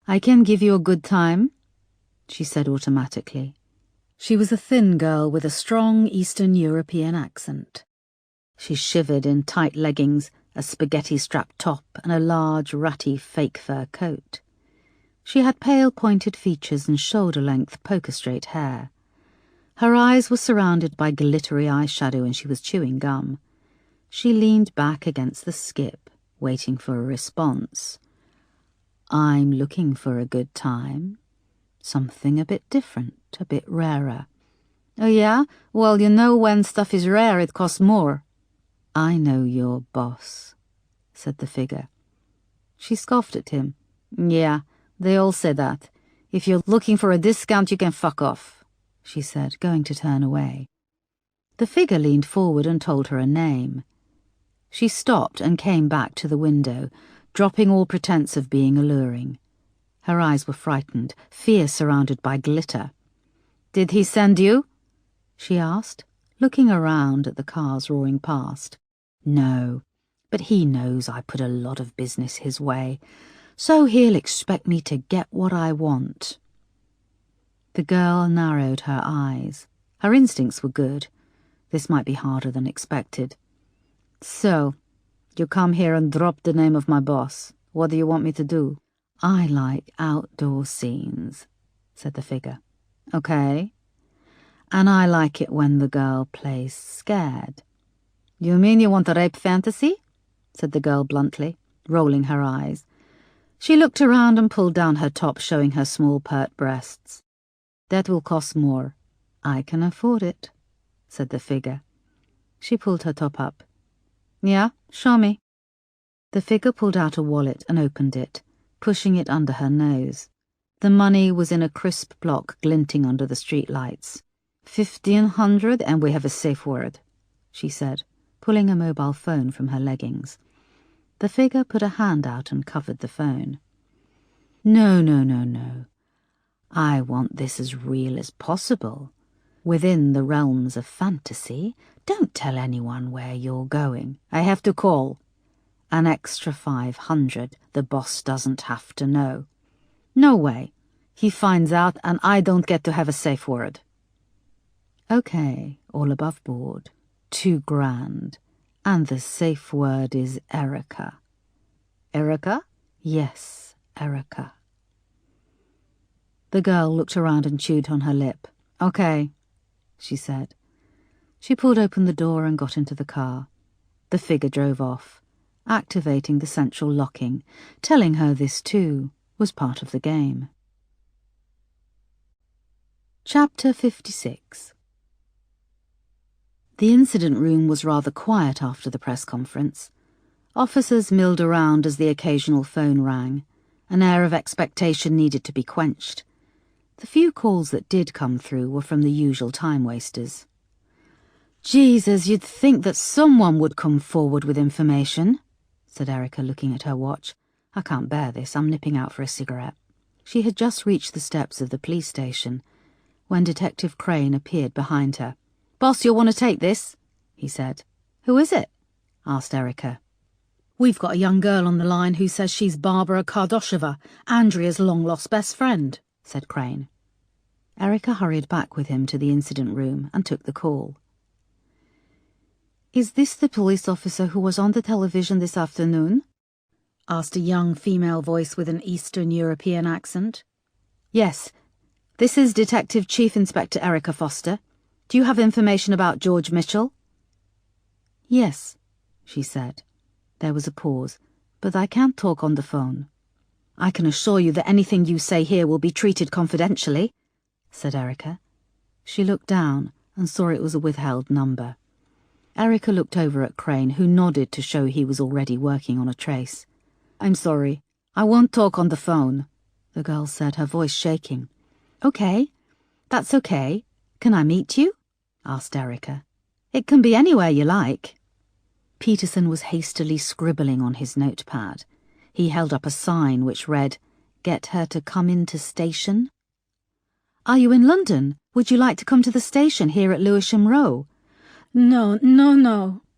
"I can give you a good time," she said automatically. She was a thin girl with a strong Eastern European accent. She shivered in tight leggings, a spaghetti-strapped top, and a large, ratty fake fur coat. She had pale pointed features and shoulder-length poker-straight hair. Her eyes were surrounded by glittery eyeshadow and she was chewing gum. She leaned back against the skip, waiting for a response. "I'm looking for a good time. Something a bit different, a bit rarer." "Oh yeah? Well, you know when stuff is rare it costs more." "I know your boss," said the figure. She scoffed at him. "Yeah, they all say that. If you're looking for a discount you can fuck off," she said, going to turn away. The figure leaned forward and told her a name. She stopped and came back to the window, dropping all pretense of being alluring. Her eyes were frightened, fear surrounded by glitter. "Did he send you?" she asked, looking around at the cars roaring past. "No, but he knows I put a lot of business his way, so he'll expect me to get what I want." The girl narrowed her eyes. Her instincts were good. This might be harder than expected. "So, you come here and drop the name of my boss. What do you want me to do?" "I like outdoor scenes," said the figure. "Okay. And I like it when the girl plays scared." "You mean you want a rape fantasy?" said the girl bluntly, rolling her eyes. She looked around and pulled down her top, showing her small pert breasts. "That will cost more." "I can afford it," said the figure. She pulled her top up. "Yeah, show me." The figure pulled out a wallet and opened it, pushing it under her nose. The money was in a crisp block glinting under the street lights. 1,500 and we have a safe word, she said, pulling a mobile phone from her leggings. The figure put a hand out and covered the phone. No. I want this as real as possible. Within the realms of fantasy, don't tell anyone where you're going. I have to call. An extra 500, the boss doesn't have to know. No way. He finds out and I don't get to have a safe word. Okay, all above board. 2 grand. And the safe word is Erica. Erica? Yes, Erica. The girl looked around and chewed on her lip. Okay, she said. She pulled open the door and got into the car. The figure drove off, activating the central locking, telling her this too was part of the game. Chapter 56. The incident room was rather quiet after the press conference. Officers milled around as the occasional phone rang. An air of expectation needed to be quenched. The few calls that did come through were from the usual time-wasters. Jesus, you'd think that someone would come forward with information, said Erica, looking at her watch. I can't bear this, I'm nipping out for a cigarette. She had just reached the steps of the police station when Detective Crane appeared behind her. Boss, you'll want to take this, he said. Who is it? Asked Erica. We've got a young girl on the line who says she's Barbara Kardosheva, Andrea's long-lost best friend, said Crane. Erica hurried back with him to the incident room and took the call. Is this the police officer who was on the television this afternoon? Asked a young female voice with an Eastern European accent. Yes, this is Detective Chief Inspector Erica Foster. Do you have information about George Mitchell? Yes, she said. There was a pause, but I can't talk on the phone. I can assure you that anything you say here will be treated confidentially, said Erica. She looked down and saw it was a withheld number. Erica looked over at Crane, who nodded to show he was already working on a trace. I'm sorry, I won't talk on the phone, the girl said, her voice shaking. Okay, that's okay. Can I meet you? Asked Erica. It can be anywhere you like. Peterson was hastily scribbling on his notepad. He held up a sign which read, Get her to come into station. Are you in London? Would you like to come to the station here at Lewisham Row? No.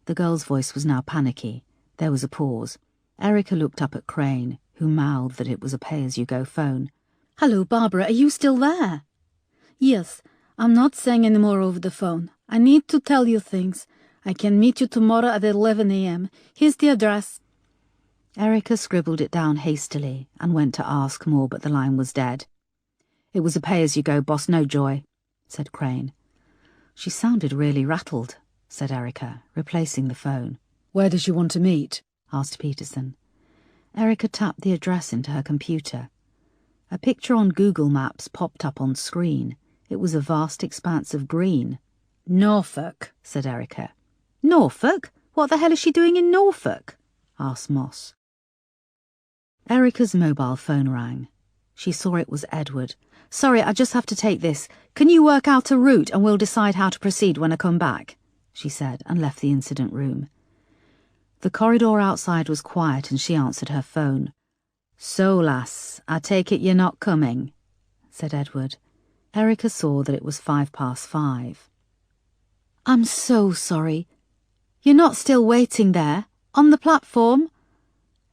The girl's voice was now panicky. There was a pause. Erica looked up at Crane, who mouthed that it was a pay-as-you-go phone. Hello, Barbara, are you still there? Yes, I'm not saying any more over the phone. I need to tell you things. I can meet you tomorrow at 11 a.m. Here's the address. Erica scribbled it down hastily and went to ask more, but the line was dead. It was a pay-as-you-go, boss, no joy, said Crane. She sounded really rattled, said Erica, replacing the phone. Where does she want to meet? Asked Peterson. Erica tapped the address into her computer. A picture on Google Maps popped up on screen. It was a vast expanse of green. Norfolk, said Erica. Norfolk? What the hell is she doing in Norfolk? Asked Moss. Erica's mobile phone rang. She saw it was Edward. Sorry, I just have to take this. Can you work out a route and we'll decide how to proceed when I come back? She said, and left the incident room. The corridor outside was quiet and she answered her phone. So, lass, I take it you're not coming, said Edward. Erica saw that it was 5:05. I'm so sorry. You're not still waiting there, on the platform?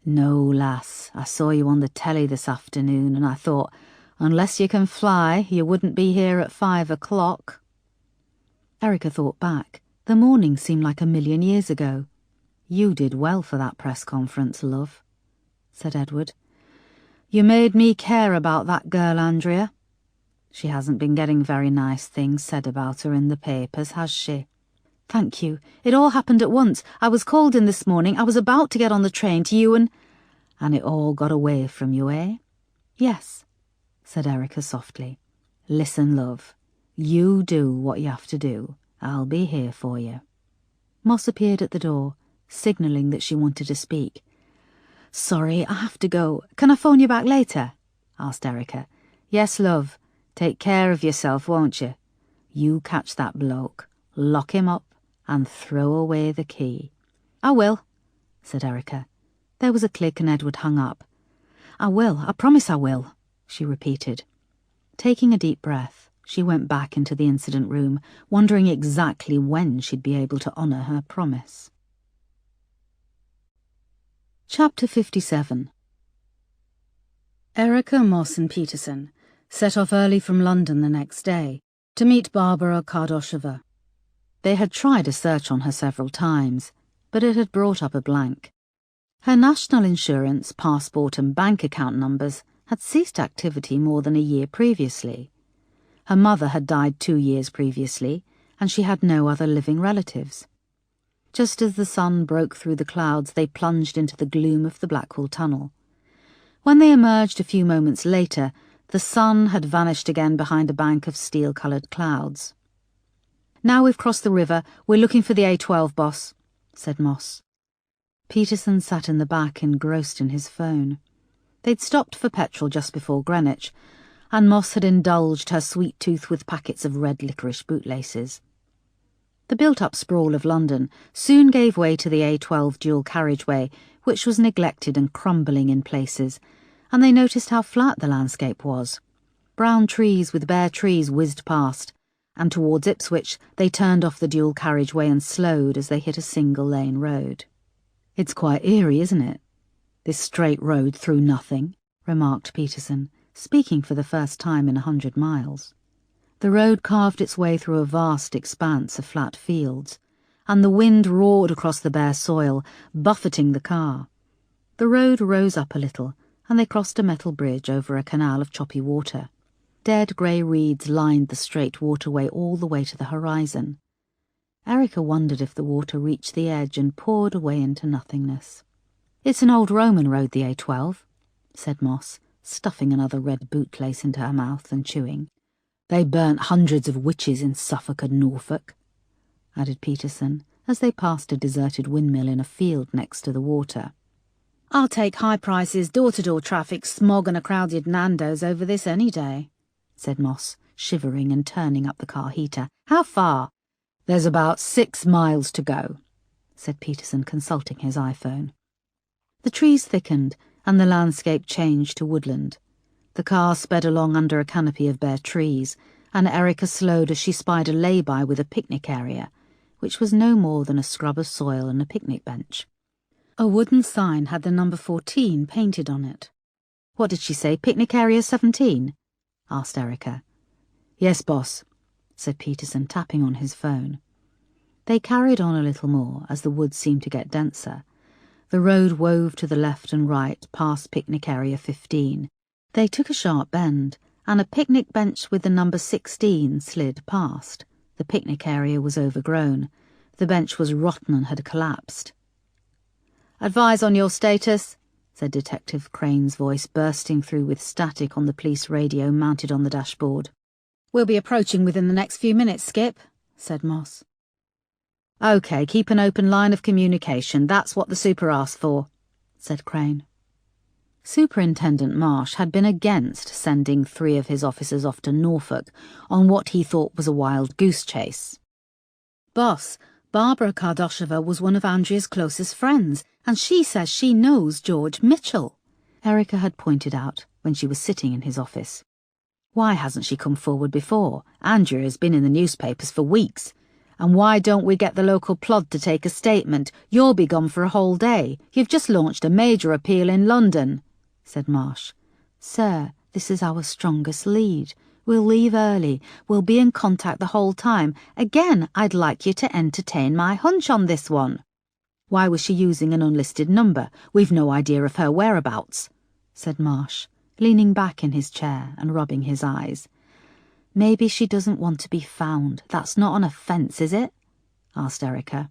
No, lass, I saw you on the telly this afternoon and I thought, unless you can fly, you wouldn't be here at 5 o'clock. Erica thought back. The morning seemed like a million years ago. You did well for that press conference, love, said Edward. You made me care about that girl, Andrea. She hasn't been getting very nice things said about her in the papers, has she? Thank you. It all happened at once. I was called in this morning. I was about to get on the train to you and it all got away from you, eh? Yes, said Erica softly. Listen, love. You do what you have to do. I'll be here for you. Moss appeared at the door, signalling that she wanted to speak. Sorry, I have to go. Can I phone you back later? Asked Erica. Yes, love. Take care of yourself, won't you? You catch that bloke, lock him up, and throw away the key. I will, said Erica. There was a click and Edward hung up. I will, I promise I will, she repeated. Taking a deep breath, she went back into the incident room, wondering exactly when she'd be able to honour her promise. Chapter 57. Erica, Moss and Peterson set off early from London the next day to meet Barbara Kardosheva. They had tried a search on her several times, but it had brought up a blank. Her national insurance, passport and bank account numbers had ceased activity more than a year previously. Her mother had died 2 years previously, and she had no other living relatives. Just as the sun broke through the clouds, they plunged into the gloom of the Blackwall Tunnel. When they emerged a few moments later, the sun had vanished again behind a bank of steel-coloured clouds. Now we've crossed the river, we're looking for the A12, boss, said Moss. Peterson sat in the back, engrossed in his phone. They'd stopped for petrol just before Greenwich, and Moss had indulged her sweet tooth with packets of red licorice bootlaces. The built-up sprawl of London soon gave way to the A12 dual carriageway, which was neglected and crumbling in places, and they noticed how flat the landscape was. Brown trees with bare trees whizzed past, and towards Ipswich they turned off the dual carriageway and slowed as they hit a single-lane road. "It's quite eerie, isn't it? This straight road through nothing," remarked Peterson, speaking for the first time in 100 miles. The road carved its way through a vast expanse of flat fields, and the wind roared across the bare soil, buffeting the car. The road rose up a little, and they crossed a metal bridge over a canal of choppy water. Dead grey reeds lined the straight waterway all the way to the horizon. Erica wondered if the water reached the edge and poured away into nothingness. "It's an old Roman road, the A12, said Moss, stuffing another red bootlace into her mouth and chewing. "They burnt hundreds of witches in Suffolk and Norfolk," added Peterson, as they passed a deserted windmill in a field next to the water. "I'll take high prices, door-to-door traffic, smog and a crowded Nando's over this any day," said Moss, shivering and turning up the car heater. "How far?" "There's about 6 miles to go," said Peterson, consulting his iPhone. The trees thickened, and the landscape changed to woodland. The car sped along under a canopy of bare trees, and Erica slowed as she spied a lay-by with a picnic area, which was no more than a scrub of soil and a picnic bench. A wooden sign had the number 14 painted on it. "What did she say, picnic area 17? asked Erica. "Yes, boss," said Peterson, tapping on his phone. They carried on a little more as the woods seemed to get denser. The road wove to the left and right past picnic area 15. They took a sharp bend, and a picnic bench with the number 16 slid past. The picnic area was overgrown. The bench was rotten and had collapsed. "Advise on your status," said Detective Crane's voice, bursting through with static on the police radio mounted on the dashboard. "We'll be approaching within the next few minutes, Skip," said Moss. "OK, keep an open line of communication. That's what the super asked for," said Crane. Superintendent Marsh had been against sending 3 of his officers off to Norfolk on what he thought was a wild goose chase. "Boss, Barbara Kardosheva was one of Andrea's closest friends, and she says she knows George Mitchell," Erica had pointed out when she was sitting in his office. "Why hasn't she come forward before? Andrea has been in the newspapers for weeks. And why don't we get the local plod to take a statement? You'll be gone for a whole day. You've just launched a major appeal in London," said Marsh. "Sir, this is our strongest lead. We'll leave early. We'll be in contact the whole time. Again, I'd like you to entertain my hunch on this one." "Why was she using an unlisted number? We've no idea of her whereabouts," said Marsh, leaning back in his chair and rubbing his eyes. "Maybe she doesn't want to be found. That's not an offence, is it?" asked Erica.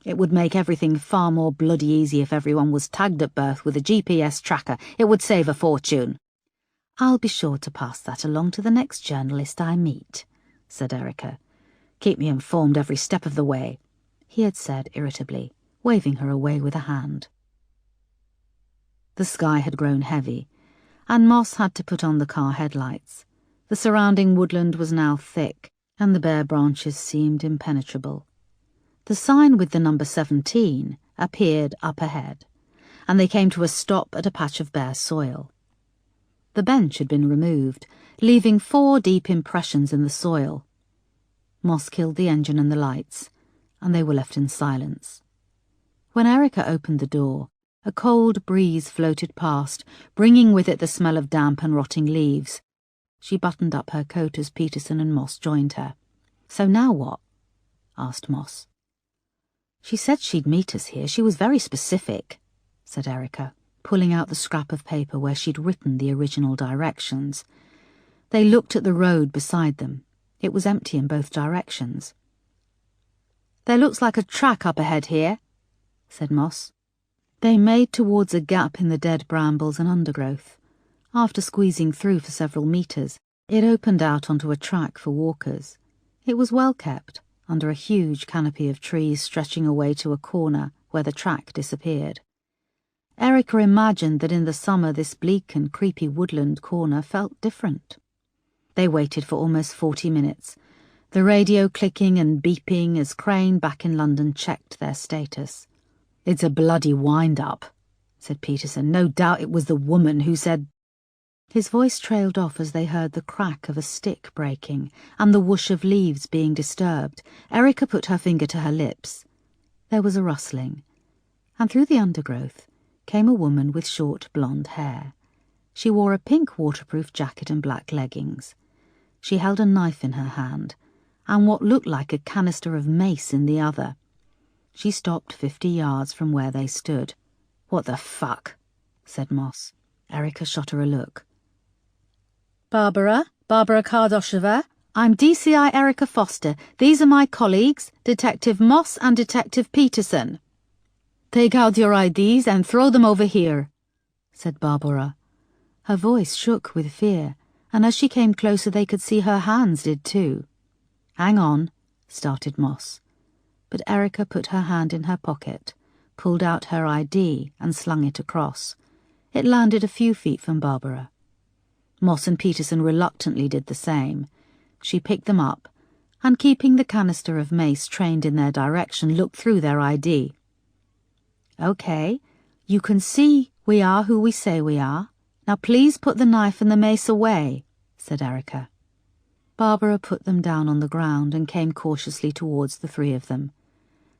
"It would make everything far more bloody easy if everyone was tagged at birth with a GPS tracker. It would save a fortune." "I'll be sure to pass that along to the next journalist I meet," said Erica. "Keep me informed every step of the way," he had said irritably, waving her away with a hand. The sky had grown heavy, and Moss had to put on the car headlights. The surrounding woodland was now thick, and the bare branches seemed impenetrable. The sign with the number 17 appeared up ahead, and they came to a stop at a patch of bare soil. The bench had been removed, leaving 4 deep impressions in the soil. Moss killed the engine and the lights, and they were left in silence. When Erica opened the door, a cold breeze floated past, bringing with it the smell of damp and rotting leaves. She buttoned up her coat as Peterson and Moss joined her. "So now what?" asked Moss. "She said she'd meet us here. She was very specific," said Erica, pulling out the scrap of paper where she'd written the original directions. They looked at the road beside them. It was empty in both directions. "There looks like a track up ahead here," said Moss. They made towards a gap in the dead brambles and undergrowth. After squeezing through for several meters, it opened out onto a track for walkers. It was well kept, under a huge canopy of trees stretching away to a corner where the track disappeared. Erica imagined that in the summer this bleak and creepy woodland corner felt different. They waited for almost 40 minutes, the radio clicking and beeping as Crane back in London checked their status. "It's a bloody wind-up," said Peterson. "No doubt it was the woman who said—" His voice trailed off as they heard the crack of a stick breaking and the whoosh of leaves being disturbed. Erica put her finger to her lips. There was a rustling, and through the undergrowth came a woman with short blonde hair. She wore a pink waterproof jacket and black leggings. She held a knife in her hand, and what looked like a canister of mace in the other. She stopped 50 yards from where they stood. "What the fuck?" said Moss. Erica shot her a look. Barbara Kardosheva. I'm DCI Erica Foster. These are my colleagues, Detective Moss and Detective Peterson." "Take out your IDs and throw them over here," said Barbara. Her voice shook with fear, and as she came closer they could see her hands did too. "Hang on," started Moss. But Erica put her hand in her pocket, pulled out her ID and slung it across. It landed a few feet from Barbara. Moss and Peterson reluctantly did the same. She picked them up, and keeping the canister of mace trained in their direction, looked through their ID. "Okay, you can see we are who we say we are. Now please put the knife and the mace away," said Erica. Barbara put them down on the ground and came cautiously towards the 3 of them.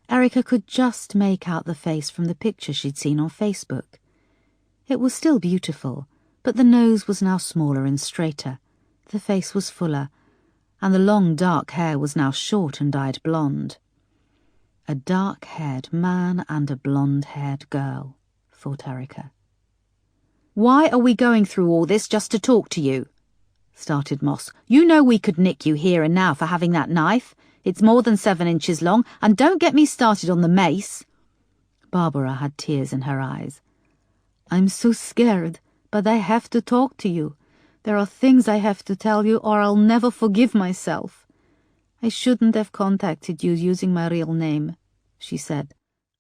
Erica could just make out the face from the picture she'd seen on Facebook. It was still beautiful, but the nose was now smaller and straighter, the face was fuller, and the long dark hair was now short and dyed blonde. A dark-haired man and a blonde-haired girl, thought Erica. "Why are we going through all this just to talk to you?" started Moss. "You know we could nick you here and now for having that knife. It's more than 7 inches long, and don't get me started on the mace." Barbara had tears in her eyes. "I'm so scared, but I have to talk to you. There are things I have to tell you or I'll never forgive myself. I shouldn't have contacted you using my real name," she said.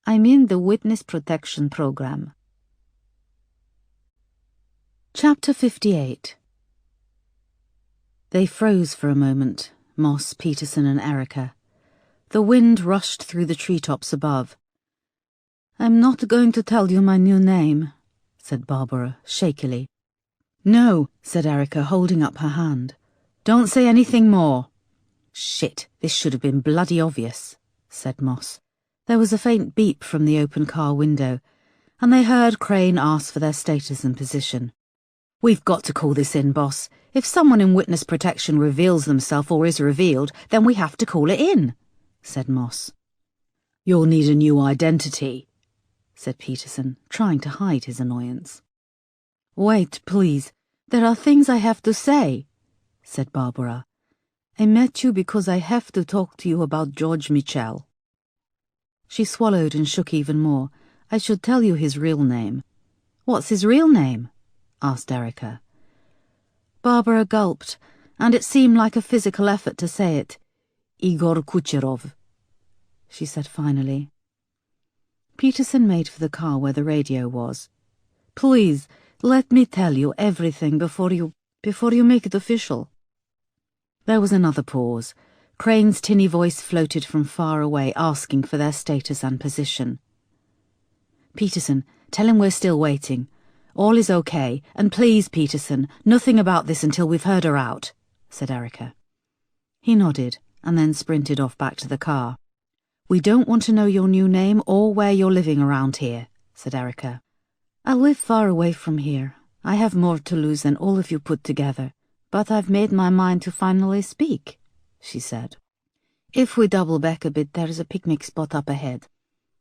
"I'm in the Witness Protection Program." Chapter 58. They froze for a moment, Moss, Peterson and Erica. The wind rushed through the treetops above. "I'm not going to tell you my new name," said Barbara, shakily. "No," said Erica, holding up her hand. "Don't say anything more." "Shit, this should have been bloody obvious," said Moss. There was a faint beep from the open car window, and they heard Crane ask for their status and position. "We've got to call this in, boss. If someone in witness protection reveals themselves or is revealed, then we have to call it in," said Moss. "You'll need a new identity," said Peterson, trying to hide his annoyance. "Wait, please. There are things I have to say," said Barbara. "I met you because I have to talk to you about George Mitchell." She swallowed and shook even more. "I should tell you his real name." "What's his real name?" asked Erica. Barbara gulped, and it seemed like a physical effort to say it. "Igor Kucherov," she said finally. Peterson made for the car where the radio was. "Please, Let me tell you everything before you make it official." There was another pause. Crane's tinny voice floated from far away, asking for their status and position. "Peterson, tell him we're still waiting. All is okay, and please, Peterson, nothing about this until we've heard her out," said Erica. He nodded, and then sprinted off back to the car. "We don't want to know your new name or where you're living around here," said Erica. "I live far away from here. I have more to lose than all of you put together, but I've made my mind to finally speak," she said. "If we double back a bit, there is a picnic spot up ahead."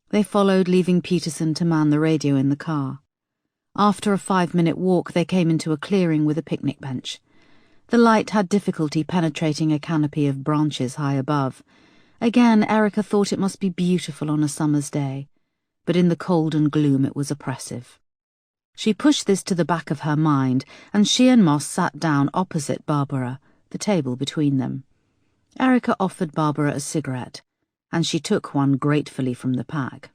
They followed, leaving Peterson to man the radio in the car. After a 5-minute walk, they came into a clearing with a picnic bench. The light had difficulty penetrating a canopy of branches high above. Again, Erica thought it must be beautiful on a summer's day, but in the cold and gloom it was oppressive. She pushed this to the back of her mind, and she and Moss sat down opposite Barbara, the table between them. Erica offered Barbara a cigarette, and she took one gratefully from the pack.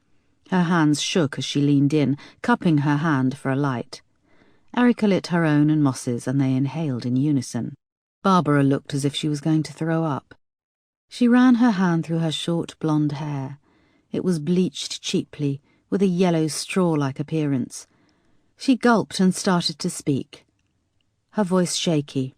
Her hands shook as she leaned in, cupping her hand for a light. Erica lit her own and Moss's, and they inhaled in unison. Barbara looked as if she was going to throw up. She ran her hand through her short blonde hair. It was bleached cheaply, with a yellow straw-like appearance. She gulped and started to speak, her voice shaky.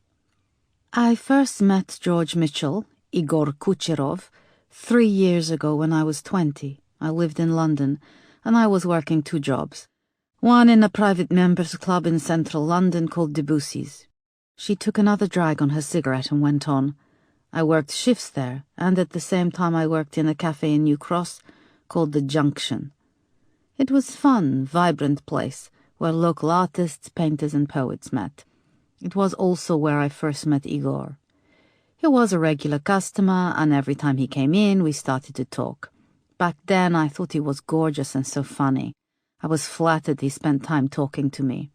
"I first met George Mitchell, Igor Kucherov, 3 years ago when I was 20. I lived in London, and I was working 2 jobs. One in a private members' club in central London called Debussy's." She took another drag on her cigarette and went on. "I worked shifts there, and at the same time I worked in a cafe in New Cross called The Junction. It was fun, vibrant place, where local artists, painters and poets met. It was also where I first met Igor. He was a regular customer, and every time he came in, we started to talk. Back then, I thought he was gorgeous and so funny. I was flattered he spent time talking to me.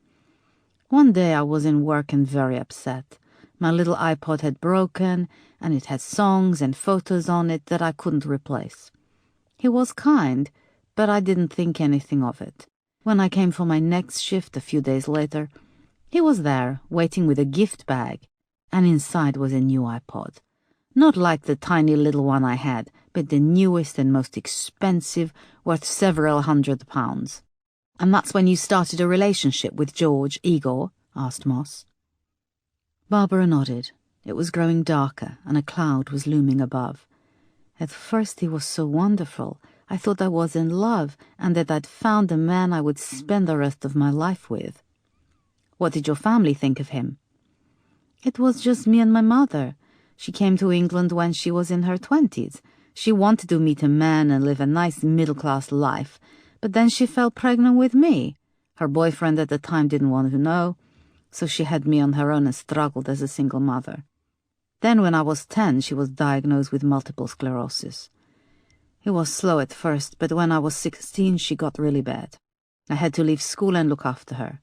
One day I was in work and very upset. My little iPod had broken, and it had songs and photos on it that I couldn't replace. He was kind, but I didn't think anything of it. When I came for my next shift a few days later, he was there, waiting with a gift bag, and inside was a new iPod. Not like the tiny little one I had, but the newest and most expensive, worth several £100. "And that's when you started a relationship with George, Igor?" asked Moss. Barbara nodded. It was growing darker, and a cloud was looming above. "At first he was so wonderful. I thought I was in love, and that I'd found the man I would spend the rest of my life with." "What did your family think of him?" "It was just me and my mother. She came to England when she was in her 20s. She wanted to meet a man and live a nice middle-class life, but then she fell pregnant with me. Her boyfriend at the time didn't want to know, so she had me on her own and struggled as a single mother. Then when I was 10, she was diagnosed with multiple sclerosis. It was slow at first, but when I was 16, she got really bad. I had to leave school and look after her.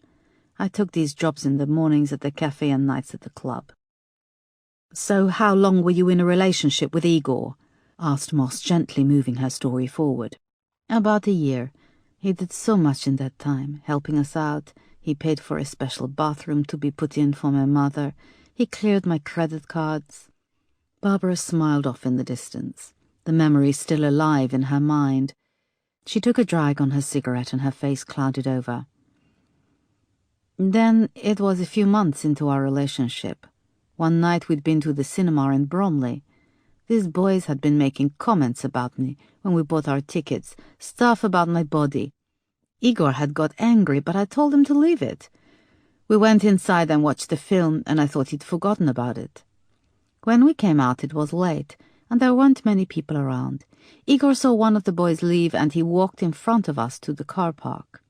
I took these jobs in the mornings at the cafe and nights at the club." "So how long were you in a relationship with Igor?" asked Moss, gently moving her story forward. "About a year. He did so much in that time, helping us out. He paid for a special bathroom to be put in for my mother. He cleared my credit cards." Barbara smiled off in the distance, the memory still alive in her mind. She took a drag on her cigarette and her face clouded over. "Then it was a few months into our relationship. One night we'd been to the cinema in Bromley. These boys had been making comments about me when we bought our tickets, stuff about my body. Igor had got angry, but I told him to leave it. We went inside and watched the film, and I thought he'd forgotten about it. When we came out, it was late, and there weren't many people around. Igor saw one of the boys leave, and he walked in front of us to the car park.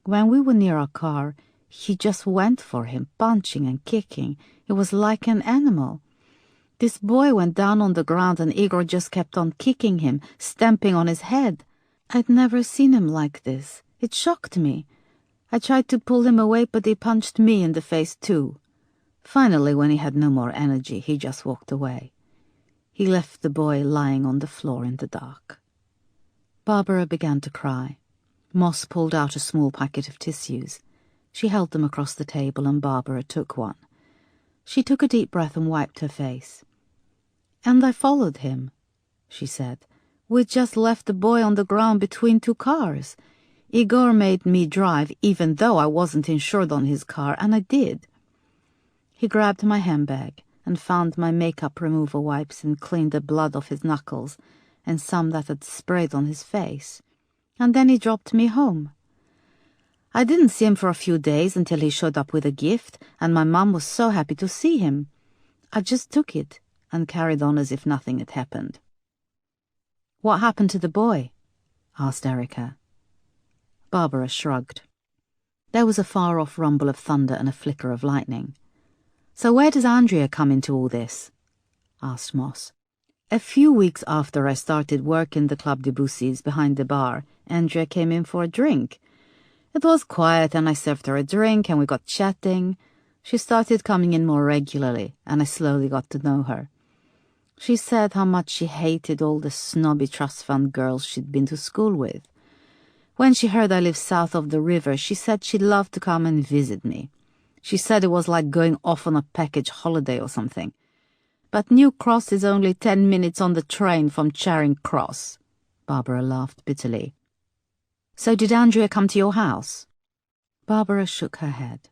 When we were near our car, he just went for him, punching and kicking. It was like an animal. This boy went down on the ground, and Igor just kept on kicking him, stamping on his head. I'd never seen him like this. It shocked me. I tried to pull him away, but he punched me in the face too. Finally, when he had no more energy, he just walked away. He left the boy lying on the floor in the dark." Barbara began to cry. Moss pulled out a small packet of tissues. She held them across the table and Barbara took one. She took a deep breath and wiped her face. "And I followed him," she said. "We just left the boy on the ground between two cars. Igor made me drive even though I wasn't insured on his car, and I did." He grabbed my handbag and found my makeup remover wipes and cleaned the blood off his knuckles and some that had sprayed on his face. And then he dropped me home. I didn't see him for a few days until he showed up with a gift, and my mum was so happy to see him. I just took it and carried on as if nothing had happened. "What happened to the boy?" asked Erica. Barbara shrugged. There was a far-off rumble of thunder and a flicker of lightning. "So where does Andrea come into all this?" asked Moss. "A few weeks after I started work in the Club de Boussies behind the bar, Andrea came in for a drink. It was quiet and I served her a drink and we got chatting. She started coming in more regularly and I slowly got to know her. She said how much she hated all the snobby trust fund girls she'd been to school with. When she heard I lived south of the river, she said she'd love to come and visit me. She said it was like going off on a package holiday or something. But New Cross is only 10 minutes on the train from Charing Cross." Barbara laughed bitterly. "So did Andrea come to your house?" Barbara shook her head.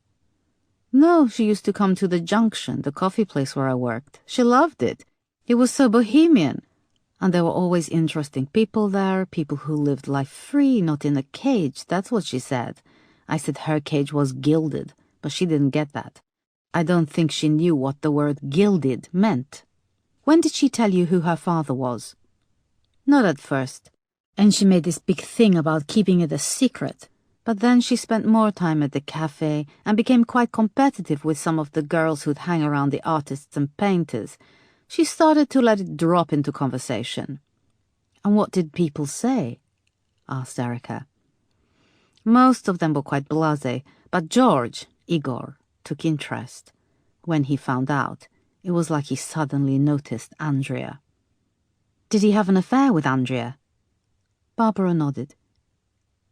"No, she used to come to the Junction, the coffee place where I worked. She loved it. It was so bohemian. And there were always interesting people there, people who lived life free, not in a cage, that's what she said. I said her cage was gilded, but she didn't get that. I don't think she knew what the word gilded meant." "When did she tell you who her father was?" "Not at first. And she made this big thing about keeping it a secret. But then she spent more time at the cafe and became quite competitive with some of the girls who'd hang around the artists and painters. She started to let it drop into conversation." "And what did people say?" asked Erica. "Most of them were quite blasé, but George, Igor, took interest. When he found out, it was like he suddenly noticed Andrea." "Did he have an affair with Andrea?" Barbara nodded.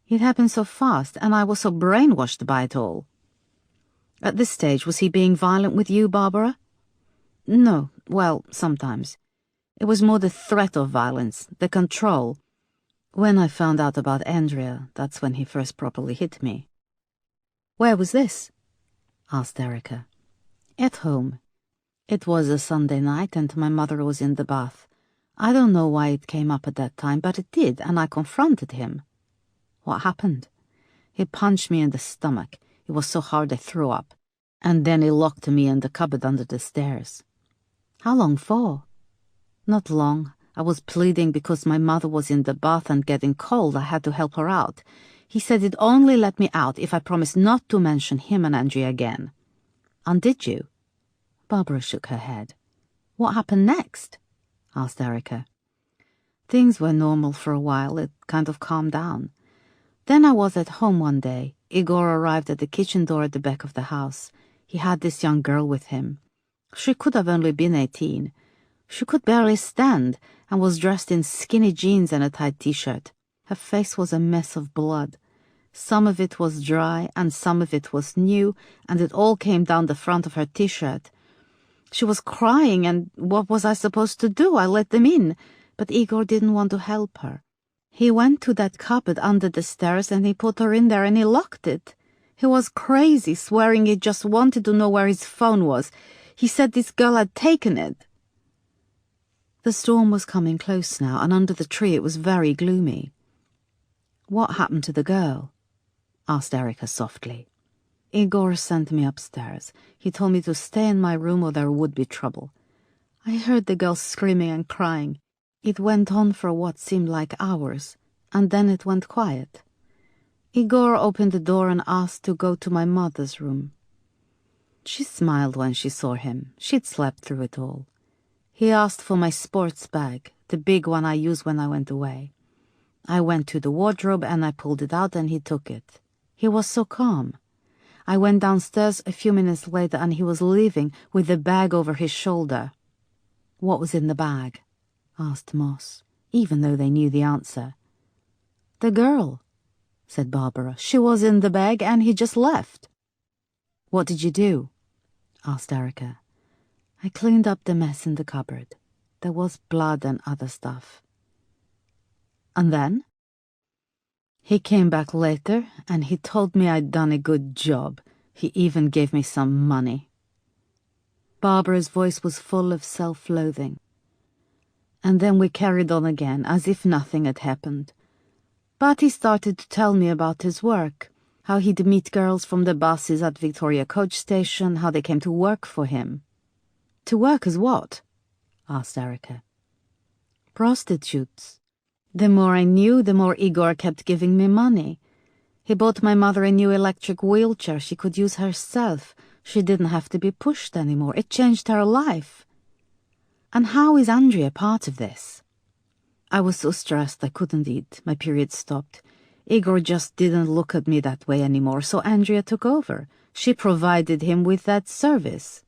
"It happened so fast, and I was so brainwashed by it all." "At this stage, was he being violent with you, Barbara?" "No, well, sometimes. It was more the threat of violence, the control. When I found out about Andrea, that's when he first properly hit me." "Where was this?" asked Erica. "At home. It was a Sunday night and my mother was in the bath. I don't know why it came up at that time, but it did, and I confronted him." "What happened?" "He punched me in the stomach. It was so hard I threw up. And then he locked me in the cupboard under the stairs." "How long for?" "Not long. I was pleading because my mother was in the bath and getting cold. I had to help her out. He said he'd only let me out if I promised not to mention him and Andrea again." "And did you?" Barbara shook her head. "What happened next?" asked Erica. "Things were normal for a while. It kind of calmed down. Then I was at home one day. Igor arrived at the kitchen door at the back of the house. He had this young girl with him. She could have only been 18. She could barely stand and was dressed in skinny jeans and a tight t-shirt. Her face was a mess of blood. Some of it was dry and some of it was new, and it all came down the front of her t-shirt. She was crying, and what was I supposed to do? I let them in, but Igor didn't want to help her. He went to that cupboard under the stairs and he put her in there and he locked it. He was crazy, swearing he just wanted to know where his phone was. He said this girl had taken it." The storm was coming close now, and under the tree it was very gloomy. "What happened to the girl?" asked Erica softly. "Igor sent me upstairs. He told me to stay in my room or there would be trouble. I heard the girl screaming and crying. It went on for what seemed like hours, and then it went quiet. Igor opened the door and asked to go to my mother's room. She smiled when she saw him. She'd slept through it all. He asked for my sports bag, the big one I used when I went away. I went to the wardrobe and I pulled it out and he took it. He was so calm. I went downstairs a few minutes later and he was leaving with the bag over his shoulder." "What was in the bag?" asked Moss, even though they knew the answer. "The girl," said Barbara. "She was in the bag and he just left." What did you do? Asked Erica. I cleaned up the mess in the cupboard. There was blood and other stuff. And then? He came back later and he told me I'd done a good job. He even gave me some money. Barbara's voice was full of self-loathing. And then we carried on again, as if nothing had happened. But he started to tell me about his work, how he'd meet girls from the buses at Victoria Coach Station, how they came to work for him. To work as what? Asked Erica. Prostitutes. The more I knew, the more Igor kept giving me money. He bought my mother a new electric wheelchair she could use herself. She didn't have to be pushed anymore. It changed her life. And how is Andrea part of this? I was so stressed I couldn't eat. My period stopped. Igor just didn't look at me that way anymore, so Andrea took over. She provided him with that service.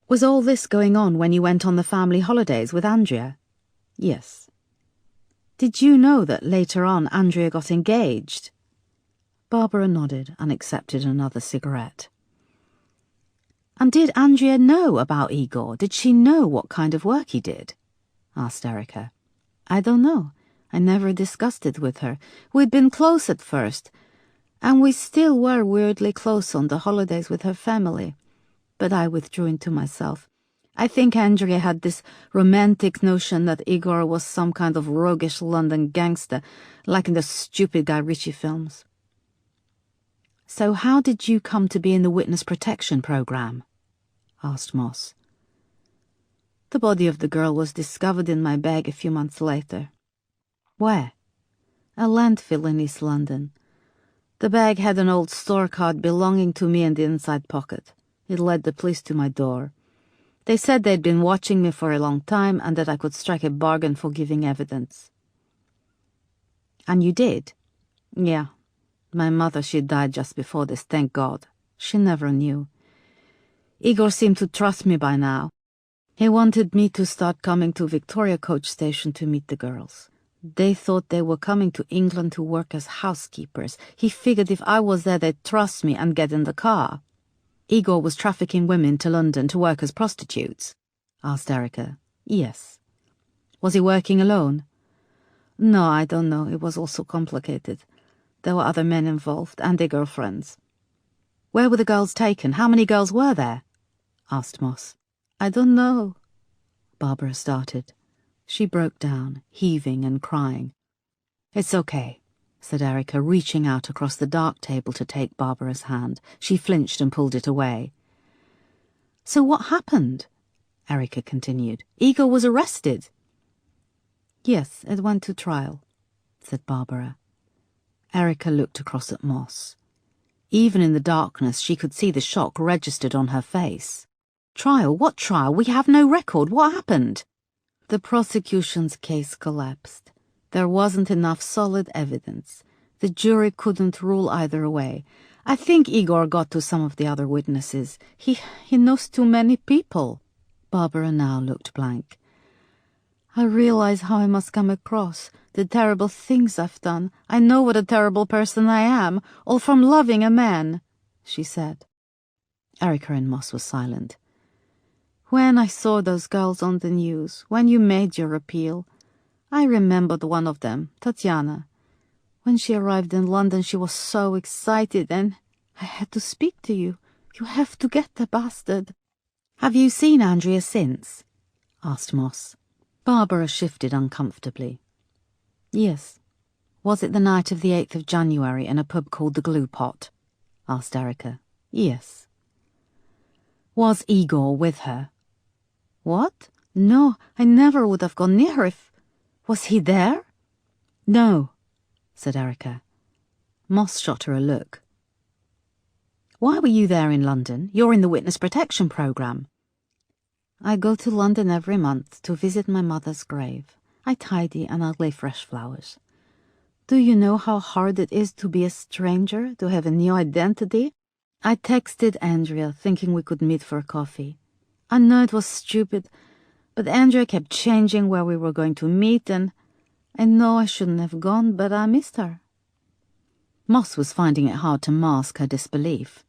Was all this going on when you went on the family holidays with Andrea? Yes. Did you know that later on Andrea got engaged? Barbara nodded and accepted another cigarette. And did Andrea know about Igor? Did she know what kind of work he did? Asked Erica. I don't know. I never discussed it with her. We'd been close at first, and we still were weirdly close on the holidays with her family. But I withdrew into myself. I think Andrea had this romantic notion that Igor was some kind of roguish London gangster, like in the stupid Guy Ritchie films. So how did you come to be in the witness protection program? Asked Moss. The body of the girl was discovered in my bag a few months later. Where? A landfill in East London. The bag had an old store card belonging to me in the inside pocket. It led the police to my door. They said they'd been watching me for a long time and that I could strike a bargain for giving evidence. And you did? Yeah. My mother, she died just before this, thank God. She never knew. Igor seemed to trust me by now. He wanted me to start coming to Victoria Coach Station to meet the girls. They thought they were coming to England to work as housekeepers. He figured if I was there, they'd trust me and get in the car. Igor was trafficking women to London to work as prostitutes? Asked Erica. Yes. Was he working alone? No, I don't know. It was all so complicated. There were other men involved, and their girlfriends. Where were the girls taken? How many girls were there? Asked Moss. I don't know. Barbara started. She broke down, heaving and crying. It's okay, said Erica, reaching out across the dark table to take Barbara's hand. She flinched and pulled it away. So what happened? Erica continued. Igor was arrested. Yes, it went to trial, said Barbara. Erica looked across at Moss. Even in the darkness, she could see the shock registered on her face. Trial? What trial? We have no record. What happened? The prosecution's case collapsed. There wasn't enough solid evidence. The jury couldn't rule either way. I think Igor got to some of the other witnesses. He knows too many people. Barbara now looked blank. I realize how I must come across, the terrible things I've done. I know what a terrible person I am, all from loving a man, she said. Erica and Moss were silent. When I saw those girls on the news, when you made your appeal, I remembered one of them, Tatiana. When she arrived in London, she was so excited, and I had to speak to you. You have to get the bastard. Have you seen Andrea since? Asked Moss. Barbara shifted uncomfortably. Yes. Was it the night of the 8th of January in a pub called the Glue Pot? Asked Erica. Yes. Was Igor with her? What? No, I never would have gone near her if... Was he there? No, said Erica. Moss shot her a look. Why were you there in London? You're in the witness protection programme. I go to London every month to visit my mother's grave. I tidy and I lay fresh flowers. Do you know how hard it is to be a stranger, to have a new identity? I texted Andrea, thinking we could meet for coffee. I know it was stupid, but Andrea kept changing where we were going to meet, and I know I shouldn't have gone, but I missed her. Moss was finding it hard to mask her disbelief.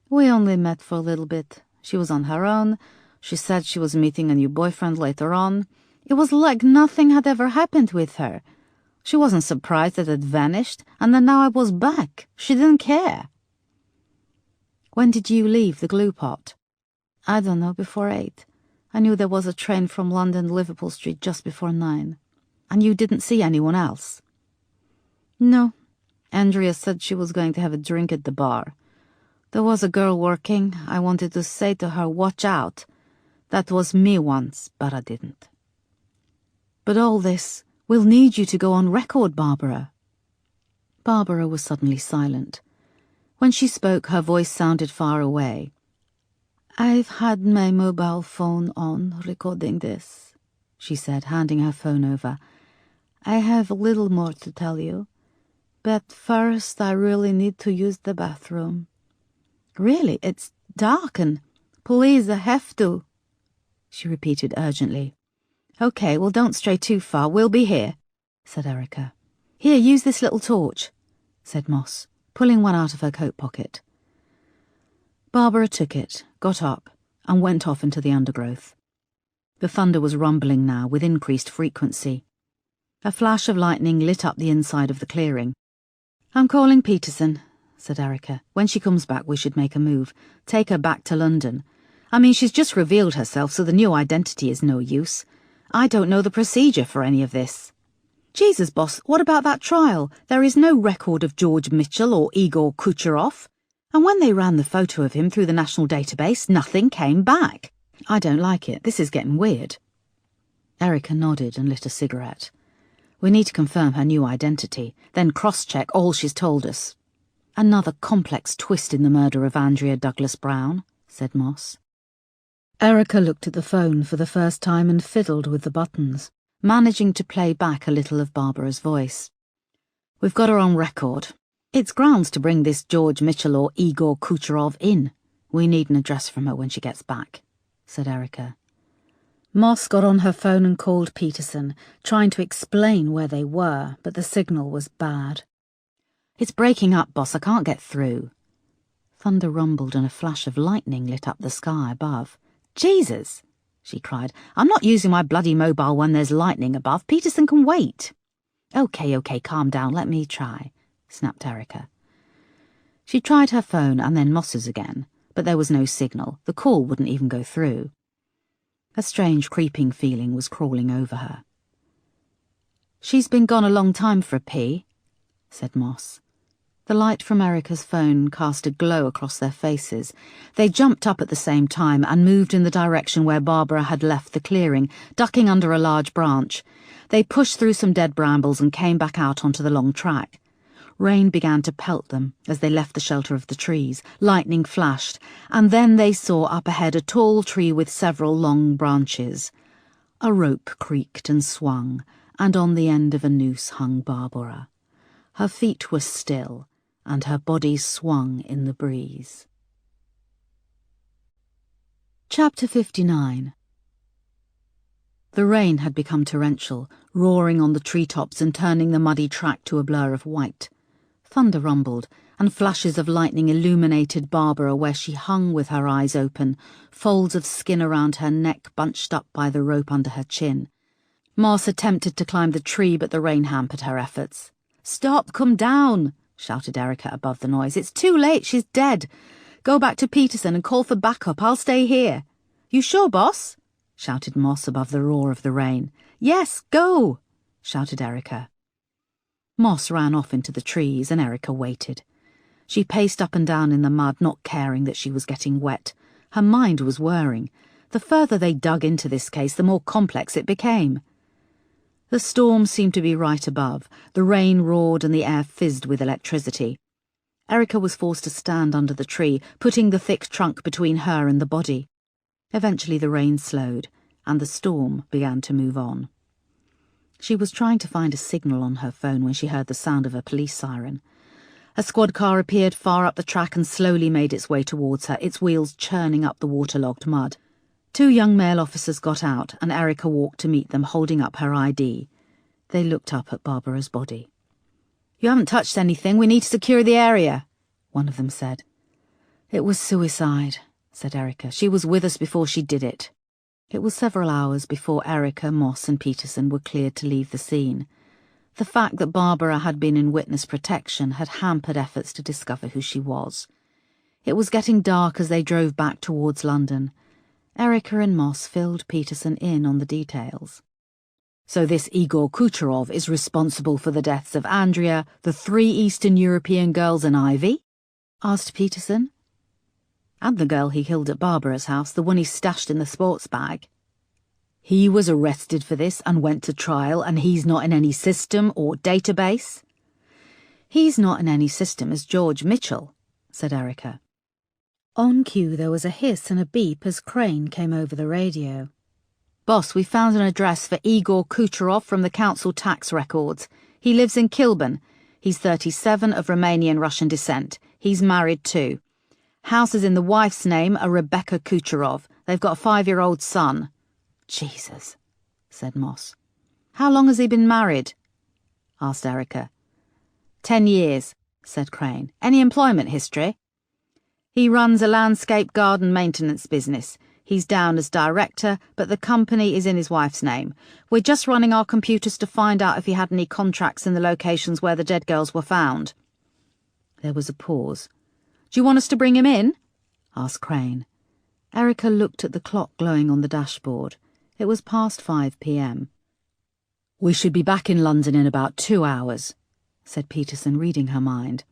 We only met for a little bit. She was on her own. She said she was meeting a new boyfriend later on. It was like nothing had ever happened with her. She wasn't surprised that it had vanished, and then now I was back. She didn't care. When did you leave the glue pot? I don't know, before 8. I knew there was a train from London to Liverpool Street just before 9. And you didn't see anyone else? No. Andrea said she was going to have a drink at the bar. There was a girl working. I wanted to say to her, watch out. That was me once, but I didn't. But all this will need you to go on record, Barbara. Barbara was suddenly silent. When she spoke, her voice sounded far away. I've had my mobile phone on recording this, she said, handing her phone over. I have a little more to tell you, but first I really need to use the bathroom. Really, it's dark and please, I have to, she repeated urgently. Okay, well, don't stray too far. We'll be here, said Erica. Here, use this little torch, said Moss, pulling one out of her coat pocket. Barbara took it, got up, and went off into the undergrowth. The thunder was rumbling now with increased frequency. A flash of lightning lit up the inside of the clearing. I'm calling Peterson, said Erica. When she comes back, we should make a move. Take her back to London. I mean, she's just revealed herself, so the new identity is no use. I don't know the procedure for any of this. Jesus, boss, what about that trial? There is no record of George Mitchell or Igor Kucherov. And when they ran the photo of him through the national database, nothing came back. I don't like it. This is getting weird. Erica nodded and lit a cigarette. We need to confirm her new identity, then cross-check all she's told us. Another complex twist in the murder of Andrea Douglas Brown, said Moss. Erica looked at the phone for the first time and fiddled with the buttons, managing to play back a little of Barbara's voice. We've got her on record. It's grounds to bring this George Mitchell or Igor Kucherov in. We need an address from her when she gets back, said Erica. Moss got on her phone and called Peterson, trying to explain where they were, but the signal was bad. It's breaking up, boss. I can't get through. Thunder rumbled and a flash of lightning lit up the sky above. Jesus, she cried. I'm not using my bloody mobile when there's lightning above. Peterson can wait. Okay, calm down. Let me try, snapped Erica. She tried her phone and then Moss's again, but there was no signal. The call wouldn't even go through. A strange creeping feeling was crawling over her. She's been gone a long time for a pee, said Moss. The light from Erica's phone cast a glow across their faces. They jumped up at the same time and moved in the direction where Barbara had left the clearing, ducking under a large branch. They pushed through some dead brambles and came back out onto the long track. Rain began to pelt them as they left the shelter of the trees. Lightning flashed, and then they saw up ahead a tall tree with several long branches. A rope creaked and swung, and on the end of a noose hung Barbara. Her feet were still, and her body swung in the breeze. Chapter 59. The rain had become torrential, roaring on the treetops and turning the muddy track to a blur of white. Thunder rumbled, and flashes of lightning illuminated Barbara where she hung with her eyes open, folds of skin around her neck bunched up by the rope under her chin. Moss attempted to climb the tree, but the rain hampered her efforts. "Stop, come down!" shouted Erica above the noise. "It's too late, she's dead. Go back to Peterson and call for backup. I'll stay here." "You sure, boss?" shouted Moss above the roar of the rain. "Yes, go!" shouted Erica. Moss ran off into the trees and Erica waited. She paced up and down in the mud, not caring that she was getting wet. Her mind was whirring. The further they dug into this case, the more complex it became. The storm seemed to be right above. The rain roared and the air fizzed with electricity. Erica was forced to stand under the tree, putting the thick trunk between her and the body. Eventually the rain slowed, and the storm began to move on. She was trying to find a signal on her phone when she heard the sound of a police siren. A squad car appeared far up the track and slowly made its way towards her, its wheels churning up the waterlogged mud. 2 young male officers got out, and Erica walked to meet them, holding up her ID. They looked up at Barbara's body. "You haven't touched anything. We need to secure the area," one of them said. "It was suicide," said Erica. "She was with us before she did it." It was several hours before Erica, Moss and Peterson were cleared to leave the scene. The fact that Barbara had been in witness protection had hampered efforts to discover who she was. It was getting dark as they drove back towards London. Erica and Moss filled Peterson in on the details. "So this Igor Kucherov is responsible for the deaths of Andrea, the 3 Eastern European girls and Ivy?" asked Peterson. "And the girl he killed at Barbara's house, the one he stashed in the sports bag. He was arrested for this and went to trial, and he's not in any system or database?" "He's not in any system as George Mitchell," said Erica. On cue there was a hiss and a beep as Crane came over the radio. "Boss, we found an address for Igor Kucherov from the council tax records. He lives in Kilburn. He's 37, of Romanian-Russian descent. He's married too. House is in the wife's name, a Rebecca Kucherov. They've got a 5-year-old son." "Jesus," said Moss. "How long has he been married?" asked Erica. 10 years, said Crane. "Any employment history?" "He runs a landscape garden maintenance business. He's down as director, but the company is in his wife's name. We're just running our computers to find out if he had any contracts in the locations where the dead girls were found." There was a pause. "Do you want us to bring him in?" asked Crane. Erica looked at the clock glowing on the dashboard. It was past 5 p.m. "We should be back in London in about 2 hours, said Peterson, reading her mind.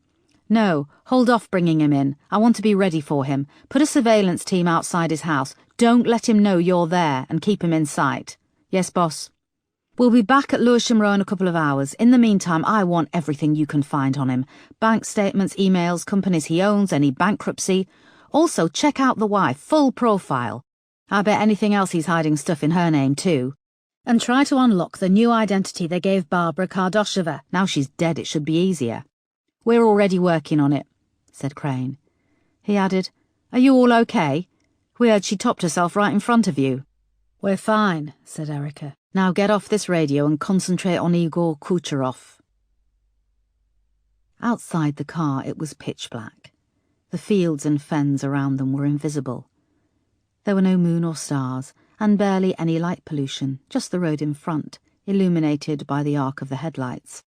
"No, hold off bringing him in. I want to be ready for him. Put a surveillance team outside his house. Don't let him know you're there, and keep him in sight." "Yes, boss." "We'll be back at Lewisham Row in a couple of hours. In the meantime, I want everything you can find on him. Bank statements, emails, companies he owns, any bankruptcy. Also, check out the wife, full profile. I bet anything else he's hiding stuff in her name, too. And try to unlock the new identity they gave Barbara Kardosheva. Now she's dead, it should be easier." "We're already working on it," said Crane. He added, "Are you all okay? We heard she topped herself right in front of you." "We're fine," said Erica. "Now get off this radio and concentrate on Igor Kucherov." Outside the car it was pitch black. The fields and fens around them were invisible. There were no moon or stars, and barely any light pollution, just the road in front, illuminated by the arc of the headlights.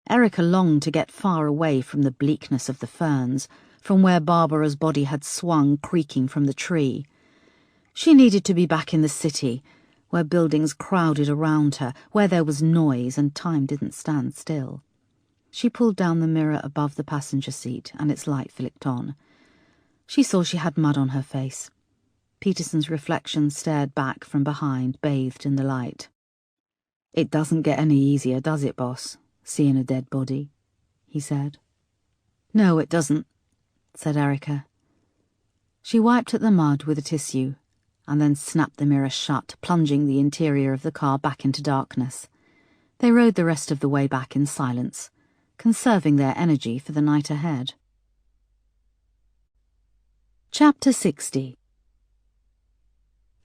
Erica longed to get far away from the bleakness of the ferns, from where Barbara's body had swung creaking from the tree. She needed to be back in the city, where buildings crowded around her, where there was noise and time didn't stand still. She pulled down the mirror above the passenger seat, and its light flicked on. She saw she had mud on her face. Peterson's reflection stared back from behind, bathed in the light. "It doesn't get any easier, does it, boss, seeing a dead body?" he said. "No, it doesn't," said Erica. She wiped at the mud with a tissue, and then snapped the mirror shut, plunging the interior of the car back into darkness. They rode the rest of the way back in silence, conserving their energy for the night ahead. Chapter 60.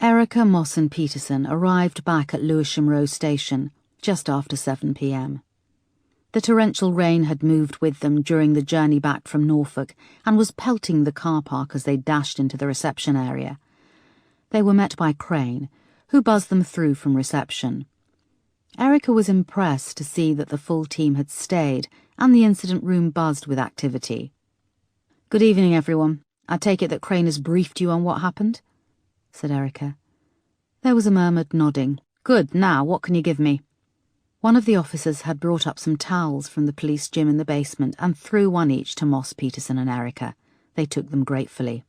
Erica, Moss and Peterson arrived back at Lewisham Row Station just after 7 p.m. The torrential rain had moved with them during the journey back from Norfolk and was pelting the car park as they dashed into the reception area. They were met by Crane, who buzzed them through from reception. Erica was impressed to see that the full team had stayed and the incident room buzzed with activity. "Good evening, everyone. I take it that Crane has briefed you on what happened?" said Erica. There was a murmured nodding. "Good, now what can you give me?" One of the officers had brought up some towels from the police gym in the basement and threw one each to Moss, Peterson and Erica. They took them gratefully.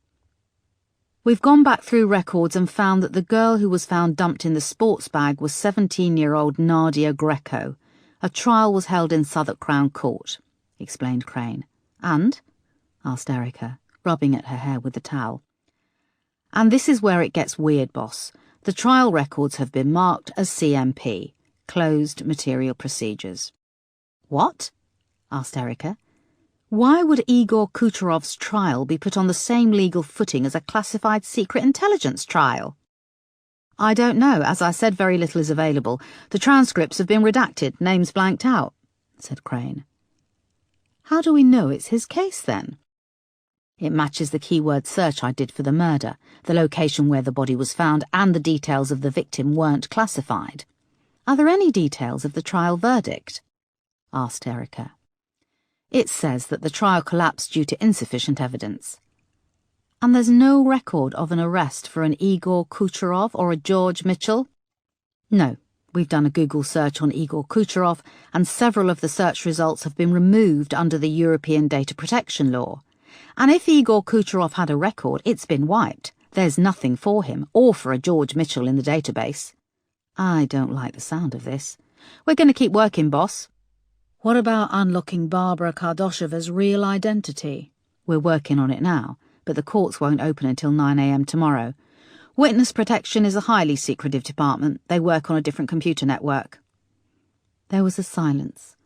"We've gone back through records and found that the girl who was found dumped in the sports bag was 17-year-old Nadia Greco. A trial was held in Southwark Crown Court," explained Crane. "And?" asked Erica, rubbing at her hair with the towel. "And this is where it gets weird, boss. The trial records have been marked as CMP, Closed Material Procedures." "What?" asked Erica. "Why would Igor Kucherov's trial be put on the same legal footing as a classified secret intelligence trial?" "I don't know. As I said, very little is available. The transcripts have been redacted, names blanked out," said Crane. "How do we know it's his case, then?" It matches the keyword search I did for the murder, the location where the body was found, and the details of the victim weren't classified. Are there any details of the trial verdict? Asked Erica. It says that the trial collapsed due to insufficient evidence. And there's no record of an arrest for an Igor Kucherov or a George Mitchell? No, we've done a Google search on Igor Kucherov, and several of the search results have been removed under the European data protection law. And if Igor Kucherov had a record, it's been wiped. There's nothing for him, or for a George Mitchell in the database. I don't like the sound of this. We're going to keep working, boss. What about unlocking Barbara Kardasheva's real identity? We're working on it now, but the courts won't open until 9 a.m. tomorrow. Witness protection is a highly secretive department. They work on a different computer network. There was a silence.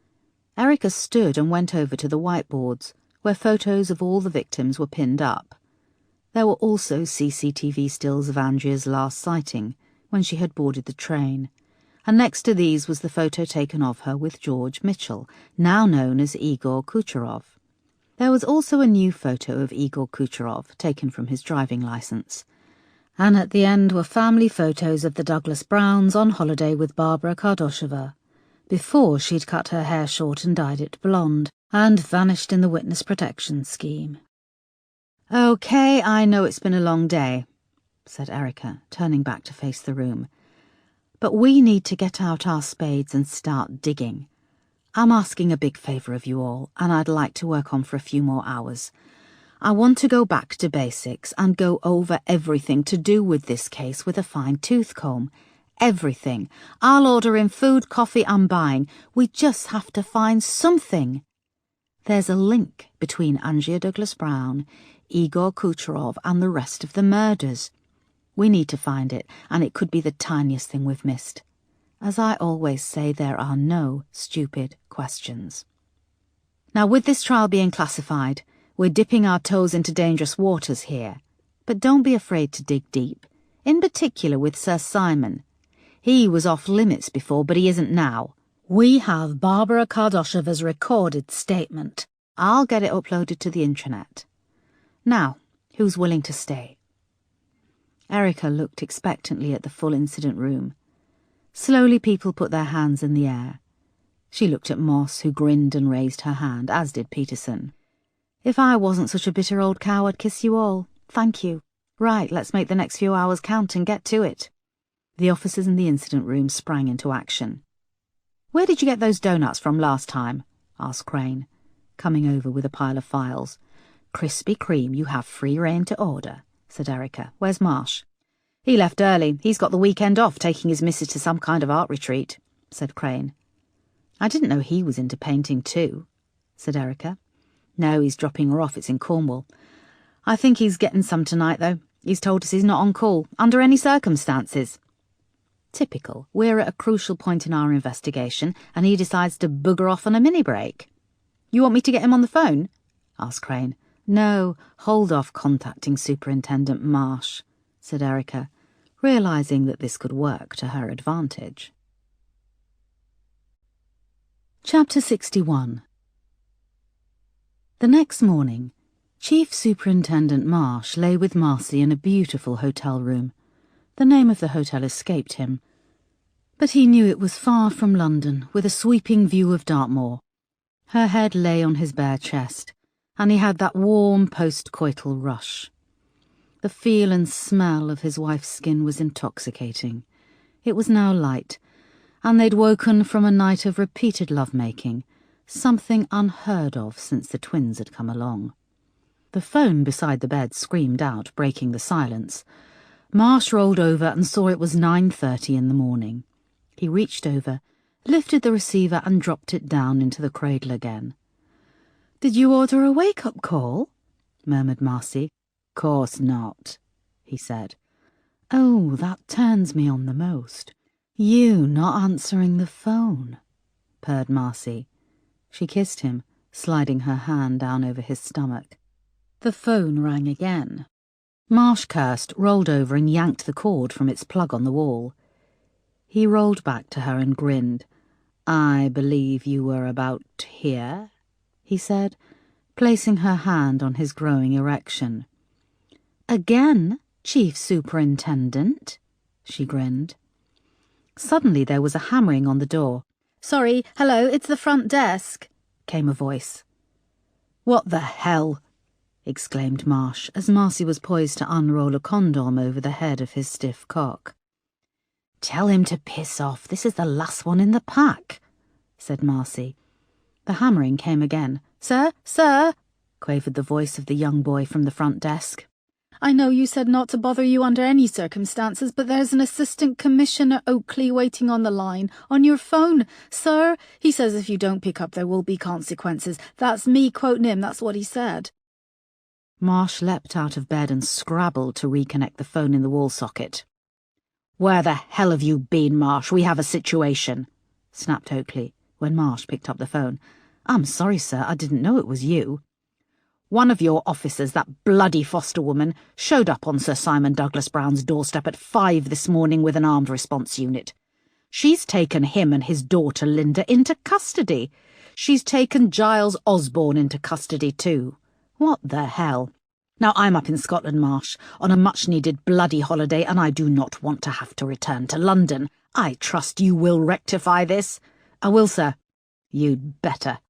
Erica stood and went over to the whiteboards, where photos of all the victims were pinned up. There were also CCTV stills of Andrea's last sighting, when she had boarded the train, and next to these was the photo taken of her with George Mitchell, now known as Igor Kucherov. There was also a new photo of Igor Kucherov, taken from his driving licence. And at the end were family photos of the Douglas Browns on holiday with Barbara Kardasheva, before she'd cut her hair short and dyed it blonde, and vanished in the witness protection scheme. "Okay, I know it's been a long day," said Erica, turning back to face the room. "But we need to get out our spades and start digging. I'm asking a big favour of you all, and I'd like to work on for a few more hours. I want to go back to basics and go over everything to do with this case with a fine-tooth comb. Everything. I'll order in food, coffee, and buying. We just have to find something. There's a link between Andrea Douglas-Brown, Igor Kucherov, and the rest of the murders. We need to find it, and it could be the tiniest thing we've missed. As I always say, there are no stupid questions. Now, with this trial being classified, we're dipping our toes into dangerous waters here. But don't be afraid to dig deep, in particular with Sir Simon. He was off limits before, but he isn't now. We have Barbara Kardasheva's recorded statement. I'll get it uploaded to the intranet. Now, who's willing to stay? Erica looked expectantly at the full incident room. Slowly people put their hands in the air. She looked at Moss, who grinned and raised her hand, as did Peterson. "If I wasn't such a bitter old cow, I'd kiss you all. Thank you. Right, let's make the next few hours count and get to it." The officers in the incident room sprang into action. "Where did you get those donuts from last time?" asked Crane, coming over with a pile of files. "Krispy Kreme, you have free rein to order," said Erica. "Where's Marsh?" "He left early. He's got the weekend off, taking his missus to some kind of art retreat," said Crane. "I didn't know he was into painting too," said Erica. "No, he's dropping her off. It's in Cornwall. I think he's getting some tonight, though. He's told us he's not on call, under any circumstances." Typical. We're at a crucial point in our investigation, and he decides to bugger off on a mini-break. "You want me to get him on the phone?" asked Crane. "No, hold off contacting Superintendent Marsh," said Erica, realising that this could work to her advantage. Chapter 61. The next morning, Chief Superintendent Marsh lay with Marcy in a beautiful hotel room. The name of the hotel escaped him, but he knew it was far from London, with a sweeping view of Dartmoor. Her head lay on his bare chest, and he had that warm post-coital rush. The feel and smell of his wife's skin was intoxicating. It was now light, and they'd woken from a night of repeated lovemaking, something unheard of since the twins had come along. The phone beside the bed screamed out, breaking the silence. Marsh rolled over and saw it was 9:30 in the morning. He reached over, lifted the receiver and dropped it down into the cradle again. "Did you order a wake-up call?" murmured Marcy. "Course not," he said. "Oh, that turns me on the most. You not answering the phone," purred Marcy. She kissed him, sliding her hand down over his stomach. The phone rang again. Marsh cursed, rolled over and yanked the cord from its plug on the wall. He rolled back to her and grinned. "I believe you were about here," he said, placing her hand on his growing erection. "Again, Chief Superintendent?" she grinned. Suddenly there was a hammering on the door. "Sorry, hello, it's the front desk," came a voice. "What the hell?" exclaimed Marsh, as Marcy was poised to unroll a condom over the head of his stiff cock. "Tell him to piss off. This is the last one in the pack," said Marcy. The hammering came again. "Sir, sir," quavered the voice of the young boy from the front desk. "I know you said not to bother you under any circumstances, but there's an Assistant Commissioner Oakley waiting on the line, on your phone, sir. He says if you don't pick up there will be consequences. That's me quoting him, that's what he said." Marsh leapt out of bed and scrabbled to reconnect the phone in the wall socket. "Where the hell have you been, Marsh? We have a situation," snapped Oakley, when Marsh picked up the phone. "I'm sorry, sir, I didn't know it was you. One of your officers, that bloody foster woman, showed up on Sir Simon Douglas Brown's doorstep at 5 this morning with an armed response unit. She's taken him and his daughter Linda into custody. She's taken Giles Osborne into custody too. What the hell? Now I'm up in Scotland, Marsh, on a much-needed bloody holiday, and I do not want to have to return to London. I trust you will rectify this." "I will, sir." "You'd better.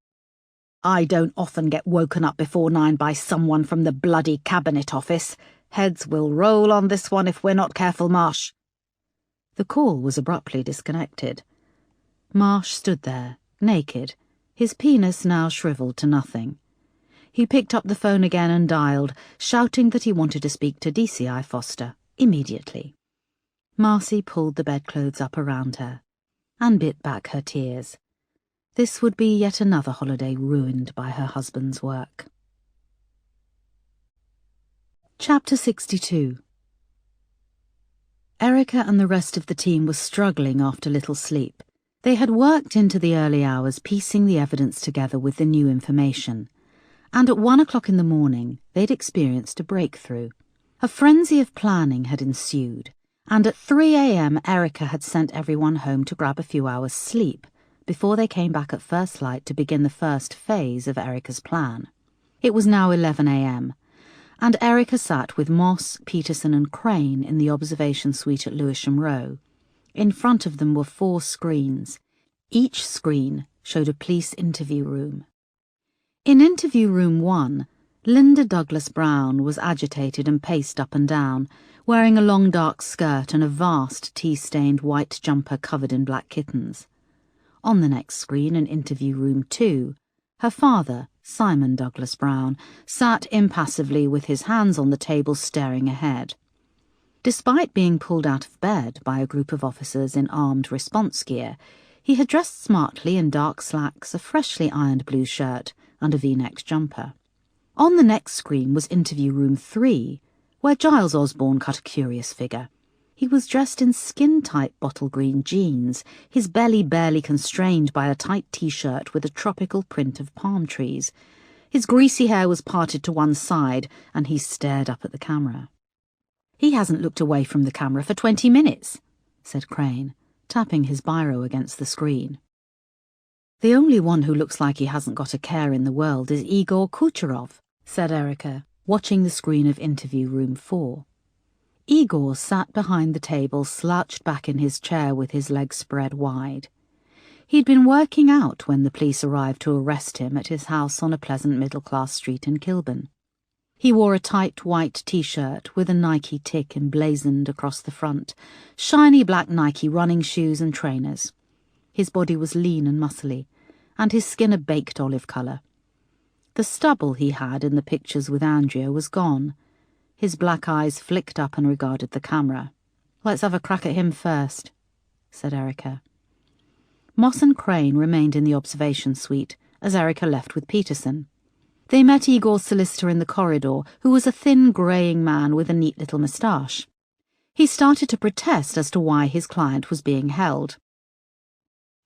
I don't often get woken up before 9 by someone from the bloody Cabinet Office. Heads will roll on this one if we're not careful, Marsh." The call was abruptly disconnected. Marsh stood there, naked, his penis now shriveled to nothing. He picked up the phone again and dialed, shouting that he wanted to speak to DCI Foster, immediately. Marcy pulled the bedclothes up around her, and bit back her tears. This would be yet another holiday ruined by her husband's work. Chapter 62. Erica and the rest of the team were struggling after little sleep. They had worked into the early hours, piecing the evidence together with the new information. And at 1 o'clock in the morning, they'd experienced a breakthrough. A frenzy of planning had ensued, and at 3 a.m. Erica had sent everyone home to grab a few hours' sleep before they came back at first light to begin the first phase of Erica's plan. It was now 11 a.m., and Erica sat with Moss, Peterson and Crane in the observation suite at Lewisham Row. In front of them were 4 screens. Each screen showed a police interview room. In interview room 1, Linda Douglas Brown was agitated and paced up and down, wearing a long dark skirt and a vast tea-stained white jumper covered in black kittens. On the next screen, in interview room 2, her father, Simon Douglas Brown, sat impassively with his hands on the table staring ahead. Despite being pulled out of bed by a group of officers in armed response gear, he had dressed smartly in dark slacks, a freshly ironed blue shirt, and a V-necked jumper. On the next screen was interview room 3, where Giles Osborne cut a curious figure. He was dressed in skin-tight bottle green jeans, his belly barely constrained by a tight T-shirt with a tropical print of palm trees. His greasy hair was parted to one side, and he stared up at the camera. "He hasn't looked away from the camera for 20 minutes, said Crane, tapping his biro against the screen. "The only one who looks like he hasn't got a care in the world is Igor Kucherov," said Erica, watching the screen of interview room 4. Igor sat behind the table, slouched back in his chair with his legs spread wide. He'd been working out when the police arrived to arrest him at his house on a pleasant middle-class street in Kilburn. He wore a tight white T-shirt with a Nike tick emblazoned across the front, shiny black Nike running shoes and trainers. His body was lean and muscly, and his skin a baked olive colour. The stubble he had in the pictures with Andrea was gone. His black eyes flicked up and regarded the camera. "Let's have a crack at him first," said Erica. Moss and Crane remained in the observation suite as Erica left with Peterson. They met Igor's solicitor in the corridor, who was a thin, greying man with a neat little moustache. He started to protest as to why his client was being held.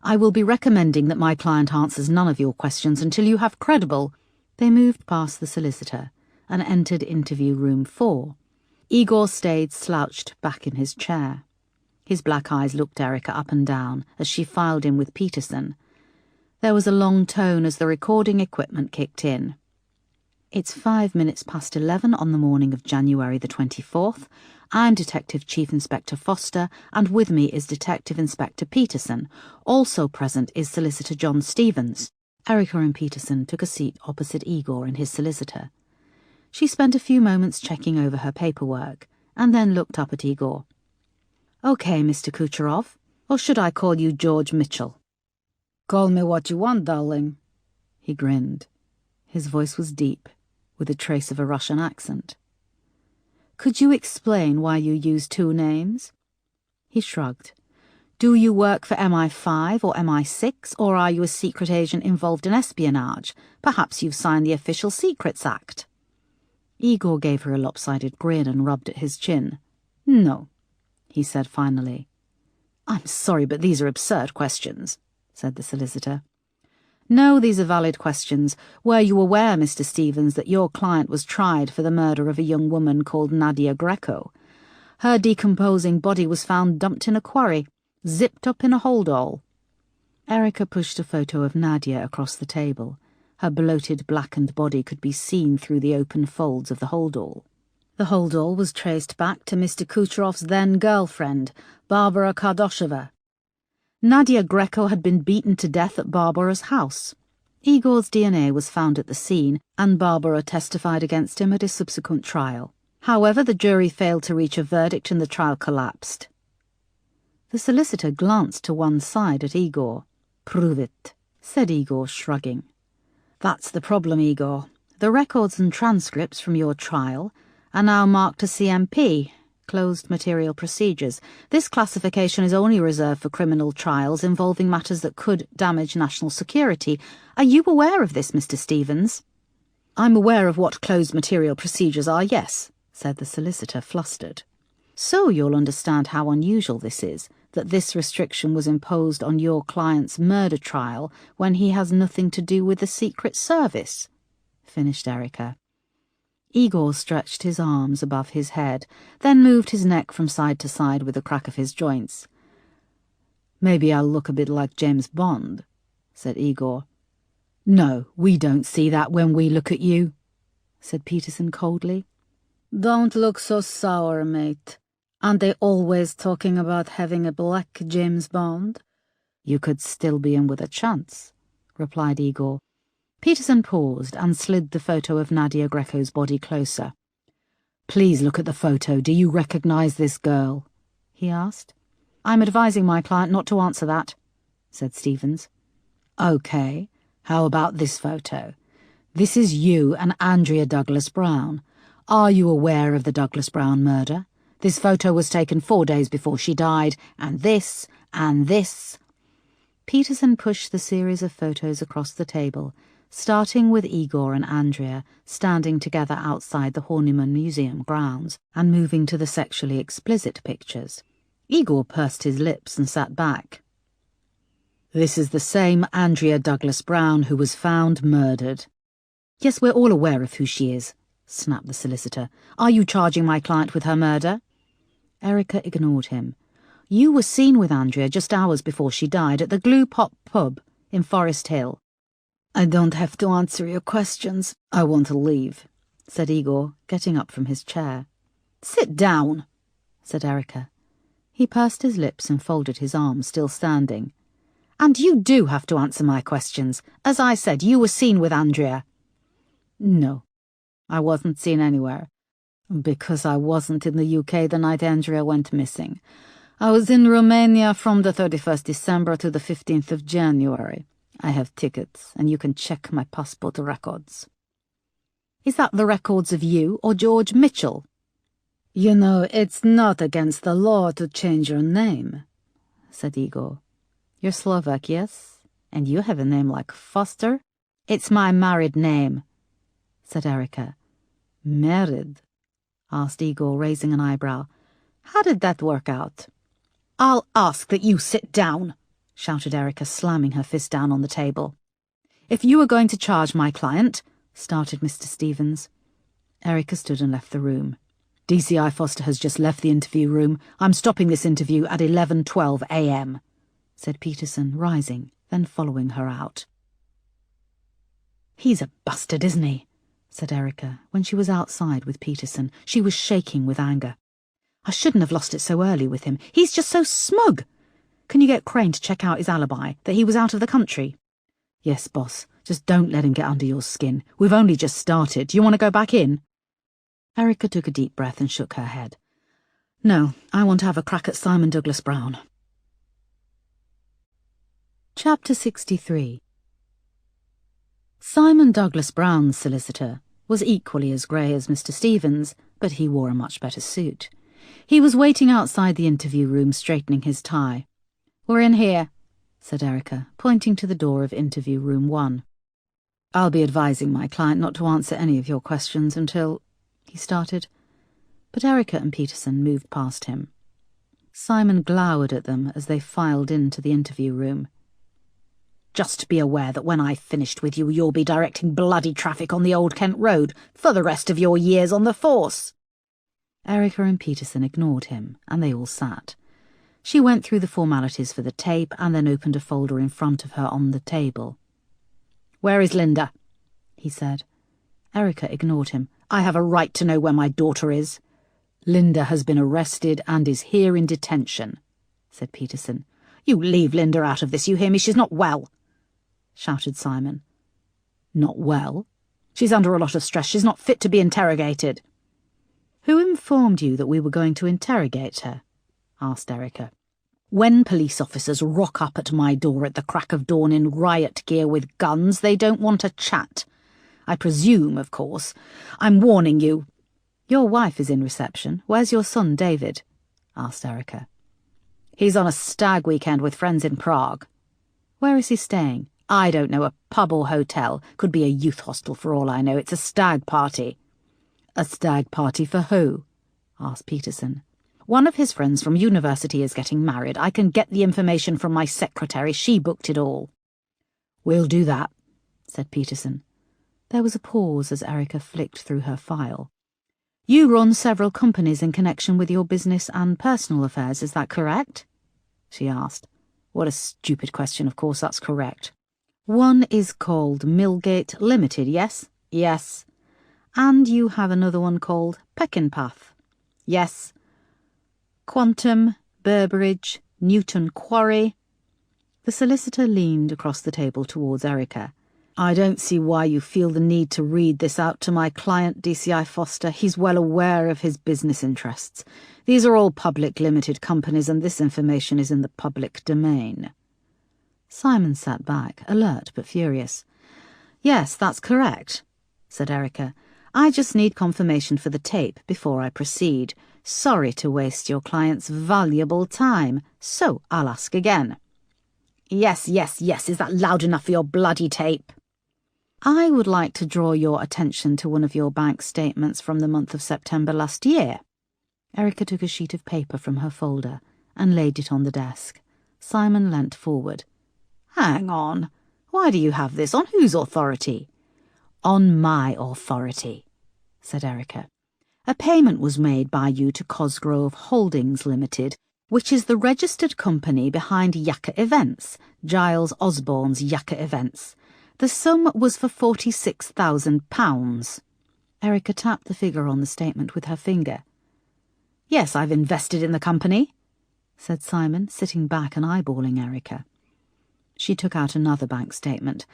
"I will be recommending that my client answers none of your questions until you have credible—" They moved past the solicitor and entered interview room 4. Igor stayed slouched back in his chair. His black eyes looked Erica up and down as she filed in with Peterson. There was a long tone as the recording equipment kicked in. It's 5 minutes past 11 on the morning of January the 24th. I'm Detective Chief Inspector Foster, and with me is Detective Inspector Peterson. Also present is Solicitor John Stevens. Erica and Peterson took a seat opposite Igor and his solicitor. She spent a few moments checking over her paperwork, and then looked up at Igor. "Okay, Mr. Kucherov, or should I call you George Mitchell?" Call me what you want, darling. He grinned. His voice was deep, with a trace of a Russian accent. "Could you explain why you use two names?" He shrugged. "Do you work for MI5 or MI6, or are you a secret agent involved in espionage? Perhaps you've signed the Official Secrets Act." Igor gave her a lopsided grin and rubbed at his chin. "No," he said finally. "I'm sorry, but these are absurd questions," said the solicitor. "No, these are valid questions. Were you aware, Mr. Stevens, that your client was tried for the murder of a young woman called Nadia Greco? Her decomposing body was found dumped in a quarry, zipped up in a holdall." Erica pushed a photo of Nadia across the table. Her bloated, blackened body could be seen through the open folds of the holdall. The holdall was traced back to Mr. Kucherov's then-girlfriend, Barbara Kardosheva. Nadia Greco had been beaten to death at Barbara's house. Igor's DNA was found at the scene, and Barbara testified against him at his subsequent trial. However, the jury failed to reach a verdict and the trial collapsed. The solicitor glanced to one side at Igor. "Prove it," said Igor, shrugging. "That's the problem, Igor. The records and transcripts from your trial are now marked as CMP, Closed Material Procedures. This classification is only reserved for criminal trials involving matters that could damage national security. Are you aware of this, Mr. Stevens?" "I'm aware of what closed material procedures are, yes," said the solicitor, flustered. "So you'll understand how unusual this is, that this restriction was imposed on your client's murder trial when he has nothing to do with the Secret Service," finished Erica. Igor stretched his arms above his head, then moved his neck from side to side with a crack of his joints. "Maybe I'll look a bit like James Bond," said Igor. "No, we don't see that when we look at you," said Peterson coldly. "Don't look so sour, mate. Aren't they always talking about having a black James Bond?" "You could still be in with a chance," replied Igor. Peterson paused and slid the photo of Nadia Greco's body closer. "Please look at the photo. Do you recognize this girl?" he asked. "I'm advising my client not to answer that," said Stevens. "Okay, how about this photo? This is you and Andrea Douglas Brown. Are you aware of the Douglas Brown murder? This photo was taken 4 days before she died, and this, and this." Peterson pushed the series of photos across the table, starting with Igor and Andrea standing together outside the Horniman Museum grounds, and moving to the sexually explicit pictures. Igor pursed his lips and sat back. "This is the same Andrea Douglas Brown who was found murdered." "Yes, we're all aware of who she is," snapped the solicitor. "Are you charging my client with her murder?" Erica ignored him. "You were seen with Andrea just hours before she died at the Glue Pop pub in Forest Hill." "I don't have to answer your questions. I want to leave," said Igor, getting up from his chair. "Sit down," said Erica. He pursed his lips and folded his arms, still standing. "And you do have to answer my questions. As I said, you were seen with Andrea." "No, I wasn't seen anywhere, because I wasn't in the UK the night Andrea went missing. I was in Romania from the 31st December to the 15th of January. I have tickets, and you can check my passport records." "Is that the records of you or George Mitchell?" "You know, it's not against the law to change your name," said Igor. "You're Slovak, yes? And you have a name like Foster?" "It's my married name," said Erica. "Married?" asked Igor, raising an eyebrow. "How did that work out?" "I'll ask that you sit down," shouted Erica, slamming her fist down on the table. "If you are going to charge my client," started Mr. Stevens. Erica stood and left the room. "DCI Foster has just left the interview room. I'm stopping this interview at 11:12 a.m., said Peterson, rising, then following her out. "He's a bastard, isn't he?" said Erica, when she was outside with Peterson. She was shaking with anger. I shouldn't have lost it so early with him. He's just so smug. Can you get Crane to check out his alibi, that he was out of the country? Yes, boss. Just don't let him get under your skin. We've only just started. Do you want to go back in? Erica took a deep breath and shook her head. No, I want to have a crack at Simon Douglas Brown. Chapter 63. Simon Douglas Brown's solicitor was equally as grey as Mr. Stevens, but he wore a much better suit. He was waiting outside the interview room, straightening his tie. We're in here, said Erica, pointing to the door of interview room 1. I'll be advising my client not to answer any of your questions until... he started. But Erica and Peterson moved past him. Simon glowered at them as they filed into the interview room. Just be aware that when I've finished with you, you'll be directing bloody traffic on the Old Kent Road for the rest of your years on the force. Erica and Peterson ignored him, and they all sat. She went through the formalities for the tape and then opened a folder in front of her on the table. Where is Linda? He said. Erica ignored him. I have a right to know where my daughter is. Linda has been arrested and is here in detention, said Peterson. You leave Linda out of this, you hear me? She's not well, shouted Simon. Not well? She's under a lot of stress. She's not fit to be interrogated. Who informed you that we were going to interrogate her? Asked Erica. When police officers rock up at my door at the crack of dawn in riot gear with guns, they don't want a chat. I presume, of course. I'm warning you. Your wife is in reception. Where's your son, David? Asked Erica. He's on a stag weekend with friends in Prague. Where is he staying? I don't know, a pub or hotel. Could be a youth hostel for all I know. It's a stag party. A stag party for who? Asked Peterson. One of his friends from university is getting married. I can get the information from my secretary. She booked it all. We'll do that, said Peterson. There was a pause as Erica flicked through her file. You run several companies in connection with your business and personal affairs, is that correct? She asked. What a stupid question, of course that's correct. One is called Millgate Limited, yes? Yes. And you have another one called Peckinpah? Yes. Quantum, Burbridge, Newton Quarry. The solicitor leaned across the table towards Erica. I don't see why you feel the need to read this out to my client, DCI Foster. He's well aware of his business interests. These are all public limited companies, and this information is in the public domain. Simon sat back, alert but furious. Yes, that's correct, said Erica. I just need confirmation for the tape before I proceed. Sorry to waste your client's valuable time, so I'll ask again. Yes, yes, yes, is that loud enough for your bloody tape? I would like to draw your attention to one of your bank statements from the month of September last year. Erica took a sheet of paper from her folder and laid it on the desk. Simon leant forward. Hang on. Why do you have this? On whose authority? On my authority, said Erica. A payment was made by you to Cosgrove Holdings Limited, which is the registered company behind Yakka Events, Giles Osborne's Yakka Events. The sum was for £46,000. Erica tapped the figure on the statement with her finger. Yes, I've invested in the company, said Simon, sitting back and eyeballing Erica. She took out another bank statement.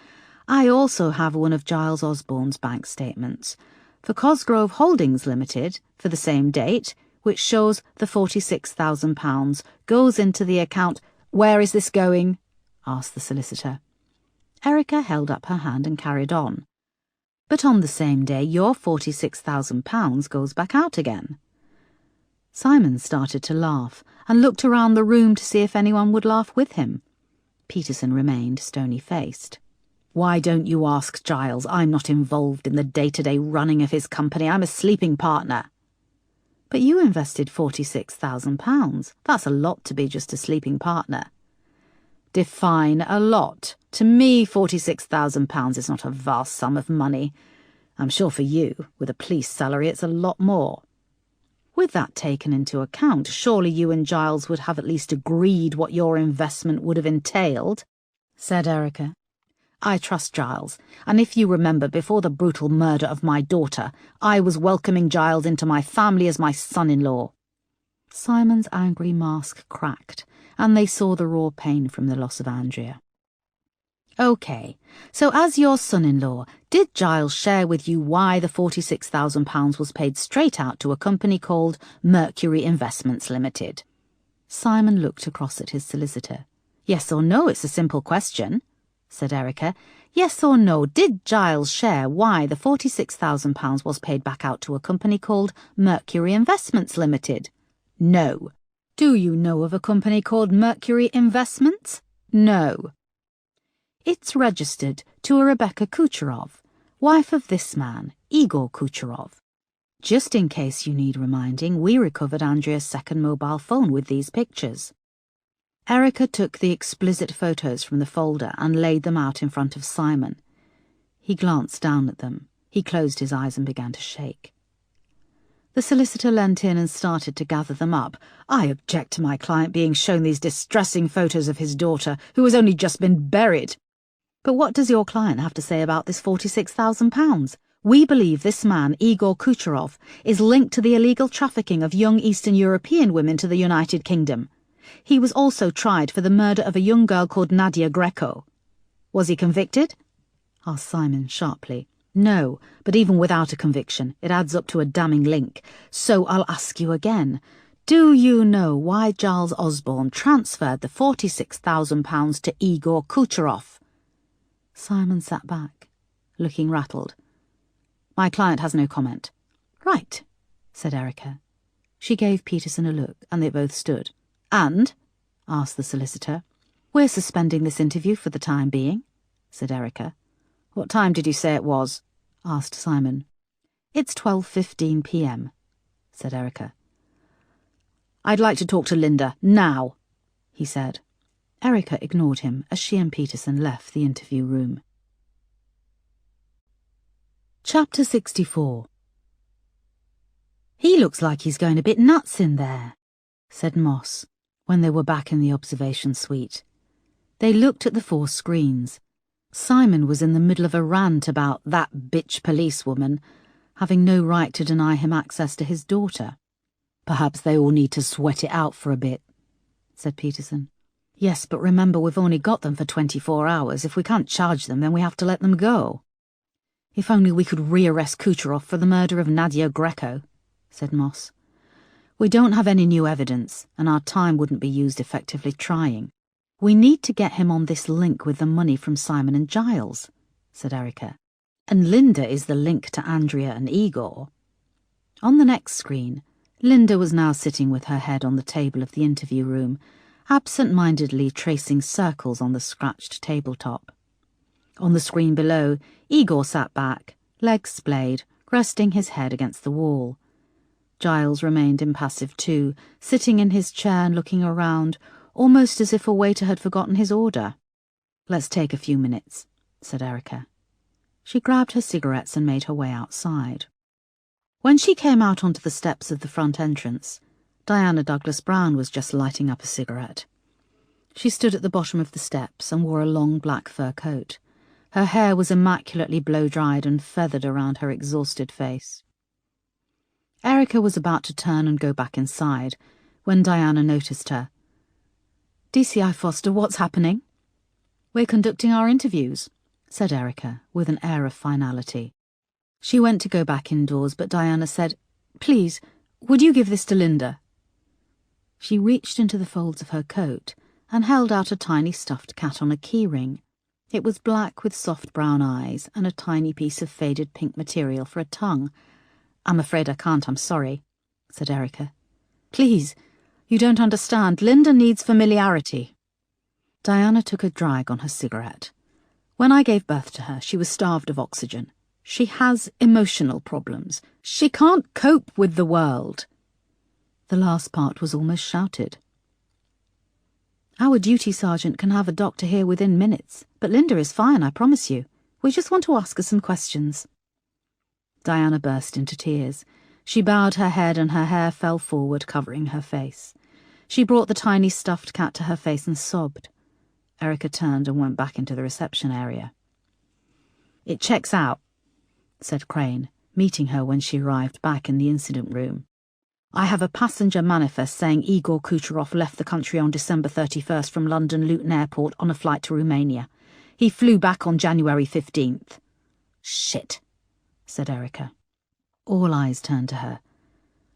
I also have one of Giles Osborne's bank statements. For Cosgrove Holdings Limited, for the same date, which shows the £46,000 goes into the account. Where is this going? Asked the solicitor. Erica held up her hand and carried on. But on the same day, your £46,000 goes back out again. Simon started to laugh and looked around the room to see if anyone would laugh with him. Peterson remained stony-faced. Why don't you ask Giles? I'm not involved in the day-to-day running of his company. I'm a sleeping partner. But you invested £46,000. That's a lot to be just a sleeping partner. Define a lot. To me, £46,000 is not a vast sum of money. I'm sure for you, with a police salary, it's a lot more. With that taken into account, surely you and Giles would have at least agreed what your investment would have entailed, said Erica. I trust Giles, and if you remember, before the brutal murder of my daughter, I was welcoming Giles into my family as my son-in-law." Simon's angry mask cracked, and they saw the raw pain from the loss of Andrea. "OK, so as your son-in-law, did Giles share with you why the £46,000 was paid straight out to a company called Mercury Investments Limited?" Simon looked across at his solicitor. "Yes or no, it's a simple question," said Erica. "Yes or no, did Giles share why the £46,000 was paid back out to a company called Mercury Investments Limited?" "No." "Do you know of a company called Mercury Investments?" "No." "It's registered to a Rebecca Kucherov, wife of this man, Igor Kucherov. Just in case you need reminding, we recovered Andrea's second mobile phone with these pictures." Erica took the explicit photos from the folder and laid them out in front of Simon. He glanced down at them. He closed his eyes and began to shake. The solicitor leant in and started to gather them up. "I object to my client being shown these distressing photos of his daughter, who has only just been buried." "But what does your client have to say about this £46,000? We believe this man, Igor Kucherov, is linked to the illegal trafficking of young Eastern European women to the United Kingdom. He was also tried for the murder of a young girl called Nadia Greco." "Was he convicted?" asked Simon sharply. "No, but even without a conviction, it adds up to a damning link. So I'll ask you again. Do you know why Giles Osborne transferred the £46,000 to Igor Kucherov?" Simon sat back, looking rattled. "My client has no comment." "Right," said Erica. She gave Peterson a look, and they both stood. "And?" asked the solicitor. "We're suspending this interview for the time being," said Erica. "What time did you say it was?" asked Simon. "It's 12:15 p.m, said Erica. "I'd like to talk to Linda, now," he said. Erica ignored him as she and Peterson left the interview room. Chapter 64. "He looks like he's going a bit nuts in there," said Moss, when they were back in the observation suite. They looked at the 4 screens. Simon was in the middle of a rant about that bitch policewoman having no right to deny him access to his daughter. "Perhaps they all need to sweat it out for a bit," said Peterson. "Yes, but remember we've only got them for 24 hours. If we can't charge them, then we have to let them go." "If only we could rearrest Kucherov for the murder of Nadia Greco," said Moss. "We don't have any new evidence, and our time wouldn't be used effectively trying. We need to get him on this link with the money from Simon and Giles," said Erica. "And Linda is the link to Andrea and Igor." On the next screen, Linda was now sitting with her head on the table of the interview room, absent-mindedly tracing circles on the scratched tabletop. On the screen below, Igor sat back, legs splayed, resting his head against the wall. Giles remained impassive too, sitting in his chair and looking around, almost as if a waiter had forgotten his order. "Let's take a few minutes," said Erica. She grabbed her cigarettes and made her way outside. When she came out onto the steps of the front entrance, Diana Douglas Brown was just lighting up a cigarette. She stood at the bottom of the steps and wore a long black fur coat. Her hair was immaculately blow-dried and feathered around her exhausted face. Erica was about to turn and go back inside when Diana noticed her. "DCI Foster, what's happening?" "We're conducting our interviews," said Erica, with an air of finality. She went to go back indoors, but Diana said, "Please, would you give this to Linda?" She reached into the folds of her coat and held out a tiny stuffed cat on a keyring. It was black with soft brown eyes and a tiny piece of faded pink material for a tongue. "I'm afraid I can't, I'm sorry," said Erica. "Please, you don't understand. Linda needs familiarity." Diana took a drag on her cigarette. "When I gave birth to her, she was starved of oxygen. She has emotional problems. She can't cope with the world." The last part was almost shouted. "Our duty sergeant can have a doctor here within minutes, but Linda is fine, I promise you. We just want to ask her some questions." Diana burst into tears. She bowed her head and her hair fell forward, covering her face. She brought the tiny stuffed cat to her face and sobbed. Erica turned and went back into the reception area. It checks out, said Crane, meeting her when she arrived back in the incident room. I have a passenger manifest saying Igor Kucherov left the country on December 31st from London Luton Airport on a flight to Romania. He flew back on January 15th. Shit, said Erica. All eyes turned to her.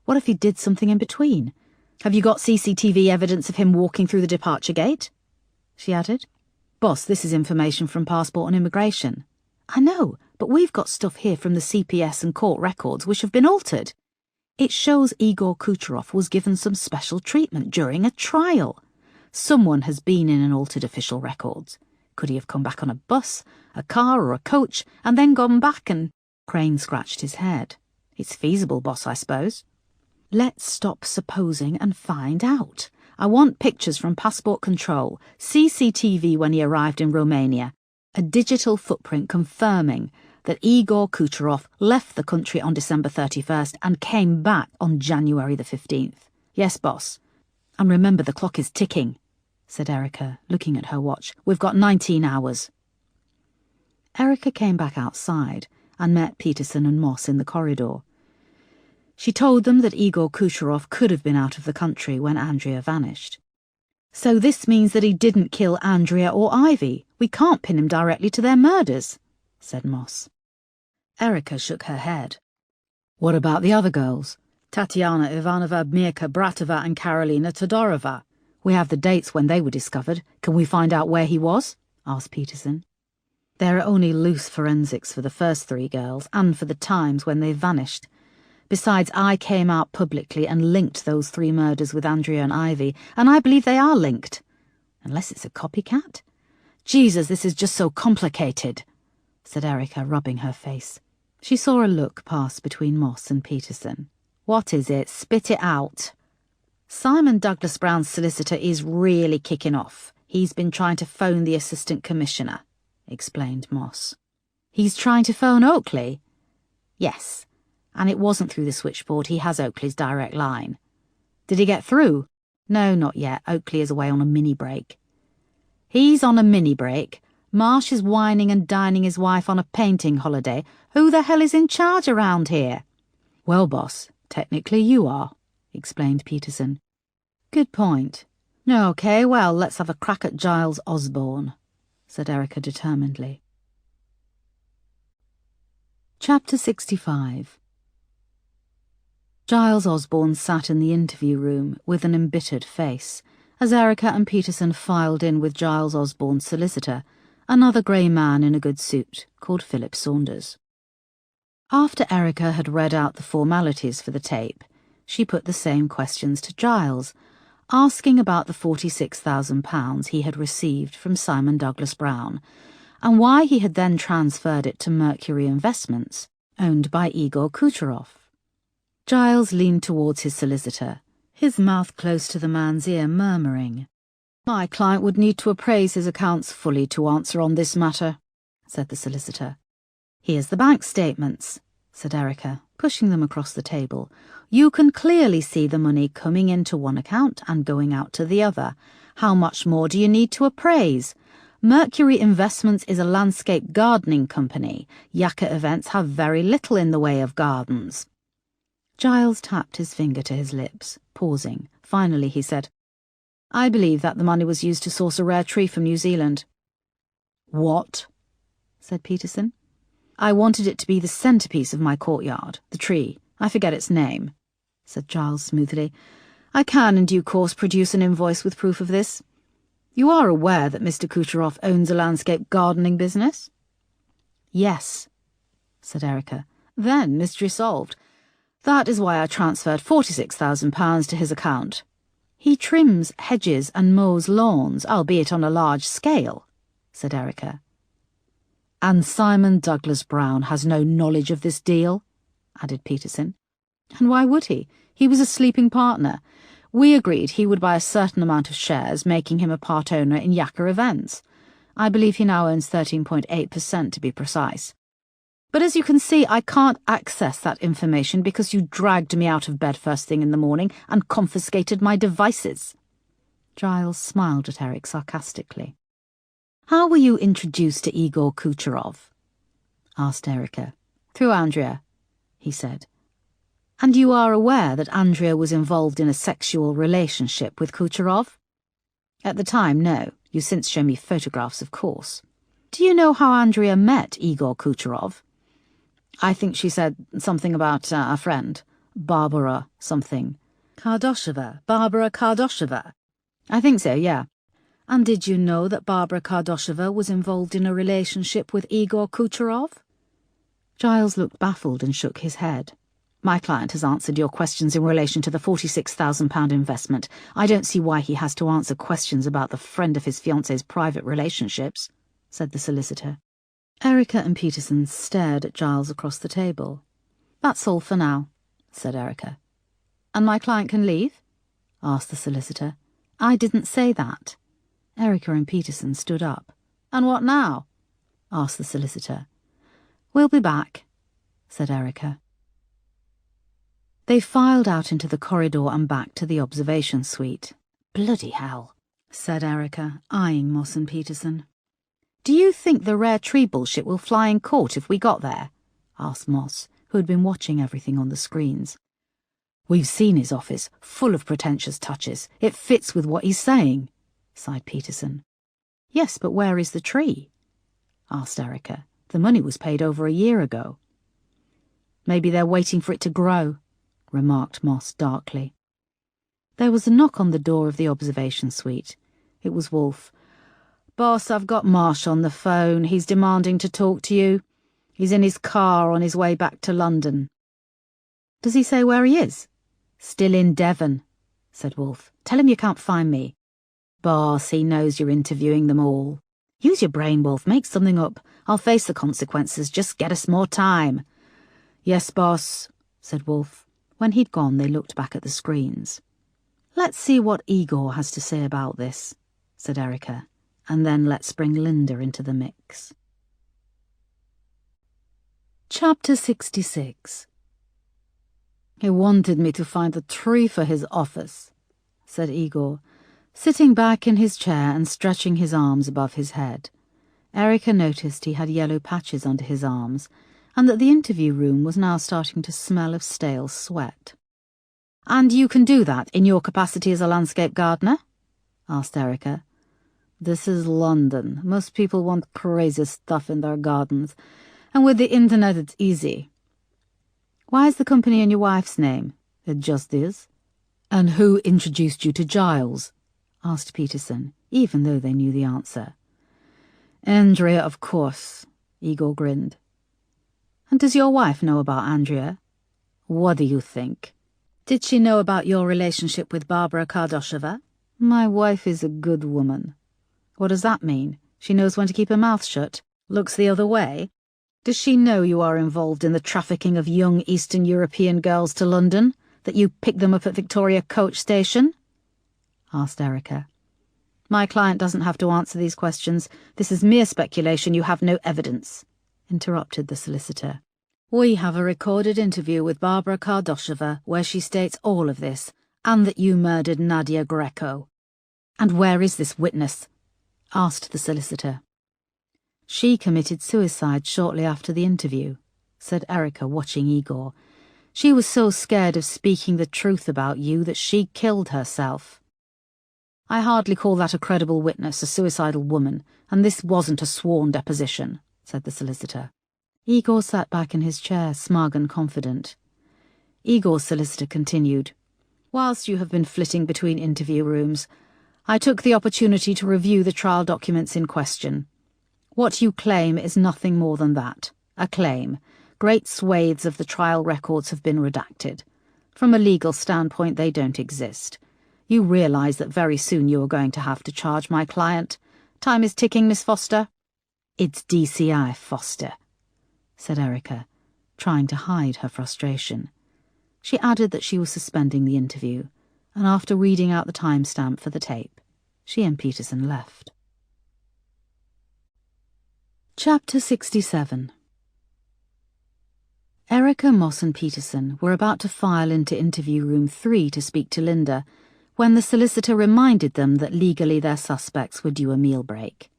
What if he did something in between? Have you got CCTV evidence of him walking through the departure gate? She added. Boss, this is information from Passport and Immigration. I know, but we've got stuff here from the CPS and court records which have been altered. It shows Igor Kucherov was given some special treatment during a trial. Someone has been in and altered official records. Could he have come back on a bus, a car or a coach, and then gone back and... Crane scratched his head. It's feasible, boss, I suppose. Let's stop supposing and find out. I want pictures from Passport Control, CCTV when he arrived in Romania, a digital footprint confirming that Igor Kucherov left the country on December 31st and came back on January the 15th. Yes, boss. And remember, the clock is ticking, said Erica, looking at her watch. We've got 19 hours. Erica came back outside and met Peterson and Moss in the corridor. She told them that Igor Kucherov could have been out of the country when Andrea vanished. So this means that he didn't kill Andrea or Ivy. We can't pin him directly to their murders, said Moss. Erica shook her head. What about the other girls? Tatiana Ivanova, Mirka Bratova and Karolina Todorova. We have the dates when they were discovered. Can we find out where he was? Asked Peterson. There are only loose forensics for the first 3 girls and for the times when they vanished. Besides, I came out publicly and linked those 3 murders with Andrea and Ivy, and I believe they are linked. Unless it's a copycat? Jesus, this is just so complicated, said Erica, rubbing her face. She saw a look pass between Moss and Peterson. What is it? Spit it out. Simon Douglas Brown's solicitor is really kicking off. He's been trying to phone the assistant commissioner, explained Moss. He's trying to phone Oakley? Yes, and it wasn't through the switchboard. He has Oakley's direct line. Did he get through? No, not yet. Oakley is away on a mini-break. He's on a mini-break. Marsh is whining and dining his wife on a painting holiday. Who the hell is in charge around here? Well, boss, technically you are, explained Peterson. Good point. OK, well, let's have a crack at Giles Osborne, said Erica determinedly. Chapter 65. Giles Osborne sat in the interview room with an embittered face, as Erica and Peterson filed in with Giles Osborne's solicitor, another grey man in a good suit, called Philip Saunders. After Erica had read out the formalities for the tape, she put the same questions to Giles, asking about the £46,000 he had received from Simon Douglas Brown, and why he had then transferred it to Mercury Investments, owned by Igor Kucherov. Giles leaned towards his solicitor, his mouth close to the man's ear, murmuring, My client would need to appraise his accounts fully to answer on this matter, said the solicitor. Here's the bank statements, said Erica, pushing them across the table. You can clearly see the money coming into one account and going out to the other. How much more do you need to appraise? Mercury Investments is a landscape gardening company. Yaka Events have very little in the way of gardens. Giles tapped his finger to his lips, pausing. Finally he said, I believe that the money was used to source a rare tree from New Zealand. What? Said Peterson. I wanted it to be the centrepiece of my courtyard, the tree. I forget its name, said Giles smoothly. I can, in due course, produce an invoice with proof of this. You are aware that Mr. Kucherov owns a landscape gardening business? Yes, said Erica. Then mystery solved. That is why I transferred £46,000 to his account. He trims hedges and mows lawns, albeit on a large scale, said Erica. And Simon Douglas Brown has no knowledge of this deal, added Peterson. And why would he? He was a sleeping partner. We agreed he would buy a certain amount of shares, making him a part owner in Yaka Events. I believe he now owns 13.8% to be precise. But as you can see, I can't access that information because you dragged me out of bed first thing in the morning and confiscated my devices. Giles smiled at Eric sarcastically. How were you introduced to Igor Kucherov? asked Erica. Through Andrea, he said. And you are aware that Andrea was involved in a sexual relationship with Kucherov? At the time, no. You since show me photographs, of course. Do you know how Andrea met Igor Kucherov? I think she said something about a friend. Barbara something. Kardosheva. Barbara Kardosheva. I think so, yeah. And did you know that Barbara Kardosheva was involved in a relationship with Igor Kucherov? Giles looked baffled and shook his head. My client has answered your questions in relation to the £46,000 investment. I don't see why he has to answer questions about the friend of his fiancée's private relationships, said the solicitor. Erica and Peterson stared at Giles across the table. That's all for now, said Erica. And my client can leave? Asked the solicitor. I didn't say that. Erica and Peterson stood up. And what now? Asked the solicitor. We'll be back, said Erica. They filed out into the corridor and back to the observation suite. Bloody hell, said Erica, eyeing Moss and Peterson. Do you think the rare tree bullshit will fly in court if we got there? Asked Moss, who had been watching everything on the screens. We've seen his office, full of pretentious touches. It fits with what he's saying, sighed Peterson. Yes, but where is the tree? Asked Erica. The money was paid over a year ago. Maybe they're waiting for it to grow, remarked Moss darkly. There was a knock on the door of the observation suite. It was Wolfe. Boss, I've got Marsh on the phone. He's demanding to talk to you. He's in his car on his way back to London. Does he say where he is? Still in Devon, said Wolfe. Tell him you can't find me. Boss, he knows you're interviewing them all. Use your brain, Wolfe. Make something up. I'll face the consequences. Just get us more time. Yes, boss, said Wolfe. When he'd gone, they looked back at the screens. Let's see what Igor has to say about this, said Erica, and then let's bring Linda into the mix. Chapter 66. He wanted me to find a tree for his office, said Igor, sitting back in his chair and stretching his arms above his head. Erica noticed he had yellow patches under his arms, and that the interview room was now starting to smell of stale sweat. And you can do that in your capacity as a landscape gardener? Asked Erica. This is London. Most people want crazy stuff in their gardens, and with the internet it's easy. Why is the company in your wife's name? It just is. And who introduced you to Giles? Asked Peterson, even though they knew the answer. Andrea, of course, Igor grinned. And does your wife know about Andrea? What do you think? Did she know about your relationship with Barbara Kardosheva? My wife is a good woman. What does that mean? She knows when to keep her mouth shut? Looks the other way? Does she know you are involved in the trafficking of young Eastern European girls to London? That you pick them up at Victoria Coach Station? Asked Erica. My client doesn't have to answer these questions. This is mere speculation. You have no evidence, interrupted the solicitor. We have a recorded interview with Barbara Kardosheva where she states all of this, and that you murdered Nadia Greco. And where is this witness? Asked the solicitor. She committed suicide shortly after the interview, said Erica, watching Igor. She was so scared of speaking the truth about you that she killed herself. I hardly call that a credible witness, a suicidal woman, and this wasn't a sworn deposition, said the solicitor. Igor sat back in his chair, smug and confident. Igor's solicitor continued. Whilst you have been flitting between interview rooms, I took the opportunity to review the trial documents in question. What you claim is nothing more than that, a claim. Great swathes of the trial records have been redacted. From a legal standpoint, they don't exist. You realise that very soon you are going to have to charge my client. Time is ticking, Miss Foster. It's DCI, Foster, said Erica, trying to hide her frustration. She added that she was suspending the interview, and after reading out the timestamp for the tape, she and Peterson left. Chapter 67. Erica, Moss and Peterson were about to file into interview room 3 to speak to Linda, when the solicitor reminded them that legally their suspects were due a meal break.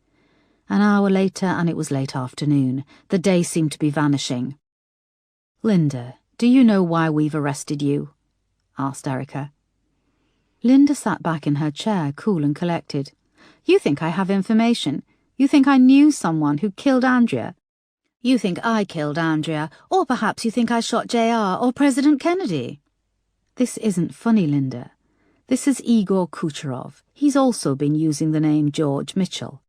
An hour later, and it was late afternoon. The day seemed to be vanishing. "Linda, do you know why we've arrested you?" asked Erica. Linda sat back in her chair, cool and collected. "You think I have information? You think I knew someone who killed Andrea? You think I killed Andrea, or perhaps you think I shot JR or President Kennedy." "This isn't funny, Linda. This is Igor Kucherov. He's also been using the name George Mitchell.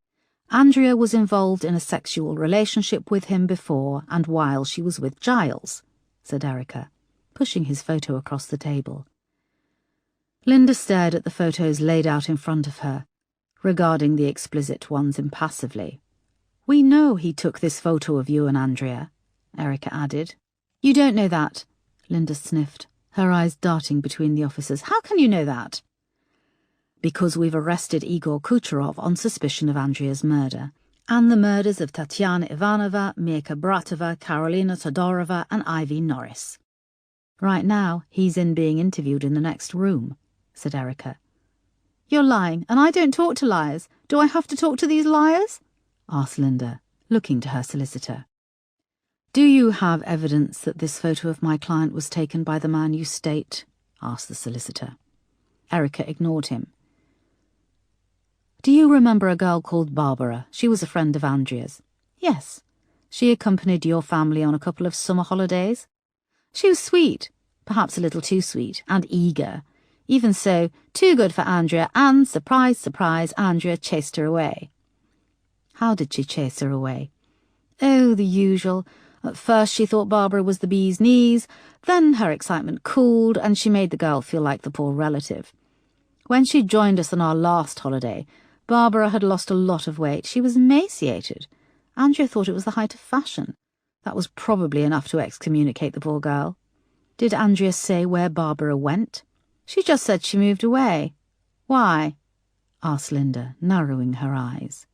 Andrea was involved in a sexual relationship with him before and while she was with Giles," said Erica, pushing his photo across the table. Linda stared at the photos laid out in front of her, regarding the explicit ones impassively. "We know he took this photo of you and Andrea," Erica added. "You don't know that," Linda sniffed, her eyes darting between the officers. "How can you know that?" "Because we've arrested Igor Kucherov on suspicion of Andrea's murder, and the murders of Tatiana Ivanova, Mirka Bratova, Karolina Todorova, and Ivy Norris. Right now, he's being interviewed in the next room," said Erica. "You're lying, and I don't talk to liars. Do I have to talk to these liars?" asked Linda, looking to her solicitor. "Do you have evidence that this photo of my client was taken by the man you state?" asked the solicitor. Erica ignored him. "Do you remember a girl called Barbara? She was a friend of Andrea's." "Yes. She accompanied your family on a couple of summer holidays. She was sweet, perhaps a little too sweet, and eager. Even so, too good for Andrea, and, surprise, surprise, Andrea chased her away." "How did she chase her away?" "Oh, the usual. At first she thought Barbara was the bee's knees, then her excitement cooled, and she made the girl feel like the poor relative. When she joined us on our last holiday, Barbara had lost a lot of weight. She was emaciated. Andrea thought it was the height of fashion. That was probably enough to excommunicate the poor girl." "Did Andrea say where Barbara went?" "She just said she moved away." "Why?" asked Linda, narrowing her eyes.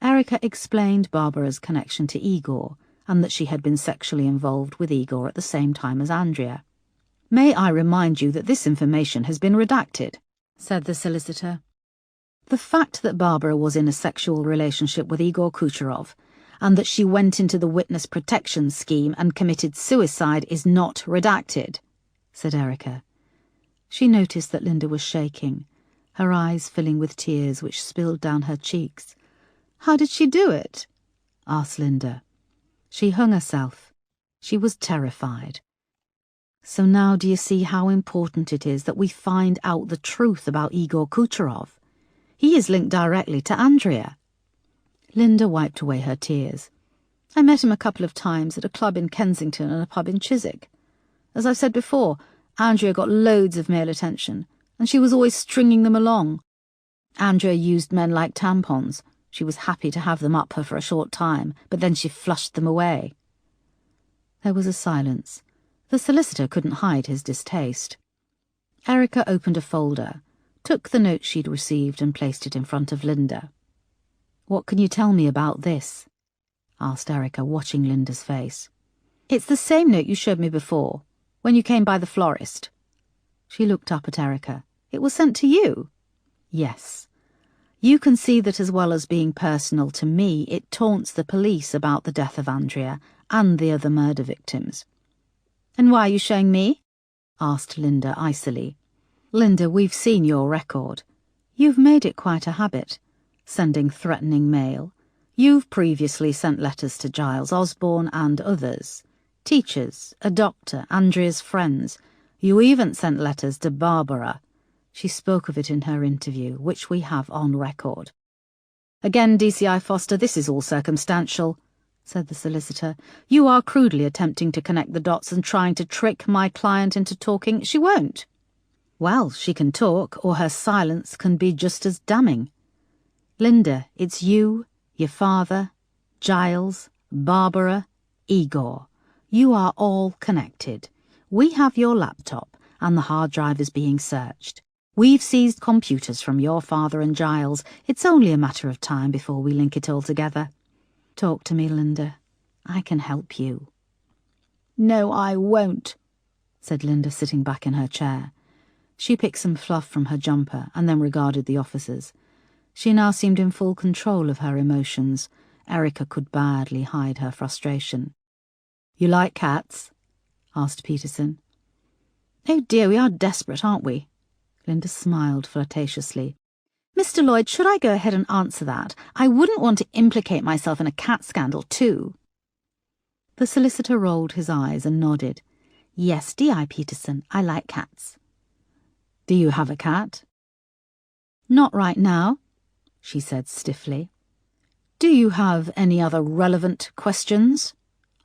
Erica explained Barbara's connection to Igor, and that she had been sexually involved with Igor at the same time as Andrea. "May I remind you that this information has been redacted," said the solicitor. "The fact that Barbara was in a sexual relationship with Igor Kucherov, and that she went into the witness protection scheme and committed suicide is not redacted," said Erica. She noticed that Linda was shaking, her eyes filling with tears which spilled down her cheeks. "How did she do it?" asked Linda. "She hung herself. She was terrified. So now do you see how important it is that we find out the truth about Igor Kucherov? He is linked directly to Andrea." Linda wiped away her tears. "I met him a couple of times at a club in Kensington and a pub in Chiswick. As I've said before, Andrea got loads of male attention, and she was always stringing them along. Andrea used men like tampons. She was happy to have them up her for a short time, but then she flushed them away." There was a silence. The solicitor couldn't hide his distaste. Erica opened a folder, took the note she'd received and placed it in front of Linda. "What can you tell me about this?" asked Erica, watching Linda's face. "It's the same note you showed me before, when you came by the florist." She looked up at Erica. "It was sent to you?" "Yes. You can see that as well as being personal to me, it taunts the police about the death of Andrea and the other murder victims." "And why are you showing me?" asked Linda icily. "Linda, we've seen your record. You've made it quite a habit, sending threatening mail. You've previously sent letters to Giles Osborne and others, teachers, a doctor, Andrea's friends. You even sent letters to Barbara. She spoke of it in her interview, which we have on record." "Again, DCI Foster, this is all circumstantial," said the solicitor. "You are crudely attempting to connect the dots and trying to trick my client into talking. She won't." "Well, she can talk, or her silence can be just as damning. Linda, it's you, your father, Giles, Barbara, Igor. You are all connected. We have your laptop, and the hard drive is being searched. We've seized computers from your father and Giles. It's only a matter of time before we link it all together. Talk to me, Linda. I can help you." "No, I won't," said Linda, sitting back in her chair. She picked some fluff from her jumper and then regarded the officers. She now seemed in full control of her emotions. Erica could badly hide her frustration. "You like cats?" asked Peterson. "Oh dear, we are desperate, aren't we?" Linda smiled flirtatiously. "Mr. Lloyd, should I go ahead and answer that? I wouldn't want to implicate myself in a cat scandal, too." The solicitor rolled his eyes and nodded. "Yes, D.I. Peterson, I like cats." "Do you have a cat?" "Not right now," she said stiffly. "Do you have any other relevant questions?"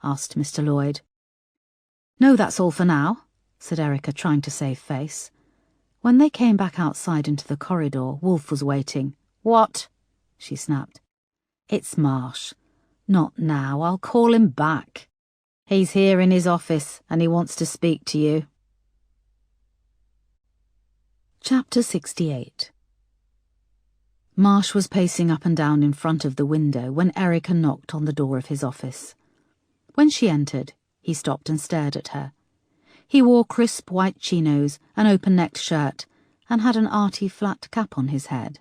asked Mr. Lloyd. "No, that's all for now," said Erica, trying to save face. When they came back outside into the corridor, Wolfe was waiting. "What?" she snapped. "It's Marsh. Not now. I'll call him back. He's here in his office and he wants to speak to you." Chapter 68. Marsh was pacing up and down in front of the window when Erica knocked on the door of his office. When she entered, he stopped and stared at her. He wore crisp white chinos, an open-necked shirt, and had an arty flat cap on his head.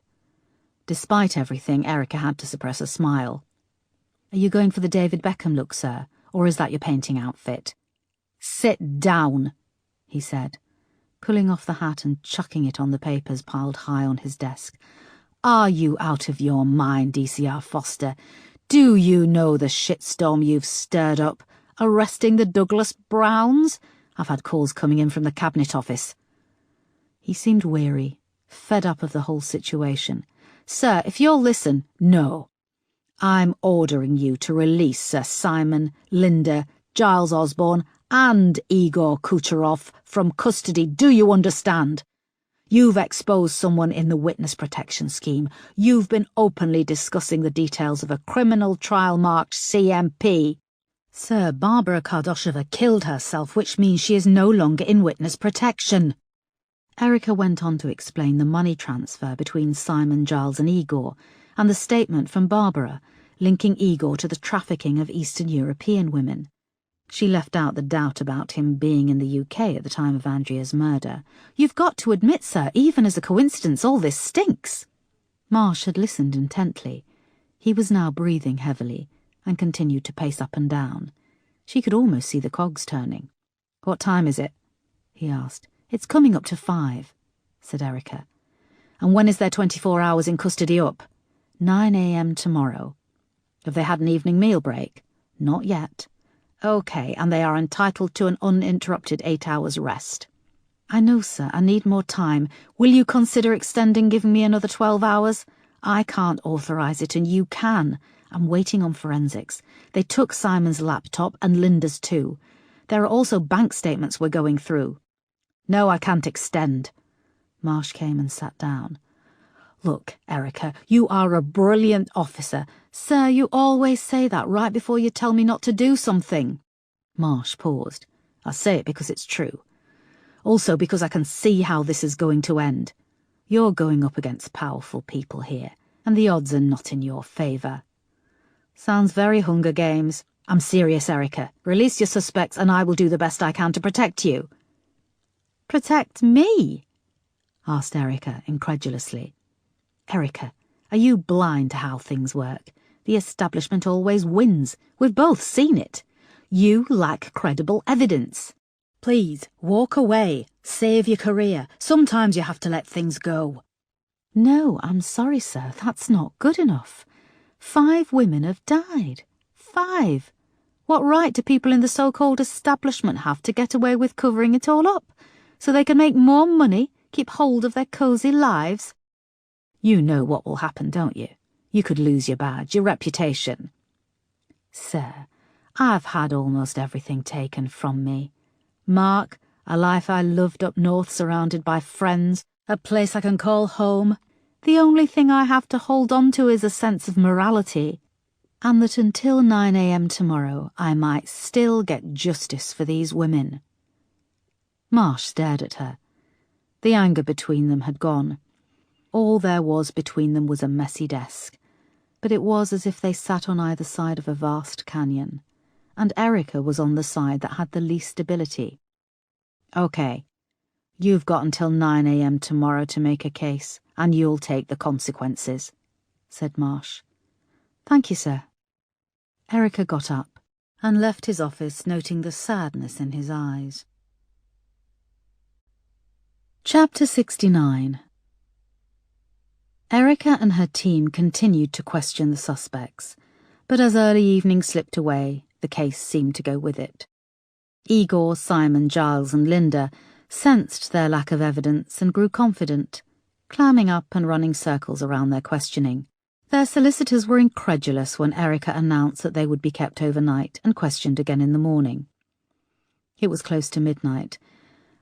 Despite everything, Erica had to suppress a smile. "Are you going for the David Beckham look, sir, or is that your painting outfit?" "Sit down," he said, pulling off the hat and chucking it on the papers piled high on his desk. "Are you out of your mind, DCR Foster? Do you know the shitstorm you've stirred up, arresting the Douglas Browns? I've had calls coming in from the Cabinet Office." He seemed weary, fed up of the whole situation. "Sir, if you'll listen—" "No. I'm ordering you to release Sir Simon, Linda, Giles Osborne, and Igor Kucherov from custody. Do you understand? You've exposed someone in the witness protection scheme. You've been openly discussing the details of a criminal trial marked CMP. Sir, Barbara Kardosheva killed herself, which means she is no longer in witness protection." Erica went on to explain the money transfer between Simon, Giles and Igor, and the statement from Barbara, linking Igor to the trafficking of Eastern European women. She left out the doubt about him being in the UK at the time of Andrea's murder. "You've got to admit, sir, even as a coincidence, all this stinks." Marsh had listened intently. He was now breathing heavily and continued to pace up and down. She could almost see the cogs turning. "What time is it?" he asked. "It's coming up to 5, said Erica. "And when is their 24 hours in custody up?" 9 a.m. tomorrow. "Have they had an evening meal break?" "Not yet." "OK, and they are entitled to an uninterrupted 8 hours rest." "I know, sir. I need more time. Will you consider giving me another 12 hours? I can't authorise it, and you can. I'm waiting on forensics. They took Simon's laptop and Linda's too. There are also bank statements we're going through." "No, I can't extend." Marsh came and sat down. "Look, Erica, you are a brilliant officer." "Sir, you always say that right before you tell me not to do something." Marsh paused. "I say it because it's true. Also because I can see how this is going to end. You're going up against powerful people here, and the odds are not in your favour." "Sounds very Hunger Games." "I'm serious, Erica. Release your suspects and I will do the best I can to protect you." "Protect me?" asked Erica incredulously. "Erica, are you blind to how things work? The establishment always wins. We've both seen it. You lack credible evidence. Please, walk away. Save your career. Sometimes you have to let things go." "No, I'm sorry, sir. That's not good enough. 5 women have died. 5. What right do people in the so-called establishment have to get away with covering it all up? So they can make more money, keep hold of their cosy lives? You know what will happen, don't you? You could lose your badge, your reputation." "Sir, I've had almost everything taken from me. Mark, a life I loved up north surrounded by friends, a place I can call home. The only thing I have to hold on to is a sense of morality, and that until 9 a.m. tomorrow I might still get justice for these women." Marsh stared at her. The anger between them had gone. All there was between them was a messy desk, but it was as if they sat on either side of a vast canyon, and Erica was on the side that had the least stability. "OK, you've got until 9 a.m. tomorrow to make a case, and you'll take the consequences," said Marsh. "Thank you, sir." Erica got up and left his office, noting the sadness in his eyes. Chapter 69. Erica and her team continued to question the suspects, but as early evening slipped away, the case seemed to go with it. Igor, Simon, Giles and Linda sensed their lack of evidence and grew confident, clamming up and running circles around their questioning. Their solicitors were incredulous when Erica announced that they would be kept overnight and questioned again in the morning. It was close to midnight,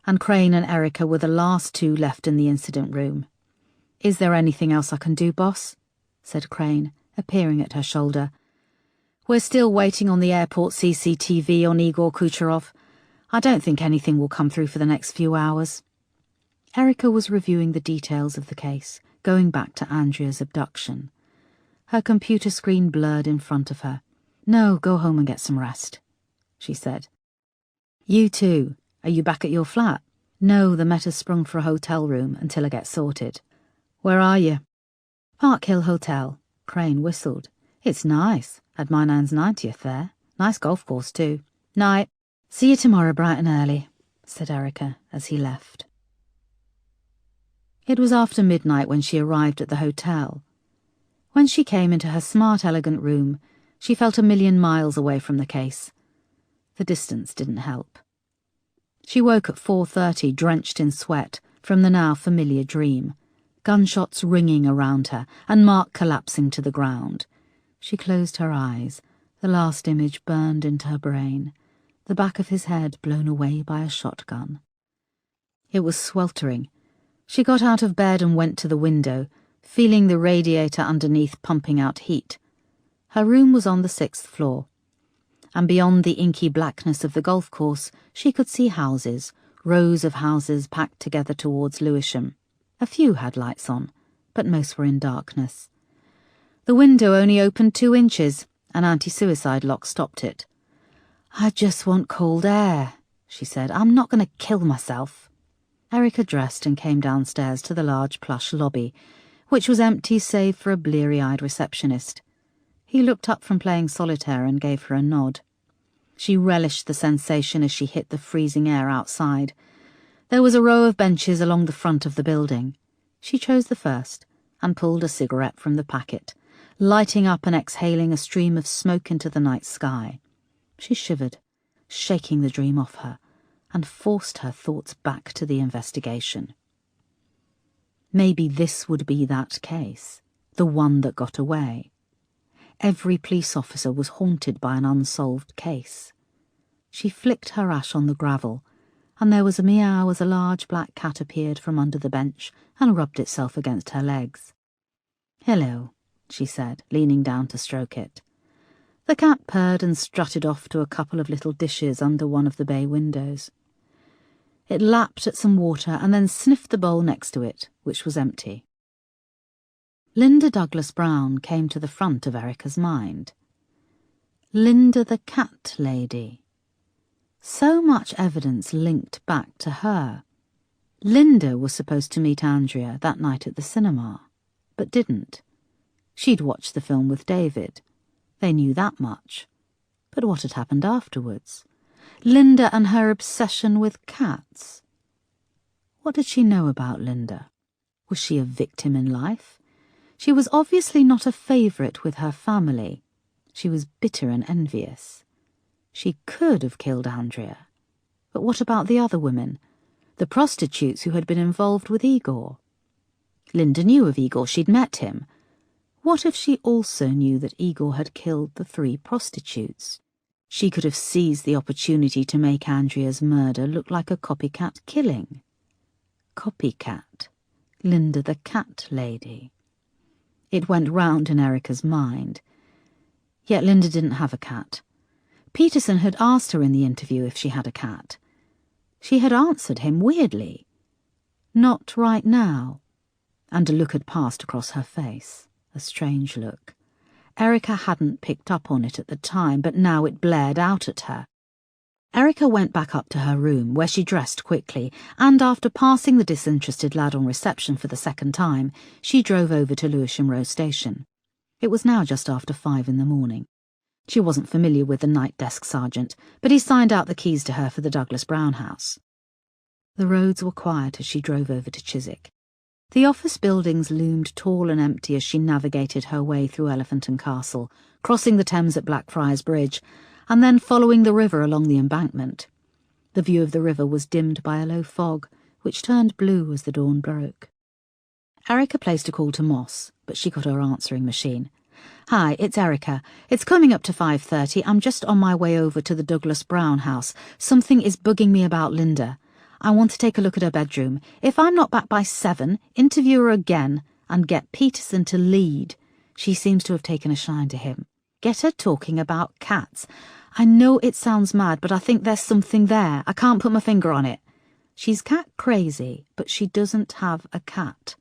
and Crane and Erica were the last two left in the incident room. "Is there anything else I can do, boss?" said Crane, appearing at her shoulder. "We're still waiting on the airport CCTV on Igor Kucherov. I don't think anything will come through for the next few hours." Erica was reviewing the details of the case, going back to Andrea's abduction. Her computer screen blurred in front of her. "No, go home and get some rest," she said. "You too. Are you back at your flat?" "No, the Met has sprung for a hotel room until I get sorted." "Where are you?" "Park Hill Hotel." Crane whistled. "It's nice. Had my nan's 90th there. Nice golf course too." "Night." "See you tomorrow bright and early," said Erica as he left. It was after midnight when she arrived at the hotel. When she came into her smart, elegant room, she felt a million miles away from the case. The distance didn't help. She woke at 4:30, drenched in sweat, from the now familiar dream. Gunshots ringing around her, and Mark collapsing to the ground. She closed her eyes. The last image burned into her brain, the back of his head blown away by a shotgun. It was sweltering. She got out of bed and went to the window, feeling the radiator underneath pumping out heat. Her room was on the 6th floor, and beyond the inky blackness of the golf course she could see houses, rows of houses packed together towards Lewisham. A few had lights on, but most were in darkness. The window only opened 2 inches. An anti-suicide lock stopped it. "I just want cold air," she said. "I'm not going to kill myself." Erica dressed and came downstairs to the large plush lobby, which was empty save for a bleary-eyed receptionist. He looked up from playing solitaire and gave her a nod. She relished the sensation as she hit the freezing air outside. There was a row of benches along the front of the building. She chose the first and pulled a cigarette from the packet, lighting up and exhaling a stream of smoke into the night sky. She shivered, shaking the dream off her, and forced her thoughts back to the investigation. Maybe this would be that case, the one that got away. Every police officer was haunted by an unsolved case. She flicked her ash on the gravel, and there was a meow as a large black cat appeared from under the bench and rubbed itself against her legs. "Hello," she said, leaning down to stroke it. The cat purred and strutted off to a couple of little dishes under one of the bay windows. It lapped at some water and then sniffed the bowl next to it, which was empty. Linda Douglas Brown came to the front of Erica's mind. Linda the cat lady. So much evidence linked back to her. Linda was supposed to meet Andrea that night at the cinema, but didn't. She'd watched the film with David. They knew that much. But what had happened afterwards? Linda and her obsession with cats. What did she know about Linda? Was she a victim in life? She was obviously not a favourite with her family. She was bitter and envious. She could have killed Andrea. But what about the other women? The prostitutes who had been involved with Igor? Linda knew of Igor. She'd met him. What if she also knew that Igor had killed the 3 prostitutes? She could have seized the opportunity to make Andrea's murder look like a copycat killing. Copycat. Linda the cat lady. It went round in Erica's mind. Yet Linda didn't have a cat. Peterson had asked her in the interview if she had a cat. She had answered him weirdly. Not right now. And a look had passed across her face. A strange look. Erica hadn't picked up on it at the time, but now it blared out at her. Erica went back up to her room, where she dressed quickly, and after passing the disinterested lad on reception for the second time, she drove over to Lewisham Road Station. It was now just after 5 in the morning. She wasn't familiar with the night desk sergeant, but he signed out the keys to her for the Douglas Brown house. The roads were quiet as she drove over to Chiswick. The office buildings loomed tall and empty as she navigated her way through Elephant and Castle, crossing the Thames at Blackfriars Bridge, and then following the river along the embankment. The view of the river was dimmed by a low fog, which turned blue as the dawn broke. Erica placed a call to Moss, but she got her answering machine. "Hi, it's Erica. It's coming up to 5:30. I'm just on my way over to the Douglas Brown house. Something is bugging me about Linda. I want to take a look at her bedroom. If I'm not back by 7, interview her again and get Peterson to lead. She seems to have taken a shine to him. Get her talking about cats. I know it sounds mad, but I think there's something there. I can't put my finger on it. She's cat crazy, but she doesn't have a cat."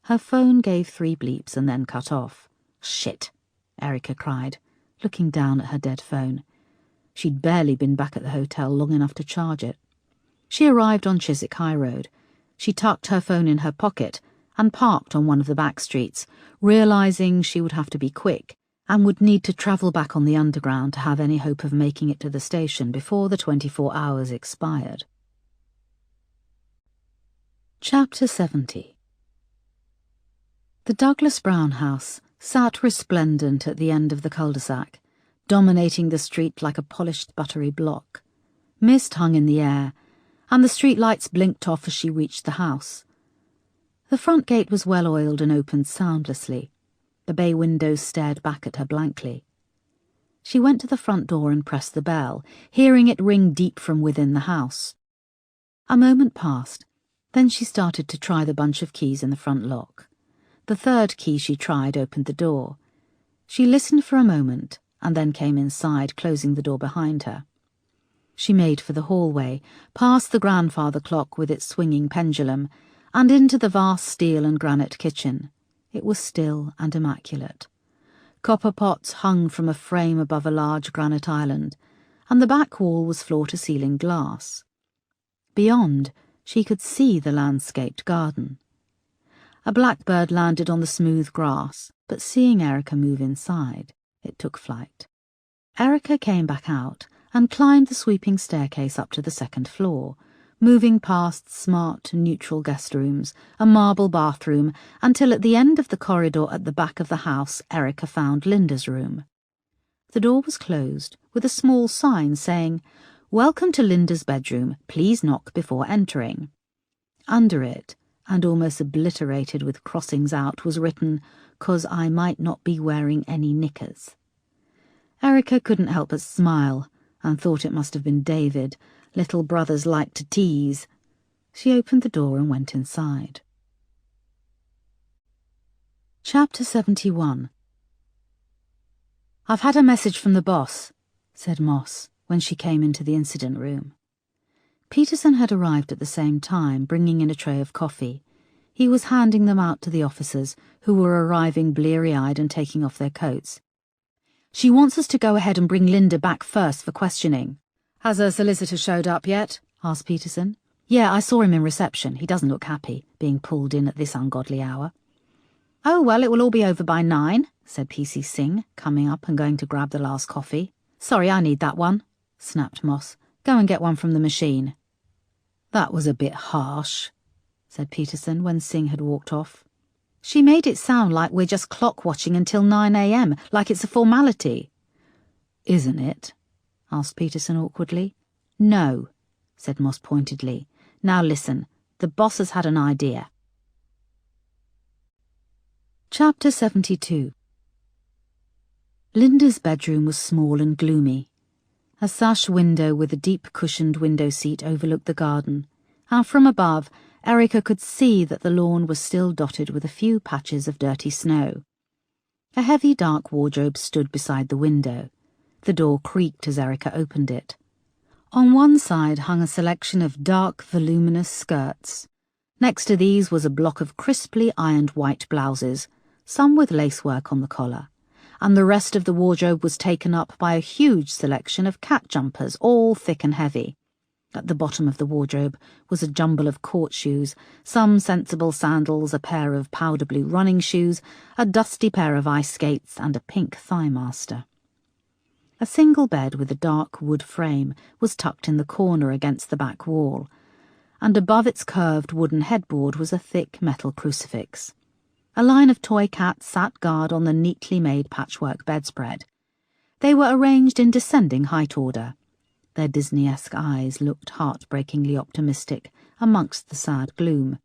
Her phone gave 3 bleeps and then cut off. "Shit," Erica cried, looking down at her dead phone. She'd barely been back at the hotel long enough to charge it. She arrived on Chiswick High Road. She tucked her phone in her pocket and parked on one of the back streets, realising she would have to be quick and would need to travel back on the Underground to have any hope of making it to the station before the 24 hours expired. Chapter 70. The Douglas Brown house sat resplendent at the end of the cul-de-sac, dominating the street like a polished buttery block. Mist hung in the air, and the street lights blinked off as she reached the house. The front gate was well-oiled and opened soundlessly. The bay windows stared back at her blankly. She went to the front door and pressed the bell, hearing it ring deep from within the house. A moment passed, then she started to try the bunch of keys in the front lock. The 3rd key she tried opened the door. She listened for a moment and then came inside, closing the door behind her. She made for the hallway, past the grandfather clock with its swinging pendulum, and into the vast steel and granite kitchen. It was still and immaculate. Copper pots hung from a frame above a large granite island, and the back wall was floor-to-ceiling glass. Beyond, she could see the landscaped garden. A blackbird landed on the smooth grass, but seeing Erica move inside, it took flight. Erica came back out and climbed the sweeping staircase up to the 2nd floor, moving past smart, neutral guest rooms, a marble bathroom, until at the end of the corridor at the back of the house Erica found Linda's room. The door was closed, with a small sign saying, "Welcome to Linda's bedroom. Please knock before entering." Under it, and almost obliterated with crossings out, was written, "'Cause I might not be wearing any knickers." Erica couldn't help but smile, and thought it must have been David. Little brothers like to tease. She opened the door and went inside. Chapter 71. "I've had a message from the boss," said Moss, when she came into the incident room. Peterson had arrived at the same time, bringing in a tray of coffee. He was handing them out to the officers, who were arriving bleary-eyed and taking off their coats. "She wants us to go ahead and bring Linda back first for questioning." "Has her solicitor showed up yet?" asked Peterson. "Yeah, I saw him in reception. He doesn't look happy, being pulled in at this ungodly hour." "Oh, well, it will all be over by 9, said P.C. Singh, coming up and going to grab the last coffee. "Sorry, I need that one," snapped Moss. "Go and get one from the machine." "That was a bit harsh," said Peterson when Singh had walked off. "She made it sound like we're just clock-watching until 9 a.m, like it's a formality." "Isn't it?" asked Peterson awkwardly. "No," said Moss pointedly. "Now listen, the boss has had an idea." Chapter 72. Linda's bedroom was small and gloomy. A sash window with a deep-cushioned window seat overlooked the garden, and from above Erica could see that the lawn was still dotted with a few patches of dirty snow. A heavy dark wardrobe stood beside the window. The door creaked as Erica opened it. On one side hung a selection of dark, voluminous skirts. Next to these was a block of crisply ironed white blouses, some with lacework on the collar, and the rest of the wardrobe was taken up by a huge selection of cat jumpers, all thick and heavy. At the bottom of the wardrobe was a jumble of court shoes, some sensible sandals, a pair of powder blue running shoes, a dusty pair of ice skates, and a pink thigh-master. A single bed with a dark wood frame was tucked in the corner against the back wall, and above its curved wooden headboard was a thick metal crucifix. A line of toy cats sat guard on the neatly made patchwork bedspread. They were arranged in descending height order. Their Disney-esque eyes looked heartbreakingly optimistic amongst the sad gloom.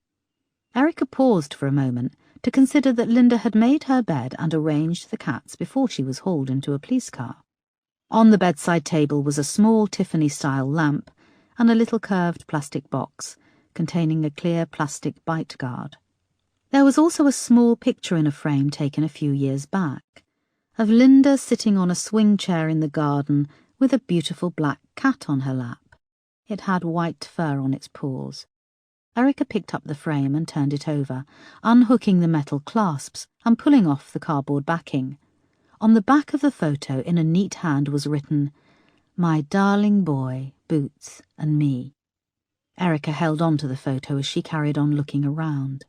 Erica paused for a moment to consider that Linda had made her bed and arranged the cats before she was hauled into a police car. On the bedside table was a small Tiffany-style lamp and a little curved plastic box containing a clear plastic bite guard. There was also a small picture in a frame taken a few years back, of Linda sitting on a swing chair in the garden with a beautiful black cat on her lap. It had white fur on its paws. Erica picked up the frame and turned it over, unhooking the metal clasps and pulling off the cardboard backing. On the back of the photo, in a neat hand, was written, "My darling boy, Boots, and me." Erica held on to the photo as she carried on looking around.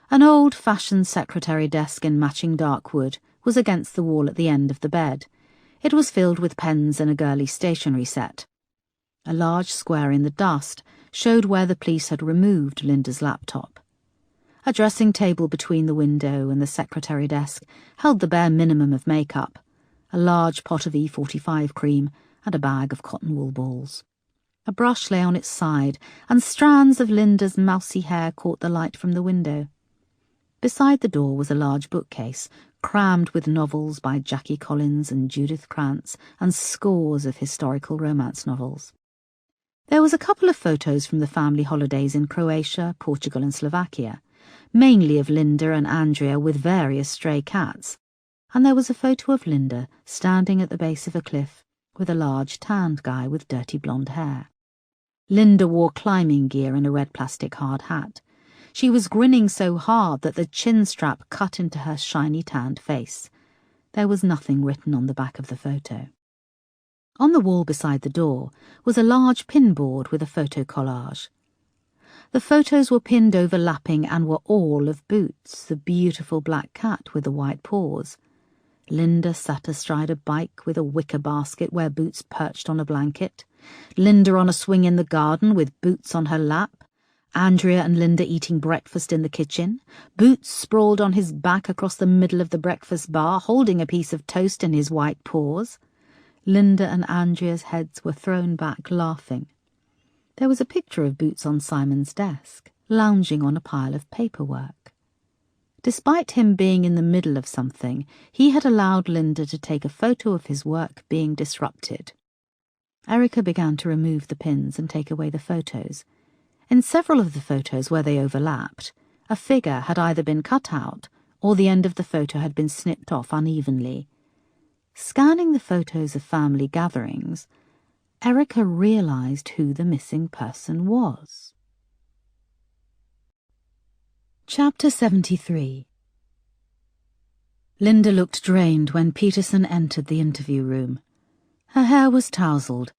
An old-fashioned secretary desk in matching dark wood was against the wall at the end of the bed. It was filled with pens and a girly stationery set. A large square in the dust showed where the police had removed Linda's laptop. A dressing table between the window and the secretary desk held the bare minimum of makeup, a large pot of E45 cream and a bag of cotton wool balls. A brush lay on its side, and strands of Linda's mousy hair caught the light from the window. Beside the door was a large bookcase, crammed with novels by Jackie Collins and Judith Krantz, and scores of historical romance novels. There was a couple of photos from the family holidays in Croatia, Portugal and Slovakia, mainly of Linda and Andrea with various stray cats, and there was a photo of Linda standing at the base of a cliff with a large tanned guy with dirty blonde hair. Linda wore climbing gear and a red plastic hard hat. She was grinning so hard that the chin strap cut into her shiny tanned face. There was nothing written on the back of the photo. On the wall beside the door was a large pinboard with a photo collage. The photos were pinned overlapping and were all of Boots, the beautiful black cat with the white paws. Linda sat astride a bike with a wicker basket where Boots perched on a blanket. Linda on a swing in the garden with Boots on her lap. Andrea and Linda eating breakfast in the kitchen. Boots sprawled on his back across the middle of the breakfast bar, holding a piece of toast in his white paws. Linda and Andrea's heads were thrown back, laughing. There was a picture of Boots on Simon's desk, lounging on a pile of paperwork. Despite him being in the middle of something, he had allowed Linda to take a photo of his work being disrupted. Erica began to remove the pins and take away the photos. In several of the photos where they overlapped, a figure had either been cut out or the end of the photo had been snipped off unevenly. Scanning the photos of family gatherings, Erica realised who the missing person was. Chapter 73. Linda looked drained when Peterson entered the interview room. Her hair was tousled,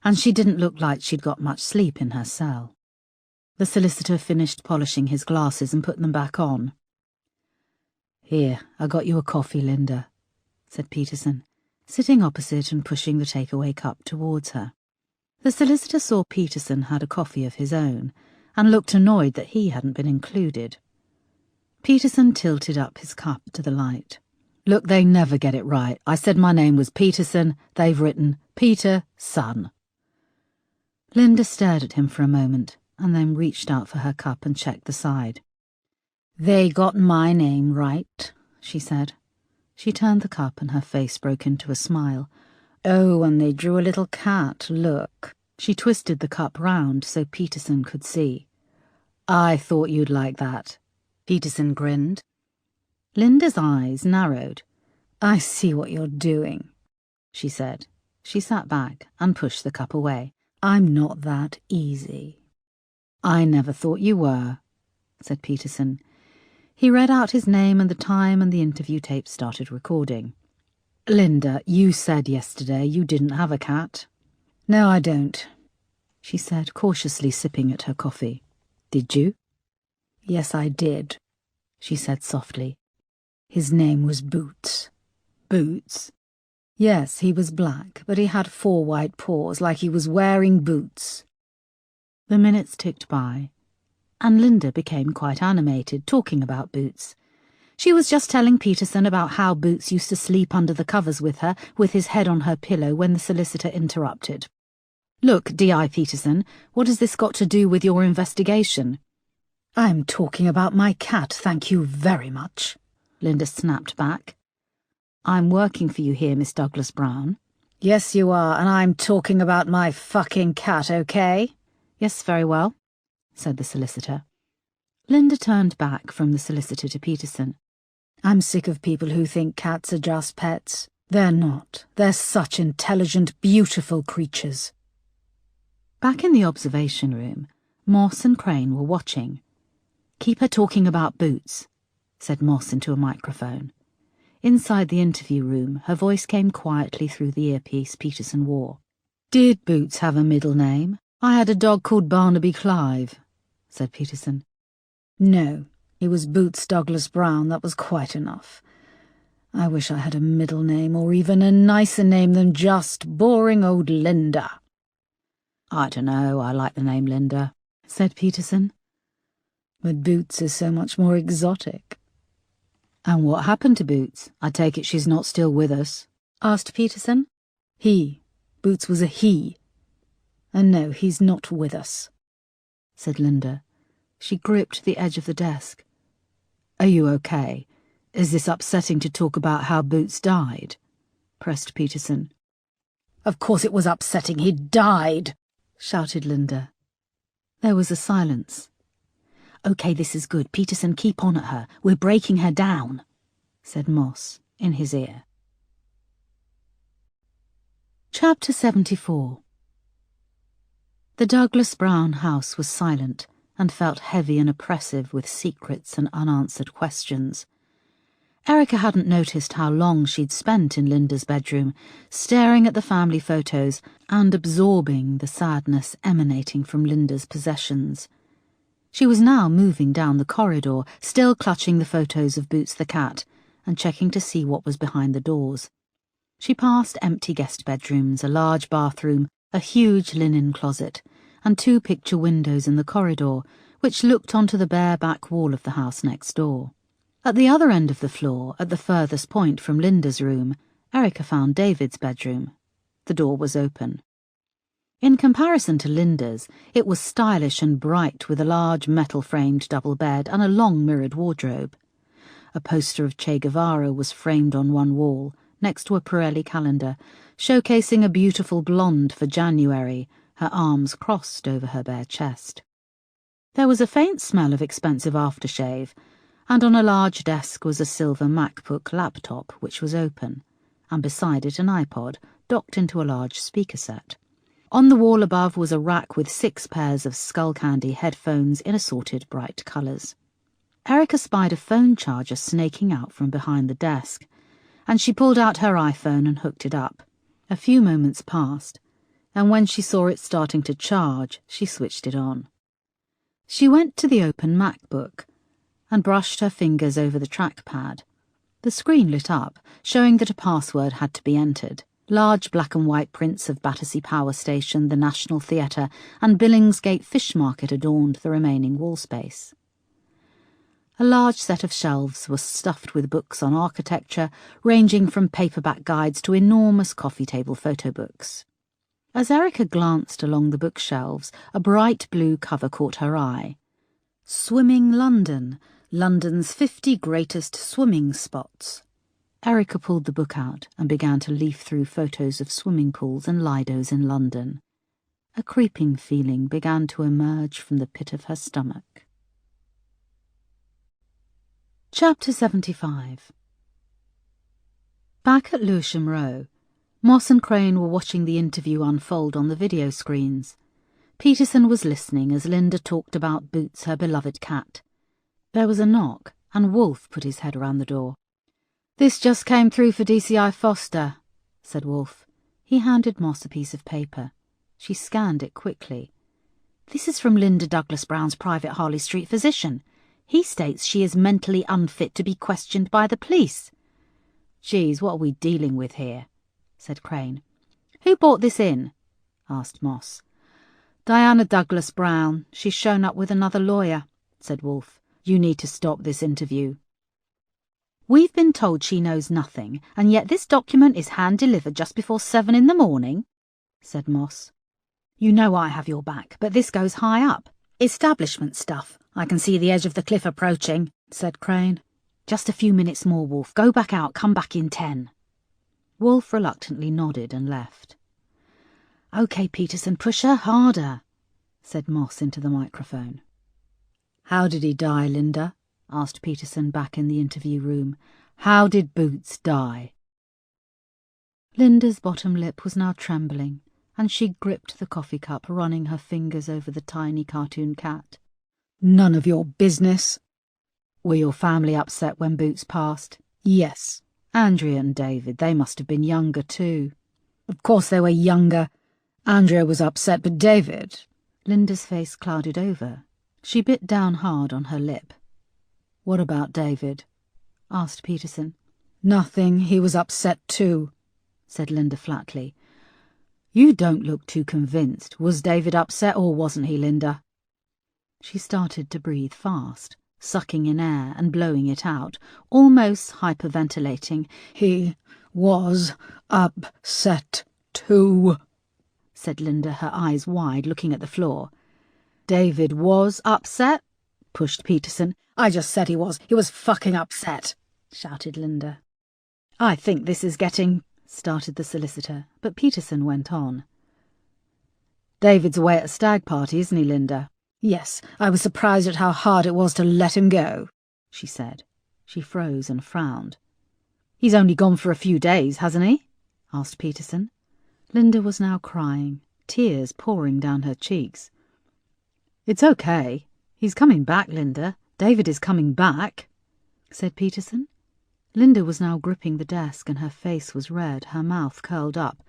and she didn't look like she'd got much sleep in her cell. The solicitor finished polishing his glasses and put them back on. "Here, I got you a coffee, Linda," said Peterson, sitting opposite and pushing the takeaway cup towards her. The solicitor saw Peterson had a coffee of his own, and looked annoyed that he hadn't been included. Peterson tilted up his cup to the light. "Look, they never get it right. I said my name was Peterson. They've written Peter, son." Linda stared at him for a moment, and then reached out for her cup and checked the side. "They got my name right," she said. She turned the cup and her face broke into a smile. "Oh, and they drew a little cat, look." She twisted the cup round so Peterson could see. "I thought you'd like that." Peterson grinned. Linda's eyes narrowed. "I see what you're doing," she said. She sat back and pushed the cup away. "I'm not that easy." "I never thought you were," said Peterson. He read out his name and the time, and the interview tape started recording. "Linda, you said yesterday you didn't have a cat." "No, I don't." she said, cautiously sipping at her coffee. "Did you?" "Yes, I did," she said softly. "His name was Boots." "Boots?" "Yes, he was black, but he had 4 white paws, like he was wearing boots." The minutes ticked by, and Linda became quite animated, talking about Boots. She was just telling Peterson about how Boots used to sleep under the covers with her, with his head on her pillow, when the solicitor interrupted. "Look, D.I. Peterson, what has this got to do with your investigation?" "I'm talking about my cat, thank you very much," Linda snapped back. "I'm working for you here, Miss Douglas Brown." "Yes, you are, and I'm talking about my fucking cat, okay?" "Yes, very well," said the solicitor. Linda turned back from the solicitor to Peterson. "I'm sick of people who think cats are just pets. They're not. They're such intelligent, beautiful creatures." Back in the observation room, Moss and Crane were watching. "Keep her talking about Boots," said Moss into a microphone. Inside the interview room, her voice came quietly through the earpiece Peterson wore. "Did Boots have a middle name? I had a dog called Barnaby Clive," said Peterson. "No, he was Boots Douglas Brown, that was quite enough. I wish I had a middle name, or even a nicer name than just boring old Linda." "I don't know, I like the name Linda," said Peterson. "But Boots is so much more exotic." "And what happened to Boots? I take it she's not still with us?" asked Peterson. Boots was a he. And no, he's not with us," said Linda. She gripped the edge of the desk. "Are you okay? Is this upsetting to talk about how Boots died?" pressed Peterson. "Of course it was upsetting. He died," shouted Linda. There was a silence. "Okay, this is good. Peterson, keep on at her. We're breaking her down," said Moss in his ear. Chapter 74. The Douglas Brown house was silent and felt heavy and oppressive with secrets and unanswered questions. Erica hadn't noticed how long she'd spent in Linda's bedroom, staring at the family photos and absorbing the sadness emanating from Linda's possessions. She was now moving down the corridor, still clutching the photos of Boots the cat, and checking to see what was behind the doors. She passed empty guest bedrooms, a large bathroom, a huge linen closet, and 2 picture windows in the corridor, which looked onto the bare back wall of the house next door. At the other end of the floor, at the furthest point from Linda's room, Erica found David's bedroom. The door was open. In comparison to Linda's, it was stylish and bright, with a large metal-framed double bed and a long mirrored wardrobe. A poster of Che Guevara was framed on one wall, next to a Pirelli calendar, showcasing a beautiful blonde for January, her arms crossed over her bare chest. There was a faint smell of expensive aftershave, and on a large desk was a silver MacBook laptop which was open, and beside it an iPod docked into a large speaker set. On the wall above was a rack with 6 pairs of skull-candy headphones in assorted bright colours. Erica spied a phone charger snaking out from behind the desk, and she pulled out her iPhone and hooked it up. A few moments passed, and when she saw it starting to charge, she switched it on. She went to the open MacBook and brushed her fingers over the trackpad. The screen lit up, showing that a password had to be entered. Large black and white prints of Battersea Power Station, the National Theatre, and Billingsgate Fish Market adorned the remaining wall space. A large set of shelves was stuffed with books on architecture, ranging from paperback guides to enormous coffee table photo books. As Erica glanced along the bookshelves, a bright blue cover caught her eye. Swimming London, London's 50 Greatest Swimming Spots. Erica pulled the book out and began to leaf through photos of swimming pools and lidos in London. A creeping feeling began to emerge from the pit of her stomach. Chapter 75. Back at Lewisham Row, Moss and Crane were watching the interview unfold on the video screens. Peterson was listening as Linda talked about Boots, her beloved cat. There was a knock, and Wolfe put his head around the door. "This just came through for DCI Foster," said Wolfe. He handed Moss a piece of paper. She scanned it quickly. This is from Linda Douglas Brown's private Harley Street physician. He states she is mentally unfit to be questioned by the police. Geez, what are we dealing with here? Said Crane. Who brought this in? Asked Moss. Diana Douglas Brown. She's shown up with another lawyer, said Wolfe. You need to stop this interview. We've been told she knows nothing, and yet this document is hand-delivered just before 7 in the morning, said Moss. You know I have your back, but this goes high up. Establishment stuff. I can see the edge of the cliff approaching, said Crane. Just a few minutes more, Wolfe. Go back out, come back in 10. Wolfe reluctantly nodded and left. OK, Peterson, push her harder, said Moss into the microphone. How did he die, Linda? Asked Peterson back in the interview room. How did Boots die? Linda's bottom lip was now trembling, and she gripped the coffee cup, running her fingers over the tiny cartoon cat. None of your business. Were your family upset when Boots passed? Yes. Andrea and David, they must have been younger too. Of course they were younger. Andrea was upset, but David... Linda's face clouded over. She bit down hard on her lip. What about David? Asked Peterson. Nothing, he was upset too, said Linda flatly. You don't look too convinced. Was David upset or wasn't he, Linda? She started to breathe fast, sucking in air and blowing it out, almost hyperventilating. He was upset too, said Linda, her eyes wide, looking at the floor. David was upset? Pushed Peterson. I just said he was. He was fucking upset, shouted Linda. I think this is getting... started the solicitor, but Peterson went on. David's away at a stag party, isn't he, Linda? Yes, I was surprised at how hard it was to let him go, she said. She froze and frowned. He's only gone for a few days, hasn't he? Asked Peterson. Linda was now crying, tears pouring down her cheeks. It's okay. He's coming back, Linda. David is coming back, said Peterson. Linda was now gripping the desk and her face was red, her mouth curled up.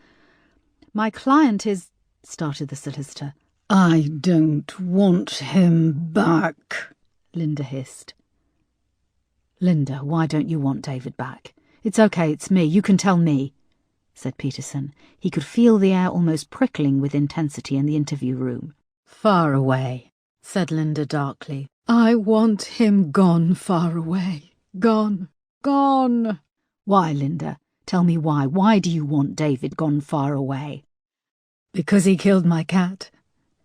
My client is... started the solicitor. I don't want him back, Linda hissed. Linda, why don't you want David back? It's okay, it's me. You can tell me, said Peterson. He could feel the air almost prickling with intensity in the interview room. Far away, said Linda darkly. I want him gone far away. Gone. Gone. Why, Linda? Tell me why. Why do you want David gone far away? Because he killed my cat,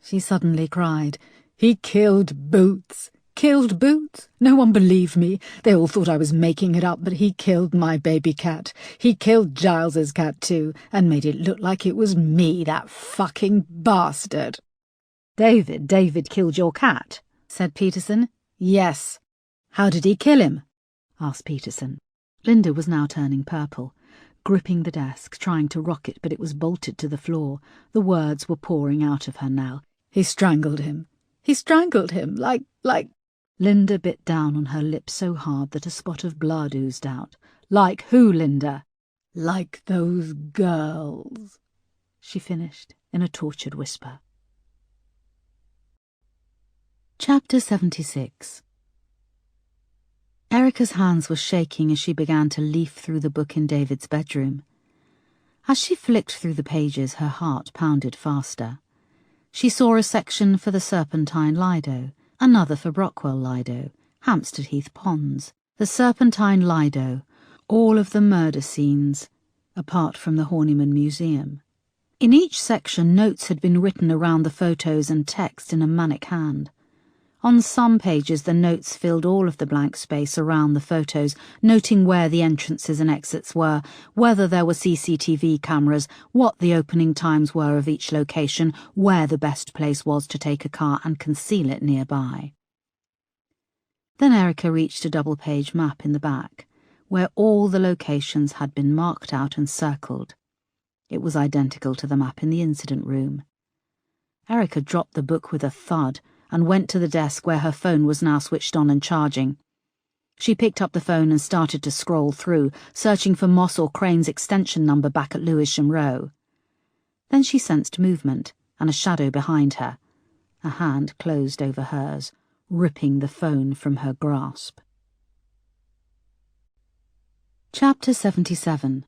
she suddenly cried. He killed Boots. Killed Boots? No one believed me. They all thought I was making it up, but he killed my baby cat. He killed Giles's cat too, and made it look like it was me, that fucking bastard. David killed your cat, said Peterson. Yes. How did he kill him? Asked Peterson. Linda was now turning purple, gripping the desk, trying to rock it, but it was bolted to the floor. The words were pouring out of her now. He strangled him. He strangled him, like... Linda bit down on her lip so hard that a spot of blood oozed out. Like who, Linda? Like those girls, she finished in a tortured whisper. Chapter 76. Erica's hands were shaking as she began to leaf through the book in David's bedroom. As she flicked through the pages, her heart pounded faster. She saw a section for the Serpentine Lido, another for Brockwell Lido, Hampstead Heath Ponds, the Serpentine Lido, all of the murder scenes, apart from the Horniman Museum. In each section, notes had been written around the photos and text in a manic hand. On some pages, the notes filled all of the blank space around the photos, noting where the entrances and exits were, whether there were CCTV cameras, what the opening times were of each location, where the best place was to take a car and conceal it nearby. Then Erica reached a double-page map in the back, where all the locations had been marked out and circled. It was identical to the map in the incident room. Erica dropped the book with a thud and went to the desk where her phone was now switched on and charging. She picked up the phone and started to scroll through, searching for Moss or Crane's extension number back at Lewisham Row. Then she sensed movement, and a shadow behind her. A hand closed over hers, ripping the phone from her grasp. Chapter 77.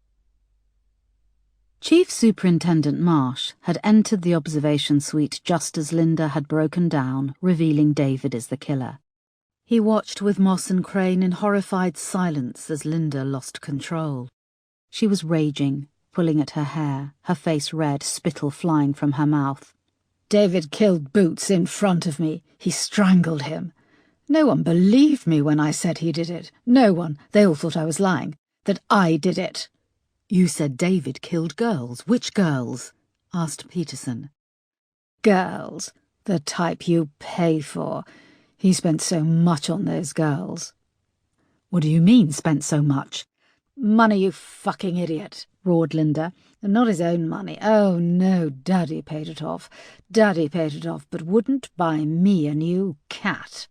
Chief Superintendent Marsh had entered the observation suite just as Linda had broken down, revealing David as the killer. He watched with Moss and Crane in horrified silence as Linda lost control. She was raging, pulling at her hair, her face red, spittle flying from her mouth. David killed Boots in front of me. He strangled him. No one believed me when I said he did it. No one. They all thought I was lying. That I did it. You said David killed girls. Which girls? Asked Peterson. Girls. The type you pay for. He spent so much on those girls. What do you mean, spent so much? Money, you fucking idiot, roared Linda. And not his own money. Oh, no, Daddy paid it off. Daddy paid it off, but wouldn't buy me a new cat.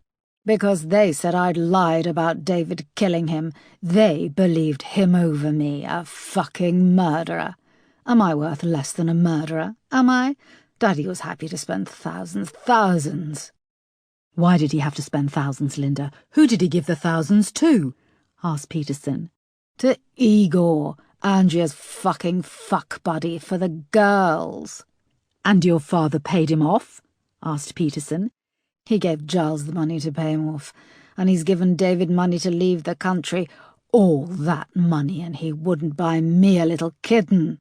Because they said I'd lied about David killing him. They believed him over me, a fucking murderer. Am I worth less than a murderer? Am I? Daddy was happy to spend thousands. Why did he have to spend thousands, Linda? Who did he give the thousands to? Asked Peterson. To Igor, Andrea's fucking fuck buddy, for the girls. And your father paid him off? Asked Peterson. He gave Giles the money to pay him off, and he's given David money to leave the country. All that money, and he wouldn't buy me a little kitten.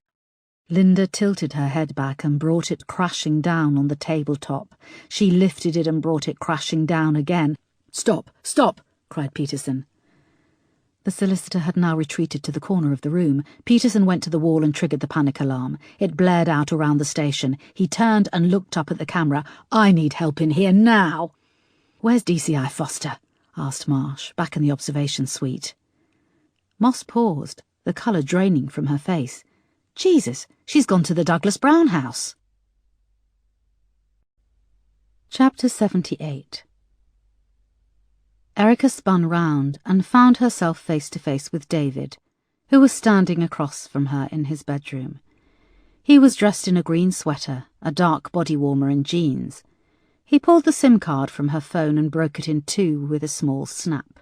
Linda tilted her head back and brought it crashing down on the tabletop. She lifted it and brought it crashing down again. "Stop, stop!" cried Peterson. The solicitor had now retreated to the corner of the room. Peterson went to the wall and triggered the panic alarm. It blared out around the station. He turned and looked up at the camera. "I need help in here now." "Where's DCI Foster?" asked Marsh, back in the observation suite. Moss paused, the colour draining from her face. "Jesus, she's gone to the Douglas Brown house." Chapter 78. Erica spun round and found herself face to face with David, who was standing across from her in his bedroom. He was dressed in a green sweater, a dark body warmer and jeans. He pulled the SIM card from her phone and broke it in two with a small snap.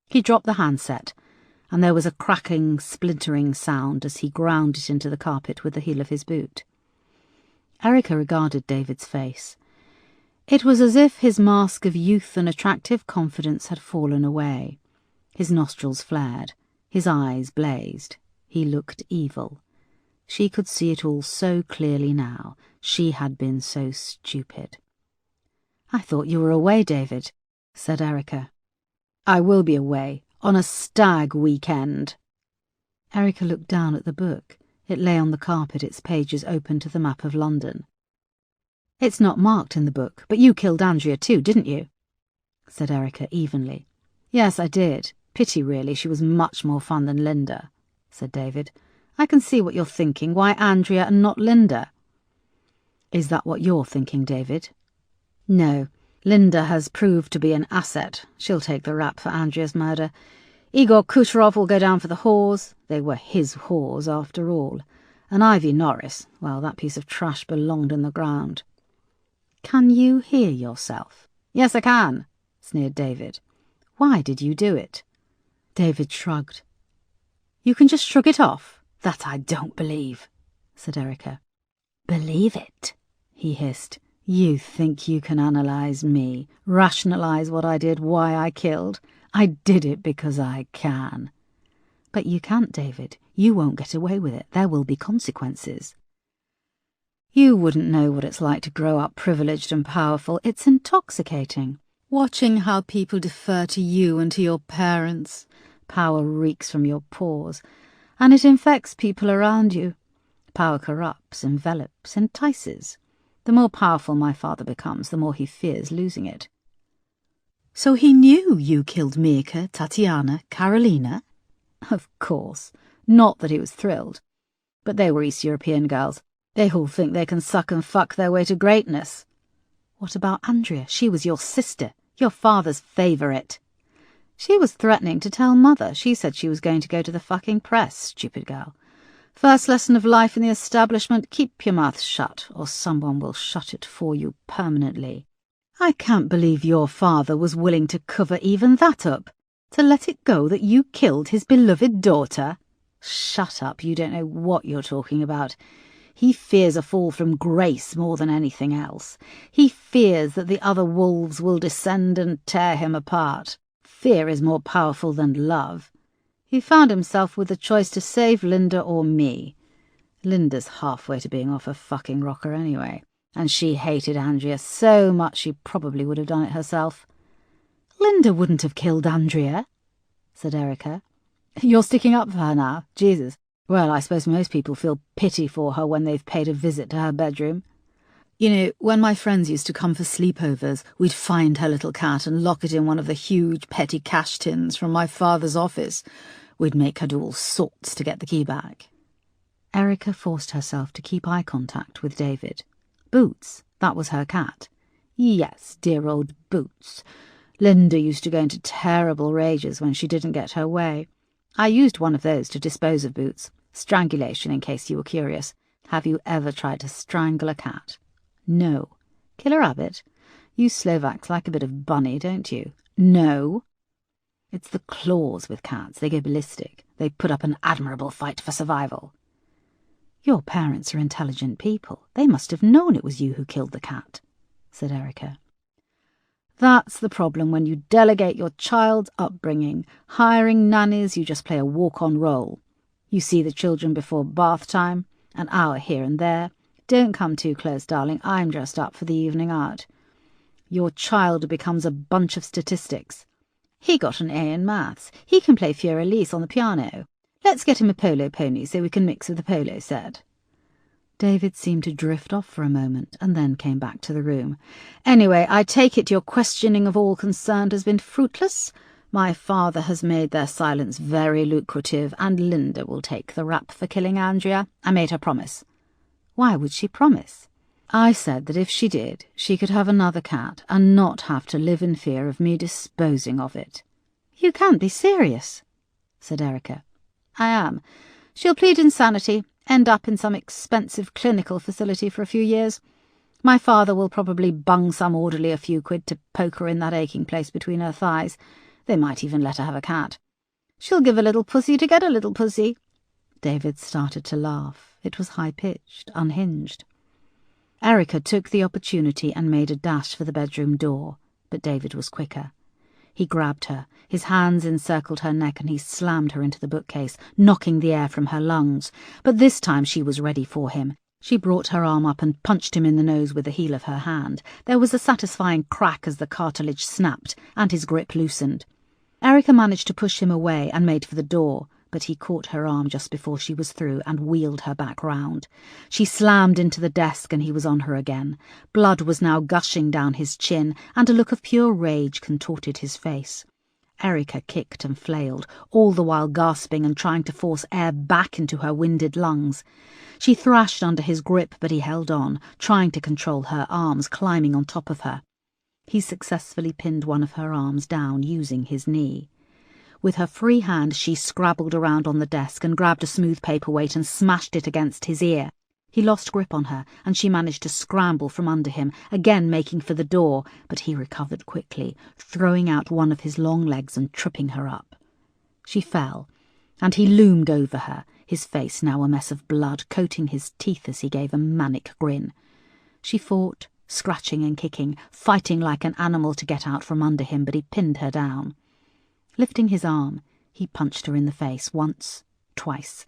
He dropped the handset, and there was a cracking, splintering sound as he ground it into the carpet with the heel of his boot. Erica regarded David's face. It was as if his mask of youth and attractive confidence had fallen away. His nostrils flared, his eyes blazed. He looked evil. She could see it all so clearly now. She had been so stupid. "I thought you were away, David," said Erica. "I will be away, on a stag weekend." Erica looked down at the book. It lay on the carpet, its pages open to the map of London. "It's not marked in the book, but you killed Andrea too, didn't you?" said Erica evenly. "Yes, I did. Pity, really, she was much more fun than Linda," said David. "I can see what you're thinking. Why Andrea and not Linda?" "Is that what you're thinking, David?" "No. Linda has proved to be an asset. She'll take the rap for Andrea's murder. Igor Kucherov will go down for the whores. They were his whores, after all. And Ivy Norris, well, that piece of trash belonged in the ground." "Can you hear yourself?" "Yes, I can," sneered David. "Why did you do it?" David shrugged. "You can just shrug it off? That I don't believe," said Erica. "Believe it," he hissed. "You think you can analyze me, rationalize what I did, why I killed? I did it because I can." "But you can't, David. You won't get away with it. There will be consequences." "You wouldn't know what it's like to grow up privileged and powerful. It's intoxicating, watching how people defer to you and to your parents. Power reeks from your pores, and it infects people around you. Power corrupts, envelops, entices. The more powerful my father becomes, the more he fears losing it." "So he knew you killed Mirka, Tatiana, Carolina?" "Of course. Not that he was thrilled. But they were East European girls. They all think they can suck and fuck their way to greatness." "What about Andrea? She was your sister, your father's favourite." "She was threatening to tell Mother. She said she was going to go to the fucking press, stupid girl. First lesson of life in the establishment, keep your mouth shut, or someone will shut it for you permanently. I can't believe your father was willing to cover even that up, to let it go that you killed his beloved daughter. Shut up, you don't know what you're talking about. He fears a fall from grace more than anything else. He fears that the other wolves will descend and tear him apart. Fear is more powerful than love. He found himself with the choice to save Linda or me. Linda's halfway to being off her fucking rocker anyway, and she hated Andrea so much she probably would have done it herself. Linda wouldn't have killed Andrea, said Erica. You're sticking up for her now? Jesus. Well, I suppose most people feel pity for her when they've paid a visit to her bedroom. You know, when my friends used to come for sleepovers, we'd find her little cat and lock it in one of the huge petty cash tins from my father's office. We'd make her do all sorts to get the key back. Erica forced herself to keep eye contact with David. Boots, that was her cat. Yes, dear old Boots. Linda used to go into terrible rages when she didn't get her way. I used one of those to dispose of Boots. Strangulation, in case you were curious. Have you ever tried to strangle a cat? No. Kill a rabbit? You Slovaks like a bit of bunny, don't you? No. It's the claws with cats. They go ballistic. They put up an admirable fight for survival. Your parents are intelligent people. They must have known it was you who killed the cat, said Erica. That's the problem when you delegate your child's upbringing. Hiring nannies, you just play a walk-on role. You see the children before bath time, an hour here and there. Don't come too close, darling. I'm dressed up for the evening out. Your child becomes a bunch of statistics. He got an A in maths. He can play Fiore Lise on the piano. Let's get him a polo pony so we can mix with the polo set. David seemed to drift off for a moment and then came back to the room. Anyway, I take it your questioning of all concerned has been fruitless. My father has made their silence very lucrative, and Linda will take the rap for killing Andrea. I made her promise. Why would she promise? I said that if she did, she could have another cat and not have to live in fear of me disposing of it. You can't be serious, said Erica. I am. She'll plead insanity, end up in some expensive clinical facility for a few years. My father will probably bung some orderly a few quid to poke her in that aching place between her thighs. They might even let her have a cat. She'll give a little pussy to get a little pussy. David started to laugh. It was high-pitched, unhinged. Erica took the opportunity and made a dash for the bedroom door, but David was quicker. He grabbed her, his hands encircled her neck, and he slammed her into the bookcase, knocking the air from her lungs. But this time she was ready for him. She brought her arm up and punched him in the nose with the heel of her hand. There was a satisfying crack as the cartilage snapped, and his grip loosened. Erica managed to push him away and made for the door, but he caught her arm just before she was through and wheeled her back round. She slammed into the desk and he was on her again. Blood was now gushing down his chin, and a look of pure rage contorted his face. Erica kicked and flailed, all the while gasping and trying to force air back into her winded lungs. She thrashed under his grip, but he held on, trying to control her arms climbing on top of her. He successfully pinned one of her arms down using his knee. With her free hand she scrabbled around on the desk and grabbed a smooth paperweight and smashed it against his ear. He lost grip on her, and she managed to scramble from under him, again making for the door, but he recovered quickly, throwing out one of his long legs and tripping her up. She fell, and he loomed over her, his face now a mess of blood, coating his teeth as he gave a manic grin. She fought, scratching and kicking, fighting like an animal to get out from under him, but he pinned her down. Lifting his arm, he punched her in the face once, twice.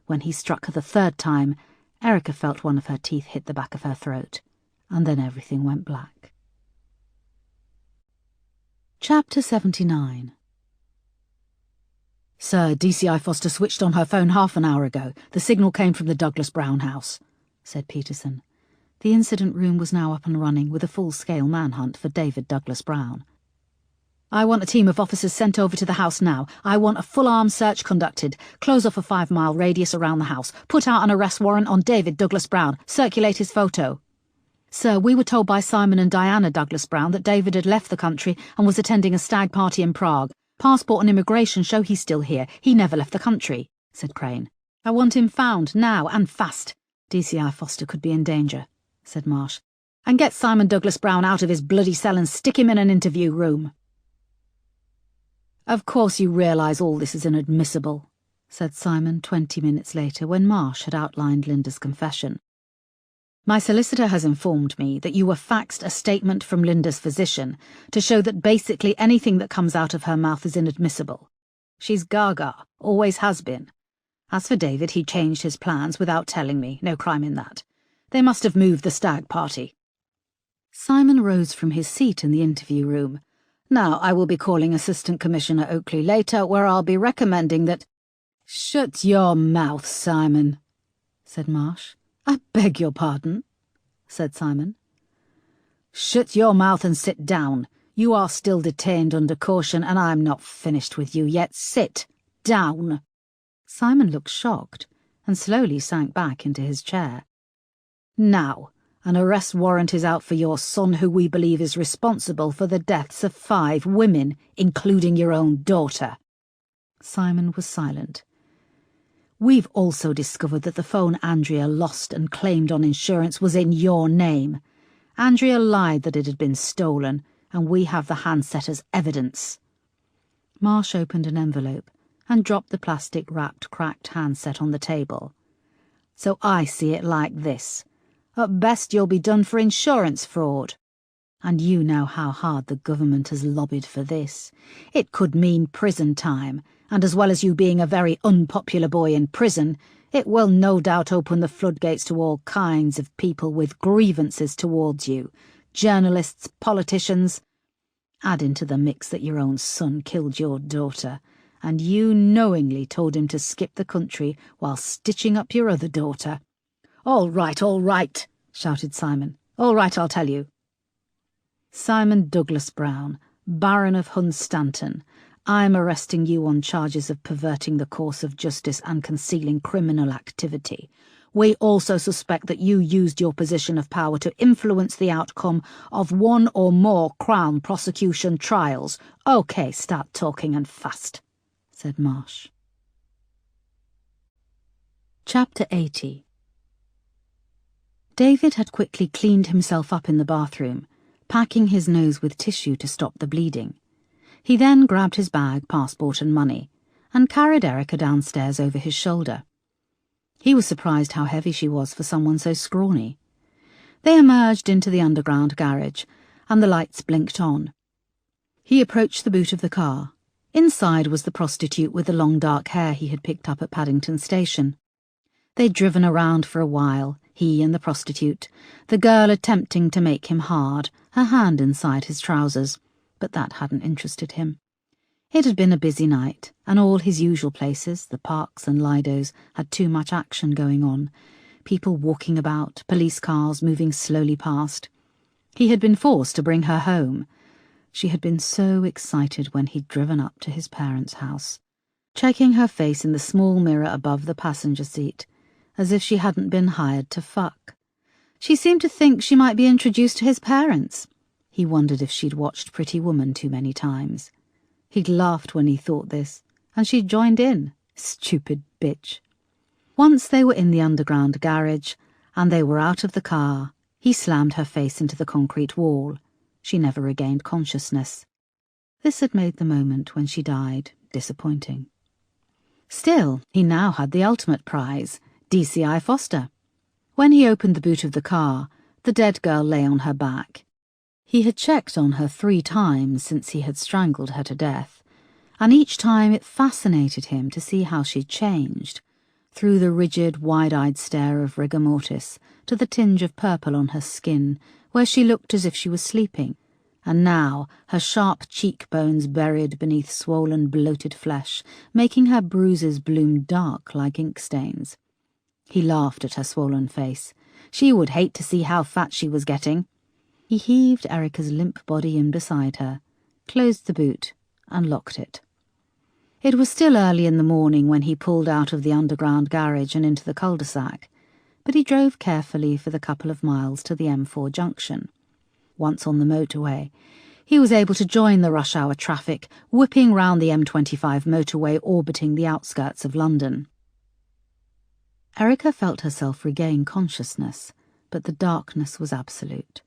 When he struck her the third time, Erica felt one of her teeth hit the back of her throat, and then everything went black. Chapter 79. Sir, DCI Foster switched on her phone half an hour ago. The signal came from the Douglas Brown house, said Peterson. The incident room was now up and running with a full-scale manhunt for David Douglas Brown. I want a team of officers sent over to the house now. I want a full-arm search conducted. Close off a 5-mile radius around the house. Put out an arrest warrant on David Douglas Brown. Circulate his photo. Sir, we were told by Simon and Diana Douglas Brown that David had left the country and was attending a stag party in Prague. Passport and immigration show he's still here. He never left the country, said Crane. I want him found, now, and fast. DCI Foster could be in danger, said Marsh. And get Simon Douglas Brown out of his bloody cell and stick him in an interview room. Of course you realise all this is inadmissible, said Simon 20 minutes later when Marsh had outlined Linda's confession. My solicitor has informed me that you were faxed a statement from Linda's physician to show that basically anything that comes out of her mouth is inadmissible. She's gaga, always has been. As for David, he changed his plans without telling me, no crime in that. They must have moved the stag party. Simon rose from his seat in the interview room. Now, I will be calling Assistant Commissioner Oakley later, where I'll be recommending that— Shut your mouth, Simon, said Marsh. I beg your pardon, said Simon. Shut your mouth and sit down. You are still detained under caution, and I'm not finished with you yet. Sit down. Simon looked shocked and slowly sank back into his chair. Now, an arrest warrant is out for your son, who we believe is responsible for the deaths of 5 women, including your own daughter. Simon was silent. We've also discovered that the phone Andrea lost and claimed on insurance was in your name. Andrea lied that it had been stolen, and we have the handset as evidence. Marsh opened an envelope and dropped the plastic-wrapped cracked handset on the table. So I see it like this. At best you'll be done for insurance fraud. And you know how hard the government has lobbied for this. It could mean prison time, and as well as you being a very unpopular boy in prison, it will no doubt open the floodgates to all kinds of people with grievances towards you. Journalists, politicians. Add into the mix that your own son killed your daughter, and you knowingly told him to skip the country while stitching up your other daughter. All right, shouted Simon. All right, I'll tell you. Simon Douglas Brown, Baron of Hunstanton, I'm arresting you on charges of perverting the course of justice and concealing criminal activity. We also suspect that you used your position of power to influence the outcome of 1 or more Crown prosecution trials. OK, start talking and fast, said Marsh. Chapter 80. David had quickly cleaned himself up in the bathroom, packing his nose with tissue to stop the bleeding. He then grabbed his bag, passport and money, and carried Erica downstairs over his shoulder. He was surprised how heavy she was for someone so scrawny. They emerged into the underground garage, and the lights blinked on. He approached the boot of the car. Inside was the prostitute with the long dark hair he had picked up at Paddington Station. They'd driven around for a while, he and the prostitute, the girl attempting to make him hard, her hand inside his trousers, but that hadn't interested him. It had been a busy night, and all his usual places, the parks and Lidos, had too much action going on. People walking about, police cars moving slowly past. He had been forced to bring her home. She had been so excited when he'd driven up to his parents' house, checking her face in the small mirror above the passenger seat, as if she hadn't been hired to fuck. She seemed to think she might be introduced to his parents. He wondered if she'd watched Pretty Woman too many times. He'd laughed when he thought this, and she'd joined in. Stupid bitch. Once they were in the underground garage, and they were out of the car, he slammed her face into the concrete wall. She never regained consciousness. This had made the moment when she died disappointing. Still, he now had the ultimate prize, DCI Foster. When he opened the boot of the car, the dead girl lay on her back. He had checked on her 3 times since he had strangled her to death, and each time it fascinated him to see how she'd changed, through the rigid, wide-eyed stare of rigor mortis to the tinge of purple on her skin, where she looked as if she was sleeping, and now her sharp cheekbones buried beneath swollen, bloated flesh, making her bruises bloom dark like ink stains. He laughed at her swollen face. She would hate to see how fat she was getting. He heaved Erica's limp body in beside her, closed the boot, and locked it. It was still early in the morning when he pulled out of the underground garage and into the cul-de-sac, but he drove carefully for the couple of miles to the M4 junction. Once on the motorway, he was able to join the rush-hour traffic, whipping round the M25 motorway orbiting the outskirts of London. Erica felt herself regain consciousness, but the darkness was absolute.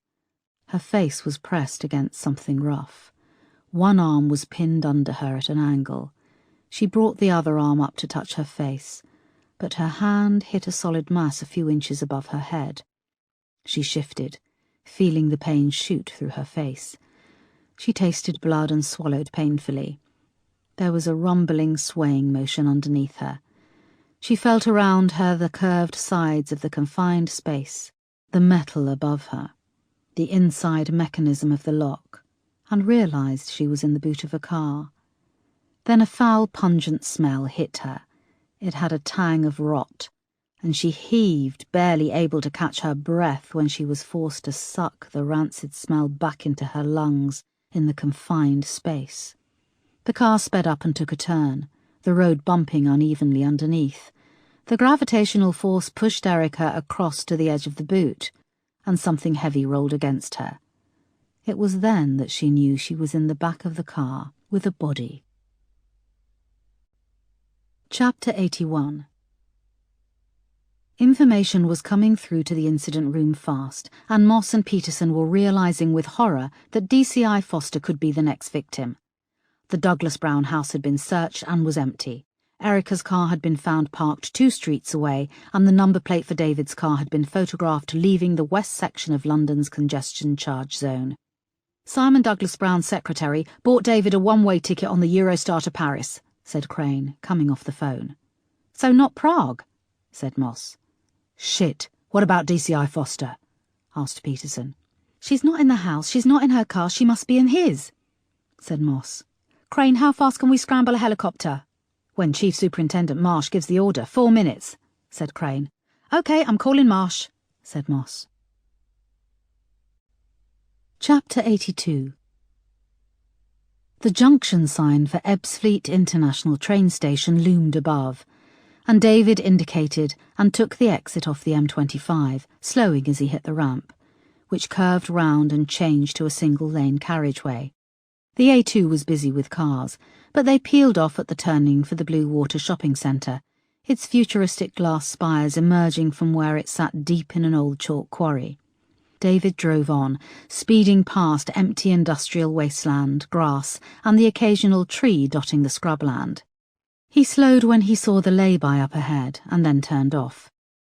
Her face was pressed against something rough. One arm was pinned under her at an angle. She brought the other arm up to touch her face, but her hand hit a solid mass a few inches above her head. She shifted, feeling the pain shoot through her face. She tasted blood and swallowed painfully. There was a rumbling, swaying motion underneath her. She felt around her the curved sides of the confined space, the metal above her, the inside mechanism of the lock, and realized she was in the boot of a car. Then a foul, pungent smell hit her. It had a tang of rot, and she heaved, barely able to catch her breath when she was forced to suck the rancid smell back into her lungs in the confined space. The car sped up and took a turn, the road bumping unevenly underneath. The gravitational force pushed Erica across to the edge of the boot, and something heavy rolled against her. It was then that she knew she was in the back of the car with a body. Chapter 81. Information was coming through to the incident room fast, and Moss and Peterson were realizing with horror that DCI Foster could be the next victim. The Douglas Brown house had been searched and was empty. Erica's car had been found parked 2 streets away, and the number plate for David's car had been photographed leaving the west section of London's congestion charge zone. Simon Douglas Brown's secretary bought David a one-way ticket on the Eurostar to Paris, said Crane, coming off the phone. So not Prague, said Moss. Shit, what about DCI Foster? Asked Peterson. She's not in the house, she's not in her car, she must be in his, said Moss. Crane, how fast can we scramble a helicopter? When Chief Superintendent Marsh gives the order, 4 minutes, said Crane. OK, I'm calling Marsh, said Moss. Chapter 82. The junction sign for Ebbsfleet International train station loomed above, and David indicated and took the exit off the M25, slowing as he hit the ramp, which curved round and changed to a single-lane carriageway. The A2 was busy with cars, but they peeled off at the turning for the Blue Water shopping centre, its futuristic glass spires emerging from where it sat deep in an old chalk quarry. David drove on, speeding past empty industrial wasteland, grass, and the occasional tree dotting the scrubland. He slowed when he saw the lay-by up ahead, and then turned off.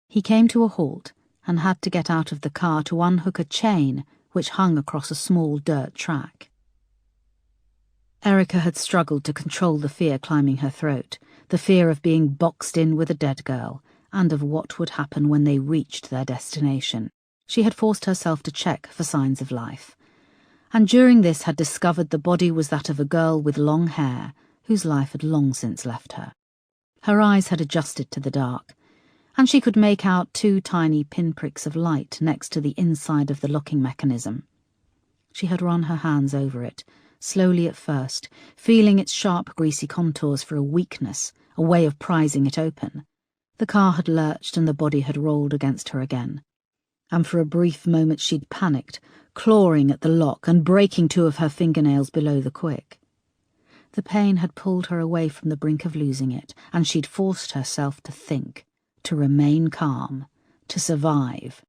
He came to a halt, and had to get out of the car to unhook a chain which hung across a small dirt track. Erica had struggled to control the fear climbing her throat, the fear of being boxed in with a dead girl, and of what would happen when they reached their destination. She had forced herself to check for signs of life, and during this had discovered the body was that of a girl with long hair, whose life had long since left her. Her eyes had adjusted to the dark, and she could make out 2 tiny pinpricks of light next to the inside of the locking mechanism. She had run her hands over it, slowly at first, feeling its sharp, greasy contours for a weakness, a way of prizing it open. The car had lurched and the body had rolled against her again, and for a brief moment she'd panicked, clawing at the lock and breaking 2 of her fingernails below the quick. The pain had pulled her away from the brink of losing it, and she'd forced herself to think, to remain calm, to survive.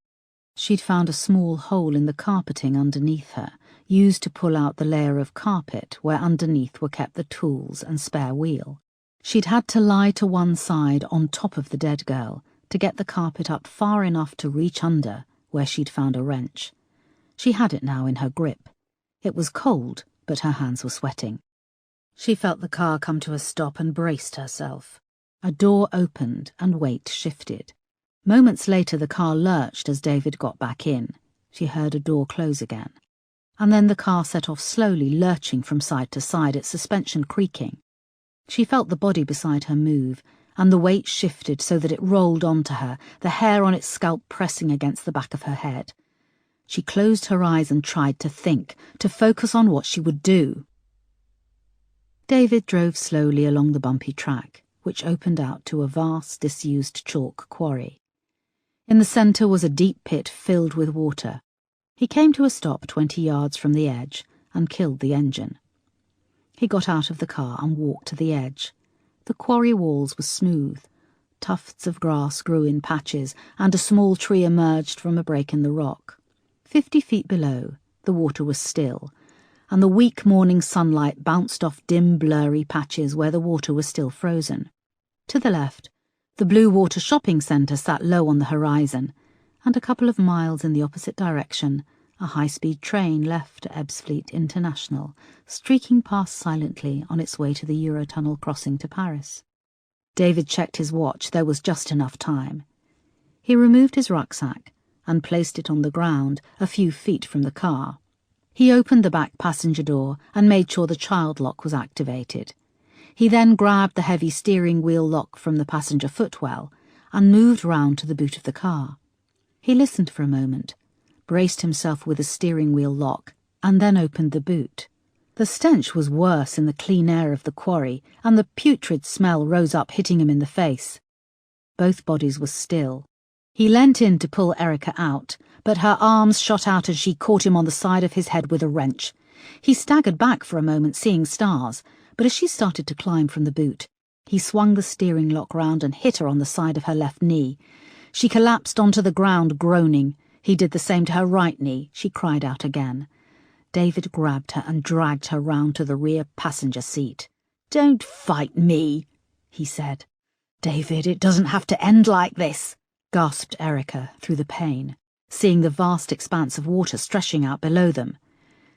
She'd found a small hole in the carpeting underneath her, used to pull out the layer of carpet where underneath were kept the tools and spare wheel. She'd had to lie to one side on top of the dead girl to get the carpet up far enough to reach under, where she'd found a wrench. She had it now in her grip. It was cold, but her hands were sweating. She felt the car come to a stop and braced herself. A door opened and weight shifted. Moments later the car lurched as David got back in. She heard a door close again. And then the car set off slowly, lurching from side to side, its suspension creaking. She felt the body beside her move, and the weight shifted so that it rolled onto her, the hair on its scalp pressing against the back of her head. She closed her eyes and tried to think, to focus on what she would do. David drove slowly along the bumpy track, which opened out to a vast, disused chalk quarry. In the centre was a deep pit filled with water. He came to a stop 20 yards from the edge and killed the engine. He got out of the car and walked to the edge. The quarry walls were smooth. Tufts of grass grew in patches, and a small tree emerged from a break in the rock. 50 feet below, the water was still, and the weak morning sunlight bounced off dim, blurry patches where the water was still frozen. To the left, the Blue Water shopping centre sat low on the horizon, and a couple of miles in the opposite direction, a high-speed train left Ebbsfleet International, streaking past silently on its way to the Eurotunnel crossing to Paris. David checked his watch. There was just enough time. He removed his rucksack and placed it on the ground a few feet from the car. He opened the back passenger door and made sure the child lock was activated. He then grabbed the heavy steering wheel lock from the passenger footwell and moved round to the boot of the car. He listened for a moment, braced himself with the steering wheel lock, and then opened the boot. The stench was worse in the clean air of the quarry, and the putrid smell rose up, hitting him in the face. Both bodies were still. He leant in to pull Erica out, but her arms shot out as she caught him on the side of his head with a wrench. He staggered back for a moment, seeing stars, but as she started to climb from the boot, he swung the steering lock round and hit her on the side of her left knee. She collapsed onto the ground, groaning. He did the same to her right knee. She cried out again. David grabbed her and dragged her round to the rear passenger seat. "Don't fight me," he said. "David, it doesn't have to end like this," gasped Erica through the pain, seeing the vast expanse of water stretching out below them.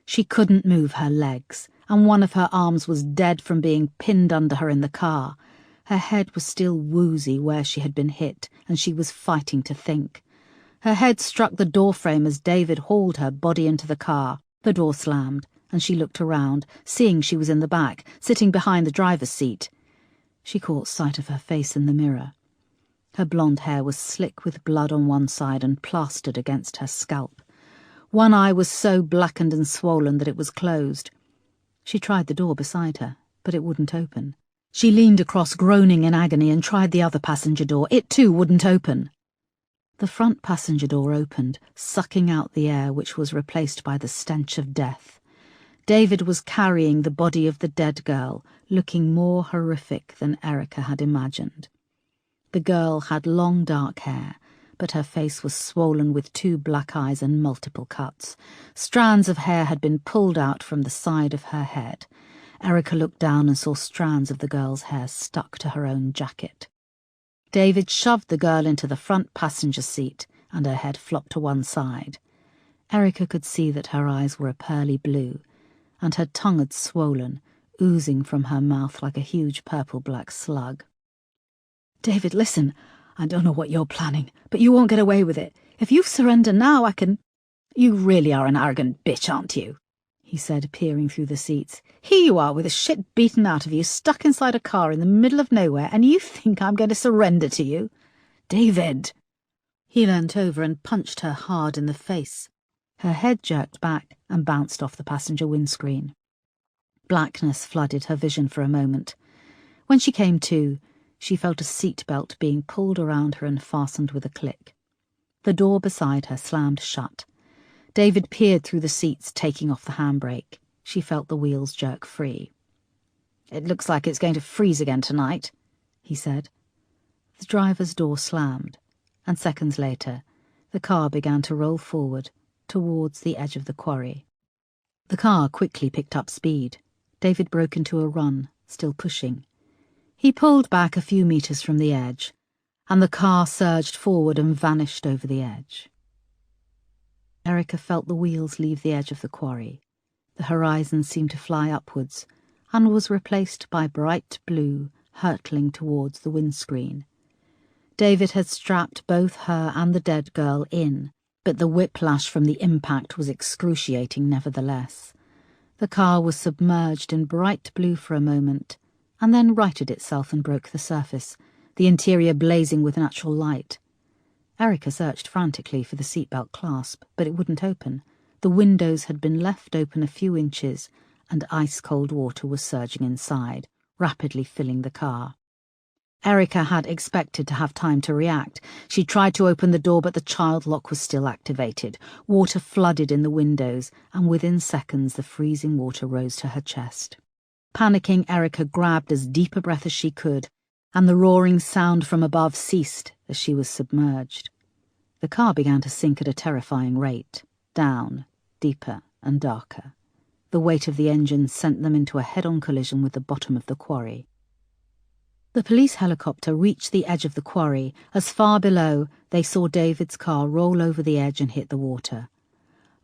She couldn't move her legs, and one of her arms was dead from being pinned under her in the car. Her head was still woozy where she had been hit, and she was fighting to think. Her head struck the doorframe as David hauled her body into the car. The door slammed, and she looked around, seeing she was in the back, sitting behind the driver's seat. She caught sight of her face in the mirror. Her blonde hair was slick with blood on one side and plastered against her scalp. One eye was so blackened and swollen that it was closed. She tried the door beside her, but it wouldn't open. She leaned across, groaning in agony, and tried the other passenger door. It too wouldn't open. The front passenger door opened, sucking out the air which was replaced by the stench of death. David was carrying the body of the dead girl, looking more horrific than Erica had imagined. The girl had long dark hair, but her face was swollen with 2 black eyes and multiple cuts. Strands of hair had been pulled out from the side of her head. Erica looked down and saw strands of the girl's hair stuck to her own jacket. David shoved the girl into the front passenger seat, and her head flopped to one side. Erica could see that her eyes were a pearly blue, and her tongue had swollen, oozing from her mouth like a huge purple-black slug. "David, listen, I don't know what you're planning, but you won't get away with it. If you surrender now, I can—" "You really are an arrogant bitch, aren't you?" he said, peering through the seats. "Here you are with the shit beaten out of you, stuck inside a car in the middle of nowhere, and you think I'm going to surrender to you? David!" He leant over and punched her hard in the face. Her head jerked back and bounced off the passenger windscreen. Blackness flooded her vision for a moment. When she came to, she felt a seat belt being pulled around her and fastened with a click. The door beside her slammed shut. David peered through the seats, taking off the handbrake. She felt the wheels jerk free. "It looks like it's going to freeze again tonight," he said. The driver's door slammed, and seconds later, the car began to roll forward towards the edge of the quarry. The car quickly picked up speed. David broke into a run, still pushing. He pulled back a few meters from the edge, and the car surged forward and vanished over the edge. Erica felt the wheels leave the edge of the quarry. The horizon seemed to fly upwards, and was replaced by bright blue hurtling towards the windscreen. David had strapped both her and the dead girl in, but the whiplash from the impact was excruciating nevertheless. The car was submerged in bright blue for a moment, and then righted itself and broke the surface, the interior blazing with natural light. Erica searched frantically for the seatbelt clasp, but it wouldn't open. The windows had been left open a few inches, and ice-cold water was surging inside, rapidly filling the car. Erica had expected to have time to react. She tried to open the door, but the child lock was still activated. Water flooded in the windows, and within seconds the freezing water rose to her chest. Panicking, Erica grabbed as deep a breath as she could. and the roaring sound from above ceased as she was submerged. The car began to sink at a terrifying rate, down, deeper and darker. The weight of the engine sent them into a head-on collision with the bottom of the quarry. The police helicopter reached the edge of the quarry as far below they saw David's car roll over the edge and hit the water.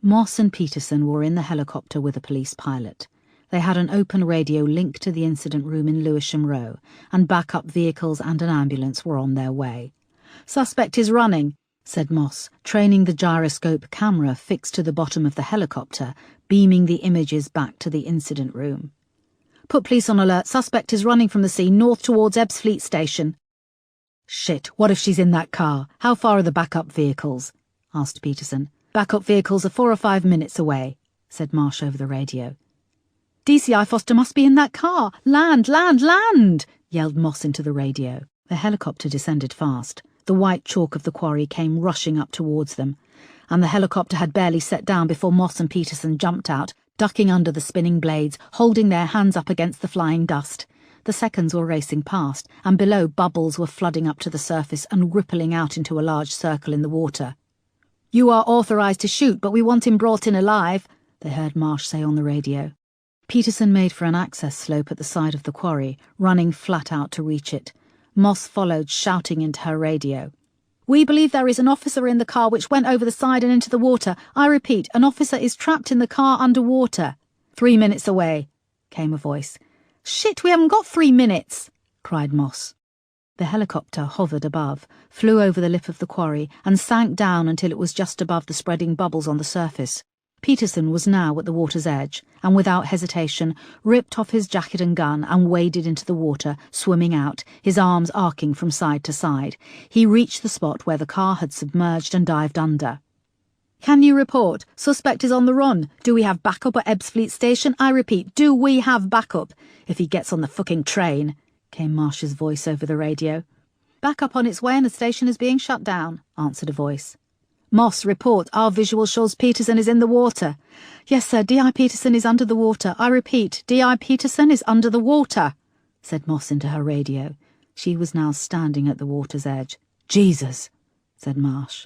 Moss and Peterson were in the helicopter with a police pilot. They had an open radio linked to the incident room in Lewisham Row, and backup vehicles and an ambulance were on their way. "Suspect is running," said Moss, training the gyroscope camera fixed to the bottom of the helicopter, beaming the images back to the incident room. "Put police on alert. Suspect is running from the scene north towards Ebbsfleet Station." "Shit, what if she's in that car? How far are the backup vehicles?" asked Peterson. "Backup vehicles are 4 or 5 minutes away," said Marsh over the radio. "DCI Foster must be in that car. Land, land, land!" yelled Moss into the radio. The helicopter descended fast. The white chalk of the quarry came rushing up towards them, and the helicopter had barely set down before Moss and Peterson jumped out, ducking under the spinning blades, holding their hands up against the flying dust. The seconds were racing past, and below bubbles were flooding up to the surface and rippling out into a large circle in the water. "You are authorised to shoot, but we want him brought in alive," they heard Marsh say on the radio. Peterson made for an access slope at the side of the quarry, running flat out to reach it. Moss followed, shouting into her radio. "We believe there is an officer in the car which went over the side and into the water. I repeat, an officer is trapped in the car underwater." 3 minutes away," came a voice. "Shit, we haven't got 3 minutes," cried Moss. The helicopter hovered above, flew over the lip of the quarry, and sank down until it was just above the spreading bubbles on the surface. Peterson was now at the water's edge, and without hesitation ripped off his jacket and gun and waded into the water, swimming out, his arms arcing from side to side. He reached the spot where the car had submerged and dived under. "Can you report? Suspect is on the run. Do we have backup at Ebbsfleet Station? I repeat, do we have backup? If he gets on the fucking train," came Marsh's voice over the radio. "Backup on its way and the station is being shut down," answered a voice. "Moss, report. Our visual shows Peterson is in the water." "Yes, sir. D.I. Peterson is under the water. I repeat, D.I. Peterson is under the water," said Moss into her radio. She was now standing at the water's edge. "Jesus," said Marsh.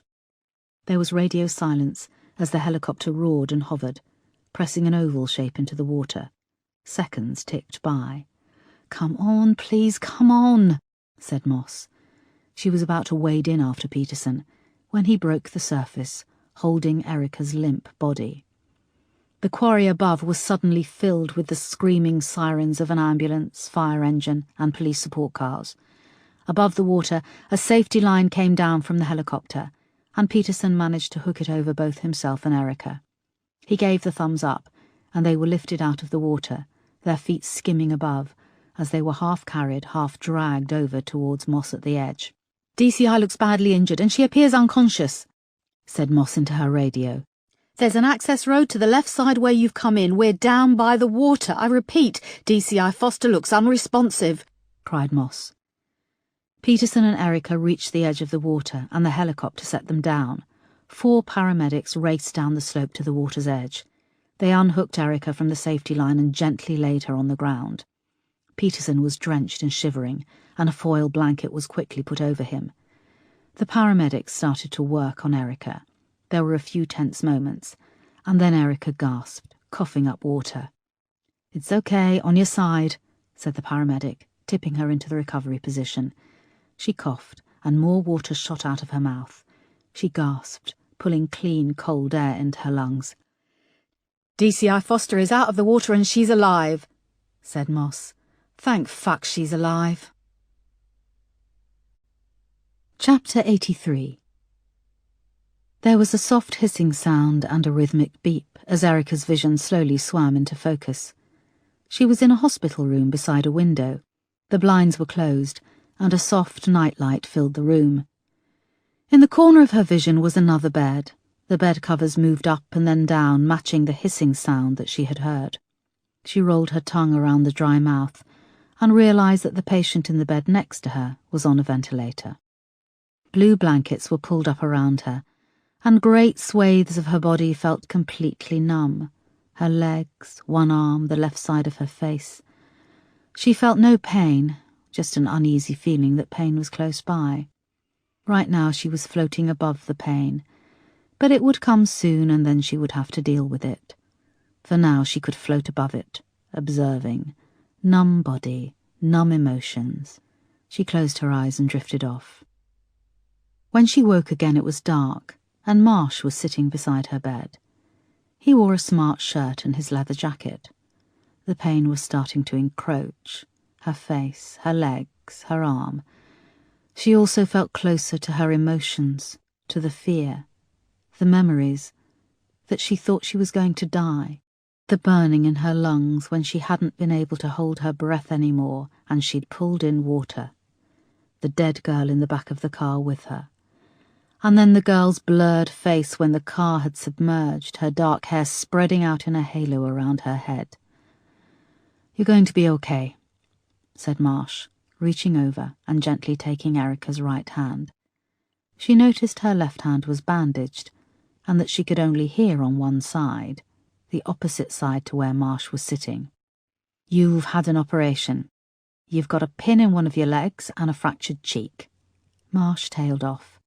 There was radio silence as the helicopter roared and hovered, pressing an oval shape into the water. Seconds ticked by. "Come on, please, come on," said Moss. She was about to wade in after Peterson when he broke the surface, holding Erica's limp body. The quarry above was suddenly filled with the screaming sirens of an ambulance, fire engine, and police support cars. Above the water, a safety line came down from the helicopter, and Peterson managed to hook it over both himself and Erica. He gave the thumbs up, and they were lifted out of the water, their feet skimming above, as they were half carried, half dragged over towards Moss at the edge. "DCI looks badly injured, and she appears unconscious," said Moss into her radio. "There's an access road to the left side where you've come in. We're down by the water. I repeat, DCI Foster looks unresponsive," cried Moss. Peterson and Erica reached the edge of the water, and the helicopter set them down. 4 paramedics raced down the slope to the water's edge. They unhooked Erica from the safety line and gently laid her on the ground. Peterson was drenched and shivering, and a foil blanket was quickly put over him. The paramedics started to work on Erica. There were a few tense moments, and then Erica gasped, coughing up water. "It's okay, on your side," said the paramedic, tipping her into the recovery position. She coughed, and more water shot out of her mouth. She gasped, pulling clean, cold air into her lungs. "DCI Foster is out of the water and she's alive," said Moss. "Thank fuck she's alive." Chapter 83. There was a soft hissing sound and a rhythmic beep as Erica's vision slowly swam into focus. She was in a hospital room beside a window. The blinds were closed, and a soft nightlight filled the room. In the corner of her vision was another bed. The bed covers moved up and then down, matching the hissing sound that she had heard. She rolled her tongue around the dry mouth and realized that the patient in the bed next to her was on a ventilator. Blue blankets were pulled up around her, and great swathes of her body felt completely numb. Her legs, one arm, the left side of her face. She felt no pain, just an uneasy feeling that pain was close by. Right now she was floating above the pain, but it would come soon and then she would have to deal with it. For now she could float above it, observing. Numb body, numb emotions. She closed her eyes and drifted off. When she woke again it was dark, and Marsh was sitting beside her bed. He wore a smart shirt and his leather jacket. The pain was starting to encroach. Her face, her legs, her arm. She also felt closer to her emotions, to the fear, the memories, that she thought she was going to die, the burning in her lungs when she hadn't been able to hold her breath anymore and she'd pulled in water, the dead girl in the back of the car with her, and then the girl's blurred face when the car had submerged, her dark hair spreading out in a halo around her head. "You're going to be okay," said Marsh, reaching over and gently taking Erica's right hand. She noticed her left hand was bandaged, and that she could only hear on one side, the opposite side to where Marsh was sitting. "You've had an operation. You've got a pin in one of your legs and a fractured cheek." Marsh tailed off.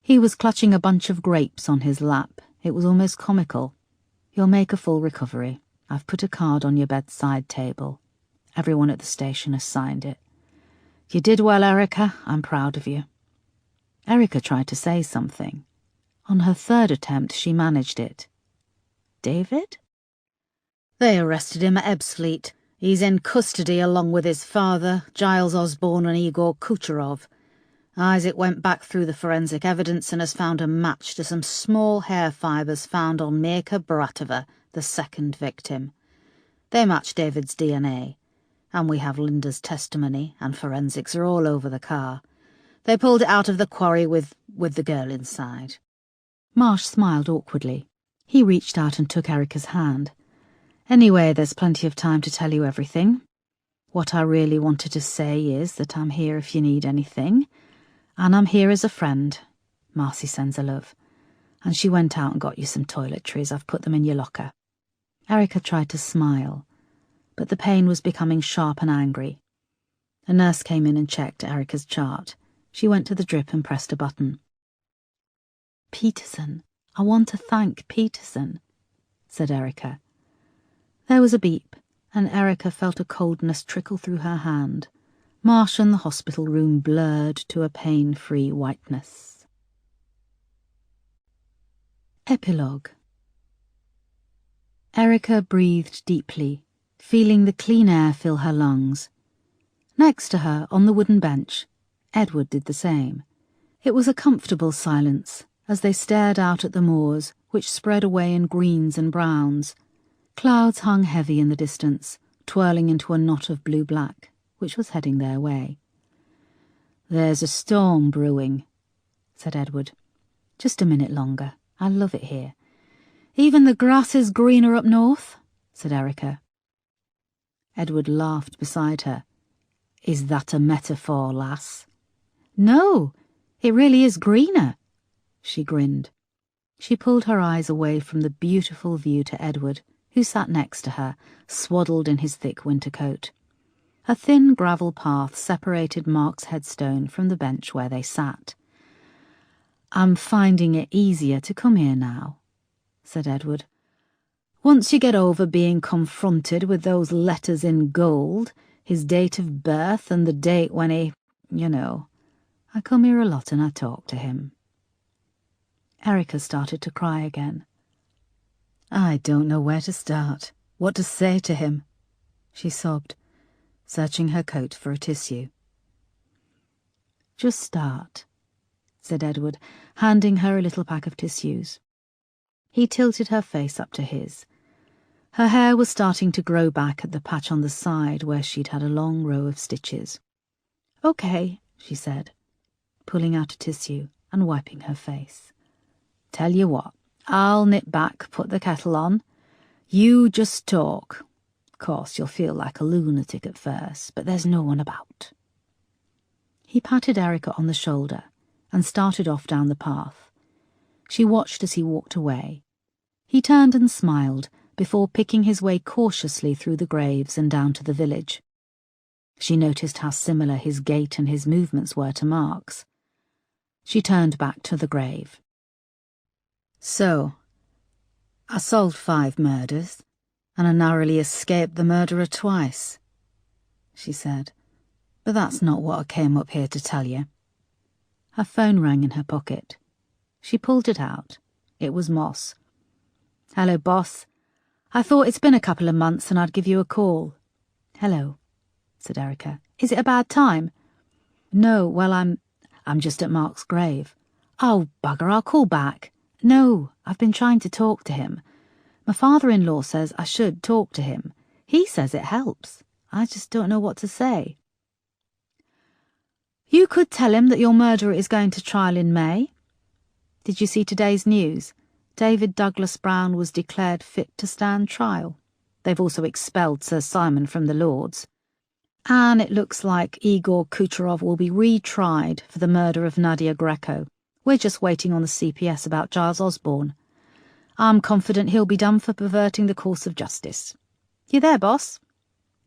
He was clutching a bunch of grapes on his lap. It was almost comical. "You'll make a full recovery. I've put a card on your bedside table. Everyone at the station has signed it. You did well, Erica. I'm proud of you." Erica tried to say something. On her third attempt, she managed it. "David?" "They arrested him at Ebbsfleet. He's in custody along with his father, Giles Osborne and Igor Kucherov. Isaac went back through the forensic evidence and has found a match to some small hair fibres found on Mirka Baratova, the second victim. They match David's DNA, and we have Linda's testimony, and forensics are all over the car. They pulled it out of the quarry with the girl inside." Marsh smiled awkwardly. He reached out and took Erica's hand. "Anyway, there's plenty of time to tell you everything. What I really wanted to say is that I'm here if you need anything, and I'm here as a friend. Marcy sends her love. And she went out and got you some toiletries. I've put them in your locker." Erica tried to smile, but the pain was becoming sharp and angry. A nurse came in and checked Erica's chart. She went to the drip and pressed a button. "Peterson. I want to thank Peterson," said Erica. There was a beep, and Erica felt a coldness trickle through her hand. Marsh and the hospital room blurred to a pain-free whiteness. Epilogue. Erica breathed deeply, feeling the clean air fill her lungs. Next to her, on the wooden bench, Edward did the same. It was a comfortable silence, as they stared out at the moors, which spread away in greens and browns. Clouds hung heavy in the distance, twirling into a knot of blue-black, which was heading their way. "There's a storm brewing," said Edward. "Just a minute longer. I love it here." "Even the grass is greener up north," said Erica. Edward laughed beside her. "Is that a metaphor, lass?" "No, it really is greener." She grinned. She pulled her eyes away from the beautiful view to Edward, who sat next to her, swaddled in his thick winter coat. A thin gravel path separated Mark's headstone from the bench where they sat. "I'm finding it easier to come here now," said Edward. "Once you get over being confronted with those letters in gold, his date of birth and the date when he, I come here a lot and I talk to him." Erica started to cry again. "I don't know where to start, what to say to him," she sobbed, searching her coat for a tissue. "Just start," said Edward, handing her a little pack of tissues. He tilted her face up to his. Her hair was starting to grow back at the patch on the side where she'd had a long row of stitches. "Okay," she said, pulling out a tissue and wiping her face. "Tell you what, I'll nip back, put the kettle on. You just talk. Of course, you'll feel like a lunatic at first, but there's no one about." He patted Erica on the shoulder and started off down the path. She watched as he walked away. He turned and smiled before picking his way cautiously through the graves and down to the village. She noticed how similar his gait and his movements were to Mark's. She turned back to the grave. "So, I solved 5 murders, and I narrowly escaped the murderer twice," she said. "But that's not what I came up here to tell you." Her phone rang in her pocket. She pulled it out. It was Moss. "Hello, boss. I thought it's been a couple of months and I'd give you a call." "Hello," said Erica. "Is it a bad time?" "No, well, I'm just at Mark's grave." "Oh, bugger, I'll call back." "No, I've been trying to talk to him. My father-in-law says I should talk to him. He says it helps. I just don't know what to say." "You could tell him that your murderer is going to trial in May. Did you see today's news? David Douglas Brown was declared fit to stand trial. They've also expelled Sir Simon from the Lords. And it looks like Igor Kucherov will be retried for the murder of Nadia Greco. We're just waiting on the CPS about Giles Osborne. I'm confident he'll be done for perverting the course of justice. You there, boss?"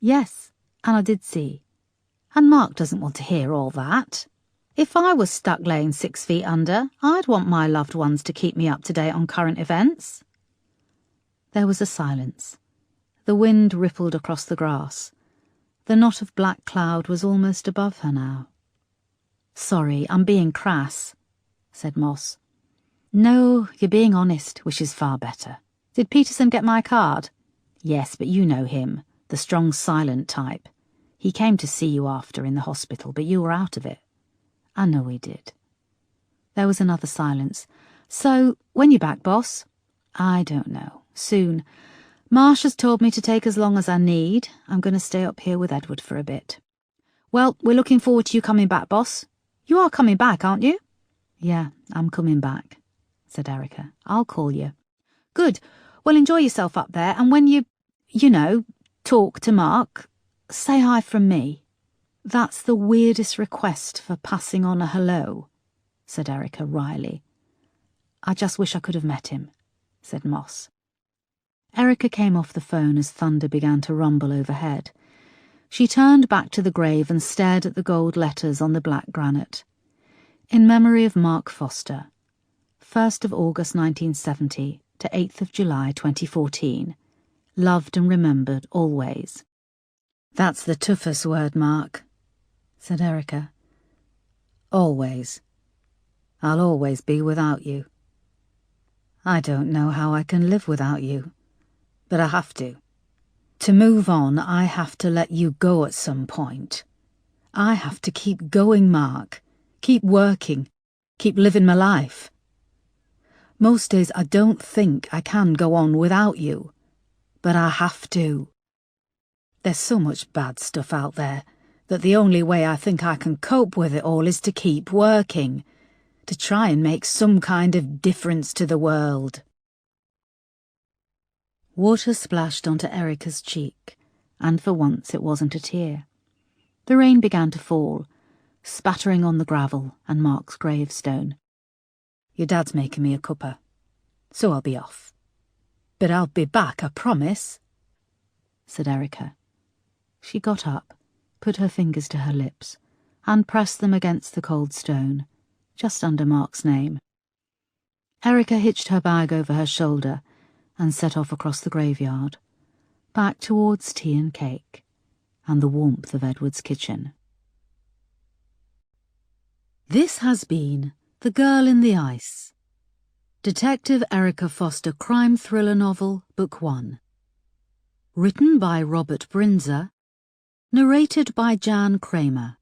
"Yes, and I did see. And Mark doesn't want to hear all that. If I was stuck laying 6 feet under, I'd want my loved ones to keep me up to date on current events." There was a silence. The wind rippled across the grass. The knot of black cloud was almost above her now. "Sorry, I'm being crass," said Moss. "No, you're being honest, which is far better. Did Peterson get my card?" "Yes, but you know him, the strong silent type. He came to see you after in the hospital, but you were out of it." "I know he did." There was another silence. "So, when you back, boss?" "I don't know. Soon. Marsh has told me to take as long as I need. I'm going to stay up here with Edward for a bit." "Well, we're looking forward to you coming back, boss. You are coming back, aren't you?" "Yeah, I'm coming back," said Erica. "I'll call you." "Good. Well, enjoy yourself up there, and when you talk to Mark, say hi from me." "That's the weirdest request for passing on a hello," said Erica wryly. "I just wish I could have met him," said Moss. Erica came off the phone as thunder began to rumble overhead. She turned back to the grave and stared at the gold letters on the black granite. "In memory of Mark Foster, 1st of August 1970 to 8th of July 2014. Loved and remembered always." "That's the toughest word, Mark," said Erica. "Always. I'll always be without you. I don't know how I can live without you, but I have to. To move on, I have to let you go at some point. I have to keep going, Mark. Keep working. Keep living my life. Most days I don't think I can go on without you, but I have to. There's so much bad stuff out there that the only way I think I can cope with it all is to keep working, to try and make some kind of difference to the world." Water splashed onto Erica's cheek, and for once it wasn't a tear. The rain began to fall, spattering on the gravel and Mark's gravestone. "Your dad's making me a cuppa, so I'll be off. But I'll be back, I promise," said Erica. She got up, put her fingers to her lips, and pressed them against the cold stone, just under Mark's name. Erica hitched her bag over her shoulder and set off across the graveyard, back towards tea and cake and the warmth of Edward's kitchen. This has been The Girl in the Ice, Detective Erica Foster crime thriller novel, Book 1. Written by Robert Brinzer, narrated by Jan Kramer.